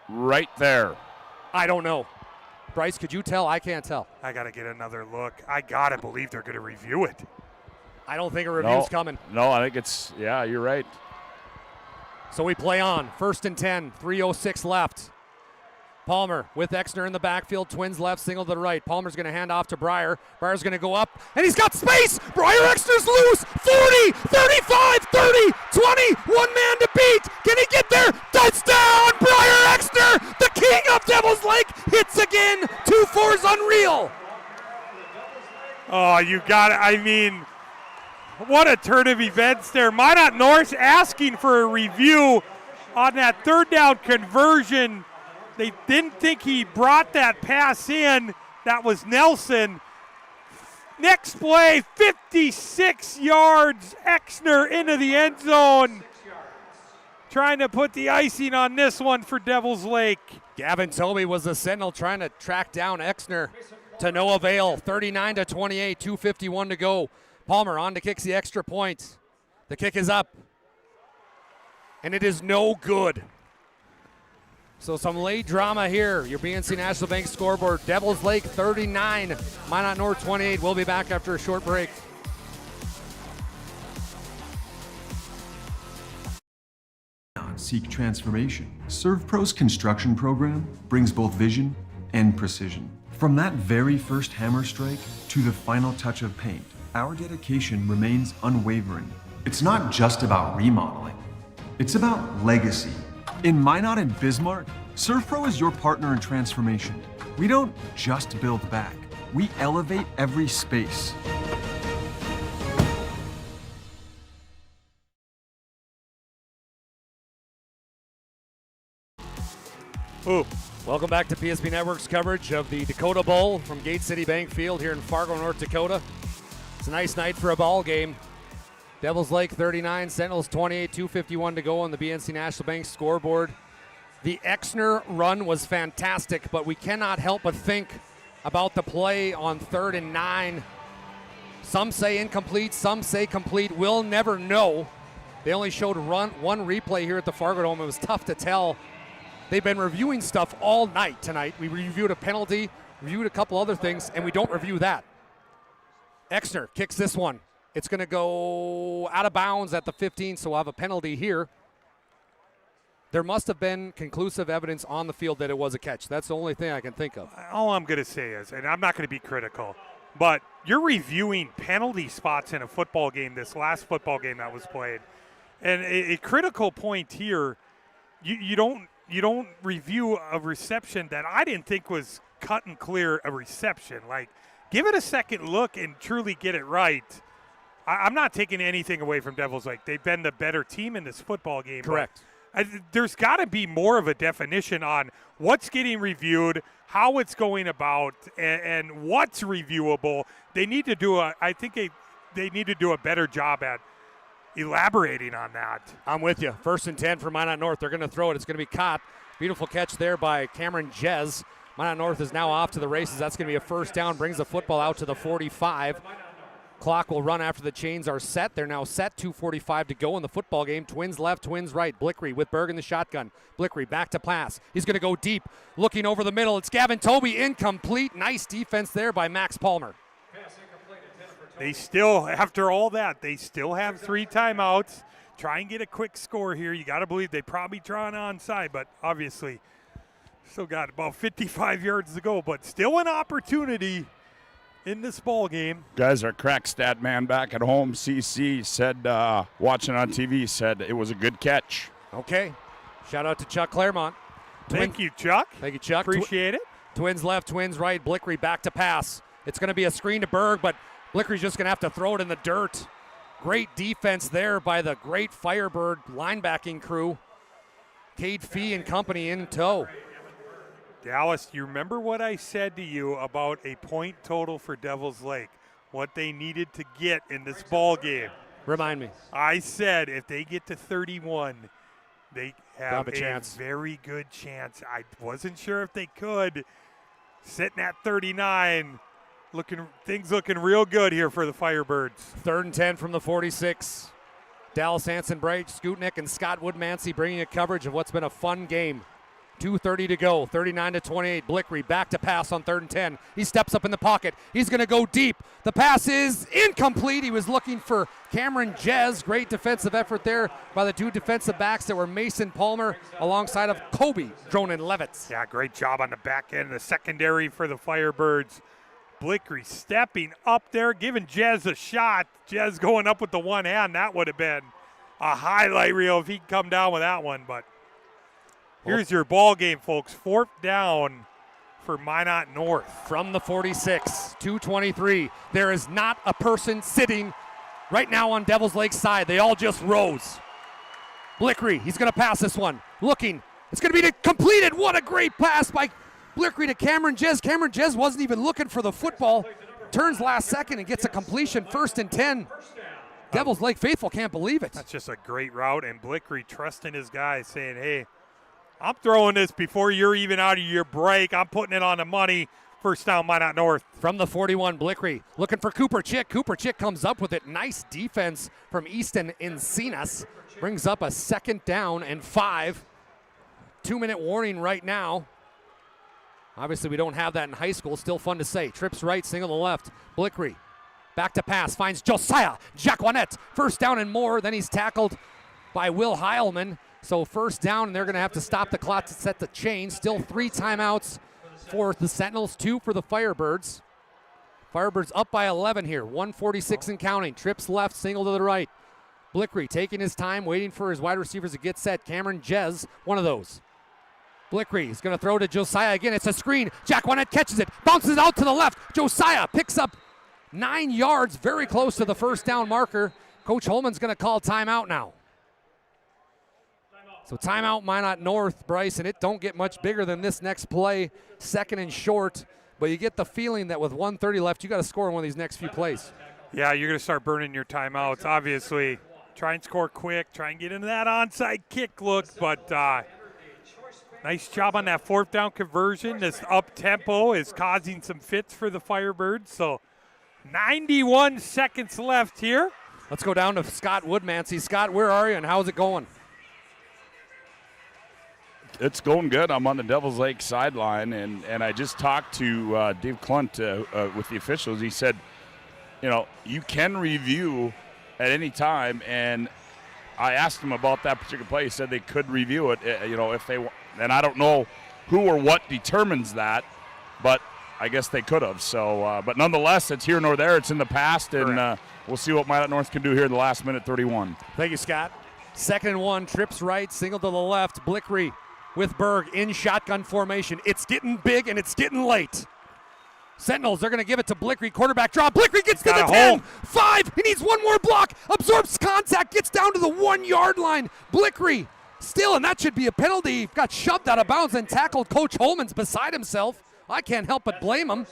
Right there. I don't know. Bryce, could you tell? I can't tell. I got to get another look. I got to believe they're going to review it. I don't think a review's coming. No, I think it's, yeah, you're right. So we play on. 1st and 10, 3:06 left. Palmer with Exner in the backfield. Twins left, single to the right. Palmer's going to hand off to Breyer. Breyer's going to go up, and he's got space. Breyer Exner's loose. 40, 35, 30, 20. One man to beat. Can he get there? Touchdown, Breyer Exner, the king of Devil's Lake, hits again. 2-4's unreal. Oh, you got it. I mean, what a turn of events there. Minot North asking for a review on that 3rd down conversion. They didn't think he brought that pass in. That was Nelson. Next play, 56 yards. Exner into the end zone. Trying to put the icing on this one for Devil's Lake. Gavin Tobey was the Sentinel trying to track down Exner to no avail. 39-28, 2:51 to go. Palmer on to kicks the extra point. The kick is up. And it is no good. So some late drama here. Your BNC National Bank scoreboard. Devils Lake 39, Minot North 28. We'll be back after a short break. Seek transformation. ServPro's construction program brings both vision and precision. From that very first hammer strike to the final touch of paint, our dedication remains unwavering. It's not just about remodeling. It's about legacy. In Minot and Bismarck, ServPro is your partner in transformation. We don't just build back. We elevate every space. Welcome back to PSP Network's coverage of the Dakota Bowl from Gate City Bank Field here in Fargo, North Dakota. It's a nice night for a ball game. Devils Lake 39, Sentinels 28, 2:51 to go on the BNC National Bank scoreboard. The Exner run was fantastic, but we cannot help but think about the play on 3rd and 9. Some say incomplete, some say complete. We'll never know. They only showed one replay here at the Fargo Dome. It was tough to tell. They've been reviewing stuff all night tonight. We reviewed a penalty, reviewed a couple other things, and we don't review that. Exner kicks this one. It's going to go out of bounds at the 15, so we'll have a penalty here. There must have been conclusive evidence on the field that it was a catch. That's the only thing I can think of. All I'm going to say is, and I'm not going to be critical, but you're reviewing penalty spots in a football game, this last football game that was played. And a critical point here, you don't review a reception that I didn't think was cut and clear a reception. Like, give it a second look and truly get it right. I'm not taking anything away from Devils Lake. They've been the better team in this football game. Correct. There's got to be more of a definition on what's getting reviewed, how it's going about, and what's reviewable. They need to do they need to do a better job at elaborating on that. I'm with you. 1st and 10 for Minot North. They're going to throw it. It's going to be caught. Beautiful catch there by Cameron Jez. Minot North is now off to the races. That's going to be a first down. Brings the football out to the 45. Clock will run after the chains are set. They're now set. 2:45 to go in the football game. Twins left, Twins right. Blickery with Berg in the shotgun. Blickery back to pass. He's going to go deep. Looking over the middle. It's Gavin Toby. Incomplete. Nice defense there by Max Palmer. They still, after all that, they still have 3 timeouts. Try and get a quick score here. You got to believe they probably draw an onside, but obviously still got about 55 yards to go, but still an opportunity in this ball game. Guys, our crack stat man back at home, CC, said, watching on TV, said it was a good catch. Okay. Shout out to Chuck Claremont. Thank you, Chuck. Thank you, Chuck. Appreciate it. Twins left, Twins right. Blickery back to pass. It's going to be a screen to Berg, but Blickery's just going to have to throw it in the dirt. Great defense there by the great Firebird linebacking crew. Cade Fee and company in tow. Dallas, do you remember what I said to you about a point total for Devil's Lake? What they needed to get in this ball game? Remind me. I said if they get to 31, they have a chance. Very good chance. I wasn't sure if they could. Sitting at 39, things looking real good here for the Firebirds. 3rd and 10 from the 46. Dallas Hansen, Bright Skutnik, and Scott Woodmansey bringing a coverage of what's been a fun game. 2:30 to go, 39-28. Blickery back to pass on 3rd and 10. He steps up in the pocket. He's going to go deep. The pass is incomplete. He was looking for Cameron Jez. Great defensive effort there by the 2 defensive backs that were Mason Palmer alongside of Kobe Dronen-Levitz. Yeah, great job on the back end, the secondary for the Firebirds. Blickery stepping up there, giving Jez a shot. Jez going up with the one hand. That would have been a highlight reel if he'd come down with that one, but here's your ball game, folks. 4th down for Minot North. From the 46, 2:23. There is not a person sitting right now on Devil's Lake's side. They all just rose. Blickery, he's going to pass this one. Looking. It's going to be completed. What a great pass by Blickery to Cameron Jez. Cameron Jez wasn't even looking for the football. Turns last second and gets a completion. 1st and 10. Devil's Lake faithful can't believe it. That's just a great route, and Blickery trusting his guys, saying, hey, I'm throwing this before you're even out of your break. I'm putting it on the money. 1st down, Minot North. From the 41, Blickery looking for Cooper Chick. Cooper Chick comes up with it. Nice defense from Easton Encinas. Brings up a 2nd down and 5. 2-minute warning right now. Obviously, we don't have that in high school. Still fun to say. Trips right, single to left. Blickery back to pass. Finds Josiah Jacquinette. 1st down and more. Then he's tackled by Will Heilman. So 1st down, and they're going to have to stop the clock to set the chain. Still 3 timeouts for the Sentinels, 2 for the Firebirds. Firebirds up by 11 here. 1:46 and counting. Trips left, single to the right. Blickery taking his time, waiting for his wide receivers to get set. Cameron Jez, one of those. Blickery is going to throw to Josiah again. It's a screen. Jacquinette catches it. Bounces out to the left. Josiah picks up 9 yards, very close to the 1st down marker. Coach Holman's going to call timeout now. So timeout Minot North, Bryce, and it don't get much bigger than this next play. 2nd and short, but you get the feeling that with 1:30 left, you got to score in one of these next few plays. Yeah, you're going to start burning your timeouts. Obviously, try and score quick. Try and get into that onside kick look, but nice job on that 4th down conversion. This up-tempo is causing some fits for the Firebirds. So 91 seconds left here. Let's go down to Scott Woodmansey. Scott, where are you and how's it going? It's going good. I'm on the Devil's Lake sideline, and I just talked to Dave Klunt with the officials. He said, you can review at any time, and I asked him about that particular play. He said they could review it, if they want. And I don't know who or what determines that, but I guess they could have. So, but nonetheless, it's here nor there. It's in the past, and we'll see what Minot North can do here in the last minute 31. Thank you, Scott. 2nd and 1, trips right, single to the left. Blickery with Berg in shotgun formation. It's getting big, and it's getting late. Sentinels, they're going to give it to Blickery. Quarterback draw. Blickery gets to the 10. 5. He needs one more block. Absorbs contact. Gets down to the 1-yard line. Blickery still, and that should be a penalty. Got shoved out of bounds and tackled. Coach Holman's beside himself. I can't help but blame him.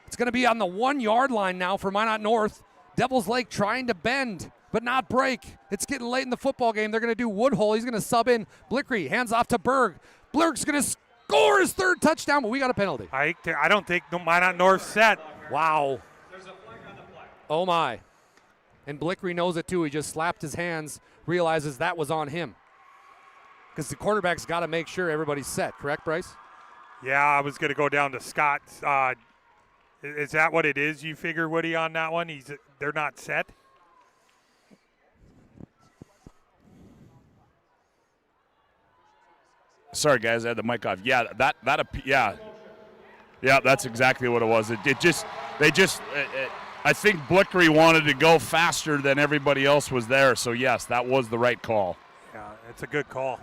It's going to be on the 1-yard line now for Minot North. Devil's Lake trying to bend, but not break. It's getting late in the football game. They're going to do Woodhull. He's going to sub in. Blickery hands off to Berg. Berg's going to score his 3rd touchdown, but we got a penalty. I don't think Minot North set. Wow. Oh, my. And Blickery knows it, too. He just slapped his hands, realizes that was on him. Because the quarterback's got to make sure everybody's set. Correct, Bryce? Yeah, I was going to go down to Scott. Is that what it is, you figure, Woody, on that one? They're not set? Sorry, guys, I had the mic off. Yeah, yeah, that's exactly what it was. I think Blickery wanted to go faster than everybody else was there. So yes, that was the right call. Yeah, it's a good call.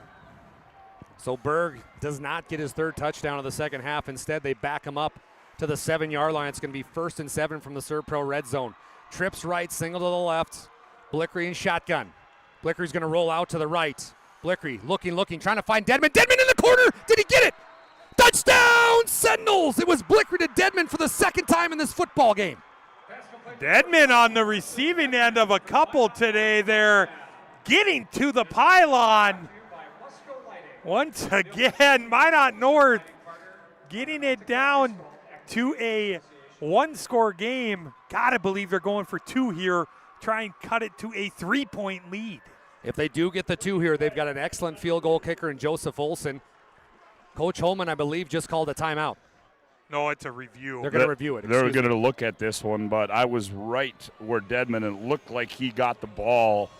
So Berg does not get his third touchdown of the second half. Instead, they back him up to the 7-yard line. It's going to be 1st and 7 from the Serve Pro red zone. Trips right, single to the left. Blickery in shotgun. Blickery's going to roll out to the right. Blickery looking, trying to find Dedman. Dedman in the corner. Did he get it? Touchdown, Sentinels! It was Blickery to Dedman for the second time in this football game. Dedman on the receiving end of a couple today there, getting to the pylon. Once again, Minot North getting it down to a one-score game. Gotta believe they're going for 2 here. Try and cut it to a 3-point lead. If they do get the 2 here, they've got an excellent field goal kicker in Joseph Olson. Coach Holman, I believe, just called a timeout. No, it's a review. They're going to review it. They're going to look at this one, but I was right where Dedman, it looked like he got the ball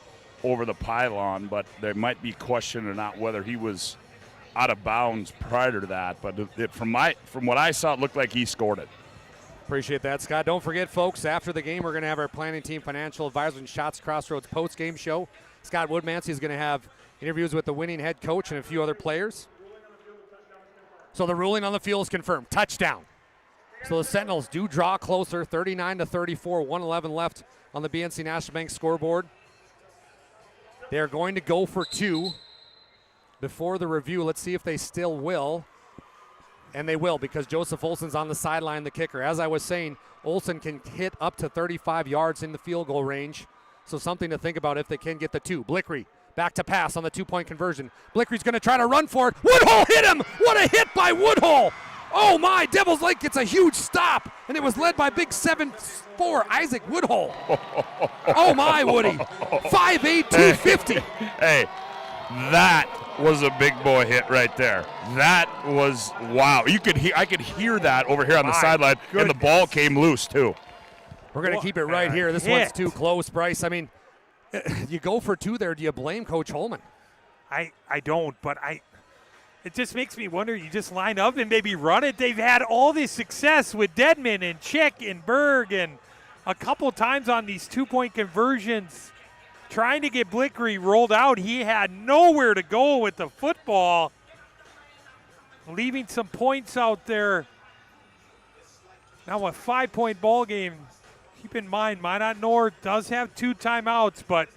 over the pylon, but there might be question or not whether he was out of bounds prior to that. But from what I saw, it looked like he scored it. Appreciate that, Scott. Don't forget, folks, after the game, we're going to have our planning team financial advisor and Shots Crossroads post-game show. Scott Woodmansey is going to have interviews with the winning head coach and a few other players. So the ruling on the field is confirmed. Touchdown. So the Sentinels do draw closer, 39-34, 1:11 left on the BNC National Bank scoreboard. They are going to go for 2 before the review. Let's see if they still will. And they will, because Joseph Olson's on the sideline, the kicker. As I was saying, Olson can hit up to 35 yards in the field goal range. So something to think about if they can get the 2. Blickery back to pass on the 2-point conversion. Blickery's going to try to run for it. Woodhull hit him. What a hit by Woodhull. Oh, my. Devils Lake gets a huge stop. And it was led by big 7'4" Isaac Woodhull. Oh, my, Woody. 5'8", 250. Hey, that was a big boy hit right there. That was, wow. I could hear that over here on the sideline, and the ball came loose, too. We're going to keep it right here. This one's too close, Bryce. I mean, you go for 2 there. Do you blame Coach Holman? I don't, but it just makes me wonder, you just line up and maybe run it. They've had all this success with Dedman and Chick and Berg and a couple times on these 2-point conversions. Trying to get Blickery rolled out. He had nowhere to go with the football. Leaving some points out there. Now a 5-point ball game. Keep in mind, Minot North does have 2 timeouts, but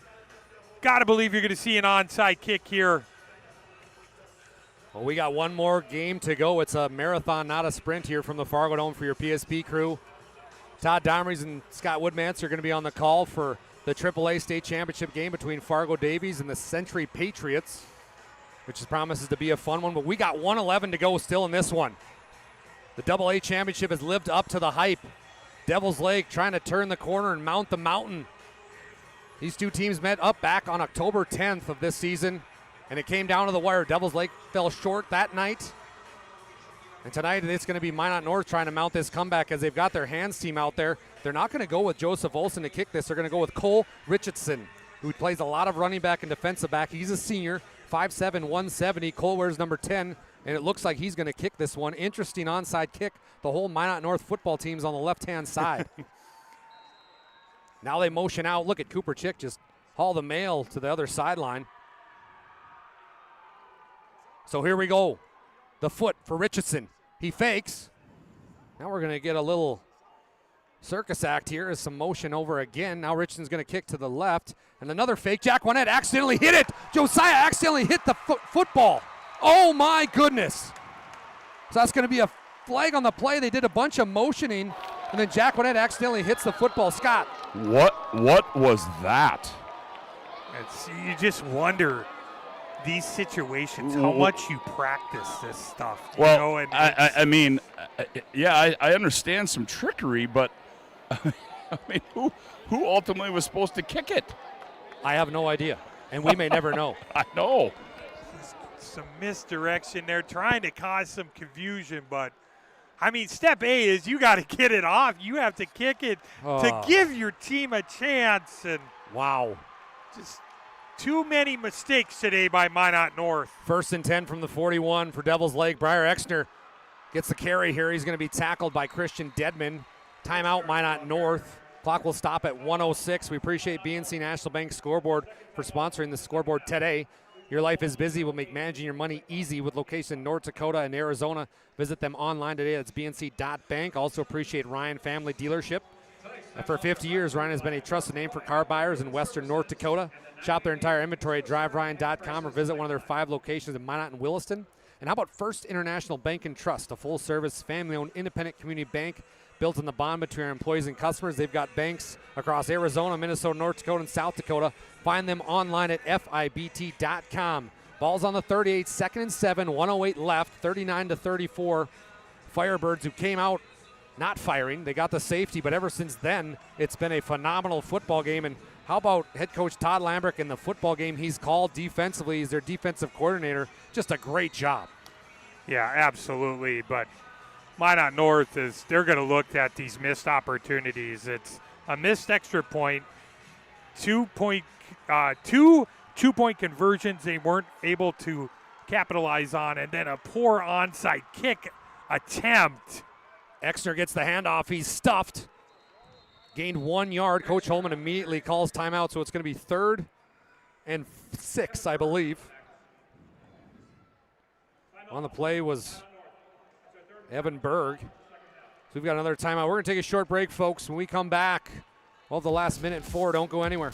got to believe you're going to see an onside kick here. Well, we got one more game to go. It's a marathon, not a sprint here from the Fargo Dome for your PSP crew. Todd Domrys and Scott Woodmans are going to be on the call for the AAA state championship game between Fargo Davies and the Century Patriots, which promises to be a fun one. But we got 1:11 to go still in this one. The AA championship has lived up to the hype. Devils Lake trying to turn the corner and mount the mountain. These 2 teams met up back on October 10th of this season, and it came down to the wire. Devils Lake fell short that night. And tonight it's going to be Minot North trying to mount this comeback as they've got their hands team out there. They're not going to go with Joseph Olson to kick this. They're going to go with Cole Richardson, who plays a lot of running back and defensive back. He's a senior, 5'7", 170. Cole wears number 10, and it looks like he's going to kick this one. Interesting onside kick. The whole Minot North football team's on the left-hand side. Now they motion out. Look at Cooper Chick just haul the mail to the other sideline. So here we go. The foot for Richardson. He fakes. Now we're going to get a little circus act here as some motion over again. Now Richardson's going to kick to the left. And another fake. Jack Juanette accidentally hit it. Josiah accidentally hit the football. Oh, my goodness. So that's going to be a flag on the play. They did a bunch of motioning, and then Jack Juanette accidentally hits the football. Scott. What was that? And see, you just wonder these situations, how much you practice this stuff. I mean, I understand some trickery, but I mean, who ultimately was supposed to kick it? I have no idea, and we may never know. I know. Some misdirection there, trying to cause some confusion, but I mean, step A is you got to get it off. You have to kick it to give your team a chance. And wow, just too many mistakes today by Minot North. 1st and 10 from the 41 for Devil's Lake. Briar Exner gets the carry here. He's going to be tackled by Christian Dedman. Timeout, Minot North. Clock will stop at 1:06. We appreciate BNC National Bank Scoreboard for sponsoring the scoreboard today. Your life is busy. We'll make managing your money easy with locations in North Dakota and Arizona. Visit them online today. That's bnc.bank. Also appreciate Ryan Family Dealership. For 50 years, Ryan has been a trusted name for car buyers in western North Dakota. Shop their entire inventory at driveryan.com or visit one of their 5 locations in Minot and Williston. And how about First International Bank and Trust, a full-service, family-owned, independent community bank built on the bond between our employees and customers. They've got banks across Arizona, Minnesota, North Dakota, and South Dakota. Find them online at FIBT.com. Ball's on the 38, 2nd and 7, 1:08 left, 39-34. Firebirds, who came out not firing, they got the safety, but ever since then, it's been a phenomenal football game. And how about head coach Todd Lambrick in the football game he's called defensively? He's their defensive coordinator. Just a great job. Yeah, absolutely. But Minot North they're going to look at these missed opportunities. It's a missed extra point, 2-point conversions they weren't able to capitalize on, and then a poor onside kick attempt. Exner gets the handoff. He's stuffed. Gained 1 yard. Coach Holman immediately calls timeout, so it's going to be 3rd and 6, I believe. On the play was Evan Berg. So we've got another timeout. We're going to take a short break, folks. When we come back, well, the last minute 4. Don't go anywhere.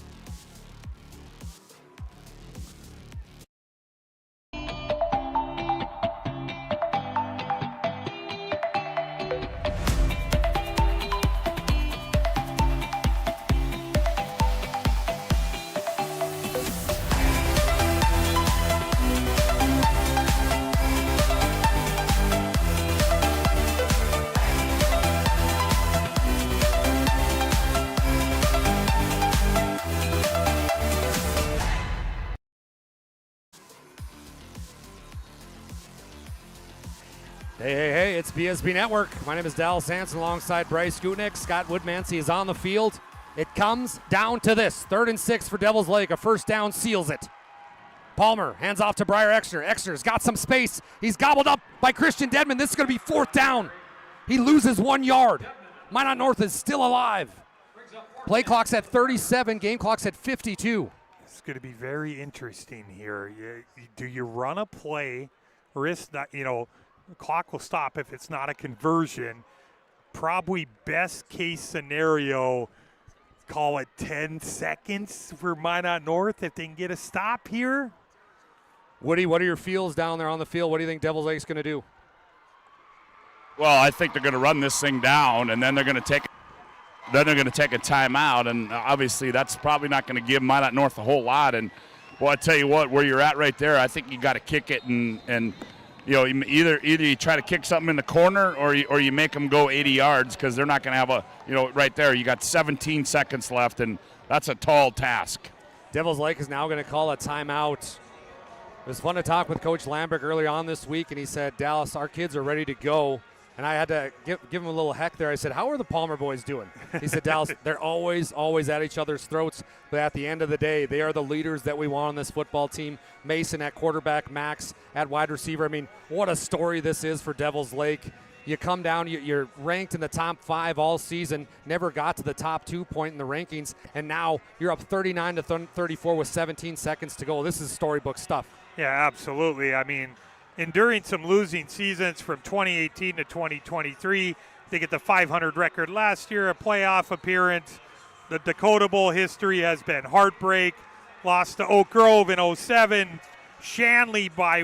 Hey, it's BSB Network. My name is Dallas Hansen alongside Bryce Gutnick. Scott Woodmansey is on the field. It comes down to this. 3rd and 6 for Devil's Lake. A first down seals it. Palmer hands off to Briar Exner. Exner's got some space. He's gobbled up by Christian Dedman. This is going to be 4th down. He loses 1 yard. Minot North is still alive. Play clock's at 37. Game clock's at 52. It's going to be very interesting here. Do you run a play, risk that, the clock will stop if it's not a conversion. Probably best case scenario, call it 10 seconds for Minot North if they can get a stop here. Woody, what are your feels down there on the field? What do you think Devil's Lake's going to do? Well, I think they're going to run this thing down, and then they're going to take a timeout, and obviously that's probably not going to give Minot North a whole lot. And well, I tell you what, where you're at right there, I think you got to kick it and either you try to kick something in the corner or you make them go 80 yards because they're not going to have right there. You got 17 seconds left, and that's a tall task. Devil's Lake is now going to call a timeout. It was fun to talk with Coach Lambrick early on this week, and he said, Dallas, our kids are ready to go. And I had to give him a little heck there. I said, how are the Palmer boys doing? He said, Dallas, they're always at each other's throats. But at the end of the day, they are the leaders that we want on this football team. Mason at quarterback, Max at wide receiver. I mean, what a story this is for Devil's Lake. You come down, you're ranked in the top 5 all season, never got to the top 2 point in the rankings, and now you're up 39-34 with 17 seconds to go. This is storybook stuff. Yeah, absolutely. I mean, enduring some losing seasons from 2018 to 2023. They get the 500 record last year, a playoff appearance. The Dakota Bowl history has been heartbreak. Lost to Oak Grove in 07. Shanley by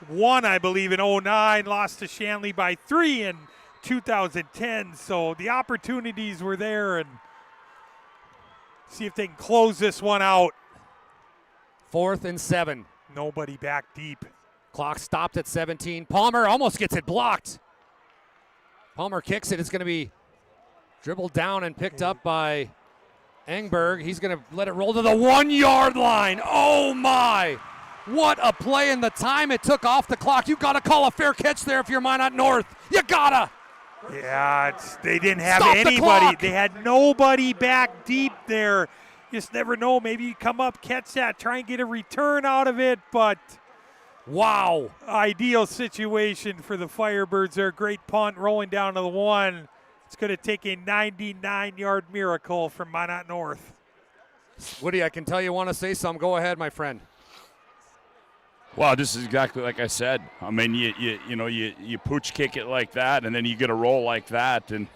1, I believe, in 09. Lost to Shanley by 3 in 2010. So the opportunities were there, and see if they can close this one out. 4th and 7. Nobody back deep. Clock stopped at 17. Palmer almost gets it blocked. Palmer kicks it. It's going to be Dribbled down and picked up by Engberg. He's going to let it roll to the 1 yard line. Oh my! What a play in the time it took off the clock. You got to call a fair catch there if you're Minot North. You gotta. Yeah, they didn't have Stop the anybody. clock. They had nobody back deep there. You just never know. Maybe you come up, catch that, try and get a return out of it, but wow. Ideal situation for the Firebirds there. Great punt rolling down to the 1. It's going to take a 99-yard miracle from Minot North. Woody, I can tell you want to say something. Go ahead, my friend. Well, this is exactly like I said. I mean, you pooch kick it like that, and then you get a roll like that, and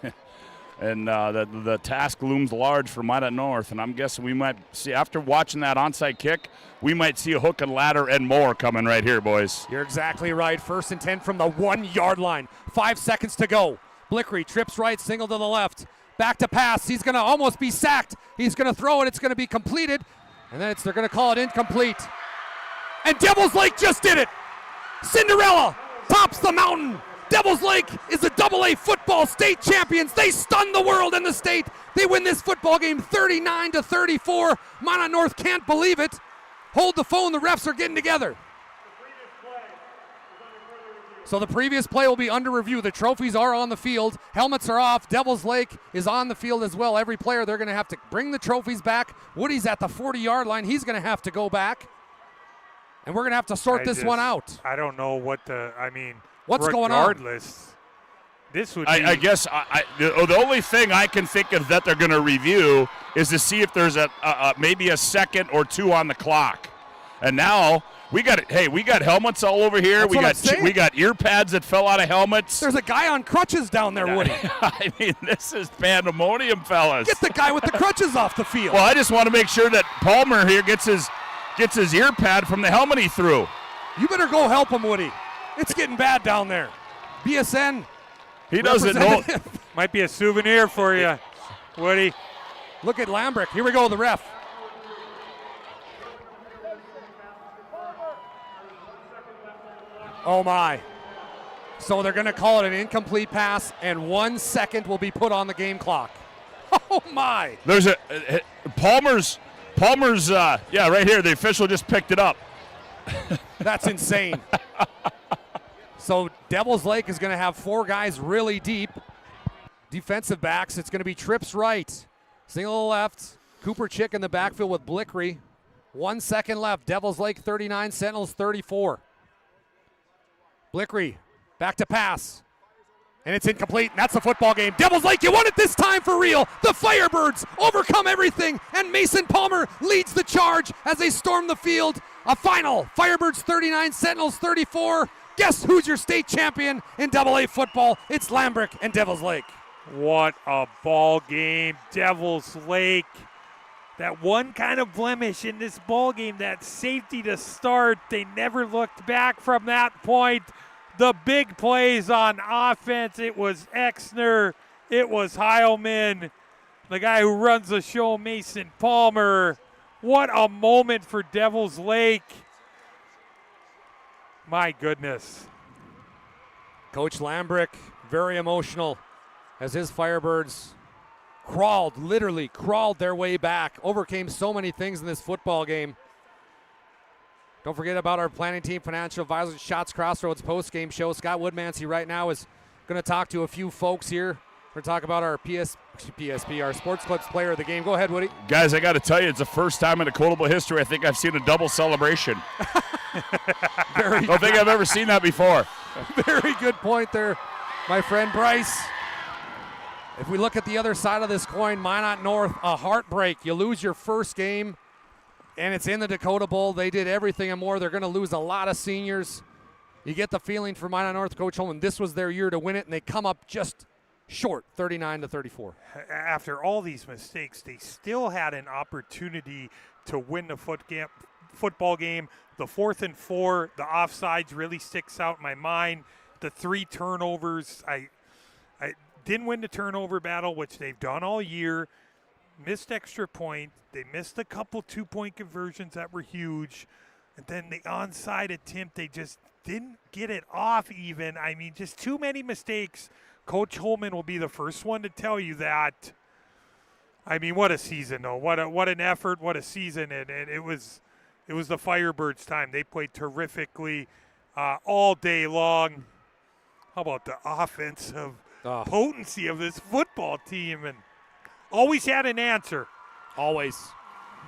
the task looms large for Minot North. And I'm guessing we might see, after watching that onside kick, we might see a hook and ladder and more coming right here, boys. You're exactly right. 1st and 10 from the 1 yard line. 5 seconds to go. Blickery trips right, single to the left. Back to pass. He's going to almost be sacked. He's going to throw it. It's going to be completed, and then they're going to call it incomplete. And Devils Lake just did it. Cinderella tops the mountain. Devils Lake is the AA football state champions. They stun the world and the state. They win this football game 39-34. Minot North can't believe it. Hold the phone. The refs are getting together. So the previous play will be under review. The trophies are on the field. Helmets are off. Devils Lake is on the field as well. Every player, they're going to have to bring the trophies back. Woody's at the 40-yard line. He's going to have to go back. And we're going to have to sort this one out. I don't know what's going on? Regardless, this would be. I guess the only thing I can think of that they're going to review is to see if there's maybe a second or two on the clock. And now we got helmets all over here. We got ear pads that fell out of helmets. There's a guy on crutches down there, Woody. I mean, this is pandemonium, fellas. Get the guy with the crutches off the field. Well, I just want to make sure that Palmer here gets his ear pad from the helmet he threw. You better go help him, Woody. It's getting bad down there. BSN. He doesn't know. Might be a souvenir for you, Woody. Look at Lambrick. Here we go, the ref. Oh, my. So they're going to call it an incomplete pass, and 1 second will be put on the game clock. Oh, my. There's Palmer's, right here. The official just picked it up. That's insane. So Devils Lake is going to have 4 guys really deep. Defensive backs, it's going to be trips right. Single left. Cooper Chick in the backfield with Blickery. 1 second left. Devils Lake 39, Sentinels 34. Blickery back to pass. And it's incomplete, and that's the football game. Devils Lake, you won it this time for real. The Firebirds overcome everything, and Mason Palmer leads the charge as they storm the field. A final, Firebirds 39, Sentinels 34. Guess who's your state champion in AA football? It's Lambrick and Devils Lake. What a ball game, Devils Lake. That one kind of blemish in this ball game, that safety to start, they never looked back from that point. The big plays on offense, it was Exner, it was Heilman, the guy who runs the show, Mason Palmer. What a moment for Devils Lake. My goodness. Coach Lambrick, very emotional as his Firebirds literally crawled their way back, overcame so many things in this football game. Don't forget about our planning team, financial advisors, Shots Crossroads post-game show. Scott Woodmansey right now is going to talk to a few folks here. We're going to talk about our PSP, our Sports Clips player of the game. Go ahead, Woody. Guys, I got to tell you, it's the first time in Dakota history I think I've seen a double celebration. I don't think I've ever seen that before. Very good point there, my friend Bryce. If we look at the other side of this coin, Minot North, a heartbreak. You lose your first game, and it's in the Dakota Bowl. They did everything and more. They're going to lose a lot of seniors. You get the feeling for Minot North, Coach Holman, this was their year to win it, and they come up just short, 39-34. After all these mistakes, they still had an opportunity to win the football game. The 4th and 4, the offsides really sticks out in my mind. The 3 turnovers, I didn't win the turnover battle, which they've done all year. Missed extra point. They missed a couple 2-point conversions that were huge. And then the onside attempt, they just didn't get it off even. I mean, just too many mistakes Coach Holman will be the first one to tell you that. I mean, what a season, though. What an effort, what a season. And it was the Firebirds' time. They played terrifically all day long. How about the offensive potency of this football team? And always had an answer. Always.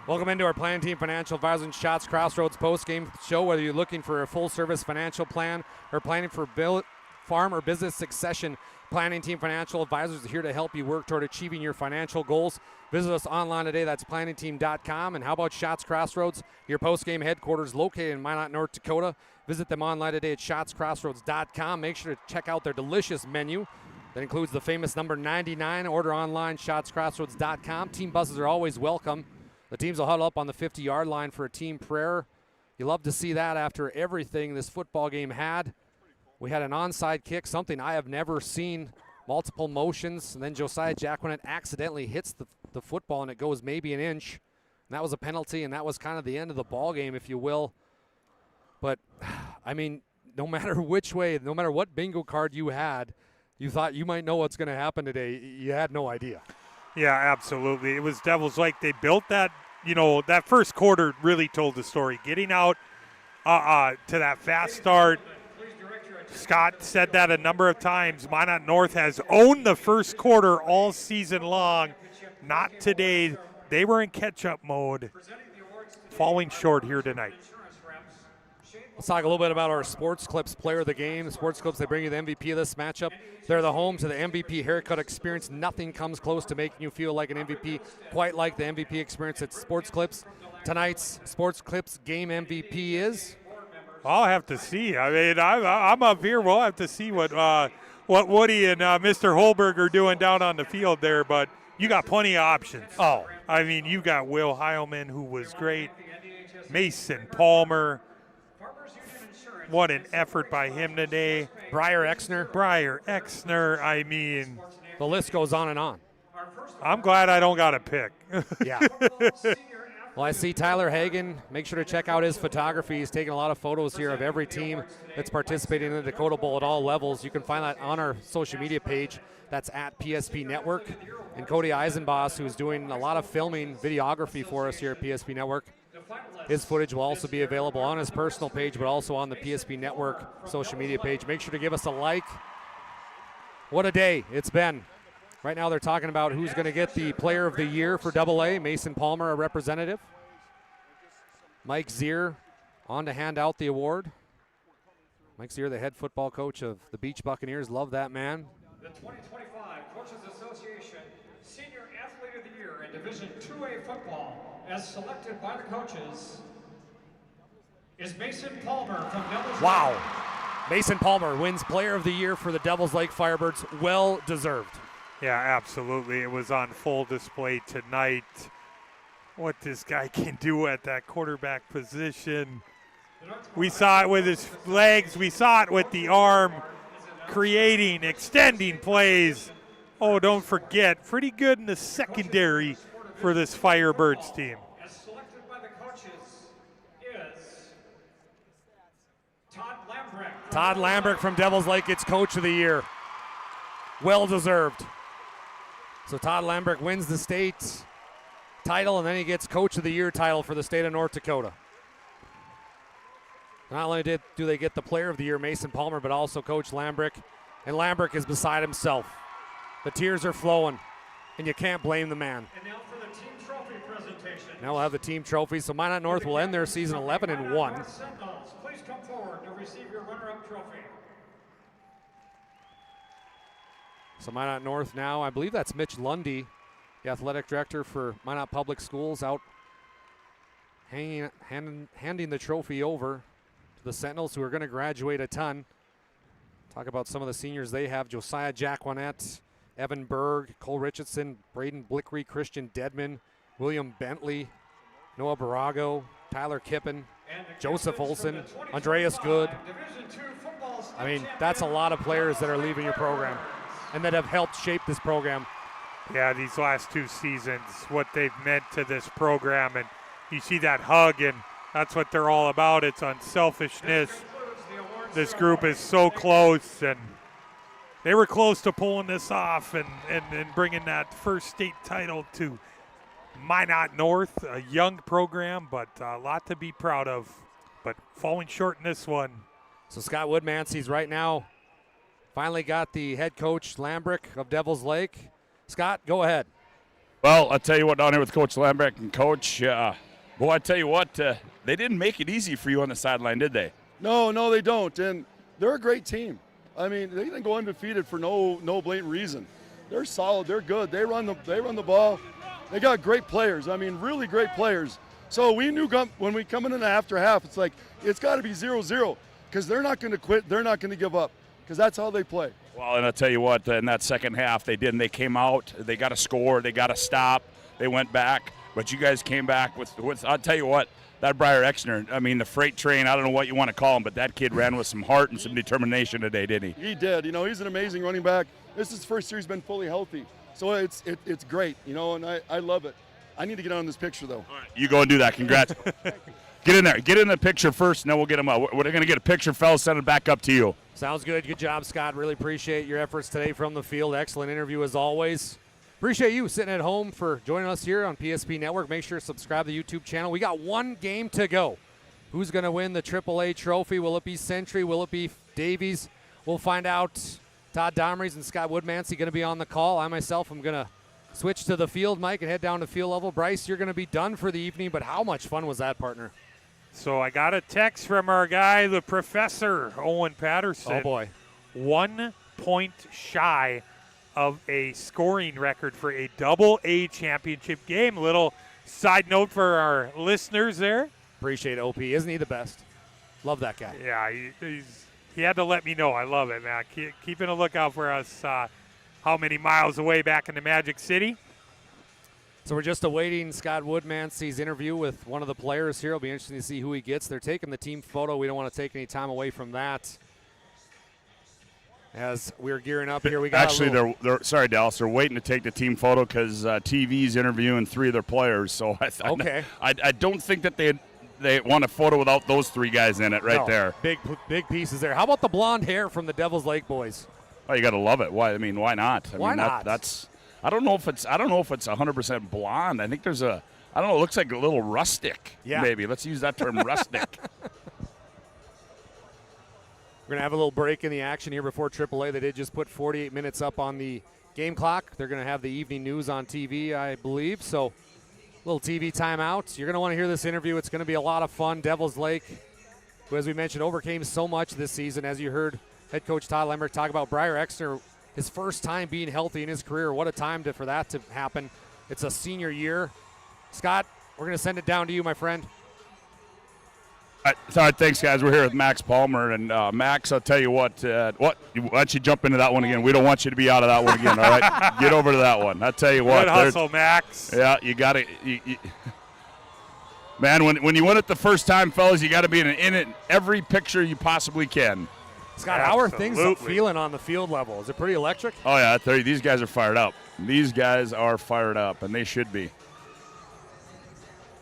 Welcome into our Planning Team Financial Advisors and Shots Crossroads post-game show. Whether you're looking for a full-service financial plan or planning for farm or business succession, Planning Team Financial Advisors is here to help you work toward achieving your financial goals. Visit us online today. That's planningteam.com. And how about Shots Crossroads, your post-game headquarters located in Minot, North Dakota. Visit them online today at shotscrossroads.com. Make sure to check out their delicious menu. That includes the famous number 99. Order online, shotscrossroads.com. Team buses are always welcome. The teams will huddle up on the 50-yard line for a team prayer. You love to see that after everything this football game had. We had an onside kick, something I have never seen. Multiple motions, and then Josiah Jacquinette accidentally hits the football, and it goes maybe an inch. And that was a penalty, and that was kind of the end of the ball game, if you will. But, I mean, no matter which way, no matter what bingo card you had, you thought you might know what's going to happen today. You had no idea. Yeah, absolutely. It was Devils like they built that, that first quarter really told the story. Getting out to that fast start. Scott said that a number of times. Minot North has owned the first quarter all season long. Not today. They were in catch-up mode, falling short here tonight. Let's talk a little bit about our Sports Clips player of the game. Sports Clips, they bring you the MVP of this matchup. They're the home to the MVP haircut experience. Nothing comes close to making you feel like an MVP, quite like the MVP experience at Sports Clips. Tonight's Sports Clips game MVP is? I'll have to see. I mean, I'm up here. We'll have to see what Woody and Mr. Holberg are doing down on the field there, but you got plenty of options. Oh. I mean, you got Will Heilman, who was great. Mason Palmer. What an effort by him today. Briar Exner. I mean. The list goes on and on. I'm glad I don't got to pick. Yeah. Well, I see Tyler Hagan. Make sure to check out his photography. He's taking a lot of photos here of every team that's participating in the Dakota Bowl at all levels. You can find that on our social media page. That's at PSP Network. And Cody Eisenboss, who's doing a lot of filming, videography for us here at PSP Network. His footage will also be available on his personal page, but also on the PSP Network social media page. Make sure to give us a like. What a day it's been. Right now they're talking about who's going to get the Player of the Year for AA. Mason Palmer, a representative. Mike Zier on to hand out the award. Mike Zier, the head football coach of the Beach Buccaneers. Love that man. The 2025 Coaches Association Senior Athlete of the Year in Division 2A football, as selected by the coaches, is Mason Palmer from Devils Lake. Wow. Mason Palmer wins Player of the Year for the Devils Lake Firebirds. Well deserved. Yeah, absolutely. It was on full display tonight. What this guy can do at that quarterback position. We saw it with his legs. We saw it with the arm, creating, extending plays. Oh, don't forget, pretty good in the secondary for this Firebirds team. As selected by the coaches is Todd Lambrecht. Todd Lambrecht from Devils Lake gets Coach of the Year. Well deserved. So Todd Lambrecht wins the state title, and then he gets Coach of the Year title for the state of North Dakota. Not only do they get the Player of the Year, Mason Palmer, but also Coach Lambrecht. And Lambrecht is beside himself. The tears are flowing, and you can't blame the man. And now for the team trophy presentation. Now we'll have the team trophy. So Minot North will end their season 11-1. Sentinels, please come forward to receive your runner-up trophy. So Minot North now, I believe that's Mitch Lundy, the athletic director for Minot Public Schools, out handing the trophy over to the Sentinels, who are going to graduate a ton. Talk about some of the seniors they have: Josiah Jacquinette, Evan Berg, Cole Richardson, Braden Blickery, Christian Dedman, William Bentley, Noah Barago, Tyler Kippen, Joseph Olson, Andreas Good. I mean, that's a lot of players that are leaving your program and that have helped shape this program. Yeah, these last two seasons, what they've meant to this program, and you see that hug, and that's what they're all about. It's unselfishness. This group is so close, and they were close to pulling this off and bringing that first state title to Minot North, a young program, but a lot to be proud of, but falling short in this one. So Scott Woodmansey's right now finally got the head coach Lambrick of Devils Lake. Scott, go ahead. Well, I'll tell you what, down here with Coach Lambrick and Coach, boy, I tell you what, they didn't make it easy for you on the sideline, did they? No, they don't, and they're a great team. I mean, they didn't go undefeated for no blatant reason. They're solid. They're good. They run the ball. They got great players. I mean, really great players. So we knew when we come in after half, it's like it's got to be 0-0 because they're not going to quit. They're not going to give up because that's how they play. Well, and I'll tell you what, in that second half, they didn't. They came out. They got a score. They got a stop. They went back. But you guys came back with I'll tell you what, that Briar Exner, I mean, the freight train, I don't know what you want to call him, but that kid ran with some heart and some determination today, didn't he? He did. You know, he's an amazing running back. This is his first year he's been fully healthy. So it's great, you know, and I love it. I need to get on this picture, though. All right, you go and do that. Congrats. Get in there. Get in the picture first, and then we'll get him up. We're going to get a picture, fellas, send it back up to you. Sounds good. Good job, Scott. Really appreciate your efforts today from the field. Excellent interview as always. Appreciate you sitting at home for joining us here on PSP Network. Make sure to subscribe to the YouTube channel. We got one game to go. Who's going to win the AAA trophy? Will it be Century? Will it be Davies? We'll find out. Todd Domrys and Scott Woodmansey going to be on the call. I myself am going to switch to the field, Mike, and head down to field level. Bryce, you're going to be done for the evening, but how much fun was that, partner? So I got a text from our guy, the professor, Owen Patterson. Oh, boy. 1 point shy of a scoring record for a double-A championship game. Little side note for our listeners there. Appreciate OP. Isn't he the best? Love that guy. Yeah, he had to let me know. I love it, man. Keeping a lookout for us how many miles away back in the Magic City. So we're just awaiting Scott Woodmansey's interview with one of the players here. It'll be interesting to see who he gets. They're taking the team photo. We don't want to take any time away from that. As we're gearing up here, we got actually they're sorry, Dallas. They're waiting to take the team photo because TV's interviewing 3 of their players. So I don't think that they want a photo without those 3 guys in it there. Big pieces there. How about the blonde hair from the Devils Lake boys? Oh, you got to love it. Why? I mean, why not? Why not? That's. I don't know if it's 100% blonde. I think there's I don't know. It looks like a little rustic. Yeah. Maybe let's use that term, rustic. We're going to have a little break in the action here before AAA. They did just put 48 minutes up on the game clock. They're going to have the evening news on TV, I believe. So a little TV timeout. You're going to want to hear this interview. It's going to be a lot of fun. Devils Lake, who, as we mentioned, overcame so much this season. As you heard head coach Todd Lemberg talk about Briar Exner, his first time being healthy in his career. What a time for that to happen. It's a senior year. Scott, we're going to send it down to you, my friend. All right, thanks, guys. We're here with Max Palmer. And, Max, I'll tell you what. Why don't you jump into that one again? We don't want you to be out of that one again, all right? Get over to that one. I'll tell you what. Good hustle, Max. Yeah, you got to. Man, when you win it the first time, fellas, you got to be in it every picture you possibly can. Scott, how are things feeling on the field level? Is it pretty electric? Oh, yeah, I tell you, these guys are fired up. These guys are fired up, and they should be.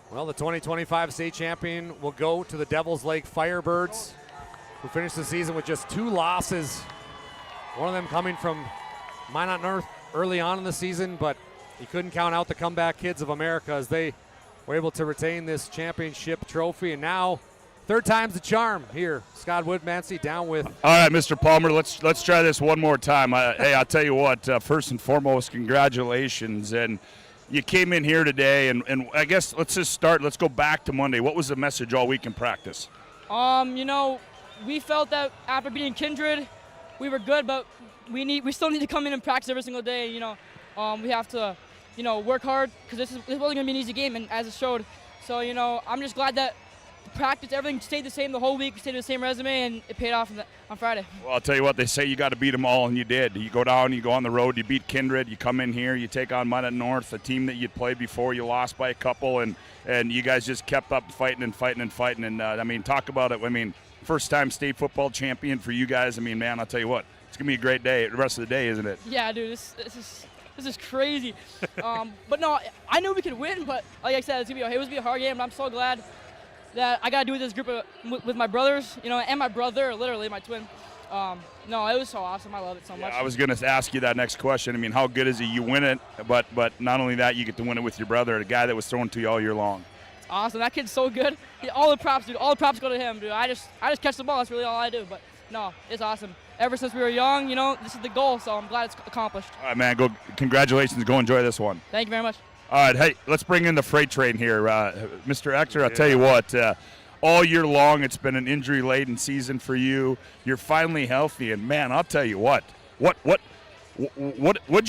Well, the 2025 state champion will go to the Devils Lake Firebirds, who finished the season with just 2 losses. One of them coming from Minot North early on in the season, but you couldn't count out the comeback kids of America as they were able to retain this championship trophy. And now, 3rd time's the charm here. Scott Woodmansey down with. All right, Mr. Palmer, let's try this one more time. Hey, I'll tell you what, first and foremost, congratulations. And you came in here today, and I guess let's just start. Let's go back to Monday. What was the message all week in practice? You know, we felt that after beating Kindred, we were good, but we still need to come in and practice every single day. You know, we have to, work hard because this wasn't going to be an easy game, and as it showed. So, I'm just glad that practice, everything stayed the same the whole week. We stayed with the same resume, and it paid off on Friday. Well, I'll tell you what, they say you got to beat them all, and you did. You go down, you go on the road, you beat Kindred, you come in here, you take on Minot North, a team that you played before, you lost by a couple, and you guys just kept up fighting. And, talk about it. I mean, first-time state football champion for you guys. I mean, man, I'll tell you what, it's going to be a great day the rest of the day, isn't it? Yeah, dude, this is crazy. But, no, I knew we could win, but like I said, it was going to be a hard game, but I'm so glad that I got to do with this group with my brothers, and my brother, literally my twin. No, it was so awesome. I love it so much. I was going to ask you that next question. I mean, how good is it? You win it, but not only that, you get to win it with your brother, a guy that was thrown to you all year long. It's awesome. That kid's so good. All the props, dude. All the props go to him, dude. I just catch the ball. That's really all I do. But no, it's awesome. Ever since we were young, this is the goal. So I'm glad it's accomplished. All right, man. Congratulations. Go enjoy this one. Thank you very much. All right, hey, let's bring in the freight train here, Mr. Exner. I'll tell you what. All year long, it's been an injury-laden season for you. You're finally healthy, and man, I'll tell you what'd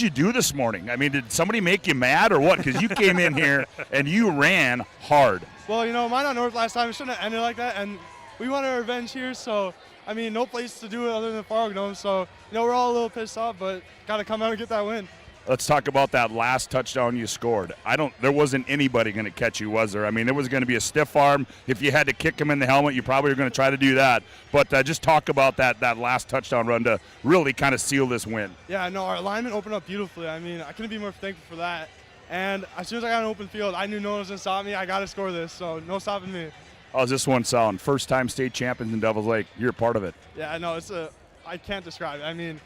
you do this morning? I mean, did somebody make you mad or what? Because you came in here and you ran hard. Well, Minot North last time, it shouldn't have ended like that, and we want our revenge here. So, I mean, no place to do it other than Fargo Dome. So, we're all a little pissed off, but got to come out and get that win. Let's talk about that last touchdown you scored. There wasn't anybody going to catch you, was there? I mean, there was going to be a stiff arm. If you had to kick him in the helmet, you probably were going to try to do that. But just talk about that last touchdown run to really kind of seal this win. Yeah, no, our alignment opened up beautifully. I mean, I couldn't be more thankful for that. And as soon as I got an open field, I knew no one was going to stop me. I got to score this, so no stopping me. How's this one sound? First time state champions in Devils Lake. You're a part of it. Yeah, no, I can't describe it. I mean,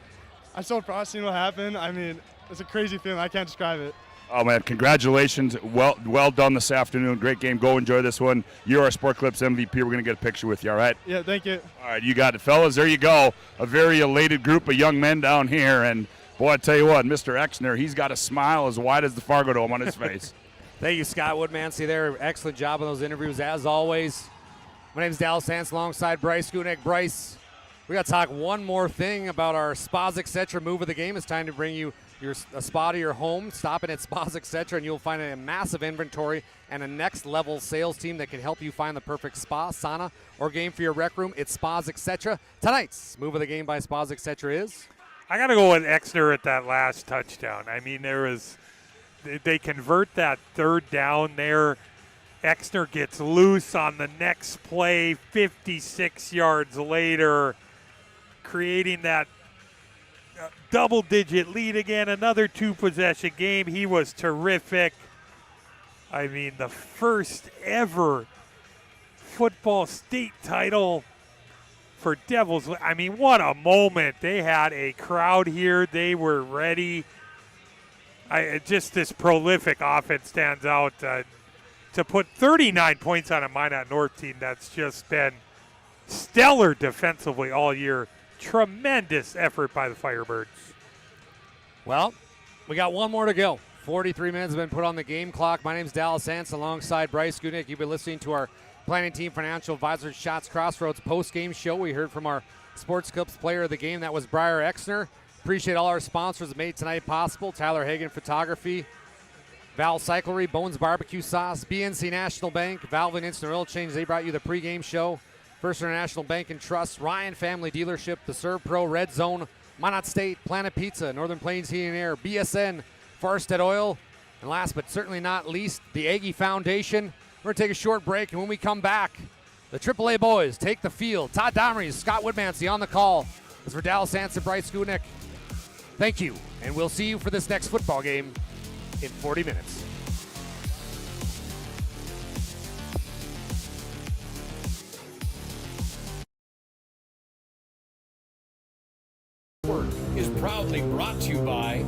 I'm so proud of seeing what happened. I mean, it's a crazy feeling. I can't describe it. Oh, man, congratulations. Well done this afternoon. Great game. Go enjoy this one. You're our Sport Clips MVP. We're going to get a picture with you, all right? Yeah, thank you. All right, you got it. Fellas, there you go. A very elated group of young men down here. And, boy, I tell you what, Mr. Exner, he's got a smile as wide as the Fargo Dome on his face. Thank you, Scott Woodmansey there. Excellent job on those interviews, as always. My name is Dallas Sands alongside Bryce Gunek. Bryce, we got to talk one more thing about our Spas Etc. move of the game. It's time to bring you a spa to your home. Stop in at Spas Etc. and you'll find a massive inventory and a next level sales team that can help you find the perfect spa, sauna, or game for your rec room. It's Spas Etc. Tonight's move of the game by Spas Etc. is? I got to go with Exner at that last touchdown. I mean, they convert that third down there. Exner gets loose on the next play, 56 yards later, creating that double-digit lead again, another two-possession game. He was terrific. I mean, the first ever football state title for Devils. I mean, what a moment. They had a crowd here. They were ready. Just this prolific offense stands out. To put 39 points on a Minot North team that's just been stellar defensively all year. Tremendous effort by the Firebirds. Well, we got one more to go. 43 minutes have been put on the game clock. My name's Dallas Sands alongside Bryce Gunek. You've been listening to our Planning Team Financial Advisors Shots Crossroads post-game show. We heard from our Sports Clips player of the game. That was Briar Exner. Appreciate all our sponsors that made tonight possible. Tyler Hagan Photography, Val Cyclery, Bones Barbecue Sauce, BNC National Bank, Valvin Instant Oil Change. They brought you the pregame show. First International Bank and Trust, Ryan Family Dealership, the Serve Pro, Red Zone, Minot State, Planet Pizza, Northern Plains Heating and Air, BSN, Farstead Oil, and last but certainly not least, the Aggie Foundation. We're going to take a short break, and when we come back, the AAA boys take the field. Todd Domery, Scott Woodmansey on the call. As for Dallas Sands, Bryce Gunek, thank you, and we'll see you for this next football game in 40 minutes. Is proudly brought to you by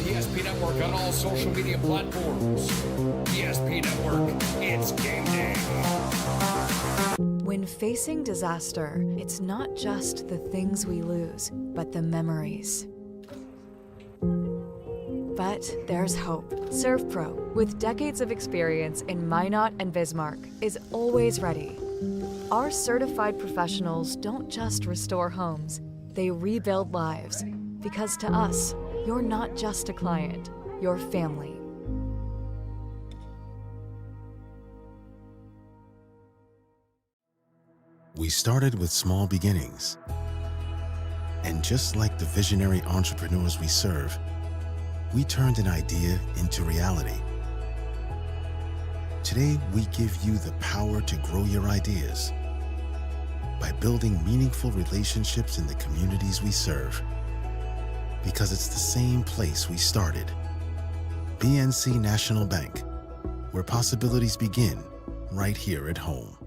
PSP Network on all social media platforms. PSP Network, it's game day. When facing disaster, it's not just the things we lose, but the memories. But there's hope. ServPro, with decades of experience in Minot and Bismarck, is always ready. Our certified professionals don't just restore homes, they rebuild lives. Because to us, you're not just a client, you're family. We started with small beginnings. And just like the visionary entrepreneurs we serve, we turned an idea into reality. Today, we give you the power to grow your ideas by building meaningful relationships in the communities we serve. Because it's the same place we started. BNC National Bank, where possibilities begin right here at home.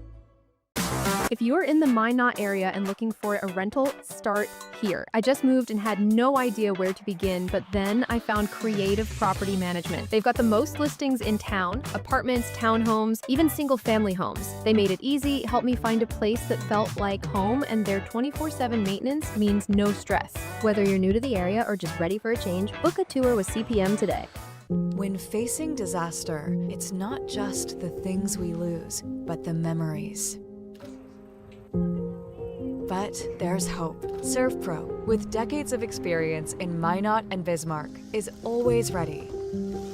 If you're in the Minot area and looking for a rental, start here. I just moved and had no idea where to begin, but then I found Creative Property Management. They've got the most listings in town, apartments, townhomes, even single-family homes. They made it easy, helped me find a place that felt like home, and their 24/7 maintenance means no stress. Whether you're new to the area or just ready for a change, book a tour with CPM today. When facing disaster, it's not just the things we lose, but the memories. But there's hope. ServPro, with decades of experience in Minot and Bismarck, is always ready.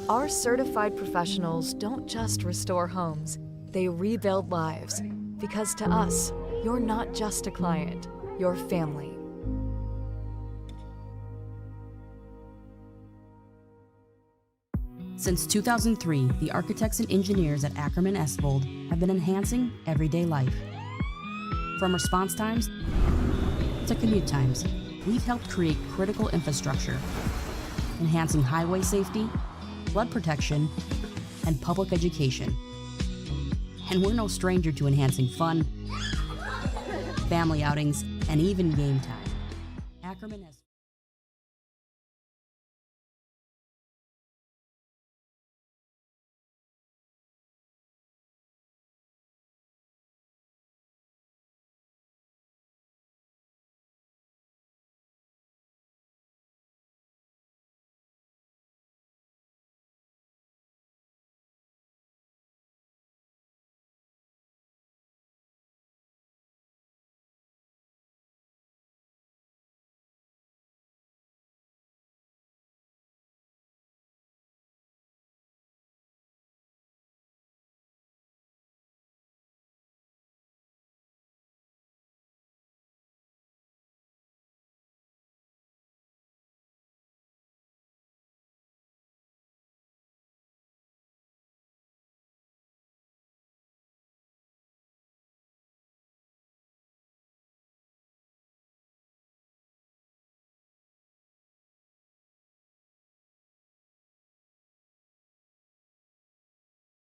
Our certified professionals don't just restore homes, they rebuild lives. Because to us, you're not just a client, you're family. Since 2003, the architects and engineers at Ackerman Estvold have been enhancing everyday life. From response times to commute times, we've helped create critical infrastructure, enhancing highway safety, flood protection, and public education. And we're no stranger to enhancing fun, family outings, and even game time. Ackerman Estvold.